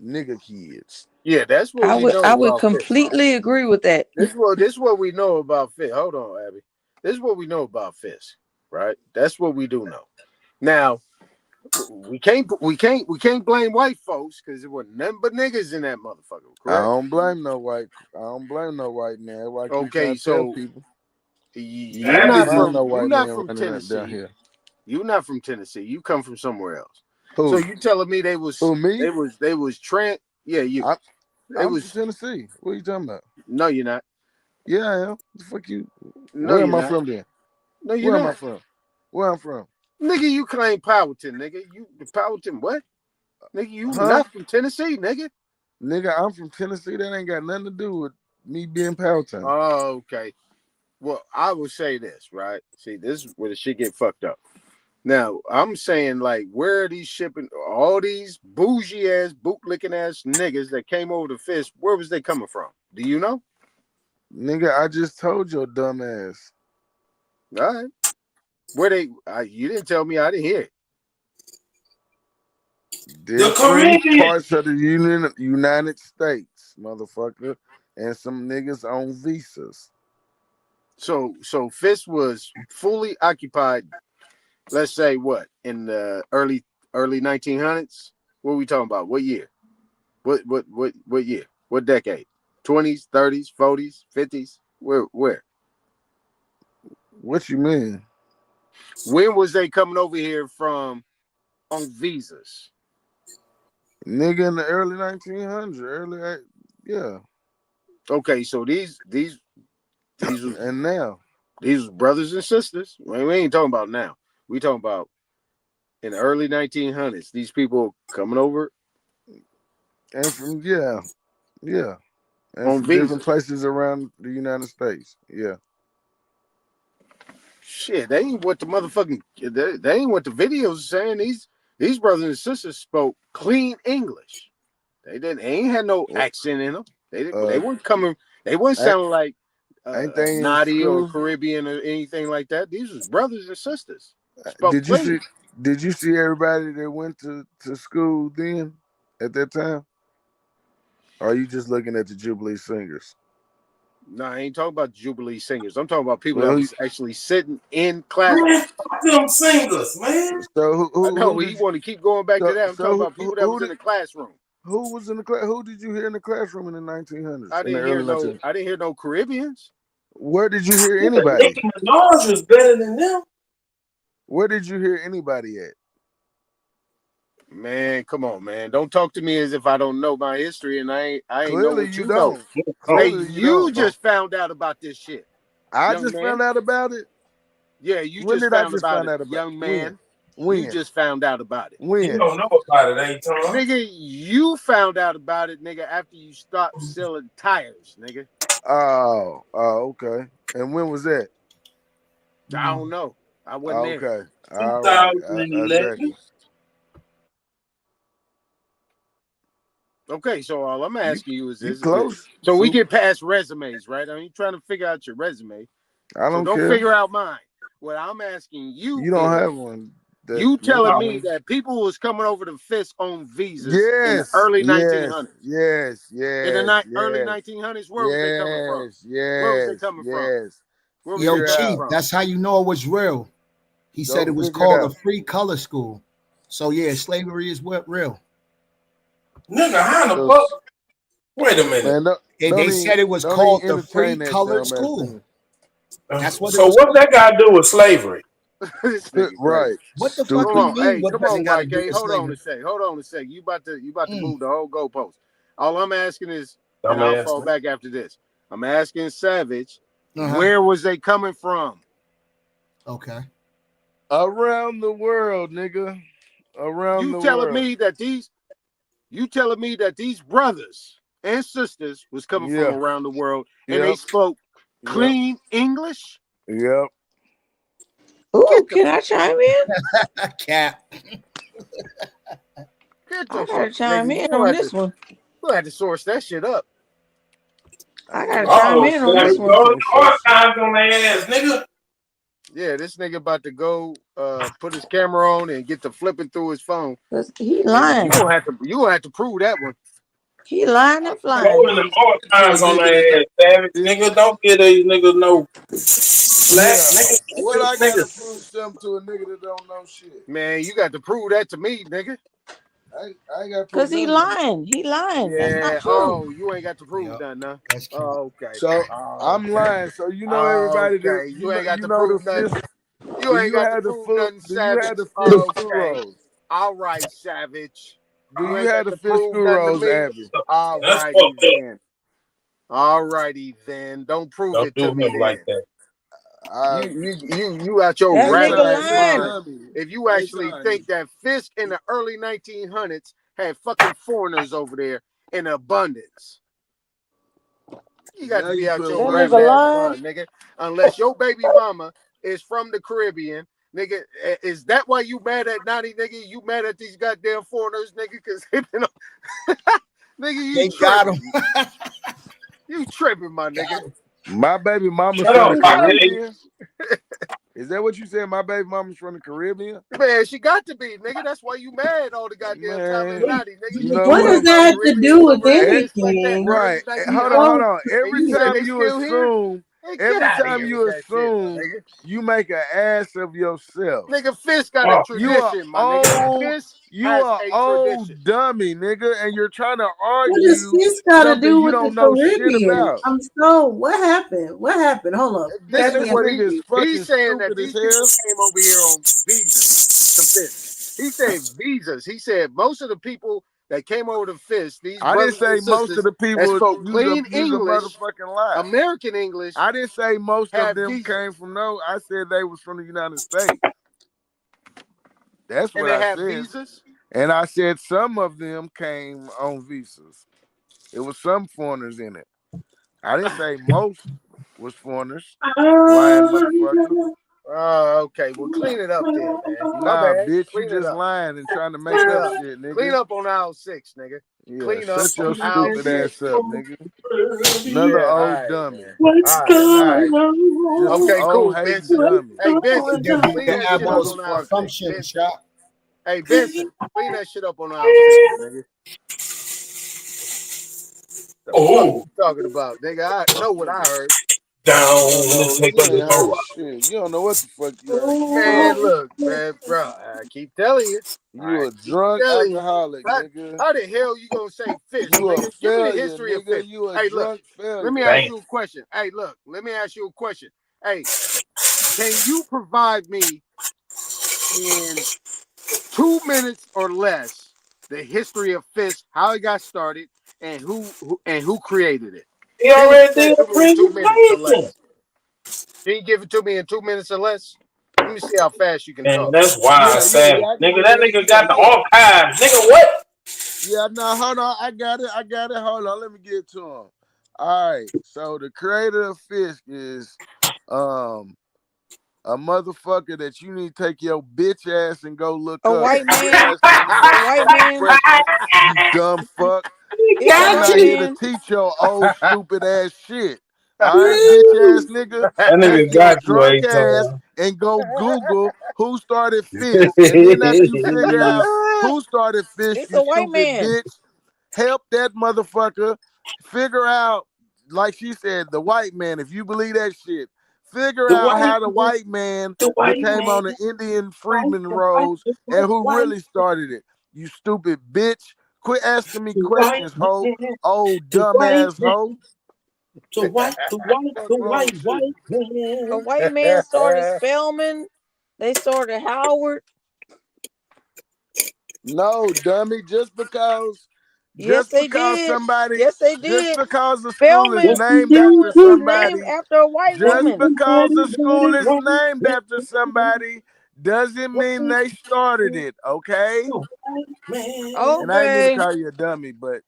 Speaker 16: nigga kids.
Speaker 15: Yeah, that's what
Speaker 7: I
Speaker 15: we
Speaker 7: would
Speaker 15: know
Speaker 7: I would
Speaker 15: about Fisk.
Speaker 7: completely agree with that.
Speaker 15: This is what we know about Fisk. Hold on, Abby. This is what we know about Fisk, right? That's what we do know. Now, we can't blame white folks because there were nothing but niggas in that motherfucker. Correct?
Speaker 16: I don't blame no white man. That's why I keep trying to tell people.
Speaker 15: You're not from
Speaker 16: down
Speaker 15: Tennessee.
Speaker 16: here.
Speaker 15: You're not from Tennessee. You come from somewhere else.
Speaker 16: Who?
Speaker 15: So you telling me they was
Speaker 16: me?
Speaker 15: They was trans? Yeah, you.
Speaker 16: I'm from Tennessee. What are you talking about?
Speaker 15: No, you're not.
Speaker 16: Yeah, I am. The fuck you?
Speaker 15: No,
Speaker 16: Where
Speaker 15: you're
Speaker 16: am I
Speaker 15: not.
Speaker 16: from then?
Speaker 15: No, you're
Speaker 16: Where
Speaker 15: not.
Speaker 16: am I from? Where I'm from?
Speaker 15: Nigga, you claim Powhatan, nigga. You Powhatan what? Nigga, you
Speaker 16: Huh?
Speaker 15: not from Tennessee, nigga.
Speaker 16: Nigga, I'm from Tennessee. That ain't got nothing to do with me being Powhatan.
Speaker 15: Oh, okay. Well, I will say this, right? See, this is where the shit get fucked up. Now, I'm saying, like, where are these shipping all these bougie ass, boot licking ass niggas that came over to Fisk? Where was they coming from? Do you know?
Speaker 16: Nigga, I just told your dumb ass.
Speaker 15: All right. Where they? You didn't tell me. I didn't hear it.
Speaker 16: Different parts of the United States, motherfucker, and some niggas on visas.
Speaker 15: So Fisk was fully occupied. Let's say what in the early 1900s. What are we talking about? What year? What year? What decade? 20s, 30s, 40s, 50s? Where?
Speaker 16: What you mean?
Speaker 15: When was they coming over here from on visas?
Speaker 16: Nigga, in the early 1900s, yeah.
Speaker 15: Okay, so these was,
Speaker 16: and now
Speaker 15: these was brothers and sisters. We ain't talking about now. We talking about in the early 1900s. These people coming over
Speaker 16: and from and
Speaker 15: on
Speaker 16: from different places around the United States. Yeah.
Speaker 15: Shit, they ain't what the motherfucking they ain't what the videos are saying. These brothers and sisters spoke clean English. They ain't had no accent in them. They weren't coming. They weren't sounding like naughty or Caribbean or anything like that. These was brothers and sisters.
Speaker 16: Did you see everybody that went to school then at that time? Or are you just looking at the Jubilee singers?
Speaker 15: No, I ain't talking about Jubilee singers. I'm talking about people that was actually sitting in class.
Speaker 18: Them singers, man.
Speaker 16: So who
Speaker 15: you want to keep going back to that? I'm talking about people that was in the classroom.
Speaker 16: Who was in the class? Who did you hear in the classroom in the 1900s?
Speaker 15: I didn't hear no Caribbeans.
Speaker 16: Where did you hear anybody?
Speaker 18: Nicki Minaj was better than them.
Speaker 16: Where did you hear anybody at?
Speaker 15: Man, come on, man. Don't talk to me as if I don't know my history and I ain't
Speaker 16: Clearly
Speaker 15: know what you
Speaker 16: don't.
Speaker 15: know.
Speaker 16: Clearly
Speaker 15: Hey,
Speaker 16: you
Speaker 15: you
Speaker 16: don't.
Speaker 15: just found out about this shit.
Speaker 16: I just found out about it?
Speaker 15: Yeah, you
Speaker 16: When
Speaker 15: just
Speaker 16: did I
Speaker 15: found
Speaker 16: just
Speaker 15: about
Speaker 16: find
Speaker 15: it,
Speaker 16: out about
Speaker 15: young
Speaker 16: it?
Speaker 15: man.
Speaker 16: When?
Speaker 15: You just found out about it.
Speaker 16: When?
Speaker 18: You don't know about it, ain't you?
Speaker 15: Nigga, you found out about it, nigga, after you stopped selling tires, nigga.
Speaker 16: Oh, okay. And when was that?
Speaker 15: I don't know. I wasn't there.
Speaker 16: Okay. All right.
Speaker 18: 2011.
Speaker 15: Okay, so all I'm asking you is this.
Speaker 16: Close.
Speaker 15: So we get past resumes, right? I ain't trying to figure out your resume.
Speaker 16: I don't care.
Speaker 15: Figure out mine. What I'm asking you
Speaker 16: You don't
Speaker 15: is,
Speaker 16: have one.
Speaker 15: You telling me that people was coming over to Fisk on visas in the early 1900s?
Speaker 16: Yes.
Speaker 15: In the early 1900s, where was they coming from? Where was they coming from?
Speaker 10: Yo, Chief, that's how you know it was real. He said it was called a free color school. So yeah, slavery is what real.
Speaker 18: Nigga, how the fuck? Wait a minute.
Speaker 16: Man,
Speaker 10: they said it was called the free colored school. That's what.
Speaker 18: So what that got to do with slavery?
Speaker 16: Right.
Speaker 10: What the fuck you mean?
Speaker 15: Hey,
Speaker 10: What
Speaker 15: come
Speaker 10: does
Speaker 15: on,
Speaker 10: it got to
Speaker 15: YK.
Speaker 10: do with
Speaker 15: Hold on
Speaker 10: slavery?
Speaker 15: a sec. Hold on a sec. You about to move the whole goalpost. All I'm asking is, and I'll fall back after this. I'm asking Savage, where was they coming from?
Speaker 10: Okay.
Speaker 16: Around the world, nigga. Around the world.
Speaker 15: You telling me that these brothers and sisters was coming from around the world and they spoke clean English?
Speaker 16: Yep.
Speaker 7: Ooh, can I chime in?
Speaker 10: Cap.
Speaker 7: I gotta chime in on this one.
Speaker 15: We'll have to source that shit up.
Speaker 7: I gotta chime in on this one.
Speaker 2: Archives on their ass, nigga.
Speaker 15: Yeah, this nigga about to go put his camera on and get to flipping through his phone.
Speaker 7: He lying.
Speaker 15: You gonna have to prove that one.
Speaker 7: He lying and flying.
Speaker 2: Rolling the archives on their ass, Savage. Nigga, don't get these niggas no slack. Nigga,
Speaker 16: what I gotta prove something to a nigga that don't know shit?
Speaker 15: Man, you got to prove that to me, nigga.
Speaker 16: I ain't got to prove
Speaker 7: Cause he lying. He lying.
Speaker 15: Yeah.
Speaker 7: That's not true.
Speaker 15: Oh, you ain't got to prove nothing, huh?
Speaker 10: That's true.
Speaker 15: Oh, okay.
Speaker 16: So I'm lying. So you know everybody that
Speaker 15: you ain't got to
Speaker 16: know
Speaker 15: prove
Speaker 16: the
Speaker 15: nothing. You ain't got to prove nothing,
Speaker 16: Do you
Speaker 15: Savage.
Speaker 16: have the fish screw rolls?
Speaker 15: All right, Savage.
Speaker 16: Do you have the fish screw rolls, Abby?
Speaker 15: All righty then. All righty then. Don't prove it to me
Speaker 2: like that.
Speaker 15: You out your
Speaker 7: That
Speaker 15: rabbit
Speaker 7: nigga
Speaker 15: ass
Speaker 7: lying.
Speaker 15: mind. If you actually think that Fisk in the early 1900s had fucking foreigners over there in abundance, you got to be out your rabbit ass mind, nigga. Unless your baby mama is from the Caribbean, nigga. Is that why you mad at Naughty, nigga? You mad at these goddamn foreigners, nigga? Because they been nigga, you tripping. You tripping, my nigga.
Speaker 16: My baby mama's from the Caribbean. Is that what you said? My baby mama's from the Caribbean?
Speaker 15: Man, she got to be, nigga. That's why you mad all the goddamn time and naughty, nigga.
Speaker 16: You know
Speaker 6: What does that have to do with anything?
Speaker 16: Right. Hold on. Every time you assume, you make an ass of yourself.
Speaker 15: Nigga, Fisk got a tradition, my nigga. Fisk
Speaker 16: you are old dummy, nigga, and you're trying to argue.
Speaker 6: What does this got to do with the
Speaker 16: Caribbean?
Speaker 6: I'm so. What happened? What happened? Hold up.
Speaker 15: This is what he's saying that these people came over here on visas to Fisk. He said visas. He said most of the people that came over to Fisk, these
Speaker 16: I didn't say most of the people
Speaker 15: that spoke clean English,
Speaker 16: motherfucking lie.
Speaker 15: American English.
Speaker 16: I didn't say most of them came from I said they was from the United States. That's what I said.
Speaker 15: Visas?
Speaker 16: And I said some of them came on visas. It was some foreigners in it. I didn't say most was foreigners. Lying motherfucker.
Speaker 15: Okay. Well, clean it up then, man.
Speaker 16: Nah, bitch, you just lying and trying to make up shit, nigga.
Speaker 15: Clean up on aisle 6, nigga.
Speaker 16: Yeah,
Speaker 15: clean up
Speaker 16: shut your
Speaker 15: on
Speaker 16: stupid ass up, nigga. Another old dummy.
Speaker 15: Okay, cool, Benson.
Speaker 16: Dummy.
Speaker 15: Hey, Benson, clean that shit up on aisle 6. Hey, Benson, clean that shit up on aisle 6, nigga. The fuck you talking about, nigga? I know what I heard.
Speaker 16: You don't know what the fuck you are.
Speaker 15: Man, look, man, bro. I keep telling you.
Speaker 16: You a drunk alcoholic, nigga.
Speaker 15: How the hell you gonna say Fisk?
Speaker 16: You a
Speaker 15: Give me the history of Fisk.
Speaker 16: You a
Speaker 15: hey,
Speaker 16: drunk
Speaker 15: look,
Speaker 16: failure.
Speaker 15: let me ask you a question. Hey, look, let me ask you a question. Hey, can you provide me in 2 minutes or less the history of Fisk, how it got started, and who created it?
Speaker 2: He already did a presentation.
Speaker 15: Can you give it to me in 2 minutes or less? Let me see how fast you can talk.
Speaker 2: That's why I said, nigga, that nigga got the archives. Nigga, what?
Speaker 16: Yeah, no, hold on. I got it. Hold on. Let me get to him. All right. So the creator of Fisk is a motherfucker that you need to take your bitch ass and go look up.
Speaker 7: White man. A white man.
Speaker 16: You dumb fuck. I'm not here to teach your old stupid ass shit. All right, bitch ass nigga.
Speaker 2: That nigga got
Speaker 16: drunk ass and go Google who started Fisk. And then after you figure out who started Fisk,
Speaker 7: it's a white man.
Speaker 16: Bitch, help that motherfucker figure out, like she said, the white man. If you believe that shit, figure out how the white man became on the Indian freedman rolls and who really started it. You stupid bitch. Quit asking me questions, ho. Old dumbass ho.
Speaker 2: The white man.
Speaker 7: A white man started Spelman. They started Howard.
Speaker 16: No, dummy. Just because
Speaker 7: Yes, they
Speaker 16: because
Speaker 7: did.
Speaker 16: somebody,
Speaker 7: Yes, they
Speaker 16: just
Speaker 7: did.
Speaker 16: because the school is
Speaker 7: Spelman
Speaker 16: named after
Speaker 7: was
Speaker 16: somebody,
Speaker 7: named after a white
Speaker 16: just
Speaker 7: woman.
Speaker 16: because the school is named after somebody, doesn't mean they started it. Okay. And I ain't mean to
Speaker 7: Okay.
Speaker 16: call you a dummy, but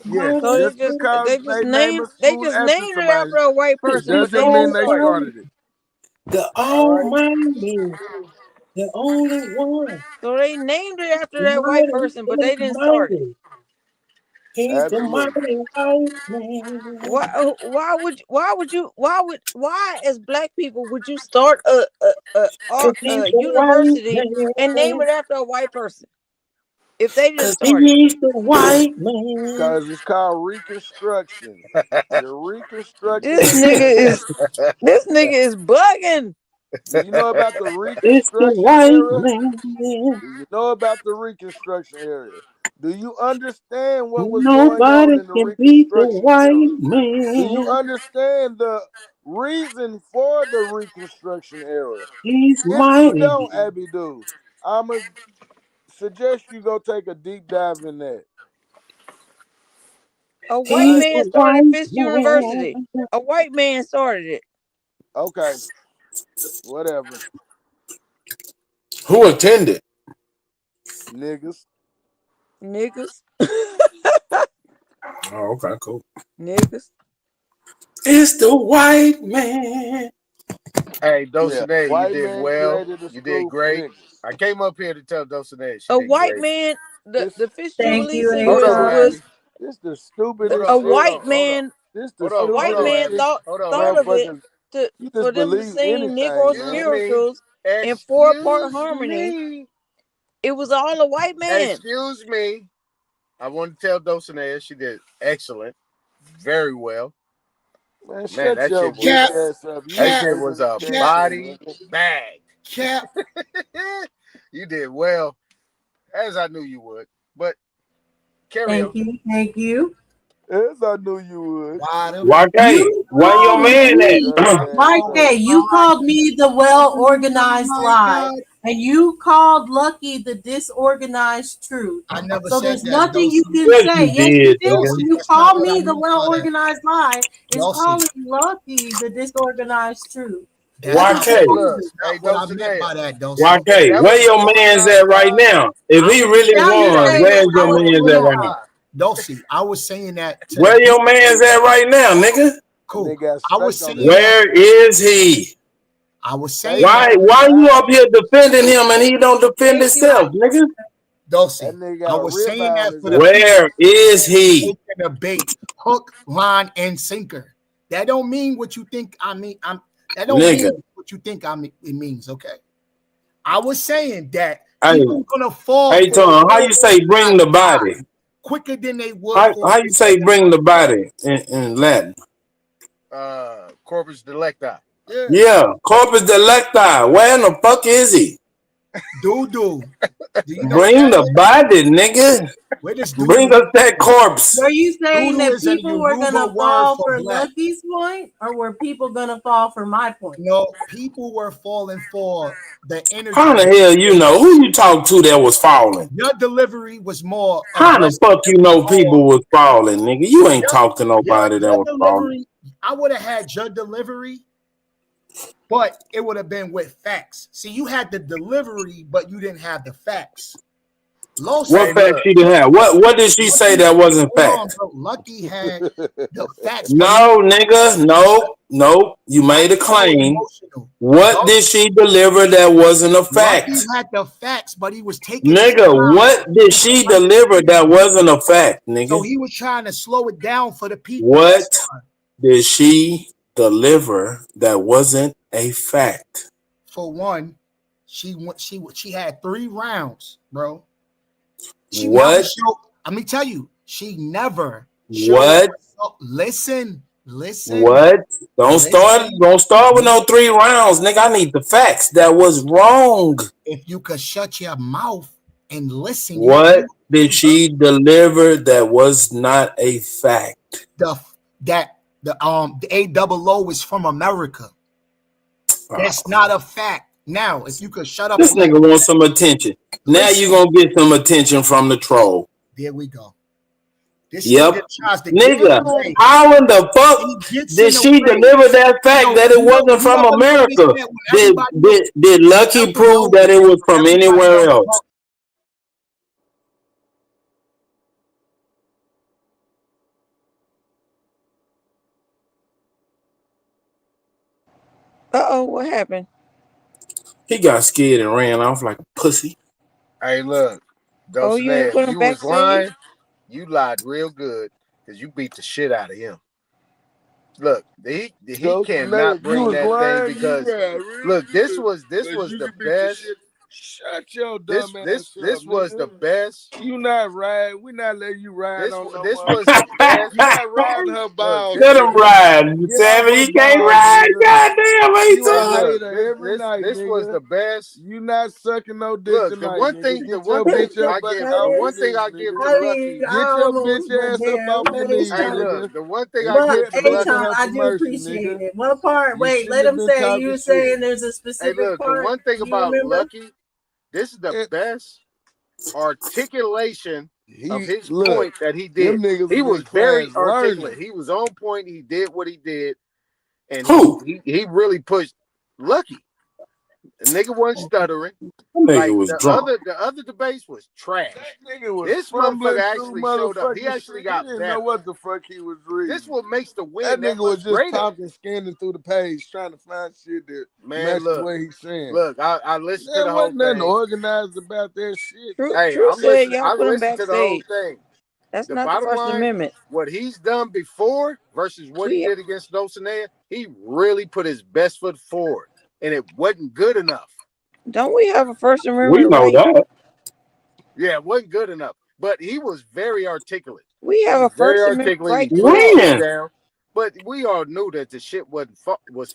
Speaker 16: yes,
Speaker 7: So
Speaker 16: just because they name a school
Speaker 7: just
Speaker 16: after
Speaker 7: named it
Speaker 16: somebody
Speaker 7: after a white person, but they
Speaker 16: doesn't
Speaker 7: didn't
Speaker 16: mean they
Speaker 7: start it.
Speaker 16: started it.
Speaker 18: The
Speaker 16: All right.
Speaker 18: Almighty, the only one.
Speaker 7: So they named it after that white
Speaker 18: Mighty
Speaker 7: person, but
Speaker 18: and
Speaker 7: they didn't start it.
Speaker 18: mighty. He's the mighty white man.
Speaker 7: Why as black people would you start a
Speaker 18: He's the white
Speaker 7: university and name
Speaker 18: man.
Speaker 7: it after a white person if they didn't
Speaker 18: Cause
Speaker 7: start it?
Speaker 18: he's the white man.
Speaker 16: Because it's called Reconstruction. You're reconstructing
Speaker 7: This
Speaker 16: a
Speaker 7: nigga is bugging.
Speaker 16: Do you know about the
Speaker 18: It's the
Speaker 16: Reconstruction
Speaker 18: white
Speaker 16: era?
Speaker 18: man.
Speaker 16: Do you know about the Reconstruction era? Do you understand what was going
Speaker 18: Nobody
Speaker 16: on in the
Speaker 18: can beat the
Speaker 16: Reconstruction
Speaker 18: white
Speaker 16: era?
Speaker 18: man.
Speaker 16: Do you understand the reason for the Reconstruction era?
Speaker 18: He's
Speaker 16: If you
Speaker 18: mighty.
Speaker 16: don't, Abidu, I'm going to suggest you go take a deep dive in that.
Speaker 7: A white
Speaker 18: He's
Speaker 7: man
Speaker 18: the
Speaker 7: started
Speaker 18: white
Speaker 7: Fisk
Speaker 18: man.
Speaker 7: University. A white man started it.
Speaker 16: Okay. Whatever.
Speaker 18: Who attended?
Speaker 16: Niggas.
Speaker 18: Oh, okay, cool.
Speaker 7: Niggas.
Speaker 18: It's the white man.
Speaker 15: Hey, Dulcinea, you
Speaker 16: White
Speaker 15: did
Speaker 16: man
Speaker 15: well.
Speaker 16: created a
Speaker 15: You
Speaker 16: school
Speaker 15: did
Speaker 16: for
Speaker 15: great.
Speaker 16: niggas.
Speaker 15: I came up here to tell Dulcinea she
Speaker 7: A
Speaker 15: did
Speaker 7: white
Speaker 15: great.
Speaker 7: man, the Fisk
Speaker 6: Thank you,
Speaker 7: Jubilee
Speaker 15: Hold on,
Speaker 6: Asa.
Speaker 15: Abby.
Speaker 16: This the stupidest
Speaker 7: a
Speaker 16: shit.
Speaker 7: white man
Speaker 16: This the
Speaker 7: a white
Speaker 16: stupidest
Speaker 7: man
Speaker 16: shit.
Speaker 7: thought of it
Speaker 16: Motherfuckers, you
Speaker 7: for
Speaker 16: just
Speaker 7: them to
Speaker 16: believe
Speaker 7: sing
Speaker 16: anything,
Speaker 7: Negro
Speaker 16: man.
Speaker 7: spirituals in 4-part harmony. It was all a white man.
Speaker 15: Excuse me. I want to tell Dulcinea she did excellent. Very well.
Speaker 16: Man,
Speaker 15: Man,
Speaker 16: shut
Speaker 15: that
Speaker 16: your
Speaker 15: shit was
Speaker 16: bitch ass up. You
Speaker 15: that
Speaker 16: ain't
Speaker 15: shit
Speaker 16: say
Speaker 15: was a
Speaker 16: shit,
Speaker 15: body
Speaker 16: nigga.
Speaker 15: bag.
Speaker 10: Cap.
Speaker 15: You did well, as I knew you would. But carry on.
Speaker 6: Thank you.
Speaker 16: As I knew you would.
Speaker 18: YK, where your man at?
Speaker 6: YK, you called me the well-organized lie, and you called Lucky the disorganized truth.
Speaker 10: I never
Speaker 6: So
Speaker 10: said
Speaker 6: there's
Speaker 10: that.
Speaker 6: nothing you can
Speaker 18: Yes,
Speaker 6: say.
Speaker 18: you
Speaker 6: Yes, you
Speaker 18: did,
Speaker 6: did.
Speaker 18: nigga.
Speaker 6: When you
Speaker 10: That's not
Speaker 6: call
Speaker 10: what I
Speaker 6: me the
Speaker 10: meant by that.
Speaker 6: well-organized lie, it's
Speaker 10: Dulcie.
Speaker 6: calling Lucky the disorganized truth.
Speaker 18: YK,
Speaker 15: Look,
Speaker 10: That's
Speaker 15: hey,
Speaker 10: what I meant
Speaker 15: Dulcinea.
Speaker 10: by that, Dulcie.
Speaker 18: YK,
Speaker 15: That
Speaker 18: where
Speaker 15: was
Speaker 18: your
Speaker 15: the
Speaker 18: man's
Speaker 15: organized
Speaker 18: at right
Speaker 15: lie.
Speaker 18: now? If he really
Speaker 6: Now you
Speaker 18: won,
Speaker 6: say
Speaker 18: where's
Speaker 6: I
Speaker 18: your
Speaker 6: was
Speaker 18: man's at right now?
Speaker 10: Dulcie, I was saying that to
Speaker 18: Where your man's at right now, nigga?
Speaker 10: cool.
Speaker 16: Nigga,
Speaker 10: I was saying
Speaker 18: Where is he?
Speaker 10: I was saying
Speaker 18: Why you up here defending him and he don't defend himself, nigga?
Speaker 10: Dulcie,
Speaker 16: That nigga
Speaker 10: I
Speaker 16: got a
Speaker 10: was
Speaker 16: rib
Speaker 10: saying that
Speaker 16: on
Speaker 10: for
Speaker 16: his
Speaker 10: the
Speaker 16: ass.
Speaker 18: Where is he?
Speaker 10: a bait, hook, line, and sinker. That don't mean what you think I mean. That don't
Speaker 18: Nigga.
Speaker 10: mean what you think it means. Okay. I was saying that
Speaker 18: Hey,
Speaker 10: people gonna fall.
Speaker 18: hey
Speaker 10: for
Speaker 18: Tom,
Speaker 10: the
Speaker 18: how you say bring the body?
Speaker 10: quicker than they would.
Speaker 18: How you say bring the body in Latin?
Speaker 15: Corpus delicti.
Speaker 18: Yeah, corpus delicti. Where in the fuck is he?
Speaker 10: Do you know
Speaker 18: Bring the body, nigga. Bring us that corpse.
Speaker 6: Were you saying
Speaker 10: Doodle
Speaker 6: that
Speaker 10: is a
Speaker 6: people were
Speaker 10: Yoruba
Speaker 6: gonna
Speaker 10: word
Speaker 6: fall
Speaker 10: for
Speaker 6: for
Speaker 10: black.
Speaker 6: Lucky's point, or were people gonna fall for my point?
Speaker 10: No, people were falling for the energy.
Speaker 18: How the hell you know? Who you talk to that was falling?
Speaker 10: Your delivery was more.
Speaker 18: How the fuck you know people was falling, nigga? You ain't talk to nobody that was falling.
Speaker 10: I would have had your delivery, but it would have been with facts. See, you had the delivery, but you didn't have the facts.
Speaker 18: What facts she didn't have? What did she say that wasn't fact?
Speaker 10: Lucky had the facts.
Speaker 18: No, nigga, no. You made a claim. What did she deliver that wasn't a fact?
Speaker 10: Lucky had the facts, but he was taking.
Speaker 18: Nigga, what did she deliver that wasn't a fact,
Speaker 10: So
Speaker 18: nigga?
Speaker 10: he was trying to slow it down for the people.
Speaker 18: What did she deliver that wasn't a fact?
Speaker 10: For one, she had 3 rounds, bro.
Speaker 18: What?
Speaker 10: Let me tell you, she never.
Speaker 18: What?
Speaker 10: Listen.
Speaker 18: What? Don't start with no 3 rounds, nigga. I need the facts. That was wrong.
Speaker 10: If you could shut your mouth and listen.
Speaker 18: What did she deliver that was not a fact?
Speaker 10: The AOO is from America. That's not a fact. Now, if you could shut up.
Speaker 18: This nigga wants some attention. Now you're gonna get some attention from the troll.
Speaker 10: There we go.
Speaker 18: Yep. Nigga, how in the fuck did she deliver that fact that it wasn't from America? Did Lucky prove that it was from anywhere else?
Speaker 7: What happened?
Speaker 18: He got scared and ran off like a pussy.
Speaker 15: Hey, look, Dulcinea, if you was lying, you lied real good because you beat the shit out of him. Look, he cannot bring that thing because look, this was the best.
Speaker 16: Shut your dumb ass up.
Speaker 15: This was the best.
Speaker 16: You not ride. We not letting you ride on no
Speaker 15: this was the best.
Speaker 16: You not riding her balls.
Speaker 18: Let him ride, Sammy. He can't ride. Goddamn,
Speaker 15: this was the best.
Speaker 16: You not sucking no dick
Speaker 15: Look,
Speaker 16: tonight.
Speaker 15: the one thing I give to Lucky.
Speaker 16: Get your bitch ass up off your knees.
Speaker 15: Hey, look, the one thing I give to Lucky.
Speaker 6: I do appreciate it. What part? Wait, let him say. You were saying there's a specific part.
Speaker 15: The one thing about Lucky. This is the best articulation of his point that he did. He was very articulate. He was on point. He did what he did. And he really pushed Lucky. The nigga wasn't stuttering. The other debates was trash. This motherfucker actually showed up. He actually got better.
Speaker 16: Know what the fuck he was reading.
Speaker 15: This what makes the win.
Speaker 16: That nigga was just
Speaker 15: greater.
Speaker 16: talking, scanning through the page, trying to find shit that
Speaker 15: match
Speaker 16: the way he's saying.
Speaker 15: Look, I listened to the whole thing.
Speaker 16: Nothing organized about that shit.
Speaker 15: I listened to the whole thing.
Speaker 7: That's not the First Amendment.
Speaker 15: What he's done before versus what he did against Dulcinea, he really put his best foot forward. And it wasn't good enough.
Speaker 7: Don't we have a First Amendment?
Speaker 18: We know that.
Speaker 15: Yeah, it wasn't good enough. But he was very articulate.
Speaker 7: We have a First Amendment right.
Speaker 15: But we all knew that the shit was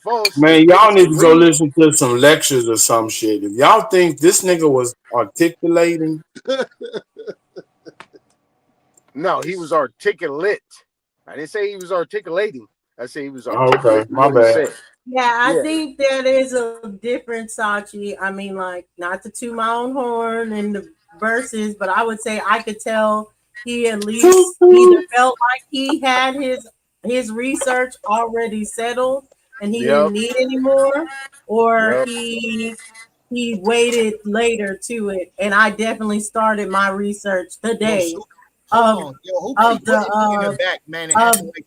Speaker 15: false.
Speaker 18: Man, y'all need to go listen to some lectures or some shit. If y'all think this nigga was articulating.
Speaker 15: No, he was articulate. I didn't say he was articulating. I said he was articulate.
Speaker 18: Okay, my bad.
Speaker 6: Yeah, I think that is a difference, Sachi. I mean, like, not to toot my own horn in the verses, but I would say I could tell he at least either felt like he had his research already settled and he didn't need any more, or he waited later to it. And I definitely started my research the day of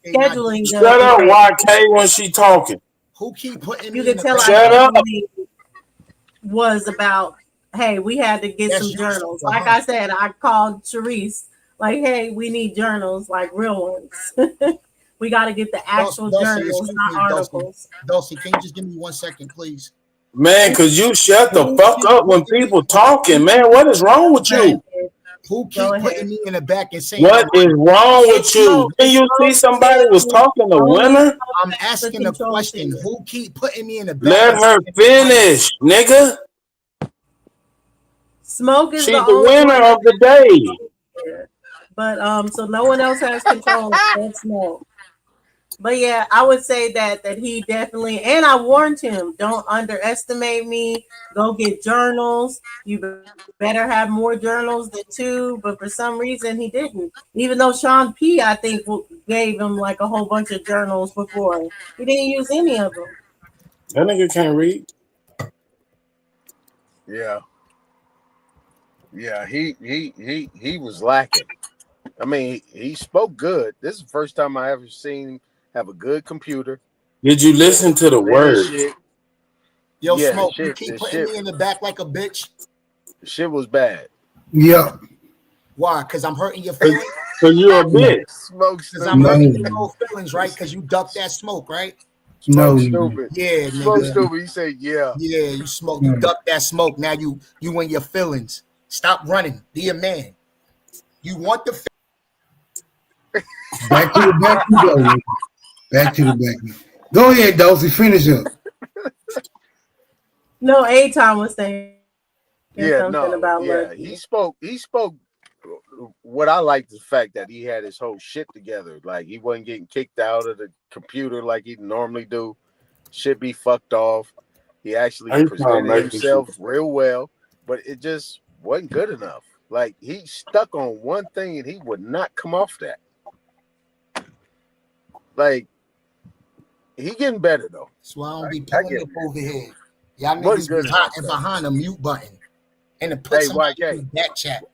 Speaker 6: scheduling.
Speaker 18: Shut up, YK, when she talking.
Speaker 10: Who keep putting
Speaker 6: you
Speaker 10: me
Speaker 6: can tell
Speaker 18: Shut up.
Speaker 6: Was about, hey, we had to get some journals. Like I said, I called Sharice, like, hey, we need journals, like real ones. We got to get the actual journals, not articles.
Speaker 10: Dulcie, can you just give me 1 second, please?
Speaker 18: Man, because you shut the fuck up when people talking, man. What is wrong with you?
Speaker 10: Who keep putting me in the back and saying
Speaker 18: what is wrong with you? Did you see somebody was talking to women?
Speaker 10: I'm asking a question. Who keep putting me in the back?
Speaker 18: Let her finish, nigga.
Speaker 6: Smoke is
Speaker 18: She's the winner of the day.
Speaker 6: But so no one else has control of Smoke. But yeah, I would say that he definitely, and I warned him, don't underestimate me. Go get journals. You better have more journals than 2. But for some reason, he didn't. Even though Sean P, I think, gave him like a whole bunch of journals before. He didn't use any of them.
Speaker 18: That nigga can't read.
Speaker 15: Yeah. Yeah, he was lacking. I mean, he spoke good. This is the first time I ever seen him have a good computer.
Speaker 18: Did you listen to the words?
Speaker 10: Yo, Smoke, you keep putting me in the back like a bitch.
Speaker 15: The shit was bad.
Speaker 14: Yeah.
Speaker 10: Why? Because I'm hurting your feelings?
Speaker 18: Because you're a bitch.
Speaker 15: Smoke.
Speaker 10: Because I'm hurting your feelings, right? Because you ducked that smoke, right?
Speaker 14: No.
Speaker 15: Stupid.
Speaker 10: Yeah,
Speaker 15: Smoke
Speaker 10: nigga.
Speaker 15: stupid. You say yeah.
Speaker 10: Yeah, you smoke. You ducked that smoke. Now you in your feelings. Stop running. Be a man. You want the
Speaker 14: back to the back you go. Back to the back. Go ahead, Dulcie. Finish up.
Speaker 6: No, A-Time was saying
Speaker 15: something
Speaker 6: about
Speaker 15: Lucky. He spoke what I like the fact that he had his whole shit together. Like he wasn't getting kicked out of the computer like he normally do. Should be fucked off. He actually presented himself real well, but it just wasn't good enough. Like he stuck on one thing and he would not come off that. Like he getting better though.
Speaker 10: That's why I don't be pulling up over here. Y'all niggas be hiding behind a mute button and to put somebody in the back chat.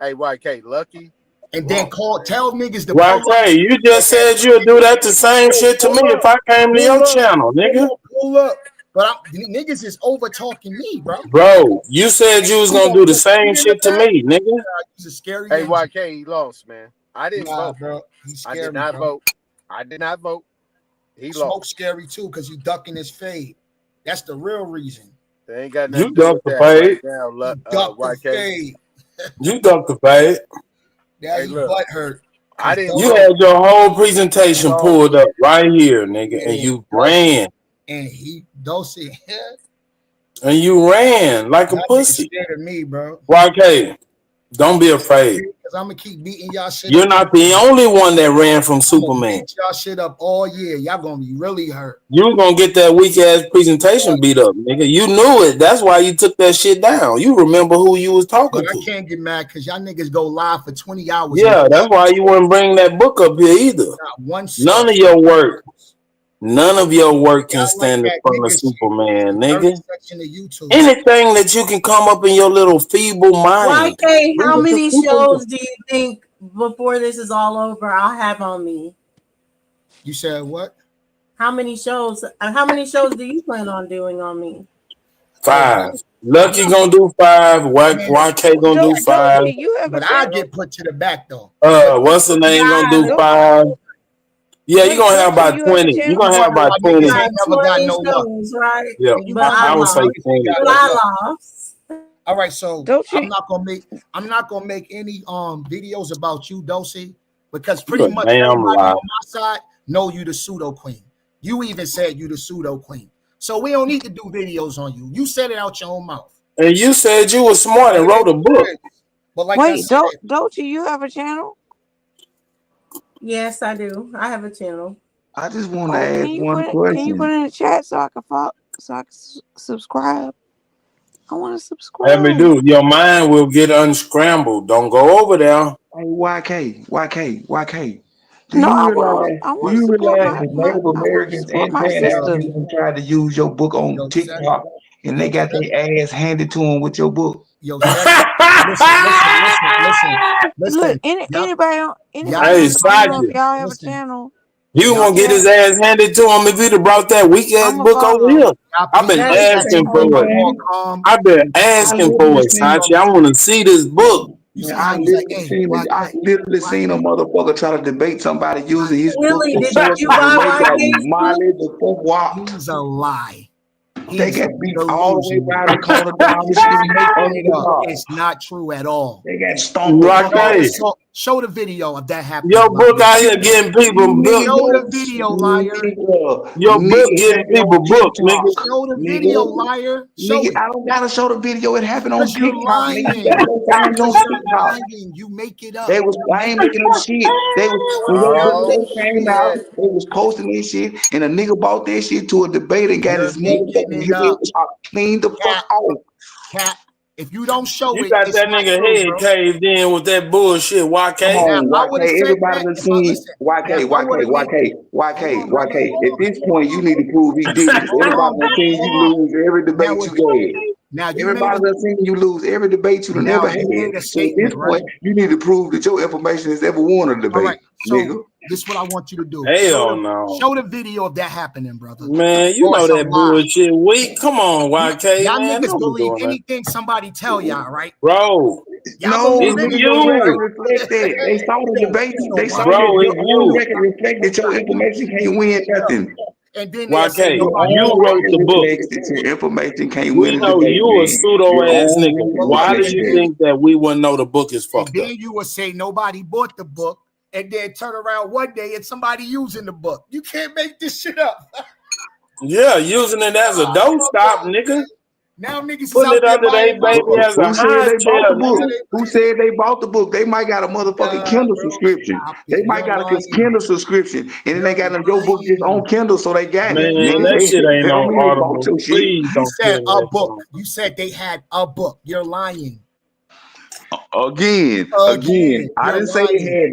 Speaker 15: Hey, YK, Lucky.
Speaker 10: And then tell niggas to
Speaker 21: YK, you just said you'd do that the same shit to me if I came to your channel, nigga.
Speaker 10: Pull up. But niggas is over talking me, bro.
Speaker 21: Bro, you said you was gonna do the same shit to me, nigga.
Speaker 10: He's a scary.
Speaker 15: Hey, YK, he lost, man. I didn't vote,
Speaker 10: bro.
Speaker 15: I did not vote. I did not vote. He
Speaker 10: Smoke
Speaker 15: lost.
Speaker 10: scary too, because he ducking his fade. That's the real reason.
Speaker 15: They ain't got nothing
Speaker 21: You
Speaker 15: to do
Speaker 21: ducked
Speaker 15: with
Speaker 21: the
Speaker 15: that
Speaker 21: fade.
Speaker 15: right now,
Speaker 10: Duck the
Speaker 15: YK.
Speaker 10: fade.
Speaker 21: You ducked the fade.
Speaker 10: Now
Speaker 15: Hey,
Speaker 10: you
Speaker 15: look.
Speaker 10: butt hurt.
Speaker 15: I didn't.
Speaker 21: You had your whole presentation pulled up right here, nigga, and you ran.
Speaker 10: And he Dosey.
Speaker 21: And you ran like a pussy.
Speaker 10: Scared of me, bro.
Speaker 21: YK, don't be afraid.
Speaker 10: Because I'm gonna keep beating y'all shit.
Speaker 21: You're
Speaker 10: up.
Speaker 21: not the only one that ran from
Speaker 10: I'm
Speaker 21: Superman.
Speaker 10: beat y'all shit up all year. Y'all gonna be really hurt.
Speaker 21: You gonna get that weak ass presentation beat up, nigga. You knew it. That's why you took that shit down. You remember who you was talking
Speaker 10: But I
Speaker 21: to.
Speaker 10: can't get mad because y'all niggas go live for 20 hours.
Speaker 21: Yeah, that's why you wouldn't bring that book up here either.
Speaker 10: Not one
Speaker 21: None of your work. None of your work can stand in front of Superman, nigga. Anything that you can come up in your little feeble mind.
Speaker 6: YK, how many shows do you think before this is all over I'll have on me?
Speaker 10: You said what?
Speaker 6: How many shows? How many shows do you plan on doing on me?
Speaker 21: 5. Lucky gonna do 5. YK gonna do 5.
Speaker 10: But I get put to the back though.
Speaker 21: What's the name gonna do 5? Yeah, you're gonna have about 20. You're gonna have about 20.
Speaker 10: I ain't never got no luck.
Speaker 6: Right?
Speaker 21: Yeah, I would say 20.
Speaker 6: But I lost.
Speaker 10: All right, so I'm not gonna make any videos about you, Dosey, because pretty much everybody on my side know you the pseudo queen. You even said you the pseudo queen. So we don't need to do videos on you. You said it out your own mouth.
Speaker 21: And you said you were smart and wrote a book.
Speaker 10: But like
Speaker 7: wait, don't you have a channel?
Speaker 6: Yes, I do. I have a channel.
Speaker 8: I just want to ask one
Speaker 7: Can you
Speaker 8: question.
Speaker 7: put it in the chat so I can follow, so I can subscribe? I want to subscribe.
Speaker 21: Let me do. Your mind will get unscrambled. Don't go over there.
Speaker 8: Hey, YK. Do
Speaker 7: No,
Speaker 8: you realize that Native Americans and Pan-Africans tried to use your book on TikTok and they got their ass handed to them with your book?
Speaker 10: Yo, listen.
Speaker 7: Look, anybody
Speaker 21: Hey, Saji.
Speaker 7: y'all have a channel.
Speaker 21: You gonna get his ass handed to him if he'd have brought that weak ass book over here. I've been asking for it. I've been asking for it, Sachi. I want to see this book.
Speaker 8: I literally seen a motherfucker try to debate somebody using his book.
Speaker 6: Really? Did you buy
Speaker 8: Molly the fuck walk?
Speaker 10: He's a lie.
Speaker 8: They got beat all the way around the corner down.
Speaker 10: It's not true at all.
Speaker 8: They got stomped.
Speaker 10: Show the video of that happening.
Speaker 21: Your book out here getting people booked.
Speaker 10: Show the video, liar.
Speaker 21: Your book getting people booked, nigga.
Speaker 10: Show the video, liar. Show it.
Speaker 8: I don't gotta show the video. It happened on
Speaker 10: You're lying. You make it up.
Speaker 8: I ain't making no shit. They came out. They was posting this shit, and a nigga bought that shit to a debate and got his motherfucking head cleaned the fuck off.
Speaker 10: Cat. If you don't show
Speaker 21: You
Speaker 10: it,
Speaker 21: got that nigga head caved in with that bullshit, YK.
Speaker 8: Everybody done seen YK. At this point, you need to prove he did it. Everybody done seen you lose every debate you had.
Speaker 10: Now
Speaker 8: everybody done seen you lose every debate you never had. So at this point, you need to prove that your information has ever won a debate.
Speaker 10: All right, so
Speaker 8: nigga.
Speaker 10: this is what I want you to do.
Speaker 21: Hell no.
Speaker 10: Show the video of that happening, brother.
Speaker 21: Man, you know that bullshit weak. Come on, YK.
Speaker 10: Y'all
Speaker 21: man,
Speaker 10: niggas
Speaker 21: don't be
Speaker 10: believe
Speaker 21: doing that.
Speaker 10: anything somebody tell y'all, right?
Speaker 21: Bro.
Speaker 8: No,
Speaker 21: it's you.
Speaker 8: They saw the debate. They saw
Speaker 21: Bro,
Speaker 8: your
Speaker 21: it's
Speaker 8: own
Speaker 21: you.
Speaker 8: record reflect that your information can't win nothing.
Speaker 10: And then
Speaker 21: YK, you wrote the book.
Speaker 8: Your information can't
Speaker 21: We
Speaker 8: win.
Speaker 21: know you a pseudo ass nigga. Why do you think that we wouldn't know the book is fucked up?
Speaker 10: Then you would say nobody bought the book, and then turn around one day and somebody using the book. You can't make this shit up.
Speaker 21: Yeah, using it as a doorstop, nigga.
Speaker 10: Now niggas
Speaker 21: Put it under their baby as a high chair, nigga.
Speaker 8: Who said they bought the book? They might got a motherfucking Kindle subscription. They might got a Kindle subscription, and then they got your book just on Kindle, so they got it.
Speaker 21: Man, that shit ain't on Audible. Please
Speaker 10: You
Speaker 21: don't
Speaker 10: said
Speaker 21: tell me
Speaker 10: a
Speaker 21: that
Speaker 10: book. You said they had a book. You're lying.
Speaker 8: Again. I didn't say they had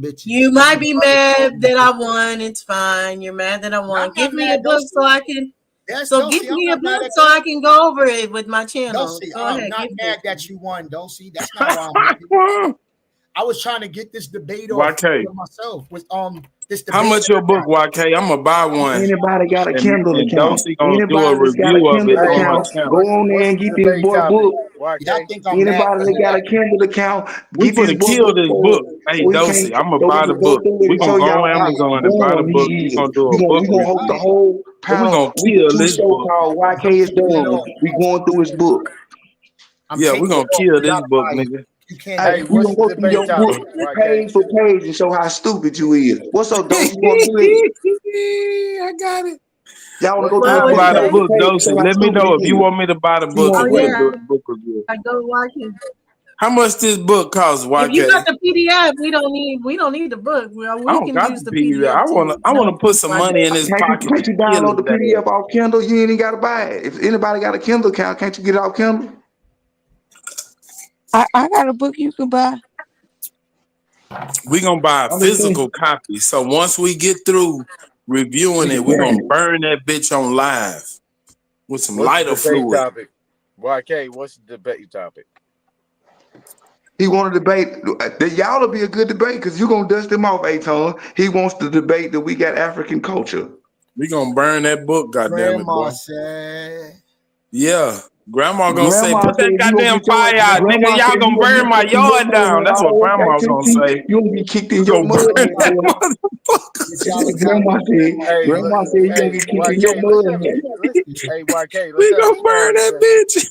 Speaker 10: them bitches.
Speaker 6: You might be mad that I won. It's fine. You're mad that I won. Give me a book so I can. Give me a book so I can go over it with my channel. Go
Speaker 10: I'm
Speaker 6: ahead.
Speaker 10: not mad that you won, Dulcie. That's not why I'm happy. I was trying to get this debate off
Speaker 2: YK.
Speaker 10: myself with this debate.
Speaker 2: How much your book, YK? I'm gonna buy one.
Speaker 8: Anybody got a Kindle
Speaker 2: and
Speaker 8: account?
Speaker 2: Dulcie gonna do
Speaker 8: Anybody
Speaker 2: a
Speaker 8: that's got a
Speaker 2: review of it
Speaker 8: Kindle
Speaker 2: on her
Speaker 8: account,
Speaker 2: channel.
Speaker 8: go on there and get this boy book.
Speaker 10: Y'all think I'm
Speaker 8: Anybody that got a Kindle account,
Speaker 2: We
Speaker 8: get this
Speaker 2: finna
Speaker 8: boy
Speaker 2: kill
Speaker 8: book.
Speaker 2: this book. Hey, Dulcie, I'm gonna buy the book. We gonna go on Amazon and buy the book. We gonna do a book
Speaker 8: We gonna host the
Speaker 2: review.
Speaker 8: whole
Speaker 2: And we
Speaker 8: panel.
Speaker 2: gonna
Speaker 8: We
Speaker 2: kill
Speaker 8: do
Speaker 2: this
Speaker 8: show
Speaker 2: book.
Speaker 8: called YK is done. We going through his book.
Speaker 2: Yeah, we gonna kill this book, nigga.
Speaker 8: Hey, we gonna go through your book page for page and show how stupid you is. What's up, Dulcie? You wanna do it?
Speaker 2: I got it.
Speaker 8: Y'all wanna go
Speaker 2: I'll
Speaker 8: through
Speaker 2: buy the
Speaker 8: page
Speaker 2: book,
Speaker 8: for page and
Speaker 2: Dulcie.
Speaker 8: show how
Speaker 2: Let me
Speaker 8: stupid
Speaker 2: know
Speaker 8: it
Speaker 2: if you
Speaker 8: is.
Speaker 2: want me to buy the book and we'll do the book review.
Speaker 6: I go watching.
Speaker 21: How much this book costs, YK?
Speaker 6: If you got the PDF, we don't need the book. We
Speaker 21: I don't
Speaker 6: can
Speaker 21: got
Speaker 6: use
Speaker 21: the
Speaker 6: the
Speaker 21: PDF.
Speaker 6: PDF.
Speaker 21: I wanna put some money in his pocket.
Speaker 5: Can't you download the PDF off Kindle? You ain't gotta buy it. If anybody got a Kindle account, can't you get it off Kindle?
Speaker 7: I got a book you can buy.
Speaker 21: We're gonna buy a physical copy. So once we get through reviewing it, we're gonna burn that bitch on live with some lighter fluid.
Speaker 15: Topic? YK, what's the debate topic?
Speaker 5: He want to debate. Y'all will be a good debate because you're gonna dust him off, Aton. He wants to debate that we got African culture.
Speaker 21: We gonna burn that book, goddamn it, boy.
Speaker 10: Grandma said.
Speaker 21: Yeah. Grandma gonna say,
Speaker 5: Grandma
Speaker 21: put that
Speaker 5: said,
Speaker 21: goddamn fire out, nigga. Y'all gonna burn my yard down. That's what grandma gonna say.
Speaker 5: You gonna be kicked in your mud. Grandma said you gonna get kicked in your mud.
Speaker 15: Hey, YK,
Speaker 21: we gonna burn that bitch.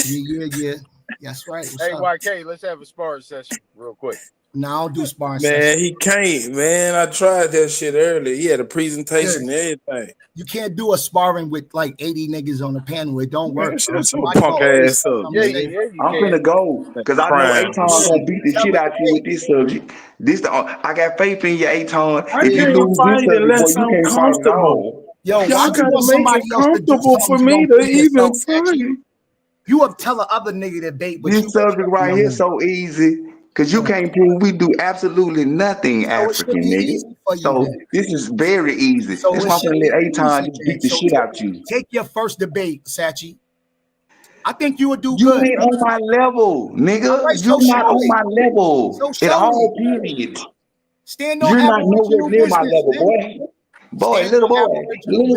Speaker 10: Yeah. That's right.
Speaker 15: Hey, YK, let's have a sparring session real quick.
Speaker 10: No, I don't do sparring
Speaker 21: Man,
Speaker 10: sessions.
Speaker 21: he can't, man. I tried that shit earlier. He had a presentation and everything.
Speaker 10: You can't do a sparring with like 80 niggas on the panel. It don't work.
Speaker 21: Shut your punk ass up.
Speaker 5: I'm finna go because I know Aton gonna beat the shit out you with this subject. I got faith in you, Aton. If you lose this subject, boy, you can't fight at all.
Speaker 10: Yo,
Speaker 21: Y'all
Speaker 10: why you
Speaker 21: gotta
Speaker 10: want
Speaker 21: make
Speaker 10: somebody
Speaker 21: it
Speaker 10: else to do
Speaker 21: comfortable for
Speaker 10: something
Speaker 21: me
Speaker 10: you
Speaker 21: to
Speaker 10: don't do
Speaker 21: even
Speaker 10: yourself,
Speaker 21: fight.
Speaker 10: You would tell the other nigga to debate, but
Speaker 5: This subject right here so easy because you can't prove we do absolutely nothing African, nigga. So this is very easy.
Speaker 10: So
Speaker 5: That's
Speaker 10: it
Speaker 5: why I'm
Speaker 10: should
Speaker 5: gonna
Speaker 10: be
Speaker 5: let Aton
Speaker 10: easy,
Speaker 5: just beat the shit out you.
Speaker 10: Take your first debate, Sachi. I think you would do
Speaker 5: You
Speaker 10: good.
Speaker 5: ain't on my level, nigga.
Speaker 10: Right,
Speaker 5: You're
Speaker 10: so
Speaker 5: not
Speaker 10: show
Speaker 5: on
Speaker 10: it.
Speaker 5: my level
Speaker 10: So
Speaker 5: at
Speaker 10: show
Speaker 5: all,
Speaker 10: it.
Speaker 5: period.
Speaker 10: Stand on
Speaker 5: You're not
Speaker 10: Aboriginal
Speaker 5: nowhere near my
Speaker 10: business,
Speaker 5: level,
Speaker 10: man.
Speaker 5: boy. Boy,
Speaker 10: Stand
Speaker 5: little
Speaker 10: on
Speaker 5: boy,
Speaker 10: Aboriginal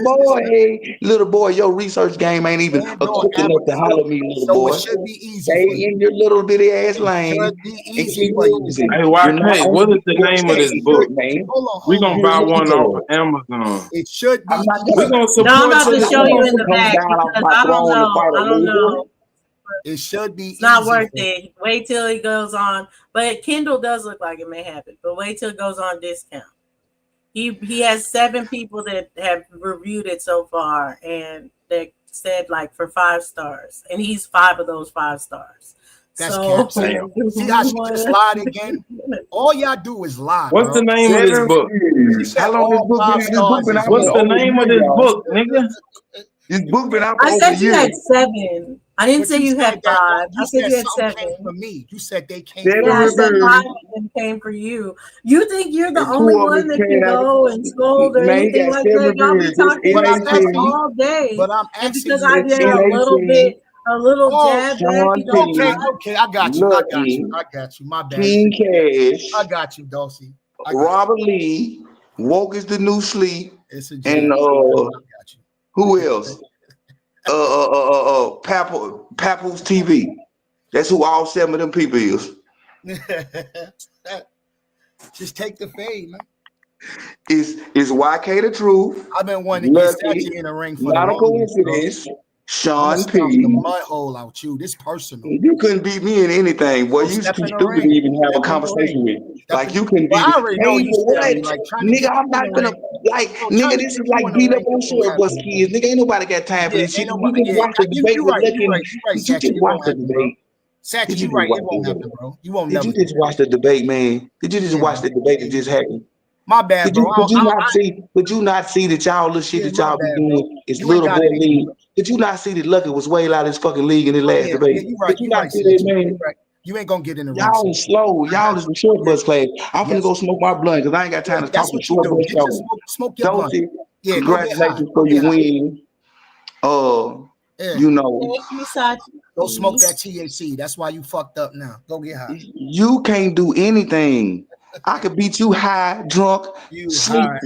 Speaker 5: little boy, your research game ain't even quick enough to holler me, little
Speaker 10: So
Speaker 5: boy.
Speaker 10: it should be easy
Speaker 5: Stay
Speaker 10: for you.
Speaker 5: in your little bitty ass lane
Speaker 10: Should be
Speaker 5: and
Speaker 10: easy
Speaker 5: keep
Speaker 10: for you.
Speaker 5: losing.
Speaker 21: Hey,
Speaker 5: You're not
Speaker 21: YK,
Speaker 5: on
Speaker 21: what is the name of this book?
Speaker 5: man.
Speaker 21: We gonna buy one
Speaker 5: You're
Speaker 21: off of Amazon.
Speaker 10: It should be.
Speaker 21: We gonna
Speaker 6: No,
Speaker 21: support
Speaker 6: I'm about to
Speaker 21: you.
Speaker 6: show you in the
Speaker 5: come
Speaker 6: back
Speaker 5: down off
Speaker 6: because
Speaker 5: my
Speaker 6: I don't
Speaker 5: throne to
Speaker 6: know.
Speaker 5: fight a
Speaker 6: I don't
Speaker 5: loser.
Speaker 6: know.
Speaker 10: It should be.
Speaker 6: It's not
Speaker 10: easy
Speaker 6: worth
Speaker 10: for you.
Speaker 6: it. Wait till it goes on. But Kindle does look like it may happen. But wait till it goes on discount. He has 7 people that have reviewed it so far, and they said like for 5 stars, and he's 5 of those 5 stars.
Speaker 10: That's
Speaker 6: so
Speaker 10: cap. See how she just lied again? All y'all do is lie.
Speaker 21: What's the name of this book?
Speaker 5: How long this book been? This book been out
Speaker 21: What's
Speaker 5: for
Speaker 21: the
Speaker 5: over a
Speaker 21: name of
Speaker 5: year,
Speaker 21: this
Speaker 5: y'all.
Speaker 21: book, nigga?
Speaker 5: This book been out for
Speaker 6: I
Speaker 5: over
Speaker 6: said
Speaker 5: a
Speaker 6: you
Speaker 5: year.
Speaker 6: had 7. I didn't
Speaker 10: But
Speaker 6: say you had
Speaker 10: said that
Speaker 6: 5. I said you had
Speaker 10: something
Speaker 6: 7.
Speaker 10: came from me. You said they came.
Speaker 5: Seven
Speaker 6: Yeah, I said
Speaker 5: reviews.
Speaker 6: 5 of them came for you. You think you're the
Speaker 5: And
Speaker 6: only
Speaker 5: 2 of
Speaker 6: one
Speaker 5: them
Speaker 6: that
Speaker 5: came
Speaker 6: can
Speaker 5: out.
Speaker 6: go and scold or
Speaker 5: Man, he
Speaker 6: anything
Speaker 5: got
Speaker 6: like
Speaker 5: 7
Speaker 6: that? Y'all be
Speaker 5: reviews.
Speaker 6: talking
Speaker 10: But
Speaker 6: about
Speaker 10: I'm
Speaker 6: that
Speaker 10: asking you.
Speaker 6: all day.
Speaker 10: But I'm
Speaker 6: And
Speaker 10: asking
Speaker 6: because
Speaker 10: you.
Speaker 6: I did a little jab back, you don't
Speaker 10: Okay,
Speaker 6: lie.
Speaker 10: okay, I got you. I got you. My bad.
Speaker 5: King Cash,
Speaker 10: I got you, Dulcie.
Speaker 5: Robert Lee, Woke is the New Sleep,
Speaker 10: It's a
Speaker 5: and
Speaker 10: jab. I got you.
Speaker 5: who else? Papoose TV. That's who all 7 of them people is.
Speaker 10: Just take the fade, man.
Speaker 5: Is YK the truth?
Speaker 10: I've been wanting to get
Speaker 5: Lucky,
Speaker 10: Sachi in the ring for
Speaker 5: not
Speaker 10: the
Speaker 5: a coincidence. Sean
Speaker 10: the
Speaker 5: P.
Speaker 10: mud hole out you. This personal.
Speaker 5: You couldn't beat me in anything. Boy, you too
Speaker 10: step in the
Speaker 5: stupid
Speaker 10: ring.
Speaker 5: to even have a
Speaker 10: Step in the
Speaker 5: conversation
Speaker 10: ring.
Speaker 5: with. Like you couldn't
Speaker 10: Well,
Speaker 5: beat
Speaker 10: I
Speaker 5: me.
Speaker 10: already know
Speaker 5: Hey,
Speaker 10: you
Speaker 5: for what?
Speaker 10: said, like, trying to
Speaker 5: Nigga,
Speaker 10: get
Speaker 5: I'm
Speaker 10: you
Speaker 5: not
Speaker 10: in the
Speaker 5: gonna
Speaker 10: ring.
Speaker 5: like,
Speaker 10: Bro,
Speaker 5: nigga,
Speaker 10: trying to
Speaker 5: this is
Speaker 10: get
Speaker 5: like
Speaker 10: you in the
Speaker 5: beat up
Speaker 10: ring
Speaker 5: on
Speaker 10: is
Speaker 5: short
Speaker 10: what
Speaker 5: bus
Speaker 10: happened.
Speaker 5: kids. Nigga, ain't nobody got time for
Speaker 10: Yeah,
Speaker 5: this shit.
Speaker 10: ain't
Speaker 5: You
Speaker 10: nobody.
Speaker 5: just
Speaker 10: Yeah,
Speaker 5: watch the debate
Speaker 10: you
Speaker 5: with
Speaker 10: right.
Speaker 5: Lucky.
Speaker 10: You right,
Speaker 5: Did you
Speaker 10: Sachi.
Speaker 5: just
Speaker 10: It
Speaker 5: watch
Speaker 10: won't
Speaker 5: the
Speaker 10: happen, bro.
Speaker 5: debate?
Speaker 10: Sachi,
Speaker 5: Did
Speaker 10: you
Speaker 5: you
Speaker 10: right.
Speaker 5: just
Speaker 10: It
Speaker 5: watch
Speaker 10: won't
Speaker 5: the
Speaker 10: happen,
Speaker 5: debate?
Speaker 10: bro. You won't
Speaker 5: Did
Speaker 10: never
Speaker 5: you
Speaker 10: do
Speaker 5: just watch the debate, man? Did you just watch the debate that just happened?
Speaker 10: My bad, bro.
Speaker 5: Could you not see? Could you not see that y'all little shit
Speaker 10: Yeah,
Speaker 5: that
Speaker 10: my
Speaker 5: y'all be
Speaker 10: bad, bro.
Speaker 5: doing is
Speaker 10: You ain't
Speaker 5: little
Speaker 10: got
Speaker 5: boy
Speaker 10: it either,
Speaker 5: league?
Speaker 10: bro.
Speaker 5: Could you not see that Lucky was way out of his fucking league in his last
Speaker 10: Yeah,
Speaker 5: debate?
Speaker 10: you right.
Speaker 5: Could you
Speaker 10: You
Speaker 5: not
Speaker 10: right,
Speaker 5: see that,
Speaker 10: Sachi.
Speaker 5: man?
Speaker 10: You right. You ain't gonna get in the ring.
Speaker 5: Y'all is slow. Y'all is the short bus class. I'm finna
Speaker 10: Yes.
Speaker 5: go smoke my blunt because I ain't got time to talk
Speaker 10: That's
Speaker 5: to
Speaker 10: what you
Speaker 5: short
Speaker 10: do.
Speaker 5: bus
Speaker 10: Get your
Speaker 5: y'all.
Speaker 10: smoke your blunt.
Speaker 5: Dulcie,
Speaker 10: Yeah, go get high.
Speaker 5: congratulations
Speaker 10: Go
Speaker 5: for
Speaker 10: get
Speaker 5: your
Speaker 10: high.
Speaker 5: win.
Speaker 10: Yeah.
Speaker 5: You know,
Speaker 6: Thank you, Sachi.
Speaker 10: Go smoke that THC. That's why you fucked up now. Go get high.
Speaker 5: you can't do anything. I could beat you high, drunk,
Speaker 10: You
Speaker 5: sleep.
Speaker 10: high.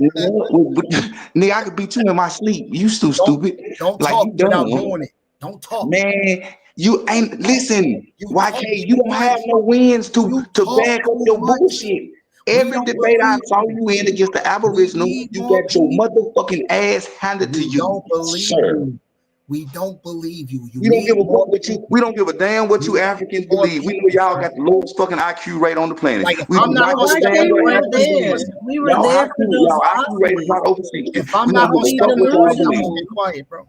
Speaker 5: Nigga, I could beat you in my sleep. You too stupid.
Speaker 10: Don't
Speaker 5: Like
Speaker 10: talk
Speaker 5: you
Speaker 10: without
Speaker 5: dumb.
Speaker 10: doing it. Don't talk.
Speaker 5: Man, you ain't listen. YK,
Speaker 10: talk
Speaker 5: you don't
Speaker 10: too
Speaker 5: have
Speaker 10: much.
Speaker 5: no wins to
Speaker 10: talk
Speaker 5: back up
Speaker 10: too
Speaker 5: your
Speaker 10: much.
Speaker 5: bullshit.
Speaker 10: We
Speaker 5: Every
Speaker 10: don't
Speaker 5: debate I
Speaker 10: believe
Speaker 5: saw you in against the Aboriginal,
Speaker 10: need
Speaker 5: you
Speaker 10: more
Speaker 5: got your
Speaker 10: people.
Speaker 5: motherfucking ass handed to
Speaker 10: We
Speaker 5: you,
Speaker 10: don't believe
Speaker 5: sir.
Speaker 10: you. We don't believe you. You
Speaker 5: We don't
Speaker 10: need
Speaker 5: give a
Speaker 10: more
Speaker 5: fuck what you. We don't give a damn what you Africans
Speaker 10: more
Speaker 5: believe. We know
Speaker 10: people,
Speaker 5: y'all
Speaker 10: sir.
Speaker 5: got the lowest fucking IQ rate on the planet.
Speaker 10: Like, if
Speaker 5: We do
Speaker 10: I'm not
Speaker 5: not
Speaker 10: gonna
Speaker 5: give a
Speaker 10: step
Speaker 5: damn
Speaker 10: in the
Speaker 5: what
Speaker 10: ring,
Speaker 5: Africans
Speaker 6: there.
Speaker 5: believe.
Speaker 6: We were
Speaker 5: Y'all
Speaker 6: there for those
Speaker 5: IQ rate is
Speaker 6: lawsuits.
Speaker 5: not over 60.
Speaker 10: If I'm
Speaker 5: We
Speaker 10: not
Speaker 5: don't
Speaker 10: gonna
Speaker 5: give a
Speaker 10: step
Speaker 5: fuck
Speaker 10: in
Speaker 5: what
Speaker 10: the
Speaker 5: y'all
Speaker 10: ring, I'm
Speaker 5: believe.
Speaker 10: gonna stay quiet, bro.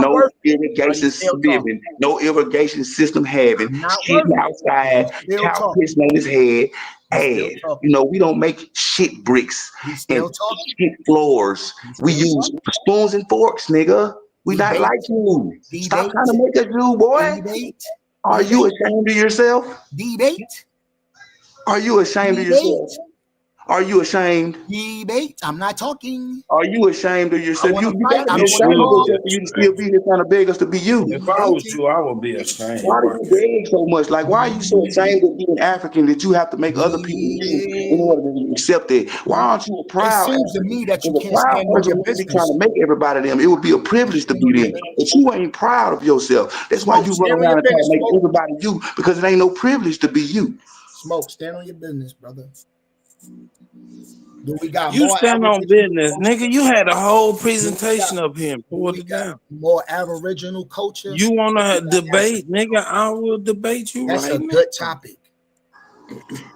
Speaker 5: no irrigation living, no irrigation system having, sitting outside, cow pissing on his head. And we don't make shit bricks and shit floors. We use spoons and forks, nigga. We not like you. Stop trying to make us do, boy. Are you ashamed of yourself?
Speaker 10: Debate.
Speaker 5: Are you ashamed of yourself? Are you ashamed?
Speaker 10: Debate. I'm not talking.
Speaker 5: Are you ashamed of yourself? You gotta be ashamed of yourself for you to still be here trying to beg us to be you.
Speaker 2: If I was you, I would be ashamed.
Speaker 5: Why do you beg so much? Like, why are you so ashamed of being African that you have to make other people you in order to accept it? Why aren't you a proud?
Speaker 10: It seems to me that you can't
Speaker 5: proud
Speaker 10: stand on
Speaker 5: person
Speaker 10: your
Speaker 5: would be
Speaker 10: business.
Speaker 5: trying to make everybody them. It would be a privilege to be them. But you ain't proud of yourself. That's why you run around and try to make everybody you, because it ain't no privilege to be you.
Speaker 10: Smoke, stand on your business, brother. Do we got
Speaker 18: You
Speaker 10: more
Speaker 18: stand on
Speaker 10: Aboriginal
Speaker 18: business,
Speaker 10: culture?
Speaker 18: nigga. You had a whole presentation up here and pulled it down.
Speaker 10: More Aboriginal culture?
Speaker 18: You want to debate, nigga? I will debate you.
Speaker 10: That's
Speaker 18: right
Speaker 10: a
Speaker 18: now.
Speaker 10: good topic.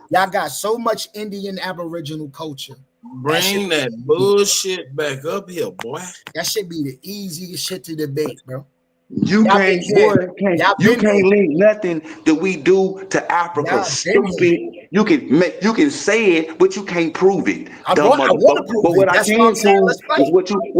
Speaker 10: Y'all got so much Indian Aboriginal culture.
Speaker 18: Bring that bullshit back up here, boy.
Speaker 10: That should be the easiest shit to debate, bro.
Speaker 5: You can't link nothing that we do to Africa. Stupid. You can say it, but you can't prove it. But what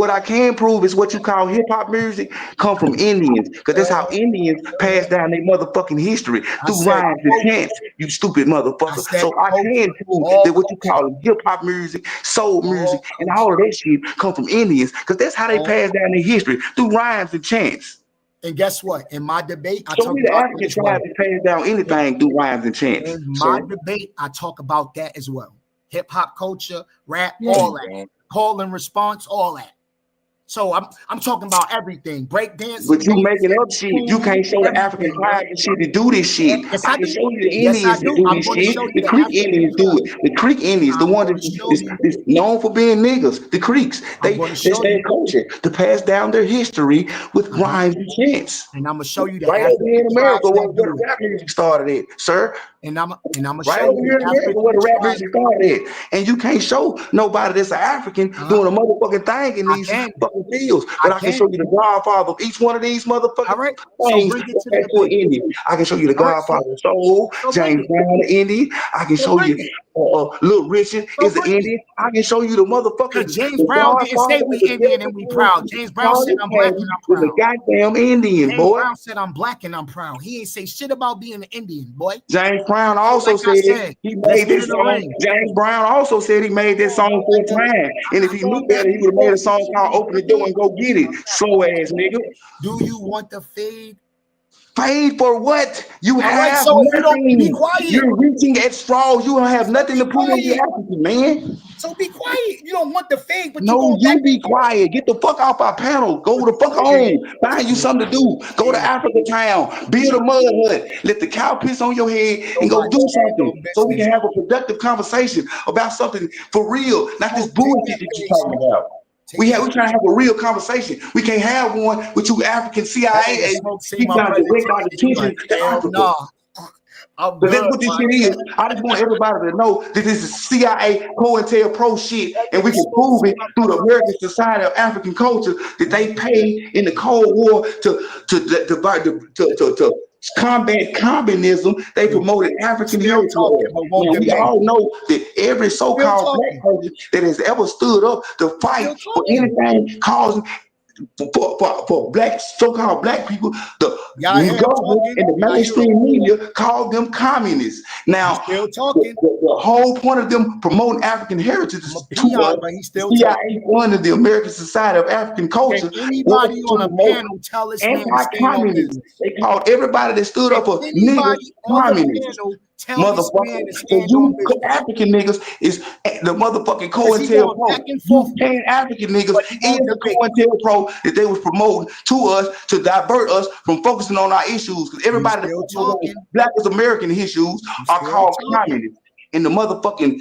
Speaker 5: I can prove is what you call hip hop music come from Indians, because that's how Indians pass down their motherfucking history through rhymes and chants. You stupid motherfucker. So I can prove that what you call hip hop music, soul music, and all of that shit come from Indians, because that's how they pass down their history through rhymes and chants.
Speaker 10: And guess what? In my debate, I
Speaker 5: Show
Speaker 10: talk
Speaker 5: me the
Speaker 10: about
Speaker 5: African tribe that pass down anything through rhymes and chants.
Speaker 10: In my debate, I talk about that as well. Hip hop culture, rap, all that. Call and response, all that. So I'm talking about everything. Break dance.
Speaker 5: But you making up shit. You can't show the African tribe and shit to do this shit.
Speaker 10: Yes,
Speaker 5: I can show you the Indians that do this shit. The Creek Indians do it. The Creek Indians, the one that's known for being niggas. The Creeks. That's their culture to pass down their history with rhymes and chants.
Speaker 10: And I'm gonna show you the
Speaker 5: right over here in America where the rap music started at, sir.
Speaker 10: And I'm gonna
Speaker 5: right
Speaker 10: show
Speaker 5: over here in America where the rap music started at. And you can't show nobody that's an African doing a motherfucking thing in these fucking fields. But I can show you the godfather of each one of these motherfucking things. I can show you the godfather of soul, James Brown, the Indian. I can show you Little Richard is an Indian. I can show you the motherfucker.
Speaker 10: James Brown didn't say we Indian and we proud. James Brown said I'm black and I'm proud.
Speaker 5: The goddamn Indian,
Speaker 10: James
Speaker 5: boy.
Speaker 10: Brown said I'm black and I'm proud. He ain't say shit about being an Indian, boy.
Speaker 5: James Brown also said he made this song. James Brown also said he made this song 4 times. And if he knew better, he would have made a song called Open the Door and Go Get It. Slow ass nigga.
Speaker 10: Do you want the fade?
Speaker 5: Fade for what? You have
Speaker 10: so
Speaker 5: nothing.
Speaker 10: you don't be quiet.
Speaker 5: You're reaching at straws. You don't have nothing to prove to African, man.
Speaker 10: So be quiet. You don't want the fade, but
Speaker 5: no, you be quiet. Get the fuck off our panel. Go the fuck home. Find you something to do. Go to Africa Town. Build a mud hut. Let the cow piss on your head and go do something so we can have a productive conversation about something for real, not this bullshit that you're talking about. We trying to have a real conversation. We can't have one with you African CIA agents. Keep trying to direct our attention to Africa. But that's what this shit is. I just want everybody to know that this is CIA COINTELPRO shit, and we can prove it through the American Society of African Culture that they paid in the Cold War to combat communism. They promoted African heritage. We all know that every so-called black person that has ever stood up to fight for anything causing for black so-called black people, the government and the mainstream media called them communists. Now, the whole point of them promoting African heritage is to CIA funded the American Society of African Culture.
Speaker 10: Anybody on a panel tell us
Speaker 5: anti-communism. They called everybody that stood up for niggas communists. Motherfucker, so you African niggas is the motherfucking COINTELPRO. You Pan-African niggas is the COINTELPRO that they was promoting to us to divert us from focusing on our issues. Because everybody that black as American issues are called communists. And the motherfucking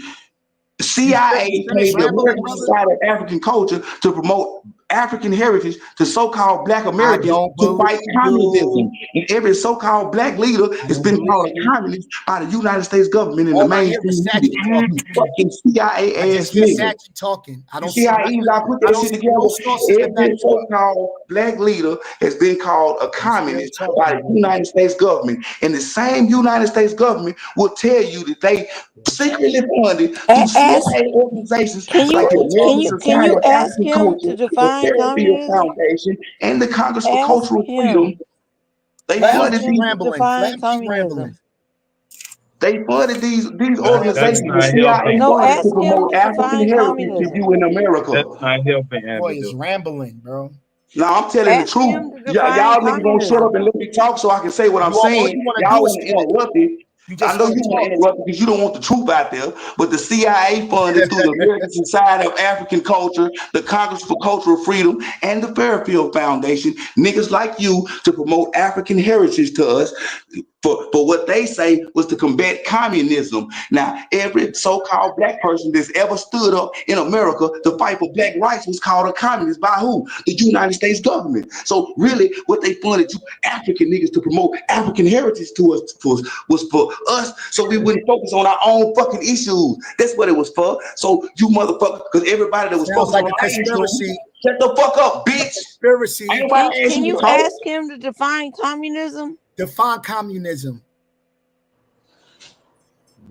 Speaker 5: CIA paid the American Society of African Culture to promote African heritage to so-called black Americans to fight communism. And every so-called black leader has been called a communist by the United States government and the mainstream media. Fucking CIA ass niggas.
Speaker 10: I don't
Speaker 5: see how easy I put that shit together. Every so-called black leader has been called a communist by the United States government. And the same United States government will tell you that they secretly funded through CIA organizations like the American Society of African Culture, the Fairfield Foundation, and the Congress for Cultural Freedom. They funded these organizations. The CIA funded to promote African heritage to you in America.
Speaker 2: That's not helping.
Speaker 10: Boy, it's rambling, bro.
Speaker 5: No, I'm telling the truth. Y'all niggas gonna shut up and let me talk so I can say what I'm saying. Y'all want to interrupt it. I know you want to interrupt because you don't want the truth out there, but the CIA funded through the American Society of African Culture, the Congress for Cultural Freedom, and the Fairfield Foundation, niggas like you to promote African heritage to us for what they say was to combat communism. Now, every so-called black person that's ever stood up in America to fight for black rights was called a communist by who? The United States government. So really, what they funded you African niggas to promote African heritage to us was for us, so we wouldn't focus on our own fucking issues. That's what it was for. So you motherfucker, because everybody that was
Speaker 10: Sounds
Speaker 5: focused
Speaker 10: like
Speaker 5: on
Speaker 10: a conspiracy.
Speaker 5: shut the fuck up, bitch.
Speaker 10: Conspiracy.
Speaker 7: Can you ask him to define communism?
Speaker 10: Define communism.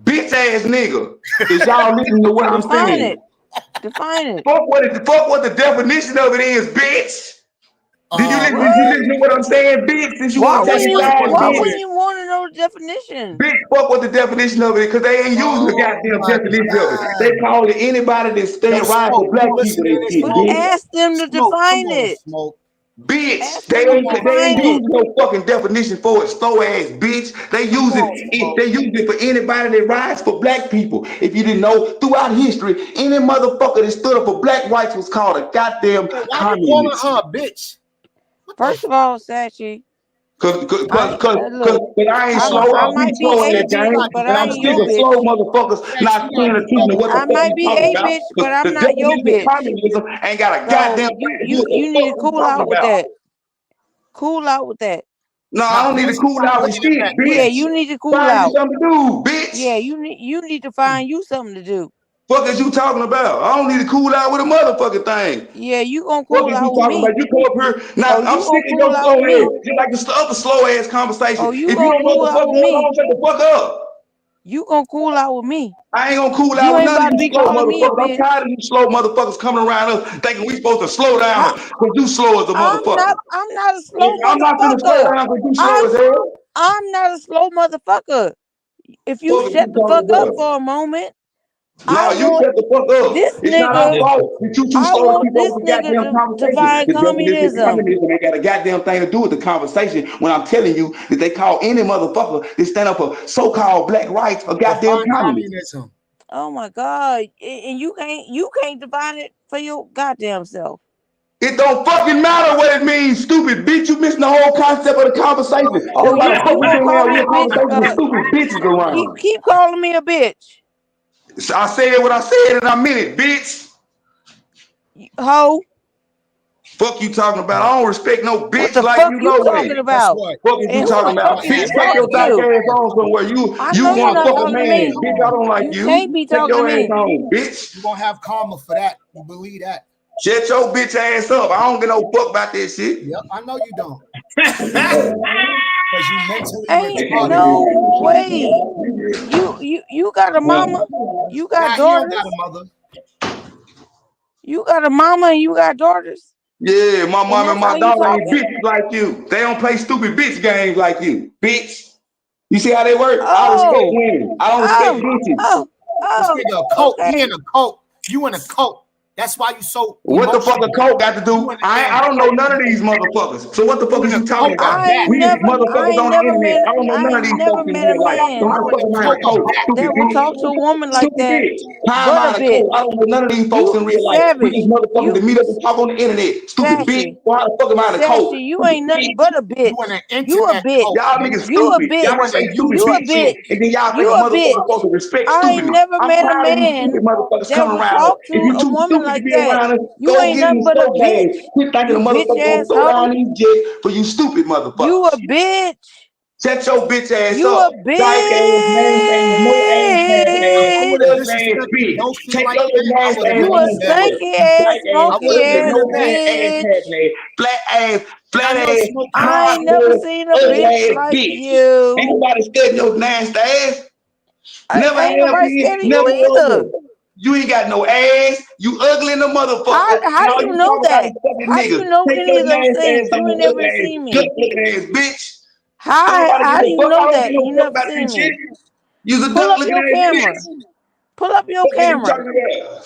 Speaker 5: Bitch ass nigga. Is y'all listening to what I'm saying?
Speaker 7: Define it.
Speaker 5: Fuck what the definition of it is, bitch. Did you listen to what I'm saying, bitch? Since you want to take it back,
Speaker 7: Why wouldn't you want to know the definition?
Speaker 5: Bitch, fuck what the definition of it is, because they ain't using the goddamn definition of it. They call it anybody that stand right for black people.
Speaker 7: But ask them to define it.
Speaker 5: Bitch, they ain't using no fucking definition for it, slow ass bitch. They use it for anybody that rides for black people. If you didn't know, throughout history, any motherfucker that stood up for black rights was called a goddamn communist.
Speaker 10: Why you calling her bitch?
Speaker 7: First of all, Sachi,
Speaker 5: Cause I ain't slow.
Speaker 7: I might be a bitch, but I
Speaker 5: I'm
Speaker 7: ain't
Speaker 5: sick
Speaker 7: your
Speaker 5: of
Speaker 7: bitch.
Speaker 5: slow motherfuckers not paying attention to what the
Speaker 7: I
Speaker 5: fuck
Speaker 7: might
Speaker 5: I'm
Speaker 7: be
Speaker 5: talking
Speaker 7: a
Speaker 5: about.
Speaker 7: bitch, but I'm not your bitch.
Speaker 5: Communism ain't got a
Speaker 7: So
Speaker 5: goddamn.
Speaker 7: you need to cool out with that. Cool out with that.
Speaker 5: No, I don't need to cool out with shit, bitch.
Speaker 7: Yeah, you need to cool
Speaker 5: Find
Speaker 7: out.
Speaker 5: you something to do, bitch.
Speaker 7: Yeah, you need to find you something to do.
Speaker 5: Fuck is you talking about? I don't need to cool out with a motherfucking thing.
Speaker 7: Yeah, you gonna cool
Speaker 5: What is
Speaker 7: out
Speaker 5: you
Speaker 7: with
Speaker 5: talking
Speaker 7: me?
Speaker 5: about? You come up here now. I'm sick of your slow ass. You like the other slow ass conversation. If you don't know what the fuck going on, shut the fuck up.
Speaker 7: You gonna cool out with me?
Speaker 5: I ain't gonna cool
Speaker 7: You
Speaker 5: out with
Speaker 7: ain't
Speaker 5: none
Speaker 7: about
Speaker 5: of
Speaker 7: to be
Speaker 5: you slow
Speaker 7: calling me a
Speaker 5: motherfuckers. I'm
Speaker 7: bitch.
Speaker 5: tired of you slow motherfuckers coming around us thinking we supposed to slow down because you slow as a motherfucker.
Speaker 7: I'm not a slow
Speaker 5: I'm not gonna slow
Speaker 7: motherfucker.
Speaker 5: down because you slow as hell.
Speaker 7: I'm not a slow motherfucker. If you
Speaker 5: What
Speaker 7: shut
Speaker 5: you
Speaker 7: the
Speaker 5: talking
Speaker 7: fuck up
Speaker 5: about?
Speaker 7: for a moment,
Speaker 5: No, you shut the fuck up.
Speaker 7: this
Speaker 5: It's not our
Speaker 7: nigga.
Speaker 5: fault that you too
Speaker 7: I
Speaker 5: slow to
Speaker 7: want
Speaker 5: keep
Speaker 7: this
Speaker 5: over the
Speaker 7: nigga
Speaker 5: goddamn
Speaker 7: to
Speaker 5: conversation.
Speaker 7: define
Speaker 5: The definition of
Speaker 7: communism.
Speaker 5: communism ain't got a goddamn thing to do with the conversation when I'm telling you that they call any motherfucker that stand up for so-called black rights a goddamn communist.
Speaker 7: Oh my god! And you can't define it for your goddamn self.
Speaker 5: It don't fucking matter what it means, stupid bitch. You missing the whole concept of the conversation.
Speaker 7: Oh,
Speaker 5: That's why
Speaker 7: you
Speaker 5: we
Speaker 7: gonna
Speaker 5: can't
Speaker 7: call
Speaker 5: have
Speaker 7: me a
Speaker 5: real conversation with
Speaker 7: bitch?
Speaker 5: stupid bitches around.
Speaker 7: Keep calling me a bitch.
Speaker 5: I said what I said and I meant it, bitch.
Speaker 7: Ho.
Speaker 5: Fuck you talking about? I don't respect no bitch
Speaker 7: What the
Speaker 5: like
Speaker 7: fuck
Speaker 5: you
Speaker 7: you
Speaker 5: know
Speaker 7: talking
Speaker 5: that.
Speaker 7: about?
Speaker 5: Fuck is you
Speaker 7: And who
Speaker 5: talking
Speaker 7: the fuck
Speaker 5: about?
Speaker 7: is you
Speaker 5: Bitch, take your
Speaker 7: talking
Speaker 5: dyke
Speaker 7: to?
Speaker 5: ass on somewhere. You
Speaker 7: I know you're
Speaker 5: want to
Speaker 7: not
Speaker 5: fuck a
Speaker 7: talking to
Speaker 5: man.
Speaker 7: me.
Speaker 5: Bitch, I don't like you.
Speaker 7: Can't be
Speaker 5: Take
Speaker 7: talking
Speaker 5: your
Speaker 7: to
Speaker 5: ass
Speaker 7: me.
Speaker 5: home, bitch.
Speaker 10: You gonna have karma for that. You believe that?
Speaker 5: Shut your bitch ass up. I don't get no fuck about that shit.
Speaker 10: Yep, I know you don't. Because you mentally
Speaker 7: Ain't
Speaker 10: retarded.
Speaker 7: no way. You got a mama. You got
Speaker 10: Nah, he don't
Speaker 7: daughters.
Speaker 10: got a mother.
Speaker 7: You got a mama and you got daughters.
Speaker 5: Yeah, my mom and
Speaker 7: that's how
Speaker 5: my
Speaker 7: you
Speaker 5: daughter ain't
Speaker 7: talking?
Speaker 5: bitches like you. They don't play stupid bitch games like you, bitch. You see how they work? I respect
Speaker 7: Oh.
Speaker 5: women. I don't respect bitches.
Speaker 10: This nigga a cult.
Speaker 7: Okay.
Speaker 10: He in a cult. You in a cult. That's why you so
Speaker 5: What the fuck
Speaker 10: emotional.
Speaker 5: a cult got to do? I don't know none of these motherfuckers. So what the fuck is you talking about?
Speaker 7: I ain't
Speaker 5: We is
Speaker 7: never
Speaker 5: motherfuckers on the internet. I don't know none of these folks in
Speaker 7: met a
Speaker 5: real life. So
Speaker 7: man
Speaker 5: how the fuck am I a cult? Stupid
Speaker 7: that would talk to a
Speaker 5: bitch.
Speaker 7: woman like
Speaker 5: Stupid
Speaker 7: that.
Speaker 5: bitch. How am
Speaker 7: But a
Speaker 5: I a cult? I
Speaker 7: bitch.
Speaker 5: don't know none of these folks
Speaker 7: You
Speaker 5: in real life. We
Speaker 7: savage.
Speaker 5: just motherfuckers that meet up and talk on the internet. Stupid bitch.
Speaker 7: Sassy.
Speaker 5: Well, how the fuck am I a cult?
Speaker 7: Sassy, you
Speaker 5: Stupid
Speaker 7: ain't nothing
Speaker 5: bitch.
Speaker 7: but a bitch.
Speaker 10: You in an
Speaker 7: You a
Speaker 10: internet
Speaker 7: bitch.
Speaker 10: cult.
Speaker 5: Y'all niggas
Speaker 7: You a
Speaker 5: stupid. Y'all
Speaker 7: bitch.
Speaker 5: just say stupid
Speaker 7: You a
Speaker 5: bitch shit,
Speaker 7: bitch.
Speaker 5: and then y'all think
Speaker 7: You
Speaker 5: a
Speaker 7: a
Speaker 5: motherfucker
Speaker 7: bitch.
Speaker 5: supposed to respect
Speaker 7: I ain't
Speaker 5: stupidness.
Speaker 7: never
Speaker 5: I'm
Speaker 7: met a
Speaker 5: tired of you
Speaker 7: man
Speaker 5: stupid motherfuckers
Speaker 7: that
Speaker 5: coming
Speaker 7: would
Speaker 5: around us.
Speaker 7: talk
Speaker 5: If
Speaker 7: to
Speaker 5: you
Speaker 7: a
Speaker 5: too
Speaker 7: woman
Speaker 5: stupid to
Speaker 7: like
Speaker 5: be
Speaker 7: that.
Speaker 5: around us,
Speaker 7: You
Speaker 5: go
Speaker 7: ain't
Speaker 5: get in
Speaker 7: nothing
Speaker 5: the
Speaker 7: but a
Speaker 5: slow gas.
Speaker 7: bitch.
Speaker 5: Quit thinking
Speaker 7: You
Speaker 5: the
Speaker 7: bitch
Speaker 5: motherfucker gonna
Speaker 7: ass
Speaker 5: slow
Speaker 7: hoe.
Speaker 5: down these jets for you stupid
Speaker 7: You a
Speaker 5: motherfuckers.
Speaker 7: bitch.
Speaker 5: Shut your bitch ass
Speaker 7: You a
Speaker 5: up. Dyke ass, man, ass, no ass, having ass,
Speaker 10: I would have
Speaker 7: bitch.
Speaker 5: ugly ass
Speaker 10: disrespected
Speaker 5: bitch.
Speaker 10: Dulcie
Speaker 5: Take
Speaker 10: like
Speaker 5: your little
Speaker 10: that. I
Speaker 5: nasty
Speaker 10: would have
Speaker 5: ass
Speaker 10: been
Speaker 7: You a
Speaker 5: on
Speaker 10: upset.
Speaker 5: somewhere.
Speaker 7: stanky
Speaker 5: You
Speaker 7: ass,
Speaker 5: dyke ass,
Speaker 10: I would
Speaker 7: smoky
Speaker 10: have
Speaker 5: ugly,
Speaker 10: been
Speaker 7: ass
Speaker 5: no ass,
Speaker 10: upset.
Speaker 5: ass
Speaker 7: bitch.
Speaker 5: having ass,
Speaker 10: And I know
Speaker 5: flat ass,
Speaker 10: Smoke
Speaker 7: I
Speaker 10: hard.
Speaker 7: ain't never
Speaker 5: hardcore,
Speaker 7: seen a
Speaker 5: ugly
Speaker 7: bitch
Speaker 5: ass
Speaker 7: like
Speaker 5: bitch. Ain't
Speaker 7: you.
Speaker 5: nobody studying your nasty ass. Never
Speaker 7: Ain't
Speaker 5: have
Speaker 7: nobody
Speaker 5: been,
Speaker 7: scared of
Speaker 5: never
Speaker 7: you either.
Speaker 5: will. You ain't got no ass. You ugly in the motherfucker.
Speaker 7: How
Speaker 5: And
Speaker 7: do
Speaker 5: all
Speaker 7: you
Speaker 5: you
Speaker 7: know
Speaker 5: talk about is
Speaker 7: that?
Speaker 5: fucking
Speaker 7: How do you
Speaker 5: niggas.
Speaker 7: know
Speaker 5: Take
Speaker 7: any
Speaker 5: your
Speaker 7: of those
Speaker 5: nasty ass
Speaker 7: things?
Speaker 5: on
Speaker 7: You ain't
Speaker 5: your
Speaker 7: never
Speaker 5: ugly ass,
Speaker 7: seen
Speaker 5: good
Speaker 7: me.
Speaker 5: looking ass bitch. Don't
Speaker 7: How
Speaker 5: nobody
Speaker 7: how
Speaker 5: give
Speaker 7: do
Speaker 5: a
Speaker 7: you
Speaker 5: fuck. I
Speaker 7: know
Speaker 5: don't
Speaker 7: that?
Speaker 5: give no
Speaker 7: You
Speaker 5: fuck
Speaker 7: never
Speaker 5: about
Speaker 7: seen
Speaker 5: this shit.
Speaker 7: me.
Speaker 5: You's a
Speaker 7: Pull
Speaker 5: good
Speaker 7: up
Speaker 5: looking
Speaker 7: your
Speaker 5: ass
Speaker 7: camera.
Speaker 5: bitch.
Speaker 7: Pull up your
Speaker 5: What are you
Speaker 7: camera.
Speaker 5: talking about?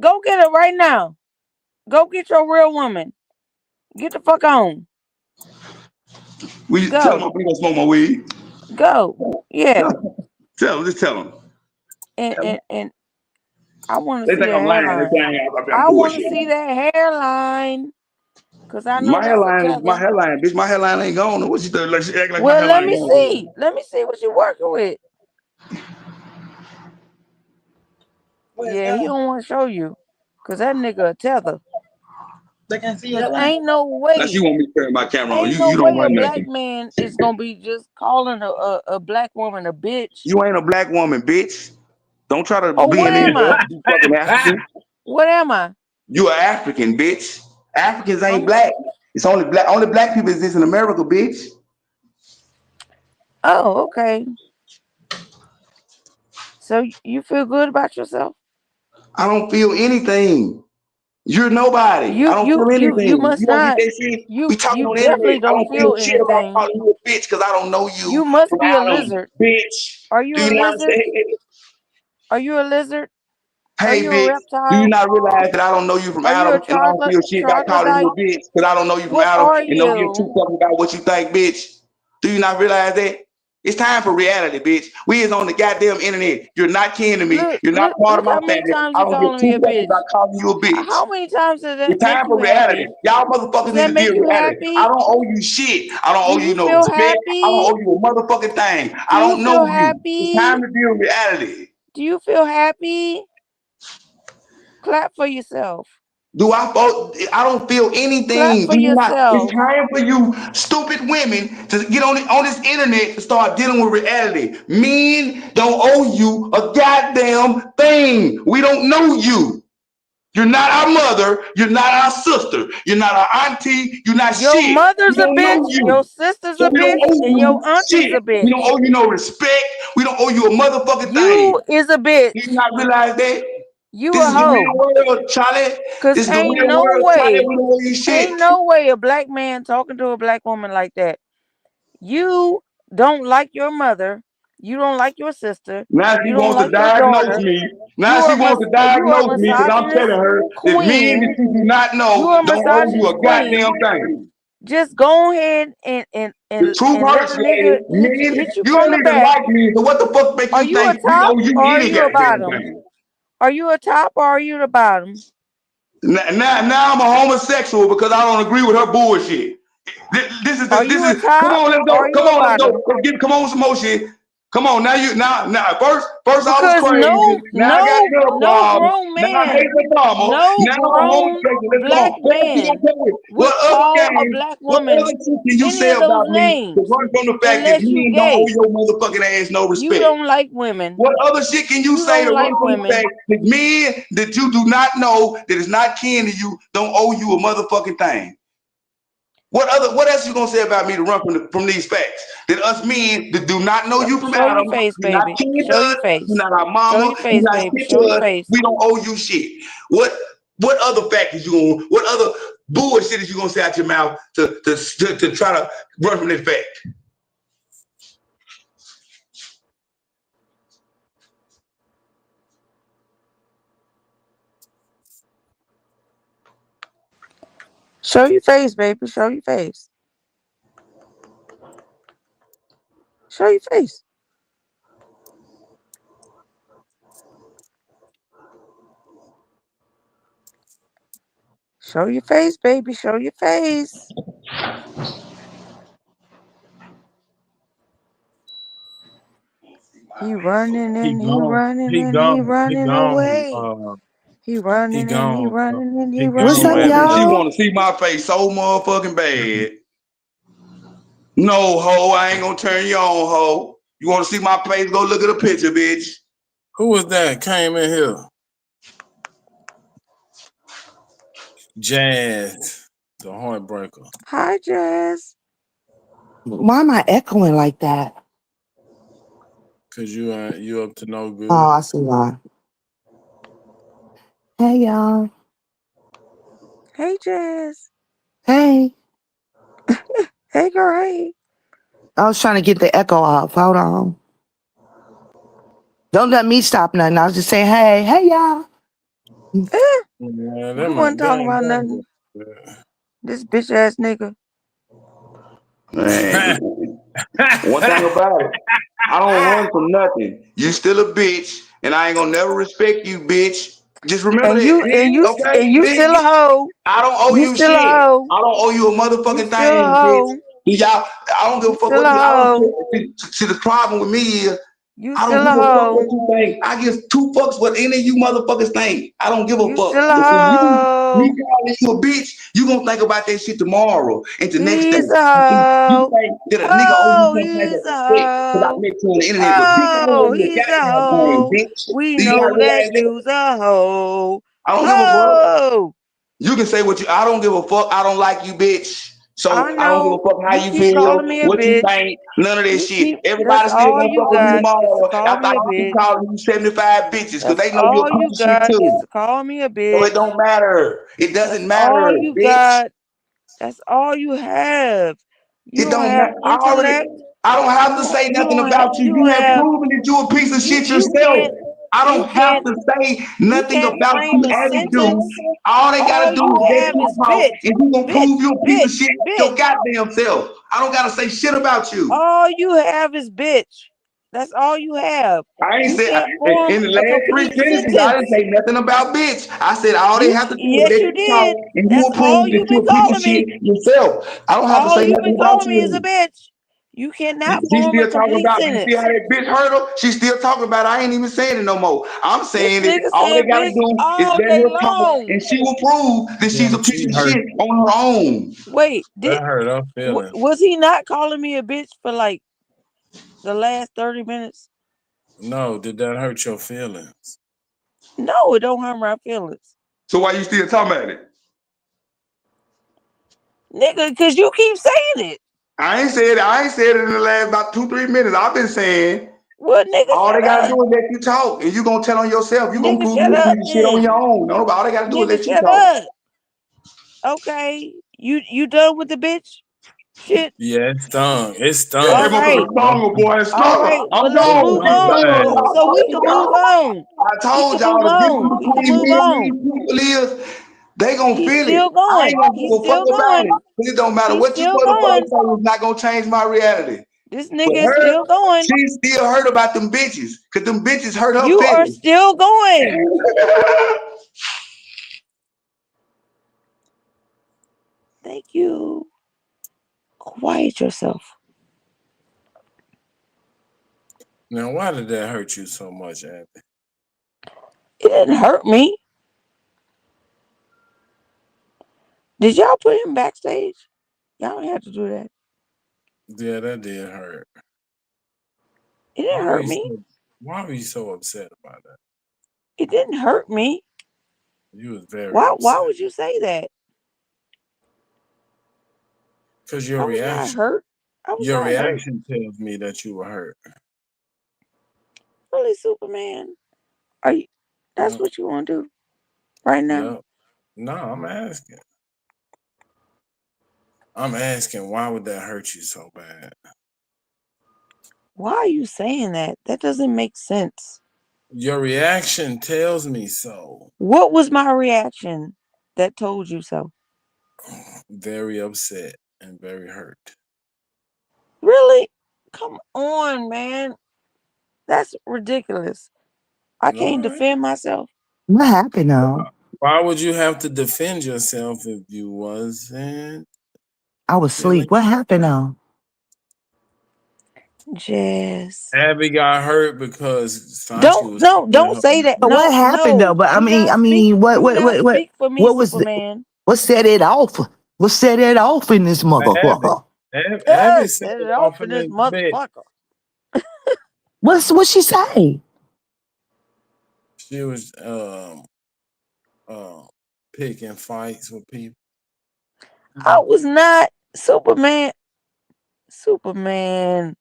Speaker 7: Go get her right now. Go get your real woman. Get the fuck on.
Speaker 8: Will you tell them I'm gonna smoke my weed?
Speaker 7: Go. Yeah.
Speaker 8: Tell them. Just tell them.
Speaker 7: And I want
Speaker 5: They
Speaker 7: to see
Speaker 5: think
Speaker 7: that
Speaker 5: I'm lying. They
Speaker 7: hairline.
Speaker 5: think I'm
Speaker 7: I want to
Speaker 5: bullshit.
Speaker 7: see that hairline. Cause I know
Speaker 5: My
Speaker 7: that's a
Speaker 5: hairline,
Speaker 7: tether.
Speaker 5: bitch. My hairline ain't gone. What you doing? Like she act like my
Speaker 7: Well, let
Speaker 5: hairline
Speaker 7: me
Speaker 5: gone.
Speaker 7: see. Let me see what you're working with. Yeah, he don't want to show you. Cause that nigga a tether.
Speaker 10: They can see your
Speaker 7: Cause
Speaker 10: hairline.
Speaker 7: ain't no
Speaker 5: Now she
Speaker 7: way.
Speaker 5: want me to turn my camera on.
Speaker 7: Ain't
Speaker 5: You
Speaker 7: no
Speaker 5: don't
Speaker 7: way a
Speaker 5: run
Speaker 7: black
Speaker 5: nothing.
Speaker 7: man is gonna be just calling a black woman a bitch.
Speaker 5: You ain't a black woman, bitch. Don't try to
Speaker 7: Oh,
Speaker 5: be
Speaker 7: what
Speaker 5: in
Speaker 7: am I?
Speaker 5: you fucking African.
Speaker 7: What am I?
Speaker 5: You are African, bitch. Africans ain't
Speaker 7: I'm-
Speaker 5: black. It's only black people exist in America, bitch.
Speaker 7: Oh, okay. So you feel good about yourself?
Speaker 5: I don't feel anything. You're nobody. I don't feel anything.
Speaker 7: You must
Speaker 5: You don't get
Speaker 7: not.
Speaker 5: that shit? We talking
Speaker 7: You
Speaker 5: on the internet.
Speaker 7: definitely
Speaker 5: I
Speaker 7: don't
Speaker 5: don't feel
Speaker 7: feel
Speaker 5: shit about
Speaker 7: anything.
Speaker 5: calling you a bitch because I don't know you
Speaker 7: You must
Speaker 5: from
Speaker 7: be a
Speaker 5: Adam,
Speaker 7: lizard.
Speaker 5: bitch.
Speaker 7: Are you
Speaker 5: Do
Speaker 7: a
Speaker 5: you not
Speaker 7: lizard?
Speaker 5: understand it?
Speaker 7: Are you a lizard? Are
Speaker 5: Hey,
Speaker 7: you a
Speaker 5: bitch, do you
Speaker 7: reptile?
Speaker 5: not realize that I don't know you from
Speaker 7: Are you
Speaker 5: Adam
Speaker 7: a
Speaker 5: and I don't feel shit about calling you
Speaker 7: troglodyte?
Speaker 5: a bitch because I don't know you from
Speaker 7: What
Speaker 5: Adam
Speaker 7: are
Speaker 5: and don't give two
Speaker 7: you?
Speaker 5: fucks about what you think, bitch? Do you not realize that? It's time for reality, bitch. We is on the goddamn internet. You're not kin to me. You're not part of
Speaker 7: Look
Speaker 5: my
Speaker 7: how many
Speaker 5: family.
Speaker 7: times
Speaker 5: I
Speaker 7: you
Speaker 5: don't give
Speaker 7: calling me
Speaker 5: two
Speaker 7: a
Speaker 5: fucks
Speaker 7: bitch.
Speaker 5: about calling you a bitch.
Speaker 7: How many times does that
Speaker 5: It's
Speaker 7: make
Speaker 5: time
Speaker 7: you
Speaker 5: for reality.
Speaker 7: happy?
Speaker 5: Y'all
Speaker 7: Does
Speaker 5: motherfuckers need
Speaker 7: that
Speaker 5: to
Speaker 7: make
Speaker 5: deal with
Speaker 7: you
Speaker 5: reality. I
Speaker 7: happy?
Speaker 5: don't owe you shit. I don't
Speaker 7: Do
Speaker 5: owe you
Speaker 7: you
Speaker 5: no
Speaker 7: feel
Speaker 5: respect. I don't
Speaker 7: happy?
Speaker 5: owe you a motherfucking thing.
Speaker 7: Do
Speaker 5: I
Speaker 7: you
Speaker 5: don't know
Speaker 7: feel
Speaker 5: you. It's
Speaker 7: happy?
Speaker 5: time to deal with reality.
Speaker 7: Do you feel happy? Clap for yourself.
Speaker 5: Do I don't feel
Speaker 7: Clap
Speaker 5: anything.
Speaker 7: for
Speaker 5: Do you not? It's
Speaker 7: yourself.
Speaker 5: time for you stupid women to get on this internet to start dealing with reality. Men don't owe you a goddamn thing. We don't know you. You're not our mother. You're not our sister. You're not our auntie. You're not
Speaker 7: Your
Speaker 5: shit. We
Speaker 7: mother's a
Speaker 5: don't know
Speaker 7: bitch, your
Speaker 5: you.
Speaker 7: sister's
Speaker 5: So
Speaker 7: a
Speaker 5: we don't
Speaker 7: bitch,
Speaker 5: owe
Speaker 7: and your
Speaker 5: you
Speaker 7: auntie's
Speaker 5: shit.
Speaker 7: a bitch.
Speaker 5: We don't owe you no respect. We don't owe you a motherfucking
Speaker 7: You
Speaker 5: thing.
Speaker 7: is a bitch.
Speaker 5: Do you not realize that?
Speaker 7: You
Speaker 5: This
Speaker 7: a
Speaker 5: is the real
Speaker 7: hoe.
Speaker 5: world, Charlie.
Speaker 7: Cause
Speaker 5: This is the
Speaker 7: ain't
Speaker 5: real
Speaker 7: no
Speaker 5: world, Charlie.
Speaker 7: way,
Speaker 5: We don't owe you shit.
Speaker 7: ain't no way a black man talking to a black woman like that. You don't like your mother. You don't like your sister.
Speaker 5: Now she
Speaker 7: You don't
Speaker 5: wants to
Speaker 7: like your
Speaker 5: diagnose
Speaker 7: daughter.
Speaker 5: me. Now
Speaker 7: You
Speaker 5: she
Speaker 7: are
Speaker 5: wants to
Speaker 7: you are a
Speaker 5: diagnose me because I'm
Speaker 7: misogynist
Speaker 5: telling her that men that
Speaker 7: queen.
Speaker 5: you do not
Speaker 7: You
Speaker 5: know
Speaker 7: are a
Speaker 5: don't owe you
Speaker 7: misogynist
Speaker 5: a
Speaker 7: queen.
Speaker 5: goddamn thing.
Speaker 7: Just go ahead and
Speaker 5: The truth
Speaker 7: let a
Speaker 5: hurts,
Speaker 7: nigga
Speaker 5: lady. Men,
Speaker 7: hit you
Speaker 5: you
Speaker 7: from
Speaker 5: don't
Speaker 7: the
Speaker 5: even
Speaker 7: back.
Speaker 5: like me, so what the fuck make
Speaker 7: Are
Speaker 5: you
Speaker 7: you a
Speaker 5: think we
Speaker 7: top
Speaker 5: owe you
Speaker 7: or are
Speaker 5: any
Speaker 7: you a
Speaker 5: goddamn
Speaker 7: bottom?
Speaker 5: thing?
Speaker 7: Are you a top or are you the bottom?
Speaker 5: Now I'm a homosexual because I don't agree with her bullshit. This is
Speaker 7: Are you a
Speaker 5: come
Speaker 7: top
Speaker 5: on, let's
Speaker 7: or
Speaker 5: go.
Speaker 7: are you
Speaker 5: Come
Speaker 7: a
Speaker 5: on, let's go.
Speaker 7: bottom?
Speaker 5: Come on, some more shit. Come on, now first I was
Speaker 7: Because
Speaker 5: crazy. Now I got another
Speaker 7: no
Speaker 5: problem.
Speaker 7: grown
Speaker 5: Now I
Speaker 7: man,
Speaker 5: hate the mama.
Speaker 7: no
Speaker 5: Now I'm a
Speaker 7: grown
Speaker 5: homosexual. Let's come
Speaker 7: black
Speaker 5: on. What else you
Speaker 7: man
Speaker 5: gonna tell me?
Speaker 7: would call a black
Speaker 5: What other
Speaker 7: woman
Speaker 5: shit can you
Speaker 7: any
Speaker 5: say
Speaker 7: of those
Speaker 5: about me to
Speaker 7: names
Speaker 5: run from the fact that
Speaker 7: unless you
Speaker 5: men don't owe
Speaker 7: gay.
Speaker 5: your motherfucking ass no
Speaker 7: You
Speaker 5: respect?
Speaker 7: don't like women.
Speaker 5: What other shit can you
Speaker 7: You
Speaker 5: say to
Speaker 7: don't
Speaker 5: run
Speaker 7: like
Speaker 5: from the
Speaker 7: women.
Speaker 5: fact that men that you do not know, that is not kin to you, don't owe you a motherfucking thing? What else you gonna say about me to run from these facts? That us men that do not know you from
Speaker 7: Show your
Speaker 5: Adam,
Speaker 7: face,
Speaker 5: you're not
Speaker 7: baby.
Speaker 5: kin to
Speaker 7: Show
Speaker 5: us,
Speaker 7: your face.
Speaker 5: you're not our
Speaker 7: Show
Speaker 5: mama,
Speaker 7: your
Speaker 5: you're
Speaker 7: face,
Speaker 5: not
Speaker 7: baby.
Speaker 5: shit
Speaker 7: Show
Speaker 5: to
Speaker 7: your
Speaker 5: us.
Speaker 7: face.
Speaker 5: We don't owe you shit. What other factors you gonna? What other bullshit is you gonna say out your mouth to try to run from this fact?
Speaker 7: Show your face, baby. Show your face. Show your face. Show your face, baby. Show your face. He running and he running
Speaker 17: He
Speaker 7: and he
Speaker 17: gone. He
Speaker 7: running
Speaker 17: gone.
Speaker 7: away. He running and he
Speaker 17: He
Speaker 7: running and he
Speaker 23: What's
Speaker 7: running
Speaker 23: up,
Speaker 5: Man,
Speaker 7: away.
Speaker 5: she
Speaker 23: y'all?
Speaker 5: want to see my face so motherfucking bad. No, ho, I ain't gonna turn you on, ho. You want to see my face? Go look at the picture, bitch.
Speaker 21: Who was that came in here? Jazz, the heartbreaker.
Speaker 7: Hi, Jazz.
Speaker 23: Why am I echoing like that?
Speaker 21: Cause you up to no
Speaker 23: Oh,
Speaker 21: good.
Speaker 23: I see why. Hey, y'all.
Speaker 7: Hey, Jazz.
Speaker 23: Hey.
Speaker 7: Hey, girl. Hey.
Speaker 23: I was trying to get the echo off. Hold on. Don't let me stop nothing. I was just saying, hey, y'all.
Speaker 21: Yeah,
Speaker 7: We wasn't talking about nothing. This bitch ass nigga.
Speaker 5: Man, one thing about it, I don't run from nothing. You still a bitch.
Speaker 8: and I ain't gonna never respect you, bitch. Just remember
Speaker 7: And
Speaker 8: that,
Speaker 7: you
Speaker 8: bitch. Okay,
Speaker 7: and you
Speaker 8: bitch.
Speaker 7: still a hoe.
Speaker 8: I don't owe you
Speaker 7: Still a
Speaker 8: shit. I
Speaker 7: hoe.
Speaker 8: don't owe you a motherfucking
Speaker 7: You still a
Speaker 8: thing, bitch.
Speaker 7: hoe.
Speaker 8: Y'all, I don't give a fuck
Speaker 7: still
Speaker 8: what
Speaker 7: a
Speaker 8: you. I don't
Speaker 7: hoe.
Speaker 8: care. See, the problem with me is
Speaker 7: You
Speaker 8: I don't
Speaker 7: still
Speaker 8: give
Speaker 7: a
Speaker 8: a fuck
Speaker 7: hoe.
Speaker 8: what you think. I give two fucks what any of you motherfuckers think. I don't give a
Speaker 7: You
Speaker 8: fuck.
Speaker 7: still a
Speaker 8: But
Speaker 7: hoe.
Speaker 8: me calling you a bitch, you gonna think about that shit tomorrow and the next day.
Speaker 7: He's a
Speaker 8: You
Speaker 7: hoe.
Speaker 8: think that a nigga owes
Speaker 7: Oh,
Speaker 8: you some type
Speaker 7: he's
Speaker 8: of
Speaker 7: a
Speaker 8: respect because I
Speaker 7: hoe.
Speaker 8: met you on the internet. But bitch, I don't
Speaker 7: Oh,
Speaker 8: owe you a
Speaker 7: he's a
Speaker 8: goddamn
Speaker 7: hoe.
Speaker 8: thing, bitch.
Speaker 7: We
Speaker 8: Do you not
Speaker 7: know that
Speaker 8: realize that?
Speaker 7: you's a hoe.
Speaker 8: I don't give a fuck.
Speaker 7: Oh,
Speaker 8: You can say what you. I don't give a fuck. I don't like you, bitch. So
Speaker 7: I
Speaker 8: I don't give a
Speaker 7: know.
Speaker 8: fuck how
Speaker 7: You
Speaker 8: you
Speaker 7: keep
Speaker 8: feel,
Speaker 7: calling me a
Speaker 8: what you
Speaker 7: bitch.
Speaker 8: think, none of that
Speaker 7: You
Speaker 8: shit.
Speaker 7: keep. That's
Speaker 8: Everybody still
Speaker 7: all
Speaker 8: gonna
Speaker 7: you
Speaker 8: fuck with me
Speaker 7: got is to
Speaker 8: tomorrow
Speaker 7: call
Speaker 8: after
Speaker 7: me
Speaker 8: I
Speaker 7: a
Speaker 8: keep
Speaker 7: bitch.
Speaker 8: calling you 75 bitches because
Speaker 7: That's
Speaker 8: they know you're a
Speaker 7: all you
Speaker 8: piece of shit
Speaker 7: got is
Speaker 8: too.
Speaker 7: to call me a
Speaker 8: So
Speaker 7: bitch.
Speaker 8: it don't matter. It doesn't
Speaker 7: That's all
Speaker 8: matter,
Speaker 7: you
Speaker 8: bitch.
Speaker 7: got. That's all you have. You
Speaker 8: It
Speaker 7: don't
Speaker 8: don't
Speaker 7: have
Speaker 8: matter.
Speaker 7: intellect.
Speaker 8: I don't have to
Speaker 7: You
Speaker 8: say
Speaker 7: you
Speaker 8: nothing
Speaker 7: don't have.
Speaker 8: about you.
Speaker 7: You
Speaker 8: You have
Speaker 7: have.
Speaker 8: proven that you're a piece of shit
Speaker 7: You
Speaker 8: yourself.
Speaker 7: can't.
Speaker 8: I
Speaker 7: You
Speaker 8: don't have
Speaker 7: can't.
Speaker 8: to say
Speaker 7: You
Speaker 8: nothing
Speaker 7: can't
Speaker 8: about
Speaker 7: frame
Speaker 8: you
Speaker 7: a
Speaker 8: as it do.
Speaker 7: sentence.
Speaker 8: All they gotta
Speaker 7: All
Speaker 8: do
Speaker 7: you
Speaker 8: is let
Speaker 7: have
Speaker 8: you
Speaker 7: is
Speaker 8: talk,
Speaker 7: bitch,
Speaker 8: and you gonna
Speaker 7: bitch,
Speaker 8: prove you're a piece of
Speaker 7: bitch,
Speaker 8: shit your
Speaker 7: bitch.
Speaker 8: goddamn self. I don't gotta say shit about you.
Speaker 7: All you have is bitch. That's all you have.
Speaker 8: I ain't
Speaker 7: You
Speaker 8: said
Speaker 7: can't form
Speaker 8: in the
Speaker 7: a
Speaker 8: last three
Speaker 7: complete
Speaker 8: sentences. I didn't
Speaker 7: sentence.
Speaker 8: say nothing about bitch. I said all they have to do is
Speaker 7: Yes,
Speaker 8: let
Speaker 7: you
Speaker 8: you talk,
Speaker 7: did.
Speaker 8: and you
Speaker 7: That's
Speaker 8: will
Speaker 7: all
Speaker 8: prove that
Speaker 7: you've
Speaker 8: you're
Speaker 7: been
Speaker 8: a piece of
Speaker 7: calling
Speaker 8: shit
Speaker 7: me.
Speaker 8: yourself. I don't have to
Speaker 7: All
Speaker 8: say
Speaker 7: you've
Speaker 8: nothing
Speaker 7: been
Speaker 8: about
Speaker 7: calling me is a
Speaker 8: you.
Speaker 7: bitch. You cannot
Speaker 8: She
Speaker 7: form a
Speaker 8: still talking
Speaker 7: complete
Speaker 8: about me. See
Speaker 7: sentence.
Speaker 8: how that bitch hurt her? She still talking about it. I ain't even saying it no more. I'm
Speaker 7: This
Speaker 8: saying that
Speaker 7: nigga
Speaker 8: all they
Speaker 7: said
Speaker 8: gotta
Speaker 7: bitch
Speaker 8: do is
Speaker 7: all
Speaker 8: let
Speaker 7: day
Speaker 8: her talk,
Speaker 7: long.
Speaker 8: and she will prove that she's
Speaker 13: Yeah,
Speaker 8: a piece
Speaker 13: she
Speaker 8: of
Speaker 13: hurt.
Speaker 8: shit on her own.
Speaker 7: Wait,
Speaker 13: That hurt her feelings.
Speaker 7: was he not calling me a bitch for like the last 30 minutes?
Speaker 13: No, did that hurt your feelings?
Speaker 7: No, it don't hurt my feelings.
Speaker 8: So why you still talking about it?
Speaker 7: Nigga, because you keep saying it.
Speaker 8: I ain't said it in the last about 2-3 minutes. I've been saying
Speaker 7: Well, nigga,
Speaker 8: all they
Speaker 7: shut
Speaker 8: gotta
Speaker 7: up.
Speaker 8: do is let you talk, and you gonna tell on yourself. You gonna
Speaker 7: Nigga,
Speaker 8: prove
Speaker 7: shut
Speaker 8: you a
Speaker 7: up
Speaker 8: piece of shit on
Speaker 7: then.
Speaker 8: your own. No, but all they gotta do is
Speaker 7: Nigga,
Speaker 8: let you
Speaker 7: shut
Speaker 8: talk.
Speaker 7: up. Okay, you done with the bitch shit?
Speaker 13: Yeah, it stung. It stung.
Speaker 8: Yeah, that
Speaker 7: All right.
Speaker 8: motherfucker stung, boy. It
Speaker 7: All
Speaker 8: stung.
Speaker 7: right. Well,
Speaker 8: I'm
Speaker 7: let's
Speaker 8: gone.
Speaker 7: move
Speaker 8: It
Speaker 7: on
Speaker 8: stung.
Speaker 7: so we can move on.
Speaker 8: I
Speaker 7: We
Speaker 8: told
Speaker 7: can move
Speaker 8: y'all the difference
Speaker 7: on. We can
Speaker 8: between
Speaker 7: move
Speaker 8: me and
Speaker 7: on.
Speaker 8: these people is they gonna
Speaker 7: He's
Speaker 8: feel it.
Speaker 7: still
Speaker 8: I ain't
Speaker 7: going.
Speaker 8: gonna
Speaker 7: He's
Speaker 8: give a fuck
Speaker 7: still
Speaker 8: about
Speaker 7: going.
Speaker 8: it. It don't matter
Speaker 7: He's
Speaker 8: what you
Speaker 7: still
Speaker 8: motherfuckers
Speaker 7: going.
Speaker 8: say. It's not gonna change my reality.
Speaker 7: This
Speaker 8: But
Speaker 7: nigga is
Speaker 8: her,
Speaker 7: still going.
Speaker 8: she still hurt about them bitches, cause them bitches hurt her
Speaker 7: You are
Speaker 8: feelings.
Speaker 7: still going. Thank you. Quiet yourself.
Speaker 13: Now, why did that hurt you so much, Abby?
Speaker 7: It didn't hurt me. Did y'all put him backstage? Y'all don't have to do that.
Speaker 13: Yeah, that did hurt.
Speaker 7: It didn't hurt me.
Speaker 13: Why were you so upset about that?
Speaker 7: It didn't hurt me.
Speaker 13: You was very
Speaker 7: Why
Speaker 13: upset.
Speaker 7: would you say that?
Speaker 13: Because
Speaker 7: I was not hurt. I was
Speaker 13: your
Speaker 7: not hurt.
Speaker 13: reaction tells me that you were hurt.
Speaker 7: Really, Superman? Are you? That's what you want to do right now?
Speaker 13: Yep. No, I'm asking. I'm asking, why would that hurt you so bad?
Speaker 7: Why are you saying that? That doesn't make sense.
Speaker 13: Your reaction tells me so.
Speaker 7: What was my reaction that told you so?
Speaker 13: Very upset and very hurt.
Speaker 7: Really? Come on, man. That's ridiculous. I can't defend myself.
Speaker 3: What happened now?
Speaker 13: Why would you have to defend yourself if you wasn't?
Speaker 3: I was asleep. What happened now?
Speaker 7: Jazz.
Speaker 13: Abby got hurt because
Speaker 7: Don't say that.
Speaker 3: But what happened though? But I mean, what
Speaker 7: speak for me,
Speaker 3: was
Speaker 7: Superman.
Speaker 3: what set it off? What set it off in this motherfucker?
Speaker 13: Abby set
Speaker 7: Set
Speaker 13: it
Speaker 7: it off
Speaker 13: off
Speaker 7: in
Speaker 13: in
Speaker 7: this
Speaker 13: his bed.
Speaker 7: motherfucker.
Speaker 3: What she say?
Speaker 13: She was picking fights with people.
Speaker 7: I was not Superman. Superman.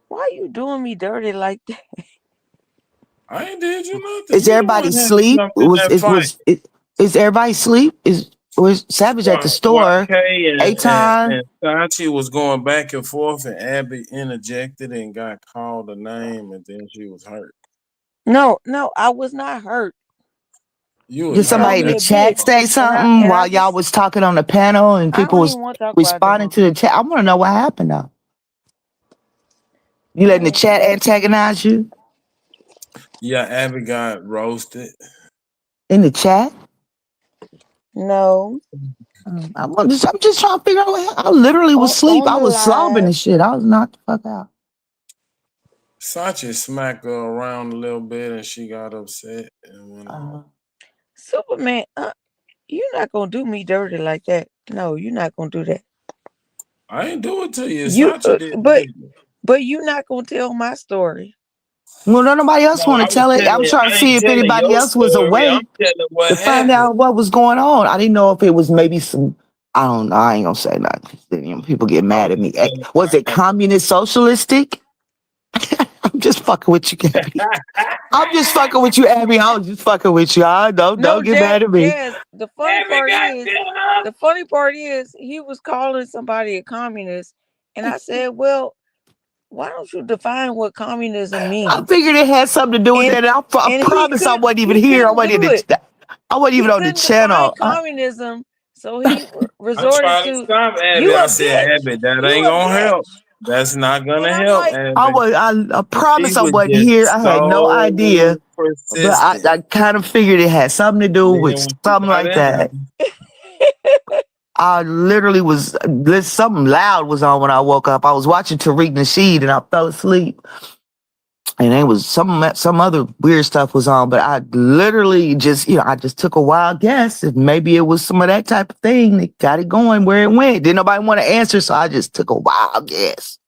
Speaker 7: Why you doing me dirty like that?
Speaker 13: I ain't did you nothing.
Speaker 3: Is everybody asleep? Is everybody asleep? Was Savage at the store?
Speaker 13: Kay
Speaker 3: A-Time?
Speaker 13: and Sachi was going back and forth, and Abby interjected and got called a name, and then she was hurt.
Speaker 7: No, I was not hurt.
Speaker 3: Did somebody in the chat say something while y'all was talking on the panel and people was responding to the chat? I want to know what happened though. You letting the chat antagonize you?
Speaker 2: Yeah, Abby got roasted.
Speaker 3: In the chat?
Speaker 7: No.
Speaker 3: I'm just trying to figure out what I literally was asleep. I was slobbing and shit. I was knocked the fuck out.
Speaker 2: Sachi smacked her around a little bit and she got upset.
Speaker 7: Superman, you're not gonna do me dirty like that. No, you're not gonna do that.
Speaker 2: I ain't do it to you. Sachi did.
Speaker 7: But you're not gonna tell my story.
Speaker 3: Well, nobody else want to tell it. I'm trying to see if anybody else was awake to find out what was going on. I didn't know if it was maybe some. I don't know. I ain't gonna say nothing. People get mad at me. Was it communist socialistic? I'm just fucking with you, Gabby. I'm just fucking with you, Abby. I'm just fucking with you. Don't get mad at me.
Speaker 7: Yes, the funny part is he was calling somebody a communist, and I said, well, why don't you define what communism means?
Speaker 3: I figured it had something to do with that. I promise I wasn't even here. I wasn't even on the channel.
Speaker 7: Communism, so he resorted to.
Speaker 2: Stop Abby. I said, Abby, that ain't gonna help. That's not gonna help.
Speaker 3: I promise I wasn't here. I had no idea. But I kind of figured it had something to do with something like that. I literally was, something loud was on when I woke up. I was watching Tariq Nasheed and I fell asleep. And it was some other weird stuff was on, but I literally just, I just took a wild guess. If maybe it was some of that type of thing that got it going where it went. Didn't nobody want to answer, so I just took a wild guess.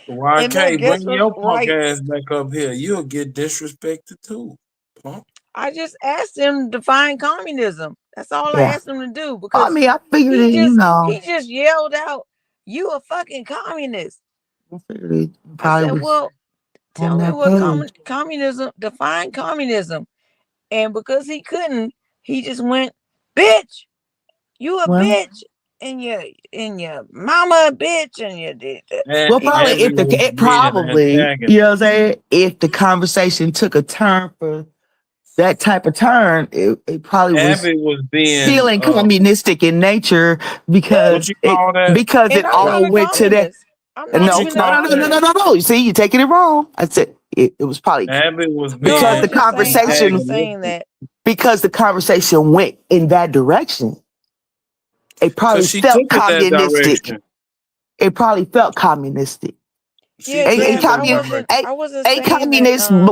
Speaker 2: Why can't bring your punk ass back up here? You'll get disrespected too, punk.
Speaker 7: I just asked him to define communism. That's all I asked him to do. Because
Speaker 3: I figured it,
Speaker 7: he just yelled out, "You a fucking communist."
Speaker 3: I figured it
Speaker 7: I said, well, tell me what communism, define communism. And because he couldn't, he just went, "Bitch, you a bitch, and your mama a bitch, and you did that."
Speaker 3: Well, probably, you know what I'm saying? If the conversation took a turn for that type of turn, it probably was feeling communistic in nature because it all went to that. No. You see, you're taking it wrong. I said it was probably because the conversation because the conversation went in that direction. It probably felt communistic. It probably felt communistic. Ain't communist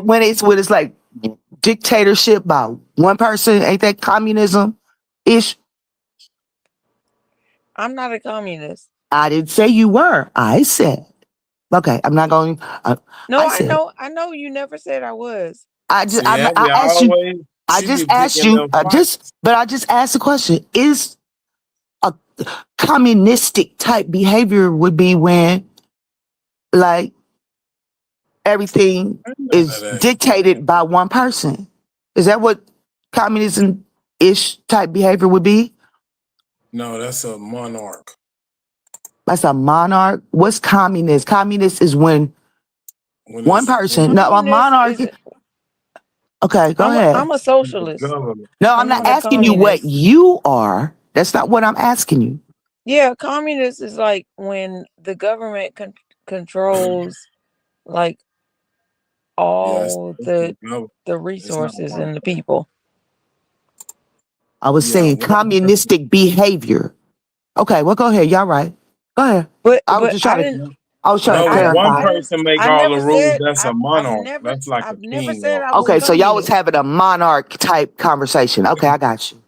Speaker 3: when it's like dictatorship by one person. Ain't that communism ish?
Speaker 7: I'm not a communist.
Speaker 3: I didn't say you were. I said, okay, I'm not going.
Speaker 7: No, I know you never said I was.
Speaker 3: I just asked you. I just asked the question. Is a communistic type behavior would be when like everything is dictated by one person. Is that what communism-ish type behavior would be?
Speaker 2: No, that's a monarch.
Speaker 3: That's a monarch? What's communist? Communist is when one person. No, a monarch. Okay, go ahead.
Speaker 7: I'm a socialist.
Speaker 3: No, I'm not asking you what you are. That's not what I'm asking you.
Speaker 7: Yeah, communist is like when the government controls like all the resources and the people.
Speaker 3: I was saying communistic behavior. Okay, well, go ahead. Y'all right. Go ahead. I was trying to clarify.
Speaker 2: One person make all the rules. That's a monarch. That's like a king.
Speaker 3: Okay, so y'all was having a monarch type conversation. Okay, I got you.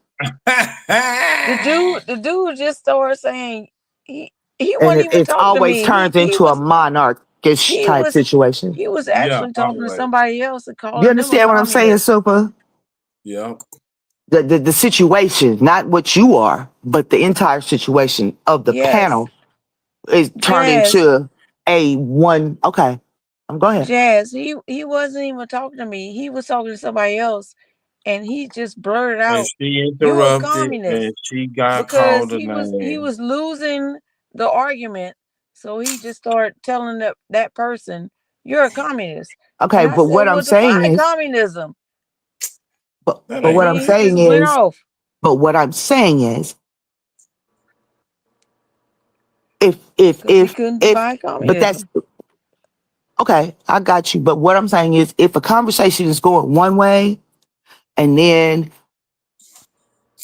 Speaker 7: The dude just started saying he wasn't even talking to me.
Speaker 3: It always turns into a monarchish type situation.
Speaker 7: He was actually talking to somebody else and calling.
Speaker 3: You understand what I'm saying, Super?
Speaker 2: Yeah.
Speaker 3: The situation, not what you are, but the entire situation of the panel is turned into a one. Okay, go ahead.
Speaker 7: Jazz, he wasn't even talking to me. He was talking to somebody else. And he just blurted out,
Speaker 2: and she interrupted, and she got called a name.
Speaker 7: He was losing the argument, so he just started telling that person, "You're a communist."
Speaker 3: Okay, but what I'm saying is
Speaker 7: communism.
Speaker 3: But what I'm saying is, if but Okay, I got you. But what I'm saying is, if a conversation is going one way, and then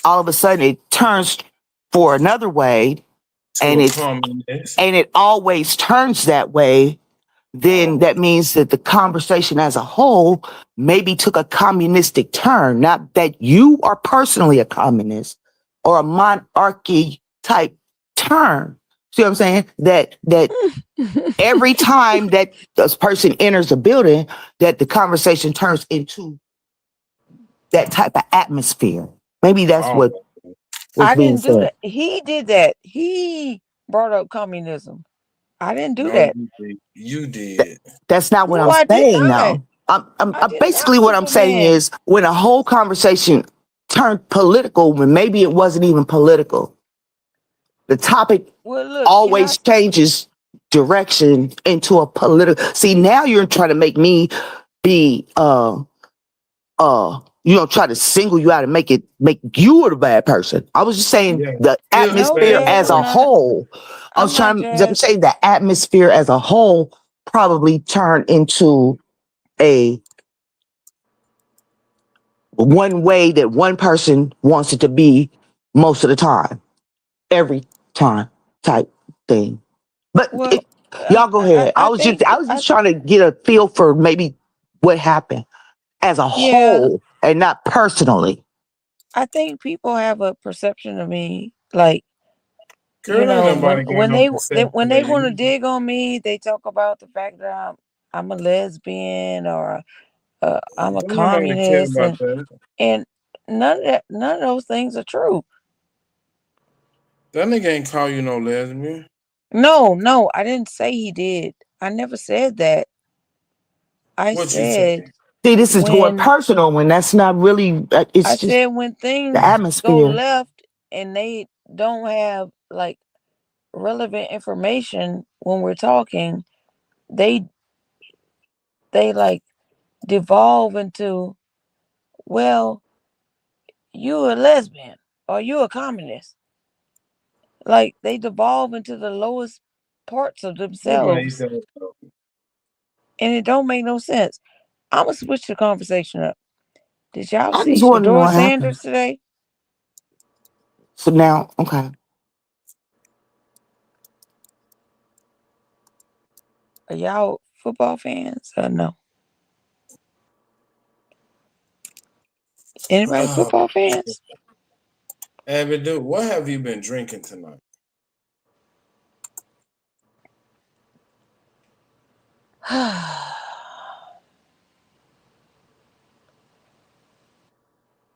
Speaker 3: all of a sudden it turns for another way, and it always turns that way, then that means that the conversation as a whole maybe took a communistic turn. Not that you are personally a communist or a monarchy type turn. See what I'm saying? That every time that this person enters a building, that the conversation turns into that type of atmosphere. Maybe that's what was
Speaker 7: I
Speaker 3: being
Speaker 7: didn't do
Speaker 3: said.
Speaker 7: that. He did that. He brought up communism. I didn't do that.
Speaker 2: You did.
Speaker 3: That's not what
Speaker 7: No,
Speaker 3: I'm
Speaker 7: I did
Speaker 3: saying
Speaker 7: not.
Speaker 3: now. I'm basically what I'm saying is when a whole conversation turned political, when maybe it wasn't even political, the topic always changes direction into a political. See, now you're trying to make me be try to single you out and make you the bad person. I was just saying the atmosphere as a whole. I'm saying the atmosphere as a whole probably turned into a one way that one person wants it to be most of the time, every time type thing. But y'all go ahead. I was just trying to get a feel for maybe what happened as a whole and not personally.
Speaker 7: I think people have a perception of me, like, you know, when they want to dig on me, they talk about the fact that I'm a lesbian or I'm a communist, and none of those things are true.
Speaker 2: That nigga ain't call you no lesbian.
Speaker 7: No, I didn't say he did. I never said that. I said.
Speaker 3: See, this is going personal when that's not really. It's just
Speaker 7: said when things
Speaker 3: the atmosphere
Speaker 7: go left and they don't have like relevant information when we're talking, they like devolve into, well, you a lesbian or you a communist. Like they devolve into the lowest parts of themselves. And it don't make no sense. I'm gonna switch the conversation up. Did y'all see Shedeur Sanders today?
Speaker 3: So now, okay.
Speaker 7: Are y'all football fans or no? Anybody football fans?
Speaker 2: Abby, dude, what have you been drinking tonight?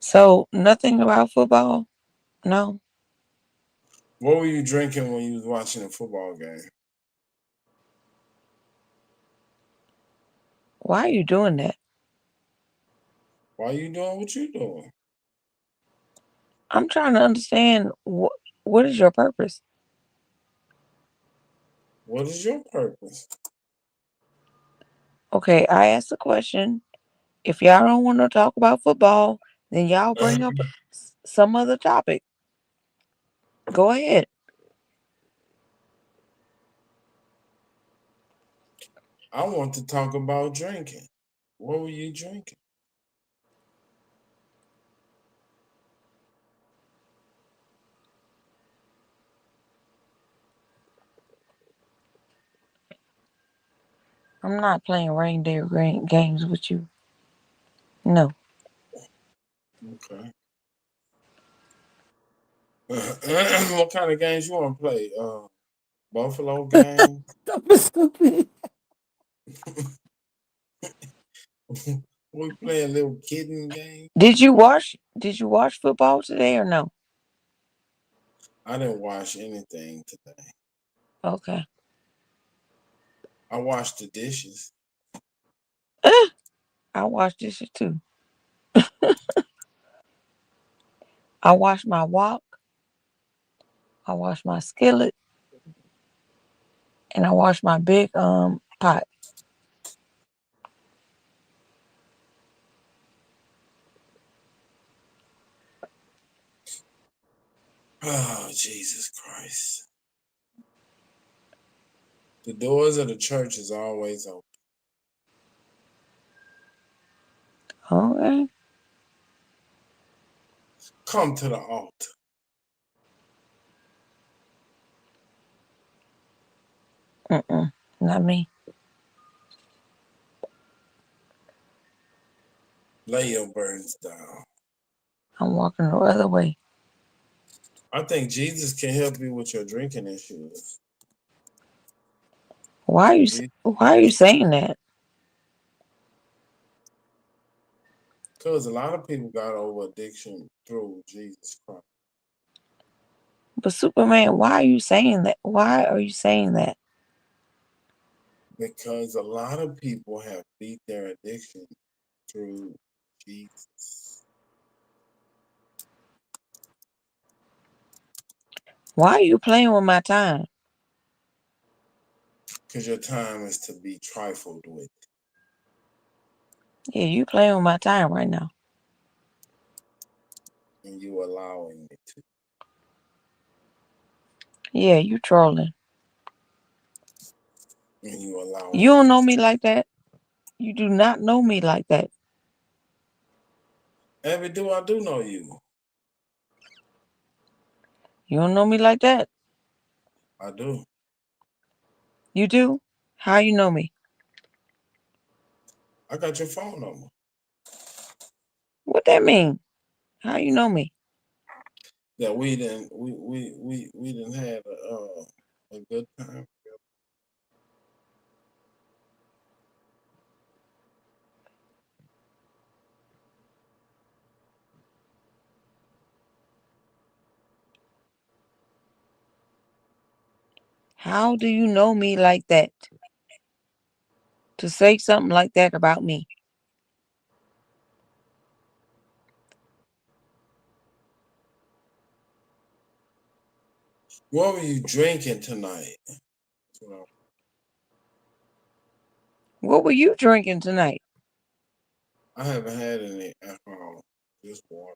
Speaker 7: So nothing about football? No.
Speaker 2: What were you drinking when you was watching a football game?
Speaker 7: Why are you doing that?
Speaker 2: Why are you doing what you're doing?
Speaker 7: I'm trying to understand what is your purpose?
Speaker 2: What is your purpose?
Speaker 7: Okay, I asked a question. If y'all don't want to talk about football, then y'all bring up some other topic. Go ahead.
Speaker 2: I want to talk about drinking. What were you drinking?
Speaker 7: I'm not playing reindeer games with you. No.
Speaker 2: Okay. What kind of games you want to play? Buffalo game? We playing a little kitten game.
Speaker 7: Did you watch football today or no?
Speaker 2: I didn't watch anything today.
Speaker 7: Okay.
Speaker 2: I washed the dishes.
Speaker 7: I washed dishes too. I washed my wok. I washed my skillet. And I washed my big pot.
Speaker 2: Oh, Jesus Christ. The doors of the church is always open.
Speaker 7: Okay.
Speaker 2: Come to the altar.
Speaker 7: Not me.
Speaker 2: Lay your burdens down.
Speaker 7: I'm walking the other way.
Speaker 2: I think Jesus can help you with your drinking issues.
Speaker 7: Why are you saying that?
Speaker 2: Because a lot of people got over addiction through Jesus Christ.
Speaker 7: But Superman, why are you saying that? Why are you saying that?
Speaker 2: Because a lot of people have beat their addiction through Jesus.
Speaker 7: Why are you playing with my time?
Speaker 2: Because your time is to be trifled with.
Speaker 7: Yeah, you playing with my time right now.
Speaker 2: And you allowing it to.
Speaker 7: Yeah, you trolling.
Speaker 2: And you allowing
Speaker 7: You don't know me like that. You do not know me like that.
Speaker 2: Abby, I do know you.
Speaker 7: You don't know me like that.
Speaker 2: I do.
Speaker 7: You do? How you know me?
Speaker 2: I got your phone number.
Speaker 7: What that mean? How you know me?
Speaker 2: That we didn't have a good time.
Speaker 7: How do you know me like that? To say something like that about me?
Speaker 2: What were you drinking tonight?
Speaker 7: What were you drinking tonight?
Speaker 2: I haven't had any alcohol. Just water.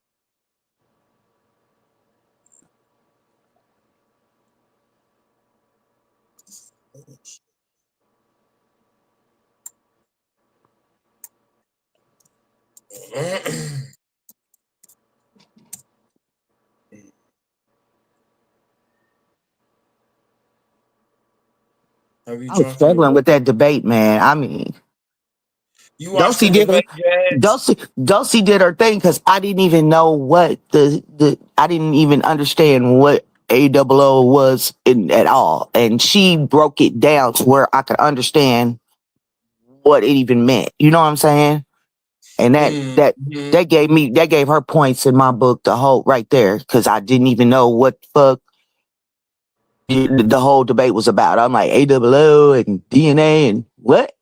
Speaker 3: I was struggling with that debate, man. I mean,
Speaker 2: you watched the debate,
Speaker 3: Dulcie did her thing because I didn't even know what I didn't even understand what AOO was at all, and she broke it down to where I could understand what it even meant. You know what I'm saying? And that gave her points in my book to hold right there because I didn't even know what the fuck the whole debate was about. I'm like AOO and DNA and what?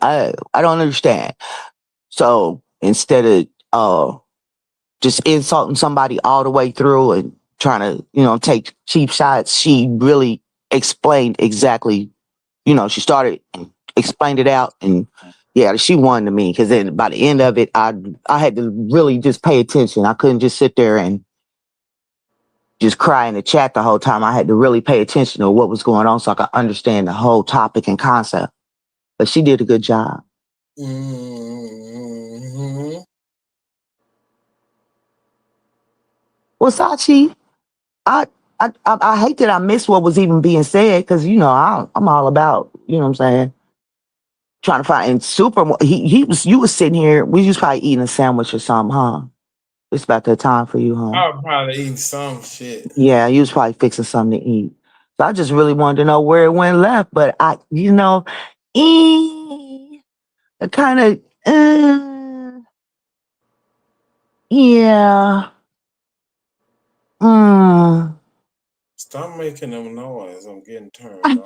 Speaker 3: I don't understand. So instead of just insulting somebody all the way through and trying to take cheap shots, she really explained exactly. She started and explained it out, and yeah, she won to me because then by the end of it, I had to really just pay attention. I couldn't just sit there and just cry in the chat the whole time. I had to really pay attention to what was going on so I could understand the whole topic and concept. But she did a good job.
Speaker 2: Mm-hmm.
Speaker 3: Well, Sachi, I hate that I missed what was even being said because I'm all about what I'm saying, trying to find. And you was sitting here. We was probably eating a sandwich or something, huh? It's about that time for you, huh?
Speaker 2: I was probably eating some shit.
Speaker 3: Yeah, you was probably fixing something to eat. So I just really wanted to know where it went left, but I kind of, yeah.
Speaker 2: Stop making them noise. I'm getting turned on.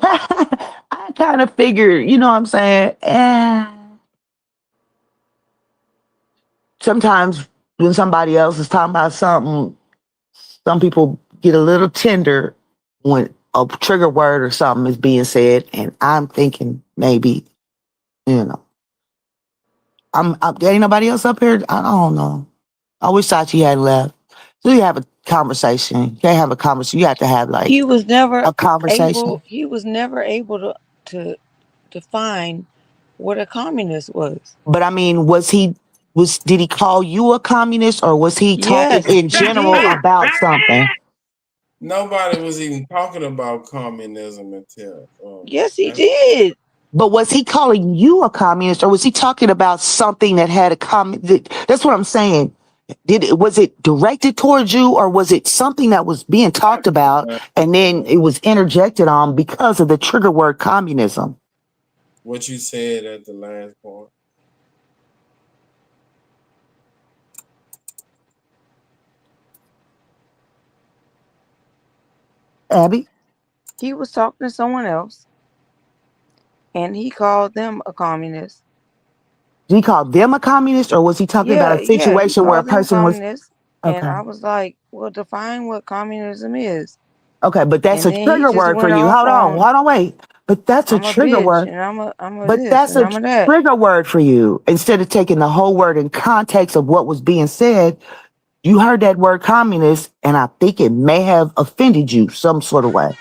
Speaker 3: I kind of figured, what I'm saying? Sometimes when somebody else is talking about something, some people get a little tender when a trigger word or something is being said, and I'm thinking maybe, ain't nobody else up here? I don't know. I wish Sachi had left. So you have a conversation. You can't have a conversation. You have to have
Speaker 7: he was never
Speaker 3: a conversation.
Speaker 7: He was never able to define what a communist was.
Speaker 3: But I mean, was he did he call you a communist, or was he talking
Speaker 7: Yes,
Speaker 3: in
Speaker 7: he
Speaker 3: general
Speaker 7: did.
Speaker 3: about something?
Speaker 2: Nobody was even talking about communism until.
Speaker 7: Yes, he did.
Speaker 3: But was he calling you a communist, or was he talking about something that had a that's what I'm saying. Was it directed towards you, or was it something that was being talked about and then it was interjected on because of the trigger word communism?
Speaker 2: What you said at the last part.
Speaker 3: Abby?
Speaker 7: He was talking to someone else, and he called them a communist.
Speaker 3: Did he call them a communist, or was he talking about a
Speaker 7: He
Speaker 3: situation where a
Speaker 7: called them
Speaker 3: person was
Speaker 7: communists,
Speaker 3: okay?
Speaker 7: and I was like, "Well, define what communism is."
Speaker 3: Okay, but that's
Speaker 7: And
Speaker 3: a
Speaker 7: then he
Speaker 3: trigger
Speaker 7: just
Speaker 3: word for
Speaker 7: went
Speaker 3: you.
Speaker 7: off
Speaker 3: Hold on, wait. But that's a
Speaker 7: I'm a
Speaker 3: trigger
Speaker 7: bitch,
Speaker 3: word.
Speaker 7: and I'm a
Speaker 3: But
Speaker 7: this,
Speaker 3: that's
Speaker 7: and
Speaker 3: a
Speaker 7: I'm a that.
Speaker 3: trigger word for you. Instead of taking the whole word in context of what was being said, you heard that word communist, and I think it may have offended you some sort of way.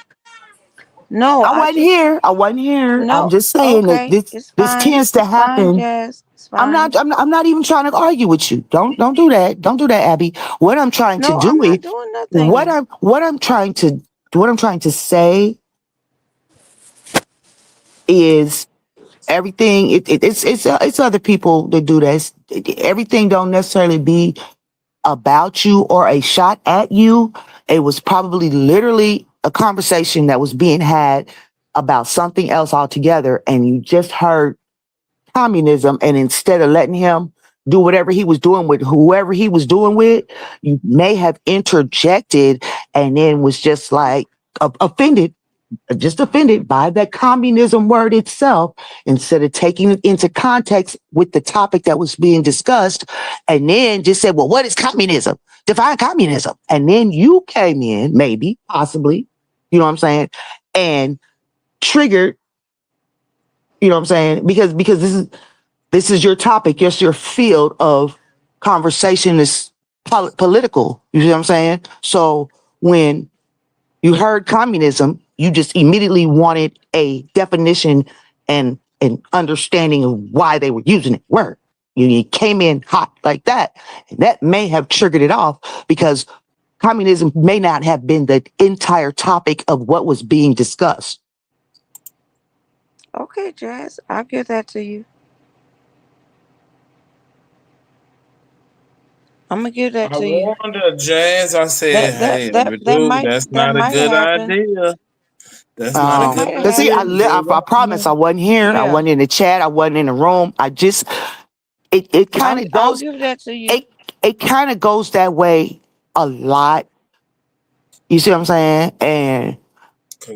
Speaker 7: No,
Speaker 3: I wasn't here. I'm
Speaker 7: No,
Speaker 3: just saying that
Speaker 7: okay, it's
Speaker 3: this
Speaker 7: fine.
Speaker 3: tends to
Speaker 7: It's fine,
Speaker 3: happen.
Speaker 7: Jazz. It's
Speaker 3: I'm
Speaker 7: fine.
Speaker 3: not even trying to argue with you. Don't do that. Don't do that, Abby. What I'm trying to
Speaker 7: No,
Speaker 3: do
Speaker 7: I'm
Speaker 3: is
Speaker 7: not doing nothing.
Speaker 3: what I'm trying to say is everything. It's other people that do this. Everything don't necessarily be about you or a shot at you. It was probably literally a conversation that was being had about something else altogether, and you just heard communism, and instead of letting him do whatever he was doing with whoever he was doing with, you may have interjected and then was just like offended by that communism word itself, instead of taking it into context with the topic that was being discussed, and then just said, well, what is communism? Define communism. And then you came in, maybe, possibly, you know what I'm saying, and triggered, you know what I'm saying, because this is your topic. Yes, your field of conversation is political. You see what I'm saying? So when you heard communism, you just immediately wanted a definition and an understanding of why they were using it. Word. You came in hot like that. And that may have triggered it off, because communism may not have been the entire topic of what was being discussed.
Speaker 7: Okay, Jazz, I'll give that to you. I'm gonna give that to you.
Speaker 2: I wonder, Jazz. I said, hey, that's not a good idea. That's not a good idea.
Speaker 3: See, I promise I wasn't here. I wasn't in the chat. I wasn't in the room. It kind of goes.
Speaker 7: I'll give that to you.
Speaker 3: It kind of goes that way a lot. You see what I'm saying? And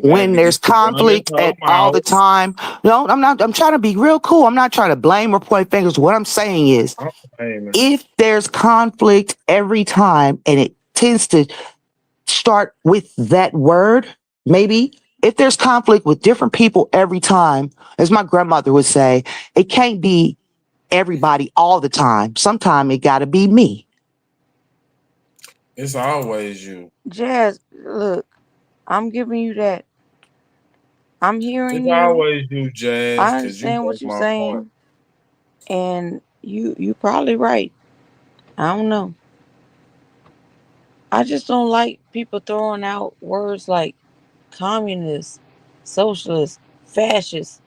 Speaker 3: when there's conflict all the time, no, I'm not. I'm trying to be real cool. I'm not trying to blame or point fingers. What I'm saying is, if there's conflict every time, and it tends to start with that word, maybe if there's conflict with different people every time, as my grandmother would say, it can't be everybody all the time. Sometimes it got to be me.
Speaker 2: It's always you.
Speaker 7: Jazz, look, I'm giving you that. I'm hearing you.
Speaker 2: It's always you, Jazz.
Speaker 7: I understand what you're saying. And you probably right. I don't know. I just don't like people throwing out words like communist, socialist, fascist,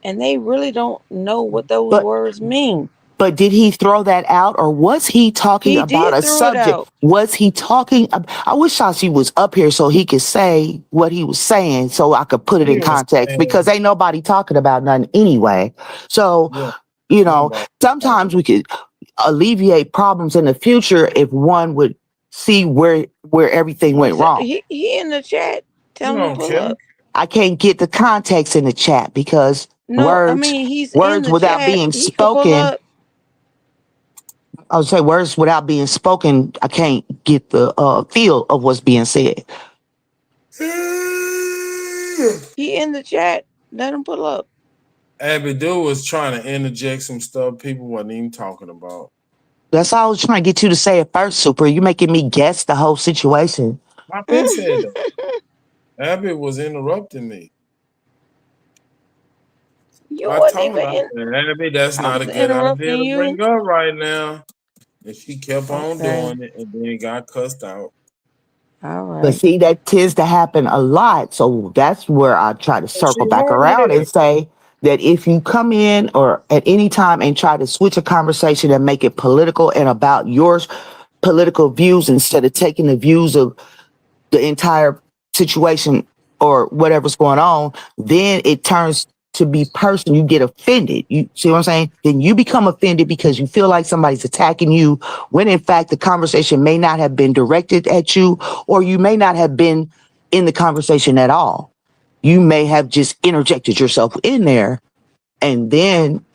Speaker 7: and they really don't know what those words mean.
Speaker 3: But did he throw that out, or was he talking about a subject? Was he talking? I wish Shashi was up here so he could say what he was saying, so I could put it in context, because ain't nobody talking about nothing anyway. So, you know, sometimes we could alleviate problems in the future if one would see where everything went wrong.
Speaker 7: He in the chat. Tell him to pull up.
Speaker 3: I can't get the context in the chat because words without being spoken. I would say words without being spoken, I can't get the feel of what's being said.
Speaker 7: He in the chat. Let him pull up.
Speaker 2: Abdul was trying to interject some stuff people wasn't even talking about.
Speaker 3: That's all I was trying to get you to say at first, Super. You're making me guess the whole situation.
Speaker 2: I've been said that. Abby was interrupting me.
Speaker 7: You
Speaker 2: I
Speaker 7: wasn't
Speaker 2: told her, I
Speaker 7: even.
Speaker 2: said, Abby, that's
Speaker 7: I
Speaker 2: not a
Speaker 7: was
Speaker 2: good idea
Speaker 7: interrupting
Speaker 2: to
Speaker 7: you.
Speaker 2: bring up right now. And she kept on
Speaker 7: Okay.
Speaker 2: doing it and then got cussed out.
Speaker 7: All right.
Speaker 3: But see, that tends to happen a lot. So that's where I try to circle back around and say that if you come in or at any time and try to switch a conversation and make it political and about your political views instead of taking the views of the entire situation or whatever's going on, then it turns to be personal. You get offended. You see what I'm saying? Then you become offended because you feel like somebody's attacking you when in fact the conversation may not have been directed at you, or you may not have been in the conversation at all. You may have just interjected yourself in there and then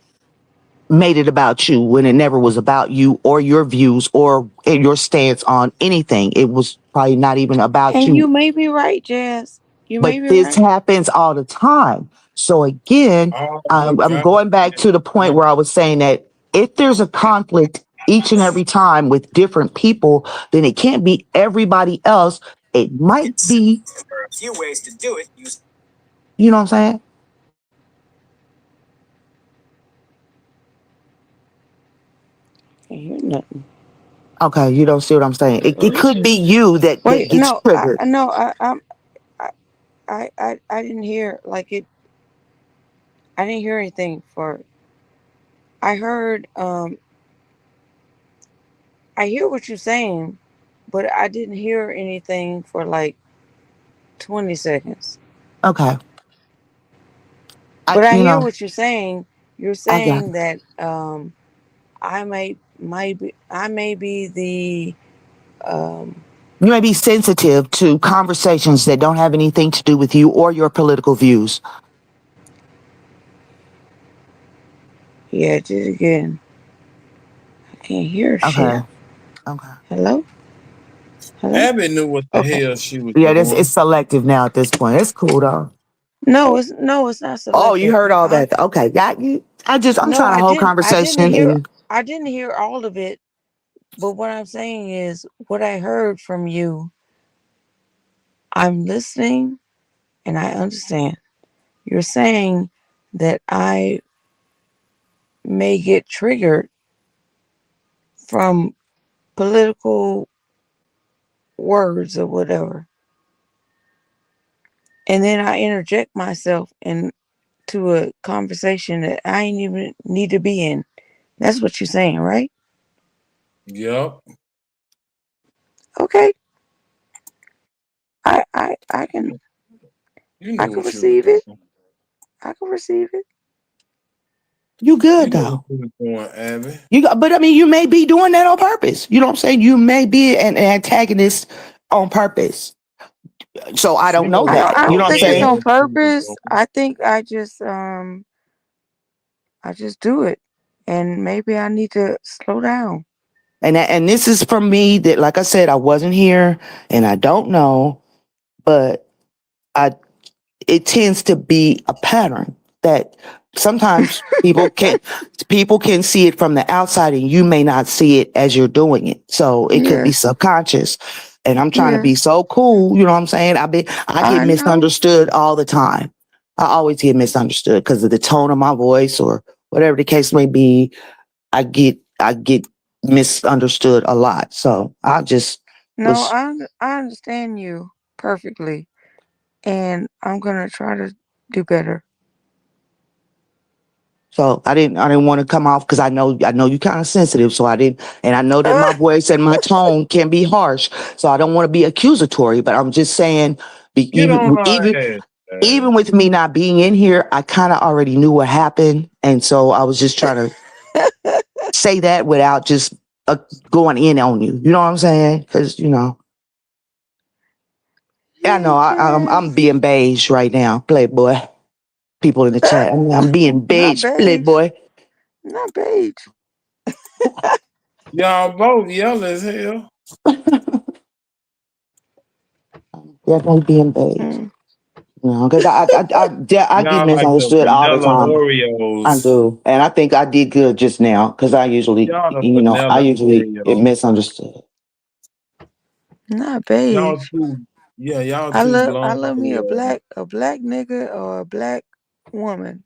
Speaker 3: made it about you when it never was about you or your views or your stance on anything. It was probably not even about
Speaker 7: And
Speaker 3: you.
Speaker 7: you may be right, Jazz. You
Speaker 3: But
Speaker 7: may be
Speaker 3: this
Speaker 7: right.
Speaker 3: happens all the time. So again, I'm going back to the point where I was saying that if there's a conflict each and every time with different people, then it can't be everybody else. It might be.
Speaker 4: There are a few ways to do it.
Speaker 3: You know what I'm saying?
Speaker 7: Can't hear nothing.
Speaker 3: Okay, you don't see what I'm saying. It could be you that
Speaker 7: Wait,
Speaker 3: gets
Speaker 7: no,
Speaker 3: triggered.
Speaker 7: I didn't hear like it. I didn't hear anything for. I heard. I hear what you're saying, but I didn't hear anything for like 20 seconds.
Speaker 3: Okay.
Speaker 7: But I hear what you're saying. You're saying that I may be the
Speaker 3: You may be sensitive to conversations that don't have anything to do with you or your political views.
Speaker 7: Yeah, do it again. I can't hear shit.
Speaker 3: Okay.
Speaker 7: Hello?
Speaker 2: Abby knew what the hell she was
Speaker 3: Yeah,
Speaker 2: doing.
Speaker 3: it's selective now at this point. It's cool though.
Speaker 7: No, it's not selective.
Speaker 3: Oh, you heard all that. Okay, got you. I'm trying to hold conversation.
Speaker 7: I didn't hear all of it, but what I'm saying is what I heard from you. I'm listening and I understand. You're saying that I may get triggered from political words or whatever. And then I interject myself into a conversation that I ain't even need to be in. That's what you're saying, right?
Speaker 2: Yep.
Speaker 7: Okay. I can receive it. I can receive it.
Speaker 3: You good though.
Speaker 2: Abby.
Speaker 3: But I mean, you may be doing that on purpose. You know what I'm saying? You may be an antagonist on purpose. So I don't know that.
Speaker 7: I
Speaker 3: You know
Speaker 7: don't
Speaker 3: what I'm
Speaker 7: think it's
Speaker 3: saying?
Speaker 7: on purpose. I think I just do it, and maybe I need to slow down.
Speaker 3: And this is from me that, like I said, I wasn't here and I don't know, but it tends to be a pattern that sometimes people can see it from the outside and you may not see it as you're doing it. So it could be subconscious. And I'm trying to be so cool, you know what I'm saying? I get misunderstood all the time. I always get misunderstood because of the tone of my voice or whatever the case may be. I get misunderstood a lot. So I just
Speaker 7: I understand you perfectly, and I'm gonna try to do better.
Speaker 3: So I didn't want to come off because I know you're kind of sensitive. So I didn't, and I know that my voice and my tone can be harsh. So I don't want to be accusatory, but I'm just saying, even with me not being in here, I kind of already knew what happened, and so I was just trying to say that without just going in on you. You know what I'm saying? Because I know I'm being beige right now, Playboy. People in the chat. I'm being beige, Playboy.
Speaker 7: Not beige.
Speaker 2: Y'all both yellow as hell.
Speaker 3: Definitely being beige. Because I get misunderstood all the time.
Speaker 2: Oreos.
Speaker 3: I do, and I think I did good just now because I usually, get misunderstood.
Speaker 7: Not beige.
Speaker 2: Y'all too. Yeah, y'all too
Speaker 7: I
Speaker 2: blonde.
Speaker 7: love me a black nigga or a black woman.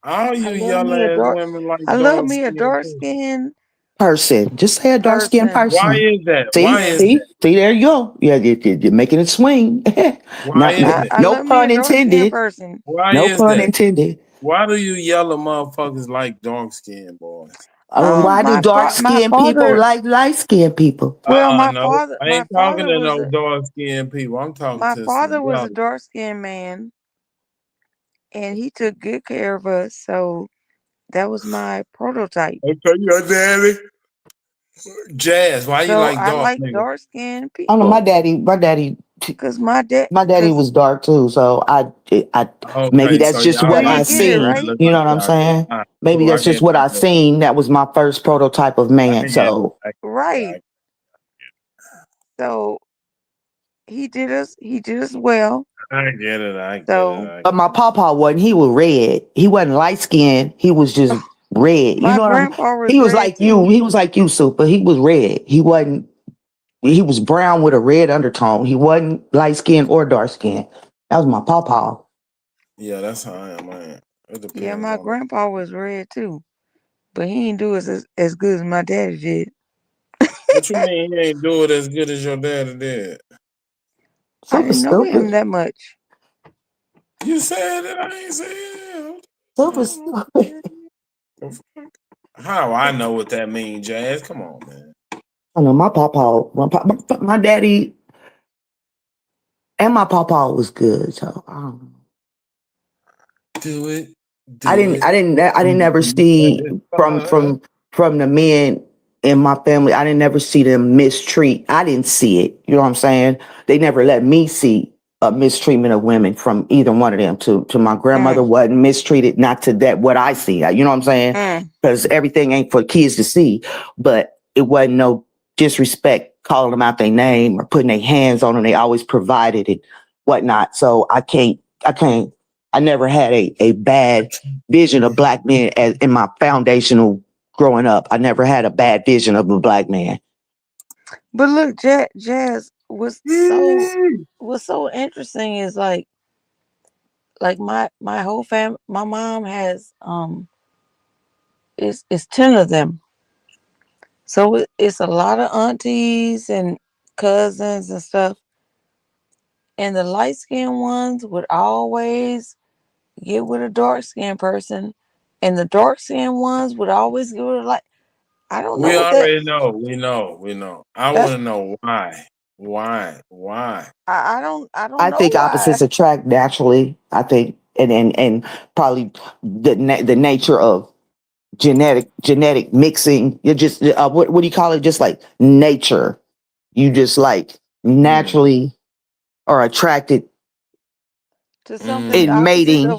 Speaker 2: All you yellow ass women like
Speaker 7: I love
Speaker 2: dark
Speaker 7: me a
Speaker 2: skin
Speaker 7: dark
Speaker 2: too.
Speaker 7: skin
Speaker 3: person. Just say a dark skinned person.
Speaker 2: Why is that?
Speaker 3: See,
Speaker 2: Why is
Speaker 3: see,
Speaker 2: that?
Speaker 3: see. There you go. Yeah, you're making it swing.
Speaker 2: Why is it?
Speaker 3: No pun intended.
Speaker 7: person.
Speaker 2: Why
Speaker 3: No
Speaker 2: is
Speaker 3: pun
Speaker 2: that?
Speaker 3: intended.
Speaker 2: Why do you yellow motherfuckers like dark skinned boys?
Speaker 3: Why do dark skinned people like light skinned people?
Speaker 7: Well, my
Speaker 2: No,
Speaker 7: father,
Speaker 2: I
Speaker 7: my
Speaker 2: ain't talking
Speaker 7: father
Speaker 2: to
Speaker 7: was
Speaker 2: no dark skinned people. I'm talking
Speaker 7: my
Speaker 2: to
Speaker 7: father
Speaker 2: some
Speaker 7: was a
Speaker 2: brothers.
Speaker 7: dark skinned man, and he took good care of us. So that was my prototype.
Speaker 2: Okay, your daddy. Jazz, why you like
Speaker 7: I
Speaker 2: dark
Speaker 7: like
Speaker 2: niggas?
Speaker 7: dark skinned people.
Speaker 3: I don't know. My daddy.
Speaker 7: Because my dad
Speaker 3: was dark too, so I maybe that's
Speaker 2: so
Speaker 3: just
Speaker 2: y'all
Speaker 3: what
Speaker 2: like
Speaker 3: I seen.
Speaker 2: that look
Speaker 3: You know
Speaker 2: like
Speaker 3: what I'm
Speaker 2: y'all
Speaker 3: saying?
Speaker 2: get.
Speaker 3: Maybe that's just what I seen. That was my first prototype of man. So
Speaker 7: right. So he did us well.
Speaker 2: I get it.
Speaker 3: But my papa wasn't. He was red. He wasn't light skinned. He was just red. You
Speaker 7: My
Speaker 3: know what I'm
Speaker 7: grandpa was
Speaker 3: He was
Speaker 7: red
Speaker 3: like
Speaker 7: too.
Speaker 3: you. He was like you, Super. He was red. He wasn't. He was brown with a red undertone. He wasn't light skinned or dark skinned. That was my papa.
Speaker 2: Yeah, that's how I am, man.
Speaker 7: Yeah, my grandpa was red too, but he didn't do as good as my daddy did.
Speaker 2: What you mean he ain't do it as good as your daddy did?
Speaker 7: I didn't know him that much.
Speaker 2: You said it. I ain't saying it.
Speaker 3: Super stupid.
Speaker 2: How I know what that means, Jazz? Come on, man.
Speaker 3: I know my papa, my daddy, and my papa was good. So I don't know.
Speaker 2: Do it.
Speaker 3: I didn't never see from the men in my family. I didn't never see them mistreat. I didn't see it. You know what I'm saying? They never let me see a mistreatment of women from either one of them. To my grandmother wasn't mistreated. Not to that what I see. You know what I'm saying? Because everything ain't for kids to see. But it wasn't no disrespect calling them out their name or putting their hands on them. They always provided and whatnot. So I never had a bad vision of black men as in my foundational growing up. I never had a bad vision of a black man.
Speaker 7: But look, Jazz was so interesting is like my whole family. My mom has it's 10 of them, so it's a lot of aunties and cousins and stuff. And the light skinned ones would always get with a dark skinned person, and the dark skinned ones would always get with a light. I don't know.
Speaker 2: We already know. We know. I want to know why.
Speaker 7: I don't
Speaker 3: I
Speaker 7: know
Speaker 3: think
Speaker 7: why.
Speaker 3: opposites attract naturally. I think, and probably the nature of genetic mixing. You're just what do you call it? Just like nature. You just like naturally are attracted
Speaker 7: to something
Speaker 3: in mating.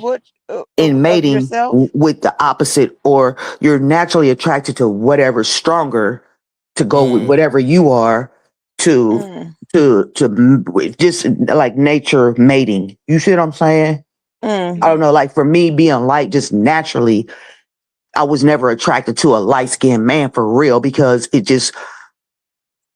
Speaker 3: In mating
Speaker 7: yourself?
Speaker 3: With the opposite, or you're naturally attracted to whatever's stronger to go with whatever you are to just like nature mating. You see what I'm saying? I don't know. Like for me, being light, just naturally, I was never attracted to a light skinned man for real because it just,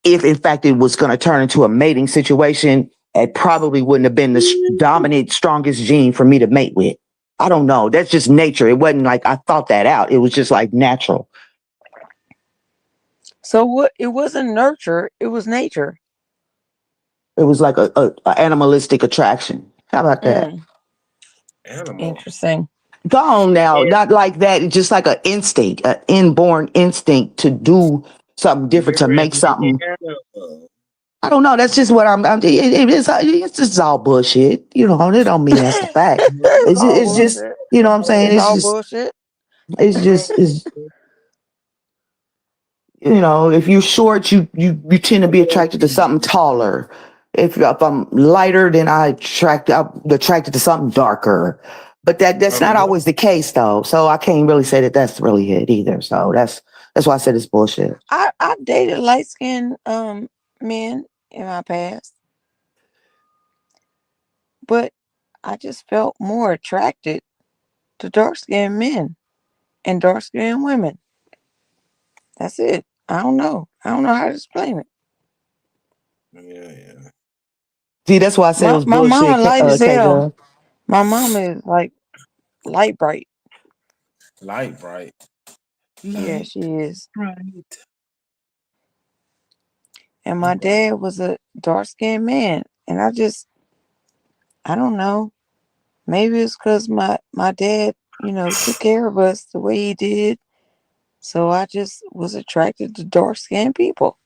Speaker 3: if in fact it was going to turn into a mating situation, it probably wouldn't have been the dominant, strongest gene for me to mate with. I don't know. That's just nature. It wasn't like I thought that out. It was just like natural.
Speaker 7: So what? It wasn't nurture. It was nature.
Speaker 3: It was like a animalistic attraction. How about that?
Speaker 7: Interesting.
Speaker 3: Go on now. Not like that. It's just like an instinct, an inborn instinct to do something different, to make something. I don't know. That's just what it's just all bullshit. You know, it don't mean that's the fact. It's just, you know what I'm saying?
Speaker 7: It's all bullshit.
Speaker 3: It's just, you know, if you're short, you tend to be attracted to something taller. If I'm lighter, then I'm attracted to something darker. But that's not always the case, though. So I can't really say that that's really it either. So that's why I said it's bullshit.
Speaker 7: I've dated light skinned men in my past, but I just felt more attracted to dark skinned men and dark skinned women. That's it. I don't know how to explain it.
Speaker 2: Yeah.
Speaker 3: See, that's why I said it was
Speaker 7: my
Speaker 3: bullshit.
Speaker 7: mama light as hell. My mama is like light bright.
Speaker 2: Light bright.
Speaker 7: Yeah, she is.
Speaker 2: Right.
Speaker 7: And my dad was a dark-skinned man, and I don't know. Maybe it's because my dad, took care of us the way he did. So I just was attracted to dark-skinned people.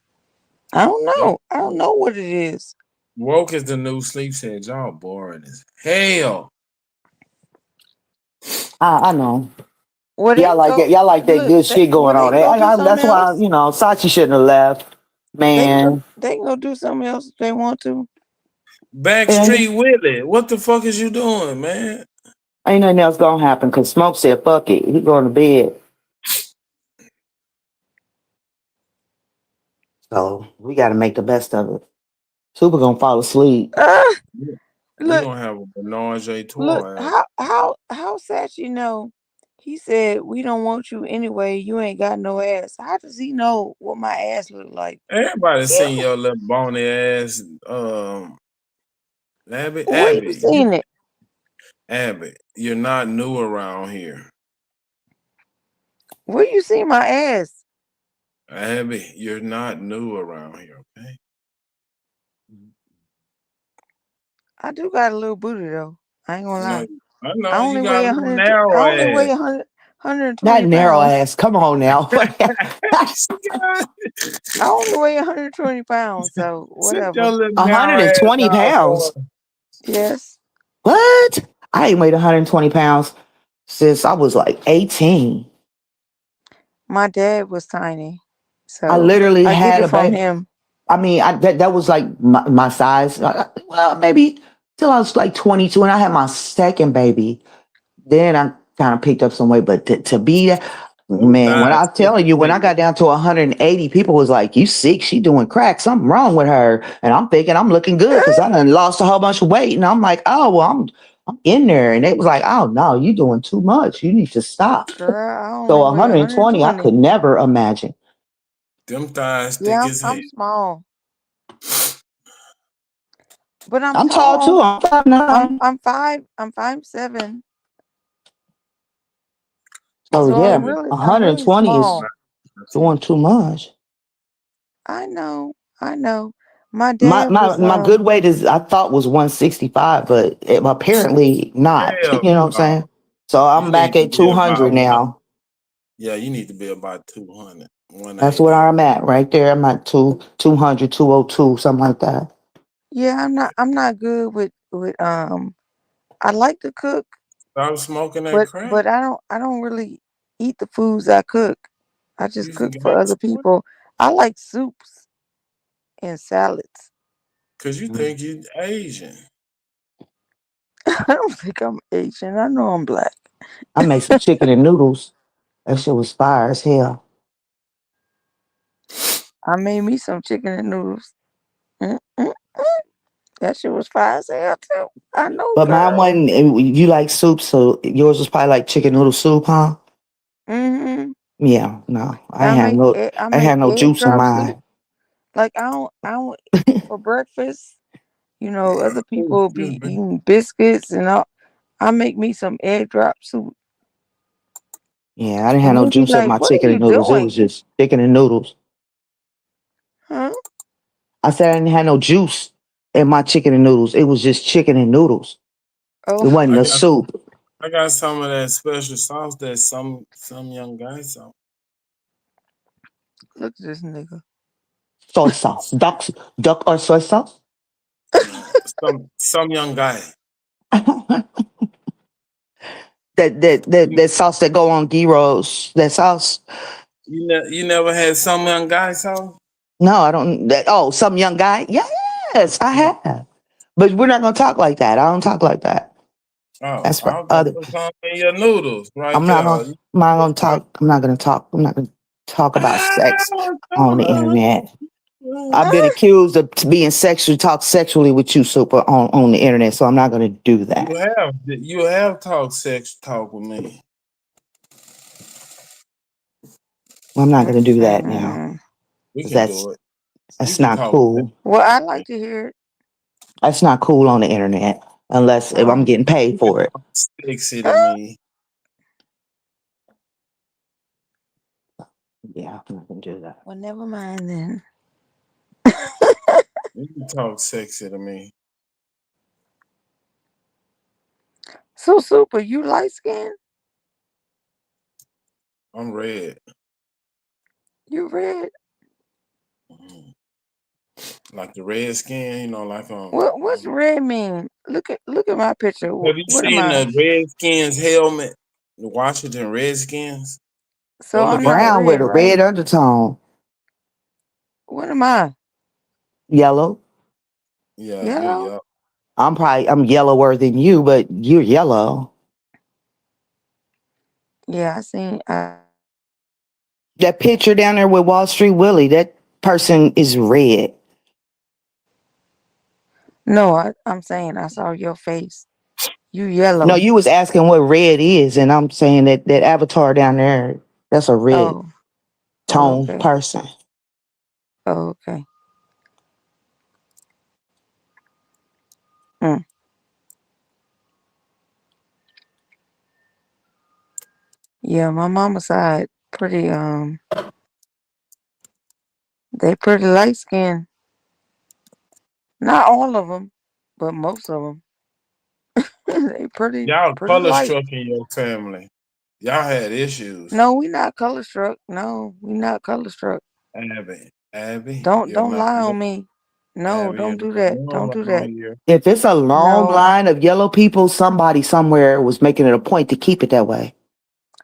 Speaker 7: I don't know. I don't know what it is.
Speaker 2: Woke is the new sleep said. Y'all boring as hell.
Speaker 3: I know.
Speaker 7: Well,
Speaker 3: Y'all like it. Y'all like that good shit going on. That's why Sachi shouldn't have left, man.
Speaker 7: They can go do something else if they want to.
Speaker 2: Backstreet Willie, what the fuck is you doing, man?
Speaker 3: Ain't nothing else gonna happen because Smoke said, "Fuck it." He going to bed. So we got to make the best of it. Super gonna fall asleep.
Speaker 2: We gonna have a menage tour.
Speaker 7: Look, how Sachi he said we don't want you anyway. You ain't got no ass. How does he know what my ass look like?
Speaker 2: Everybody seen your little bony ass. Abby,
Speaker 7: Where you seen it?
Speaker 2: Abby, you're not new around here.
Speaker 7: Where you see my ass?
Speaker 2: Abby, you're not new around here, okay?
Speaker 7: I do got a little booty though. I ain't gonna lie.
Speaker 2: I know
Speaker 7: I only
Speaker 2: you got
Speaker 7: weigh
Speaker 2: a
Speaker 7: 100.
Speaker 2: narrow
Speaker 7: I only weigh
Speaker 2: ass.
Speaker 7: 120
Speaker 3: That narrow
Speaker 7: pounds.
Speaker 3: ass. Come on now.
Speaker 7: I only weigh 120 pounds, so whatever.
Speaker 3: 120 pounds.
Speaker 7: Yes.
Speaker 3: What? I ain't weighed 120 pounds since I was like 18.
Speaker 7: My dad was tiny, so
Speaker 3: I literally
Speaker 7: I
Speaker 3: had
Speaker 7: get
Speaker 3: a
Speaker 7: it from
Speaker 3: baby.
Speaker 7: him.
Speaker 3: I mean, that was like my size. Well, maybe till I was like 22, and I had my second baby. Then I kind of picked up some weight, but to be that, man, when I'm telling you, when I got down to 180, people was like, "You sick? She doing crack? Something wrong with her?" And I'm thinking I'm looking good because I done lost a whole bunch of weight, and I'm like, "Oh, well, I'm in there." And they was like, "Oh no, you doing too much. You need to stop."
Speaker 7: Girl, I
Speaker 3: So
Speaker 7: only weigh
Speaker 3: 120, I could never imagine.
Speaker 2: Them thighs thick
Speaker 7: Yeah,
Speaker 2: as hell.
Speaker 7: I'm small, but I'm
Speaker 3: I'm tall too. I'm 5'9".
Speaker 7: I'm 5'7".
Speaker 3: So
Speaker 7: So
Speaker 3: yeah,
Speaker 7: I'm really
Speaker 3: 120 is
Speaker 7: small.
Speaker 3: doing too much.
Speaker 7: I know. My
Speaker 3: My
Speaker 7: dad
Speaker 3: my
Speaker 7: was
Speaker 3: my good weight is I thought was 165, but apparently not.
Speaker 2: Hell
Speaker 3: You know what I'm saying? So I'm
Speaker 2: You
Speaker 3: back
Speaker 2: need to
Speaker 3: at
Speaker 2: be about
Speaker 3: 200 now.
Speaker 2: Yeah, you need to be about 200.
Speaker 3: That's where I'm at right there. I'm at 200, 202, something like that.
Speaker 7: Yeah, I'm not good with I like to cook,
Speaker 2: Stop smoking that crack.
Speaker 7: but I don't really eat the foods I cook. I just cook for other people. I like soups and salads.
Speaker 2: Cause you think you Asian.
Speaker 7: I don't think I'm Asian. I know I'm black.
Speaker 3: I made some chicken and noodles. That shit was fire as hell.
Speaker 7: I made me some chicken and noodles. That shit was fire as hell too. I know,
Speaker 3: But mine
Speaker 7: girl.
Speaker 3: wasn't. You like soup, so yours was probably like chicken noodle soup, huh?
Speaker 7: Mm-hmm.
Speaker 3: Yeah, no, I
Speaker 7: make
Speaker 3: had no
Speaker 7: egg
Speaker 3: juice in
Speaker 7: drop
Speaker 3: mine.
Speaker 7: soup. Like I don't for breakfast. Other people be eating biscuits and all. I make me some egg drop soup.
Speaker 3: Yeah, I didn't have
Speaker 7: And
Speaker 3: no
Speaker 7: they be
Speaker 3: juice in
Speaker 7: like,
Speaker 3: my
Speaker 7: "What are
Speaker 3: chicken
Speaker 7: you
Speaker 3: and noodles. It
Speaker 7: doing?"
Speaker 3: was just chicken and noodles.
Speaker 7: Huh?
Speaker 3: I said I didn't have no juice in my chicken and noodles. It was just chicken and noodles.
Speaker 7: Oh,
Speaker 3: It wasn't a soup.
Speaker 2: I got some of that special sauce that some young guys out.
Speaker 7: Look at this nigga.
Speaker 3: Soy sauce. Duck or soy sauce?
Speaker 2: Some young guy.
Speaker 3: That sauce that go on gyros. That sauce.
Speaker 2: You never had some young guy sauce?
Speaker 3: No, I don't. Some young guy. Yes, I have. But we're not gonna talk like that. I don't talk like that.
Speaker 2: Oh,
Speaker 3: That's for
Speaker 2: I'm gonna
Speaker 3: other.
Speaker 2: put some in your noodles right
Speaker 3: I'm not gonna talk. I'm not gonna talk about sex on the internet. I've been accused of being talk sexually with you, Super, on the internet, so I'm not gonna do that.
Speaker 2: You have talk with me.
Speaker 3: I'm not gonna do that now.
Speaker 2: We can do it.
Speaker 3: That's not cool.
Speaker 7: Well, I like to hear it.
Speaker 3: That's not cool on the internet unless if I'm getting paid for it.
Speaker 2: Sexy to me.
Speaker 3: Yeah, I'm not gonna do that.
Speaker 7: Well, never mind then.
Speaker 2: You can talk sexy to me.
Speaker 7: So Super, you light skinned?
Speaker 2: I'm red.
Speaker 7: You red?
Speaker 2: Like the red skin, like
Speaker 7: What's red mean? Look at my picture.
Speaker 2: Have you
Speaker 7: What am
Speaker 2: seen
Speaker 7: I?
Speaker 2: the Redskins helmet? The Washington Redskins?
Speaker 7: So
Speaker 3: The
Speaker 7: I'm not
Speaker 3: brown with
Speaker 7: red,
Speaker 3: a
Speaker 7: right?
Speaker 3: red undertone.
Speaker 7: What am I?
Speaker 3: Yellow.
Speaker 2: Yeah,
Speaker 7: Yellow?
Speaker 3: I'm yellower than you, but you're yellow.
Speaker 7: Yeah, I seen.
Speaker 3: That picture down there with Wall Street Willie, that person is red.
Speaker 7: No, I'm saying I saw your face. You yellow.
Speaker 3: No, you was asking what red is, and I'm saying that avatar down there, that's a red tone
Speaker 7: okay.
Speaker 3: person.
Speaker 7: Oh, okay. Yeah, my mama's side pretty they pretty light skinned. Not all of them, but most of them. They pretty
Speaker 2: Y'all color
Speaker 7: light.
Speaker 2: struck in your family. Y'all had issues.
Speaker 7: No, we not color struck. No, we not color struck.
Speaker 2: Abby.
Speaker 7: Don't lie on me. No,
Speaker 2: Abby,
Speaker 7: don't do that. Don't do that.
Speaker 3: If it's a long
Speaker 7: No.
Speaker 3: line of yellow people, somebody somewhere was making it a point to keep it that way.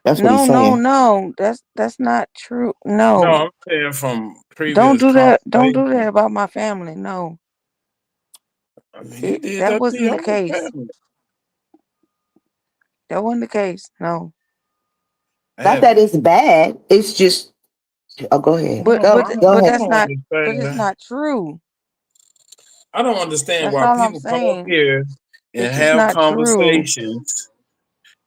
Speaker 3: That's what he's saying.
Speaker 7: No. That's not true. No.
Speaker 2: No, I'm saying from previous.
Speaker 7: Don't do that. Don't do that about my family. No.
Speaker 2: I mean, you did
Speaker 7: that
Speaker 2: that
Speaker 7: wasn't
Speaker 2: to
Speaker 7: the
Speaker 2: your
Speaker 7: case.
Speaker 2: family.
Speaker 7: That wasn't the case. No.
Speaker 3: Not that it's bad. It's just. Oh, go ahead.
Speaker 7: But
Speaker 3: go ahead.
Speaker 7: that's not. But it's not true.
Speaker 2: I don't understand
Speaker 7: That's
Speaker 2: why
Speaker 7: all I'm
Speaker 2: people come up
Speaker 7: saying.
Speaker 2: here and
Speaker 7: It's just
Speaker 2: have
Speaker 7: not
Speaker 2: conversations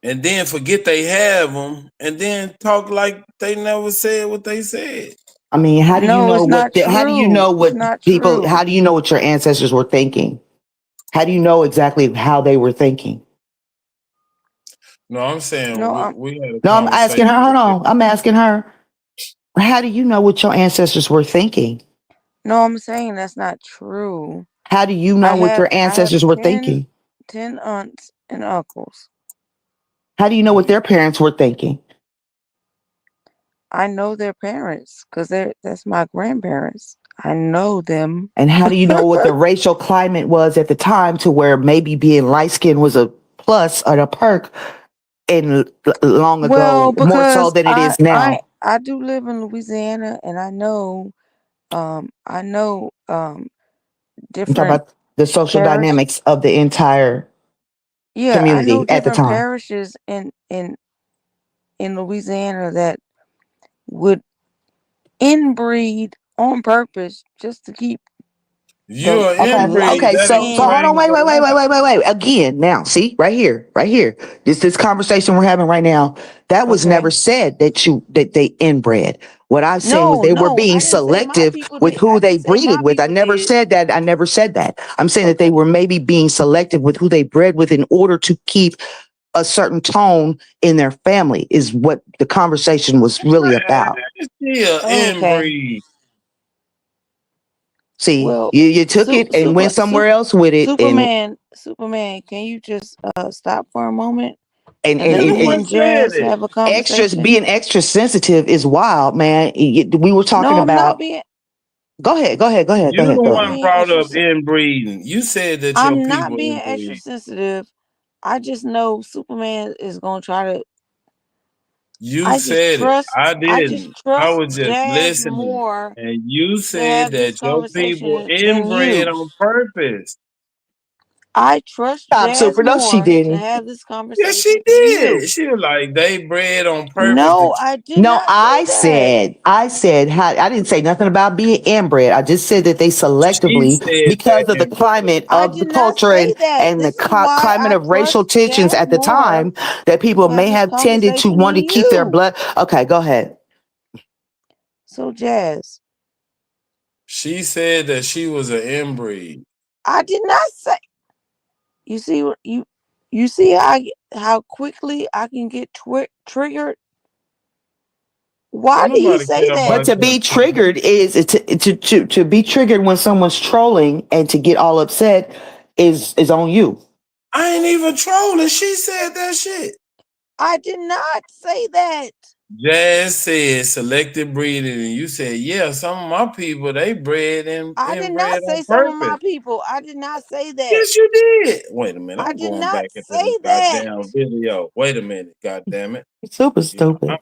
Speaker 2: and then forget they have them and then talk like they never said what they said.
Speaker 3: I mean, how do you know
Speaker 7: it's
Speaker 3: what?
Speaker 7: not
Speaker 3: How do you
Speaker 7: true.
Speaker 3: know what
Speaker 7: It's not
Speaker 3: people?
Speaker 7: true.
Speaker 3: How do you know what your ancestors were thinking? How do you know exactly how they were thinking?
Speaker 2: No, I'm saying we had a
Speaker 3: No, I'm asking her. Hold
Speaker 2: conversation.
Speaker 3: on. I'm asking her. How do you know what your ancestors were thinking?
Speaker 7: No, I'm saying that's not true.
Speaker 3: How do you know what your ancestors were thinking?
Speaker 7: 10 aunts and uncles.
Speaker 3: How do you know what their parents were thinking?
Speaker 7: I know their parents because that's my grandparents. I know them.
Speaker 3: And how do you know what the racial climate was at the time to where maybe being light skinned was a plus or a perk in long ago, more so than it is now?
Speaker 7: I do live in Louisiana, and I know
Speaker 3: I'm
Speaker 7: different.
Speaker 3: talking about the social dynamics of the entire
Speaker 7: community I know
Speaker 3: at the time.
Speaker 7: Parishes in Louisiana that would inbreed on purpose just to keep.
Speaker 2: You're inbreed.
Speaker 3: Okay, so hold on, wait. Again, now, see, right here. This conversation we're having right now, that was never said that they inbred. What I'm saying was they were being selective with who they breeded with. I never said that. I'm saying that they were maybe being selective with who they bred with in order to keep a certain tone in their family is what the conversation was really about.
Speaker 2: Inbreed.
Speaker 3: See, you took it and went somewhere else with it.
Speaker 7: Superman, can you just stop for a moment?
Speaker 3: And
Speaker 7: Jazz have a conversation.
Speaker 3: Being extra sensitive is wild, man. We were talking about. Go ahead.
Speaker 2: You're the one brought up inbreeding. You said that your
Speaker 7: I'm
Speaker 2: people
Speaker 7: not being extra sensitive. I just know Superman is gonna try to.
Speaker 2: You said it. I didn't. I was just listening.
Speaker 7: More
Speaker 2: and you said that your people inbred on purpose.
Speaker 7: I trust Jazz more to have this conversation.
Speaker 2: Yes, she did. She was like, they bred on purpose.
Speaker 7: No, I did not.
Speaker 3: I said, I didn't say nothing about being inbred. I just said that they selectively, because of the climate of the culture and the climate of racial tensions at the time, that people may have tended to want to keep their blood. Okay, go ahead.
Speaker 7: So, Jazz.
Speaker 2: She said that she was an inbreed.
Speaker 7: I did not say. You see what you see how quickly I can get triggered. Why did he say that?
Speaker 3: But to be triggered is to be triggered when someone's trolling and to get all upset is on you.
Speaker 2: I ain't even trolling. She said that shit.
Speaker 7: I did not say that.
Speaker 2: Jazz said selective breeding, and you said, yeah, some of my people, they bred and
Speaker 7: I did not say some of my people. I did not say that.
Speaker 2: Yes, you did. Wait a minute. I'm going back into this
Speaker 7: that.
Speaker 2: goddamn video. Wait a minute. God damn it.
Speaker 3: Super stupid.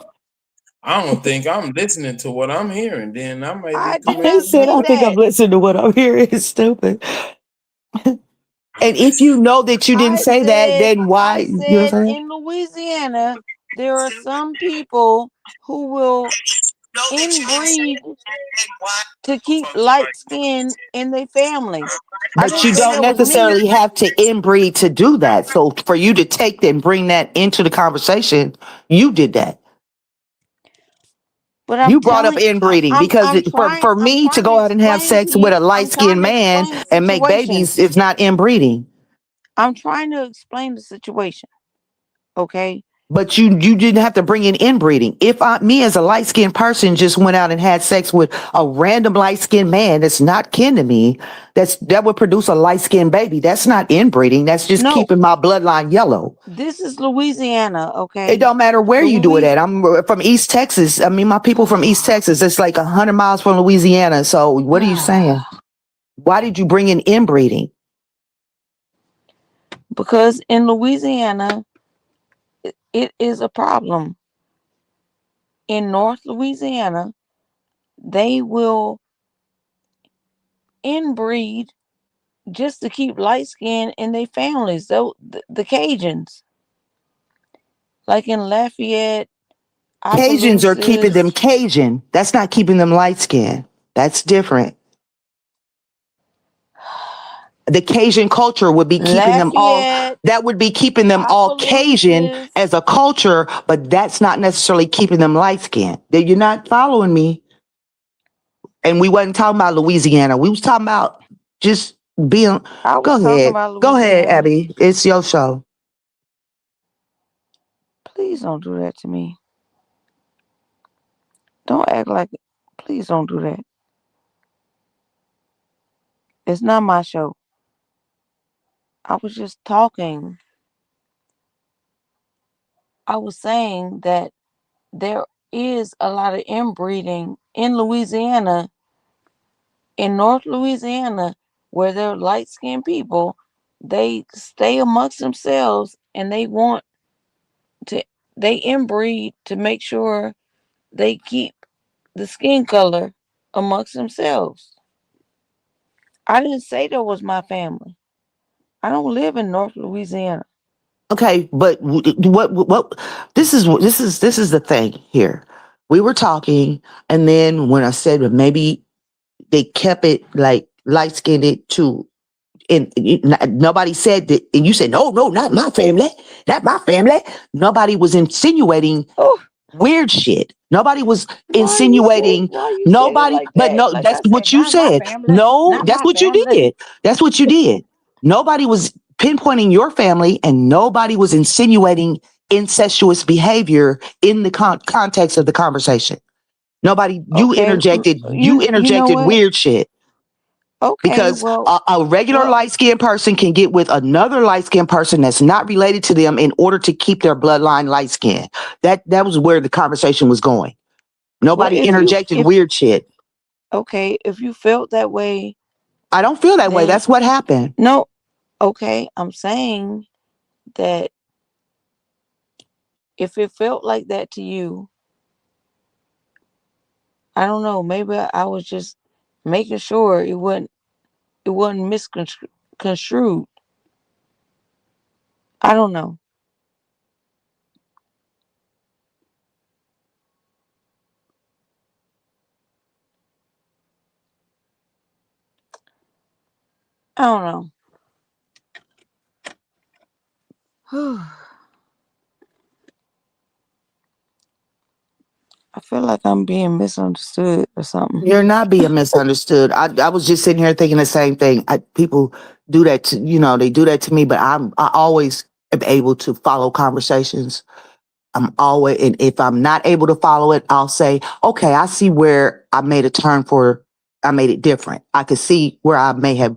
Speaker 2: I don't think I'm listening to what I'm hearing. Then I may
Speaker 3: I think I'm listening to what I'm hearing. It's stupid. And if you know that you didn't say that, then why?
Speaker 7: I said in Louisiana, there are some people who will inbreed to keep light skin in their family.
Speaker 3: But you don't necessarily have to inbreed to do that. So for you to take and bring that into the conversation, you did that.
Speaker 7: But
Speaker 3: you brought up inbreeding because for me to go out and have sex with a light-skinned man and make babies is not inbreeding.
Speaker 7: I'm trying to explain the situation. Okay.
Speaker 3: But you didn't have to bring in inbreeding. If me as a light-skinned person just went out and had sex with a random light-skinned man that's not kin to me, that would produce a light-skinned baby. That's not inbreeding. That's just keeping my bloodline yellow.
Speaker 7: This is Louisiana, okay?
Speaker 3: It don't matter where you do it at. I'm from East Texas. I mean, my people from East Texas. It's like 100 miles from Louisiana. So what are you saying? Why did you bring in inbreeding?
Speaker 7: Because in Louisiana, it is a problem. In North Louisiana, they will inbreed just to keep light skin in their families. So the Cajuns, like in Lafayette,
Speaker 3: Cajuns are keeping them Cajun. That's not keeping them light skin. That's different. The Cajun culture would be keeping them all. That would be keeping them all Cajun as a culture, but that's not necessarily keeping them light skinned. You're not following me. And we wasn't talking about Louisiana. We was talking about just being. Go ahead, Abby. It's your show.
Speaker 7: Please don't do that to me. Don't act like it. Please don't do that. It's not my show. I was just talking. I was saying that there is a lot of inbreeding in Louisiana, in North Louisiana, where they're light-skinned people. They stay amongst themselves and they inbreed to make sure they keep the skin color amongst themselves. I didn't say that was my family. I don't live in North Louisiana.
Speaker 3: Okay, but what this is the thing here. We were talking, and then when I said that maybe they kept it like light-skinned too, and nobody said that, and you said no, not my family, not my family. Nobody was insinuating weird shit. Nobody was insinuating nobody, like but no, like that's what you said. No, that's what you did. That's what you did. Nobody was pinpointing your family, and nobody was insinuating incestuous behavior in the context of the conversation. Nobody, you interjected weird shit.
Speaker 7: Okay,
Speaker 3: because a regular light-skinned person can get with another light-skinned person that's not related to them in order to keep their bloodline light-skinned. That was where the conversation was going. Nobody interjected weird shit.
Speaker 7: Okay, if you felt that way.
Speaker 3: I don't feel that way. That's what happened.
Speaker 7: No. Okay, I'm saying that if it felt like that to you, I don't know, maybe I was just making sure it wasn't misconstrued. I don't know. I don't know. I feel like I'm being misunderstood or something.
Speaker 3: You're not being misunderstood. I was just sitting here thinking the same thing. People do that to, they do that to me, but I always am able to follow conversations I'm always, and if I'm not able to follow it, I'll say, okay, I see where I made a turn I made it different. I could see where I may have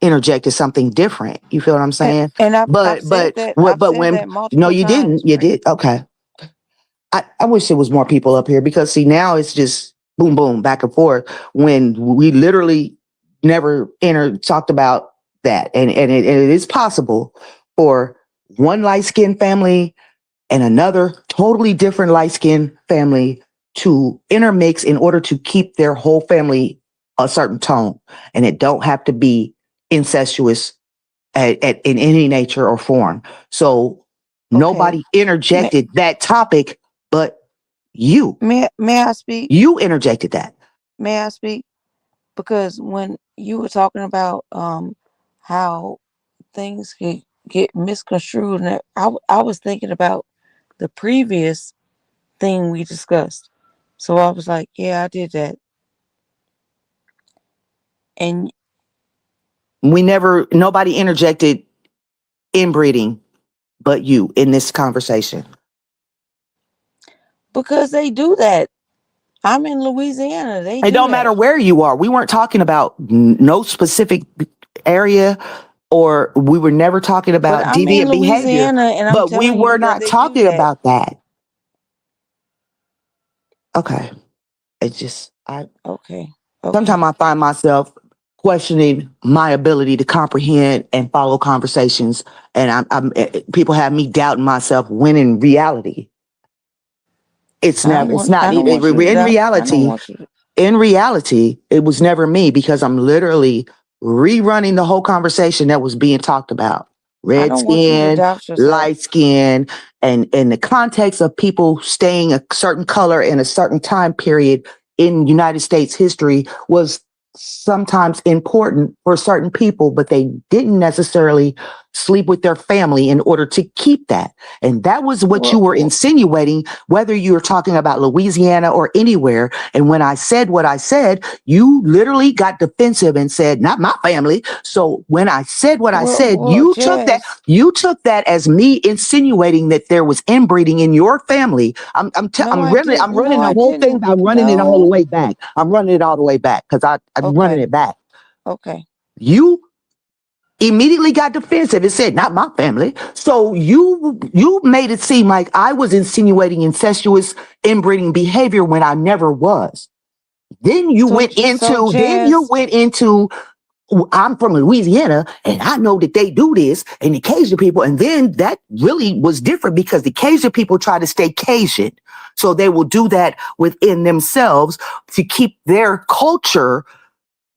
Speaker 3: interjected something different. You feel what I'm saying?
Speaker 7: And I've
Speaker 3: But
Speaker 7: said that multiple
Speaker 3: no, you
Speaker 7: times,
Speaker 3: didn't. You did. Okay. I wish there was more people up here because see, now it's just boom, boom, back and forth when we literally never talked about that. And it is possible for one light-skinned family and another totally different light-skinned family to intermix in order to keep their whole family a certain tone. And it don't have to be incestuous in any nature or form. So nobody interjected that topic, but you.
Speaker 7: May I speak?
Speaker 3: You interjected that.
Speaker 7: May I speak? Because when you were talking about how things can get misconstrued, and I was thinking about the previous thing we discussed. So I was like, yeah, I did that. And
Speaker 3: nobody interjected inbreeding but you in this conversation.
Speaker 7: Because they do that. I'm in Louisiana.
Speaker 3: It don't matter where you are. We weren't talking about no specific area, or we were never talking about deviant behavior. But we were not talking about that. Okay. It's just
Speaker 7: okay.
Speaker 3: Sometimes I find myself questioning my ability to comprehend and follow conversations, and people have me doubting myself when in reality in reality, it was never me because I'm literally rerunning the whole conversation that was being talked about. Red skin, light skin, and in the context of people staying a certain color in a certain time period in United States history was sometimes important for certain people, but they didn't necessarily sleep with their family in order to keep that. And that was what you were insinuating, whether you were talking about Louisiana or anywhere. And when I said what I said, you literally got defensive and said, not my family. So when I said what I said, you took that as me insinuating that there was inbreeding in your family. I'm running the whole thing by running it all the way back. I'm running it all the way back because I'm running it back.
Speaker 7: Okay.
Speaker 3: You immediately got defensive and said, not my family. So you made it seem like I was insinuating incestuous inbreeding behavior when I never was. Then you went into I'm from Louisiana and I know that they do this and the Cajun people. And then that really was different because the Cajun people try to stay Cajun. So they will do that within themselves to keep their culture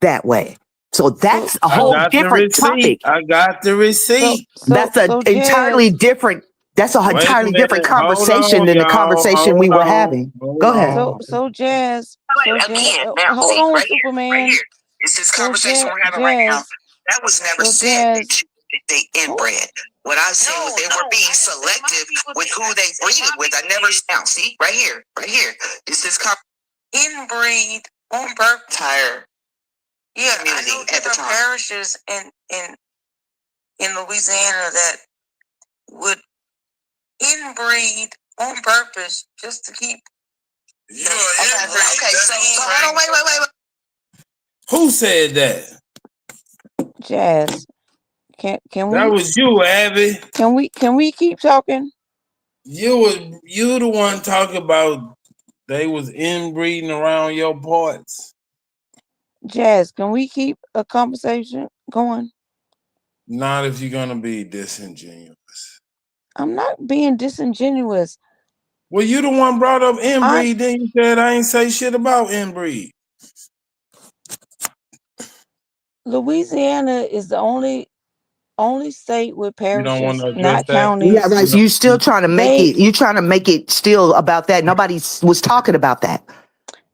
Speaker 3: that way. So that's a whole different topic.
Speaker 2: I got the receipt.
Speaker 3: That's an entirely different conversation than the conversation we were having. Go ahead.
Speaker 7: So Jazz, hold on, right Superman.
Speaker 19: Right here. It's this conversation we're having right now. That was never said that they inbred. What I said was they were being selective with who they breeded with. I never now see right here. It's this inbreed on birth tire. Yeah, I know different parishes in Louisiana that would inbreed on purpose just to keep.
Speaker 2: Okay, so hold on, wait. Who said that?
Speaker 7: Jazz. Can we?
Speaker 2: That was you, Abby.
Speaker 7: Can we keep talking?
Speaker 2: You the one talking about they was inbreeding around your parts.
Speaker 7: Jazz, can we keep a conversation going?
Speaker 2: Not if you're gonna be disingenuous.
Speaker 7: I'm not being disingenuous.
Speaker 2: Well, you the one brought up inbreed, then you said I ain't say shit about inbreed.
Speaker 7: Louisiana is the only state with parishes, not counties.
Speaker 3: Yeah, right. So you still trying to make it. You trying to make it still about that. Nobody was talking about that.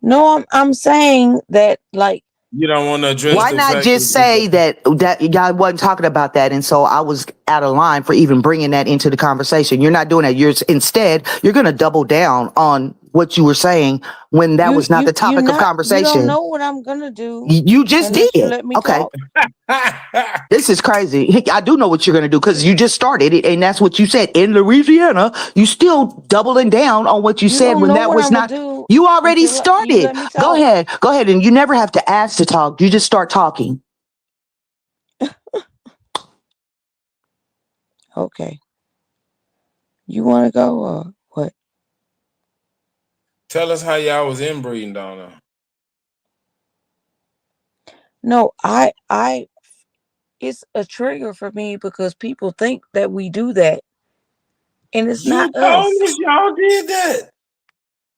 Speaker 7: No, I'm saying that like.
Speaker 2: You don't want to address.
Speaker 3: Why not just say that y'all wasn't talking about that, and so I was out of line for even bringing that into the conversation. You're not doing that. You're going to double down on what you were saying when that was not the topic of conversation.
Speaker 7: You don't know what I'm gonna do.
Speaker 3: You just did.
Speaker 7: You let me
Speaker 3: okay.
Speaker 7: talk.
Speaker 3: This is crazy. I do know what you're gonna do because you just started it, and that's what you said in Louisiana. You still doubling down on what you said when that was not. You already started. Go ahead, and you never have to ask to talk. You just start talking.
Speaker 7: Okay. You want to go or what?
Speaker 2: Tell us how y'all was inbreeding down there.
Speaker 7: No, it's a trigger for me because people think that we do that, and it's not us.
Speaker 2: Y'all did that.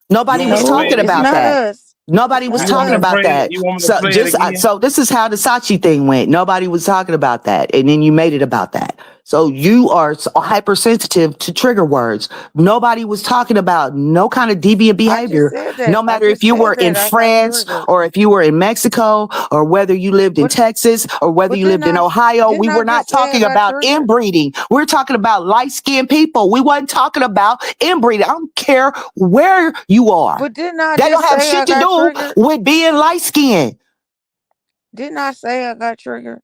Speaker 3: Nobody was talking about that. Nobody was talking about that. So this is how the Sachi thing went. Nobody was talking about that, and then you made it about that. So you are hypersensitive to trigger words. Nobody was talking about no kind of deviant behavior. No matter if you were in France or if you were in Mexico or whether you lived in Texas or whether you lived in Ohio. We were not talking about inbreeding. We're talking about light-skinned people. We wasn't talking about inbreeding. I don't care where you are.
Speaker 7: But didn't I
Speaker 3: that don't have shit to do with being light-skinned.
Speaker 7: Didn't I say I got triggered?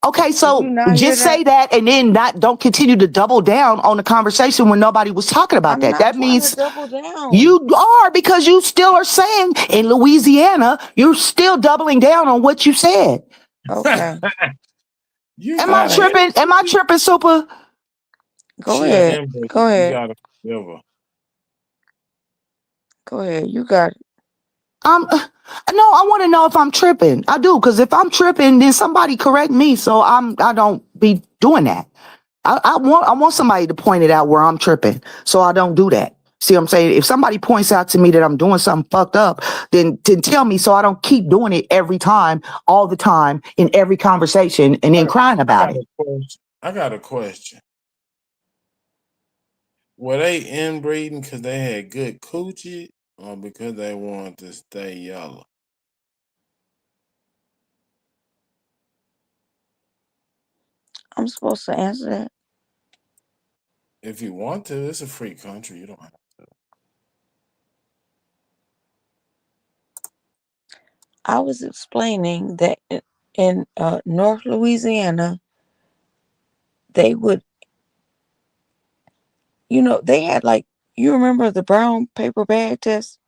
Speaker 3: Okay, so just say that and then don't continue to double down on the conversation when nobody was talking about that. That means you are, because you still are saying in Louisiana, you're still doubling down on what you said.
Speaker 7: Okay.
Speaker 3: Am I tripping? Am I tripping, Super?
Speaker 7: Go ahead. Go ahead. Go ahead. You got it.
Speaker 3: No, I want to know if I'm tripping. I do, because if I'm tripping, then somebody correct me, so I don't be doing that. I want somebody to point it out where I'm tripping, so I don't do that. See what I'm saying? If somebody points out to me that I'm doing something fucked up, then tell me so I don't keep doing it every time, all the time, in every conversation, and then crying about it.
Speaker 2: I got a question. Were they inbreeding because they had good coochie or because they wanted to stay yellow?
Speaker 7: I'm supposed to answer that.
Speaker 2: If you want to, it's a free country. You don't have to.
Speaker 7: I was explaining that in North Louisiana, they would, they had you remember the brown paper bag test?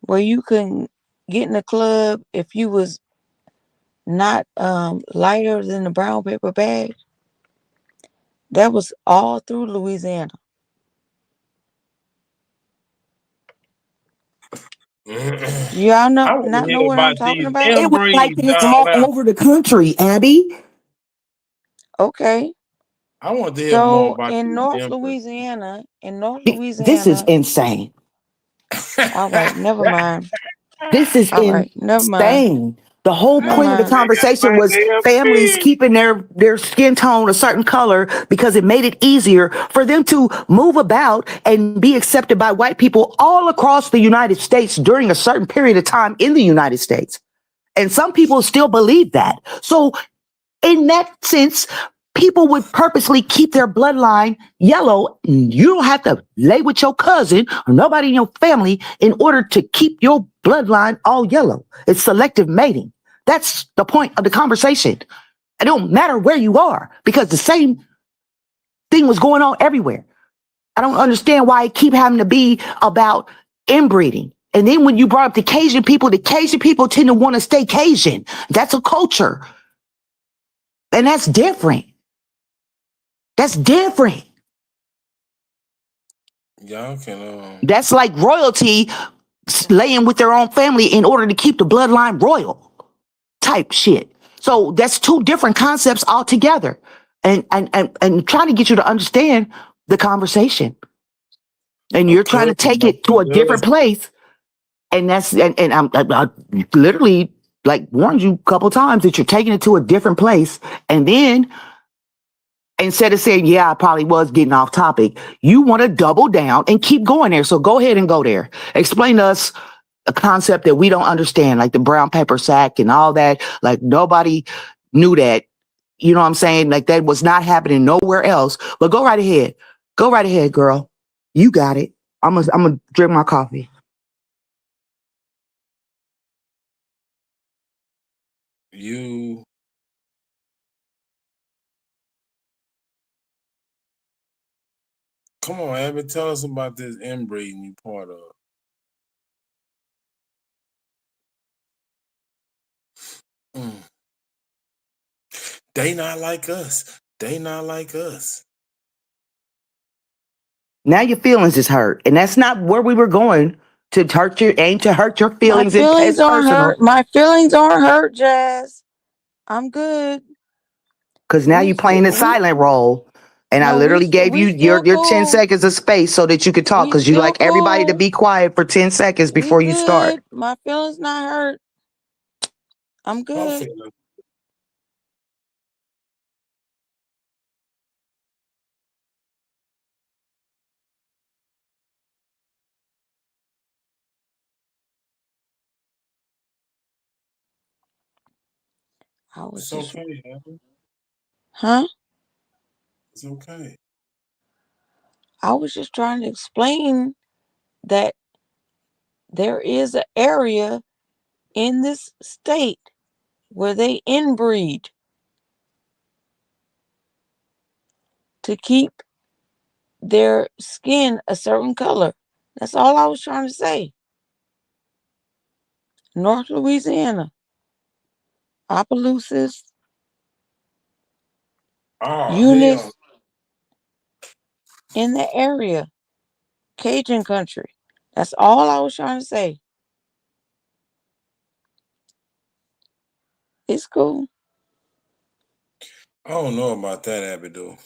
Speaker 7: Where you can get in the club if you was not lighter than the brown paper bag. That was all through Louisiana. Y'all not know what I'm talking about?
Speaker 3: It was like this all over the country, Abby.
Speaker 7: Okay.
Speaker 2: I want to hear more about
Speaker 7: in North Louisiana.
Speaker 3: This is insane.
Speaker 7: All right, never mind.
Speaker 3: This is insane. The whole point of the conversation was families keeping their skin tone a certain color because it made it easier for them to move about and be accepted by white people all across the United States during a certain period of time in the United States. And some people still believe that. So in that sense, people would purposely keep their bloodline yellow. You don't have to lay with your cousin or nobody in your family in order to keep your bloodline all yellow. It's selective mating. That's the point of the conversation. It don't matter where you are because the same thing was going on everywhere. I don't understand why it keep having to be about inbreeding. And then when you brought up the Cajun people tend to want to stay Cajun. That's a culture. And that's different. That's different.
Speaker 2: Y'all can.
Speaker 3: That's like royalty laying with their own family in order to keep the bloodline royal type shit. So that's two different concepts altogether. And trying to get you to understand the conversation. And you're trying to take it to a different place. And that's I literally warned you a couple times that you're taking it to a different place. And then instead of saying, yeah, I probably was getting off topic, you want to double down and keep going there. So go ahead and go there. Explain to us a concept that we don't understand, like the brown paper sack and all that. Like nobody knew that. You know what I'm saying? Like that was not happening nowhere else. But go right ahead. Go right ahead, girl. You got it. I'm gonna drink my coffee.
Speaker 21: You come on, Abby, tell us about this inbreeding you part of. They not like us. They not like us.
Speaker 3: Now your feelings is hurt, and that's not where we were going to hurt your. Aim to hurt your feelings.
Speaker 7: My feelings aren't
Speaker 3: personal.
Speaker 7: hurt. My feelings aren't hurt, Jazz. I'm good.
Speaker 3: Because now you're playing the silent role. And I literally gave you your 10 seconds of space so that you could talk, because you like everybody to be quiet for 10 seconds before you start.
Speaker 7: My feelings not hurt. I'm good.
Speaker 21: It's okay, Abby.
Speaker 7: Huh?
Speaker 21: It's okay.
Speaker 7: I was just trying to explain that there is an area in this state where they inbreed to keep their skin a certain color. That's all I was trying to say. North Louisiana, Opelousas, Eunice, in the area, Cajun country. That's all I was trying to say. It's cool.
Speaker 21: I don't know about that, Abidou.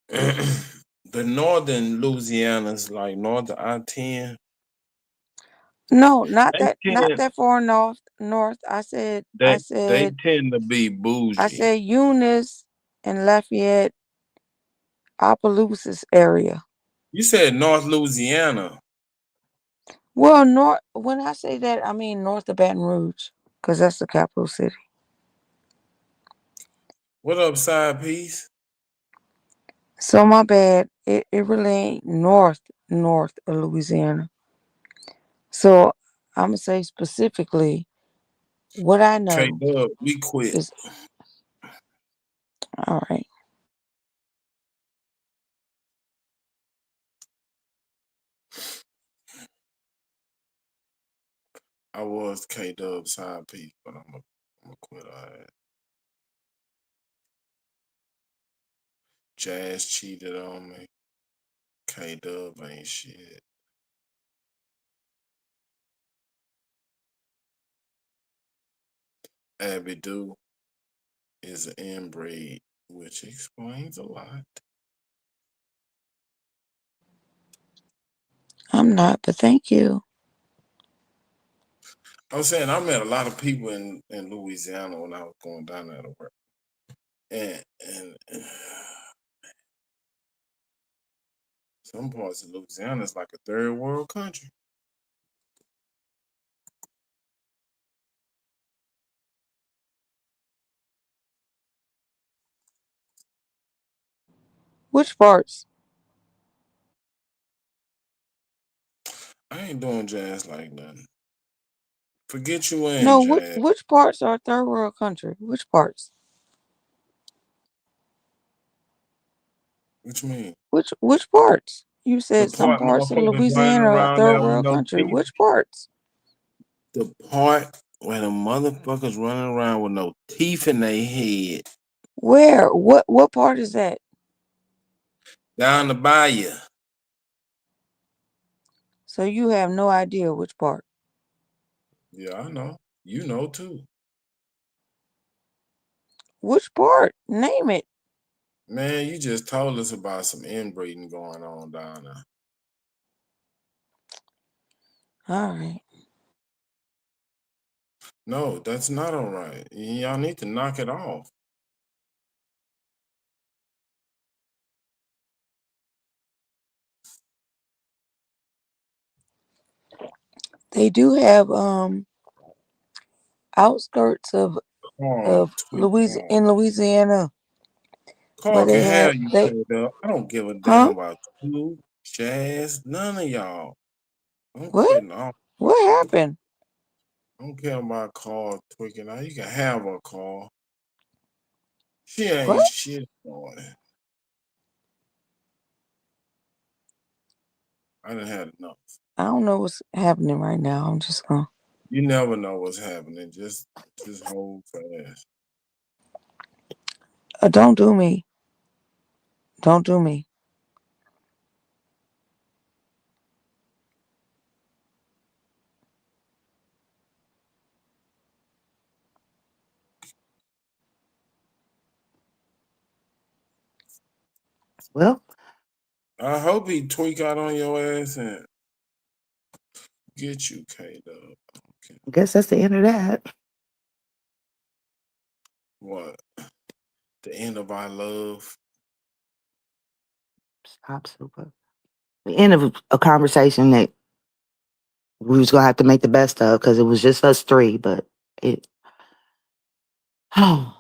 Speaker 21: The northern Louisiana's like north of I-10.
Speaker 7: No, not that far north. I said
Speaker 21: they tend to be bougie.
Speaker 7: I said Eunice and Lafayette, Opelousas area.
Speaker 21: You said North Louisiana.
Speaker 7: Well, north. When I say that, I mean north of Baton Rouge, because that's the capital city.
Speaker 21: What up, side piece?
Speaker 7: So my bad. It really ain't north of Louisiana. So I'm gonna say specifically what I know.
Speaker 21: Okay, we quit.
Speaker 7: All right.
Speaker 21: I was K-Dub side piece, but I'm gonna quit all that. Jazz cheated on me. K-Dub ain't shit. Abidou is an inbreed, which explains a lot.
Speaker 7: I'm not, but thank you.
Speaker 21: I was saying I met a lot of people in Louisiana when I was going down there to work. And some parts of Louisiana is like a third world country.
Speaker 7: Which parts?
Speaker 21: I ain't doing jazz like nothing. Forget you ain't.
Speaker 7: No,
Speaker 21: jazz.
Speaker 7: which parts are third world country? Which parts?
Speaker 21: What you mean?
Speaker 7: Which parts? You said some parts of Louisiana are third world country. Which parts?
Speaker 21: The part where the motherfuckers running around with no teeth in their head.
Speaker 7: Where? What part is that?
Speaker 21: Down the bayou.
Speaker 7: So you have no idea which part?
Speaker 21: Yeah, I know. You know too.
Speaker 7: Which part? Name it.
Speaker 21: Man, you just told us about some inbreeding going on down there.
Speaker 7: All right.
Speaker 21: No, that's not all right. Y'all need to knock it off.
Speaker 7: They do have outskirts of Louisiana.
Speaker 21: Carl can have you paid up. I don't give a damn about you, Jazz, none of y'all. I'm quitting off.
Speaker 7: What happened?
Speaker 21: I don't care about Carl tweaking out. You can have her, Carl. She ain't shit on it. I done had enough.
Speaker 7: I don't know what's happening right now. I'm just gonna.
Speaker 21: You never know what's happening. Just hold fast.
Speaker 7: Don't do me. Don't do me.
Speaker 3: Well,
Speaker 21: I hope he tweak out on your ass and get you, K-Dub. Okay.
Speaker 3: I guess that's the end of that.
Speaker 21: What? The end of our love.
Speaker 3: Stop, super. The end of a conversation that we was gonna have to make the best of because it was just us three, but it. Oh.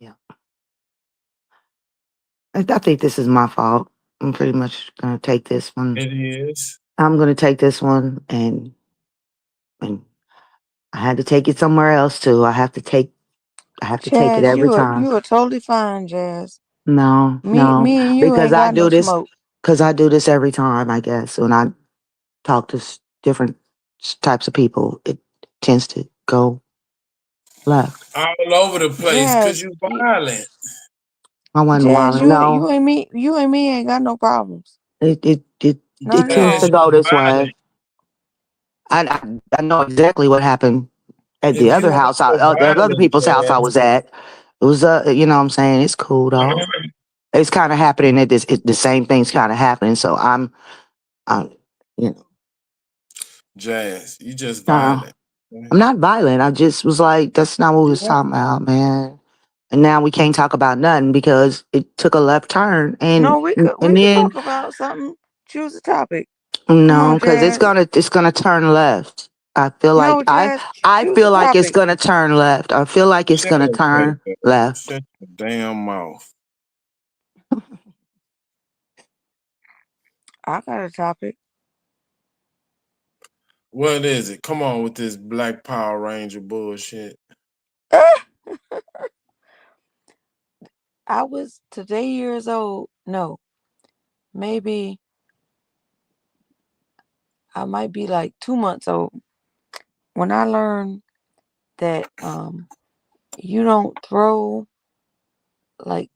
Speaker 3: Yeah. I think this is my fault. I'm pretty much gonna take this one.
Speaker 21: It is.
Speaker 3: I'm gonna take this one and I had to take it somewhere else too. I have to take it every time.
Speaker 7: You are totally fine, Jazz.
Speaker 3: No,
Speaker 7: me and you
Speaker 3: because
Speaker 7: ain't got no smoke.
Speaker 3: Because I do this every time, I guess. When I talk to different types of people, it tends to go left.
Speaker 21: All over the place because you violent.
Speaker 3: I wasn't
Speaker 7: Jazz,
Speaker 3: violent. No.
Speaker 7: you and me ain't got no problems.
Speaker 3: It tends to go this way. I know exactly what happened at the other house, at other people's house I was at. It was you know what I'm saying? It's cool though. It's kind of happening at this. The same thing's kind of happening. So I'm, you know.
Speaker 21: Jazz, you just violent.
Speaker 3: I'm not violent. I just was like, that's not what we was talking about, man. And now we can't talk about nothing because it took a left turn. And
Speaker 7: no, we could talk about something. Choose a topic.
Speaker 3: No, because it's gonna turn left. I feel like I feel like it's gonna turn left. I feel like it's gonna turn left.
Speaker 21: Shut your damn mouth.
Speaker 7: I got a topic.
Speaker 21: What is it? Come on with this Black Power Ranger bullshit.
Speaker 7: I was today years old. No, maybe I might be like 2 months old when I learned that you don't throw like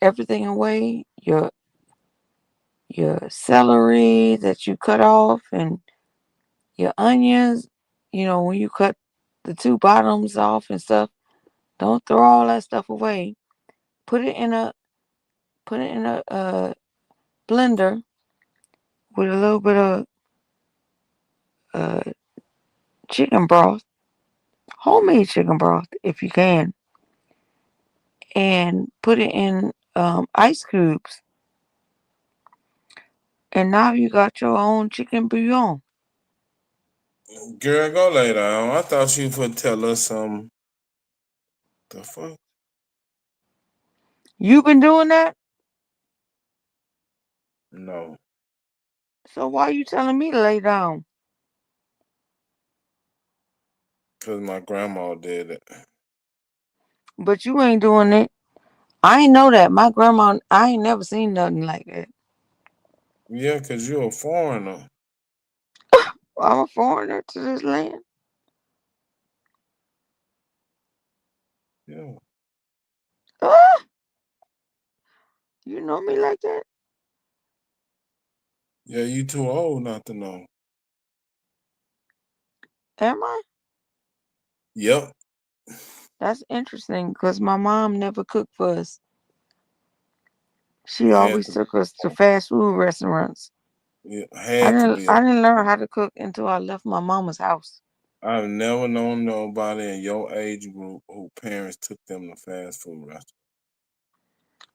Speaker 7: everything away. Your celery that you cut off and your onions, you know, when you cut the two bottoms off and stuff, don't throw all that stuff away. Put it in a blender with a little bit of chicken broth, homemade chicken broth if you can, and put it in ice cubes. And now you got your own chicken bouillon.
Speaker 21: Girl, go lay down. I thought you would tell us something. The fuck?
Speaker 7: You been doing that?
Speaker 21: No.
Speaker 7: So why are you telling me to lay down?
Speaker 21: Because my grandma did it.
Speaker 7: But you ain't doing it. I ain't know that. My grandma, I ain't never seen nothing like that.
Speaker 21: Yeah, because you're a foreigner.
Speaker 7: I'm a foreigner to this land.
Speaker 21: Yeah.
Speaker 7: You know me like that?
Speaker 21: Yeah, you too old not to know.
Speaker 7: Am I?
Speaker 21: Yep.
Speaker 7: That's interesting because my mom never cooked for us. She always took us to fast food restaurants.
Speaker 21: Yeah,
Speaker 7: I didn't learn how to cook until I left my mama's house.
Speaker 21: I've never known nobody in your age group who parents took them to fast food restaurants.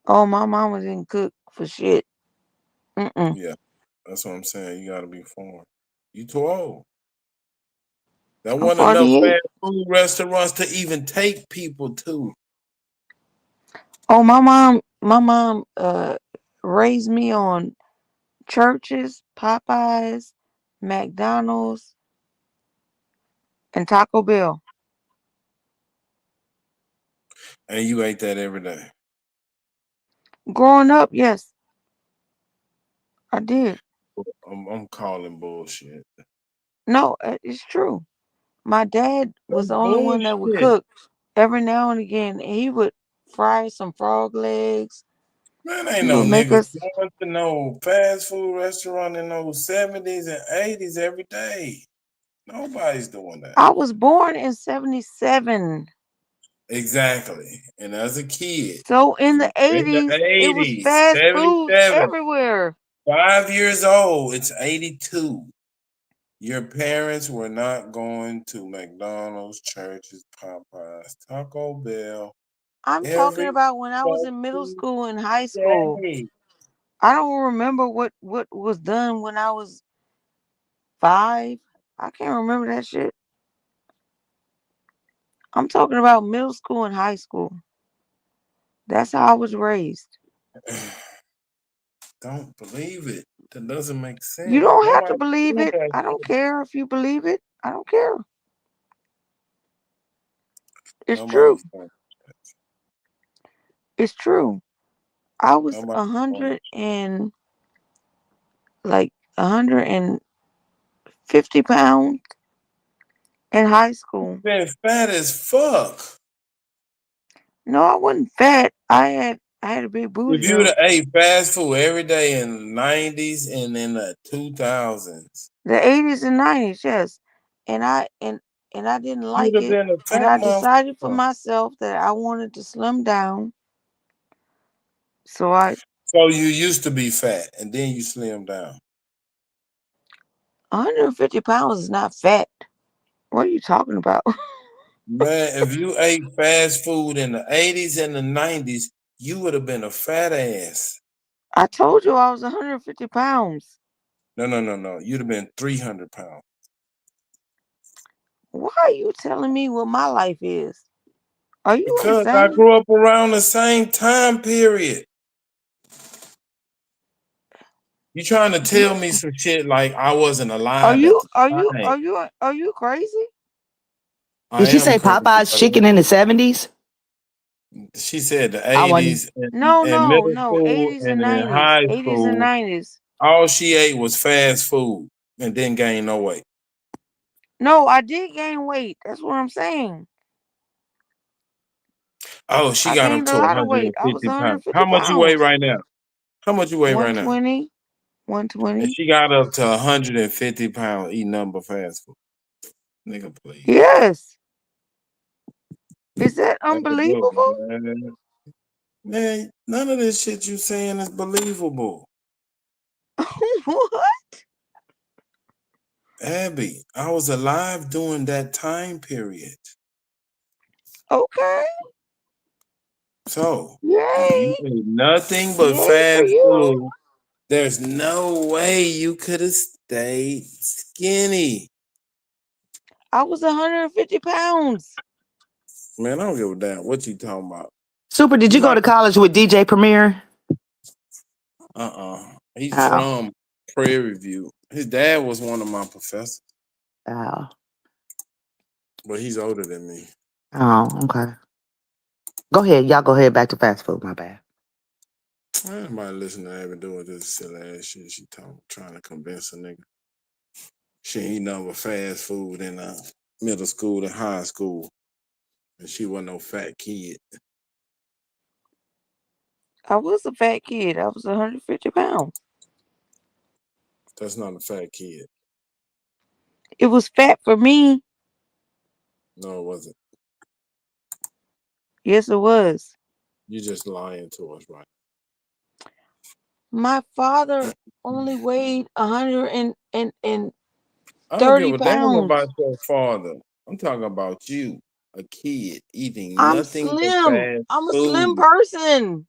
Speaker 7: Oh, my mama didn't cook for shit.
Speaker 21: Yeah, that's what I'm saying. You got to be foreign. You too old. There wasn't enough fast food restaurants to even take people to.
Speaker 7: Oh, my mom raised me on Church's, Popeyes, McDonald's, and Taco Bell.
Speaker 21: And you ate that every day?
Speaker 7: Growing up, yes. I did.
Speaker 21: I'm calling bullshit.
Speaker 7: No, it's true. My dad was the only one that would cook every now and again. And he would fry some frog legs.
Speaker 21: Man, ain't no niggas going to no fast food restaurant in those 70s and 80s every day. Nobody's doing that.
Speaker 7: I was born in 1977.
Speaker 21: Exactly. And as a kid.
Speaker 7: So in the 80s, it was fast food everywhere.
Speaker 21: 5 years old, it's 82. Your parents were not going to McDonald's, Church's, Popeyes, Taco Bell.
Speaker 7: I'm talking about when I was in middle school and high school. I don't remember what was done when I was 5. I can't remember that shit. I'm talking about middle school and high school. That's how I was raised.
Speaker 21: Don't believe it. That doesn't make sense.
Speaker 7: You don't have to believe it. I don't care if you believe it. I don't care. It's true. It's true. I was 150 pounds in high school.
Speaker 21: You've been fat as fuck.
Speaker 7: No, I wasn't fat. I had a big booty.
Speaker 21: If you would have ate fast food every day in the 90s and in the 2000s.
Speaker 7: The 80s and 90s, yes. And I didn't like it. And I decided for myself that I wanted to slim down. So
Speaker 21: you used to be fat and then you slimmed down.
Speaker 7: 150 pounds is not fat. What are you talking about?
Speaker 21: Man, if you ate fast food in the 80s and the 90s, you would have been a fat ass.
Speaker 7: I told you I was 150 pounds.
Speaker 21: No. You'd have been 300 pounds.
Speaker 7: Why are you telling me what my life is? Are you
Speaker 21: Because
Speaker 7: insane?
Speaker 21: I grew up around the same time period. You trying to tell me some shit like I wasn't alive?
Speaker 7: Are you crazy?
Speaker 3: Did she say Popeye's chicken in the 70s?
Speaker 21: She said the 80s.
Speaker 7: No.
Speaker 21: School
Speaker 7: 80s and 90s.
Speaker 21: High
Speaker 7: 80s
Speaker 21: school,
Speaker 7: and 90s.
Speaker 21: all she ate was fast food and didn't gain no weight.
Speaker 7: No, I did gain weight. That's what I'm saying.
Speaker 21: Oh, she got up to 150 pounds. How much you weigh right now? How much you weigh right now?
Speaker 7: 120.
Speaker 21: And she got up to 150 pounds eating nothing but fast food. Nigga, please.
Speaker 7: Yes. Is that unbelievable?
Speaker 21: Man, none of this shit you saying is believable.
Speaker 7: What?
Speaker 21: Abby, I was alive during that time period.
Speaker 7: Okay.
Speaker 21: So,
Speaker 7: yay.
Speaker 21: You ate nothing but fast food. There's no way you could have stayed skinny.
Speaker 7: I was 150 pounds.
Speaker 21: Man, I don't give a damn what you talking about.
Speaker 3: Super, did you go to college with DJ Premier?
Speaker 21: He's from Prairie View. His dad was one of my professors.
Speaker 3: Oh.
Speaker 21: But he's older than me.
Speaker 3: Oh, okay. Go ahead. Y'all go ahead back to fast food. My bad.
Speaker 21: Everybody listening to Abby doing this silly ass shit. She trying to convince a nigga. She ain't nothing but fast food in middle school and high school. And she wasn't no fat kid.
Speaker 7: I was a fat kid. I was 150 pounds.
Speaker 21: That's not a fat kid.
Speaker 7: It was fat for me.
Speaker 21: No, it wasn't.
Speaker 7: Yes, it was.
Speaker 21: You're just lying to us, right?
Speaker 7: My father only weighed 130
Speaker 21: I don't give a damn
Speaker 7: pounds.
Speaker 21: about your father. I'm talking about you, a kid eating
Speaker 7: I'm
Speaker 21: nothing
Speaker 7: slim.
Speaker 21: but fast
Speaker 7: I'm a
Speaker 21: food.
Speaker 7: slim person.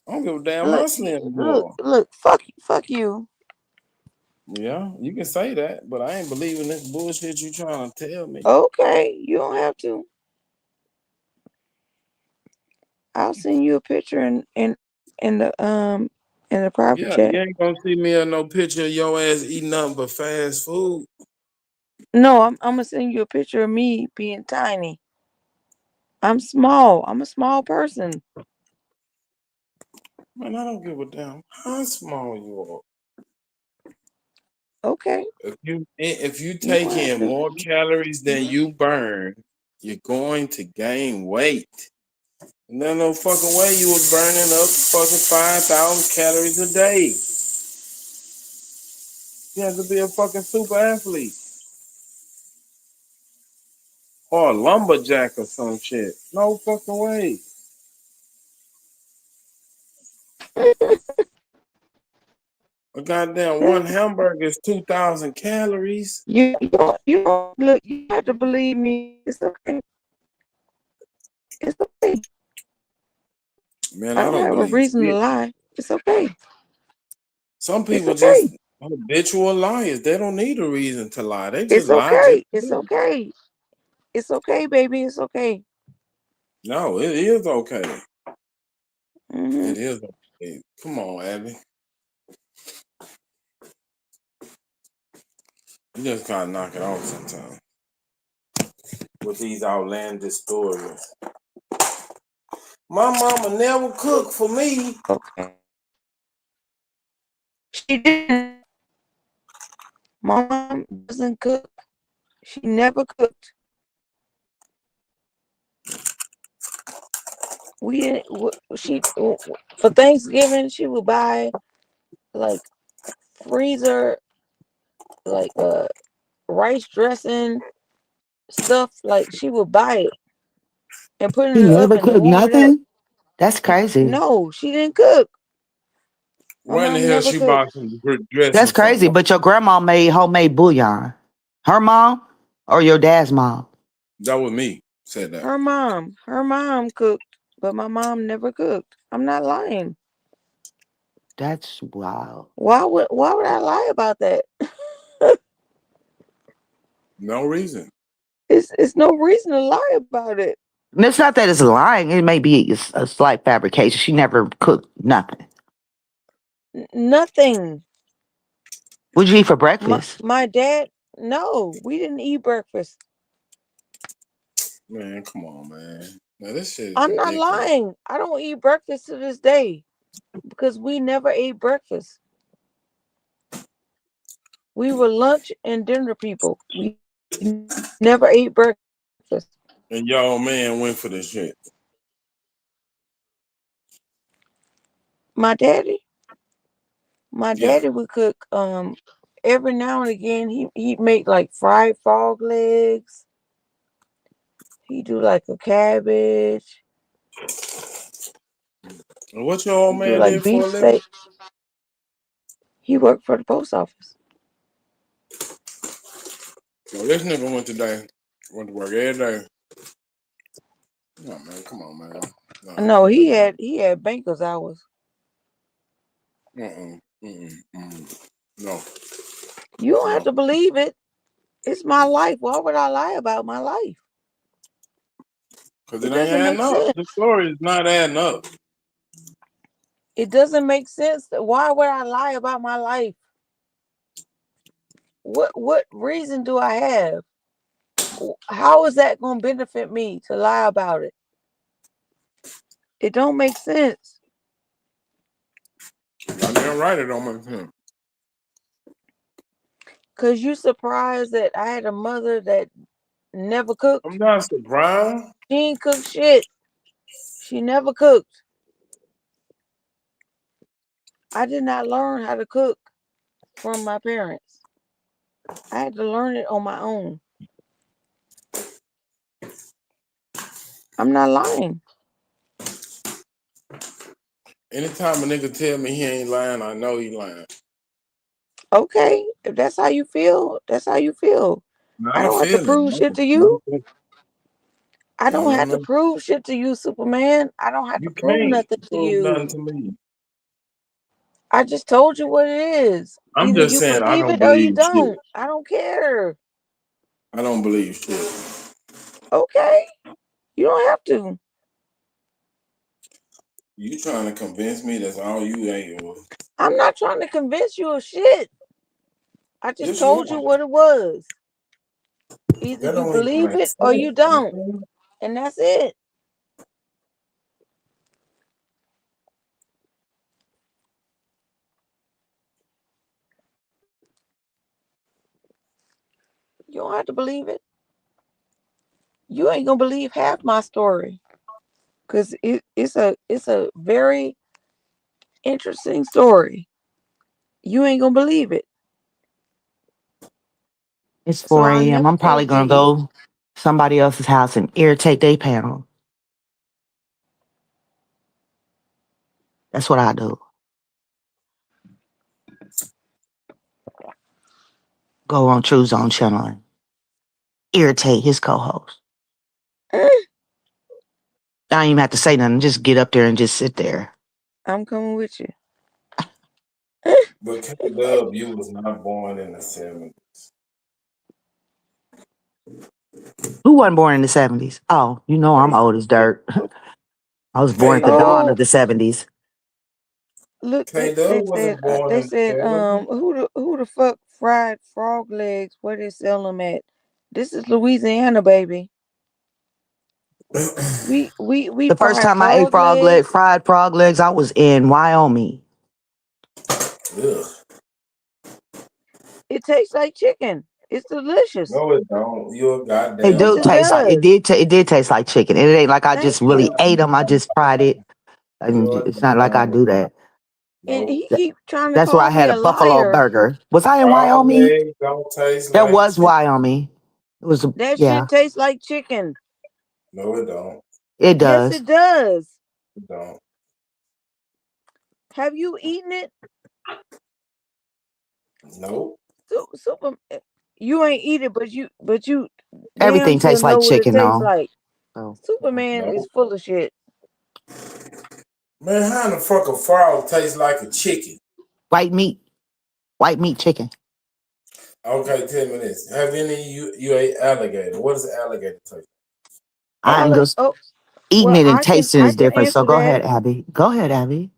Speaker 21: I don't give a damn how slim you are.
Speaker 7: Look, fuck you.
Speaker 21: Yeah, you can say that, but I ain't believing this bullshit you trying to tell me.
Speaker 7: Okay, you don't have to. I'll send you a picture in the private
Speaker 21: Yeah,
Speaker 7: chat.
Speaker 21: you ain't gonna see me in no picture of your ass eating nothing but fast food.
Speaker 7: No, I'm gonna send you a picture of me being tiny. I'm small. I'm a small person.
Speaker 21: Man, I don't give a damn how small you are.
Speaker 7: Okay.
Speaker 21: If you take in more calories than you burn, you're going to gain weight. And there's no fucking way you was burning up fucking 5,000 calories a day. You have to be a fucking super athlete. Or a lumberjack or some shit. No fucking way. A goddamn one hamburger is 2,000 calories.
Speaker 7: You look. You have to believe me. It's okay. It's okay.
Speaker 21: Man,
Speaker 7: I don't have a reason to lie. It's okay.
Speaker 21: Some people just habitual liars. They don't need a reason to lie. They just lie.
Speaker 7: Okay. It's okay. It's okay, baby. It's okay.
Speaker 21: No, it is okay.
Speaker 7: Mm-hmm.
Speaker 21: It is okay. Come on, Abby. You just gotta knock it off sometimes. With these outlandish stories. My mama never cooked for me.
Speaker 7: Okay. She didn't. My mom doesn't cook. She never cooked. For Thanksgiving she would buy like freezer, like rice dressing stuff. Like she would buy it and put it in
Speaker 3: You
Speaker 7: the
Speaker 3: never
Speaker 7: oven and
Speaker 3: cooked
Speaker 7: warm it up.
Speaker 3: nothing? That's crazy.
Speaker 7: No, she didn't cook.
Speaker 21: When the hell she bought some dressing?
Speaker 3: That's crazy. But your grandma made homemade bouillon. Her mom or your dad's mom?
Speaker 21: That was me. Said that.
Speaker 7: Her mom cooked, but my mom never cooked. I'm not lying.
Speaker 3: That's wild.
Speaker 7: Why would I lie about that?
Speaker 21: No reason.
Speaker 7: It's no reason to lie about it.
Speaker 3: It's not that it's lying. It may be a slight fabrication. She never cooked nothing.
Speaker 7: Nothing.
Speaker 3: What'd you eat for breakfast?
Speaker 7: My dad, no, we didn't eat breakfast.
Speaker 21: Man, come on, man. Now this shit is
Speaker 7: I'm not
Speaker 21: ridiculous.
Speaker 7: lying. I don't eat breakfast to this day because we never ate breakfast. We were lunch and dinner people. We never ate breakfast.
Speaker 21: And y'all man went for this shit.
Speaker 7: My daddy would cook every now and again. He'd make like fried frog legs. He'd do like a cabbage.
Speaker 21: And what your old man
Speaker 7: like
Speaker 21: did
Speaker 7: beef
Speaker 21: for a living?
Speaker 7: steak. He worked for the post office.
Speaker 21: So this nigga went to work every day. No, man, come on, man.
Speaker 7: No, he had banker's hours.
Speaker 21: No.
Speaker 7: You don't have to believe it. It's my life. Why would I lie about my life?
Speaker 21: Because it ain't adding up. The story is not adding up.
Speaker 7: It doesn't make sense. Why would I lie about my life? What reason do I have? How is that going to benefit me to lie about it? It don't make sense.
Speaker 21: I damn right it don't make sense.
Speaker 7: Cause you surprised that I had a mother that never cooked.
Speaker 21: I'm not surprised.
Speaker 7: She ain't cook shit. She never cooked. I did not learn how to cook from my parents. I had to learn it on my own. I'm not lying.
Speaker 21: Anytime a nigga tell me he ain't lying, I know he lying.
Speaker 7: Okay, if that's how you feel, that's how you feel. I don't have to prove shit to you. I don't have to prove shit to you, Superman. I don't have to prove nothing to you.
Speaker 21: Nothing to me.
Speaker 7: I just told you what it is.
Speaker 21: I'm
Speaker 7: Either
Speaker 21: just
Speaker 7: you
Speaker 21: saying I
Speaker 7: believe
Speaker 21: don't
Speaker 7: it or you
Speaker 21: believe shit.
Speaker 7: don't. I don't care.
Speaker 21: I don't believe shit.
Speaker 7: Okay. You don't have to.
Speaker 21: You trying to convince me that's all you ain't?
Speaker 7: I'm not trying to convince you of shit. I just
Speaker 21: Yes,
Speaker 7: told you what it was. Either
Speaker 21: That
Speaker 7: you
Speaker 21: don't even
Speaker 7: believe
Speaker 21: make
Speaker 7: it or you
Speaker 21: sense.
Speaker 7: don't. And that's it. You don't have to believe it. You ain't gonna believe half my story. Cause it's a very interesting story. You ain't gonna believe it.
Speaker 3: It's
Speaker 7: So
Speaker 3: 4
Speaker 7: I'm
Speaker 3: a.m.
Speaker 7: never
Speaker 3: I'm probably
Speaker 7: gonna
Speaker 3: gonna
Speaker 7: tell you.
Speaker 3: go somebody else's house and irritate their panel. That's what I do. Go on True Zone channel and irritate his co-host. I don't even have to say nothing. Just get up there and just sit there.
Speaker 7: I'm coming with you.
Speaker 21: But K-Dub, you was not born in the 70s.
Speaker 3: Who wasn't born in the 70s? Oh, you know I'm old as dirt. I was born at the dawn of the 70s.
Speaker 7: Look, they
Speaker 21: K-Dub
Speaker 7: said
Speaker 21: wasn't born in the 70s.
Speaker 7: who the fuck fried frog legs? Where they sell them at? This is Louisiana, baby. We
Speaker 3: The first
Speaker 7: fried
Speaker 3: time I ate fried frog legs, I was in Wyoming.
Speaker 21: Ugh.
Speaker 7: It tastes like chicken. It's delicious.
Speaker 21: No, it don't. You're a goddamn.
Speaker 3: It do taste like it did taste like chicken. It ain't like I just really ate them. I just fried it. And it's not like I do that.
Speaker 7: And he keep trying to
Speaker 3: That's where
Speaker 7: call
Speaker 3: I
Speaker 7: me
Speaker 3: had a
Speaker 7: a
Speaker 3: buffalo
Speaker 7: liar.
Speaker 3: burger. Was I in
Speaker 21: Frog
Speaker 3: Wyoming?
Speaker 21: legs don't taste
Speaker 3: That
Speaker 21: like
Speaker 3: was
Speaker 21: chicken.
Speaker 3: Wyoming. It was
Speaker 7: That
Speaker 3: yeah.
Speaker 7: shit tastes like chicken.
Speaker 21: No, it don't.
Speaker 3: It does.
Speaker 7: Yes, it does.
Speaker 21: It don't.
Speaker 7: Have you eaten it?
Speaker 21: No.
Speaker 7: Super. You ain't eat it, but you
Speaker 3: Everything
Speaker 7: damn sure
Speaker 3: tastes like
Speaker 7: know what it
Speaker 3: chicken,
Speaker 7: tastes
Speaker 3: though.
Speaker 7: like.
Speaker 3: Oh.
Speaker 7: Superman
Speaker 21: No.
Speaker 7: is full of shit.
Speaker 21: Man, how the fuck a frog tastes like a chicken?
Speaker 3: White meat chicken.
Speaker 21: Okay, tell me this. Have any of you ate alligator? What does alligator taste?
Speaker 3: I'm just eating it and tasting is different. So go ahead, Abby. Go ahead, Abby.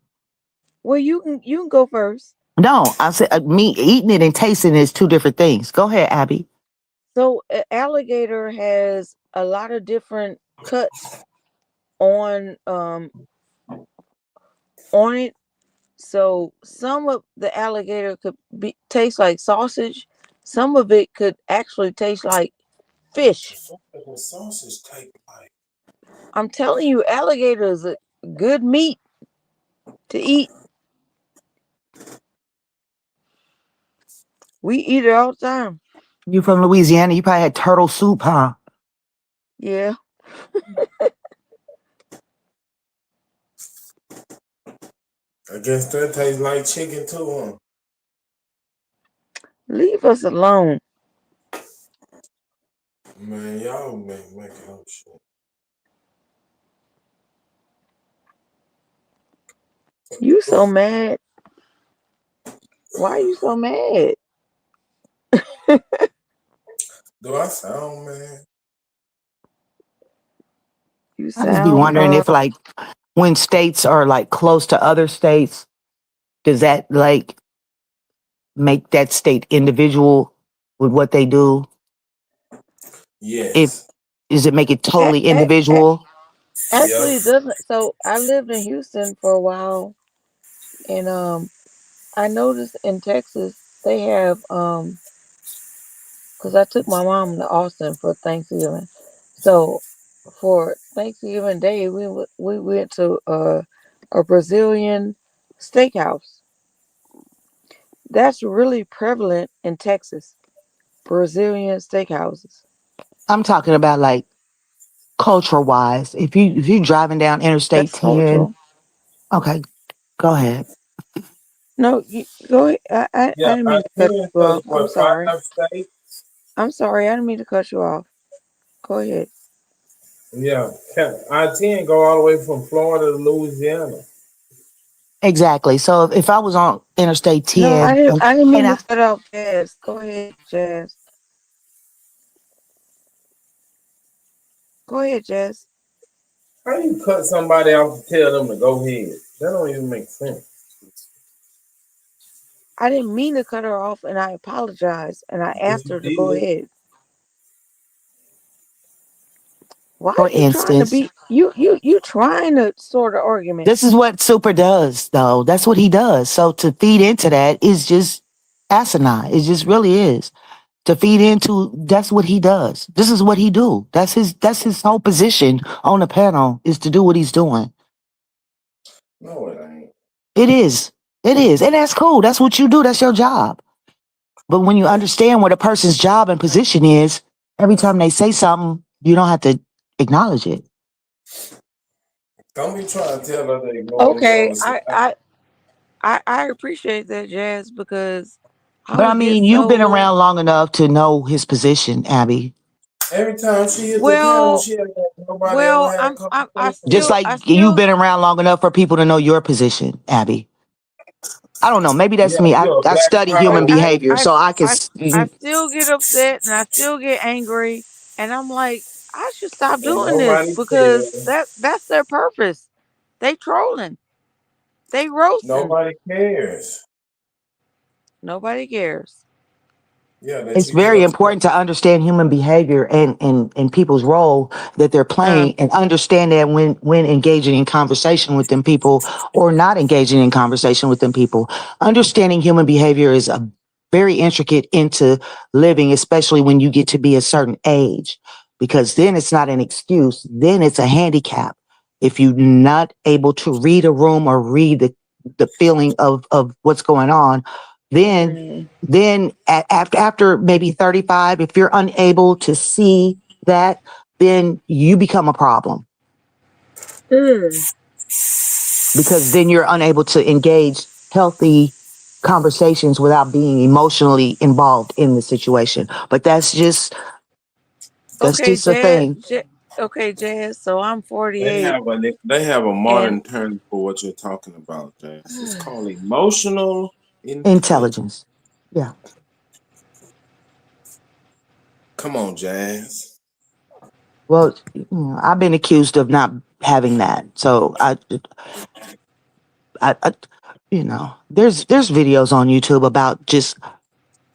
Speaker 7: Well, you can go first.
Speaker 3: No, I said me eating it and tasting is two different things. Go ahead, Abby.
Speaker 7: So alligator has a lot of different cuts on it. So some of the alligator could taste like sausage. Some of it could actually taste like fish.
Speaker 21: What sausage taste like?
Speaker 7: I'm telling you, alligator is a good meat to eat. We eat it all the time.
Speaker 3: You from Louisiana? You probably had turtle soup, huh?
Speaker 7: Yeah.
Speaker 21: I guess that tastes like chicken too, huh?
Speaker 7: Leave us alone.
Speaker 21: Man, y'all making up shit.
Speaker 7: You so mad. Why are you so mad?
Speaker 21: Do I sound mad?
Speaker 7: You
Speaker 3: I just be wondering if like when states are like close to other states, does that like make that state individual with what they do?
Speaker 21: Yes.
Speaker 3: Does it make it totally individual?
Speaker 7: Actually, it doesn't. So I lived in Houston for a while, and I noticed in Texas they have because I took my mom to Austin for Thanksgiving. So for Thanksgiving Day, we went to a Brazilian steakhouse. That's really prevalent in Texas. Brazilian steakhouses.
Speaker 3: I'm talking about like culture wise. If you driving down Interstate
Speaker 7: That's
Speaker 3: 10,
Speaker 7: cultural.
Speaker 3: okay, go ahead.
Speaker 7: No, you go ahead. I didn't mean to cut you off. I'm sorry.
Speaker 21: 5 states?
Speaker 7: I'm sorry. I didn't mean to cut you off. Go ahead.
Speaker 21: Yeah, I-10 go all the way from Florida to Louisiana.
Speaker 3: Exactly. So if I was on Interstate 10,
Speaker 7: No, I didn't mean
Speaker 3: and
Speaker 7: to cut off Jazz. Go ahead, Jazz. Go ahead, Jazz.
Speaker 2: How you cut somebody off to tell them to go ahead? That don't even make sense.
Speaker 7: I didn't mean to cut her off, and I apologize, and I
Speaker 2: Yes,
Speaker 7: asked
Speaker 2: you
Speaker 7: her to go
Speaker 2: did.
Speaker 7: ahead. Why
Speaker 3: for
Speaker 7: are you trying to
Speaker 3: instance,
Speaker 7: be you trying to sort of argument?
Speaker 3: this is what Super does, though. That's what he does. So to feed into that is just asinine. It just really is. To feed into, that's what he does. This is what he do. That's his whole position on the panel, is to do what he's doing.
Speaker 2: No, it ain't.
Speaker 3: It is. It is. And that's cool. That's what you do. That's your job. But when you understand what a person's job and position is, every time they say something, you don't have to acknowledge it.
Speaker 2: Don't be trying to tell her to ignore
Speaker 7: Okay, I appreciate that, Jazz, because I
Speaker 3: But I
Speaker 7: would get
Speaker 3: mean, you've been
Speaker 7: so
Speaker 3: around long enough to know his position, Abby.
Speaker 2: Every time she hit the panel,
Speaker 7: well.
Speaker 2: she had nobody
Speaker 7: Well,
Speaker 2: ever had a conversation.
Speaker 3: Just like you've been around long enough for people to know your position, Abby. I don't know. Maybe that's
Speaker 2: Yeah,
Speaker 3: me.
Speaker 2: you're a
Speaker 3: I
Speaker 2: black
Speaker 3: study human
Speaker 2: power woman.
Speaker 3: behavior, so I can.
Speaker 7: I still get upset and I still get angry, and I'm like, I should stop
Speaker 2: And
Speaker 7: doing this
Speaker 2: nobody
Speaker 7: because
Speaker 2: cares.
Speaker 7: that's their purpose. They trolling, they roasting.
Speaker 2: Nobody cares.
Speaker 7: Nobody cares.
Speaker 2: Yeah, that
Speaker 3: It's
Speaker 2: you get
Speaker 3: very
Speaker 2: upset.
Speaker 3: important to understand human behavior and people's role that they're playing, and understand that when engaging in conversation with them people or not engaging in conversation with them people. Understanding human behavior is a very intricate into living, especially when you get to be a certain age, because then it's not an excuse. Then it's a handicap. If you're not able to read a room or read the feeling of what's going on, then after maybe 35, if you're unable to see that, then you become a problem, because then you're unable to engage healthy conversations without being emotionally involved in the situation. But that's just
Speaker 7: Okay,
Speaker 3: a thing.
Speaker 7: Okay, Jazz. So I'm
Speaker 2: They
Speaker 7: 48.
Speaker 2: have a modern term for what you're talking about, Jazz. It's called emotional
Speaker 3: Intelligence. Yeah.
Speaker 2: Come on, Jazz.
Speaker 3: Well, I've been accused of not having that. So I there's videos on YouTube about just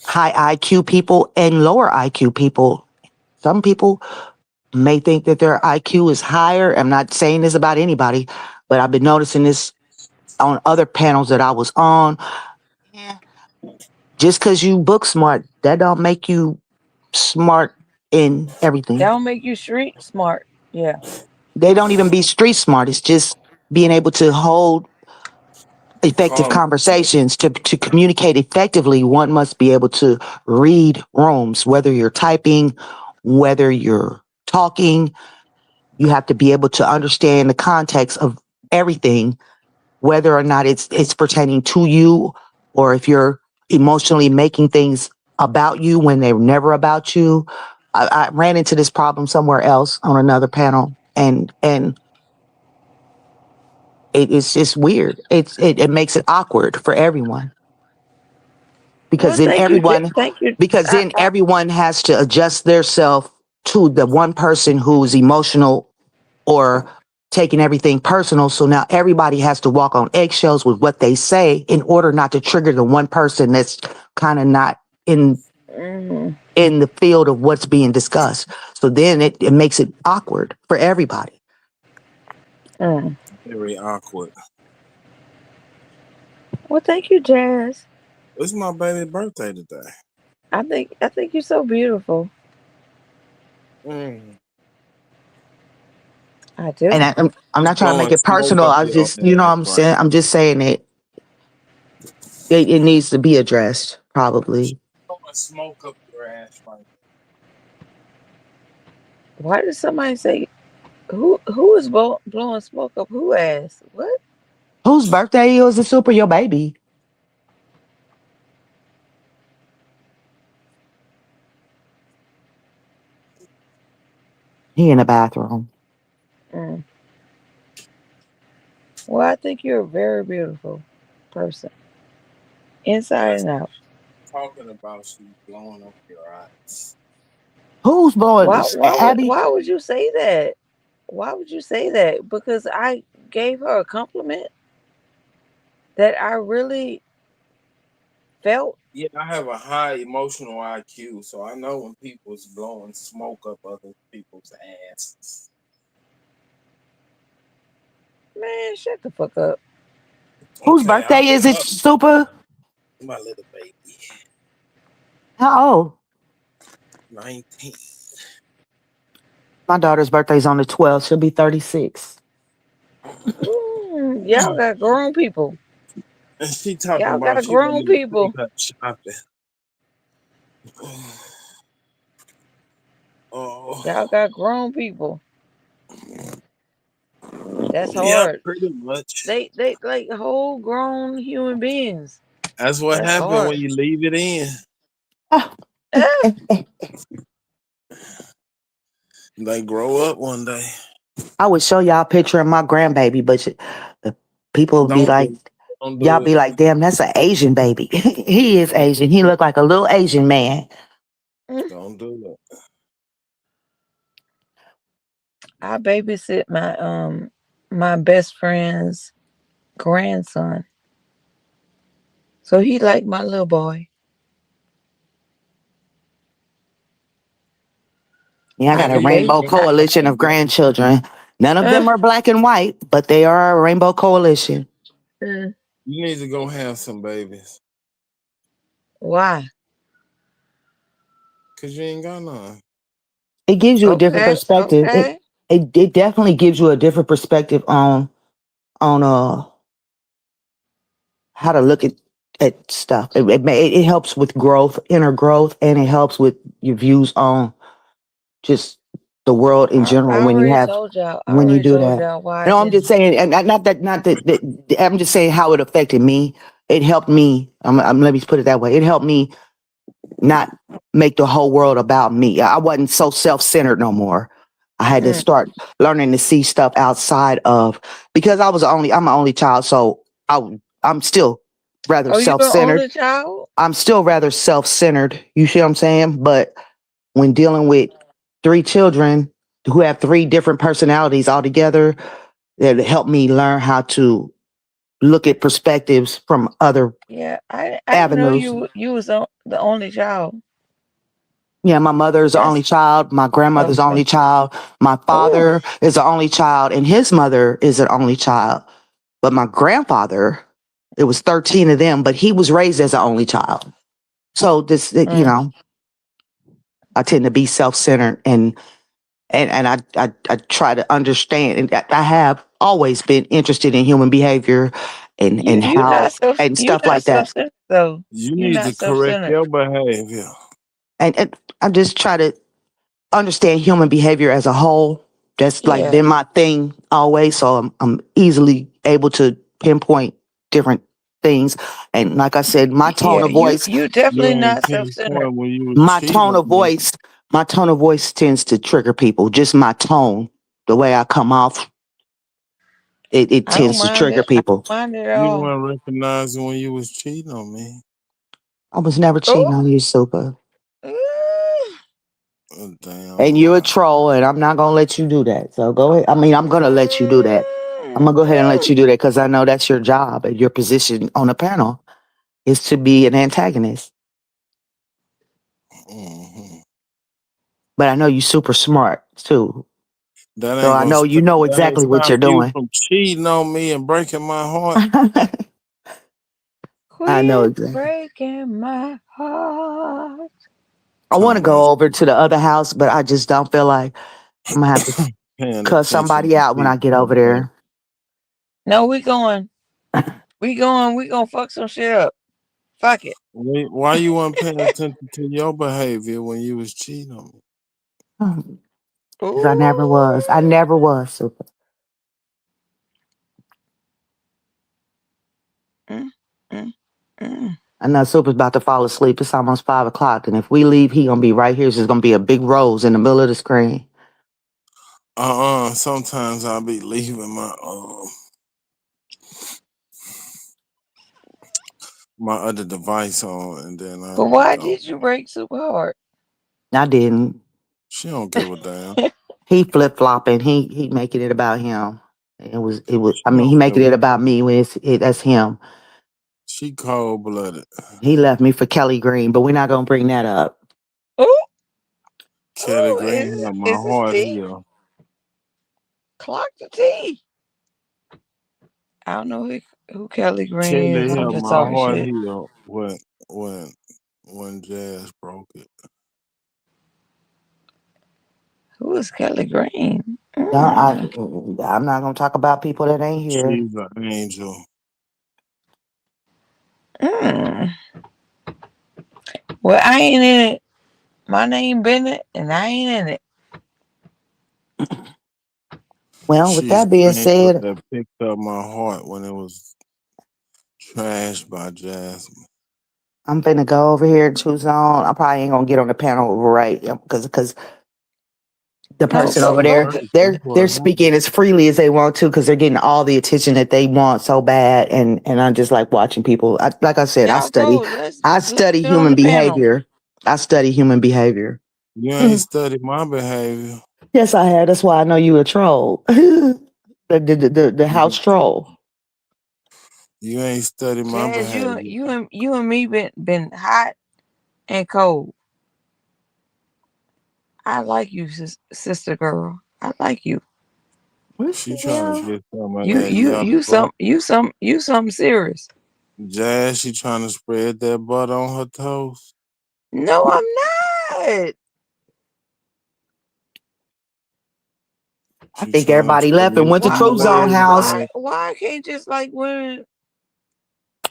Speaker 3: high IQ people and lower IQ people. Some people may think that their IQ is higher. I'm not saying this about anybody, but I've been noticing this on other panels that I was on. Just because you book smart, that don't make you smart in everything.
Speaker 7: That will make you street smart. Yeah.
Speaker 3: They don't even be street smart. It's just being able to hold effective conversations. To communicate effectively, one must be able to read rooms, whether you're typing, whether you're talking. You have to be able to understand the context of everything, whether or not it's pertaining to you, or if you're emotionally making things about you when they're never about you. I ran into this problem somewhere else on another panel, and it's just weird. It makes it awkward for everyone, because then everyone everyone has to adjust themselves to the one person who's emotional or taking everything personal. So now everybody has to walk on eggshells with what they say in order not to trigger the one person that's kind of not in the field of what's being discussed. So then it makes it awkward for everybody.
Speaker 2: Very awkward.
Speaker 7: Well, thank you, Jazz.
Speaker 2: It's my baby's birthday today.
Speaker 7: I think you're so beautiful. I do.
Speaker 3: And I'm not trying to make it personal. I just, I'm saying, I'm just saying it needs to be addressed, probably.
Speaker 2: Smoke up your ass right.
Speaker 7: Why did somebody say who is blowing smoke up who ass? What?
Speaker 3: Whose birthday is it, Super? Your baby. He in the bathroom.
Speaker 7: Well, I think you're a very beautiful person, inside and out.
Speaker 21: Talking about she's blowing up your eyes.
Speaker 3: Who's blowing this? Abby?
Speaker 7: Why would you say that? Why would you say that? Because I gave her a compliment that I really felt.
Speaker 21: Yeah, I have a high emotional IQ, so I know when people's blowing smoke up other people's asses.
Speaker 7: Man, shut the fuck up.
Speaker 3: Whose birthday is it, Super?
Speaker 21: My little baby.
Speaker 3: How old?
Speaker 21: 19.
Speaker 3: My daughter's birthday's on the 12th. She'll be 36.
Speaker 7: Y'all got grown people.
Speaker 21: And she talking
Speaker 7: y'all
Speaker 21: about
Speaker 7: got grown people.
Speaker 21: Oh.
Speaker 7: Y'all got grown people. That's hard.
Speaker 21: Yeah, pretty much.
Speaker 7: They like whole grown human beings.
Speaker 21: That's what happens when you leave it in. They grow up one day.
Speaker 3: I would show y'all a picture of my grandbaby, but people would be like, y'all be like, damn, that's an Asian baby. He is Asian. He look like a little Asian man.
Speaker 21: Don't do that.
Speaker 7: I babysit my best friend's grandson. So he like my little boy.
Speaker 3: Yeah, I got a rainbow coalition of grandchildren. None of them are black and white, but they are a rainbow coalition.
Speaker 21: You need to go have some babies.
Speaker 7: Why?
Speaker 21: Because you ain't got none.
Speaker 3: It gives you a different perspective.
Speaker 7: Okay.
Speaker 3: It definitely gives you a different perspective on how to look at stuff. It helps with growth, inner growth, and it helps with your views on just the world in general. When you do that, no, I'm just saying, and not that. I'm just saying how it affected me. It helped me. Let me put it that way. It helped me not make the whole world about me. I wasn't so self-centered no more. I had to start learning to see stuff outside of, because I'm an only child, so I'm still rather self-centered.
Speaker 7: You an only child?
Speaker 3: I'm still rather self-centered. You see what I'm saying? But when dealing with 3 children who have 3 different personalities altogether, that helped me learn how to look at perspectives from other
Speaker 7: I
Speaker 3: avenues.
Speaker 7: didn't know you was the only child.
Speaker 3: Yeah, my mother is the only child. My grandmother's the only child. My father is the only child, and his mother is an only child. But my grandfather, it was 13 of them, but he was raised as an only child. So this, you know, I tend to be self-centered and I try to understand. And I have always been interested in human behavior and how and stuff like that.
Speaker 7: Though.
Speaker 21: You need to correct your behavior.
Speaker 3: And I just try to understand human behavior as a whole. That's like been my thing always. So I'm easily able to pinpoint different things. And like I said, my tone of voice.
Speaker 7: You definitely not self-centered.
Speaker 3: My tone of voice tends to trigger people. Just my tone, the way I come off, it tends to trigger people.
Speaker 21: You weren't recognizing when you was cheating on me.
Speaker 3: I was never cheating on you, Super. And you're a troll, and I'm not gonna let you do that. So go ahead. I mean, I'm gonna let you do that. I'm gonna go ahead and let you do that because I know that's your job and your position on the panel is to be an antagonist. But I know you're super smart too. So I know you know exactly what you're doing.
Speaker 21: From cheating on me and breaking my heart.
Speaker 3: I know exactly.
Speaker 7: Breaking my heart.
Speaker 3: I want to go over to the other house, but I just don't feel like I'm gonna have to cuss somebody out when I get over there.
Speaker 7: No, we going. We gonna fuck some shit up. Fuck it.
Speaker 21: Why you weren't paying attention to your behavior when you was cheating on me?
Speaker 3: Because I never was. Super. I know Super's about to fall asleep. It's almost 5 o'clock. And if we leave, he gonna be right here. There's gonna be a big rose in the middle of the screen.
Speaker 21: Sometimes I'll be leaving my my other device on, and then
Speaker 7: But why did you break super hard?
Speaker 3: I didn't.
Speaker 21: She don't give a damn.
Speaker 3: He flip flopping. He making it about him. It was. I mean, he
Speaker 21: don't
Speaker 3: making
Speaker 21: give
Speaker 3: it
Speaker 21: a
Speaker 3: about me when that's him.
Speaker 21: She cold blooded.
Speaker 3: He left me for Kelly Green, but we're not gonna bring that up.
Speaker 7: Oh,
Speaker 21: Kelly Green had my
Speaker 7: is this
Speaker 21: heart
Speaker 7: tea?
Speaker 21: here.
Speaker 7: Clock the tea. I don't know who Kelly Green
Speaker 21: Kelly
Speaker 7: is. I'm
Speaker 21: had
Speaker 7: just
Speaker 21: my
Speaker 7: talking
Speaker 21: heart
Speaker 7: shit.
Speaker 21: here when Jazz broke it.
Speaker 7: Who is Kelly Green?
Speaker 3: No, I'm not gonna talk about people that ain't here.
Speaker 21: She's an angel.
Speaker 7: Well, I ain't in it. My name Bennett, and I ain't in it.
Speaker 3: Well, with that being said,
Speaker 21: that picked up my heart when it was trashed by Jasmine.
Speaker 3: I'm finna go over here to Zone. I probably ain't gonna get on the panel right because the person over there, they're speaking as freely as they want to because they're getting all the attention that they want so bad, and I'm just like watching people. Like I said, I study human behavior. I study human behavior.
Speaker 21: You ain't studied my behavior.
Speaker 3: Yes, I have. That's why I know you a troll. the house troll.
Speaker 21: You ain't studied my
Speaker 7: Jazz,
Speaker 21: behavior.
Speaker 7: you and me been hot and cold. I like you, sister girl. I like you.
Speaker 21: She trying to get some of
Speaker 7: You something serious.
Speaker 21: Jazz, she trying to spread that butter on her toast.
Speaker 7: No, I'm not.
Speaker 3: I think everybody left and went to True Zone house.
Speaker 7: Why I can't just like women?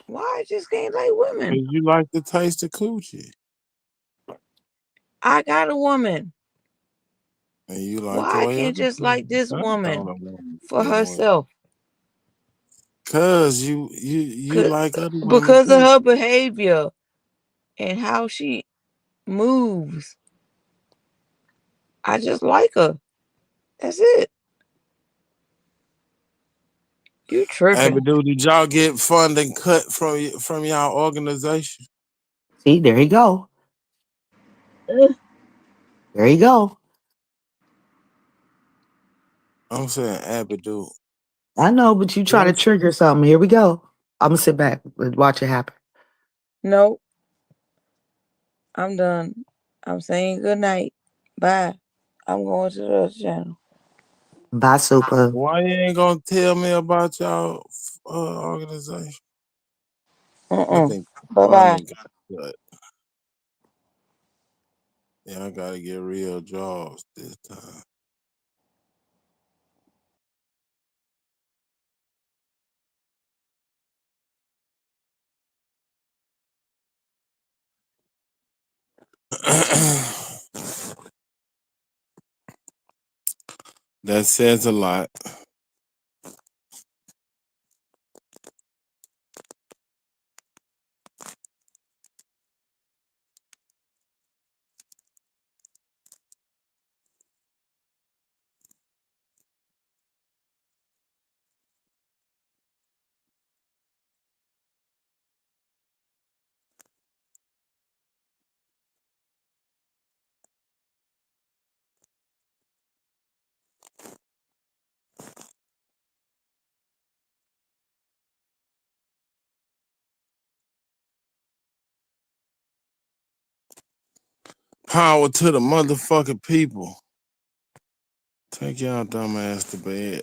Speaker 7: Why I just can't like women?
Speaker 21: Because you like the taste of coochie.
Speaker 7: I got a woman.
Speaker 21: And you like
Speaker 7: why I can't just like this woman for herself?
Speaker 21: Cause you like other women
Speaker 7: because of her behavior and how she moves. I just like her. That's it. You tripping?
Speaker 21: Abdul, did y'all get funding cut from y'all organization?
Speaker 3: See, there you go. There you go.
Speaker 21: I'm saying Abdul.
Speaker 3: I know, but you trying to trigger something. Here we go. I'm gonna sit back and watch it happen.
Speaker 7: No. I'm done. I'm saying good night. Bye. I'm going to the other channel.
Speaker 3: Bye, Super.
Speaker 21: Why you ain't gonna tell me about y'all organization? I think
Speaker 7: Bye-bye.
Speaker 21: got cut. Yeah, I gotta get real jobs this time. That says a lot. Power to the motherfucking people. Take y'all dumb ass to bed.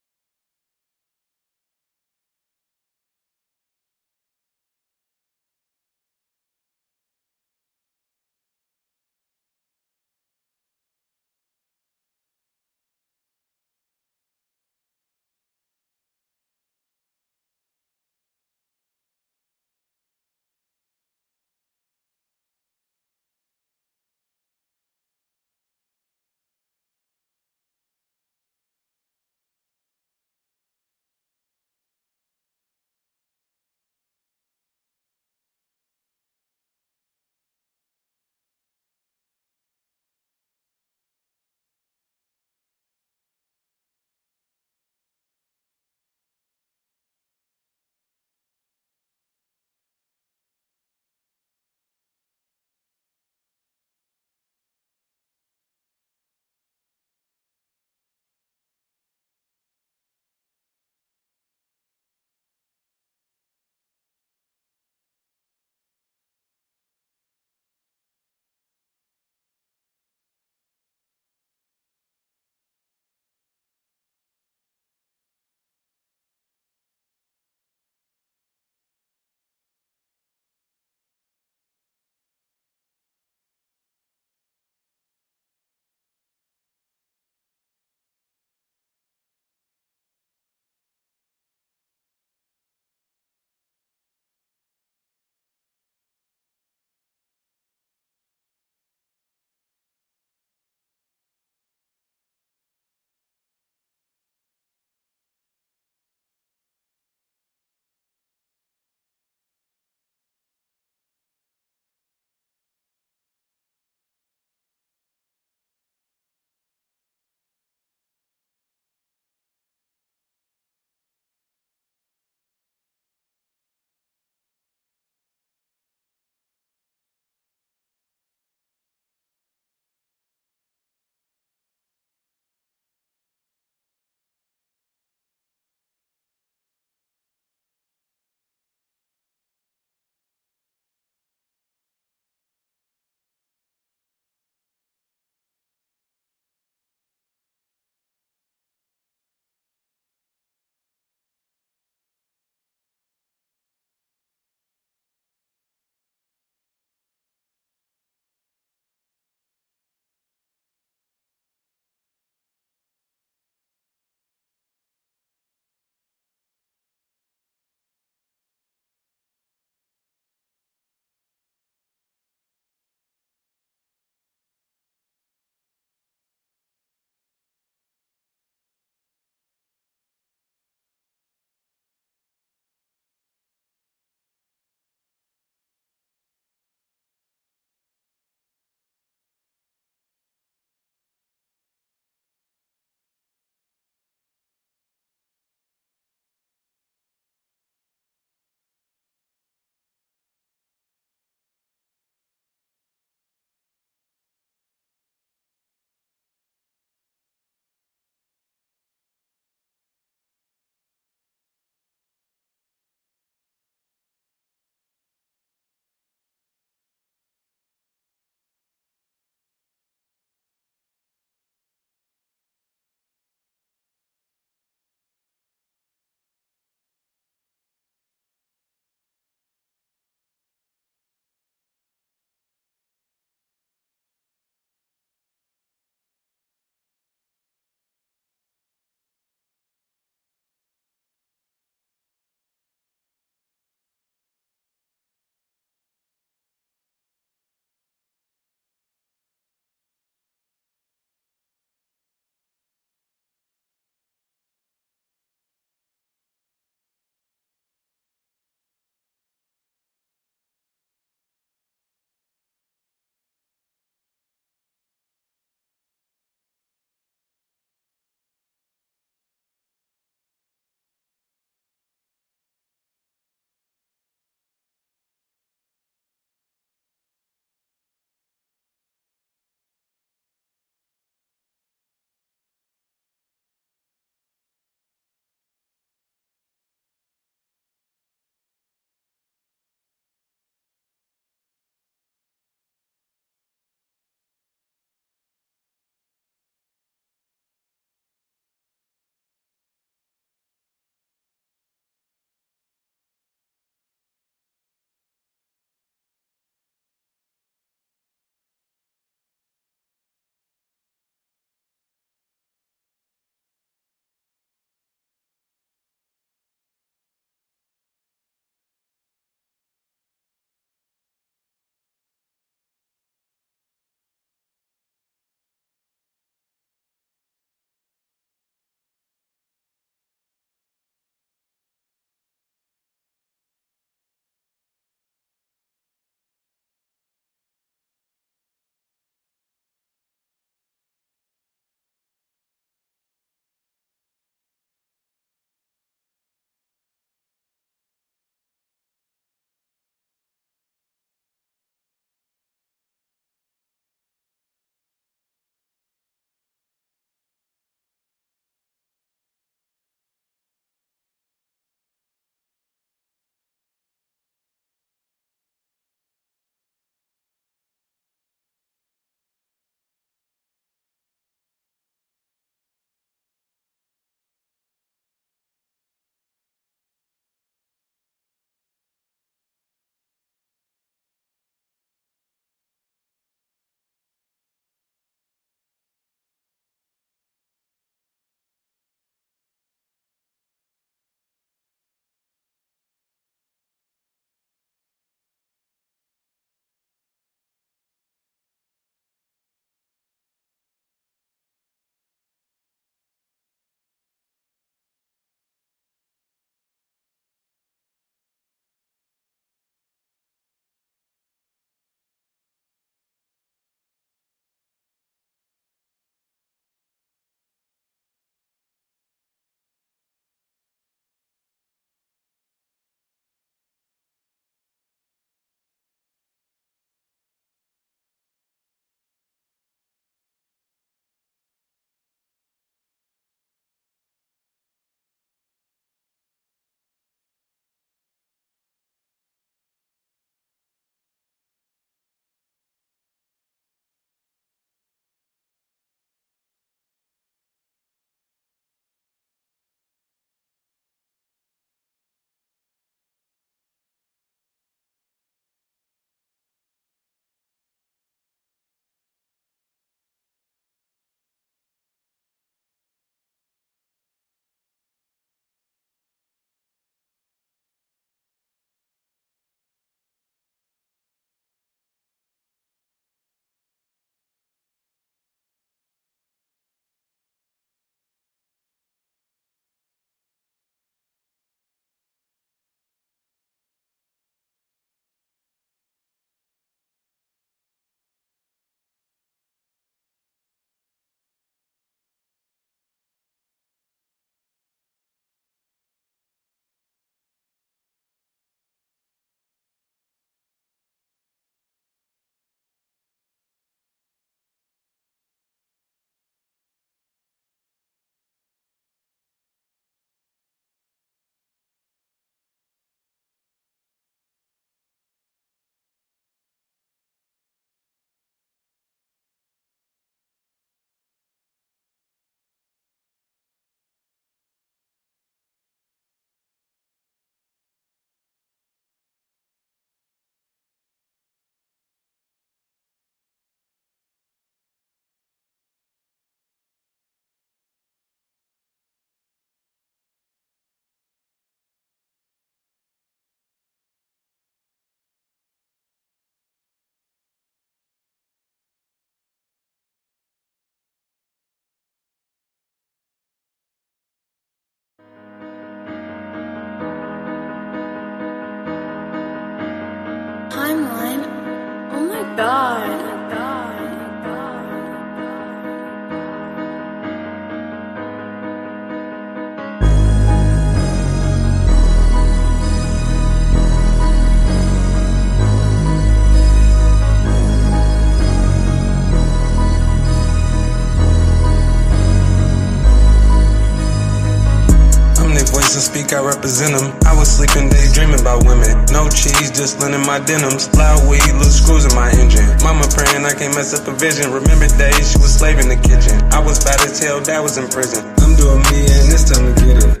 Speaker 1: And speak, I represent them. I was sleeping, daydreaming about women. No cheese, just linen my denims. Loud weed, little screws in my engine. Mama praying I can't mess up a vision. Remember days she was slave in the kitchen. I was bad as hell, dad was in prison. I'm doing me and it's time to get it.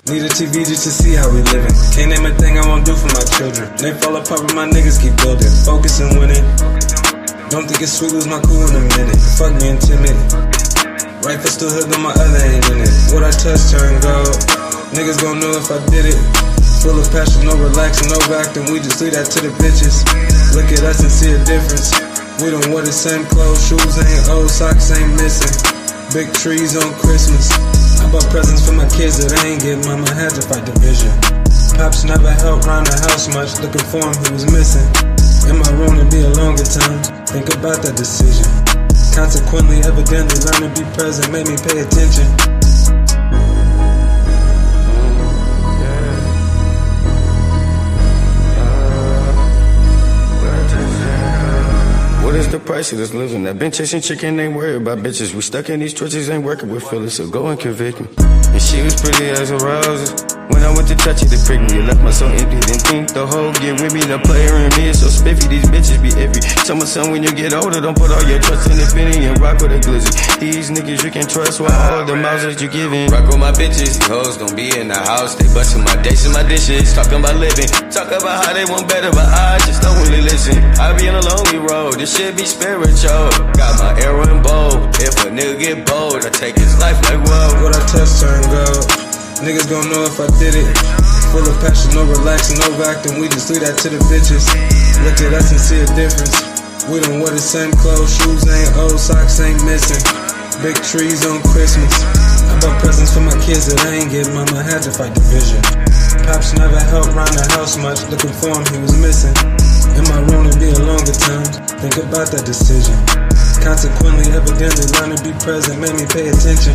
Speaker 1: Need a TV just to see how we living. Can't name a thing I won't do for my children. They fall apart but my niggas keep building. Focus and winning. Don't think it's sweet, lose my cool in a minute. Fuck me and timid. Right foot still hood, but my other ain't in it. What I touch turn gold. Niggas gon' know if I did it. Full of passion, no relaxing, no acting. We just leave that to the bitches. Look at us and see a difference. We don't wear the same clothes. Shoes ain't old, socks ain't missing. Big trees on Christmas. I bought presents for my kids that I ain't get. Mama had to fight division. Pops never helped round the house much. Looking for him, he was missing. In my room to be a longer time. Think about that decision. Consequently, evidently, learn to be present. Made me pay attention.
Speaker 20: What is the price of this living? That been chasing chicken, ain't worried about bitches. We stuck in these trenches, ain't working with Phyllis, so go and convict me. And she was pretty as a rose. When I went to touch it, it pricked me. It left my soul empty, didn't think the whole get with me. The player in me is so spiffy, these bitches be iffy. Tell my son when you get older, don't put all your trust in the penny and rock with a glizzy. These niggas you can trust while all the mouths that you giving. Rock with my bitches, these hoes gon' be in the house. They bustin' my dates and my dishes, talking about living. Talk about how they want better, but I just don't really listen. I be on a lonely road, this shit be spiritual. Got my arrow and bow. If a nigga get bold, I take his life like whoa.
Speaker 1: What I touch turn gold. Niggas gon' know if I did it. Full of passion, no relaxing, no acting. We just leave that to the bitches. Look at us and see a difference. We don't wear the same clothes. Shoes ain't old, socks ain't missing. Big trees on Christmas. I bought presents for my kids that I ain't get. Mama had to fight division. Pops never helped round the house much. Looking for him, he was missing. In my room to be a longer time. Think about that decision. Consequently, evidently, learn to be present. Made me pay attention.